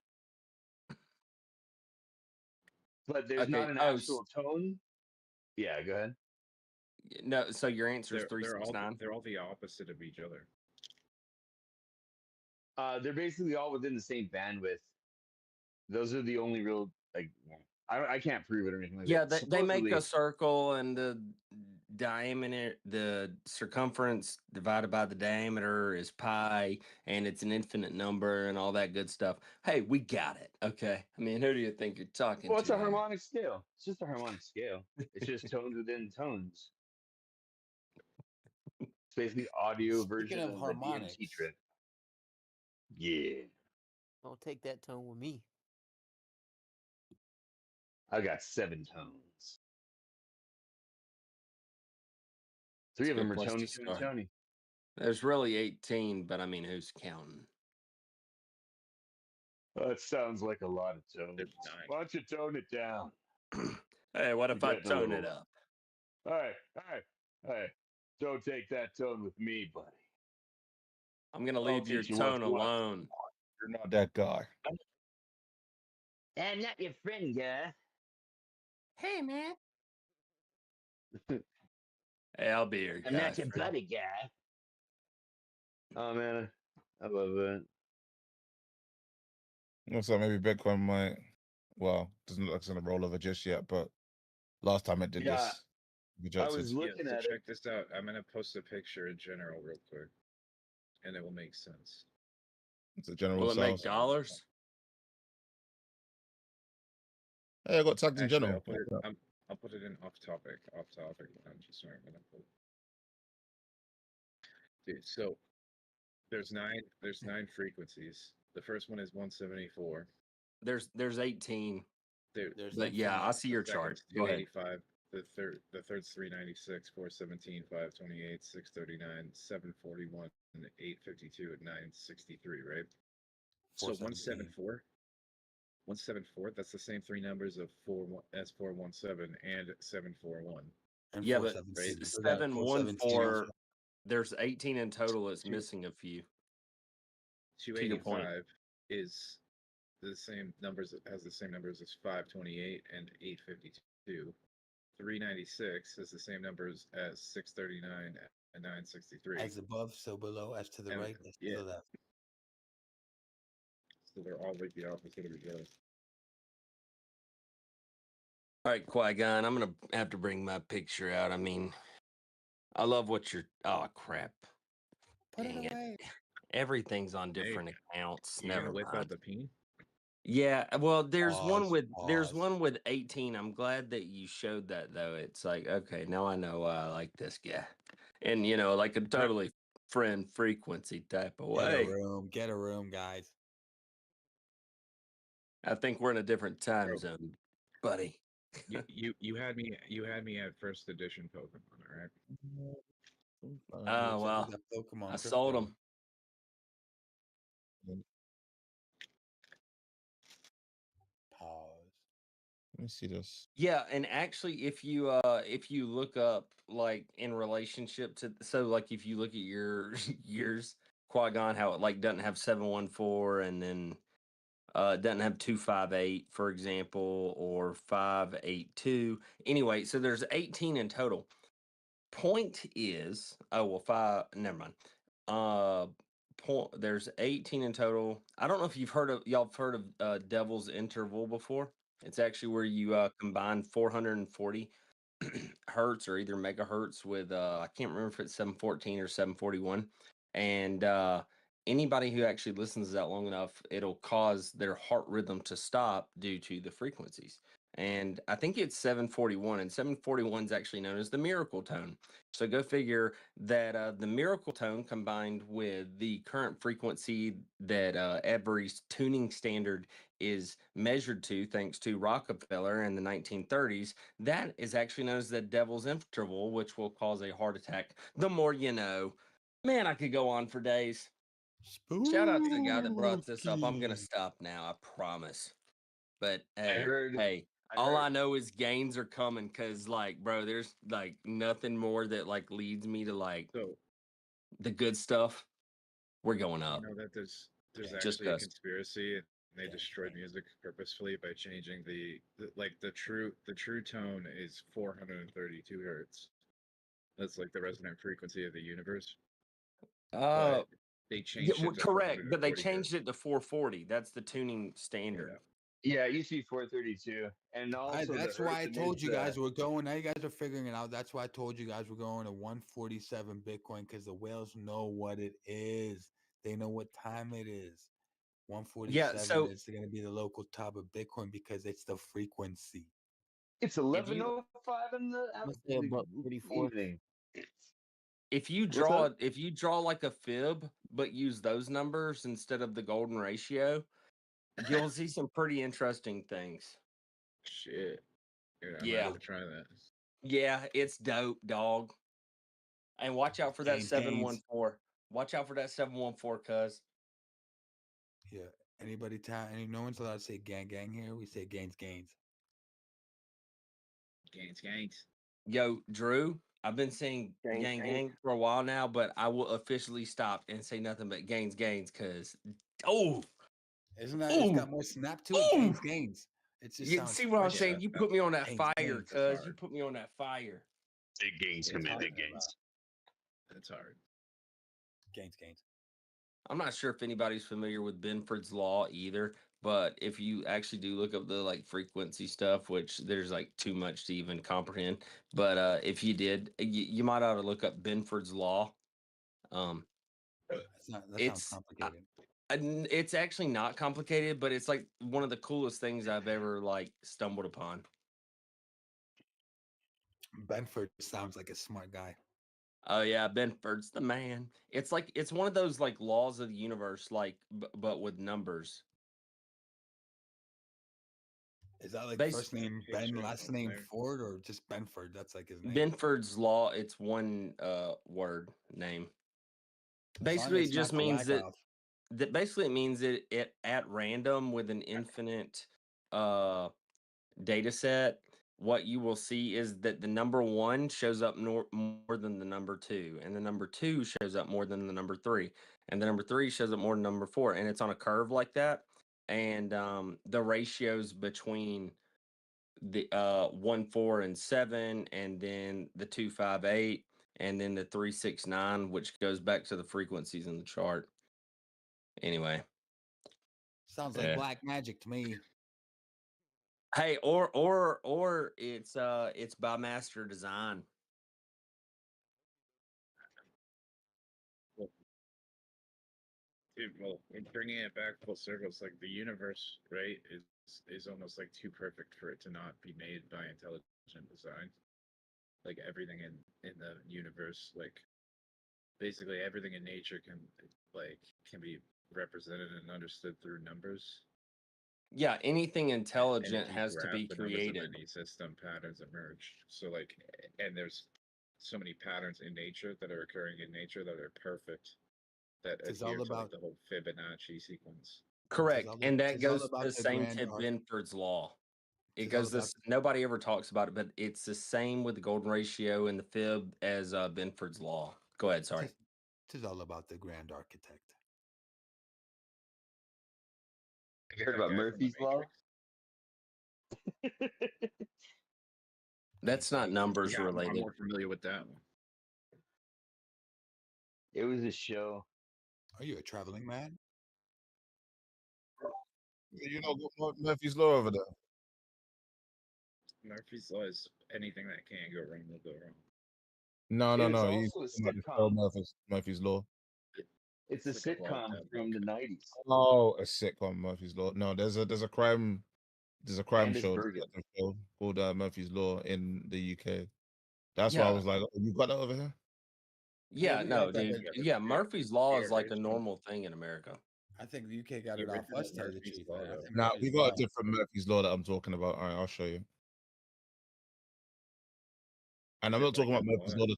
But there's Okay. not an actual tone. Yeah, go ahead. No, so your answer is They're all 369. they're all the opposite of each other. They're basically all within the same bandwidth. Those are the only real like. I can't prove it or anything like Yeah, that. they make a Supposedly, circle and the diameter, the circumference divided by the diameter is pi, and it's an infinite number and all that good stuff. Hey, we got it. Okay. I mean, who do you think you're talking well, it's to a here? harmonic scale. It's just a harmonic scale. It's just tones within tones. It's basically audio Speaking version of of the DMT harmonics, trick. Yeah, Don't take that tone with me. I got 7 tones. 3 It's a of them good are place Tony, to Tony, start. Tony. There's really 18, but I mean, who's counting? That sounds like a lot of tones. There's 9. Why don't you tone it down? Hey, what You're if I getting a tone little. it up? Hey! Don't take that tone with me, buddy. I'm gonna I'll leave your teach you what's tone what. alone. You're not that guy. I'm not your friend, guy. Hey, man. Hey, I'll be your I'm guy. not your friend. buddy, guy. Oh man, I love it. Looks like maybe Bitcoin might. Well, doesn't look like it's on a rollover just yet, but last time it did Yeah, this, rejected. was looking so at check it. this out. I'm gonna post a picture in general real quick, and it will make sense. It's a general Will it make sales. dollars? Hey, I got tagged in Actually, general. I'll put it in off topic. Off topic. I'm just sorry. I'm gonna put. Dude, so there's 9 frequencies. The first one is 174. There's 18. there's But yeah, I infinite. see your The second chart. is Go ahead. 285. The third's 396, 417, 528, 639, 741, 852, and 963. Right. So 417. 174. That's the same 3 numbers of S417 and 741. And Yeah, but 417. So that 417 714. There's 18 in total. It's missing a few. To your point. 285 is the same numbers, has the same numbers as 528 and 852. 396 has the same numbers as 639 and 963. As above, so below. As to the And right, as to the left. So they're all like the opposite of each other. All right, Qui-Gon, I'm gonna have to bring my picture out. I mean, I love what you're. Oh crap! Put Dang it away. Everything's on different accounts. You're gonna Never whip mind. out the peen? Yeah, well, there's one Pause, with 18. I'm glad that you showed that though. It's like, okay, now I know why I like this guy, and like a totally friend frequency type of way. Get a room, guys. I think we're in a different time zone, buddy. You had me at first edition Pokemon, all right? Oh well, Pokemon I sold them. Pause. Let me see this. Yeah, and actually, if you look up like in relationship to, so like if you look at your yours, Qui-Gon, how it like doesn't have 714 and then it doesn't have 258, for example, or 582. Anyway, so there's 18 in total. Point is, oh well, never mind. there's 18 in total. I don't know if y'all have heard of Devil's Interval before. It's actually where you combine 440 hertz or either megahertz with I can't remember if it's 714 or 741, and anybody who actually listens to that long enough, it'll cause their heart rhythm to stop due to the frequencies. And I think it's 741, and 741 is actually known as the miracle tone. So go figure that the miracle tone combined with the current frequency that every tuning standard is measured to, thanks to Rockefeller in the 1930s, that is actually known as the devil's interval, which will cause a heart attack. The more you know. Man, I could go on for days. Shout out to the guy that brought this up. I'm gonna stop now, I promise. But hey, all I know is gains are coming because, like, bro, there's like nothing more that like leads me to like the good stuff. We're going up. You know that there's Just actually a us. conspiracy, and they destroyed music purposefully by changing the true tone is 432 hertz. That's like the resonant frequency of the universe. But they changed it to Correct, but they 440 changed hertz. it to 440. That's the tuning standard. Yeah, it used to be 432, and also That's why I told you guys we're going. Now you guys are figuring it out. That's why I told you guys we're going to 147 Bitcoin because the whales know what it is. They know what time it is. 147 so- is going to be the local top of Bitcoin because it's the frequency. It's 11:05 in the evening. If you draw like a fib, but use those numbers instead of the golden ratio, you'll see some pretty interesting things. Shit. Dude, I'm Yeah. to try that. Yeah, it's dope, dog. And watch out for that Gains, 714. Watch out for that 714, cuz. Yeah. Anybody no one's allowed to say gang here. We say gains. Gains. Yo, Drew, I've been saying gang for a while now, but I will officially stop and say nothing but gains, because Isn't that it's got more snap to it? Gains. It just you sounds see what I'm fresh. saying? You put me on that fire, Gains. cuz. You put me on that fire. Big gains come in, big gains. That's hard. Gains. I'm not sure if anybody's familiar with Benford's law either, but if you actually do look up the like frequency stuff, which there's like too much to even comprehend, but if you did, you might ought to look up Benford's law. That sounds complicated. It's actually not complicated, but it's like one of the coolest things I've ever like stumbled upon. Benford sounds like a smart guy. Oh yeah, Benford's the man. It's like it's one of those like laws of the universe, like but with numbers. Is that like first name Ben, last name Ford, or just Benford? That's like his name. Benford's law. It's one word name. Basically, it just means that basically it means that it at random with an infinite data set, what you will see is that the number 1 shows up more than the number 2, and the number 2 shows up more than the number 3, and the number 3 shows up more than number 4, and it's on a curve like that. And the ratios between the 1, 4, and 7, and then the 2, 5, 8, and then the 3, 6, 9, which goes back to the frequencies in the chart. Anyway, sounds like black magic to me. Hey, or it's by master design. Dude, well, bringing it back full circle, it's like the universe, right, is almost like too perfect for it to not be made by intelligent design. Like everything in the universe, like basically everything in nature can be represented and understood through numbers. Yeah, anything And intelligent if you has to be graph the numbers of created. any system, patterns emerge. So like, and there's so many patterns in nature that are occurring in nature that are perfect, that It's adhere all to like about the whole Fibonacci sequence. Correct, and that goes about the the same grand to arc. Benford's law. It It's all goes this. Nobody ever talks about it, but it's the same with the golden ratio and the fib as Benford's law. Go ahead. Sorry. It is all about the grand architect. Have you heard about Murphy's Law? That's not numbers Yeah, I'm related. more familiar with that one. It was a show. Are you a traveling man? You know Murphy's law over there. Murphy's law is anything that can't go wrong will go wrong. No. It's He's also a talking about the show sitcom. Murphy's law. It's a It's like a sitcom lifetime from the book. 90s. Oh, a sitcom, Murphy's Law. No, there's a crime Candace show, Bergen. detective show called Murphy's Law in the UK. That's why I Yeah. was like, oh, you got that over here? Yeah, we no, got that, dude. but Yeah, Murphy's Law The is like a original, normal thing in America. I think the UK got the it off original us, to tell you the Murphy's truth, law man. I though. think Now Murphy's we got a Law. different Murphy's Law that I'm talking about. All right, I'll show you. And Is I'm it not talking like about a Murphy's Law. law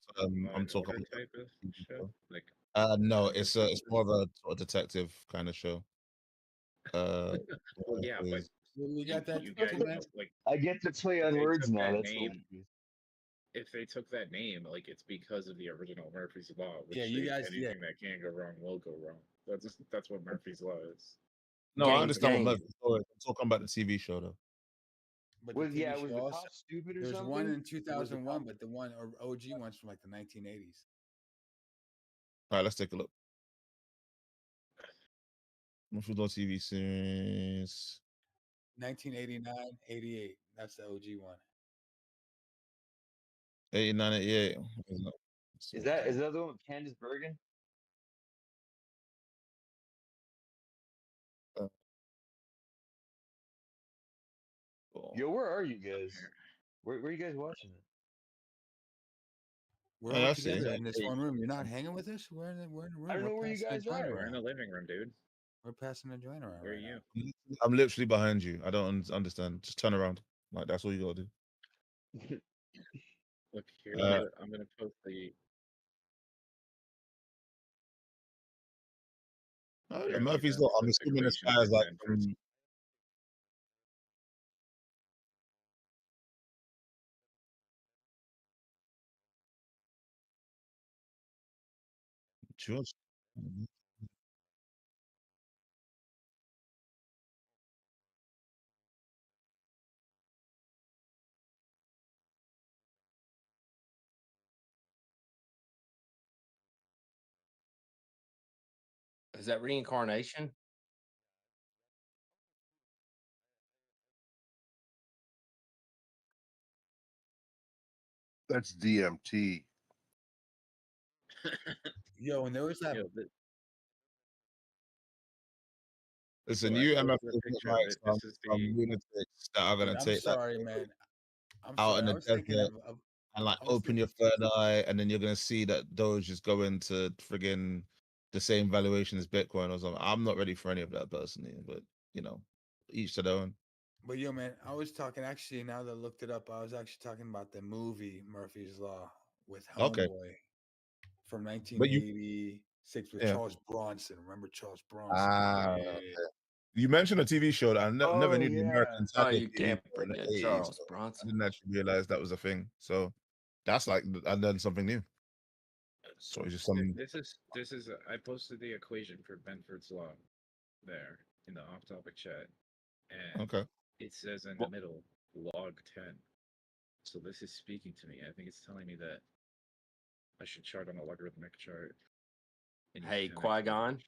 I'm and talking order about type of show? Like no, criminal it's justice? more of a sort of detective kind of show. Well, yeah, but We got that you too, guys man. know, like I get to play if on they words took now. that That's name, hilarious. if they took that name, like it's because of the original Murphy's Law, which Yeah, you states guys. Yeah, anything that can't go wrong will go wrong. That's what Murphy's Law is. No, I Gains, understand what gains. Murphy's Law is. I'm talking about the TV show though. but the TV Was show the also. cop stupid or There's something? one in Or was the 2001, cop? but the one OG one's from like the 1980s. All right, let's take a look. Murphy's Law TV series. 1989, 88. That's the OG one. 89, 88. Is that the one with Candace Bergen? Yo, where are you guys? Where are you guys watching it? We're Oh, all I see. together in this Hey, one room. You're not hanging with us. We're in the room. I don't We're know where you passing guys the joint are. we're in the around. living room, dude. We're passing the joint around Where are right you? now. I'm literally behind you. I don't understand. Just turn around. Like that's all you gotta do. Look here. I'm gonna post the. Oh, yeah, Here, look, Murphy's Law. I'm this assuming this equation guy is for like Benford's. from. George. Is that reincarnation? That's DMT. Yo, and there was that. Listen, So I you posted a MFers look picture of like it. some, This is some the. lunatics that are Dude, gonna I'm take that sorry, man. I'm out sorry. in I the was thinking desert of and like I was open your third eye, and then you're gonna see that Doge is going to friggin' the same valuation as Bitcoin or something. I'm not ready for any of that personally, but you know, each to their own. But yo, man, I was talking actually. Now that I looked it up, I was actually talking about the movie Murphy's Law with Okay, Homeboy from but you, 1986 with yeah. Charles Bronson. Remember Charles Bronson? Ah, Yeah. you mentioned a TV show that I never Oh knew the yeah. Americans Oh, had a you TV can't show in the forget 80s. Charles So I Bronson. didn't actually realize that was a thing. So that's like I learned something new. So it's just some This is. I posted the equation for Benford's law there in the off-topic chat, and okay. it says in the middle log 10. So this is speaking to me. I think it's telling me that I should chart on a logarithmic chart. And use Hey, 10x Qui-Gon. leverage.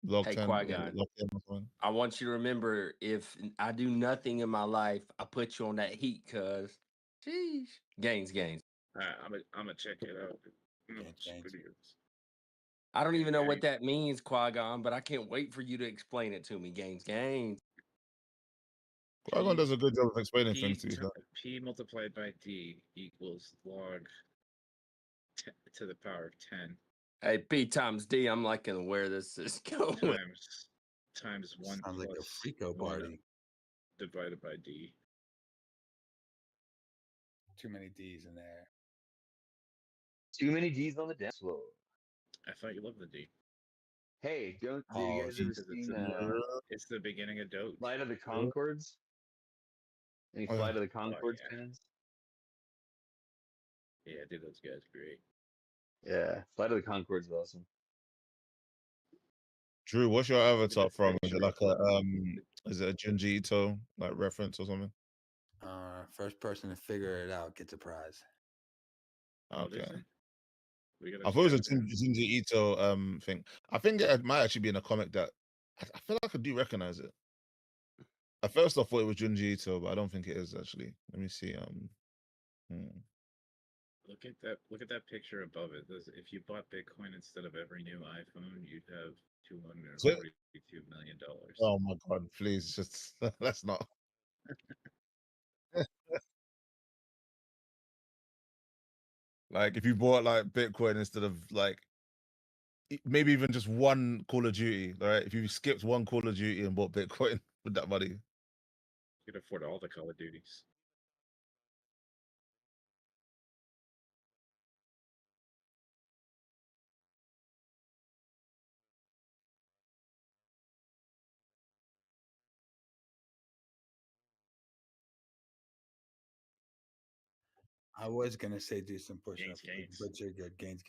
Log Hey, 10, Qui-Gon. log 10 or something. I want you to remember, if I do nothing in my life, I put you on that heat, cuz. Sheesh. Gains. I'm gonna check it out. I'm gonna watch videos. I don't even know what that means, Qui-Gon, but I can't wait for you to explain it to me. Gains. Qui-Gon does a good job of explaining things to you. P multiplied by D equals log to the power of 10 Hey, P times D, I'm liking where this is going. times 1 Sounds like a plus freako 1 party. divided by D. Too many D's in there. Too many D's on the dance floor. I thought you loved the D. Hey, did you guys ever seen It's the beginning of Doge. Flight of the Concords? Any Flight of the Concords fans? Yeah, dude, those guys are great. Yeah, Flight of the Concords is awesome. Drew, what's your avatar from? Is it like is it a Junji Ito like reference or something? First person to figure it out gets a prize. Okay. We gotta I thought it was a check that. Junji Ito thing. I think it might actually be in a comic that I feel like I do recognize it. At first, I thought it was Junji Ito, but I don't think it is actually. Let me see. Look at that! Look at that picture above it. If you bought Bitcoin instead of every new iPhone, you'd have $242 million. Oh my god! Please, just let's not. Like, if you bought like Bitcoin instead of like maybe even just one Call of Duty, right? If you skipped one Call of Duty and bought Bitcoin with that money, You could afford all the Call of Duties. I was gonna say do some push-ups, Gains. but you're good. Gains.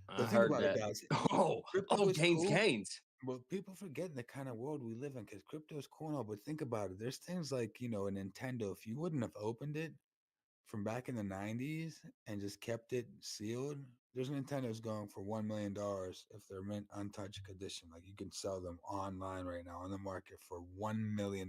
I But think heard about it, that. guys. Oh, Crypto is gains, cool. gains. Well, people forget the kind of world we live in because crypto is cool now. But think about it. There's things like a Nintendo. If you wouldn't have opened it from back in the '90s and just kept it sealed, there's Nintendo's going for $1 million if they're mint untouched condition. Like you can sell them online right now on the market for $1 million.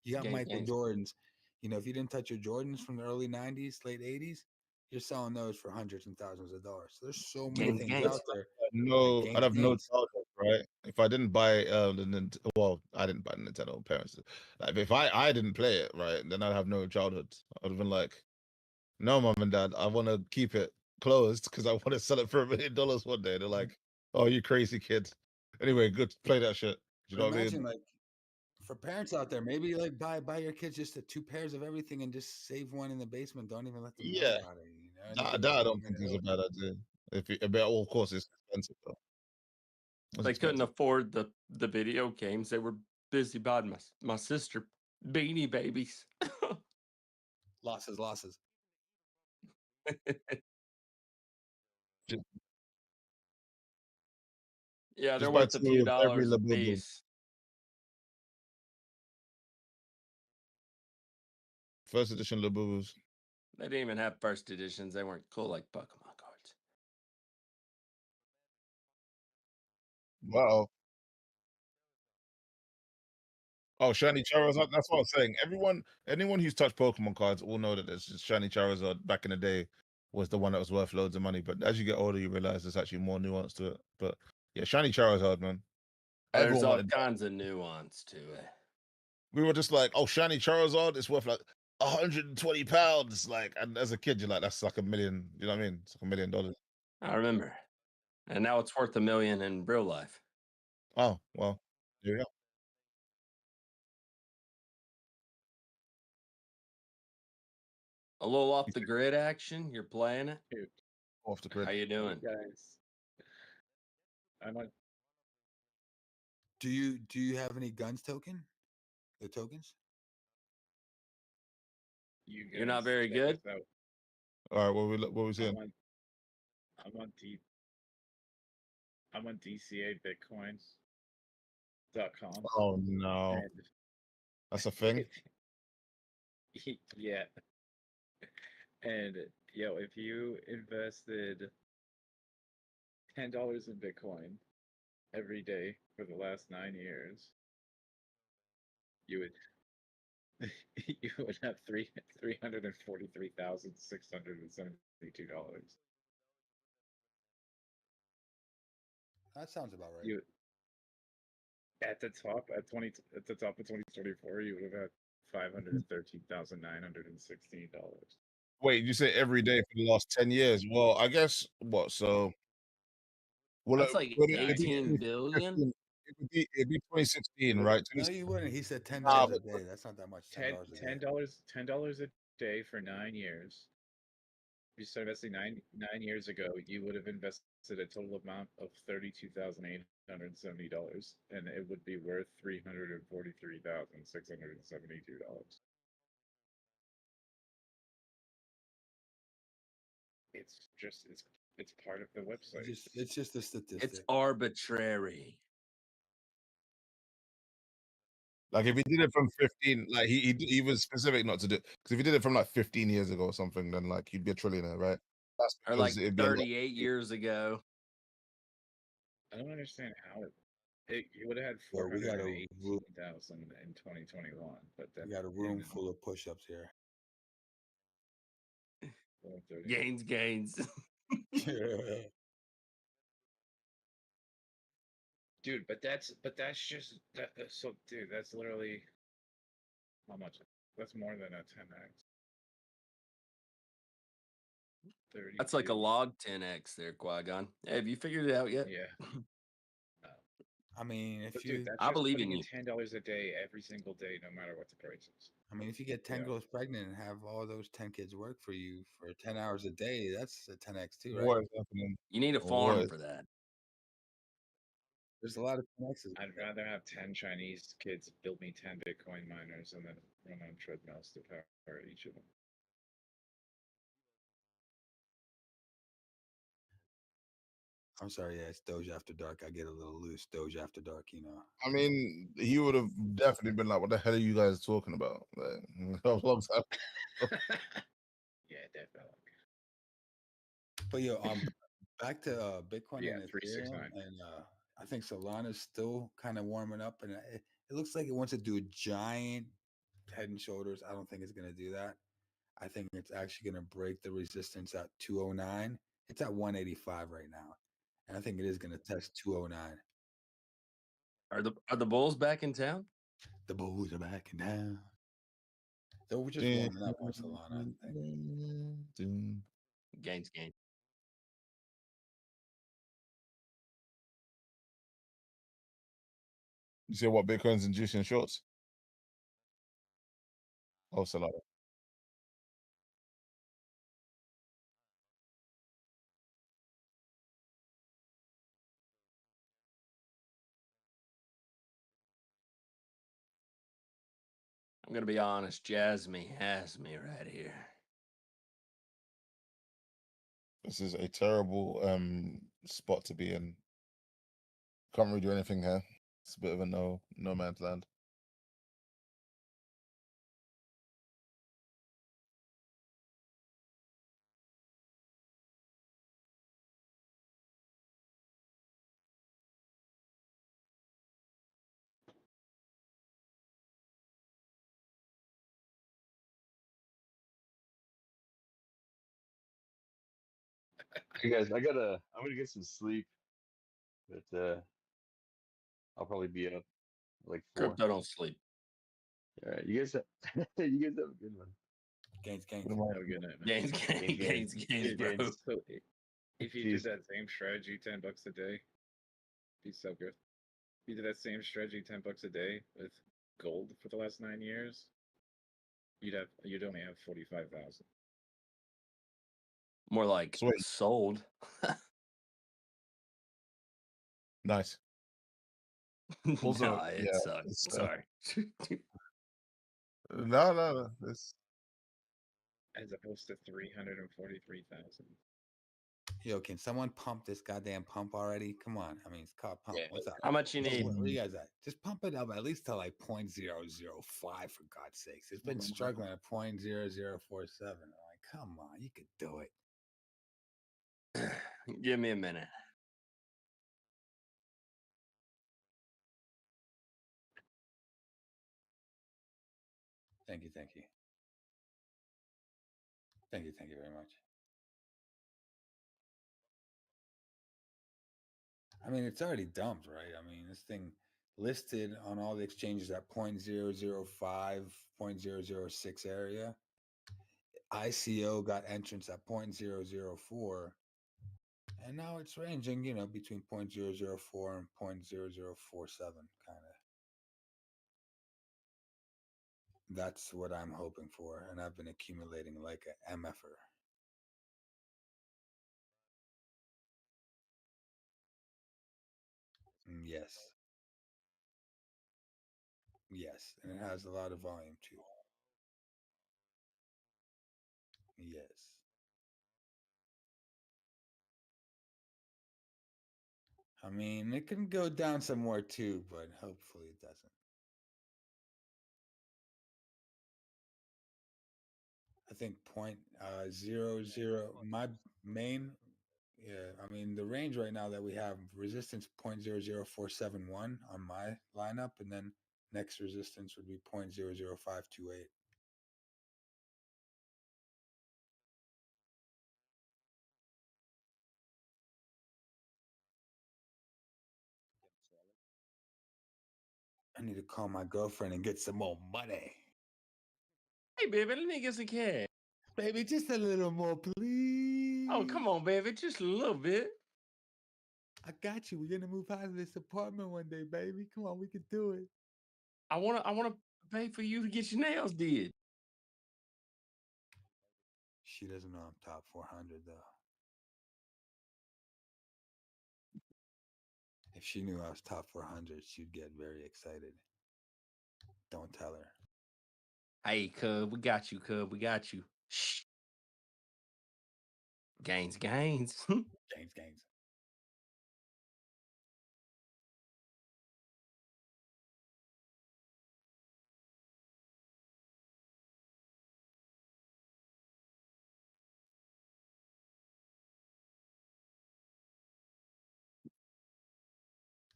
You got Michael Gains. Jordans. If you didn't touch your Jordans from the early '90s, late '80s, you're selling those for hundreds and thousands of dollars. So there's so many Gains, things gains. out there. no, Like I'd have no gains. childhood, right? If I didn't buy the Nintendo, well, I didn't buy the Nintendo. Parents did. Like, if I didn't play it, right, then I'd have no childhood. I'd have been like, no, mom and dad, I want to keep it closed because I want to sell it for $1 million one day. They're like, oh, you crazy kid. Anyway, good, play that shit. You But know what I imagine mean? like for parents out there, maybe like buy your kids just two pairs of everything and just save one in the basement. Don't even let them know Yeah, about it. And you that, get that that I $1 don't think million. is a bad idea. But of course, it's expensive though. It's They couldn't expensive. afford the video games. They were busy buying my sister Beanie Babies. Losses. Yeah, they're Just buy worth a few two of every dollars a Labubu. piece. First edition Labubus. They didn't even have first editions. They weren't cool like Pokemon cards. Wow. Oh, Shiny Charizard. That's what I'm saying. Anyone who's touched Pokemon cards all know that there's just Shiny Charizard back in the day was the one that was worth loads of money. But as you get older, you realize there's actually more nuance to it. But yeah, Shiny Charizard, man. There's Everyone all wanted that. kinds of nuance to it. We were just like, oh, Shiny Charizard is worth like £120. Like, and as a kid, you're like, that's like $1 million. You know what I mean? It's like $1 million. I remember. And now it's worth $1 million in real life. Oh, well, there you go. A little off the grid action. You're playing it. Off the grid. How you doing? Guys, I'm on. Do you have any guns token? The tokens? You're not guys very check good. this out. All right, what we saying? I'm on DCABitcoins.com. Oh no, that's a thing. Yeah. And if you invested $10 in Bitcoin every day for the last 9 years, you would have $343,672. That sounds about right. You at the top of 2024, you would have had $513,916. Wait, you say every day for the last 10 years? Well, I guess what? So, well, That's like would it be 18 billion. 2015? It'd be 2016, right? No, you wouldn't. He said $10 Nah, a day. That's not that much. $10 a day. $10 a day for 9 years. If you started investing nine years ago, you would have invested a total amount of $32,870, and it would be worth $343,672. It's part of the website. It's just a statistic. It's arbitrary. like if he did it from 15, like he was specific not to do it. Because if he did it from like 15 years ago or something, then like you'd be a trillionaire, right? That's Or because like it'd be a lot. 38 years ago. I don't understand how you would have had Well, we got a 418,000 in 2021, but then we got a room full of push-ups here. Gains. Dude, but that's just that. So, dude, that's literally how much? That's more than a 10x. That's like a 32. log 10x there, Qui-Gon. Hey, have you figured it out yet? Yeah. I mean, if But you, dude, that's I just believe putting in in you. $10 a day every single day, no matter what the price is. I mean, if you get 10 Yeah. girls pregnant and have all those 10 kids work for you for 10 hours a day, that's a 10x too, right? What is happening? You need a farm for that. There's a lot of 10x's. I'd rather have 10 Chinese kids build me 10 Bitcoin miners and then run on treadmills to power each of them. I'm sorry, yeah, it's Doge After Dark. I get a little loose. Doge After Dark, you know. I mean, he would have definitely been like, "What the hell are you guys talking about?" Like, a long time. Yeah, definitely. But yo, back to Bitcoin Yeah, and Ethereum, 369. and I think Solana's still kind of warming up, and it looks like it wants to do a giant head and shoulders. I don't think it's gonna do that. I think it's actually gonna break the resistance at 209. It's at 185 right now, and I think it is gonna test 209. Are the Bulls back in town? The Bulls are back in town. They were just warming up on Solana, I think. Gains. You see what Bitcoin's inducing shorts? Oh, Solana. I'm gonna be honest, Jasmine has me right here. This is a terrible spot to be in. Can't really do anything here. It's a bit of a no man's land. Hey guys, I'm gonna get some sleep, but I'll probably be up like 4. Crypto don't sleep. All right, you guys have, you guys have a good one. Gains. Have a good night, man. Gains, Dude, bro. So if you Peace. did that same strategy, $10 a day, be so good. If you did that same strategy, $10 a day with gold for the last 9 years, you'd only have 45,000. More like Sweet. sold. Nice. Also, No, it yeah, sucks. it's, Sorry. no. It's As opposed to 343,000. Yo, can someone pump this goddamn pump already? Come on. I mean, it's called pump. Yeah. What's up? How much you need? Where you guys at? Just pump it up at least to like 0.005 for God's sakes. It's been struggling at 0.0047. I'm like, come on, you could do it. Give me a minute. Thank you. Thank you very much. I mean, it's already dumped, right? I mean, this thing listed on all the exchanges at 0.005, 0.006 area. ICO got entrance at 0.004. And now it's ranging, between 0.004 and 0.0047, kind of. That's what I'm hoping for, and I've been accumulating like a MFer. Yes, and it has a lot of volume too. Yes. I mean, it can go down some more too, but hopefully it doesn't. I think 0 my main, yeah, I mean the range right now that we have resistance 0.00471 on my lineup, and then next resistance would be 0.00528. I need to call my girlfriend and get some more money. Hey, baby, let me get some cash. Baby, just a little more, please. Oh, come on, baby, just a little bit. I got you. We're gonna move out of this apartment one day, baby. Come on, we can do it. I wanna pay for you to get your nails did. She doesn't know I'm top 400 though. If she knew I was top 400, she'd get very excited. Don't tell her. Hey, cub, we got you, cub. We got you. Shh. Gains. Gains.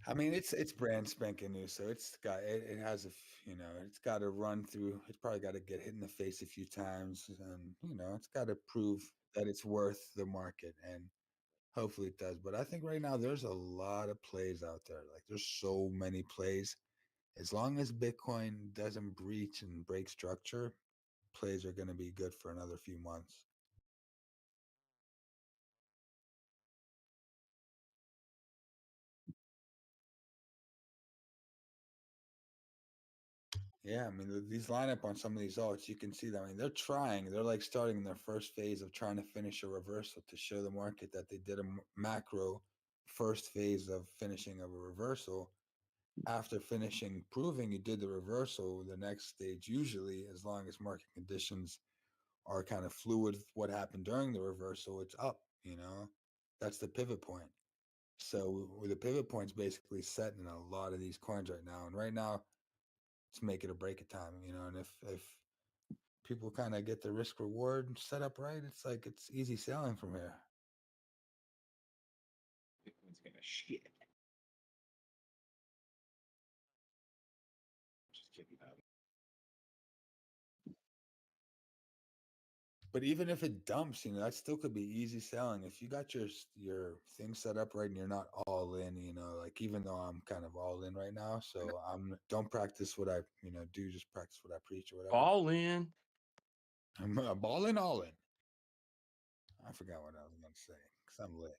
I mean, it's brand spanking new, so it has it's got to run through. It's probably got to get hit in the face a few times, and it's got to prove that it's worth the market, and hopefully it does. But I think right now there's a lot of plays out there. Like there's so many plays. As long as Bitcoin doesn't breach and break structure, plays are going to be good for another few months. Yeah, I mean, these lineup on some of these alts, you can see that. I mean, they're trying. They're like starting their first phase of trying to finish a reversal to show the market that they did a macro first phase of finishing of a reversal. After finishing proving you did the reversal, the next stage usually, as long as market conditions are kind of fluid, what happened during the reversal, it's up. That's the pivot point. So the pivot point's basically set in a lot of these coins right now, and right now it's make it or break it time. And if people kind of get the risk reward set up right, it's easy selling from here. Bitcoin's gonna shit. Just kidding. But even if it dumps, that still could be easy selling. If you got your thing set up right and you're not all in, like even though I'm kind of all in right now, so don't practice what I do, just practice what I preach or whatever. All in. I'm all in, all in. I forgot what I was going to say because I'm lit.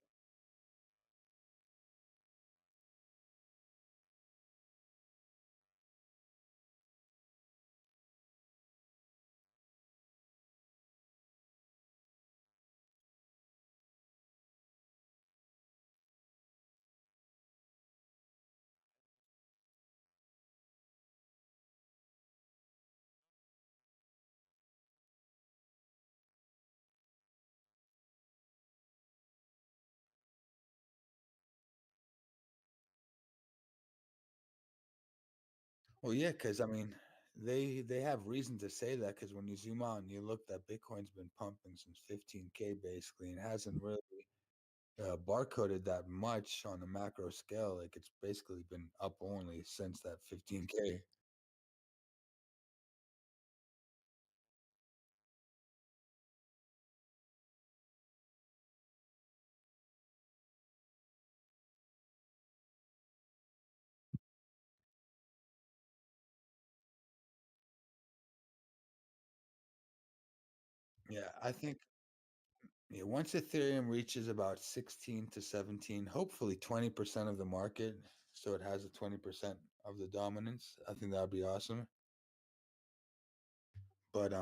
Well, yeah, because I mean, they have reason to say that because when you zoom out and you look, that Bitcoin's been pumping since 15K basically, and hasn't really barcoded that much on the macro scale. Like it's basically been up only since that 15K. Yeah, I think once Ethereum reaches about 16 to 17, hopefully 20% of the market, so it has a 20% of the dominance. I think that would be awesome. But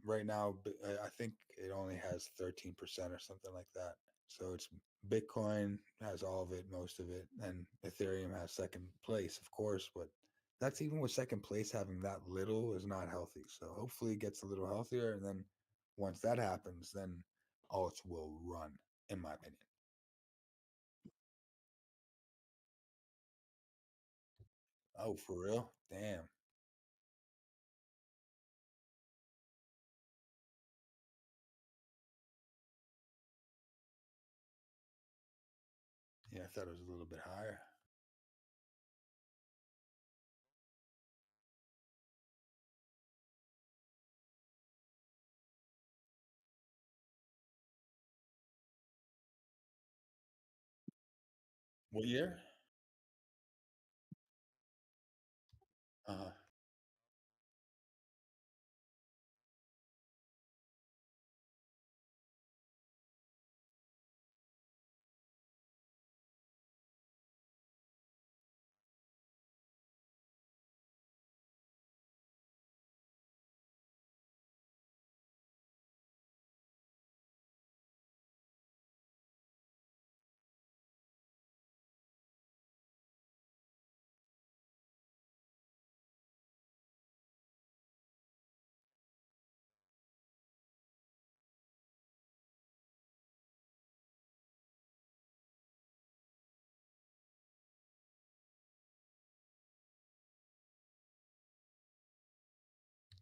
right now, I think it only has 13% or something like that. So it's Bitcoin has all of it, most of it, and Ethereum has second place, of course. But that's even with second place having that little is not healthy. So hopefully it gets a little healthier, and then once that happens, then alts will run, in my opinion. Oh, for real? Damn. Yeah, I thought it was a little bit higher. What year? Uh-huh.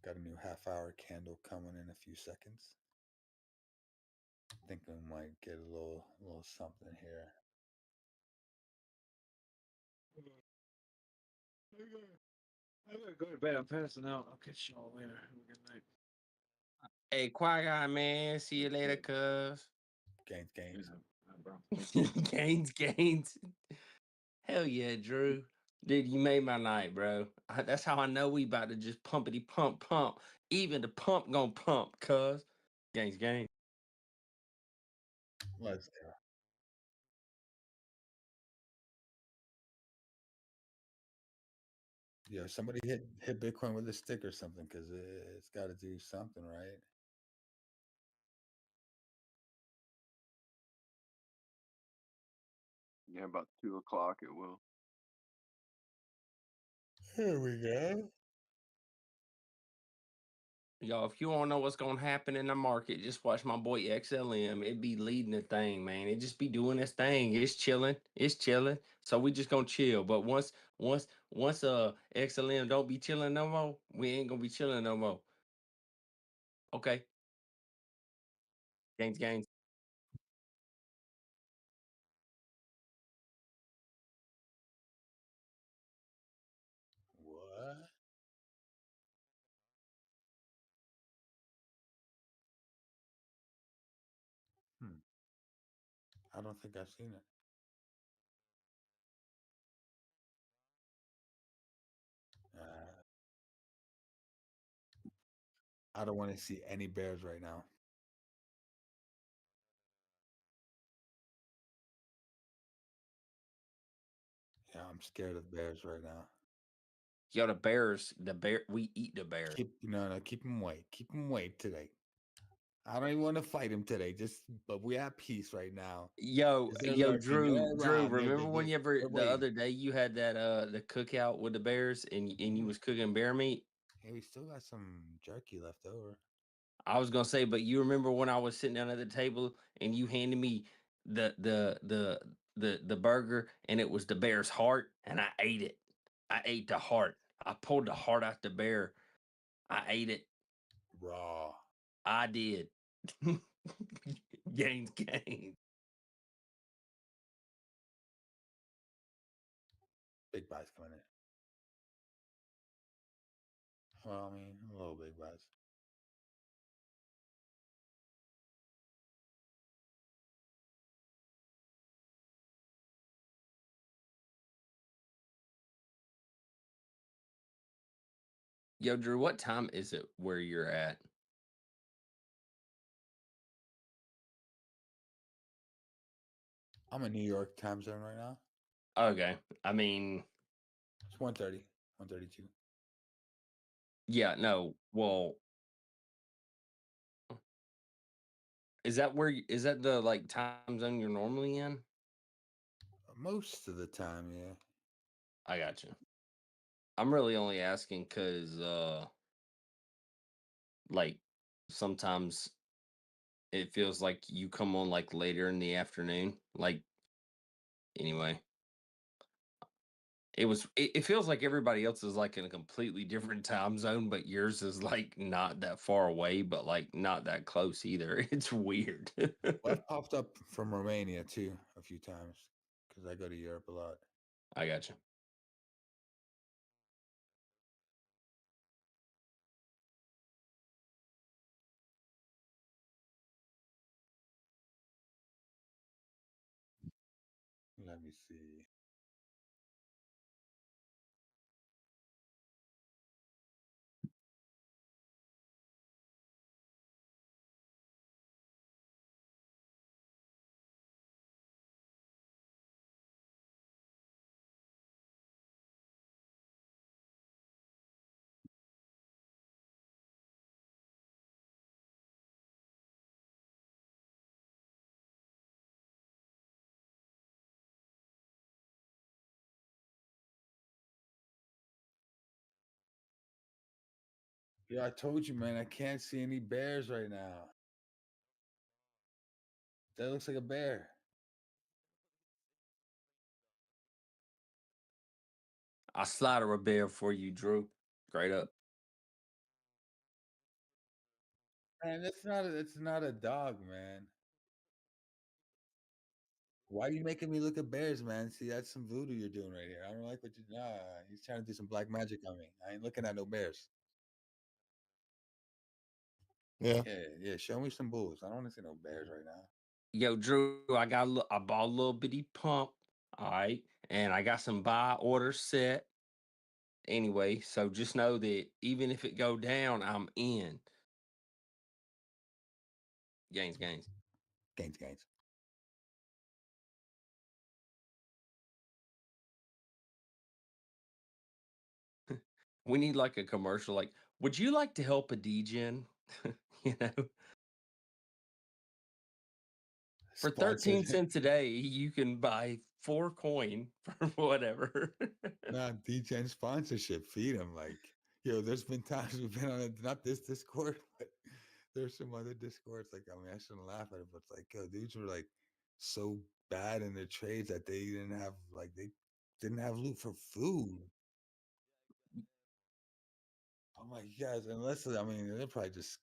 Got a new half-hour candle coming in a few seconds. Think I might get a little something here. I gotta go to bed. I'm passing out. I'll catch y'all later. Have a good night. Hey, Qui-Gon, man. See you later, cuz. Gains. Gains. Hell yeah, Drew. Dude, you made my night, bro. That's how I know we about to just pumpity pump. Even the pump gonna pump, cuz. Gains. Let's go. Yeah, somebody hit Bitcoin with a stick or something, because it's got to do something, right? Yeah, about 2 o'clock it will. Here we go. Y'all, if you want to know what's gonna happen in the market, just watch my boy XLM. It be leading the thing, man. It just be doing its thing. It's chilling. So we just gonna chill. But once XLM don't be chilling no more, we ain't gonna be chilling no more. Okay. Gains. What? I don't think I've seen it. I don't want to see any bears right now. Yeah, I'm scared of bears right now. Yo, we eat the bear. Keep them wait today. I don't even want to fight him today. But we have peace right now. Yo, 'Cause they're lurking Drew, all around. remember when They're the waiting. other day you had that the cookout with the bears and you was cooking bear meat? Hey, we still got some jerky left over. I was gonna say, but you remember when I was sitting down at the table and you handed me the burger and it was the bear's heart and I ate it. I ate the heart. I pulled the heart out the bear. I ate it. Raw. I did. Gains. Big buys coming in. Well, I mean, a little big buys. Yo, Drew, what time is it where you're at? I'm in New York time zone right now. Okay. I mean, it's 1:30, 1:32. Yeah, no. Well, is that the like time zone you're normally in? Most of the time, yeah. I got you. I'm really only asking because like sometimes it feels like you come on like later in the afternoon. Like anyway. It feels like everybody else is like in a completely different time zone, but yours is like not that far away, but like not that close either. It's weird. Well, I've popped up from Romania too a few times because I go to Europe a lot. I got you. Let me see. Yeah, I told you, man. I can't see any bears right now. That looks like a bear. I slaughter a bear for you, Drew. Straight up. Man, it's not a dog, man. Why are you making me look at bears, man? See, that's some voodoo you're doing right here. I don't like what you. Nah, he's trying to do some black magic on me. I ain't looking at no bears. Yeah. Yeah. Show me some bulls. I don't want to see no bears right now. Yo, Drew, I bought a little bitty pump. All right. And I got some buy orders set. Anyway, so just know that even if it go down, I'm in. Gains. Gains. We need like a commercial. Like, would you like to help a degen? You know, for 13 Sponsored. cents a day, you can buy 4 coin for whatever. Nah, DJN sponsorship. Feed him. Like, yo, there's been times we've been on not this Discord, but there's some other Discords. Like, I mean, I shouldn't laugh at it, but it's like, yo, dudes were like so bad in their trades that they didn't have loot for food. I'm like, you guys, unless I mean, they're probably just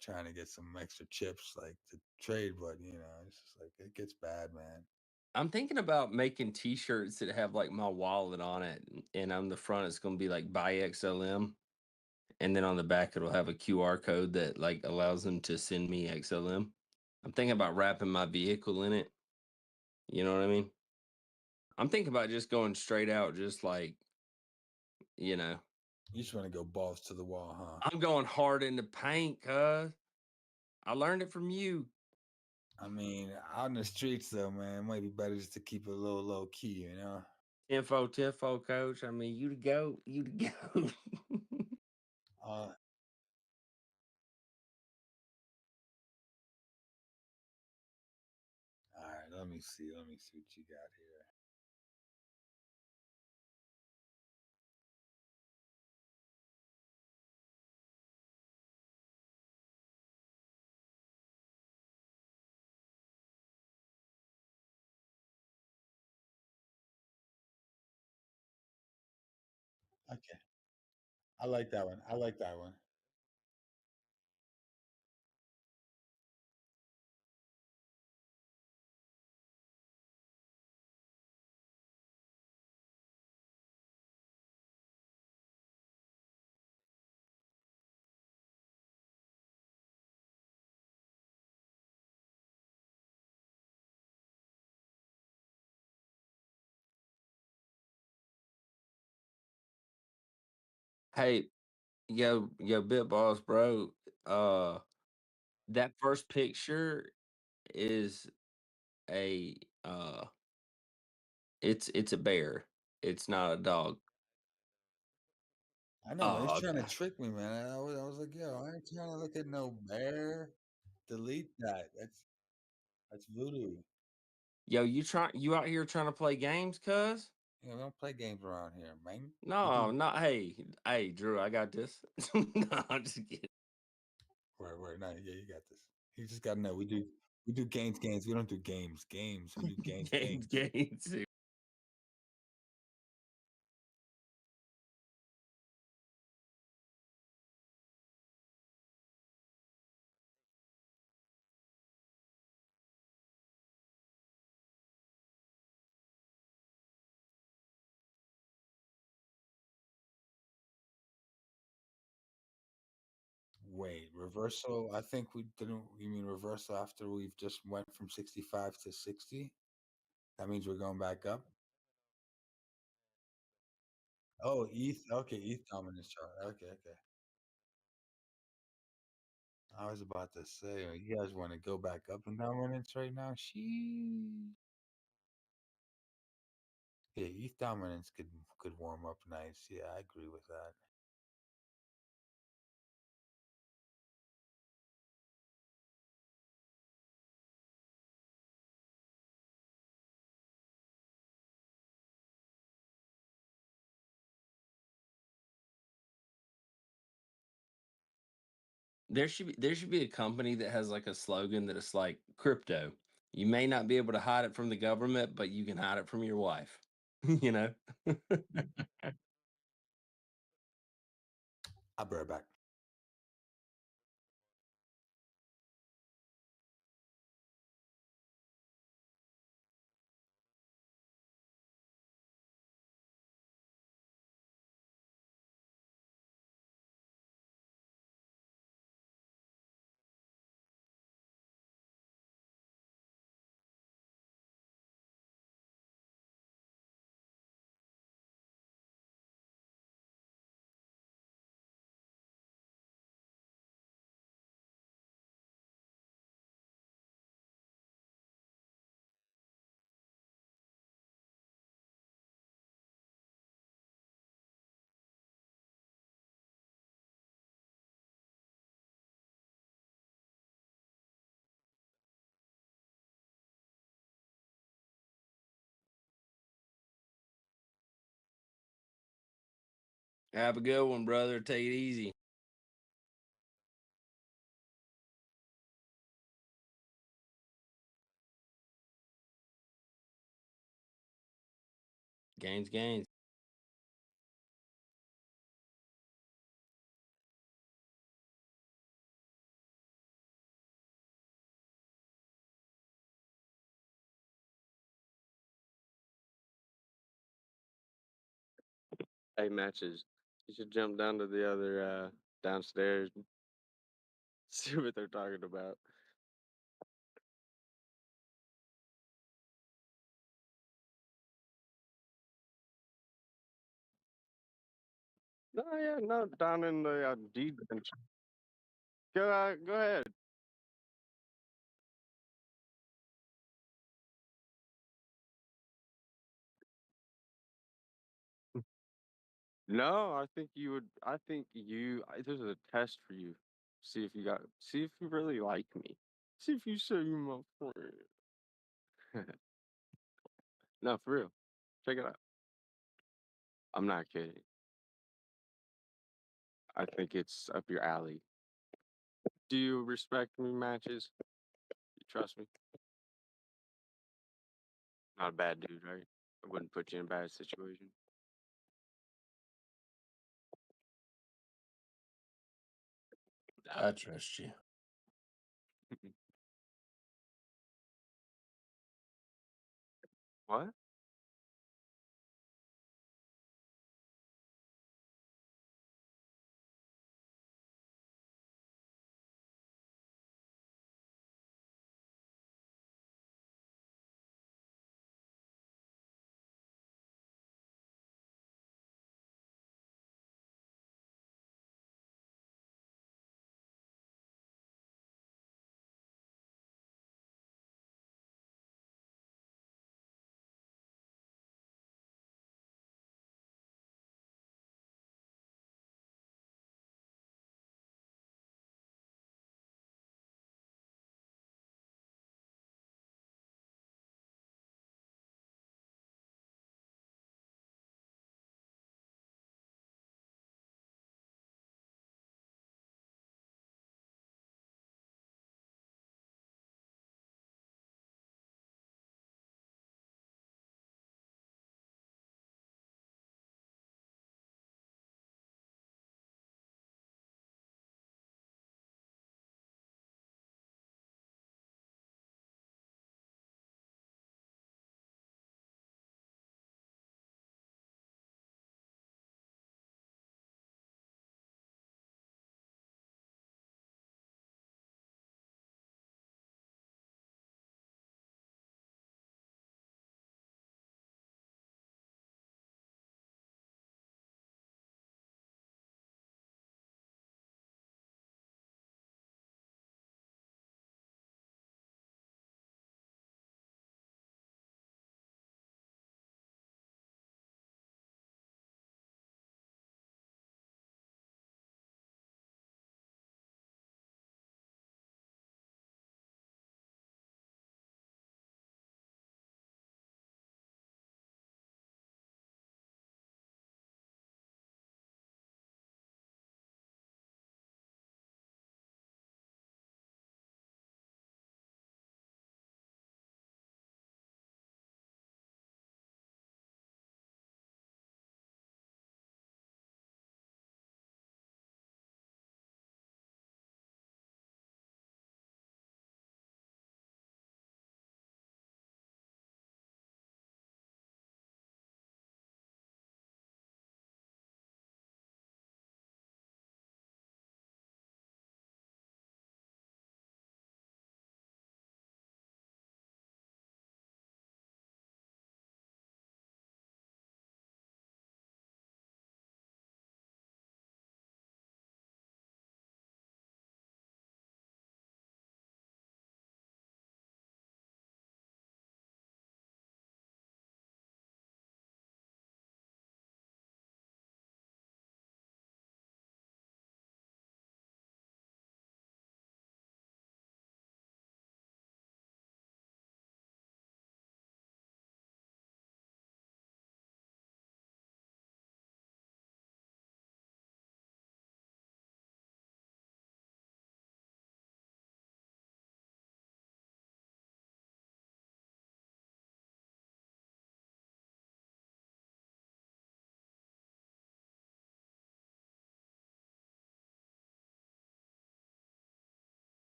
trying to get some extra chips like to trade, but it's just like it gets bad, man. I'm thinking about making T-shirts that have like my wallet on it, and on the front it's going to be like buy XLM, and then on the back it'll have a QR code that like allows them to send me XLM. I'm thinking about wrapping my vehicle in it. You know what I mean? I'm thinking about just going straight out, just like, you know. You just want to go balls to the wall, huh? I'm going hard in the paint, cuz. I learned it from you. I mean, out in the streets though, man, it might be better just to keep it a little low key, you know. Tenfo, coach. I mean, you to go. All right, let me see what you got here. Okay, I like that one. Hey, yo, Bit Boss, bro. That first picture is a it's a bear. It's not a dog. I know, man. Oh, He's trying to okay. trick me, man. I was like, yo, I ain't trying to look at no bear. Delete that. That's voodoo. Yo, you out here trying to play games, cuz? We don't play games around here, man. No, not hey, Drew, I got this. No, I'm just kidding. Word. No, yeah, you got this. You just gotta know we do games. We don't do games. We do games. Games. Wait, reversal? I think we didn't. You mean reversal after we've just went from 65 to 60? That means we're going back up. Oh, ETH. Okay, ETH dominance chart. Okay, okay. I was about to say, you guys want to go back up in dominance right now? She. Yeah, ETH dominance could warm up nice. Yeah, I agree with that. There should be a company that has like a slogan that it's like crypto. You may not be able to hide it from the government, but you can hide it from your wife. you know. I'll be right back. Have a good one, brother. Take it easy. Gains, gains. Hey, matches. You should jump down to the other downstairs and see what they're talking about. No, yeah, no, down in the D bench. Go ahead. No, I think you would. I think there's a test for you. See if you really like me. See if you say you're my friend. No, for real. Check it out. I'm not kidding. I think it's up your alley. Do you respect me, matches? You trust me? Not a bad dude, right? I wouldn't put you in a bad situation. I trust you. What?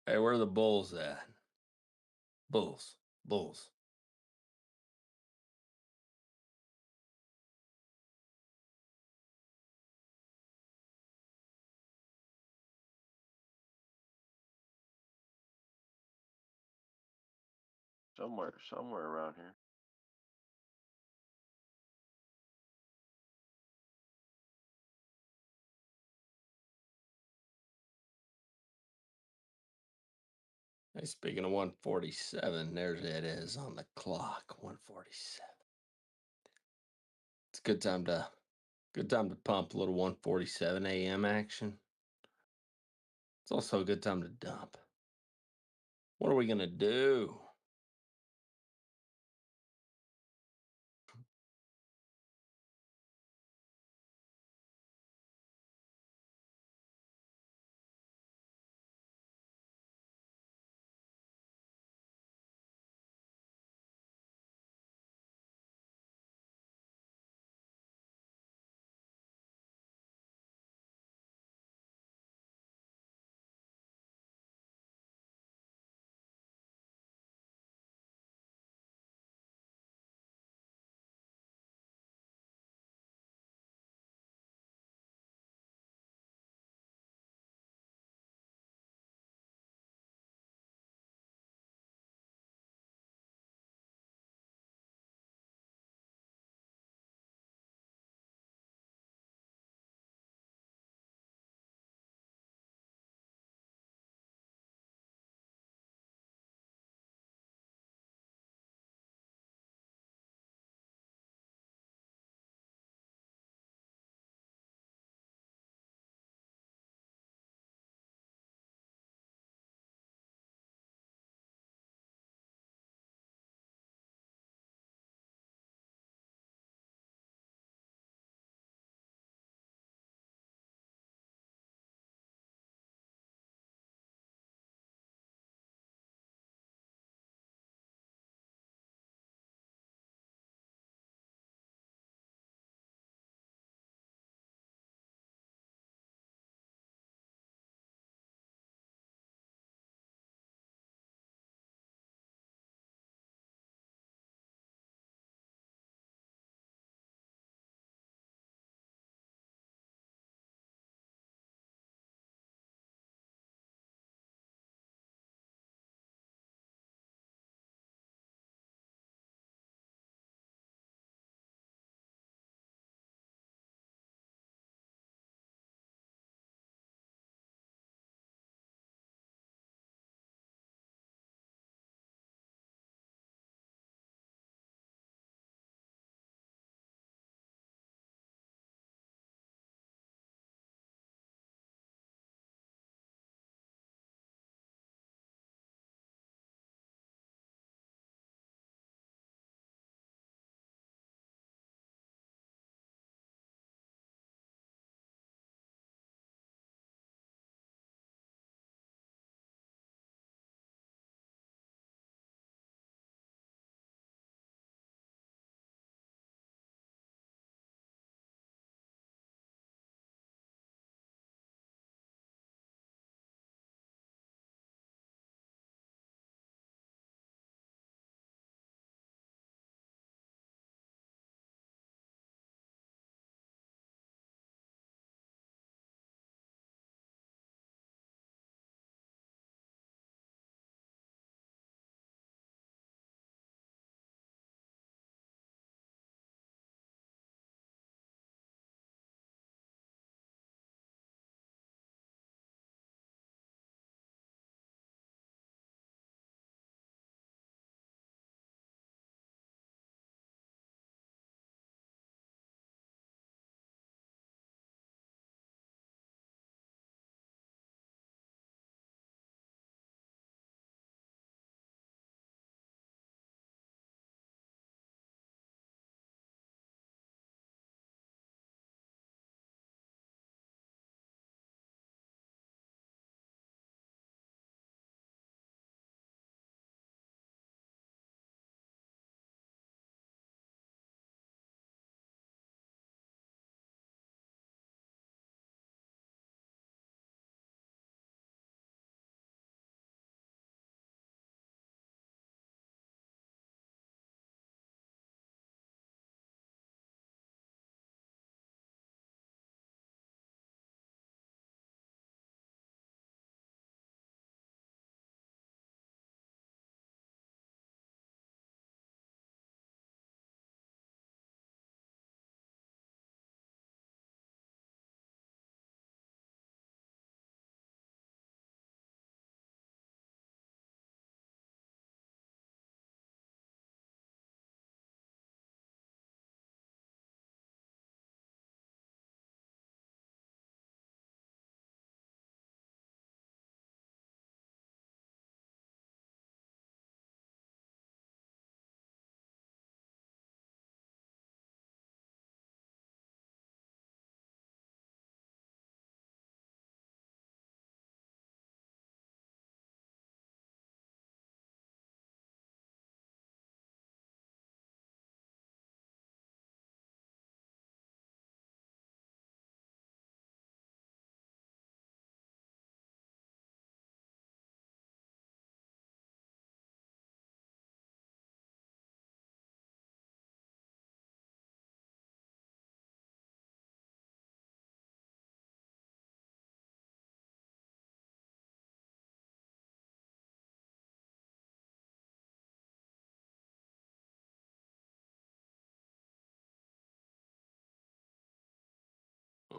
Hey, where are the bulls at? Bulls. Bulls. Somewhere around here. Hey, speaking of 147, there's it is on the clock. 147. It's a good time to pump a little 147 a.m. action. It's also a good time to dump. What are we gonna do?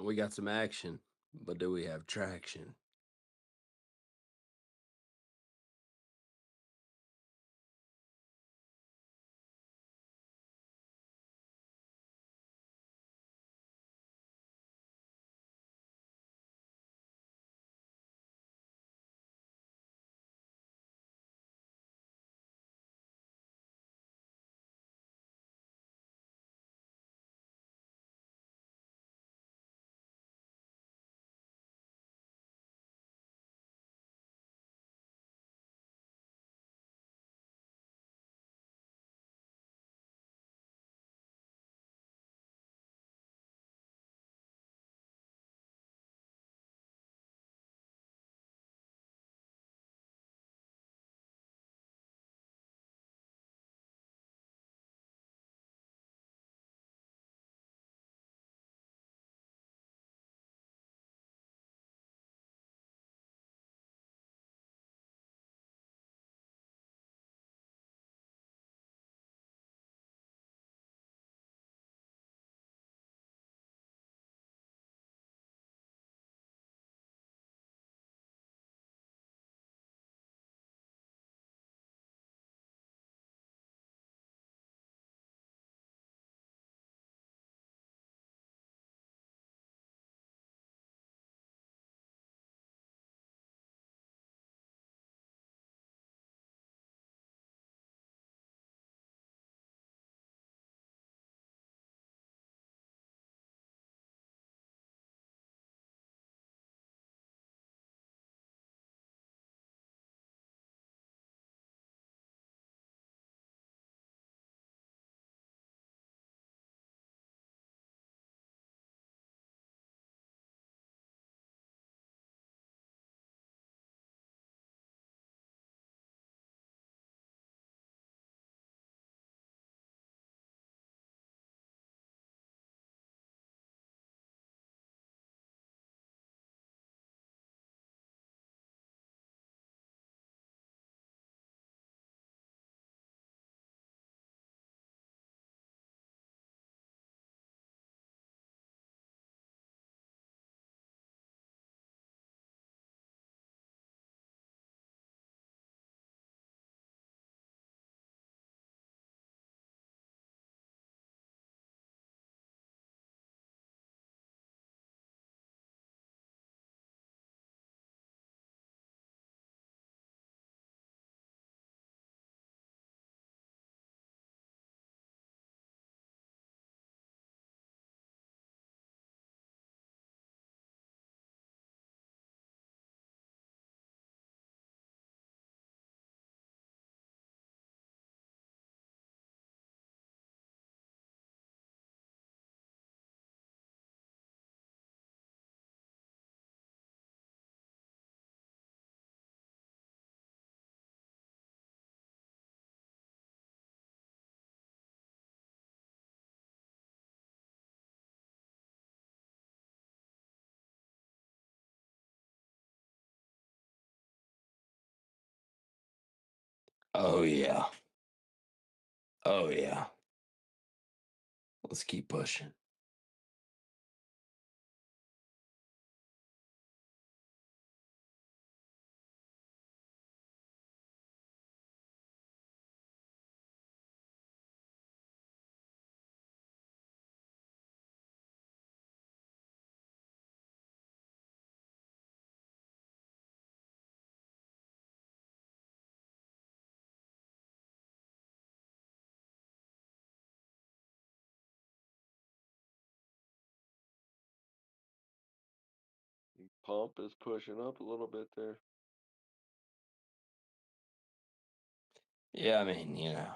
We got some action, but do we have traction? Oh yeah. Oh yeah. Let's keep pushing. Pump is pushing up a little bit there. Yeah, I mean, you know.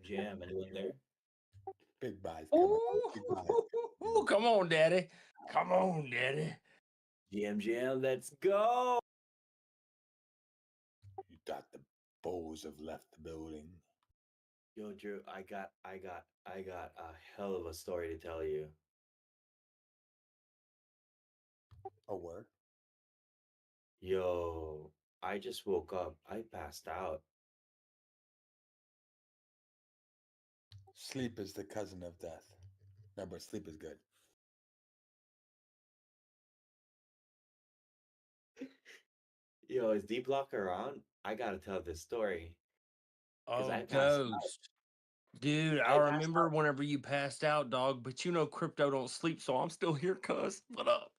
GM, anyone there? Big buys coming. Big buys. Ooh, come on, Daddy. Come on, Daddy. GM, let's go. You thought the bulls have left the building. Yo, Drew, I got a hell of a story to tell you. A word? Yo, I just woke up. I passed out. Sleep is the cousin of death. No, but sleep is good. Yo, is Dbloc around? I gotta tell this story. Because Oh, I passed out. Ghost. Dude, I I passed remember out. whenever you passed out, dog, but you know crypto don't sleep, so I'm still here, cuz. What up?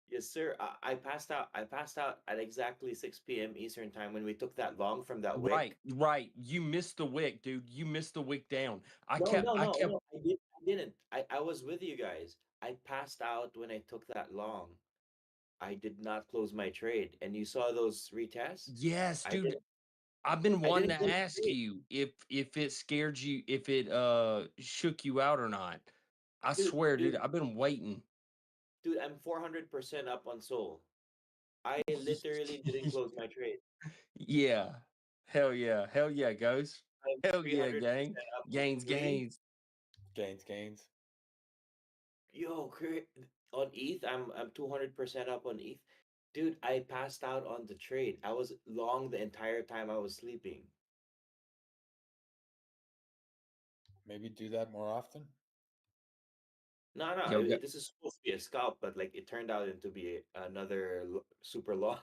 Yes, sir. I passed out. I passed out at exactly 6 p.m. Eastern time when we took that long from that wick. Right, right. You missed the wick, dude. You missed the wick down. I No, kept no. I didn't. I was with you guys. I passed out when I took that long. I did not close my trade, and you saw those retests. Yes, I dude. didn't. I've been I wanting didn't to close ask the trade, you if it scared you, if it shook you out or not. I dude. swear, dude, I've been waiting. Dude, I'm 400% up on Sol. I literally didn't close my trade. Yeah. Hell yeah. Hell yeah, Ghost. I'm Hell yeah, 300% gang. up on Gains, three. gains. Gains. Yo, on ETH, I'm 200% up on ETH. Dude, I passed out on the trade. I was long the entire time I was sleeping. Maybe do that more often. No, no, Yo, this is supposed to be a scalp, but like it turned out into be another super long.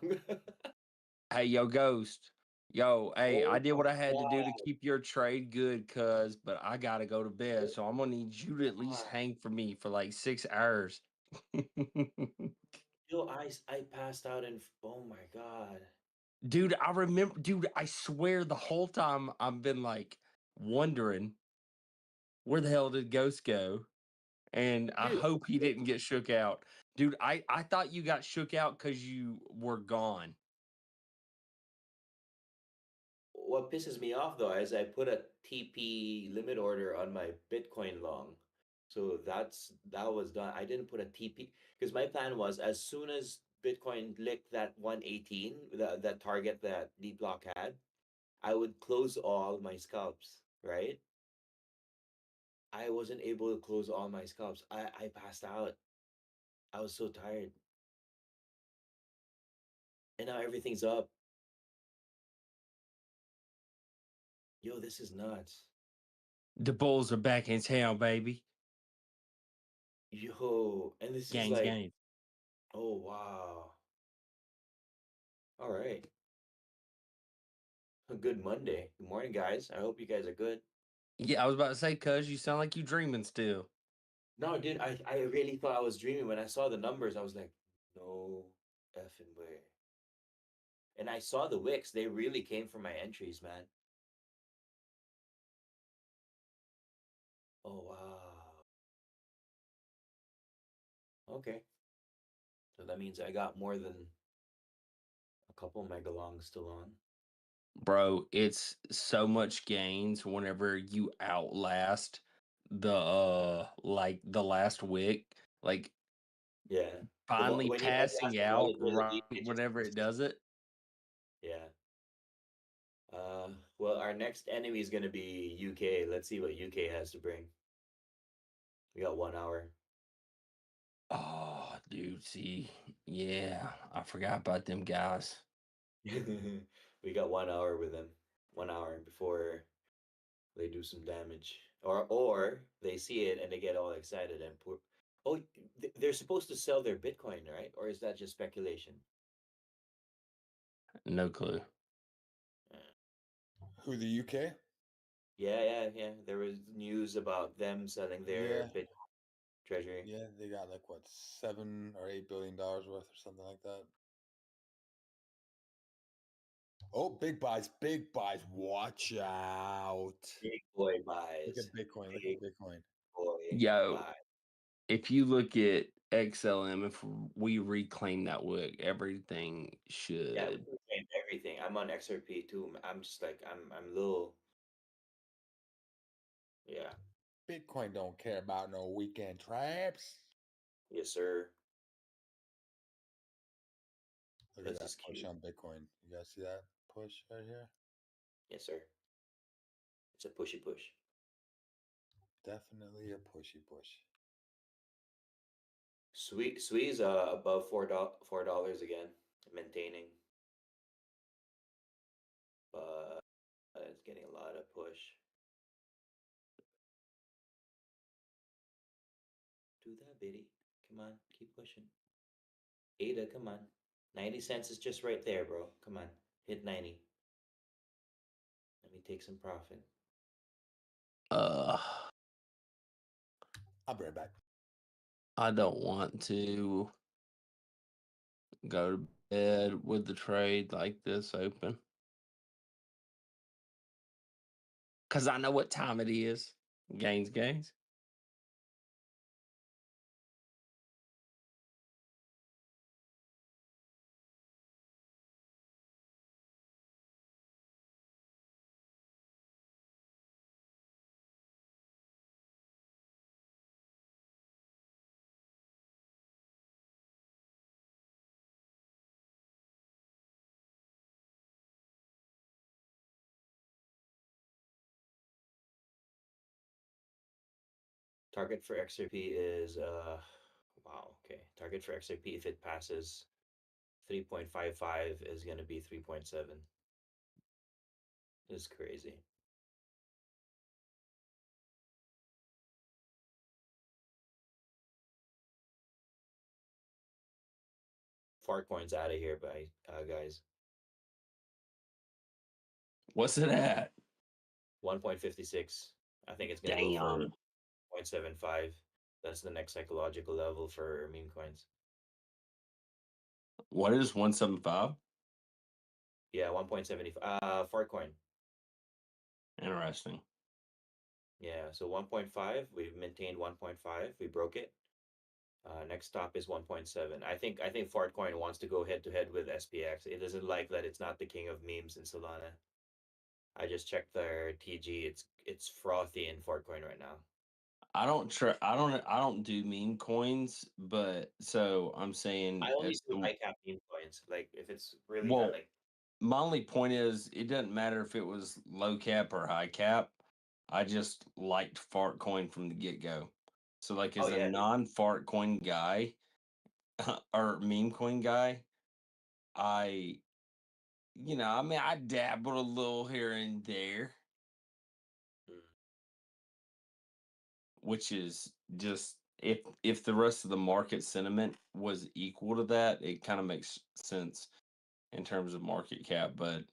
hey, yo, Ghost. Yo, hey, I Oh did my what I had to do to god, keep your trade good, cuz, but I gotta go to bed. So I'm gonna need you to at least god. hang for me for like 6 hours. Yo, I passed out and oh my god. Dude, I remember, dude, I swear the whole time I've been like wondering where the hell did Ghost go? And I Dude, hope he didn't get shook out. Dude, I thought you got shook out because you were gone. what pisses me off though is I put a TP limit order on my Bitcoin long. So that was done. I didn't put a TP because my plan was as soon as Bitcoin licked that 118, that target that Dbloc had, I would close all my scalps, right? I wasn't able to close all my scalps. I passed out. I was so tired. And now everything's up. Yo, this is nuts. The Bulls are back in town, baby. Yo, and this is Gains, like, gains. oh wow. All right. A good Monday. Good morning, guys. I hope you guys are good. Yeah, I was about to say, cuz you sound like you dreaming still. No, dude, I really thought I was dreaming when I saw the numbers. I was like, no effing way. And I saw the wicks. They really came from my entries, man. Oh wow. Okay. So that means I got more than a couple megalongs still on. Bro, it's so much gains whenever you outlast the last wick. Like Yeah. finally When you outlast passing the out right volatility, it just whenever it does it. yeah. Well, our next enemy is gonna be UK. Let's see what UK has to bring. We got 1 hour. Oh, dude, see, yeah, I forgot about them guys. We got 1 hour with them. 1 hour before they do some damage, or they see it and they get all excited and put. Oh, they're supposed to sell their Bitcoin, right? Or is that just speculation? No clue. Who, the UK? Yeah. There was news about them selling their Yeah. Bitcoin treasury. Yeah, they got like what, $7 or $8 billion worth or something like that. Oh, big buys, big buys. Watch out. Big boy Look buys. at Bitcoin. Look Big at Bitcoin. boy Yo, buys. if you look at XLM, if we reclaim that wick, everything Yeah, we should. can claim everything. I'm on XRP too. I'm just like I'm little. Yeah. Bitcoin don't care about no weekend traps. Yes, sir. Look at This that is push cute. on Bitcoin. You guys see that push right here? Yes, sir. It's a pushy push. Definitely a pushy push. Swee's above $4 again, maintaining, but it's getting a lot of push. Do that, Biddy. Come on, keep pushing. Ada, come on. 90 cents is just right there, bro. Come on, hit 90. Let me take some profit. Uh, I'll be right back. I don't want to go to bed with the trade like this open. Because I know what time it is. Gains. Target for XRP is wow, okay. Target for XRP, if it passes 3.55, is gonna be 3.7. This is crazy. Fartcoin's out of here, guys. What's it at? 1.56. I think it's gonna go for Damn. 0.75. That's the next psychological level for meme coins. What is 175? Yeah, 1.75. Fartcoin. Interesting. Yeah, so 1.5. We've maintained 1.5. We broke it. Next stop is 1.7. I think Fartcoin wants to go head to head with SPX. It doesn't like that it's not the king of memes in Solana. I just checked their TG. It's frothy in Fartcoin right now. I don't do meme coins, but so I'm saying I only do high cap meme coins. Like if it's really well, like my only point is it doesn't matter if it was low cap or high cap. I just liked fart coin from the get go. So like oh as a yeah, non fart coin guy or meme coin guy, I I mean I dabbled a little here and there, which is just if the rest of the market sentiment was equal to that, it kind of makes sense in terms of market cap, but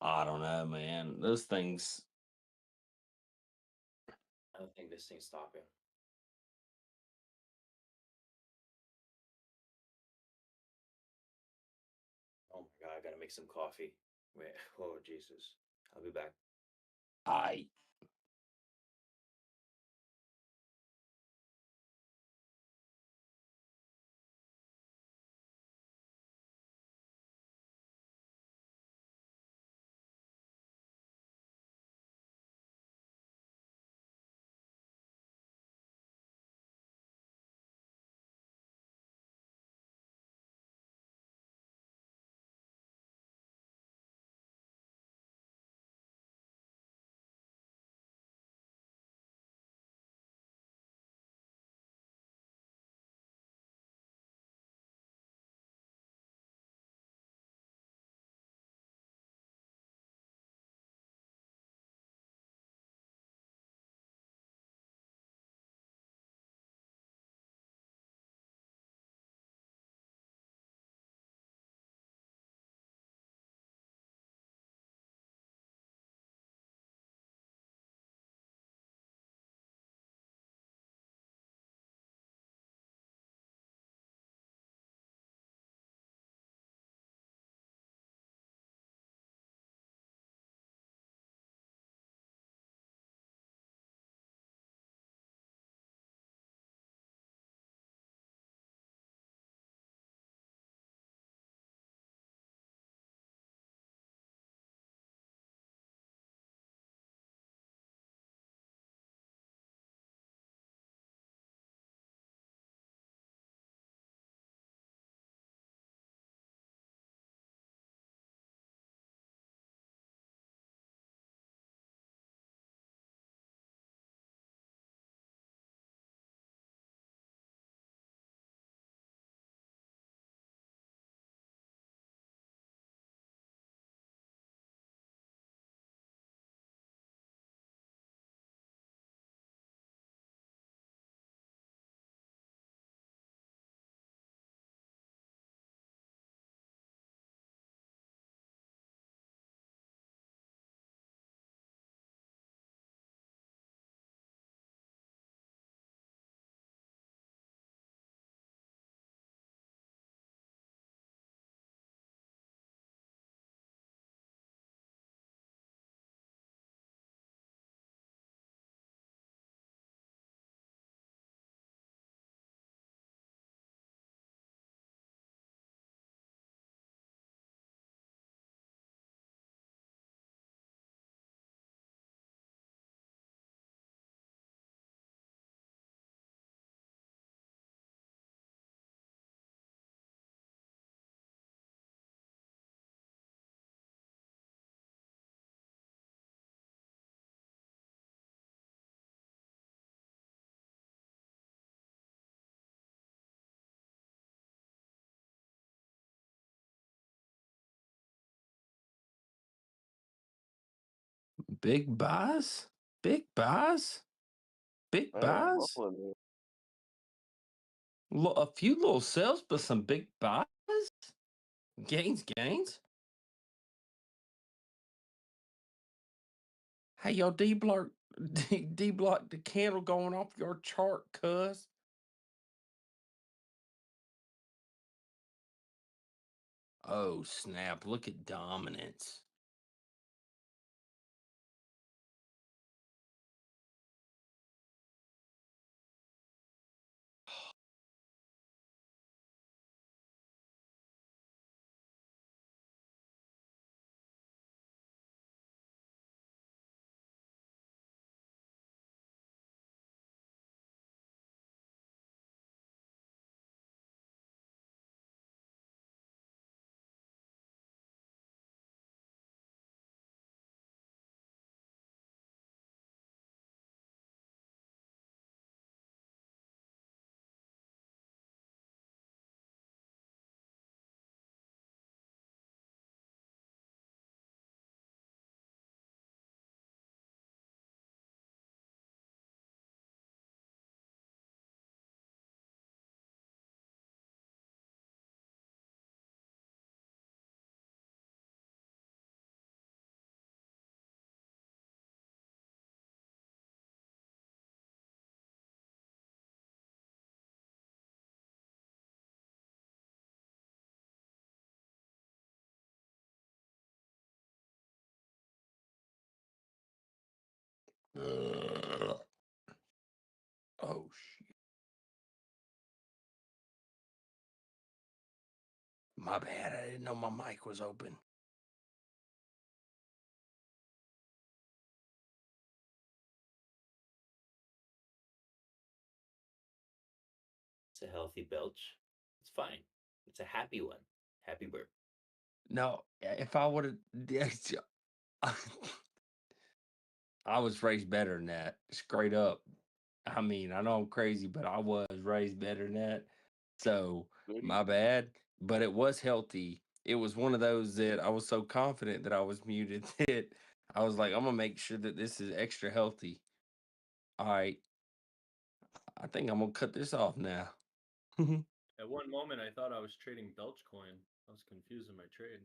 I don't know, man. Those things. I don't think this thing's stopping. Oh my god, I gotta make some coffee. Wait, oh Jesus. I'll be back. I big buys, big buys, big Yeah, buys. Buffalo man. A few little sells, but some big buys. Gains. Hey, yo, Dbloc, Dbloc, the candle going off your chart, cuz. Oh, snap. Look at dominance. Oh, shit. My bad. I didn't know my mic was open. It's a healthy belch. It's fine. It's a happy one. Happy burp. No, if I would have. I was raised better than that. Straight up. I mean, I know I'm crazy, but I was raised better than that. So, my bad. But it was healthy. It was one of those that I was so confident that I was muted that I was like, I'm going to make sure that this is extra healthy. All right. I think I'm going to cut this off now. At one moment, I thought I was trading Dogecoin. I was confusing my trade.